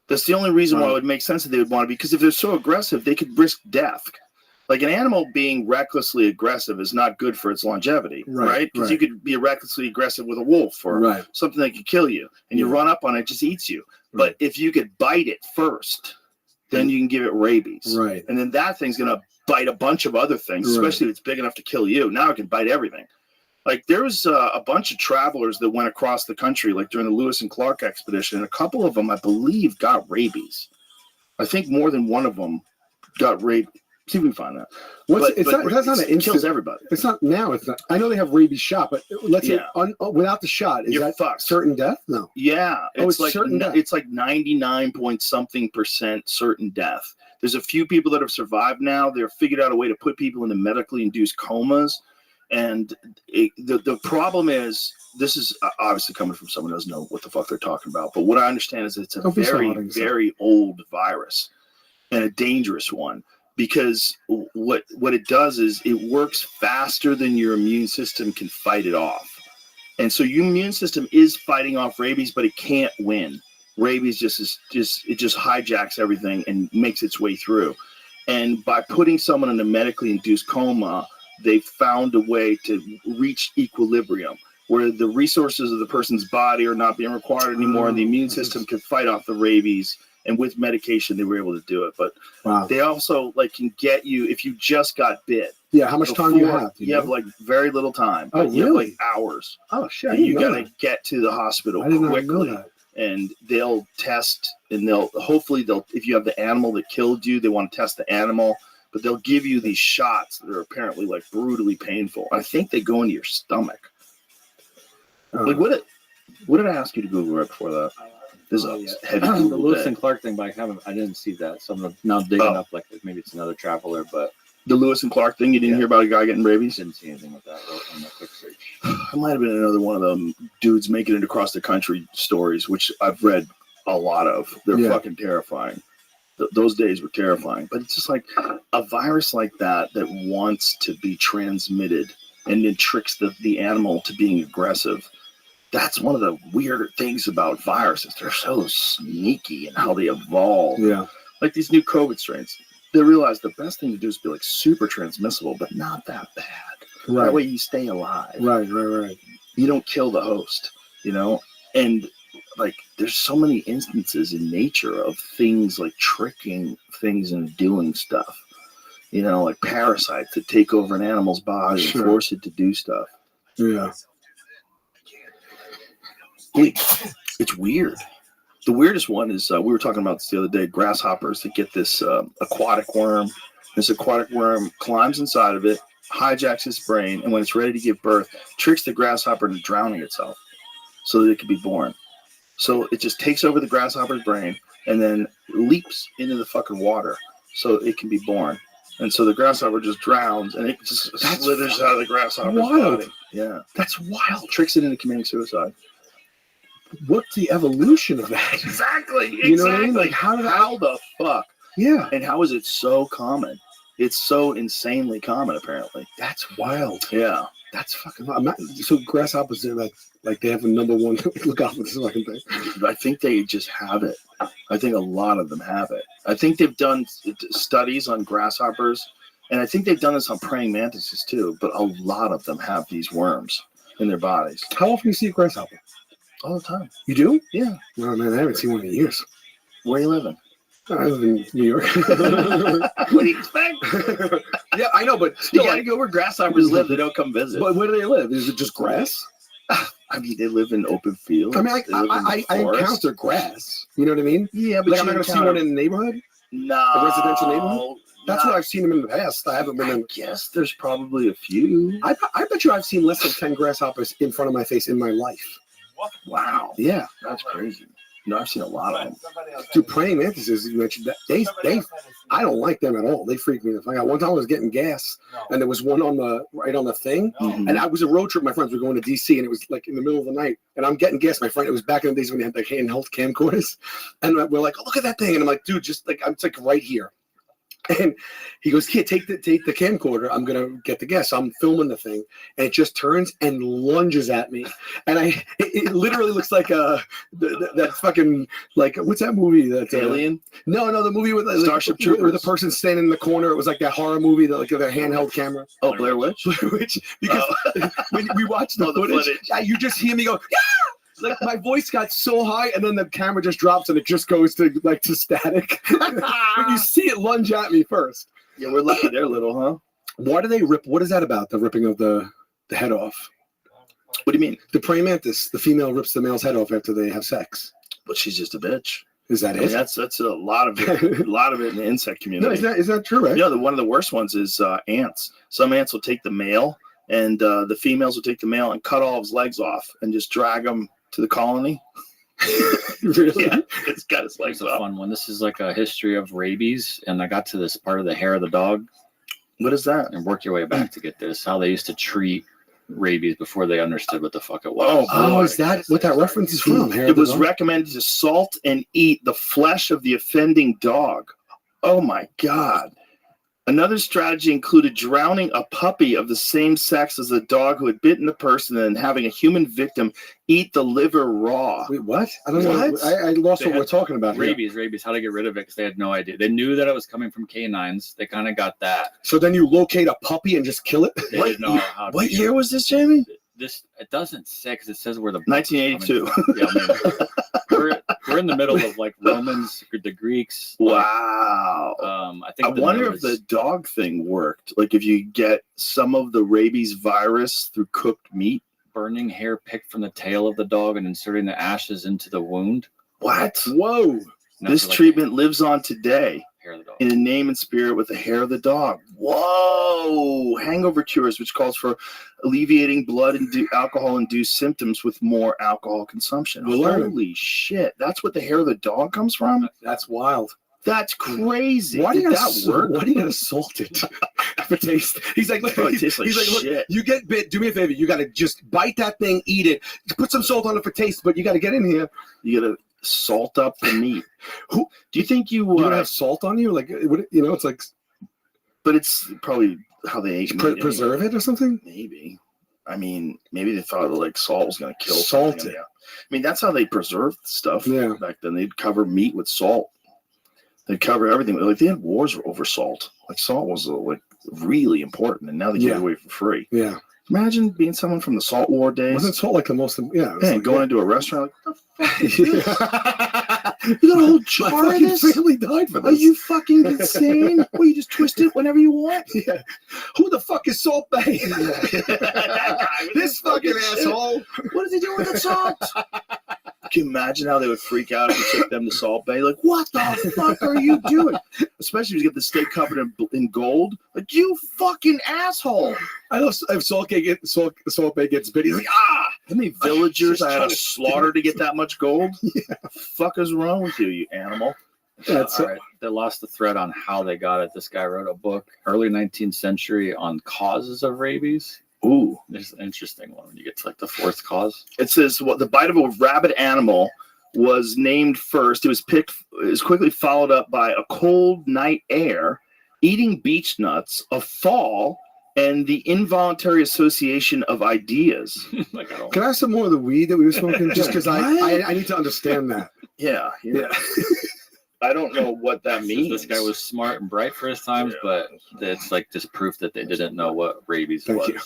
Speaker 1: That's the only reason why it would make sense that they would want to be, because if they're so aggressive, they could risk death. Like, an animal being recklessly aggressive is not good for its longevity, right? Because you could be recklessly aggressive with a wolf or something that could kill you, and you run up on it, it just eats you. But if you could bite it first, then you can give it rabies.
Speaker 17: Right.
Speaker 1: And then that thing's going to bite a bunch of other things, especially if it's big enough to kill you. Now it can bite everything. Like, there was a bunch of travelers that went across the country, like during the Lewis and Clark expedition, and a couple of them, I believe, got rabies. I think more than one of them got See if we can find that.
Speaker 17: That's not an
Speaker 1: it kills
Speaker 17: instant.
Speaker 1: everybody.
Speaker 17: It's not now. It's not. I know they have rabies shot, but let's say without the shot, is
Speaker 1: You're
Speaker 17: that
Speaker 1: fucked.
Speaker 17: certain death? No.
Speaker 1: Yeah,
Speaker 17: It's
Speaker 1: like
Speaker 17: certain death.
Speaker 1: it's like 99% certain death. There's a few people that have survived now. They've figured out a way to put people into medically induced comas, and the problem is this is obviously coming from someone who doesn't know what the fuck they're talking about. But what I understand is it's a very old virus and a dangerous one. Because what it does is it works faster than your immune system can fight it off. And so your immune system is fighting off rabies, but it can't win. Rabies just hijacks everything and makes its way through. And by putting someone in a medically induced coma, they've found a way to reach equilibrium where the resources of the person's body are not being required anymore and the immune system can fight off the rabies. And with medication, they were able to do it. But they also can get you if you just got bit.
Speaker 17: Yeah, how much time do you have?
Speaker 1: You have very little time.
Speaker 17: Oh,
Speaker 1: you
Speaker 17: really?
Speaker 1: have hours.
Speaker 17: Oh, shit.
Speaker 1: And you got to get to the hospital quickly. And they'll test, and if you have the animal that killed you, they want to test the animal. But they'll give you these shots that are apparently brutally painful. I think they go into your stomach. What did I ask you to Google right before that? This is a heavy
Speaker 3: the Lewis and Clark thing, but I didn't see that. So I'm now digging up maybe it's another traveler, but
Speaker 1: the Lewis and Clark thing, you didn't hear about a guy getting rabies?
Speaker 3: Didn't see anything with that on the quick search.
Speaker 1: It might have been another one of them dudes making it across the country stories, which I've read a lot of. They're fucking terrifying. Those days were terrifying. But it's just like a virus like that wants to be transmitted and then tricks the animal to being aggressive. That's one of the weirder things about viruses. They're so sneaky in how they evolve.
Speaker 17: Yeah.
Speaker 1: Like these new COVID strains. They realize the best thing to do is be super transmissible, but not that bad.
Speaker 17: Right.
Speaker 1: That way you stay alive.
Speaker 17: Right.
Speaker 1: You don't kill the host, And there's so many instances in nature of things tricking things and doing stuff. Like parasites that take over an animal's body and force it to do stuff.
Speaker 17: Yeah.
Speaker 1: It's weird. The weirdest one is we were talking about this the other day. Grasshoppers that get this aquatic worm. This aquatic worm climbs inside of it, hijacks its brain, and when it's ready to give birth, tricks the grasshopper into drowning itself so that it can be born. So it just takes over the grasshopper's brain and then leaps into the fucking water so it can be born. And so the grasshopper just drowns and it just slithers out of the grasshopper's body. Yeah, that's wild. Tricks it into committing suicide.
Speaker 17: What's the evolution of that?
Speaker 1: Exactly.
Speaker 17: You know what I mean?
Speaker 1: How the fuck?
Speaker 17: Yeah.
Speaker 1: And how is it so common? It's so insanely common, apparently.
Speaker 17: That's wild.
Speaker 1: Yeah.
Speaker 17: That's fucking wild. So grasshoppers, they're like they have a number one. Look out for this fucking thing.
Speaker 1: I think they just have it. I think a lot of them have it. I think they've done studies on grasshoppers, and I think they've done this on praying mantises too. But a lot of them have these worms in their bodies.
Speaker 17: How often do you see a grasshopper?
Speaker 1: All the time.
Speaker 17: You do?
Speaker 1: Yeah.
Speaker 17: Oh man, I haven't seen one in years.
Speaker 1: Where are you living?
Speaker 17: I live in New York.
Speaker 1: What do you expect?
Speaker 17: Yeah, I know, but still,
Speaker 1: you gotta go where grasshoppers live. They don't come visit.
Speaker 17: But where do they live? Is it just grass?
Speaker 1: I mean, they live in open fields.
Speaker 17: I mean, I encounter grass. You know what I mean?
Speaker 1: Yeah, but
Speaker 17: I'm not going to see one in the neighborhood?
Speaker 1: No.
Speaker 17: A residential neighborhood? That's what I've seen them in the past. I haven't been in.
Speaker 1: I guess there's probably a few.
Speaker 17: I bet you I've seen less than 10 grasshoppers in front of my face in my life.
Speaker 1: Wow.
Speaker 17: Yeah.
Speaker 1: That's crazy. No, I've seen a lot of them.
Speaker 17: Dude, praying mantises, you mentioned that. I don't like them at all. They freak me the fuck out. One time I was getting gas, and there was one right on the thing, and I was a road trip. My friends were going to DC, and it was in the middle of the night, and I'm getting gas. My friend, it was back in the days when they had handheld camcorders, and we're like, oh, look at that thing, and I'm like, dude, just it's right here. And he goes, here, take the camcorder. I'm gonna get the gas. So I'm filming the thing, and it just turns and lunges at me. And it literally looks like that fucking what's that movie? That
Speaker 1: Alien?
Speaker 17: No, the movie with
Speaker 1: Starship Troopers,
Speaker 17: with the person standing in the corner. It was like that horror movie that their handheld camera.
Speaker 1: Oh, Blair Witch.
Speaker 17: Blair Witch. Because when we watched the footage, you just hear me go, yeah. My voice got so high, and then the camera just drops, and it just goes to static. But you see it lunge at me first.
Speaker 1: Yeah, we're lucky they're little, huh?
Speaker 17: Why do they rip? What is that about? The ripping of the head off?
Speaker 1: What do you mean?
Speaker 17: The praying mantis, the female rips the male's head off after they have sex.
Speaker 1: But she's just a bitch.
Speaker 17: Is that
Speaker 1: I mean,
Speaker 17: it?
Speaker 1: that's a lot of it. A lot of it in the insect community.
Speaker 17: No, is that true, right?
Speaker 1: Yeah, one of the worst ones is ants. Some ants will take the male, and the females will take the male and cut all his legs off and just drag him to the colony.
Speaker 17: Really?
Speaker 1: Yeah, it's got his legs
Speaker 3: It's a
Speaker 1: off.
Speaker 3: fun one. This is like a history of rabies, and I got to this part of the hair of the dog.
Speaker 1: What is that?
Speaker 3: And work your way back to get this. How they used to treat rabies before they understood what the fuck it was.
Speaker 17: Oh, is that what that reference is from? Hair
Speaker 1: It
Speaker 17: of the
Speaker 1: was
Speaker 17: dog?
Speaker 1: recommended to salt and eat the flesh of the offending dog. Oh my God. Another strategy included drowning a puppy of the same sex as the dog who had bitten the person and having a human victim eat the liver raw.
Speaker 17: Wait, what? I don't know. I lost
Speaker 3: They
Speaker 17: what
Speaker 3: had
Speaker 17: we're talking about here.
Speaker 3: Rabies, how to get rid of it because they had no idea. They knew that it was coming from canines. They kind of got that.
Speaker 17: So then you locate a puppy and just kill it?
Speaker 3: They didn't know how to
Speaker 1: What year was this, Jamie?
Speaker 3: This it doesn't say because it says where the
Speaker 1: 1982.
Speaker 3: Yeah, maybe. we're in the middle of like Romans, the Greeks.
Speaker 1: Wow.
Speaker 3: I think.
Speaker 1: I wonder if the dog thing worked. Like if you get some of the rabies virus through cooked meat.
Speaker 3: Burning hair picked from the tail of the dog and inserting the ashes into the wound.
Speaker 1: What?
Speaker 17: Whoa.
Speaker 1: This treatment lives on today
Speaker 3: hair of the dog.
Speaker 1: in the name and spirit with the hair of the dog. Whoa! Hangover cures, which calls for alleviating alcohol-induced symptoms with more alcohol consumption.
Speaker 17: We're learning.
Speaker 1: Holy shit! That's what the hair of the dog comes from.
Speaker 17: That's wild.
Speaker 1: That's crazy.
Speaker 17: Why do you
Speaker 1: Did
Speaker 17: gotta
Speaker 1: that work?
Speaker 17: Why do you gotta salt it for taste? He's like,
Speaker 1: Oh, it tastes like
Speaker 17: look,
Speaker 1: shit.
Speaker 17: you get bit. Do me a favor. You gotta just bite that thing, eat it, put some salt on it for taste. But you gotta get in here.
Speaker 1: You gotta salt up the meat. Do you think you
Speaker 17: gonna have salt on you? Like, it's like.
Speaker 1: But it's probably how they ate meat
Speaker 17: Preserve it or something.
Speaker 1: Maybe. I mean, maybe they thought like salt was going to kill
Speaker 17: Salt
Speaker 1: something.
Speaker 17: it.
Speaker 1: I mean, that's how they preserved stuff
Speaker 17: Yeah.
Speaker 1: back then. They'd cover meat with salt. They'd cover everything. Like they had wars over salt. Like salt was like really important, and now they give it away for free.
Speaker 17: Yeah.
Speaker 1: Imagine being someone from the Salt War days.
Speaker 17: Wasn't salt like the most? Yeah.
Speaker 1: Yeah, and going into a restaurant. Like, what the fuck is this? You got a whole jar of this?
Speaker 17: Family died for this.
Speaker 1: Are you fucking insane? Well, you just twist it whenever you want.
Speaker 17: Yeah. Who the fuck is Salt Bay? This fucking asshole.
Speaker 1: What is he doing with the salt? Can you imagine how they would freak out if you took them to Salt Bay? Like, what the fuck are you doing? Especially if you get the steak covered in gold. Like, you fucking asshole.
Speaker 17: I know if Salt Bay gets bit, he's like, ah!
Speaker 1: How many villagers I had
Speaker 17: trying
Speaker 1: to
Speaker 17: to
Speaker 1: slaughter to get that much gold? Yeah. Fuck is wrong with you, you animal?
Speaker 3: All right. They lost the thread on how they got it. This guy wrote a book, early 19th century, on causes of rabies.
Speaker 1: Ooh.
Speaker 3: There's an interesting one when you get to like the fourth cause.
Speaker 1: It says the bite of a rabid animal was named first. It was quickly followed up by a cold night air, eating beech nuts, a fall, and the involuntary association of ideas.
Speaker 17: Can I have some more of the weed that we were smoking? Just because I need to understand that.
Speaker 1: Yeah. I don't know what that means.
Speaker 3: This guy was smart and bright for his times, but it's like just proof that they didn't know what rabies was.
Speaker 17: you.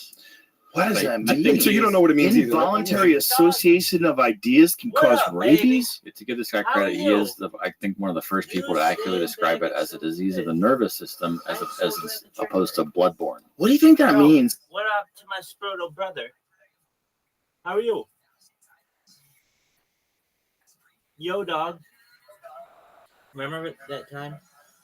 Speaker 1: What does that mean?
Speaker 17: So you don't know what it means either.
Speaker 1: Involuntary association of ideas can cause rabies?
Speaker 3: To give this guy credit, he is, I think, one of the first people to accurately describe it as a disease of the nervous system as opposed to bloodborne.
Speaker 1: What do you think that means?
Speaker 6: What up to my spiritual brother? How are you? Yo, dog. Remember that time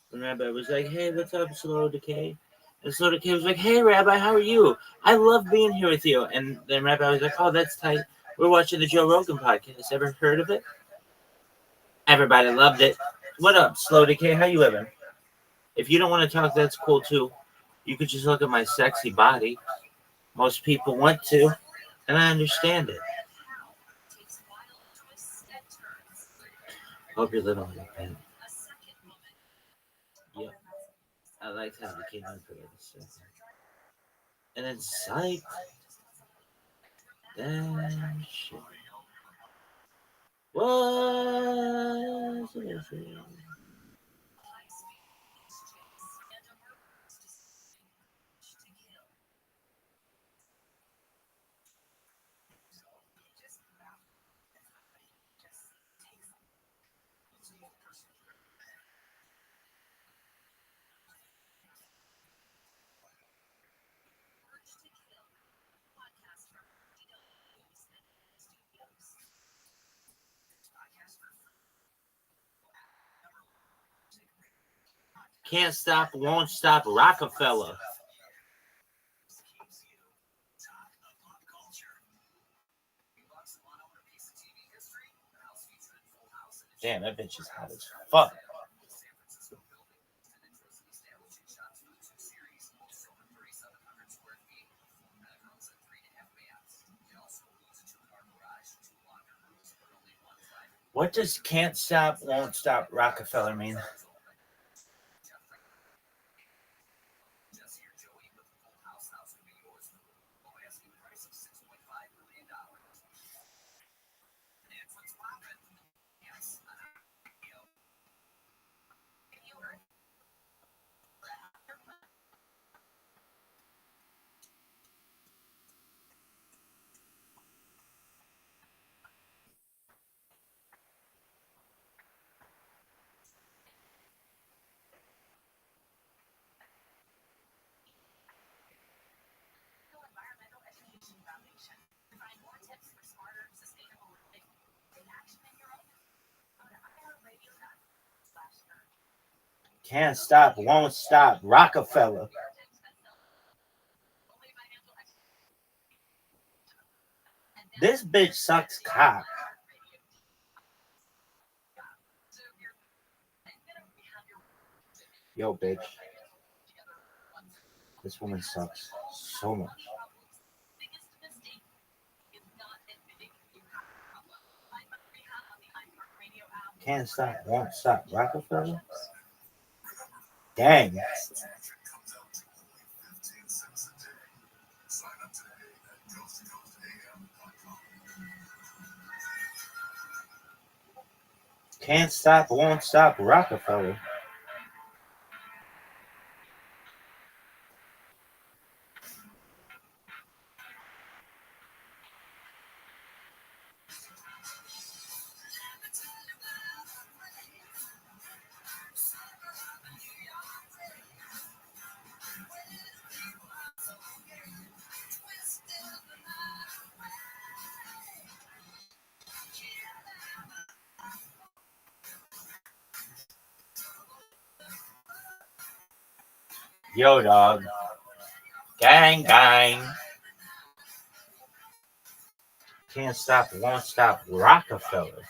Speaker 6: when Rabbi was like, hey, what's up, Slow Decay? And Slow Decay was like, hey, Rabbi, how are you? I love being here with you. And then Rabbi was like, oh, that's tight. We're watching the Joe Rogan podcast. Ever heard of it? Everybody loved it. What up, Slow Decay? How you living? If you don't want to talk, that's cool, too. You could just look at my sexy body. Most people want to, and I understand it. Hope you're living like that. Yep. I liked how they came in for like a second. And then psych. Damn shit. What? Can't stop, won't stop Rockefeller. Damn, that bitch is hot as fuck. What does can't stop, won't stop Rockefeller mean? Can't stop, won't stop Rockefeller. This bitch sucks cock. Yo, bitch. This woman sucks so much. Can't stop, won't stop Rockefeller. Dang. Can't stop, won't stop Rockefeller. Yo, dog. Gang, gang. Can't stop, won't stop Rockefeller.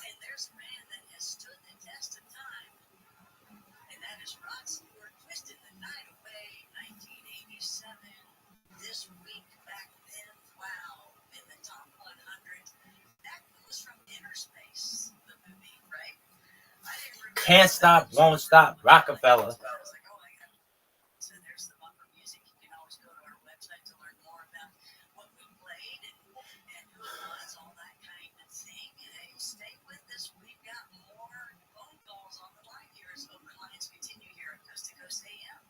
Speaker 12: And there's a man that has stood the test of time, and that is Rothschild, twisted the night away, 1987. This week back then, wow, in the top 100. That was from Inner Space, the movie, right?
Speaker 6: Can't stop, won't stop Rockefeller.
Speaker 12: So there's the bumper music. You can always go to our website to learn more about what we played and who it was, all that kind of thing. Hey, stay with us. We've got more phone calls on the line here as open lines continue here at Coast to Coast AM.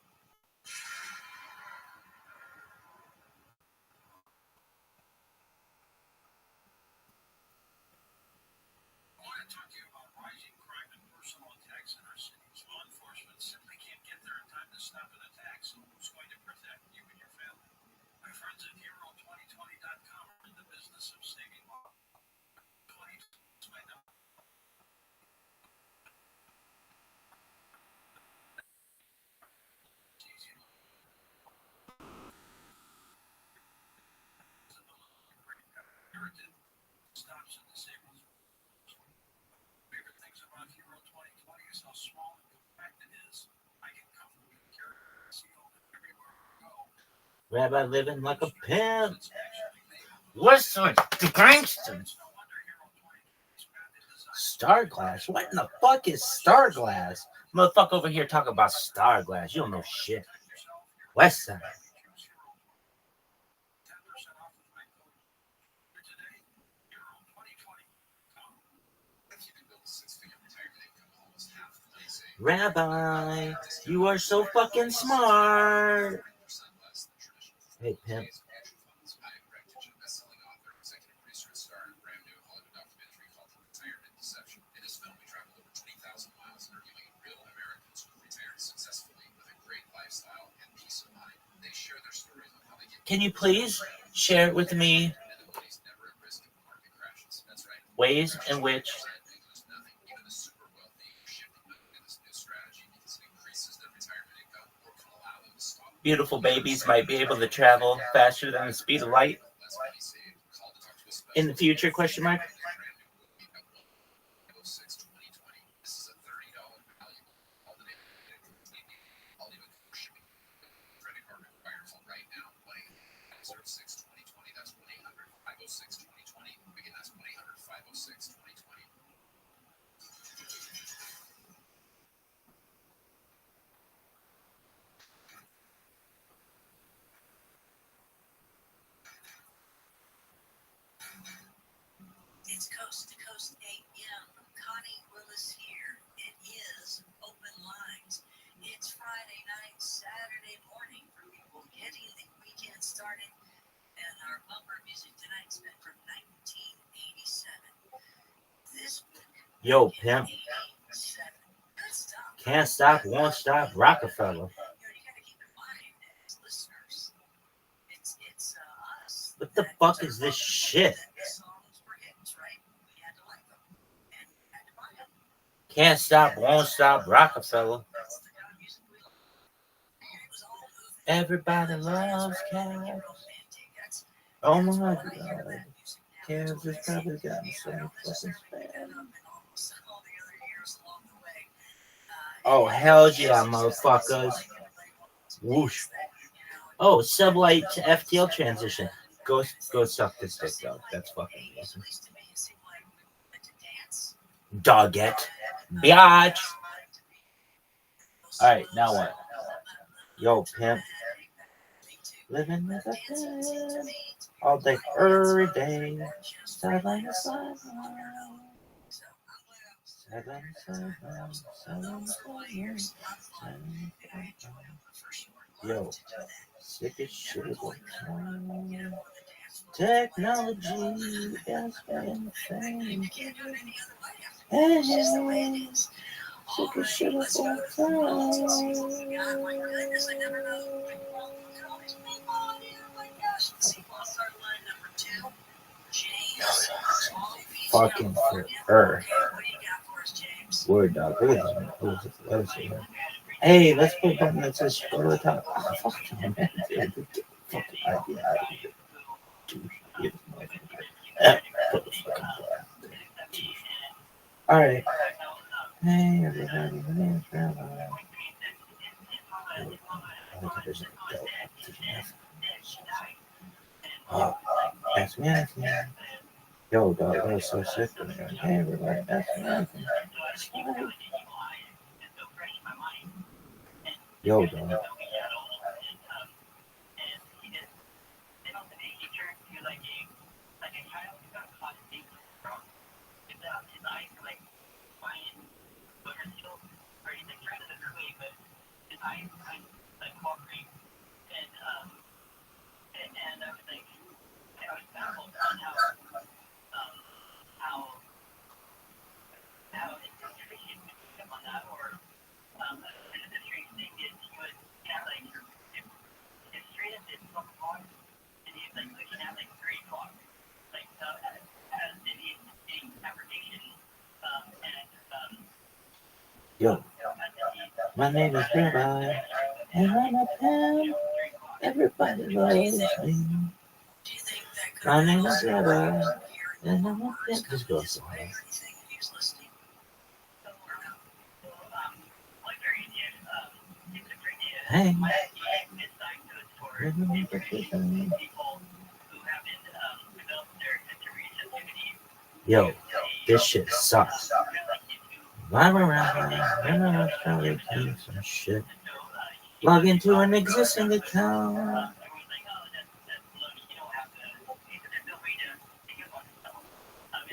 Speaker 16: I want to talk to you about rising crime and personal attacks in our cities. Law enforcement simply can't get there in time to stop an attack, so who's going to protect you and your family? My friends at Hero2020.com are in the business of saving law. 20 my number. Stops and disables. Favorite things about Hero 2020 is how
Speaker 6: Rabbi living like a pimp. Listen, the gangsters. Starglass? What in the fuck is Starglass? Motherfucker over here talking about Starglass. You don't know shit. West Side. Rabbi, you are so fucking smart. Hey, pimp. Can you please share with me ways in which beautiful babies might be able to travel faster than the speed of light in the future? Question mark.
Speaker 12: It's Coast to Coast AM. Connie Willis here. It is open lines. It's Friday night, Saturday morning for people getting the weekend started. And our bumper music tonight's been from 1987. This week,
Speaker 6: Yo, pimp. Can't stop, won't stop, Rockefeller. What the fuck is this shit? Can't stop, won't stop, Rockefeller. Everybody loves Cavs. Oh my god. Cavs is probably got me so fucking spam. Oh, hell yeah, motherfuckers. Whoosh. Oh, sublight to FTL transition. Go suck this dick, dog. That's fucking awesome. Doggett. Biatch. Alright, now what? Yo, pimp. Living with a pimp. All day, every day. Sideline to sideline. Sideline to sideline. Sideline to sideline. Yo, sick as shit. Technology is insane. Hey, sick as shit of all fucking for her. Word dog. Hey, let's put a button that says go to the top. Oh, fuck you, man. Get the fucking idea out of here. Alright. Hey, everybody. Oh, ask me anything. Yo, dog, that was so sick. Hey, everybody, ask me anything. Yo, dog. Yo, my name is Rabbi, and I'm a pimp. Everybody loves me. My name is Rabbi, and I'm a pimp. This girl's so hot. Hey, Yo, this shit sucks. I'm around, probably doing some shit. Log into an existing account.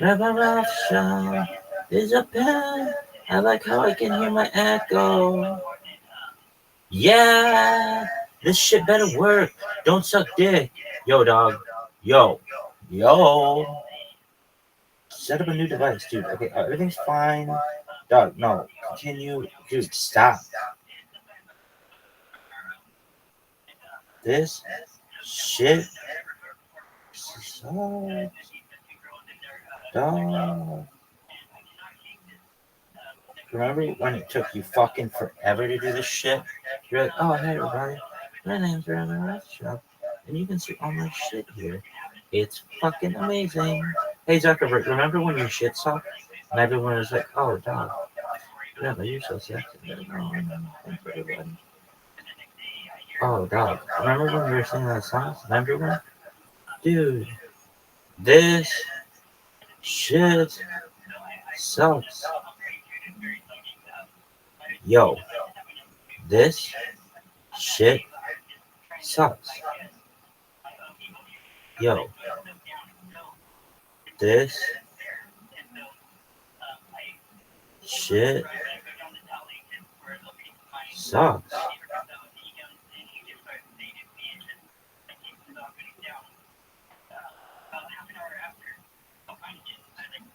Speaker 6: Rabbi Rothschild is a pen. I like how I can hear my echo. Yeah, this shit better work. Don't suck dick. Yo, dog. Yo. Set up a new device, dude. Okay, everything's fine. Dog, no. Continue. Dude, stop. This shit sucks. Dog. Remember when it took you fucking forever to do this shit? You're like, oh, hey, everybody. My name's Rabbi Rothschild, and you can see all my shit here. It's fucking amazing. Hey, Zuckerberg, remember when your shit sucked? And everyone was like, oh, dog. Rabbi, you're so sexy. Like, oh, thanks, everybody. Oh, dog. Remember when we were singing those songs? Remember when? Dude, this shit sucks. Yo, this shit sucks. Yo, this shit sucks.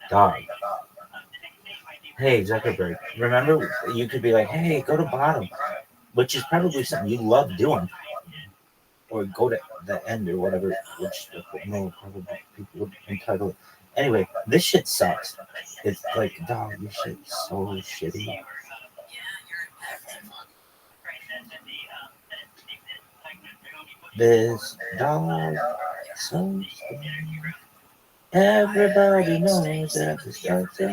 Speaker 6: Dog. Hey, Zuckerberg, remember you could be like, hey, go to bottom, which is probably something you love doing. Or go to the end or whatever, which no, probably people would entitle it. Anyway, this shit sucks. It's like, dog, this shit's so shitty. This dog so stupid. Everybody knows that the starts out.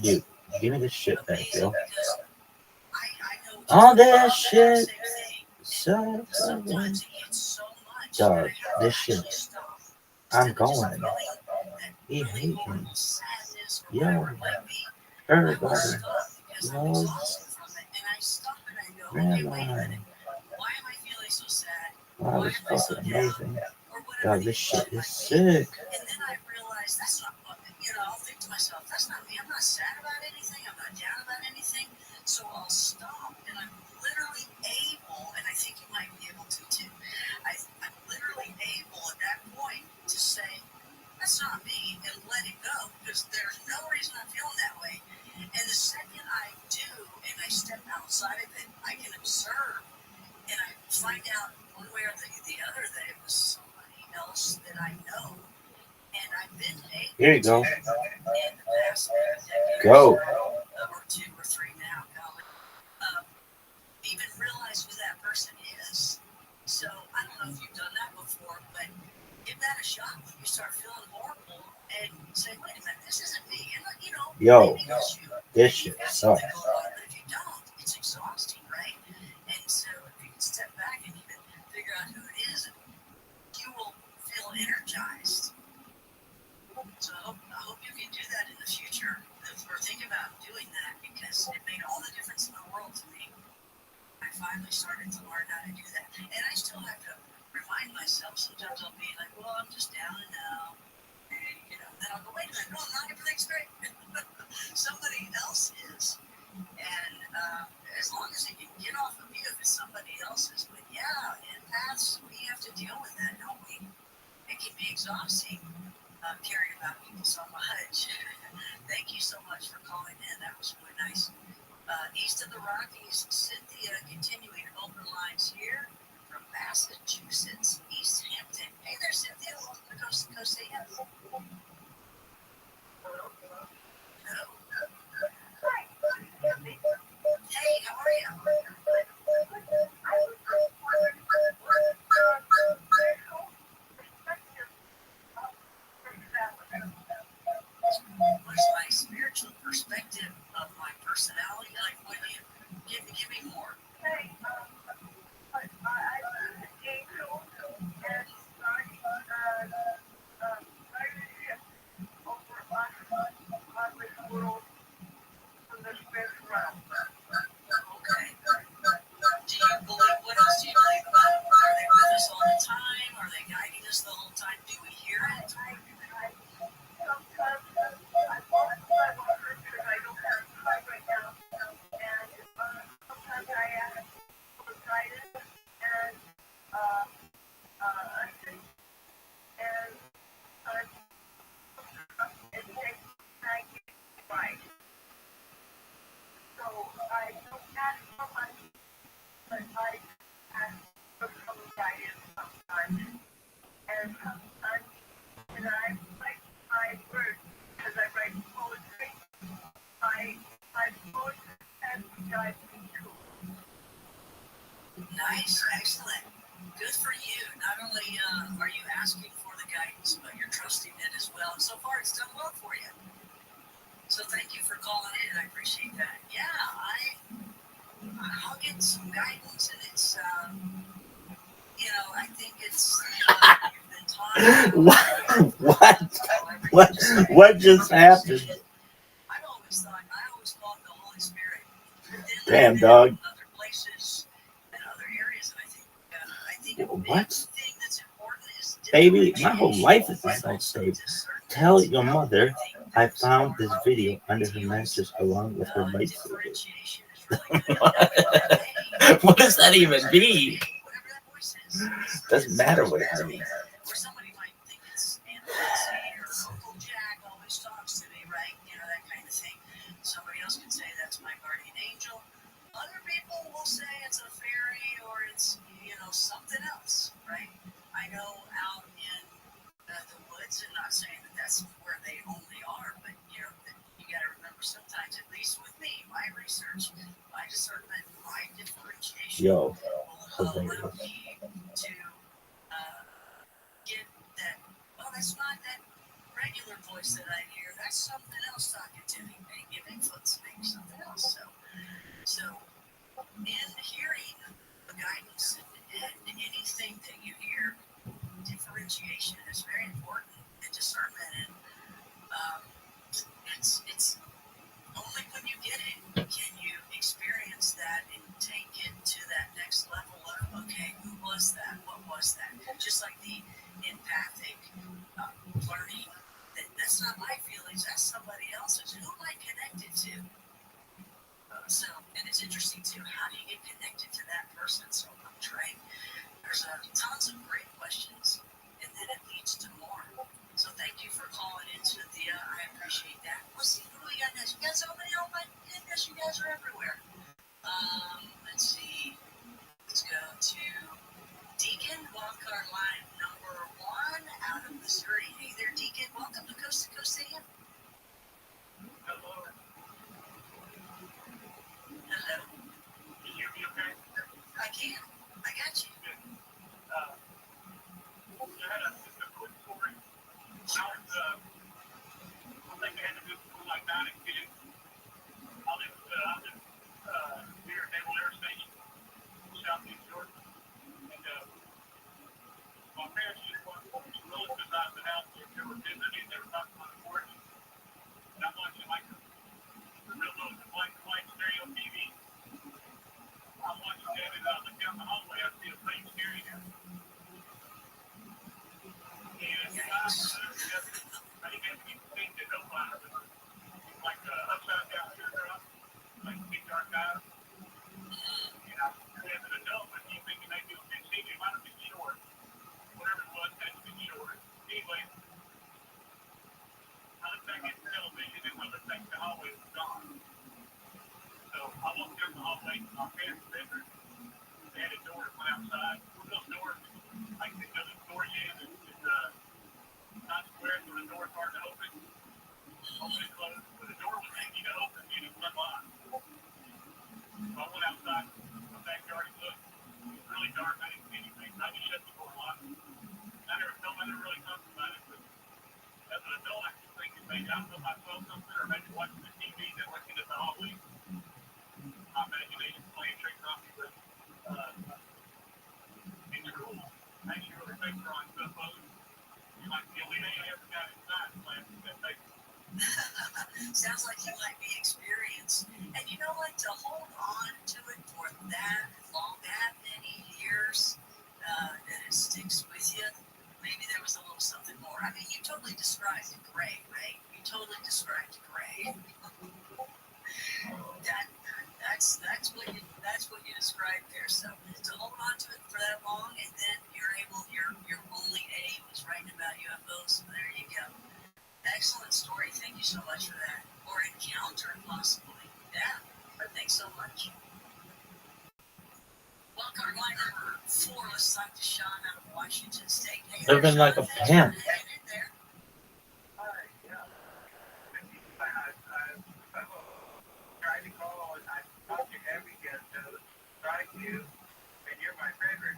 Speaker 6: Dude, give me this shit back, yo. All that shit sucks. Dog, this shit. I'm going. He hates me. Yo, everybody knows. Grandma. Wow, this is fucking amazing. God, this shit is sick.
Speaker 12: I'll think to myself, that's not me. I'm not sad about anything. I'm not down about anything. So I'll stop, and I'm literally able, and I think you might be able to too. I'm literally able at that point to say, that's not me, and let it go, because there's no reason I'm feeling that way. And the second I do, and I step outside of it, I can observe, and I find out one way or the other that it was somebody else that I know. And I've been able
Speaker 6: Here you go.
Speaker 12: in the past decade
Speaker 6: Go.
Speaker 12: or 2 or 3 now, even realize who that person is. So I don't know if you've done that before, but give that a shot when you start feeling horrible and say, wait a minute, this isn't me. And
Speaker 6: Yo,
Speaker 12: maybe it's you.
Speaker 6: this shit sucks.
Speaker 12: But if you don't, it's exhausting, right? And so if you can step back and even figure out who it is, you will feel energized. So I hope you can do that in the future, or think about doing that, because it made all the difference in the world to me. I finally started to learn how to do that, and I still have to remind myself. Sometimes I'll be like, "Well, I'm just down and out," and then I'll go, "Wait a minute, no, I'm not. Everything's great." Somebody else is, and as long as it can get off of you, if it's somebody else's, but yeah, empaths, we have to deal with that, don't we? It can be exhausting. Caring about people so much. Thank you so much for calling in. That was really nice. East of the Rockies, Cynthia continuing open lines here from Massachusetts, East Hampton. Hey there, Cynthia. Welcome to Coast to Coast AM. Hey, how are you? What's my spiritual perspective reflective of my personality? Like, what do you give me more?
Speaker 13: Hey, I Angel and starting leadership over on this world from the spiritual realm.
Speaker 12: Okay. Do you believe, what else do you believe about them? Are they with us all the time? Are they guiding us the whole time? Do we hear it?
Speaker 13: Sometimes I want her because I don't have time right now. And sometimes I ask for guidance and it takes time to get right. So I don't ask for much, but I ask for some guidance sometimes. And I like my words because I write poetry. My poetry has to guide me too.
Speaker 12: Nice, excellent. Good for you. Not only are you asking for the guidance, but you're trusting it as well. And so far, it's done well for you. So thank you for calling in. I appreciate that. Yeah, I'll get some guidance, and it's, I think it's you've been taught.
Speaker 6: What just happened?
Speaker 12: I always thought the Holy Spirit.
Speaker 6: Damn, dog.
Speaker 12: Other places and other areas, and I think
Speaker 6: What?
Speaker 12: thing that's important is
Speaker 6: Baby, my whole life is like that state. Tell your mother I found this video under her mattress along with her lightsaber. What does that even mean? Doesn't matter what it means.
Speaker 12: Or somebody might think it's Aunt Betsy or Uncle Jack always talks to me, right? That kind of thing. Somebody else can say that's my guardian angel. Other people will say it's a fairy or it's, something else, right? I know out in the woods, and not saying that that's where they only are, but, you got to remember sometimes, at least with me, my research, my discernment, my differentiation will allow me to get that, that's not that regular voice that I hear. That's something else talking to me. Maybe Bigfoot's maybe something else. So in hearing the guidance and anything that you hear, differentiation is very important, and discernment. And it's only when you get it can you experience that and take it to that next level of, okay, who was that? What was that? Just like the empathic learning, that's not my feelings, that's somebody else's. Who am I connected to? And it's interesting too, how do you get connected to that person? So I'm trained. There's tons of great questions, and then it leads to more. So thank you for calling into the, I appreciate that. Let's see, who do we got next? You got somebody? Oh my goodness, you guys are everywhere. Let's see. Let's go to Deacon, wildcard line number 1 out of Missouri. Hey there, Deacon. Welcome to Coast AM.
Speaker 13: Hello.
Speaker 12: Hello.
Speaker 13: Can you hear me okay?
Speaker 12: I can. I got you.
Speaker 13: I had just a quick story. I think I had to do something like that and get it. I live near Naval Air Station, Southeast Georgia. And my parents just want some relatives out of the house. They were visiting. They were talking on the porch.
Speaker 12: you might be experienced. And you know what? To hold on to it for that long, that many years, that it sticks with you. Maybe there was a little something more. I mean, you totally described Gray, right? You totally described Gray. That's what you described there. So to hold on to it for that long, and then your only A was writing about UFOs. So there you go. Excellent story. Thank you so much for that. Or encounter, possibly. Yeah. Thanks so much. Welcome, line number 4. Let's talk to Sean out of Washington State. Hey,
Speaker 6: Living like a pimp.
Speaker 13: Tried to call and I talked to every guest host, tried to, and you're my favorite.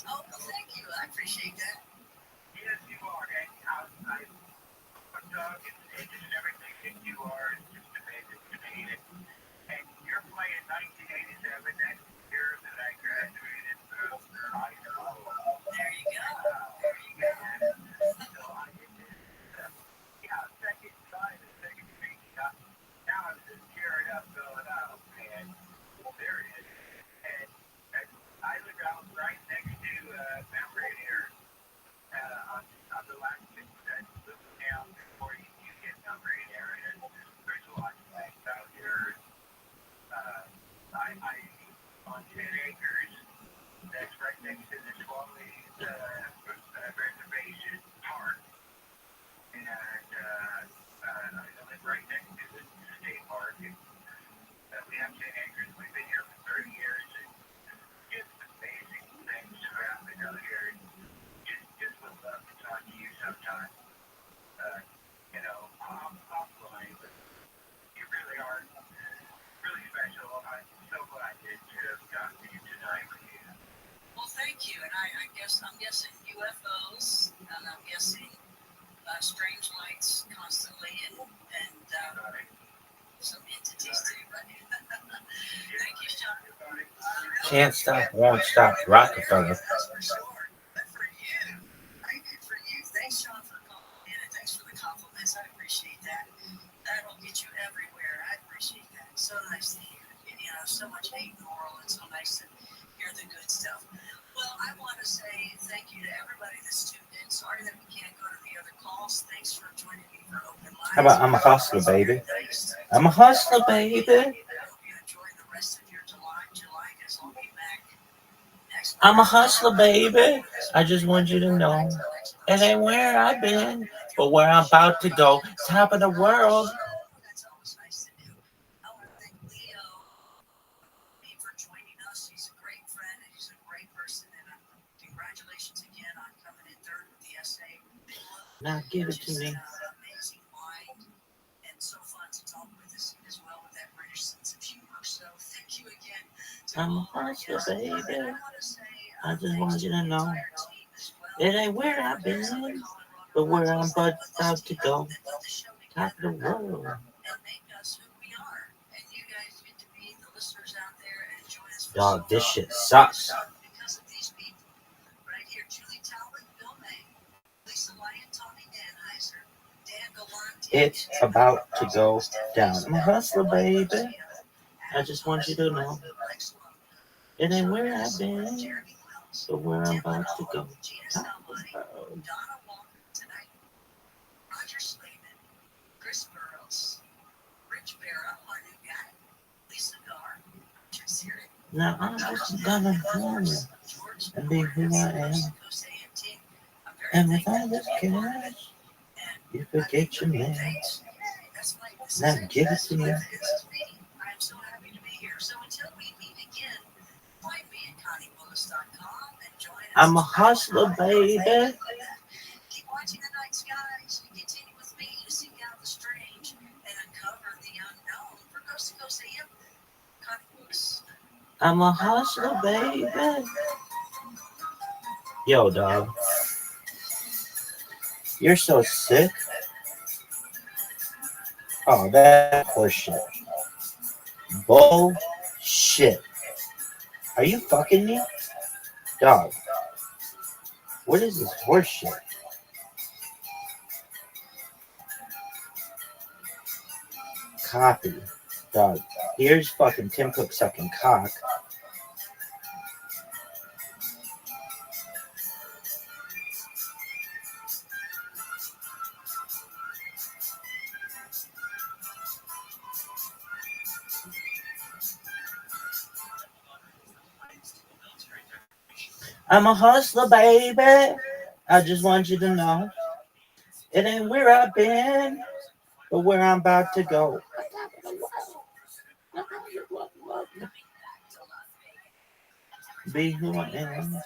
Speaker 12: Oh, well, thank you. I appreciate that.
Speaker 13: Yes, you are. And I'm talking and everything that you are is just amazing to me. And you're playing 1987, that's the year that I graduated from high school.
Speaker 12: There you go. There you go.
Speaker 13: So I did this, second time, the second week. Now I'm just gearing up, going out, and there it is. And I live out right next to Mount Rainier, on the last little town before you get Mount Rainier, and there's a lot of things out here. I on 10 acres that's right next to the Swalleys Reservation Park, and I live right next to the state park, and we have 10 acres. We've been here for 30 years, and just amazing things happening out here. Just would love to talk to you sometime. I'm flying, but you really are really special. I'm so glad that I've gotten to you tonight with you.
Speaker 12: Well, thank you. And I'm guessing UFOs, and I'm guessing strange lights constantly, and some entities too, right? Thank you, Sean.
Speaker 6: Can't stop, won't stop, Rockefeller.
Speaker 12: That's for sure. But for you, good for you. Thanks, Sean, for calling in, and thanks for the compliments. I appreciate that. That'll get you everywhere. I appreciate that. So nice to hear. And, so much hate in the world. It's so nice to hear the good stuff. Well, I want to say thank you to everybody that's tuned in. Sorry that we can't go to the other calls. Thanks for joining me for Open Lines.
Speaker 6: How about I'm a hustler, baby? I'm a hustler, baby.
Speaker 12: I hope you enjoy the rest of your July, because I'll be back next month.
Speaker 6: I'm a hustler, baby. I just want you to know it ain't where I've been, but where I'm about to go. Top of the world.
Speaker 12: That's always nice to do. I want to thank Leo for joining us. He's a great friend and he's a great person. And congratulations again on coming in third with the essay.
Speaker 6: Now give it to me.
Speaker 12: Amazing mind and so fun to talk with us as well with that British sense of humor. So thank you again.
Speaker 6: I'm a hustler, baby. I just want you to know it ain't where I've been, but where I'm about to go. Top of the world.
Speaker 12: And make us who we are. And you guys get to be the listeners out there and join us.
Speaker 6: Dog, this shit sucks.
Speaker 12: Because of these people right here: Julie Talbot, Bill May, Lisa Lyon, Tommy Danheiser, Dan Galante.
Speaker 6: It's about to go down. I'm a hustler, baby. I just want you to know it ain't where I've been, but where I'm about to go. Top of the world.
Speaker 12: Donna Walker tonight, Roger Slayman, Chris Burrows, Rich Barra, our new guy, Lisa Gar, Richard Sirik,
Speaker 6: Now I'm just gonna home and be who I am. And with all this cash, you forget your man. Now give it to me.
Speaker 12: I am so happy to be here. So until we meet again, find me at ConnieWillis.com and join us.
Speaker 6: I'm a hustler, baby.
Speaker 12: Keep watching the night skies and continue with me to seek out the strange and uncover the unknown. For Coast to Coast AM, Connie Willis.
Speaker 6: I'm a hustler, baby. Yo, dog. You're so sick. Oh, that's horseshit. Bullshit. Are you fucking me? Dog. What is this horseshit? Copy. Dog. Here's fucking Tim Cook sucking cock. I'm a hustler, baby. I just want you to know. It ain't where I've been, but where I'm about to go. Be who I am.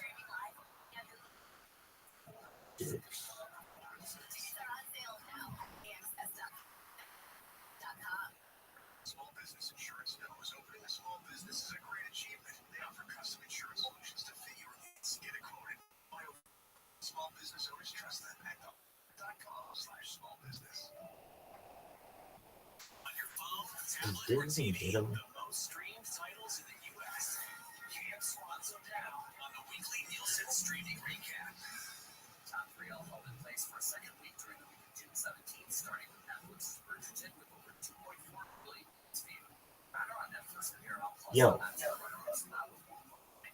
Speaker 16: Small business insurance knows opening a small business is a great achievement. They offer custom insurance solutions to fit your needs. Get a quote at small business owners trust them at .com/small business. On your phone, tablet, or TV, the most streamed titles in the U.S. Can't Swanson down on the weekly Nielsen streaming recap. Top 3 all held in place for a second week during the week of June 17th, starting with Netflix's Bridgerton with over 2.4 billion viewed. Batter on Netflix and Paramount Plus.
Speaker 6: Yo.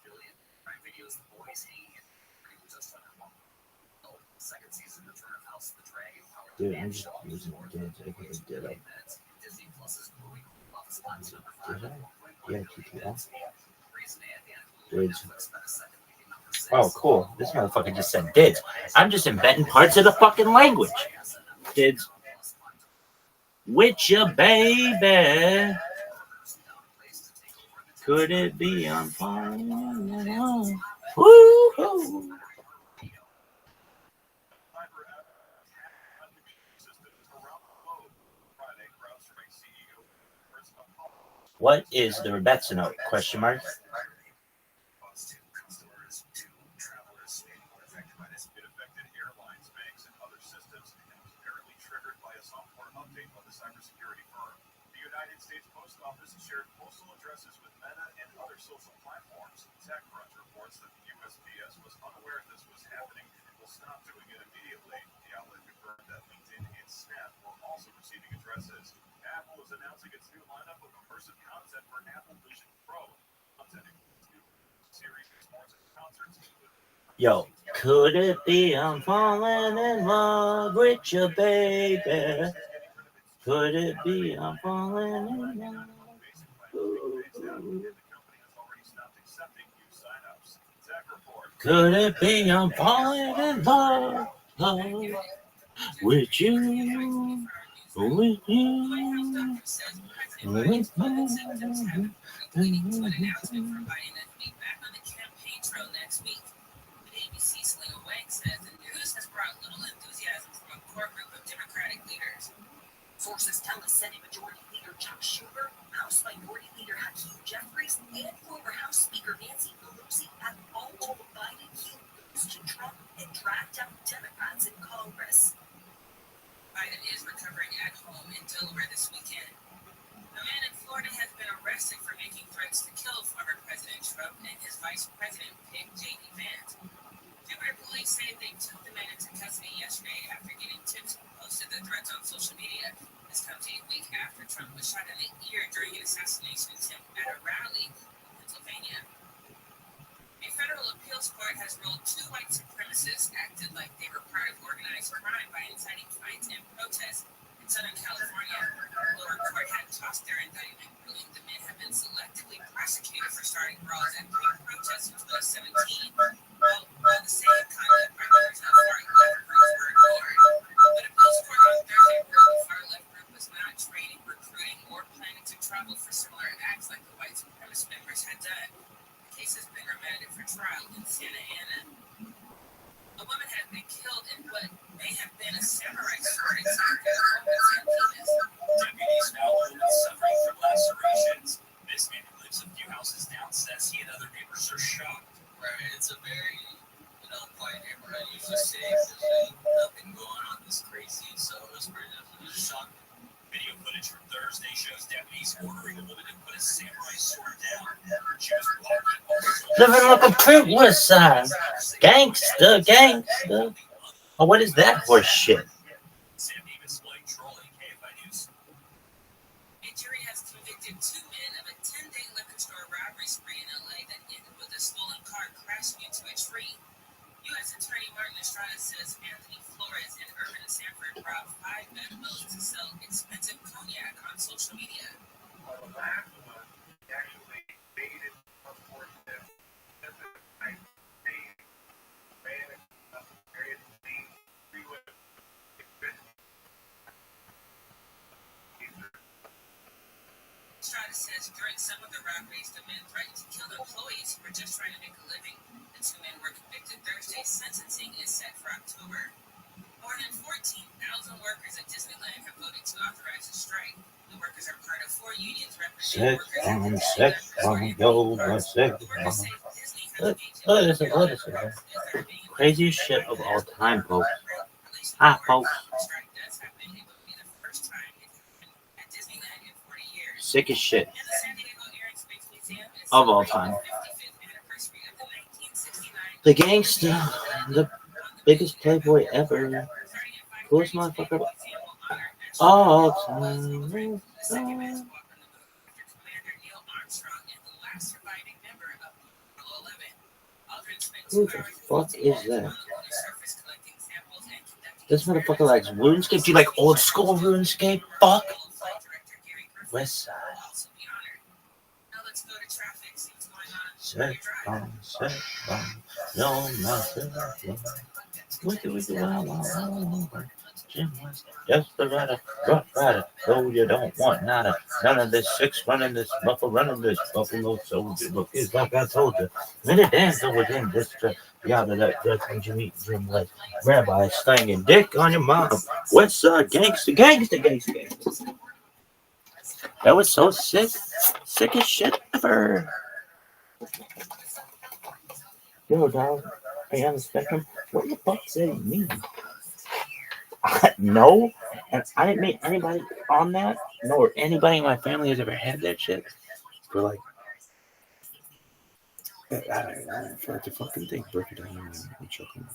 Speaker 16: Billion. Prime Video's The Boys hanging in just under 1 billion. Second season return of House of the Dragon.
Speaker 6: Dude, I'm just using it again. I think I did it.
Speaker 16: Disney Plus's growing office box number 5.
Speaker 6: Yeah, Dids. Oh, cool. This motherfucker just said dids. I'm just inventing parts of the fucking language. Dids. With your baby. Could it be on fire? Woo-hoo. What is the Rebecca note? Question mark.
Speaker 16: Cybersecurity firm. The United States Post Office shared postal addresses with Meta and other social platforms. TechCrunch reports that the USPS was unaware this was happening and will stop doing it immediately. The outlet confirmed that LinkedIn and Snap were also receiving addresses. Apple is announcing its new lineup of immersive content for Apple Vision Pro. Content includes new series, sports, and concerts.
Speaker 6: Yo, could it be I'm falling in love with your baby? Could it be I'm falling in love? Could it be I'm falling in love with you? With you? With
Speaker 19: ABC Selena Wang says the news has brought little enthusiasm from a core group of Democratic leaders. Sources tell us Senate Majority Leader Chuck Schumer, House Minority Leader Hakeem Jeffries, and former House Speaker Nancy Pelosi have all told Biden he lose to Trump and dragged out Democrats in Congress. Biden is recovering at home in Delaware this weekend. A man in Florida has been arrested for making threats to kill former President Trump and his vice president pick J.D. Vance. Delaware police say they took the man into custody yesterday after getting tips and posted the threats on social media. This comes a week after Trump was shot in the ear during an assassination attempt at a rally in Pennsylvania. A federal appeals court has ruled 2 white supremacists acted like they were part of organized crime by inciting fights and protests in Southern California. The lower court had tossed their indictment, ruling the men have been selectively prosecuted for starting brawls at protests in 2017. While the same conduct by members of far-left groups were ignored. But appeals court on Thursday ruled the far-left group was not training, recruiting, or planning to travel for similar acts like the white supremacist members had done. The case has been remanded for trial in Santa Ana. A woman has been killed in what may have been a samurai sword attack at a home in San Dimas.
Speaker 20: Deputies found a woman suffering from lacerations. This man who lives a few houses down says he and other neighbors are shocked.
Speaker 21: Right, it's a very, quiet neighborhood. Usually safe. There's nothing going on this crazy, so it's pretty definitely shocking.
Speaker 20: Video footage from Thursday shows deputies ordering a woman to put a samurai sword down. She was walking.
Speaker 6: Living like a princess, gangster. Oh, what is that horse shit?
Speaker 20: Sam Davis, Blake Trolley, KFI News.
Speaker 19: A jury has convicted 2 men of a 10-day liquor store robbery spree in LA that ended with a stolen car crashing into a tree. U.S. Attorney Martin Estrada says Anthony Flores and Urban Sanford robbed 5 Red Bulls to sell expensive cognac on social media.
Speaker 8: Well, the last one, he actually made it up for them. I ran it up various things, freeway.
Speaker 19: Estrada says during some of the robberies, the men threatened to kill employees who were just trying to make a living. The 2 men were convicted Thursday. Sentencing is set for October. More than 14,000 workers at Disneyland have voted to authorize a strike. The workers are part of 4 unions representing workers at Disneyland. Workers say Disney has engaged in
Speaker 6: Craziest shit of all time, folks. Hi, folks.
Speaker 19: strike does happen. It would be the first time it's happened at Disneyland in 40 years.
Speaker 6: Sickest shit
Speaker 19: And the San Diego Air and Space Museum is
Speaker 6: of all
Speaker 19: celebrating
Speaker 6: time.
Speaker 19: the 55th anniversary of the 1969
Speaker 6: The gangster, the biggest playboy ever, coolest motherfucker of all time. Who the fuck is that? This motherfucker likes RuneScape. Do you like old school RuneScape? Fuck. West Side. Set bomb, no nothing. Wicked, wow. Jim was just the rider, rough rider. No, you don't want nada. None of this 6 running this buffalo soldier. Look, it's like I told you. When it dance over them, just yada that when you meet Jim like Rabbi slanging dick on your mom. West Side gangster. That was so sick. Sick as shit ever. Yo, dog, are you on the spectrum? What the fuck does that mean? No, and I didn't meet anybody on that, nor anybody in my family has ever had that shit. For like, I forgot to fucking think. Break it down. I'm choking.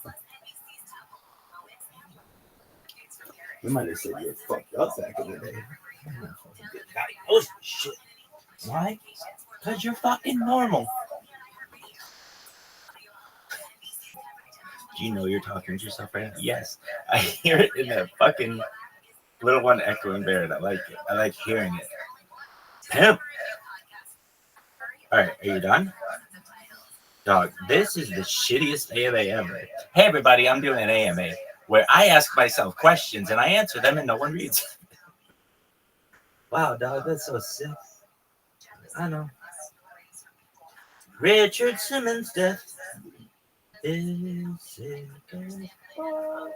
Speaker 6: We might have said you were fucked up back in the day. Oh shit! Why? Because you're fucking normal. Do you know you're talking to yourself right now? Yes. I hear it in that fucking little one echoing there, and I like it. I like hearing it. Pimp! Alright, are you done? Dog, this is the shittiest AMA ever. Hey everybody, I'm doing an AMA where I ask myself questions and I answer them and no one reads. Wow, dog, that's so sick. I know. Richard Simmons' death is sick as fuck.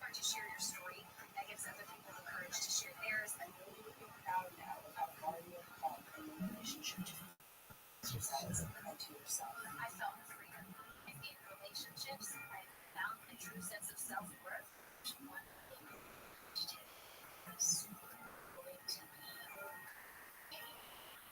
Speaker 12: To share your story, that gives other people the courage to share theirs, and really be proud now about all you have called in a relationship. Just always come to yourself. I felt freedom in relationships. I found a true sense of self-worth.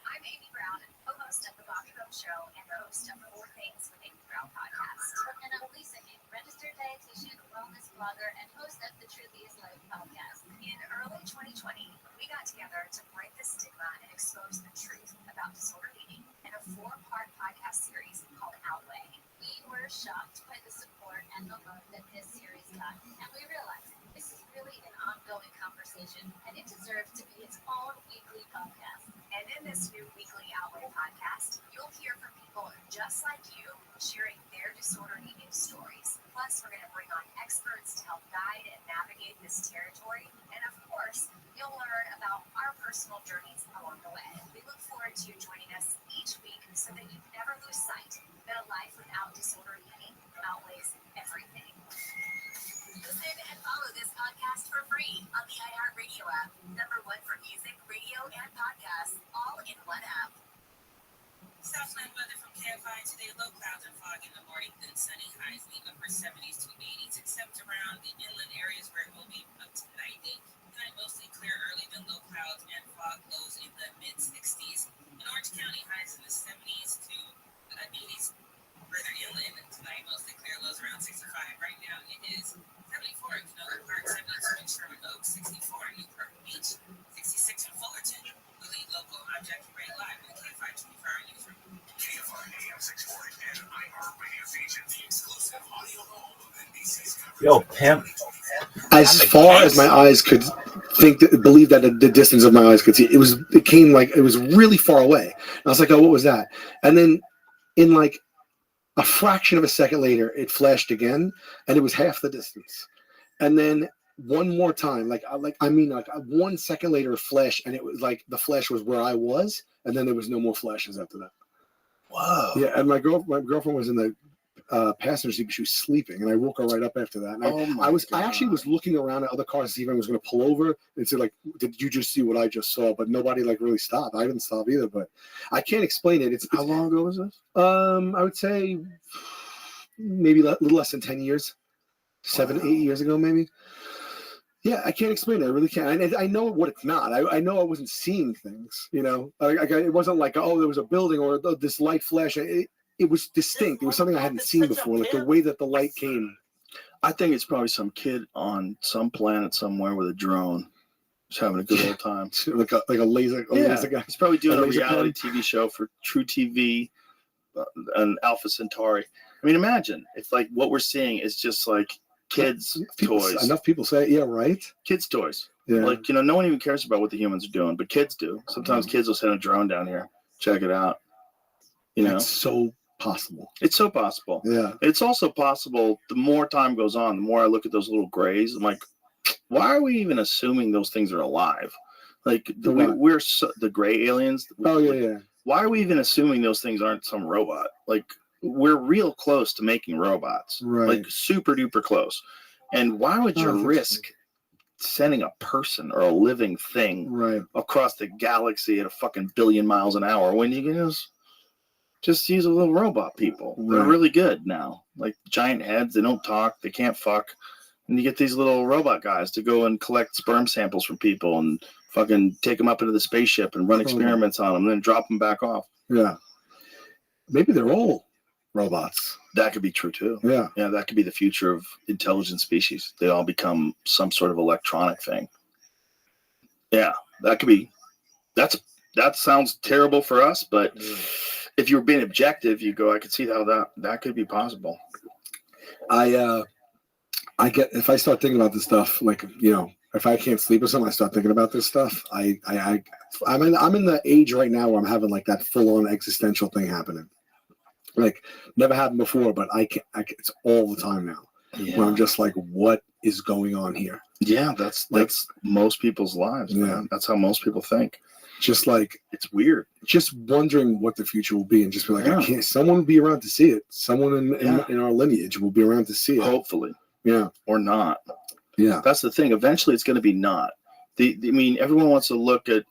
Speaker 12: I'm Amy Brown, co-host of The Bobby Hope Show and host of 4 Things with Amy Brown podcast. And I'm Lisa King, registered dietitian, wellness blogger, and host of the Truth Is Life podcast. In early 2020, we got together to break the stigma and expose the truth about disordered eating in a 4-part podcast series called Outweigh. We were shocked by the support and the love that this series got, and we realized this is really an ongoing conversation, and it deserves to be its own weekly podcast. And in this new weekly Outweigh podcast, you'll hear from people just like you sharing their disordered eating stories. Plus, we're going to bring on experts to help guide and navigate this territory. And of course, you'll learn about our personal journeys along the way. We look forward to you joining us each week so that you never lose sight that a life without disordered eating outweighs everything. Listen and follow this podcast for free on the iHeartRadio app. #1 for music, radio, and podcasts, all in one app.
Speaker 4: Southland weather from KFI today. Low clouds and fog in the morning, then sunny. Highs in the upper 70s to 80s, except around the inland areas where it will be up to 90. Tonight, mostly clear early, then low clouds and fog, lows in the mid 60s. In Orange County, highs in the 70s to 80s. Further inland tonight, mostly clear, lows around 65. Right now, it is 74 in Canoga Park, 72 in Sherman Oaks, 64 in Newport Beach, 66 in Fullerton. We lead local. I'm Jackie Ray live in the KFI 24-hour newsroom.
Speaker 20: KFI AM 640 and iHeartRadio station, the exclusive audio home of NBC's
Speaker 6: Yo, pimp.
Speaker 17: As far as my eyes could believe that the distance of my eyes could see, it was really far away. And I was like, oh, what was that? And then in like a fraction of a second later, it flashed again, and it was half the distance. And then one more time, 1 second later, it flashed, and it was like the flash was where I was, and then there was no more flashes after that.
Speaker 1: Whoa.
Speaker 17: Yeah, and my girlfriend was in the passenger seat, but she was sleeping, and I woke her right up after that. And I actually was looking around at other cars to see if I was going to pull over and say, like, did you just see what I just saw? But nobody really stopped. I didn't stop either, but I can't explain it. It's
Speaker 1: how long ago was this?
Speaker 17: I would say maybe a little less than 10 years, 7, 8 years ago, maybe. Yeah, I can't explain it. I really can't. And I know what it's not. I know I wasn't seeing things. It wasn't like, oh, there was a building or this light flash. It was distinct. It was something I hadn't seen before, like the way that the light came.
Speaker 1: I think it's probably some kid on some planet somewhere with a drone, just having a good old time,
Speaker 17: like a laser guy.
Speaker 1: He's probably doing a reality TV show for True TV and Alpha Centauri. I mean, imagine if like what we're seeing is just like kids' toys.
Speaker 17: Enough people say, yeah, right.
Speaker 1: Kids' toys.
Speaker 17: Yeah.
Speaker 1: Like no one even cares about what the humans are doing, but kids do. Sometimes kids will send a drone down here, check it out.
Speaker 17: It's so possible.
Speaker 1: It's so possible.
Speaker 17: Yeah.
Speaker 1: It's also possible the more time goes on, the more I look at those little grays, I'm like, why are we even assuming those things are alive? Like we're the gray aliens.
Speaker 17: Oh yeah.
Speaker 1: Why are we even assuming those things aren't some robot? Like we're real close to making robots.
Speaker 17: Right.
Speaker 1: Like super duper close. And why would you risk sending a person or a living thing across the galaxy at a fucking billion miles an hour when you can just use a little robot people? They're really good now. Like giant heads, they don't talk, they can't fuck. And you get these little robot guys to go and collect sperm samples from people and fucking take them up into the spaceship and run experiments on them and then drop them back off.
Speaker 17: Yeah. Maybe they're all robots.
Speaker 1: That could be true too.
Speaker 17: Yeah.
Speaker 1: Yeah, that could be the future of intelligent species. They all become some sort of electronic thing. Yeah, that could be. That sounds terrible for us, but if you were being objective, you go, I could see how that could be possible.
Speaker 17: I get, if I start thinking about this stuff, like, if I can't sleep or something, I start thinking about this stuff. I'm in the age right now where I'm having like that full on existential thing happening. Like never happened before, but it's all the time now.
Speaker 1: Yeah.
Speaker 17: Where I'm just like, what is going on here?
Speaker 1: Yeah, that's most people's lives.
Speaker 17: Yeah.
Speaker 1: Man. That's how most people think.
Speaker 17: Just like,
Speaker 1: it's weird.
Speaker 17: Just wondering what the future will be and just be like, someone will be around to see it. Someone in our lineage will be around to see it.
Speaker 1: Hopefully.
Speaker 17: Yeah.
Speaker 1: Or not.
Speaker 17: Yeah.
Speaker 1: That's the thing. Eventually it's going to be not. I mean, everyone wants to look at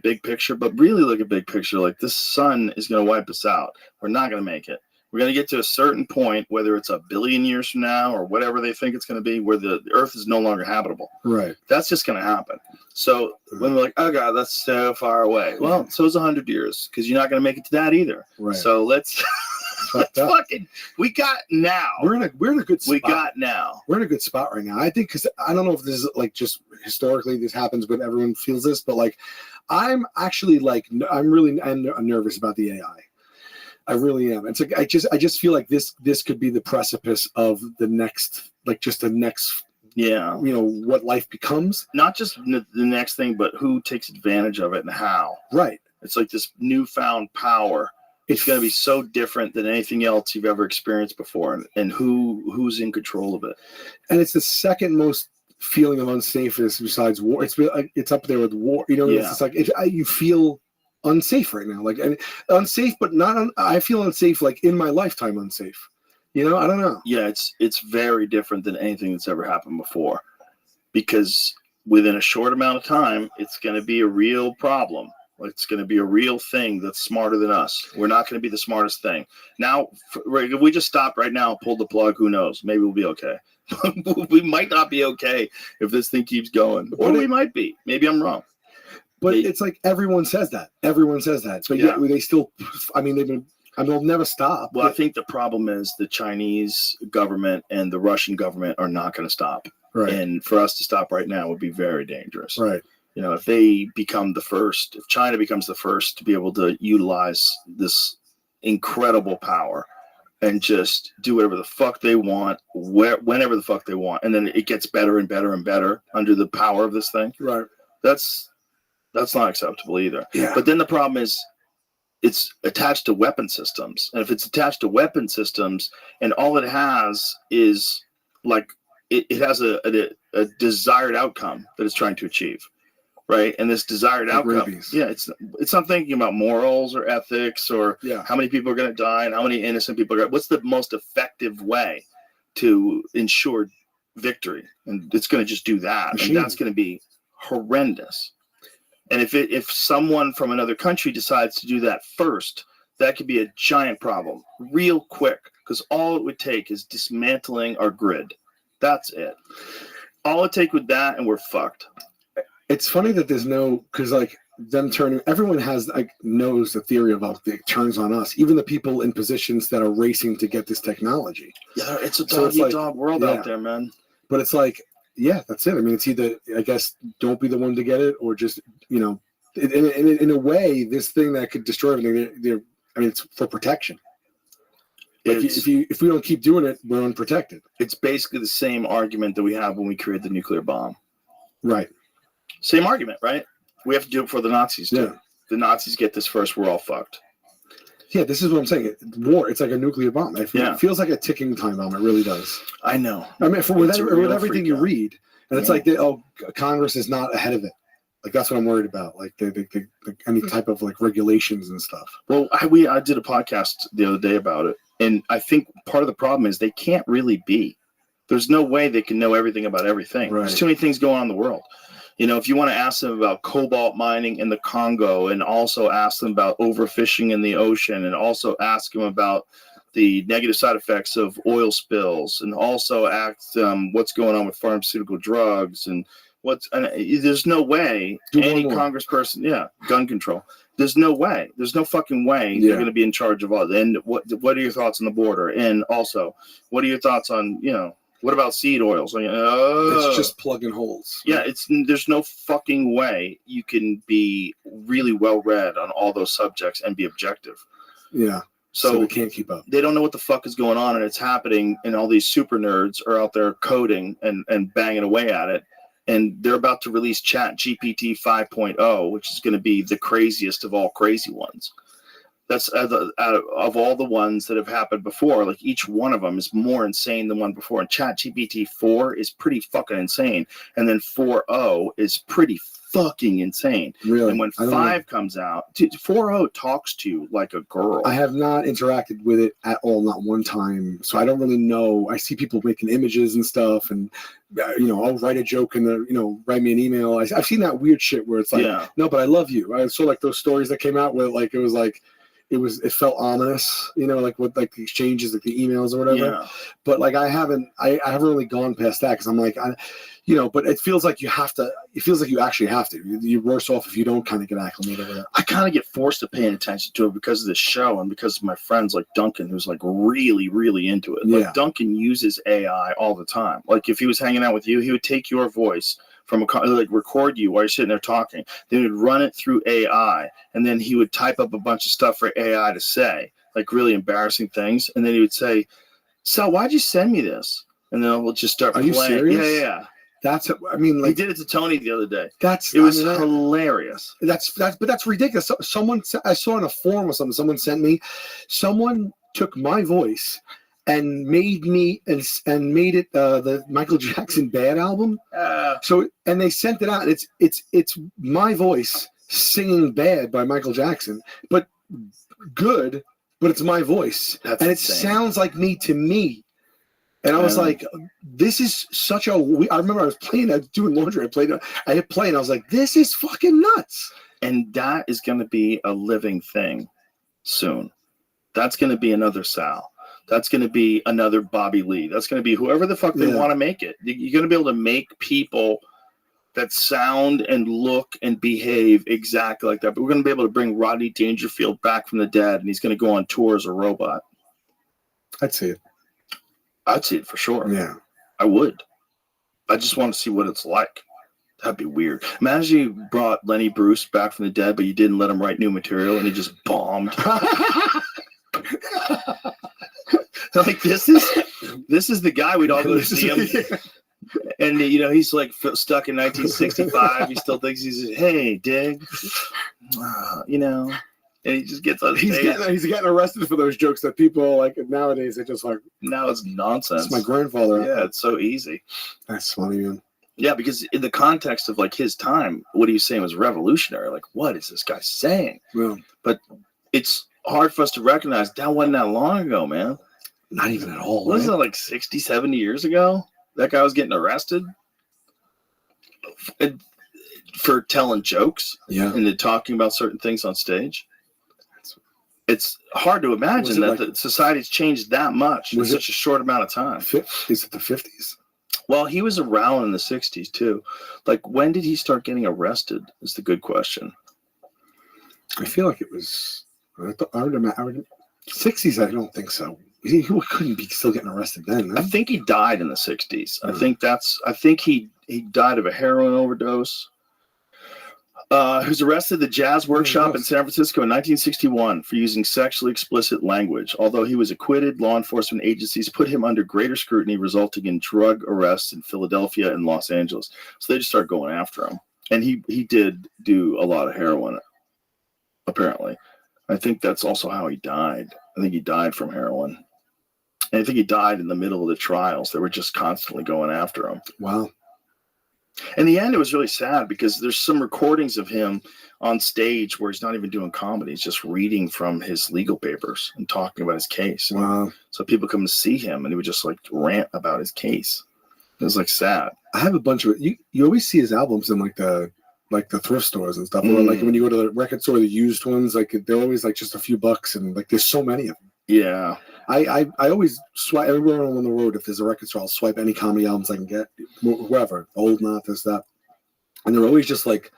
Speaker 1: big picture, but really look at big picture. Like this sun is going to wipe us out. We're not going to make it. We're going to get to a certain point, whether it's a billion years from now or whatever they think it's going to be, where the Earth is no longer habitable.
Speaker 17: Right.
Speaker 1: That's just going to happen. So when we're like, oh God, that's so far away. Well, so is 100 years because you're not going to make it to that either.
Speaker 17: Right.
Speaker 1: So let's we got now.
Speaker 17: We're in a good spot.
Speaker 1: We got now.
Speaker 17: We're in a good spot right now. I think because I don't know if this is like just historically this happens, but everyone feels this. But like, I'm actually like I'm nervous about the AI. I really am. It's like I just feel like this could be the precipice of the next, like just the next.
Speaker 1: Yeah.
Speaker 17: What life becomes.
Speaker 1: Not just the next thing, but who takes advantage of it and how.
Speaker 17: Right.
Speaker 1: It's like this newfound power. It's going to be so different than anything else you've ever experienced before, and who's in control of it.
Speaker 17: And it's the second most feeling of unsafeness besides war. It's up there with war. It's just like you feel unsafe right now, like unsafe, but not. I feel unsafe, like in my lifetime, unsafe. I don't know.
Speaker 1: Yeah, it's very different than anything that's ever happened before, because within a short amount of time, it's going to be a real problem. It's going to be a real thing that's smarter than us. We're not going to be the smartest thing. Now, if we just stop right now, pull the plug, who knows? Maybe we'll be okay. We might not be okay if this thing keeps going. Or we might be. Maybe I'm wrong.
Speaker 17: But it's like everyone says that. Everyone says that. But yet they still, they'll never stop.
Speaker 1: Well, I think the problem is the Chinese government and the Russian government are not going to stop.
Speaker 17: Right.
Speaker 1: And for us to stop right now would be very dangerous.
Speaker 17: Right.
Speaker 1: If they become the first, if China becomes the first to be able to utilize this incredible power and just do whatever the fuck they want, whenever the fuck they want, and then it gets better and better and better under the power of this thing.
Speaker 17: Right.
Speaker 1: That's not acceptable either.
Speaker 17: Yeah.
Speaker 1: But then the problem is it's attached to weapon systems. And if it's attached to weapon systems and all it has is like it has a desired outcome that it's trying to achieve. Right. And this desired outcome.
Speaker 17: Rabies.
Speaker 1: Yeah, it's not thinking about morals or ethics or how many people are going to die and how many innocent people are going to. What's the most effective way to ensure victory? And it's going to just do that. And that's going to be horrendous. And if someone from another country decides to do that first, that could be a giant problem real quick, because all it would take is dismantling our grid. That's it. All it take with that, and we're fucked.
Speaker 17: It's funny that there's because like them turning, everyone knows the theory about it turns on us, even the people in positions that are racing to get this technology.
Speaker 1: Yeah, it's a dog-eat-dog world out there, man.
Speaker 17: But it's like, yeah, that's it. I mean, it's either, I guess, don't be the one to get it, or just, in a way, this thing that could destroy everything, it's for protection. Like if we don't keep doing it, we're unprotected.
Speaker 1: It's basically the same argument that we have when we create the nuclear bomb.
Speaker 17: Right.
Speaker 1: Same argument, right? We have to do it before the Nazis do. Yeah. The Nazis get this first, we're all fucked.
Speaker 17: Yeah, this is what I'm saying. War, it's like a nuclear bomb. It feels like a ticking time bomb. It really does.
Speaker 1: I know.
Speaker 17: I mean, with everything you read, and it's like, Congress is not ahead of it. Like, that's what I'm worried about. Like, any type of, like, regulations and stuff.
Speaker 1: Well, I did a podcast the other day about it, and I think part of the problem is they can't really be. There's no way they can know everything about everything. Right. There's too many things going on in the world. If you want to ask them about cobalt mining in the Congo, and also ask them about overfishing in the ocean, and also ask them about the negative side effects of oil spills, and also ask them what's going on with pharmaceutical drugs, and there's no way any congressperson, gun control. There's no way. There's no fucking way they're going to be in charge of all that. And what are your thoughts on the border? And also, what are your thoughts on, what about seed oils?
Speaker 17: It's just plugging holes.
Speaker 1: Yeah, there's no fucking way you can be really well read on all those subjects and be objective.
Speaker 17: Yeah. So they can't keep up.
Speaker 1: They don't know what the fuck is going on, and it's happening, and all these super nerds are out there coding and banging away at it. And they're about to release Chat GPT 5.0, which is going to be the craziest of all crazy ones. That's of all the ones that have happened before. Like, each one of them is more insane than one before. And Chat GPT 4 is pretty fucking insane. And then 4.0 is pretty fucking insane.
Speaker 17: Really?
Speaker 1: And when 5 comes out, 4.0 talks to you like a girl.
Speaker 17: I have not interacted with it at all, not one time. So I don't really know. I see people making images and stuff, and I'll write a joke and write me an email. I've seen that weird shit where it's like, no, but I love you. I saw like those stories that came out where like it felt ominous, like what, like the exchanges, like the emails or whatever.
Speaker 1: Yeah.
Speaker 17: But like I haven't really gone past that, because I'm like, but it feels like you have to. It feels like you actually have to. You're worse off if you don't kind of get acclimated with it.
Speaker 1: I kind of get forced to paying attention to it because of this show, and because of my friends like Duncan, who's like really, really into it. Like, Duncan uses AI all the time. Like, if he was hanging out with you, he would take your voice from record you while you're sitting there talking. Then he would run it through AI, and then he would type up a bunch of stuff for AI to say, like really embarrassing things. And then he would say, "So why'd you send me this?" And then we'll just start playing.
Speaker 17: You serious?
Speaker 1: Yeah.
Speaker 17: He
Speaker 1: did it to Tony the other day.
Speaker 17: It
Speaker 1: was hilarious.
Speaker 17: But that's ridiculous. I saw in a forum or something. Someone took my voice and made it the Michael Jackson Bad album. And they sent it out. And it's my voice singing Bad by Michael Jackson, but good. But it's my voice, and it sounds like me to me. And I was like, this is I remember I was doing laundry. I hit play, and I was like, this is fucking nuts.
Speaker 1: And that is going to be a living thing soon. That's going to be another Sal. That's going to be another Bobby Lee. That's going to be whoever the fuck they want to make it. You're going to be able to make people that sound and look and behave exactly like that. But we're going to be able to bring Rodney Dangerfield back from the dead, and he's going to go on tour as a robot.
Speaker 17: I'd see it.
Speaker 1: I'd see it for sure.
Speaker 17: Yeah.
Speaker 1: I would. I just want to see what it's like. That'd be weird. Imagine you brought Lenny Bruce back from the dead, but you didn't let him write new material, and he just bombed. Like, this is the guy we'd all go to see him. And, you know, he's like stuck in 1965. He still thinks he's, hey, dig. You know, and he just gets on stage.
Speaker 17: He's getting arrested for those jokes that people, like, nowadays, they just like.
Speaker 1: Now it's nonsense.
Speaker 17: It's my grandfather.
Speaker 1: Yeah, it's so easy.
Speaker 17: That's funny, man.
Speaker 1: Yeah, because in the context of, like, his time, what he was saying was revolutionary. Like, what is this guy saying?
Speaker 17: Yeah.
Speaker 1: But it's hard for us to recognize that wasn't that long ago, man.
Speaker 17: Not even at all.
Speaker 1: Wasn't it like 60, 70 years ago? That guy was getting arrested for telling jokes and talking about certain things on stage. It's hard to imagine that the society's changed that much in such a short amount of time.
Speaker 17: Is it the 50s?
Speaker 1: Well, he was around in the 60s, too. Like, when did he start getting arrested is the good question.
Speaker 17: I feel like it was... I would imagine 60s, I don't think so. He couldn't be still getting arrested then. Right?
Speaker 1: I think he died in the 60s. I think he died of a heroin overdose. He was arrested at the Jazz Workshop in San Francisco in 1961 for using sexually explicit language. Although he was acquitted, law enforcement agencies put him under greater scrutiny, resulting in drug arrests in Philadelphia and Los Angeles. So they just started going after him. And he did do a lot of heroin, apparently. I think that's also how he died. I think he died from heroin. And I think he died in the middle of the trials. They were just constantly going after him.
Speaker 17: Wow.
Speaker 1: In the end, it was really sad because there's some recordings of him on stage where he's not even doing comedy. He's just reading from his legal papers and talking about his case.
Speaker 17: Wow.
Speaker 1: So people come to see him, and he would just, like, rant about his case. It was, like, sad.
Speaker 17: I have a bunch of you always see his albums in, like the thrift stores and stuff. Or, like, when you go to the record store, the used ones, like, they're always, like, just a few bucks, and, like, there's so many of them.
Speaker 1: Yeah.
Speaker 17: I always swipe everywhere on the road. If there's a record store, I'll swipe any comedy albums I can get, whoever, old, not this, that, and they're always just like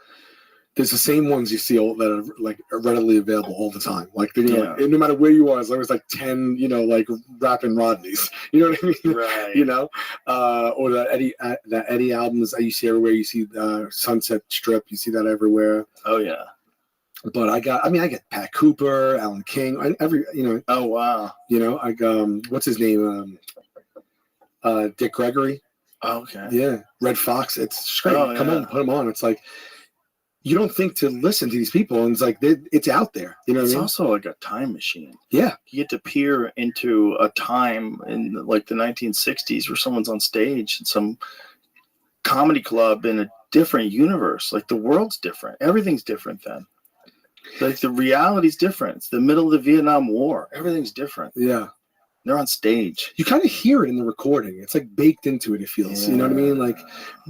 Speaker 17: there's the same ones you see that are like readily available all the time. Like, like, no matter where you are, there's always like 10, like rapping Rodneys. You know what I mean?
Speaker 1: Right.
Speaker 17: Or that Eddie albums that you see everywhere. You see Sunset Strip. You see that everywhere.
Speaker 1: Oh yeah.
Speaker 17: But I get Pat Cooper, Alan King,
Speaker 1: Oh wow.
Speaker 17: I what's his name? Dick Gregory.
Speaker 1: Oh, okay.
Speaker 17: Yeah, Red Fox. It's great.
Speaker 1: Oh,
Speaker 17: Come on, put them on. It's like you don't think to listen to these people, and it's like it's out there. You know what I mean?
Speaker 1: It's also like a time machine.
Speaker 17: Yeah,
Speaker 1: you get to peer into a time in like the 1960s where someone's on stage in some comedy club in a different universe. Like, the world's different. Everything's different then. Like, the reality's different. It's the middle of the Vietnam War. Everything's different.
Speaker 17: Yeah.
Speaker 1: They're on stage.
Speaker 17: You kind of hear it in the recording. It's like baked into it, it feels. Yeah. You know what I mean? Like,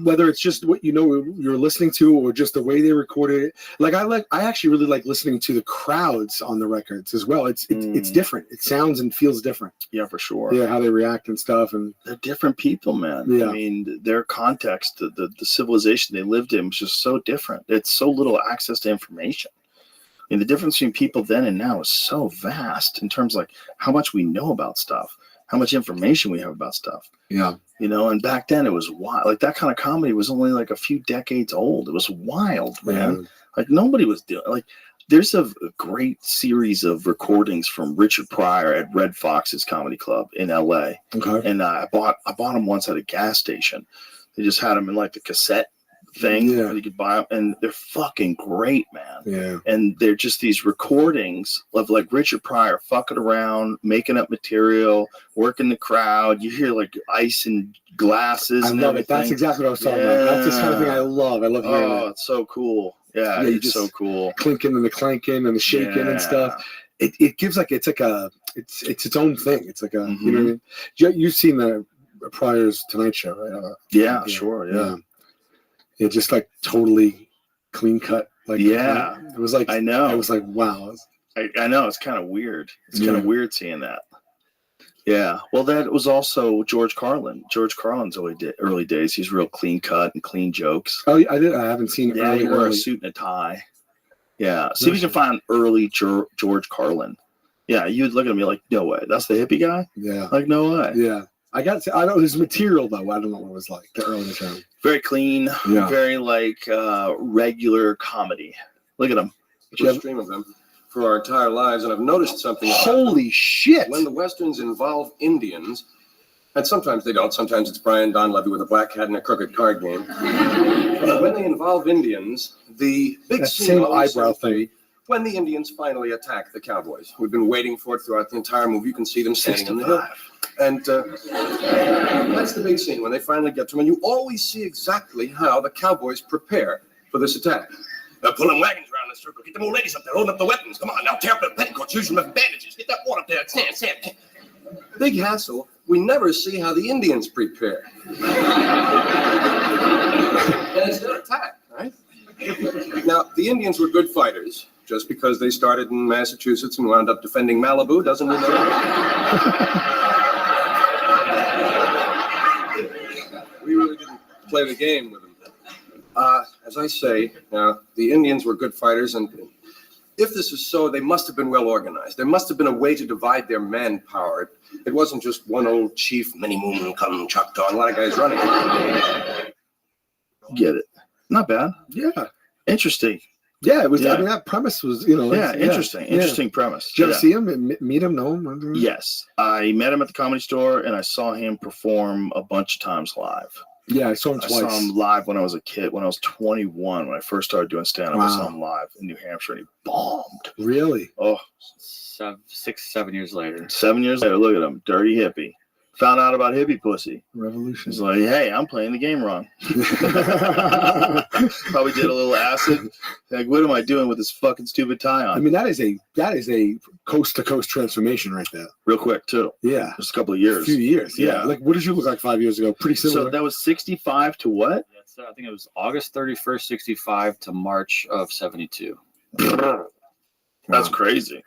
Speaker 17: whether it's just what you're listening to or just the way they recorded it. Like, I actually really like listening to the crowds on the records as well. It's different. It sounds and feels different.
Speaker 1: Yeah, for sure.
Speaker 17: Yeah, how they react and stuff. And
Speaker 1: they're different people, man.
Speaker 17: Yeah.
Speaker 1: I mean, their context, the civilization they lived in was just so different. It's so little access to information. I mean, the difference between people then and now is so vast in terms of like how much we know about stuff, how much information we have about stuff.
Speaker 17: Yeah.
Speaker 1: And back then it was wild. Like, that kind of comedy was only like a few decades old. It was wild, man. Yeah. Like, nobody was doing, like, there's a great series of recordings from Richard Pryor at Red Fox's Comedy Club in LA.
Speaker 17: Okay.
Speaker 1: And I bought them once at a gas station. They just had them in like the cassette thing.
Speaker 17: Yeah.
Speaker 1: You could buy them, and they're fucking great, man.
Speaker 17: Yeah.
Speaker 1: And they're just these recordings of like Richard Pryor fucking around, making up material, working the crowd. You hear like ice and glasses.
Speaker 17: I
Speaker 1: and
Speaker 17: love
Speaker 1: everything.
Speaker 17: it. That's exactly what I was talking about. That's the kind of thing I love. I love hearing that.
Speaker 1: It's so cool. Yeah, it's so cool.
Speaker 17: Clinking and the clanking and the shaking and stuff. It gives like it's its own thing. It's like a you know what I mean? You've seen the Pryor's Tonight Show, right?
Speaker 1: Yeah, sure. Yeah.
Speaker 17: Yeah, just like totally clean cut Like,
Speaker 1: yeah,
Speaker 17: it was like
Speaker 1: I know.
Speaker 17: I was like, wow.
Speaker 1: I know it's kind of weird. It's kind of weird seeing that. Yeah. Well, that was also George Carlin. George Carlin's early days. He's real clean cut and clean jokes.
Speaker 17: Oh, I haven't seen.
Speaker 1: Yeah, he wore
Speaker 17: early.
Speaker 1: a suit and a tie. Yeah. See if you can find early George Carlin. Yeah, you'd look at me like, no way. That's the hippie guy?
Speaker 17: Yeah.
Speaker 1: Like, no way.
Speaker 17: Yeah. I know his material though. I don't know what it was like the early material.
Speaker 1: Very clean.
Speaker 17: Yeah.
Speaker 1: Very like regular comedy. Look at him.
Speaker 2: We stream of them for our entire lives, and I've noticed something.
Speaker 17: Holy shit!
Speaker 2: When the Westerns involve Indians, and sometimes they don't. Sometimes it's Brian Don Levy with a black hat and a crooked card game. But when they involve Indians, the big
Speaker 17: that
Speaker 2: scene
Speaker 17: same
Speaker 2: always
Speaker 17: eyebrow
Speaker 2: seems to be
Speaker 17: thing.
Speaker 2: when the Indians finally attack the Cowboys. We've been waiting for it throughout the entire movie. You can see them standing on the hill. And that's the big scene when they finally get to them. And you always see exactly how the Cowboys prepare for this attack. They're pulling wagons around the circle. Get them old ladies up there, holding up the weapons. Come on, now tear up the petticoats, use them as bandages. Get that water up there. Stand. Big hassle. We never see how the Indians prepare. And it's their attack, right? Now, the Indians were good fighters. Just because they started in Massachusetts and wound up defending Malibu doesn't mean we really didn't play the game with them. As I say, now, the Indians were good fighters, and if this is so, they must have been well organized. There must have been a way to divide their manpower. It wasn't just one old chief, many moon come Choctaw, and a lot of guys running.
Speaker 1: Get it. Not bad.
Speaker 17: Yeah.
Speaker 1: Interesting.
Speaker 17: Yeah, it was.
Speaker 1: Yeah.
Speaker 17: I mean, that premise was,
Speaker 1: Interesting premise.
Speaker 17: Did you ever see him? Meet him? Know him?
Speaker 1: Yes, I met him at the Comedy Store, and I saw him perform a bunch of times live.
Speaker 17: Yeah, I saw him twice.
Speaker 1: I saw him live when I was a kid. When I was 21, when I first started doing stand-up, I saw him live in New Hampshire, and he bombed.
Speaker 17: Really?
Speaker 1: Oh,
Speaker 3: 7 years later.
Speaker 1: 7 years later, look at him, dirty hippie. Found out about hippie pussy.
Speaker 17: Revolution.
Speaker 1: He's like, hey, I'm playing the game wrong. Probably did a little acid. Like, what am I doing with this fucking stupid tie on?
Speaker 17: I mean, that is a coast to coast transformation right there.
Speaker 1: Real quick too.
Speaker 17: Yeah.
Speaker 1: Just a couple of years.
Speaker 17: A few years. Yeah. Like, what did you look like 5 years ago? Pretty similar.
Speaker 1: So that was 65 to what?
Speaker 3: I think it was August 31st, 65 to March of 72.
Speaker 1: That's crazy.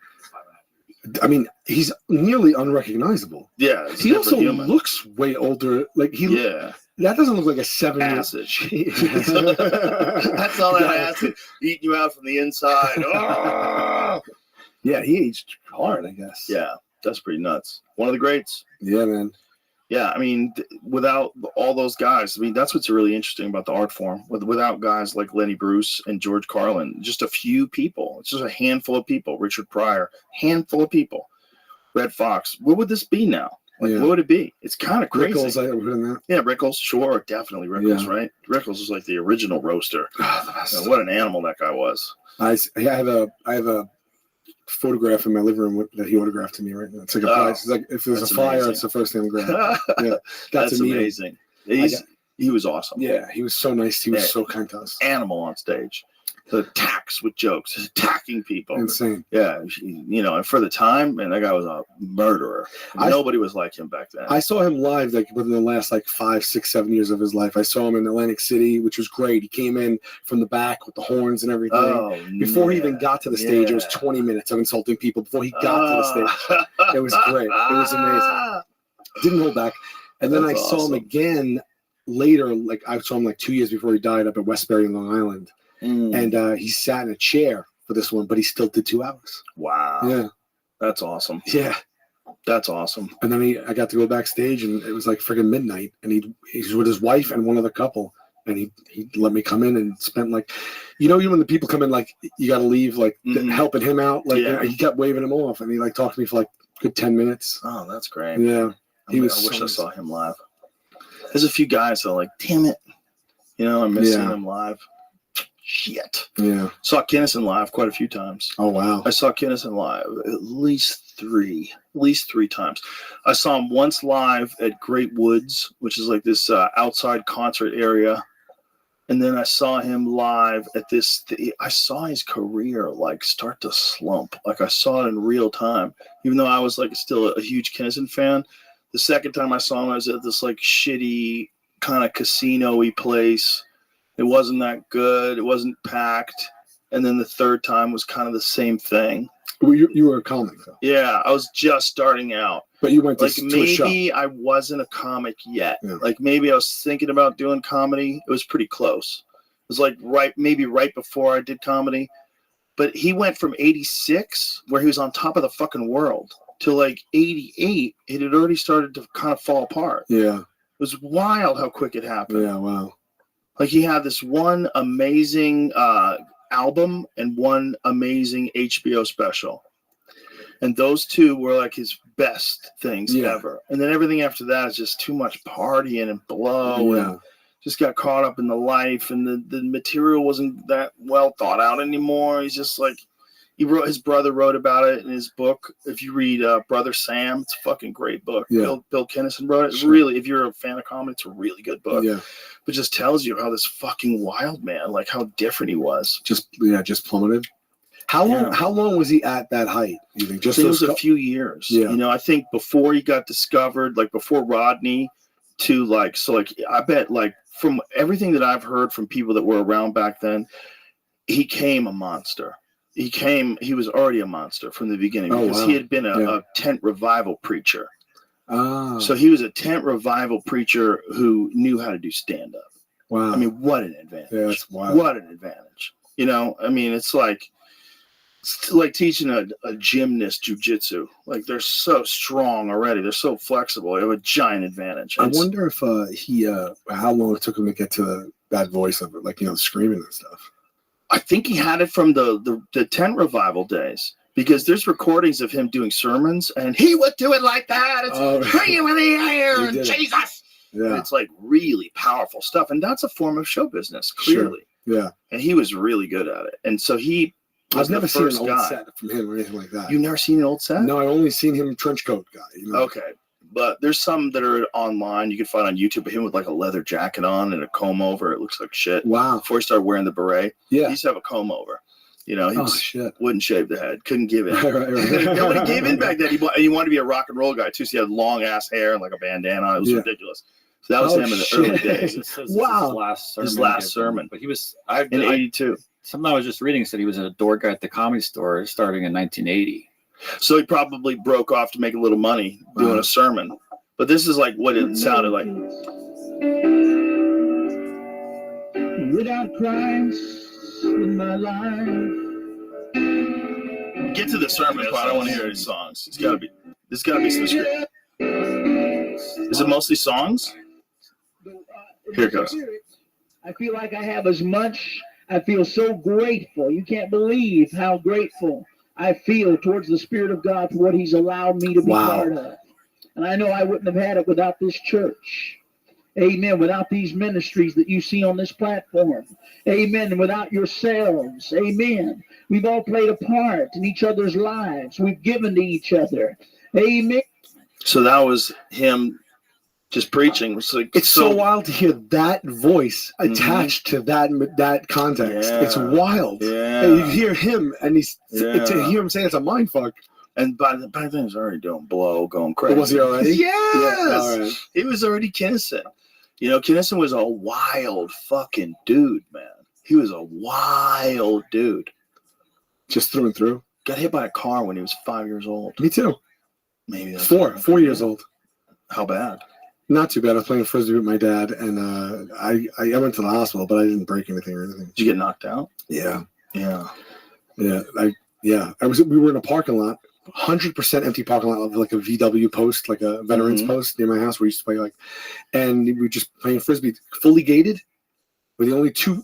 Speaker 17: I mean, he's nearly unrecognizable.
Speaker 1: Yeah,
Speaker 17: he also looks way older. Like that doesn't look like a 7 year.
Speaker 1: Acid. That's all that acid eating you out from the inside. Oh!
Speaker 17: Yeah, he aged hard, I guess.
Speaker 1: Yeah, that's pretty nuts. One of the greats.
Speaker 17: Yeah, man.
Speaker 1: Yeah, I mean, without all those guys, I mean, that's what's really interesting about the art form. Without guys like Lenny Bruce and George Carlin, just a few people. It's just a handful of people. Richard Pryor, handful of people. Red Fox. What would this be now? Like, what would it be? It's kind of crazy.
Speaker 17: Rickles, I heard that.
Speaker 1: Yeah, Rickles, sure, definitely Rickles, right? Rickles is like the original roaster. What an animal that guy was.
Speaker 17: I have a photograph in my living room that he autographed to me right now. It's like a prize. It's like if there's a fire, amazing. It's the first thing I'm grabbing. Yeah,
Speaker 1: that's amazing. He was awesome.
Speaker 17: Yeah, he was so nice. He was so kind to us.
Speaker 1: Animal on stage. The attacks with jokes, attacking people.
Speaker 17: Insane.
Speaker 1: Yeah, and for the time, man, that guy was a murderer. Nobody was like him back then.
Speaker 17: I saw him live like within the last 5, 6, 7 years of his life. I saw him in Atlantic City, which was great. He came in from the back with the horns and everything. Before he even got to the stage, it was 20 minutes of insulting people before he got to the stage. It was great. It was amazing. Didn't hold back. And then I saw him again later. Like I saw him 2 years before he died up at Westbury, Long Island. And he sat in a chair for this one, but he still did 2 hours.
Speaker 1: Wow.
Speaker 17: Yeah.
Speaker 1: That's awesome.
Speaker 17: Yeah.
Speaker 1: That's awesome.
Speaker 17: And then I got to go backstage, and it was like freaking midnight, and he's with his wife and one other couple, and he let me come in and spent when the people come in, you got to leave, helping him out. He kept waving him off, and he talked to me for good 10 minutes.
Speaker 1: Oh, that's great.
Speaker 17: Yeah.
Speaker 1: I wish I saw him live. There's a few guys that are like, damn it. I miss seeing him live. Shit.
Speaker 17: Yeah.
Speaker 1: Saw Kinnison live quite a few times.
Speaker 17: Oh, wow.
Speaker 1: I saw Kinnison live at least three times. I saw him once live at Great Woods, which is this outside concert area. And then I saw him live at I saw his career start to slump. I saw it in real time. Even though I was still a huge Kinnison fan. The second time I saw him, I was at this shitty kind of casino-y place. It wasn't that good. It wasn't packed. And then the third time was kind of the same thing.
Speaker 17: Well, you were a comic, though.
Speaker 1: Yeah, I was just starting out.
Speaker 17: But you went to,
Speaker 1: like
Speaker 17: to a
Speaker 1: maybe
Speaker 17: show.
Speaker 1: I wasn't a comic yet.
Speaker 17: Yeah.
Speaker 1: Like maybe I was thinking about doing comedy. It was pretty close. It was like maybe right before I did comedy. But he went from 86, where he was on top of the fucking world, to like 88. It had already started to kind of fall apart.
Speaker 17: Yeah.
Speaker 1: It was wild how quick it happened.
Speaker 17: Yeah, wow.
Speaker 1: Like he had this one amazing album and one amazing HBO special. And those two were like his best things ever. And then everything after that is just too much partying and blow and just got caught up in the life, and the material wasn't that well thought out anymore. He's just like, his brother wrote about it in his book. If you read Brother Sam, it's a fucking great book.
Speaker 17: Yeah.
Speaker 1: Bill Kinnison wrote it. It's really, if you're a fan of comedy, it's a really good book.
Speaker 17: Yeah.
Speaker 1: But just tells you how this fucking wild man, like how different he was.
Speaker 17: Just plummeted. How long was he at that height? You think
Speaker 1: It was a few years.
Speaker 17: Yeah.
Speaker 1: You know, I think before he got discovered, like before Rodney, to I bet like from everything that I've heard from people that were around back then, he came a monster. He was already a monster from the beginning because he had been a tent revival preacher.
Speaker 17: Oh.
Speaker 1: So he was a tent revival preacher who knew how to do stand-up.
Speaker 17: Wow.
Speaker 1: I mean, what an advantage.
Speaker 17: Yeah, that's wild.
Speaker 1: What an advantage. You know, I mean, it's like teaching a gymnast jujitsu. Like they're so strong already. They're so flexible. They have a giant advantage.
Speaker 17: I wonder if how long it took him to get to that voice of it, like, you know, screaming and stuff.
Speaker 1: I think he had it from the tent revival days, because there's recordings of him doing sermons, and he would do it like that. It's bring you in the air and Jesus.
Speaker 17: Yeah.
Speaker 1: And it's like really powerful stuff, and that's a form of show business, clearly.
Speaker 17: Sure. Yeah.
Speaker 1: And he was really good at it, and so he.
Speaker 17: I've never seen an
Speaker 1: first
Speaker 17: old
Speaker 1: guy.
Speaker 17: set from him or anything like that.
Speaker 1: You've never seen an old set?
Speaker 17: No, I've only seen him trench coat guy. You know?
Speaker 1: Okay. But there's some that are online. You can find on YouTube of him with like a leather jacket on and a comb over. It looks like shit.
Speaker 17: Wow.
Speaker 1: Before he started wearing the beret,
Speaker 17: yeah,
Speaker 1: he used to have a comb over. You know, he
Speaker 17: shit.
Speaker 1: Wouldn't shave the head. Couldn't give in.
Speaker 17: Right.
Speaker 1: Nobody gave in back then. He wanted to be a rock and roll guy too. So he had long ass hair and like a bandana. It was ridiculous. So that was him in the early days.
Speaker 17: Wow.
Speaker 1: His last sermon.
Speaker 3: But he was
Speaker 1: in 82.
Speaker 3: Something I was just reading said he was a door guy at the Comedy Store starting in 1980.
Speaker 1: So he probably broke off to make a little money doing a sermon. But this is like what it sounded like.
Speaker 7: Without Christ in my life.
Speaker 1: Get to the sermon part. I don't want to hear any songs. There's gotta be some script. Is it mostly songs? Here it goes.
Speaker 7: I feel like I have as much. I feel so grateful. You can't believe how grateful I feel towards the Spirit of God for what He's allowed me to be part of. And I know I wouldn't have had it without this church. Amen. Without these ministries that you see on this platform. Amen. And without yourselves. Amen. We've all played a part in each other's lives. We've given to each other. Amen.
Speaker 1: So that was him just preaching.
Speaker 17: It's so wild to hear that voice attached to that context.
Speaker 1: Yeah.
Speaker 17: It's wild.
Speaker 1: Yeah.
Speaker 17: And you hear him, and to hear him say it's a mind fuck.
Speaker 1: And by then he was already doing blow, going crazy.
Speaker 17: Was he already?
Speaker 1: Yes.
Speaker 17: Yeah, all right.
Speaker 1: He was already Kinnison. You know, Kinnison was a wild fucking dude, man. He was a wild dude.
Speaker 17: Just through and through.
Speaker 1: Got hit by a car when he was 5 years old.
Speaker 17: Me too.
Speaker 1: Maybe that's
Speaker 17: 4 years old.
Speaker 1: How bad?
Speaker 17: Not too bad. I was playing frisbee with my dad, and I went to the hospital, but I didn't break anything or anything.
Speaker 1: Did you get knocked out?
Speaker 17: Yeah.
Speaker 1: Yeah.
Speaker 17: Yeah. We were in a parking lot, 100% empty parking lot of like a VW post, like a veterans post near my house where we used to play and we were just playing frisbee, fully gated. We're the only two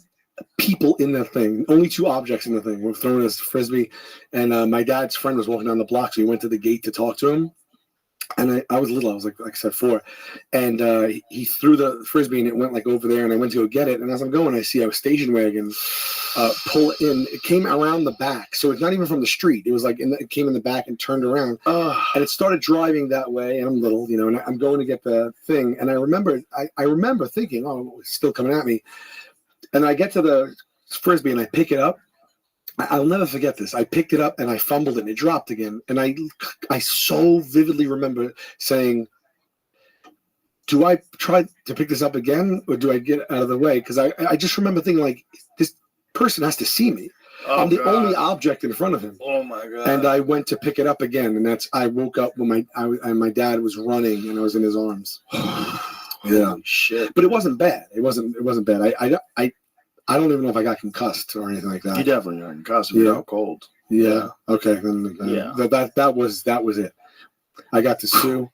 Speaker 17: people in that thing, only two objects in the thing. We're throwing this frisbee, and my dad's friend was walking down the block, so we went to the gate to talk to him. And I was little, I was like I said, 4, and he threw the frisbee and it went like over there, and I went to go get it. And as I'm going, I see a station wagon pull in. It came around the back, so it's not even from the street. It was like it came in the back and turned around, and it started driving that way. And I'm little, you know, and I'm going to get the thing, and I remember thinking, oh, it's still coming at me. And I get to the frisbee and I pick it up. I'll never forget this. I picked it up and I fumbled it and it dropped again. And I so vividly remember saying, do I try to pick this up again or do I get out of the way? Because I just remember thinking like, this person has to see me.
Speaker 1: Oh,
Speaker 17: I'm the
Speaker 1: God.
Speaker 17: only object in front of him.
Speaker 1: Oh my God.
Speaker 17: And I went to pick it up again, and I woke up when my dad was running, and I was in his arms. Yeah.
Speaker 1: Holy shit.
Speaker 17: But it wasn't bad. It wasn't bad. I don't even know if I got concussed or anything like that.
Speaker 1: You definitely got concussed. You got cold.
Speaker 17: Yeah. Okay. Then
Speaker 1: Yeah.
Speaker 17: That was it. I got to sue.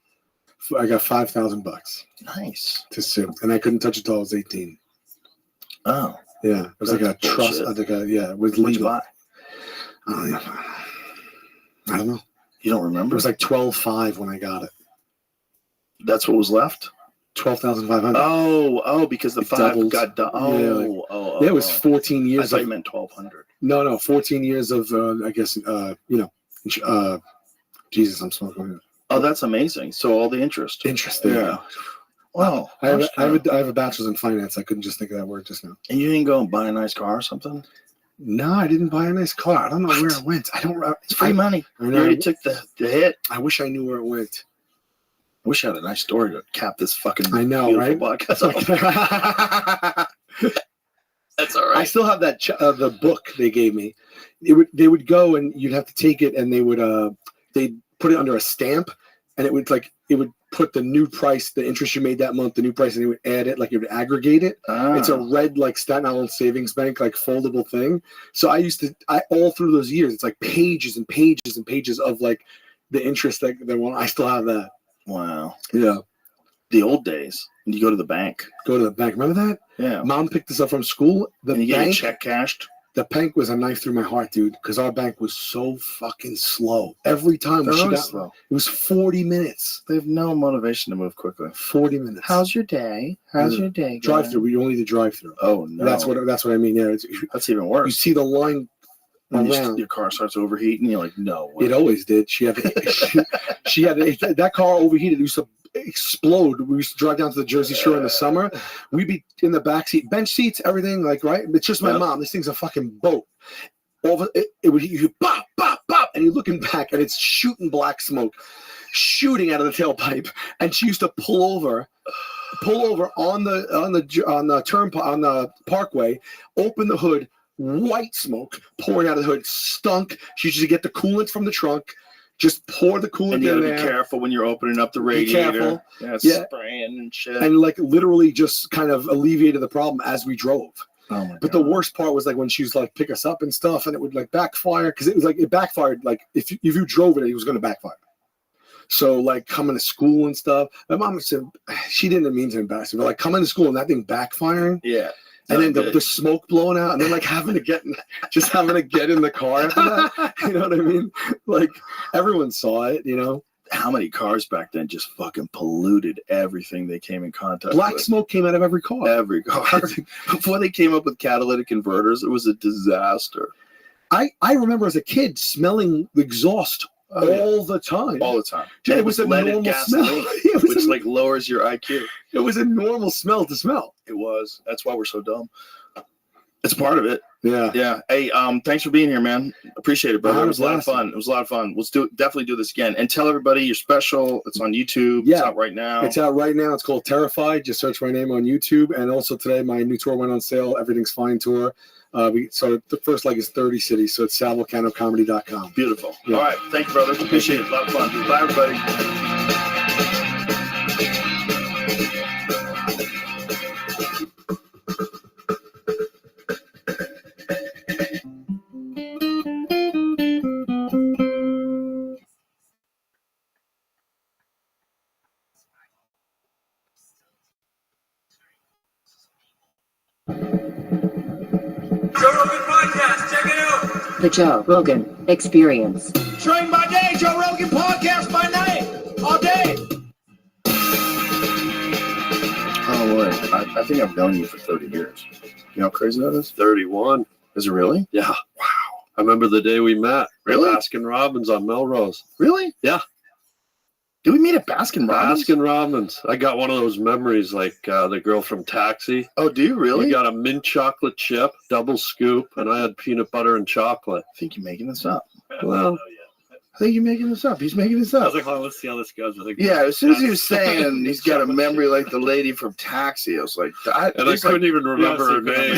Speaker 17: I got $5,000
Speaker 1: Nice.
Speaker 17: to sue, and I couldn't touch it till I was 18.
Speaker 1: Oh.
Speaker 17: Yeah. It was like a
Speaker 1: That's
Speaker 17: trust.
Speaker 1: bullshit.
Speaker 17: It was
Speaker 1: What'd you
Speaker 17: legal.
Speaker 1: buy?
Speaker 17: I don't know.
Speaker 1: You don't
Speaker 17: It
Speaker 1: remember?
Speaker 17: was like 12,500 when I got it.
Speaker 1: That's what was left?
Speaker 17: 12,500.
Speaker 1: Oh, because the
Speaker 17: It
Speaker 1: 5
Speaker 17: doubled.
Speaker 1: got done.
Speaker 17: Yeah, it was 14
Speaker 1: I
Speaker 17: years.
Speaker 1: thought you meant 1,200.
Speaker 17: No, 14 years of, I guess, Jesus, I'm smoking.
Speaker 1: Oh, that's amazing. So all the interest.
Speaker 17: Interest.
Speaker 1: Yeah. Wow.
Speaker 17: I have a bachelor's in finance. I couldn't just think of that word just now.
Speaker 1: And you didn't go and buy a nice car or something?
Speaker 17: No, I didn't buy a nice car. I don't know where it went.
Speaker 1: It's free money.
Speaker 17: I
Speaker 1: You
Speaker 17: know.
Speaker 1: already took the hit.
Speaker 17: I wish I knew where it went.
Speaker 1: I wish I had a nice story to cap this fucking
Speaker 17: I know, right?
Speaker 1: podcast. That's all right.
Speaker 17: I still have that the book they gave me. They would go and you'd have to take it, and they'd put it under a stamp, and it would put the new price, the interest you made that month, the new price, and it would add it, like it would aggregate it. It's a red, like Staten Island Savings Bank, like foldable thing. So I all through those years, it's like pages and pages and pages of like the interest that they want. I still have that.
Speaker 1: Wow.
Speaker 17: Yeah.
Speaker 1: The old days. When you go to the bank.
Speaker 17: Remember that?
Speaker 1: Yeah.
Speaker 17: Mom picked us up from school.
Speaker 1: And you get a check cashed.
Speaker 17: The bank was a knife through my heart, dude, because our bank was so fucking slow. Every time
Speaker 1: Slow.
Speaker 17: It was 40 minutes.
Speaker 1: They have no motivation to move quickly.
Speaker 17: 40 minutes.
Speaker 1: How's your day? How's your day?
Speaker 17: Drive through. We only did drive through.
Speaker 1: Oh no.
Speaker 17: That's what I mean. Yeah.
Speaker 1: That's even worse.
Speaker 17: You see the line around.
Speaker 1: Your car starts overheating. You're like, no way.
Speaker 17: It always did. She had that car overheated. It used to explode. We used to drive down to the Jersey Shore in the summer. We'd be in the back seat, bench seats, everything, like, right? It's just my mom. This thing's a fucking boat. It would you pop, pop, pop, and you're looking back, and it's shooting black smoke, shooting out of the tailpipe. And she used to pull over on the parkway, open the hood, white smoke pouring out of the hood, stunk. She used to get the coolant from the trunk. Just pour the coolant in there.
Speaker 1: And you gotta be careful when you're opening up the radiator.
Speaker 17: Be careful.
Speaker 1: Yeah, it's spraying and shit.
Speaker 17: And like literally just kind of alleviated the problem as we drove.
Speaker 1: Oh my
Speaker 17: but
Speaker 1: God.
Speaker 17: The worst part was like when she was like pick us up and stuff, and it would like backfire because it backfired. Like if you drove it was going to backfire. So like coming to school and stuff. My mom said she didn't mean to embarrass me, but like coming to school and that thing backfiring.
Speaker 1: Yeah.
Speaker 17: And then the smoke blowing out, and then like having to get in the car after that. You know what I mean? Like everyone saw it, you know.
Speaker 1: How many cars back then just fucking polluted everything they came in contact with?
Speaker 17: Black smoke came out of every car.
Speaker 1: Every car. Before they came up with catalytic converters, it was a disaster.
Speaker 17: I remember as a kid smelling the exhaust all the time.
Speaker 1: All the time.
Speaker 17: It was a normal smell.
Speaker 1: Which like lowers your IQ.
Speaker 17: It was a normal smell to smell.
Speaker 1: It was. That's why we're so dumb. It's part of it.
Speaker 17: Yeah.
Speaker 1: Yeah. Hey, thanks for being here, man. Appreciate it, brother.
Speaker 17: I
Speaker 1: It
Speaker 17: was
Speaker 1: was a lot of fun. It was a lot of fun. Let's definitely do this again. And tell everybody you're special. It's on YouTube.
Speaker 17: Yeah.
Speaker 1: It's out right now.
Speaker 17: It's out right now. It's called Terrified. Just search my name on YouTube. And also today, my new tour went on sale. Everything's Fine tour. So the first leg is 30 cities. So it's salvolcanocomedy.com.
Speaker 1: Beautiful.
Speaker 17: Yeah.
Speaker 1: All right. Thank you, brother. Appreciate it. A lot of fun. Bye, everybody.
Speaker 11: Joe Rogan Podcast, check it out.
Speaker 9: The Joe Rogan Experience.
Speaker 11: Train by day, Joe Rogan Podcast by night, all day.
Speaker 1: Oh, boy. I think I've known you for 30 years. You know how crazy that is?
Speaker 22: 31.
Speaker 1: Is it really?
Speaker 22: Yeah.
Speaker 1: Wow.
Speaker 22: I remember the day we met.
Speaker 1: Really?
Speaker 22: Baskin Robbins on Melrose.
Speaker 1: Really?
Speaker 22: Yeah.
Speaker 1: Did we meet at Baskin Robbins?
Speaker 22: Baskin Robbins. I got one of those memories like the girl from Taxi.
Speaker 1: Oh, do you really?
Speaker 22: We got a mint chocolate chip, double scoop, and I had peanut butter and chocolate.
Speaker 1: I think you're making this up.
Speaker 22: Well,
Speaker 1: think you're making this up. He's making this
Speaker 3: I
Speaker 1: up.
Speaker 3: was like, oh, let's see how this goes.
Speaker 1: Yeah, as soon as he was saying he's got a memory like the lady from Taxi, I was like,
Speaker 22: I couldn't even remember her name.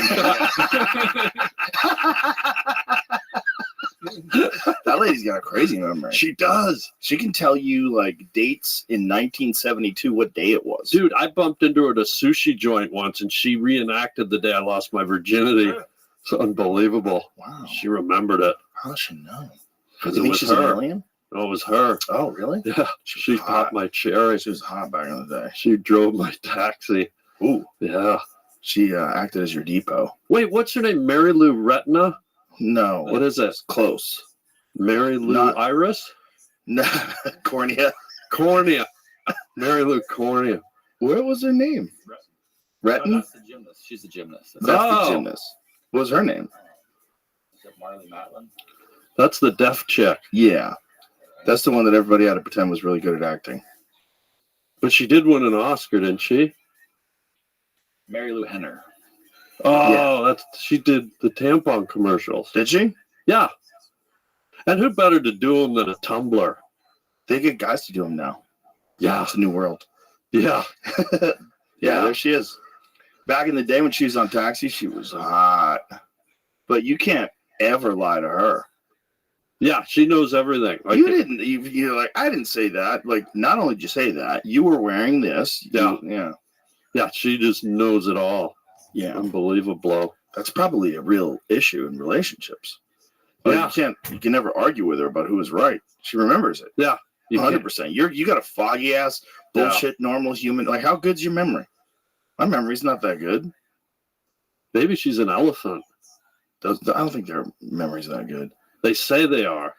Speaker 1: That lady's got a crazy memory.
Speaker 22: She does.
Speaker 1: She can tell you like dates in 1972, what day it was.
Speaker 22: Dude, I bumped into her at a sushi joint once, and she reenacted the day I lost my virginity. It's unbelievable.
Speaker 1: Wow.
Speaker 22: She remembered it.
Speaker 1: How does she know?
Speaker 22: Because
Speaker 1: You
Speaker 22: it
Speaker 1: think
Speaker 22: was
Speaker 1: she's
Speaker 22: her.
Speaker 1: an alien?
Speaker 22: Oh, it was her.
Speaker 1: Oh, really?
Speaker 22: Yeah. She popped my cherry.
Speaker 1: She was hot back in the day.
Speaker 22: She drove my taxi.
Speaker 1: Ooh.
Speaker 22: Yeah.
Speaker 1: She acted as your depot.
Speaker 22: Wait, what's her name? Mary Lou Retna?
Speaker 1: No.
Speaker 22: What is it?
Speaker 1: Close.
Speaker 22: Mary Lou Iris?
Speaker 1: No. Cornea.
Speaker 22: Cornea. Mary Lou Cornea.
Speaker 1: What was her name? Retton?
Speaker 3: That's the gymnast. She's the gymnast.
Speaker 1: That's the gymnast. What was her name?
Speaker 3: Is it Marley Matlin?
Speaker 22: That's the deaf chick.
Speaker 1: Yeah. That's the one that everybody had to pretend was really good at acting.
Speaker 22: But she did win an Oscar, didn't she?
Speaker 3: Mary Lou Henner.
Speaker 22: Oh, she did the tampon commercials.
Speaker 1: Did she?
Speaker 22: Yeah. And who better to do them than a Tumblr?
Speaker 1: They get guys to do them now.
Speaker 22: Yeah.
Speaker 1: It's a new world.
Speaker 22: Yeah.
Speaker 1: Yeah, there she is. Back in the day when she was on Taxi, she was hot. But you can't ever lie to her.
Speaker 22: Yeah, she knows everything. Like,
Speaker 1: You didn't. You're like, I didn't say that. Like, not only did you say that, you were wearing this.
Speaker 22: Yeah.
Speaker 1: Yeah.
Speaker 22: Yeah, she just knows it all.
Speaker 1: Yeah.
Speaker 22: Unbelievable.
Speaker 1: That's probably a real issue in relationships. Like,
Speaker 22: Yeah.
Speaker 1: you can never argue with her about who is right. She remembers it.
Speaker 22: Yeah.
Speaker 1: 100%. You got a foggy ass bullshit normal human. Like, how good's your memory? My memory's not that good.
Speaker 22: Maybe she's an elephant.
Speaker 1: I don't think their memory's that good.
Speaker 22: They say they are.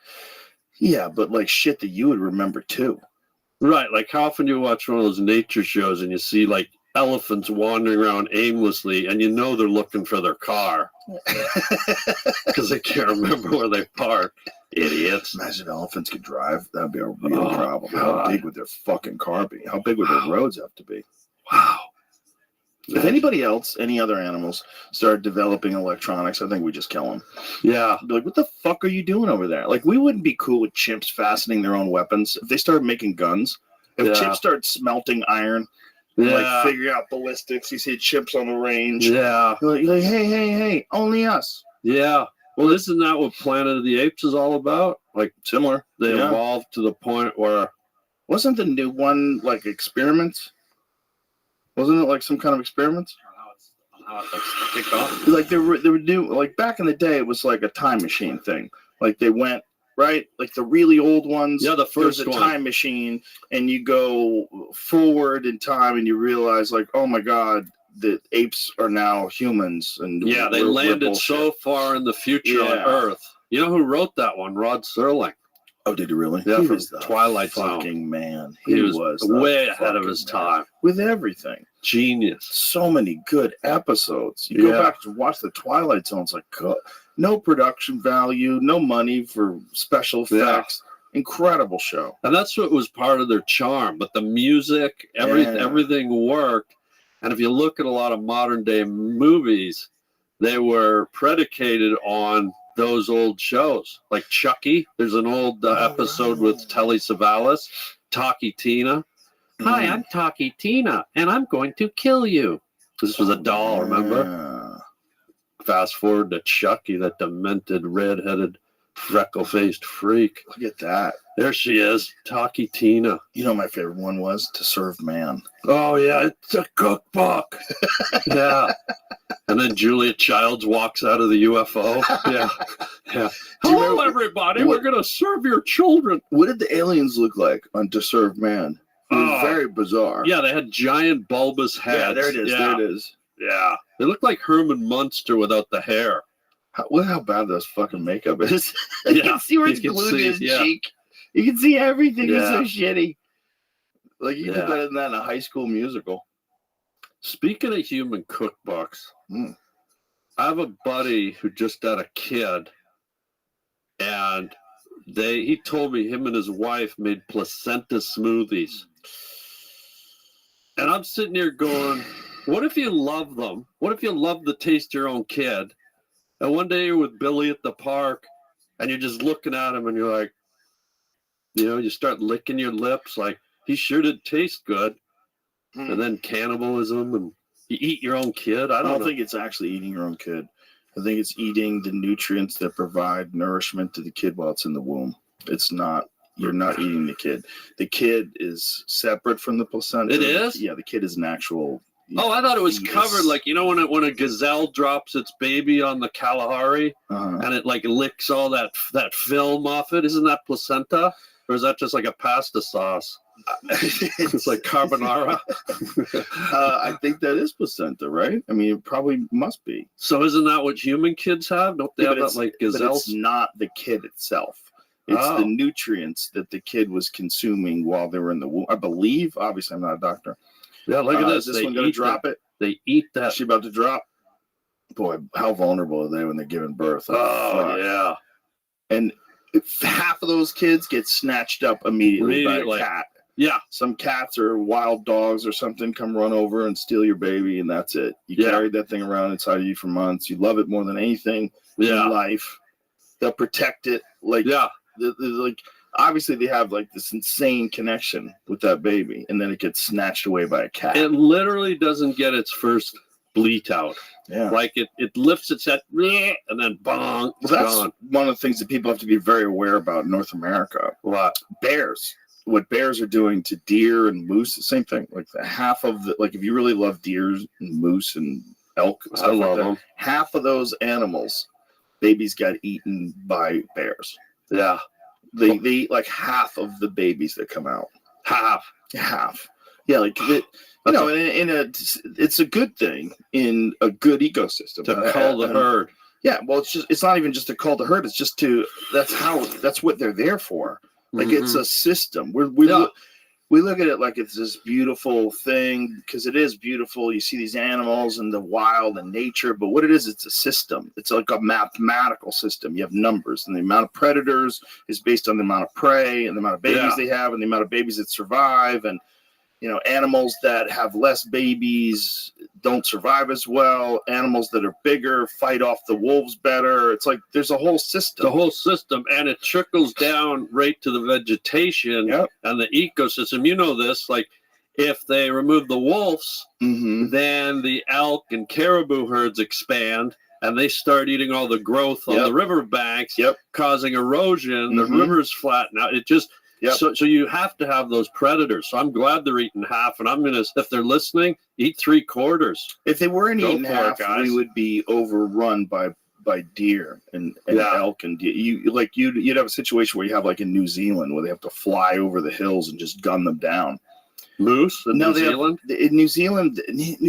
Speaker 1: Yeah, but like shit that you would remember too.
Speaker 22: Right. Like, how often do you watch one of those nature shows and you see like elephants wandering around aimlessly and you know they're looking for their car because they can't remember where they parked. Idiots.
Speaker 1: Imagine if elephants could drive. That would be a real problem.
Speaker 22: God.
Speaker 1: How big would their fucking car be? How big would their roads have to be?
Speaker 22: Wow.
Speaker 1: If anybody else, any other animals, started developing electronics, I think we just kill them.
Speaker 22: Yeah.
Speaker 1: Be like, what the fuck are you doing over there? Like, we wouldn't be cool with chimps fastening their own weapons. If they started making guns, if chimps started smelting iron, like figuring out ballistics, you see chimps on the range.
Speaker 22: Yeah.
Speaker 1: You're like, hey, only us.
Speaker 22: Yeah. Well, isn't that what Planet of the Apes is all about? Like,
Speaker 1: similar.
Speaker 22: They evolved to the point where...
Speaker 1: Wasn't the new one like experiments? Wasn't it like some kind of experiments?
Speaker 3: How it's like kicked off.
Speaker 1: Like they were doing, like back in the day, it was like a time machine thing. Like they went right, like the really old ones.
Speaker 22: Yeah, the first
Speaker 1: there's a
Speaker 22: one.
Speaker 1: time machine, and you go forward in time, and you realize like, oh my god, the apes are now humans, and
Speaker 22: Yeah, they
Speaker 1: we're
Speaker 22: landed
Speaker 1: bullshit.
Speaker 22: so far in the future on
Speaker 1: Yeah.
Speaker 22: Earth. You know who wrote that one? Rod Serling.
Speaker 1: Oh, did you really?
Speaker 22: Yeah,
Speaker 1: He
Speaker 22: from
Speaker 1: was the
Speaker 22: Twilight Zone.
Speaker 1: fucking man.
Speaker 22: He was
Speaker 1: the
Speaker 22: way ahead of
Speaker 1: fucking
Speaker 22: his
Speaker 1: man.
Speaker 22: time.
Speaker 1: With everything.
Speaker 22: Genius.
Speaker 1: So many good episodes. You go
Speaker 22: Yeah.
Speaker 1: back to watch the Twilight Zone. It's like no production value, no money for special effects. Incredible show.
Speaker 22: And that's what was part of their charm. But the music, everything worked. And if you look at a lot of modern day movies, they were predicated on those old shows. Like Chucky. There's an old episode with Telly Savalas, Talkie Tina. Hi, I'm Talkie Tina, and I'm going to kill you. This was a doll, remember? Fast forward to Chucky, that demented, red-headed, freckle-faced freak.
Speaker 1: Look at that.
Speaker 22: There she is, Talkie Tina.
Speaker 1: You know my favorite one was To Serve Man.
Speaker 22: Oh, yeah, it's a cookbook. Yeah. And then Julia Childs walks out of the UFO. Yeah. Yeah. Hello, everybody. We're going to serve your children.
Speaker 1: What did the aliens look like on To Serve Man? It was very bizarre.
Speaker 22: Yeah, they had giant bulbous heads.
Speaker 1: Yeah, there it is.
Speaker 22: Yeah.
Speaker 1: There it is.
Speaker 22: Yeah. They look like Herman Munster without the hair.
Speaker 1: How bad this fucking makeup is. You
Speaker 22: Yeah,
Speaker 1: can see where
Speaker 22: you
Speaker 1: it's
Speaker 22: can
Speaker 1: glued to
Speaker 22: see,
Speaker 1: his
Speaker 22: yeah.
Speaker 1: cheek. You can see everything is so
Speaker 22: Yeah.
Speaker 1: shitty. Like you
Speaker 22: Yeah.
Speaker 1: did better than that in a high school musical.
Speaker 22: Speaking of human cookbooks, I have a buddy who just had a kid, and he told me him and his wife made placenta smoothies. And I'm sitting here going, what if you love them? What if you love the taste of your own kid? And one day you're with Billy at the park, and you're just looking at him, and you're like, You know, you start licking your lips like he sure did taste good. And then cannibalism, and you eat your own kid. I don't
Speaker 1: think it's actually eating your own kid. I think it's eating the nutrients that provide nourishment to the kid while it's in the womb. It's not. You're not eating the kid. The kid is separate from the placenta.
Speaker 22: It is?
Speaker 1: Yeah, the kid is an actual.
Speaker 22: I thought it was
Speaker 1: fetus.
Speaker 22: covered, like, you know, when a gazelle drops its baby on the Kalahari and it like licks all that film off it. Isn't that placenta, or is that just like a pasta sauce? It's like carbonara.
Speaker 1: I think that is placenta, right? I mean, it probably must be.
Speaker 22: So isn't that what human kids have? Don't they have that like
Speaker 1: But
Speaker 22: gazelles?
Speaker 1: it's not the kid itself. It's the nutrients that the kid was consuming while they were in the womb. I believe. Obviously, I'm not a doctor.
Speaker 22: Yeah, look at this.
Speaker 1: Is this one going to drop it?
Speaker 22: They eat that.
Speaker 1: Is she about to drop? Boy, how vulnerable are they when they're giving birth?
Speaker 22: Oh yeah.
Speaker 1: And half of those kids get snatched up immediately by a cat.
Speaker 22: Yeah.
Speaker 1: Some cats or wild dogs or something come run over and steal your baby, and that's it. You carried that thing around inside of you for months. You love it more than anything in life. They'll protect it. Like, like obviously they have like this insane connection with that baby, and then it gets snatched away by a cat.
Speaker 22: It literally doesn't get its first bleat out.
Speaker 1: Yeah.
Speaker 22: Like it lifts its head and then bong.
Speaker 1: Well, that's one of the things that people have to be very aware about in North America.
Speaker 22: What?
Speaker 1: Bears. What bears are doing to deer and moose, the same thing. Like half of the, like if you really love deer and moose and elk, and stuff
Speaker 22: I love
Speaker 1: like that,
Speaker 22: them.
Speaker 1: half of those animals, babies got eaten by bears.
Speaker 22: Yeah.
Speaker 1: They eat like half of the babies that come out. Half. Yeah, like it, you know, it's a good thing in a good ecosystem
Speaker 22: To cull the herd.
Speaker 1: Yeah, well, it's not even just to cull the herd. It's just that's what they're there for. Like it's a system. We look at it like it's this beautiful thing because it is beautiful. You see these animals in the wild and nature, but what it is, it's a system. It's like a mathematical system. You have numbers, and the amount of predators is based on the amount of prey and the amount of babies they have and the amount of babies that survive. And you know, animals that have less babies don't survive as well. Animals that are bigger fight off the wolves better. It's like there's a whole system.
Speaker 22: The whole system, and it trickles down right to the vegetation and the ecosystem. You know this, like if they remove the wolves, then the elk and caribou herds expand, and they start eating all the growth on the riverbanks, causing erosion. The rivers flatten out. It just So you have to have those predators. So I'm glad they're eating half, and I'm gonna, if they're listening, eat 3/4.
Speaker 1: If they weren't eating half, we would be overrun by deer and elk and deer. You'd have a situation where you have like in New Zealand where they have to fly over the hills and just gun them down.
Speaker 22: Moose in New Zealand?
Speaker 1: In New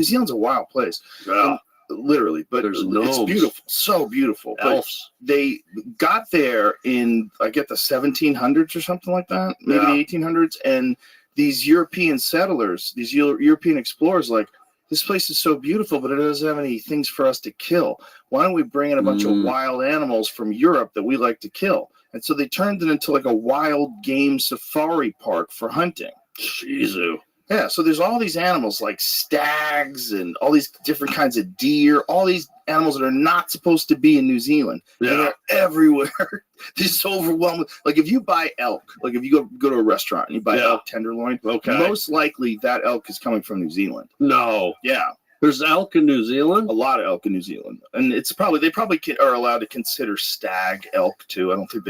Speaker 1: Zealand's a wild place.
Speaker 22: Yeah.
Speaker 1: Literally, but
Speaker 22: There's
Speaker 1: it's
Speaker 22: gnomes.
Speaker 1: beautiful, so beautiful.
Speaker 22: Elves.
Speaker 1: But they got there in, I get the 1700s or something like that, maybe the 1800s, and these European settlers, these European explorers, like, this place is so beautiful, but it doesn't have any things for us to kill. Why don't we bring in a bunch of wild animals from Europe that we like to kill? And so they turned it into like a wild game safari park for hunting.
Speaker 22: Jeez.
Speaker 1: Yeah, so there's all these animals like stags and all these different kinds of deer, all these animals that are not supposed to be in New Zealand. And they're everywhere. Just overwhelming. Like if you buy elk, like if you go to a restaurant and you buy elk tenderloin, most likely that elk is coming from New Zealand.
Speaker 22: No.
Speaker 1: Yeah.
Speaker 22: There's elk in New Zealand?
Speaker 1: A lot of elk in New Zealand. And it's they probably are allowed to consider stag elk too. I don't think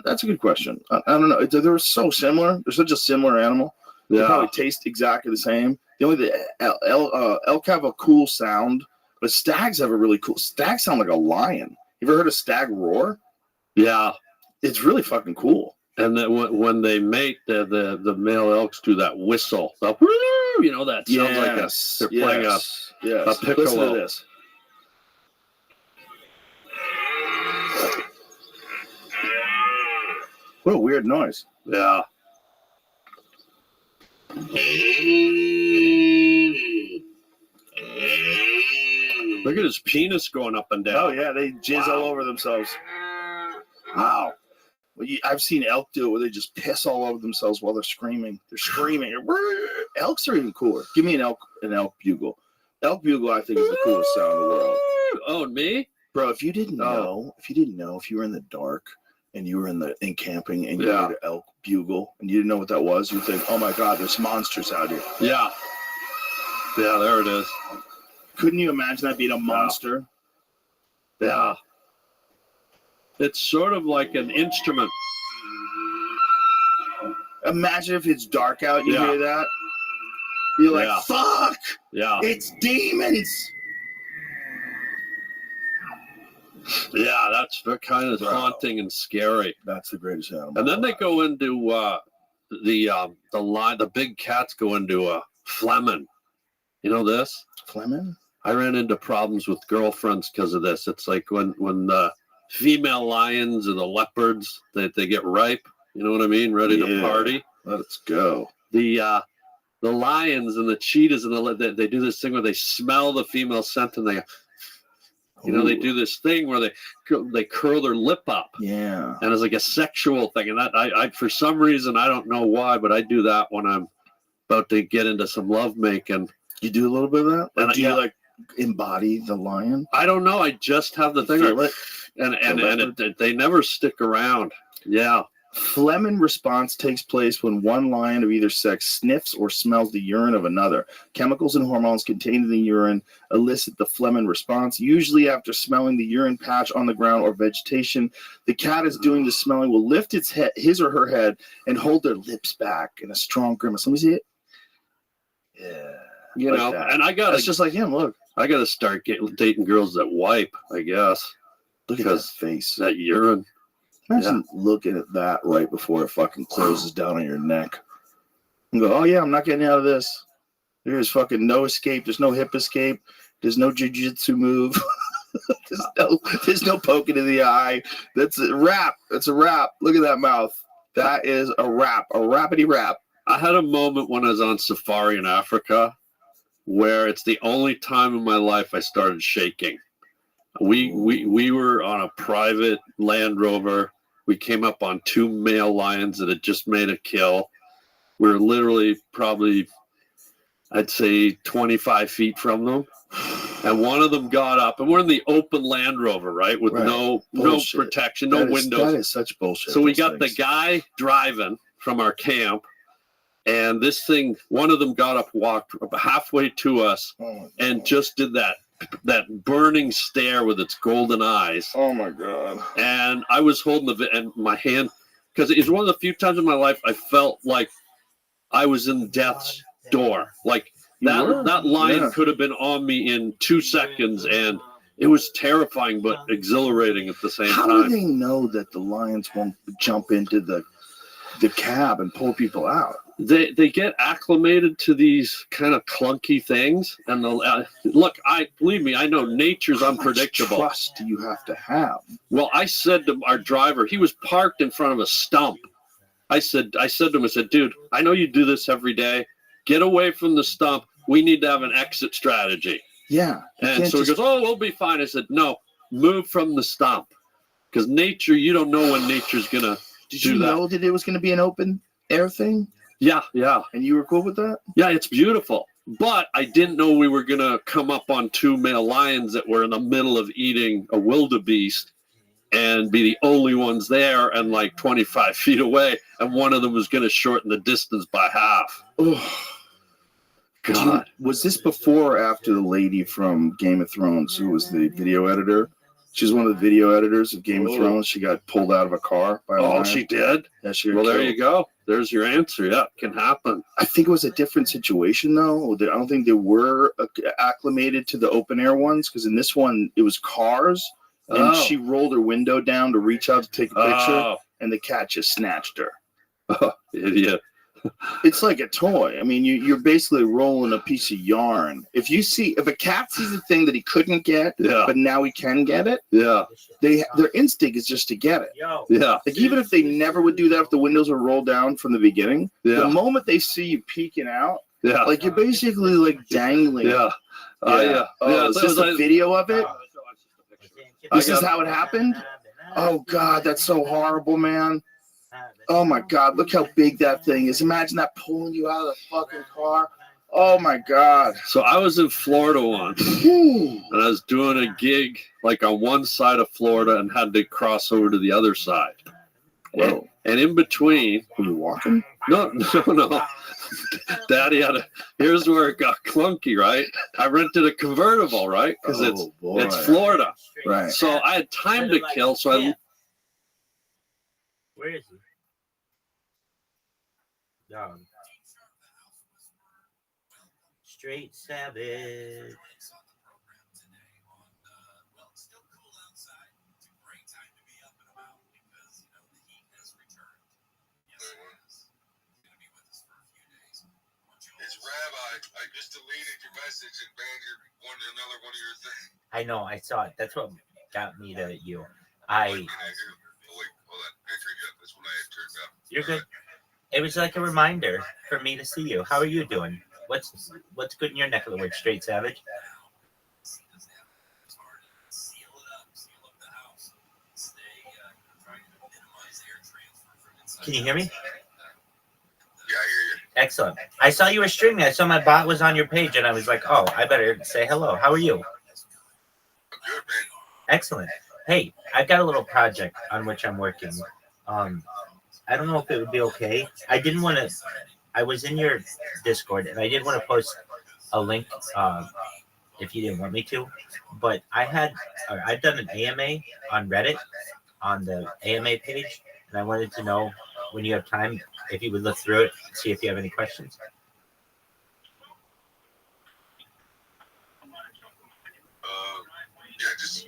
Speaker 1: that's a good question. I don't know. They're so similar. They're such a similar animal. They probably taste exactly the same. Elk have a cool sound, but stags have a really cool. Stags sound like a lion. You ever heard a stag roar?
Speaker 22: Yeah,
Speaker 1: it's really fucking cool.
Speaker 22: And then when they mate, the male elks do that whistle. That sounds like they're playing a piccolo.
Speaker 1: Listen to this. What a weird noise.
Speaker 22: Yeah. Look at his penis going up and down.
Speaker 1: Oh yeah, they jizz all over themselves. Wow. Well, I've seen elk do it where they just piss all over themselves while they're screaming. They're screaming. Elks are even cooler. Give me an elk bugle. Elk bugle, I think, is the coolest sound in the world.
Speaker 22: Oh, me?
Speaker 1: Bro, if you didn't know, if you were in the dark and you were in camping and you heard an elk bugle and you didn't know what that was, you think, oh my God, there's monsters out here.
Speaker 22: Yeah. Yeah, there it is.
Speaker 1: Couldn't you imagine that being a monster?
Speaker 22: Yeah. It's sort of like an instrument.
Speaker 1: Imagine if it's dark out and you hear that. You're like, fuck!
Speaker 22: Yeah.
Speaker 1: It's demons!
Speaker 22: Yeah, that's kind of haunting and scary.
Speaker 1: That's the greatest animal.
Speaker 22: And then they go into the big cats go into Flemin. You know this?
Speaker 1: Flemin?
Speaker 22: I ran into problems with girlfriends because of this. It's like when the female lions or the leopards, they get ripe. You know what I mean? Ready to party.
Speaker 1: Let's go.
Speaker 22: The lions and the cheetahs and they do this thing where they smell the female scent and they they do this thing where they curl their lip up.
Speaker 1: Yeah.
Speaker 22: And it's like a sexual thing. And that I for some reason, I don't know why, but I do that when I'm about to get into some lovemaking.
Speaker 1: You do a little bit of that?
Speaker 22: And
Speaker 1: do you embody the lion?
Speaker 22: I don't know. I just have the thing. And they never stick around. Yeah.
Speaker 1: Phlegm response takes place when one lion of either sex sniffs or smells the urine of another. Chemicals and hormones contained in the urine elicit the phlegm response, usually after smelling the urine patch on the ground or vegetation. The cat is doing the smelling will lift his or her head and hold their lips back in a strong grimace. Let me see it. Yeah.
Speaker 22: It's
Speaker 1: just like him. Look.
Speaker 22: I got to start dating girls that wipe, I guess.
Speaker 1: Look at his face.
Speaker 22: That urine.
Speaker 1: Imagine looking at that right before it fucking closes down on your neck. And go, oh yeah, I'm not getting out of this. There's fucking no escape. There's no hip escape. There's no jiu-jitsu move. there's no poking in the eye. That's a wrap. That's a wrap. Look at that mouth. That is a wrap. A rapidy wrap.
Speaker 22: I had a moment when I was on safari in Africa where it's the only time in my life I started shaking. We were on a private Land Rover. We came up on 2 male lions that had just made a kill. We were literally probably, I'd say, 25 feet from them. And one of them got up, and we're in the open Land Rover, right? With no protection, no windows.
Speaker 1: That is such bullshit.
Speaker 22: So we got the guy driving from our camp, and this thing, one of them got up, walked halfway to us, and just did that burning stare with its golden eyes.
Speaker 1: Oh my God.
Speaker 22: And I was holding my hand, because it was one of the few times in my life I felt like I was in death's door. Like that lion could have been on me in 2 seconds, and it was terrifying but exhilarating at the same time.
Speaker 1: How do they know that the lions won't jump into the cab and pull people out?
Speaker 22: They get acclimated to these kind of clunky things, and believe me, I know nature's unpredictable.
Speaker 1: How much trust do you have to have?
Speaker 22: Well, I said to our driver, he was parked in front of a stump. I said to him, dude, I know you do this every day. Get away from the stump. We need to have an exit strategy.
Speaker 1: Yeah.
Speaker 22: And so he goes, oh, we'll be fine. I said, no, move from the stump, because nature, you don't know when nature's gonna.
Speaker 1: Did you know that it was going to be an open air thing?
Speaker 22: Yeah.
Speaker 1: And you were cool with that?
Speaker 22: Yeah, it's beautiful. But I didn't know we were going to come up on 2 male lions that were in the middle of eating a wildebeest and be the only ones there and like 25 feet away. And one of them was going to shorten the distance by half.
Speaker 1: Oh, God. Was this before or after the lady from Game of Thrones who was the video editor? She's one of the video editors of Game of Thrones. She got pulled out of a car by a lion.
Speaker 22: She did?
Speaker 1: Yeah, she
Speaker 22: well, there you go. There's your answer. Yeah, it can happen.
Speaker 1: I think it was a different situation, though. I don't think they were acclimated to the open air ones, because in this one, it was cars, and she rolled her window down to reach out to take a picture, and the cat just snatched her.
Speaker 22: Oh, idiot.
Speaker 1: It's like a toy. I mean, you're basically rolling a piece of yarn. If a cat sees a thing that he couldn't get, but now he can get it, their instinct is just to get it.
Speaker 22: Yeah.
Speaker 1: Like, even if they never would do that if the windows were rolled down from the beginning, the moment they see you peeking out, like you're basically like dangling. Is this a video of it? This is how it happened? Oh God, that's so horrible, man. Oh my God, look how big that thing is. Imagine that pulling you out of the fucking car. Oh my God.
Speaker 22: So I was in Florida once, and I was doing a gig like on one side of Florida and had to cross over to the other side.
Speaker 1: Whoa.
Speaker 22: And in between,
Speaker 1: were you walking?
Speaker 22: No. Daddy here's where it got clunky, right? I rented a convertible, right? Because it's Florida.
Speaker 1: Right.
Speaker 22: So I had time to kill, so I...
Speaker 6: Where is he? Straight Savage.
Speaker 5: It's Rabbi. I just deleted your message and banned another one of your things.
Speaker 6: I know, I saw it. That's what got me to you.
Speaker 5: Oh, wait, hold on. That's when I had turned up.
Speaker 6: You're good. It was like a reminder for me to see you. How are you doing? What's good in your neck of the woods, Straight Savage? Can you hear me?
Speaker 5: Yeah, I hear you.
Speaker 6: Excellent. I saw you were streaming. I saw my bot was on your page, and I was like, oh, I better say hello. How are you?
Speaker 5: Good, man.
Speaker 6: Excellent. Hey, I've got a little project on which I'm working. I don't know if it would be okay. I was in your Discord, and I didn't want to post a link if you didn't want me to, but I've done an AMA on Reddit on the AMA page, and I wanted to know when you have time if you would look through it, see if you have any questions.
Speaker 5: Yeah, just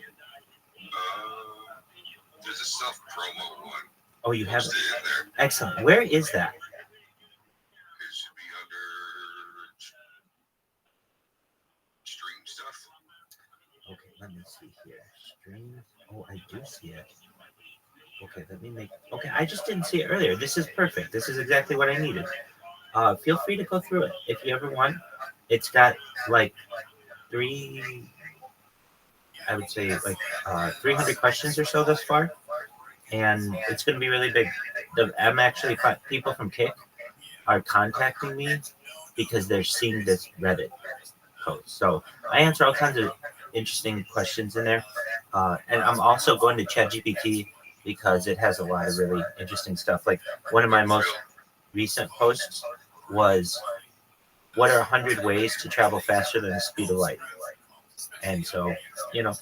Speaker 5: there's a self promo one.
Speaker 6: Oh, you have it?
Speaker 5: In there.
Speaker 6: Excellent. Where is that?
Speaker 5: It should be under stream stuff.
Speaker 6: Okay, let me see here. Stream. Oh, I do see it. Okay, okay, I just didn't see it earlier. This is perfect. This is exactly what I needed. Feel free to go through it if you ever want. It's got like 300 questions or so thus far, and it's going to be really big. People from Kick are contacting me because they're seeing this Reddit post. So I answer all kinds of interesting questions in there, and I'm also going to ChatGPT because it has a lot of really interesting stuff. Like one of my most recent posts was, what are 100 ways to travel faster than the speed of light? And so,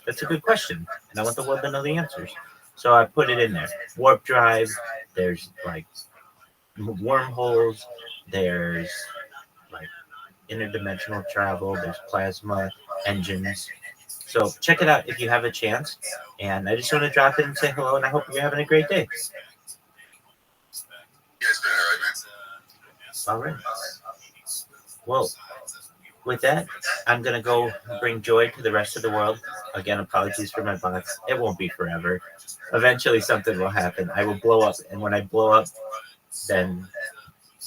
Speaker 6: that's a good question. And I want the world to know the answers. So I put it in there. Warp drive, there's like wormholes, there's like interdimensional travel, there's plasma engines. So check it out if you have a chance. And I just want to drop in and say hello, and I hope you're having a great day. All right. Well, with that, I'm going to go bring joy to the rest of the world. Again, apologies for my bots. It won't be forever. Eventually, something will happen. I will blow up. And when I blow up, then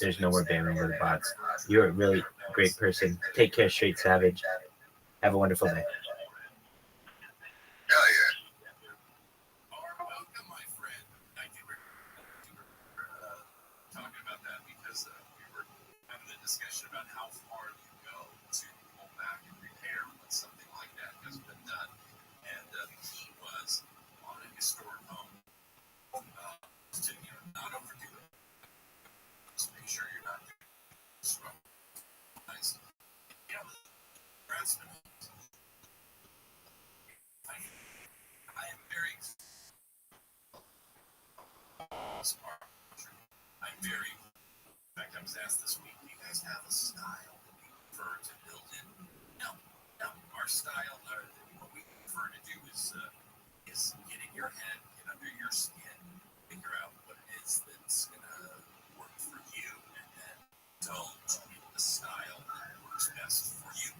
Speaker 6: there's no more banning with the bots. You're a really great person. Take care, Straight Savage. Have a wonderful day.
Speaker 5: Hell yeah.
Speaker 20: Welcome, my friend. Thank you for talking about that, because we were having a discussion about how far you go to pull back and repair when something like that has been done. And the key was on a historic home to not overdo it. Just make sure you're not nice. Craftsman. I am very smart. I'm very. In fact, I was asked this week, do you guys have a style that you prefer to build in? No. Our style, what we prefer to do is get in your head, get under your skin, figure out what it is that's gonna work for you, and then indulge in the style that works best for you.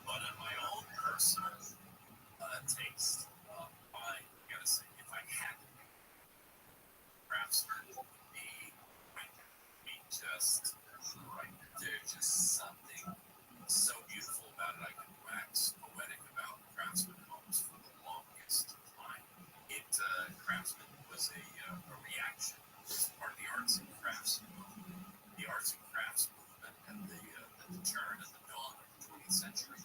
Speaker 20: But on my own personal taste, I gotta say, if I had to be craftsman, would be just right. There's just something so beautiful about it. I could wax poetic about craftsman homes for the longest time. Craftsman was a reaction, part of the arts and crafts movement. The arts and crafts movement at the turn of the dawn of the 20th century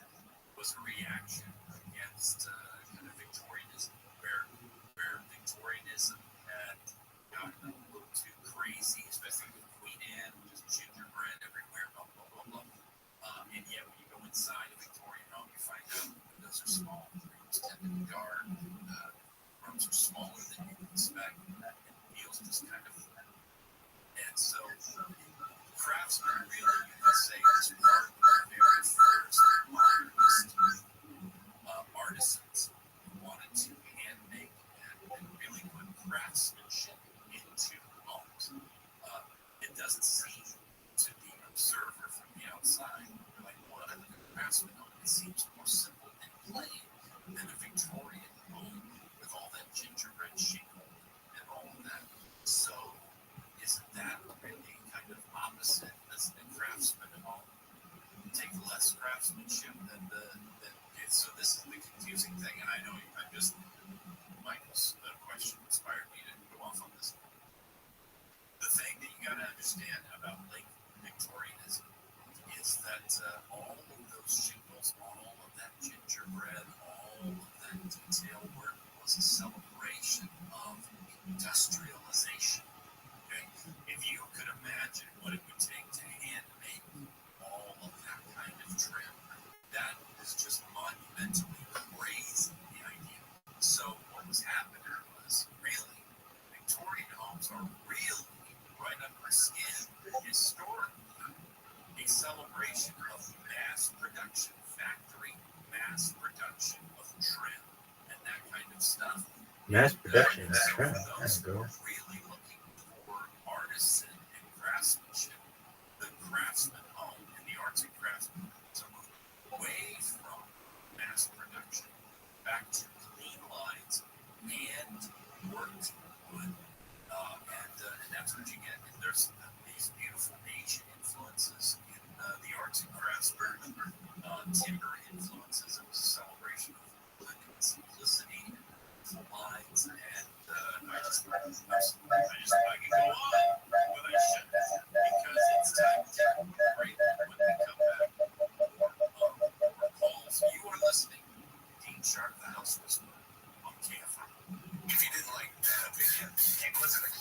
Speaker 20: was a reaction against kind of Victorianism, where Victorianism had gotten a little too crazy, especially with Queen Anne, just gingerbread everywhere, blah, blah, blah, blah. And yet, when you go inside a Victorian home, you find out the windows are small, the rooms tend to be dark, rooms are smaller than you would expect, and it feels just kind of. And so, craftsmen really, you could say, is one of the very first modernist artisans who wanted to hand make and really put craftsmanship into homes. It doesn't seem to the observer from the outside, you're like, well, I look at a craftsman home, it seems more simple and plain than a Victorian home with all that gingerbread shingle and all of that. So, isn't that really kind of opposite as the craftsman home? Take less craftsmanship than so this is the confusing thing, and I know I'm just Michael's question inspired me to go off on this. The thing that you got to understand about late Victorianism is that all of those shingles, all of that gingerbread, all of that detail work was a celebration of industrialization. Okay, if you could imagine what it would take to hand make all of that kind of trim, that is just monumentally crazy, the idea. So what was happening was really, Victorian homes are really right under the skin, historically, a celebration of mass production, factory mass production of trim and that kind of stuff.
Speaker 6: Mass production of trim.
Speaker 20: Those who are really looking for artisan and craftsmanship, the craftsman home and the arts and crafts movements are moving away from mass production back to clean lines and worked wood, and that's what you get. And there's these beautiful Asian influences in the arts and crafts movement, timber influences. It was a celebration of wood and simplicity and beautiful lines, and I can go on, but I shouldn't, because it's time to break when we come back. More calls. You are listening to Dean Sharp, the House Whisperer, on KFI. If you didn't like that opinion, keep listening.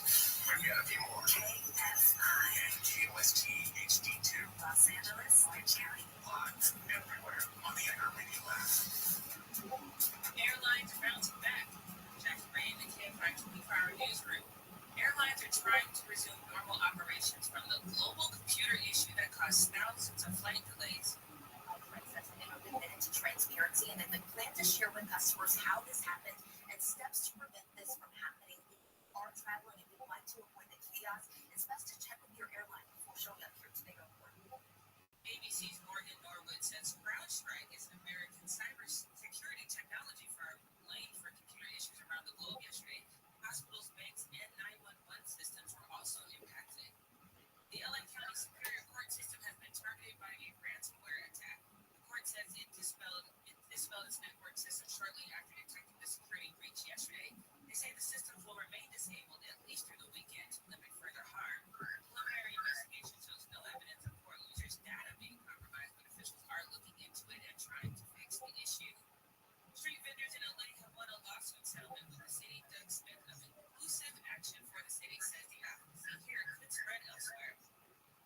Speaker 20: We've got a few more. KFI and KOST HD2. Los Angeles, Orange County. Live everywhere on the iHeartRadio app.
Speaker 4: Airlines are bouncing back. Jack Ray in the KFI 24-hour newsroom. Airlines are trying to resume normal operations from the global computer issue that caused thousands of flight delays.
Speaker 10: Conference has never been into transparency, and they plan to share with customers how this happened and steps to prevent this from happening. If you are traveling and would like to avoid the chaos, it's best to check with your airline before showing up here today on board.
Speaker 4: ABC's Morgan Norwood says CrowdStrike is an American cybersecurity technology firm blamed for computer issues around the globe yesterday. Hospitals, banks, and 911 systems were also impacted. The LA County Superior Court system has been targeted by a ransomware attack. The court says it dispelled its network system shortly after detecting the security breach yesterday. They say the systems will remain disabled at least through the weekend to limit further harm. Preliminary investigation shows no evidence of poor users' data being compromised, but officials are looking into it and trying to fix the issue. Street vendors in LA have won a lawsuit settlement with the city. Doug Smith of Inclusive Action for the City says the apathy here could spread elsewhere.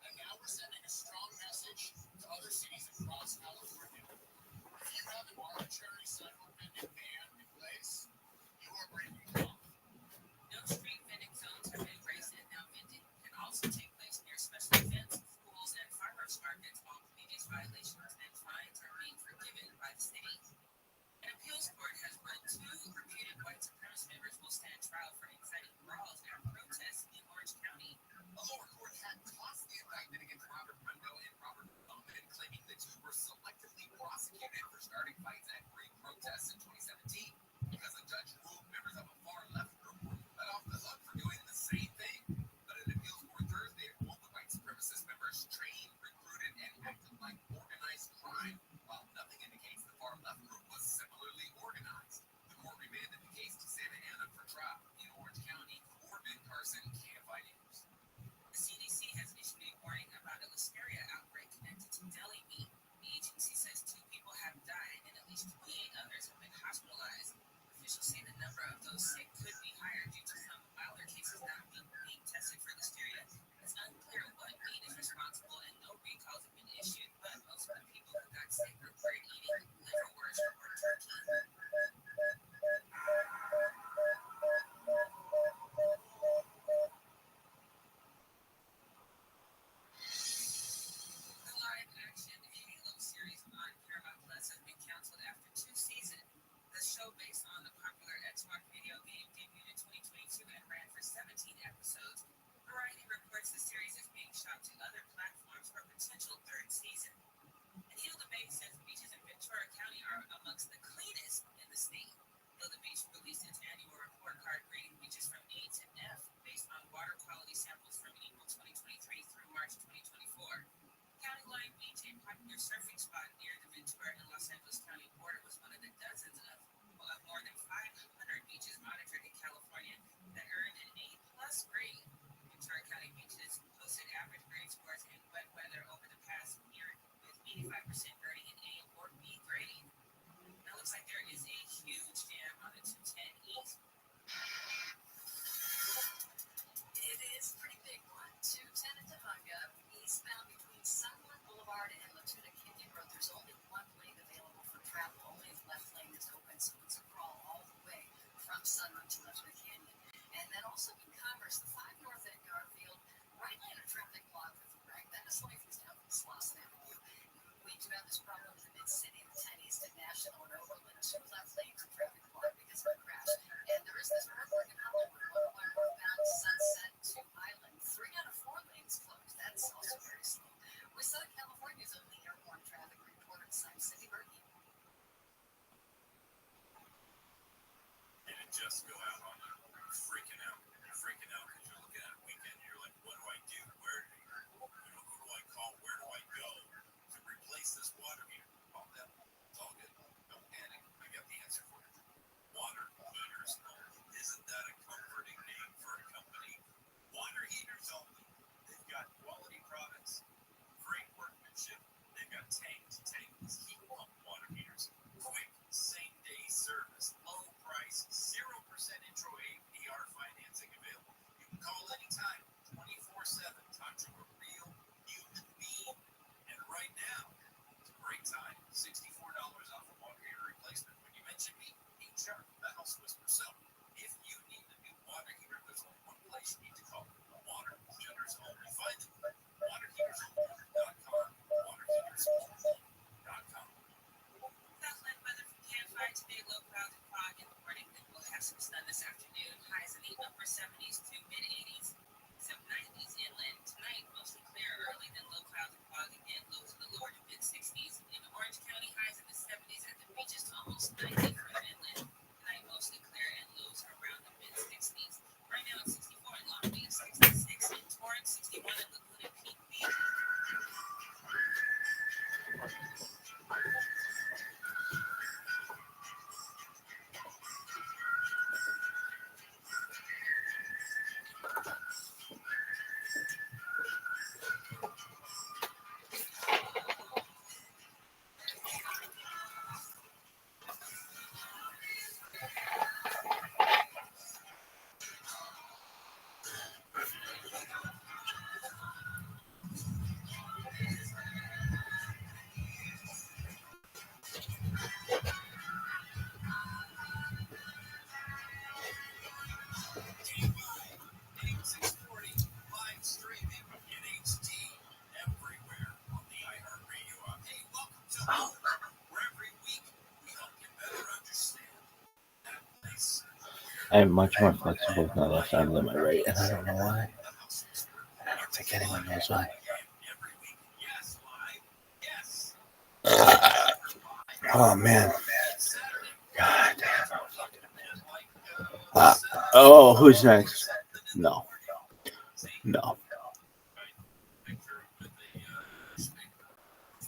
Speaker 14: And now we're sending a strong message to other cities across California. If you have an arbitrary federal vending ban in place, you are breaking the law.
Speaker 4: No street vending zones have been raised, and now vending can also show based on the popular Xbox video game debuted in 2022 and ran for 17 episodes. Variety reports the series is being shot to other platforms for a potential third season. Anil Debate says beaches in Ventura County are amongst the cleanest in the state. Hilda Beach released its annual report card grading beaches from A to F based on water quality samples from April 2023 through March 2024. County Line Beach, a popular surfing spot near the Ventura and Los Angeles County border, was one of the dozens of more than 500 beaches monitored in California that earned an A+ grade. Ventura County beaches posted average grade scores in wet weather over the past year, with 85% earning an A or B grade. Now, looks like there is a huge jam on the 210 East.
Speaker 15: It is a pretty big one. 210 in Topanga, eastbound between Sunwood Boulevard and Latuna Canyon Road. There's only one lane available for travel. Only the left lane is open, so it's a crawl all the way from Sunwood to Latuna Canyon. And then also in Commerce, the 5 North at Garfield, right lane of traffic block with the wreck. That is life is down from Slauson Avenue. We do have this problem in the mid-city, the 10 East and National and Overland. 2 left lanes of traffic block because of a crash. And there is this roadwork in Hollywood, 101 northbound Sunset to Island. 3 out of 4 lanes closed. That's also very slow. We saw California's only airborne traffic report at Sime City, Berkeley.
Speaker 20: And it just go out on the freaking out. You're freaking out because you're looking at a weekend. You're like, what do I do? Who do I call? Where do I go to replace this water heater? All that. It's all good. Don't panic. I got the answer for you. Water heaters only. Isn't that a comforting name for a company? Water heaters only. They've got quality products, great workmanship. They've got tankless heat pump water heaters, quick same-day service, low price, 0% intro APR financing available. You can call anytime, 24/7. Talk to a real human being. And right now, it's a great time. $64 off a water heater replacement. When you mention me, HR, the House Whisperer. So, if you need a new water heater, there's only one place you need to call. Water Heaters Only. Find them. WaterHeatersOnly.com. WaterHeatersOnly.com.
Speaker 4: Southland weather from Campfire today, low clouds and fog in the morning. Then we'll have some sun this afternoon. Highs in the upper 70s to mid 80s, some 90s inland. Tonight, mostly clear early, then low clouds and fog again. Lows in the lower to mid 60s. In Orange County, highs in the 70s at the beaches to almost 90 further inland. Tonight, mostly clear and lows around the mid 60s. Right now, it's 64 in Long Beach, 66 in Torrance, 61 in Laguna Peak Beach.
Speaker 6: I am much more flexible with my left arm than my right, and I don't know why. I don't think anyone knows why. Oh, man. God damn. Oh, who's next? No.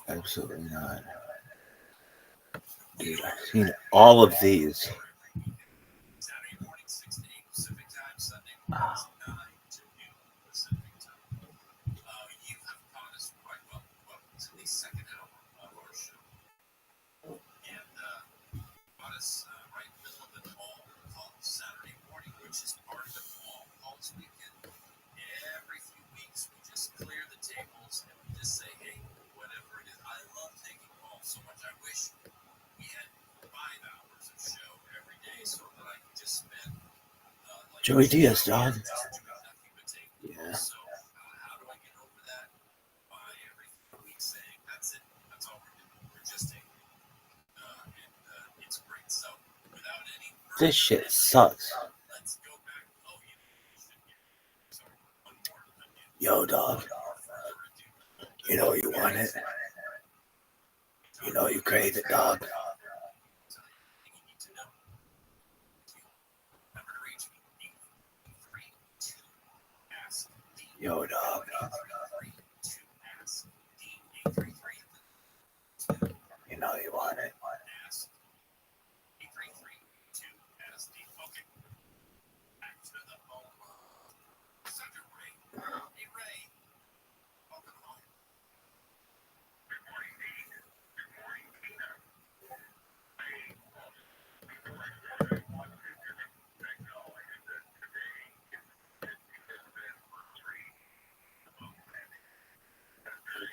Speaker 6: Absolutely not. Dude, I've seen all of these. Oh. Joey Diaz, dog. Yeah. This shit sucks. Yo, dog. You know you want it. You know you crave it, dog. Yo, dog. You know you want it.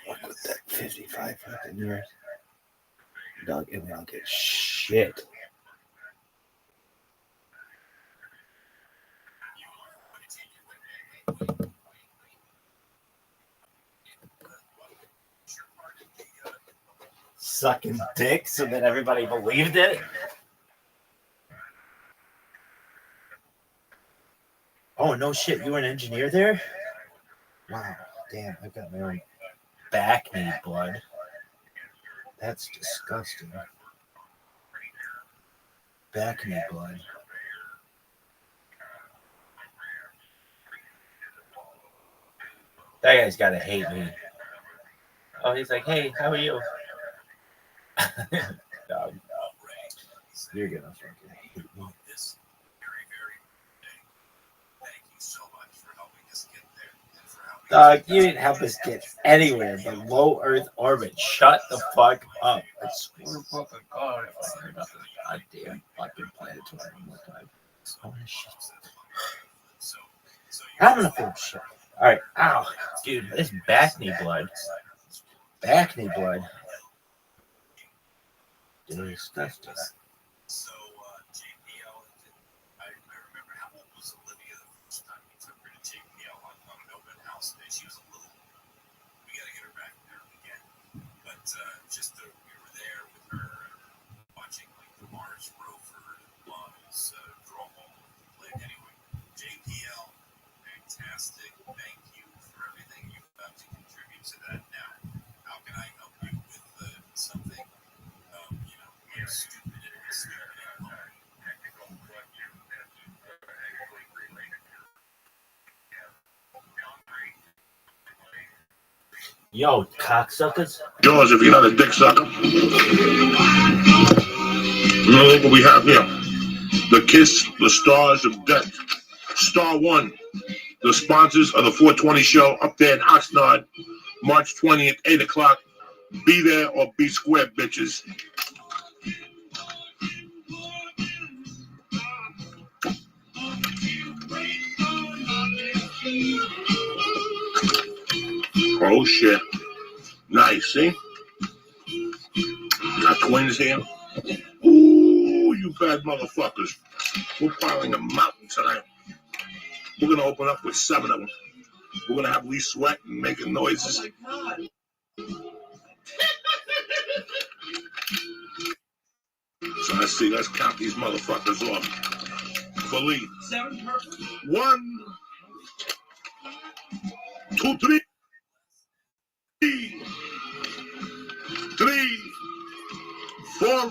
Speaker 6: Fuck with that 55 fucking years. Dog, and we don't get shit. Sucking dick so that everybody believed it. Oh, no shit. You were an engineer there? Wow. Damn, I've got my own back knee blood. That's disgusting. Back knee blood. That guy's gotta hate me. Oh, he's like, hey, how are you? Dog. You're gonna fucking hate me. Dog, you didn't help us get anywhere but low Earth orbit. Shut the fuck up. I swear to fucking God, if I heard nothing goddamn fucking planetary one more time. Holy shit. I'm gonna feel shit. Alright, ow. Dude, this back knee blood. Back knee blood. Disgusting.
Speaker 20: So, JPL, I remember how old was Olivia the first time we took her to JPL on an open house day. She was a little, we got to get her back there again. But we were there with her watching like the Mars rover, models, draw all play. Anyway, JPL, fantastic. Thank you for everything you've got to contribute to that. Now, how can I help you with something? Stupid and stupid.
Speaker 6: Yo, cocksuckers.
Speaker 5: Yours if you're not a dick sucker. Look what we have here. The Kiss, the Stars of Death. Star One, the sponsors of the 420 show up there in Oxnard, March 20th, 8 o'clock. Be there or be square, bitches. Oh shit. Nice, see? Got twins here. Ooh, you bad motherfuckers. We're piling a mountain tonight. We're gonna open up with 7 of them. We're gonna have Lee sweat and making noises. Oh my God. So let's see, let's count these motherfuckers off. For Lee.
Speaker 11: 7 perfect.
Speaker 5: 1, 2, 3. 3, 4,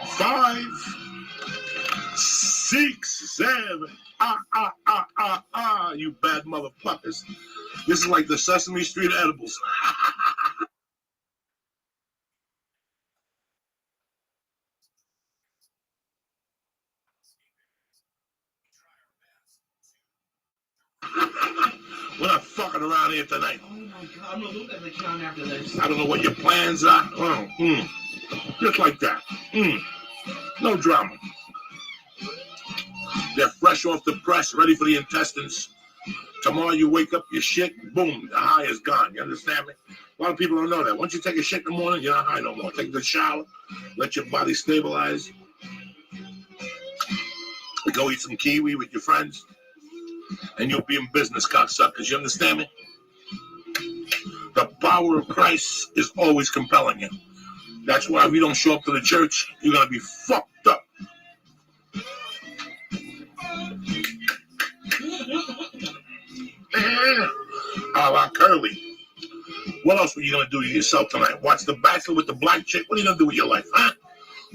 Speaker 5: 5, 6, 7. You bad motherfuckers. This is like the Sesame Street edibles. We're not fucking around here tonight.
Speaker 11: Oh my God, I'm gonna look at the count after this.
Speaker 5: I don't know what your plans are. Just like that. No drama. They're fresh off the press, ready for the intestines. Tomorrow you wake up, your shit, boom, the high is gone. You understand me? A lot of people don't know that. Once you take a shit in the morning, you're not high no more. Take a good shower, let your body stabilize. Go eat some kiwi with your friends, and you'll be in business, cocksuckers. You understand me? The power of Christ is always compelling you. That's why if you don't show up to the church, you're going to be fucked up. la curly. What else were you gonna do to yourself tonight? Watch The Bachelor with the black chick? What are you gonna do with your life, huh?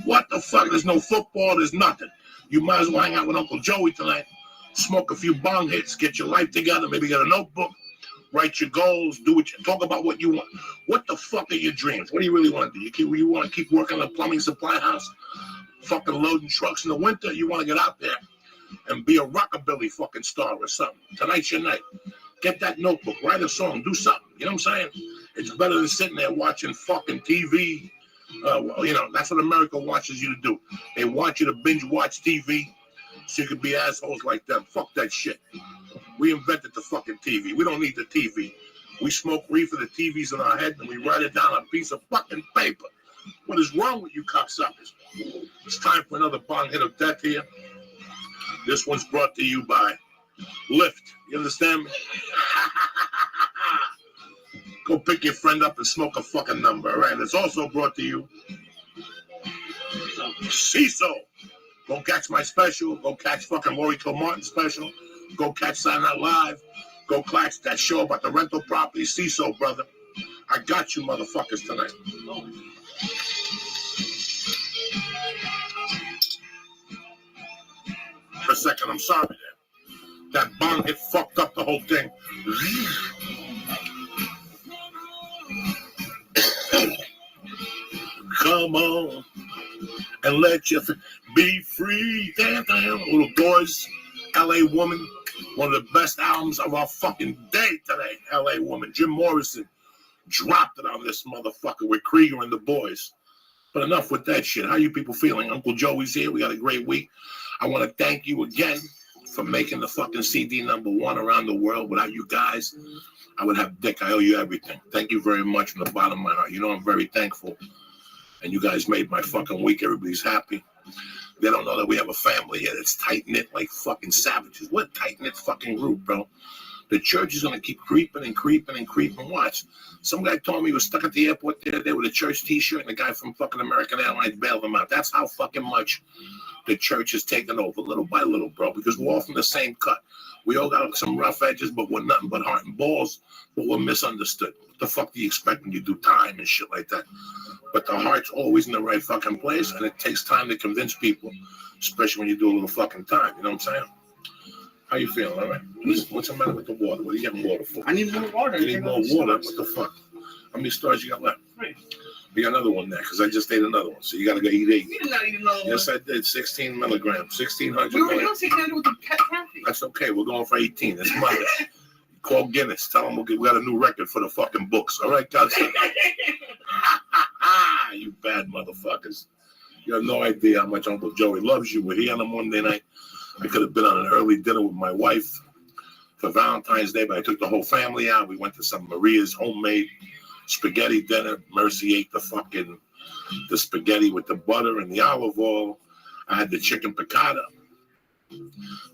Speaker 5: What the fuck? There's no football, there's nothing. You might as well hang out with Uncle Joey tonight, smoke a few bong hits, get your life together, maybe get a notebook, write your goals, talk about what you want. What the fuck are your dreams? What do you really want to do? You want to keep working in a plumbing supply house, fucking loading trucks in the winter? You want to get out there and be a rockabilly fucking star or something? Tonight's your night. Get that notebook, write a song, do something. You know what I'm saying? It's better than sitting there watching fucking TV. That's what America wants you to do. They want you to binge watch TV so you can be assholes like them. Fuck that shit. We invented the fucking TV. We don't need the TV. We smoke weed for the TVs in our head and we write it down on a piece of fucking paper. What is wrong with you cocksuckers? It's time for another bong hit of death here. This one's brought to you by Lyft. You understand me? Go pick your friend up and smoke a fucking number, all right? It's also brought to you CISO. Go catch my special. Go catch fucking Lori Kilmartin's special. Go catch Saturday Night Live. Go catch that show about the rental property. CISO, brother. I got you motherfuckers tonight. For a second, I'm sorry there. That bong hit fucked up the whole thing. Come on and let you be free. Damn, Little Doors, L.A. Woman, one of the best albums of our fucking day today. L.A. Woman, Jim Morrison dropped it on this motherfucker with Krieger and the boys. But enough with that shit. How you people feeling? Uncle Joey's here. We got a great week. I want to thank you again for making the fucking CD #1 around the world. Without you guys, I would have dick. I owe you everything. Thank you very much from the bottom of my heart. You know I'm very thankful. And you guys made my fucking week. Everybody's happy. They don't know that we have a family here that's tight-knit like fucking savages. What a tight-knit fucking group, bro. The church is going to keep creeping and creeping and creeping. Watch. Some guy told me he was stuck at the airport the other day with a church t-shirt and the guy from fucking American Airlines bailed him out. That's how fucking much the church is taking over little by little, bro, because we're all from the same cut. We all got some rough edges, but we're nothing but heart and balls, but we're misunderstood. What the fuck do you expect when you do time and shit like that? But the heart's always in the right fucking place, and it takes time to convince people, especially when you do a little fucking time. You know what I'm saying? How you feeling, all right? What's the matter with the water? What are you getting water for?
Speaker 11: I need more water.
Speaker 5: You need more water? What the fuck? How many stars you got left?
Speaker 11: 3.
Speaker 5: We got another one there, because I just ate another one, so you got to go eat 8.
Speaker 11: You did not eat another one.
Speaker 5: Yes, I did. 16 milligrams, 1,600
Speaker 11: We
Speaker 5: milligrams.
Speaker 11: don't take that with the coffee.
Speaker 5: That's okay. We're going for 18. That's Monday. Call Guinness. Tell them we got a new record for the fucking books. All right, guys? You bad motherfuckers. You have no idea how much Uncle Joey loves you. We're here on a Monday night. I could have been on an early dinner with my wife for Valentine's Day, but I took the whole family out. We went to some Maria's homemade spaghetti dinner. Mercy ate the spaghetti with the butter and the olive oil. I had the chicken piccata.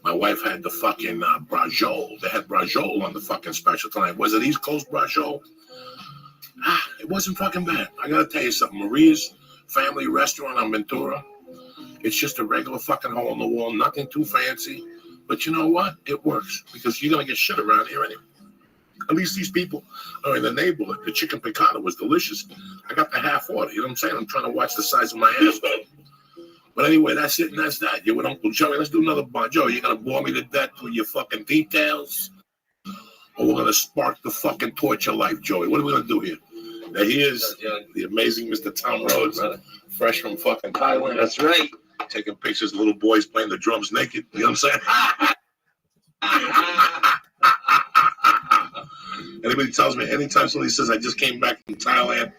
Speaker 5: My wife had the fucking braciole. They had braciole on the fucking special tonight. Was it East Coast braciole? It wasn't fucking bad. I gotta tell you something. Maria's family restaurant on Ventura. It's just a regular fucking hole in the wall. Nothing too fancy. But you know what? It works because you're gonna get shit around here anyway. At least these people are in the neighborhood. The chicken piccata was delicious. I got the half order. You know what I'm saying? I'm trying to watch the size of my ass. But anyway, that's it and that's that. You're with Uncle Joey. Let's do another bar. Joey, you're going to bore me to death with your fucking details? Or we're going to spark the fucking torch of life, Joey? What are we going to do here? Now, he is the amazing Mr. Tom Rhodes, fresh from fucking Thailand. That's right. Taking pictures of little boys playing the drums naked. You know what I'm saying? Anybody tells me, anytime somebody says, I just came back from Thailand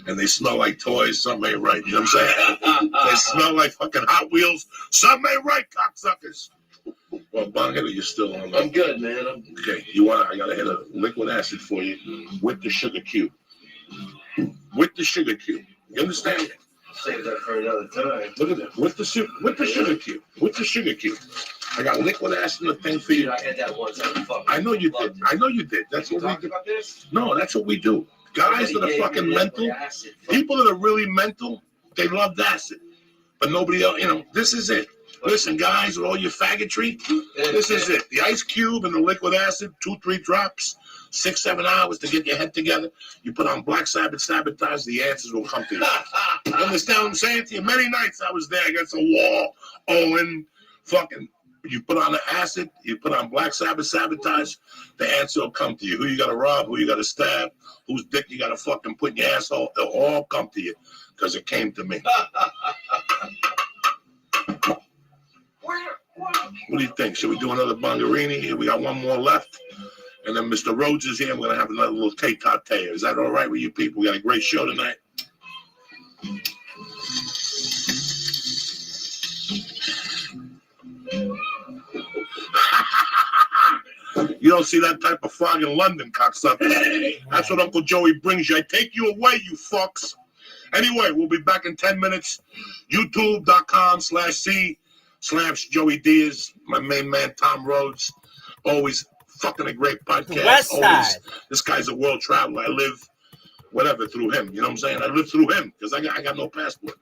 Speaker 5: and they smell like toys, something ain't right. You know what I'm saying? They smell like fucking Hot Wheels. Something ain't right, cocksuckers. Well, Bonghead, you're still on.
Speaker 13: I'm good, man.
Speaker 5: Okay, I gotta hit a liquid acid for you with the sugar cube. With the sugar cube. You understand?
Speaker 13: Save that for another time.
Speaker 5: Look at that. With the sugar cube. With the sugar cube. I got liquid acid in the thing for you.
Speaker 13: I had that once.
Speaker 5: I know you did. I know you did. That's what we do.
Speaker 13: About this?
Speaker 5: No, that's what we do. Guys that are fucking mental, people that are really mental, they love acid. But nobody else, this is it. Listen, guys, with all your faggotry, this is it. The ice cube and the liquid acid, 2-3 drops, 6-7 hours to get your head together. You put on Black Sabbath, Sabotage, the answers will come to you. You understand what I'm saying to you? Many nights I was there against a wall, Owen, fucking, you put on the acid, you put on Black Sabbath, Sabotage, the answer will come to you. Who you got to rob, who you got to stab, whose dick you got to fucking put in your asshole, they'll all come to you because it came to me. What do you think? Should we do another Bongarini? We got one more left. And then Mr. Rhodes is here. We're going to have another little tete-a-tete. Is that all right with you people? We got a great show tonight. You don't see that type of fog in London, cocksucker. That's what Uncle Joey brings you. I take you away, you fucks. Anyway, we'll be back in 10 minutes. YouTube.com/C/Joey Diaz. My main man, Tom Rhodes. Always fucking a great podcast.
Speaker 6: West Side.
Speaker 5: Always. This guy's a world traveler. I live whatever through him. You know what I'm saying? I live through him because I got no passport.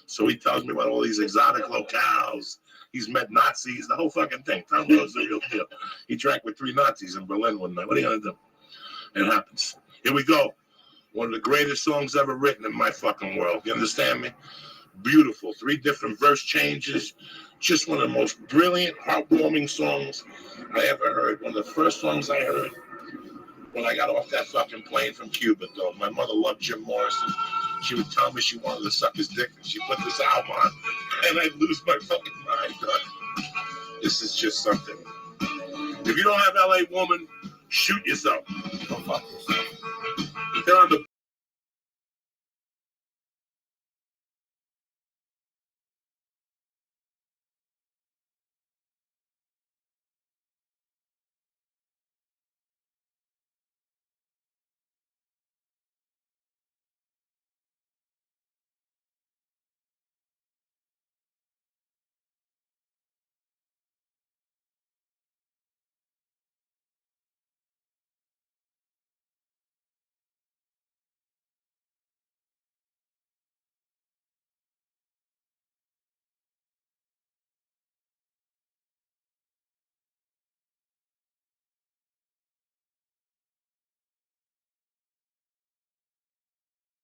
Speaker 5: So he tells me about all these exotic locales. He's met Nazis, the whole fucking thing. Tom Rhodes is the real deal. He drank with 3 Nazis in Berlin one night. What are you going to do? It happens. Here we go. One of the greatest songs ever written in my fucking world. You understand me? Beautiful. 3 different verse changes. Just one of the most brilliant, heartwarming songs I ever heard. One of the first songs I heard when I got off that fucking plane from Cuba, though. My mother loved Jim Morrison. She would tell me she wanted to suck his dick, and she put this album on, and I'd lose my fucking mind. This is just something. If you don't have LA Woman, shoot yourself. Go fuck yourself. They're on the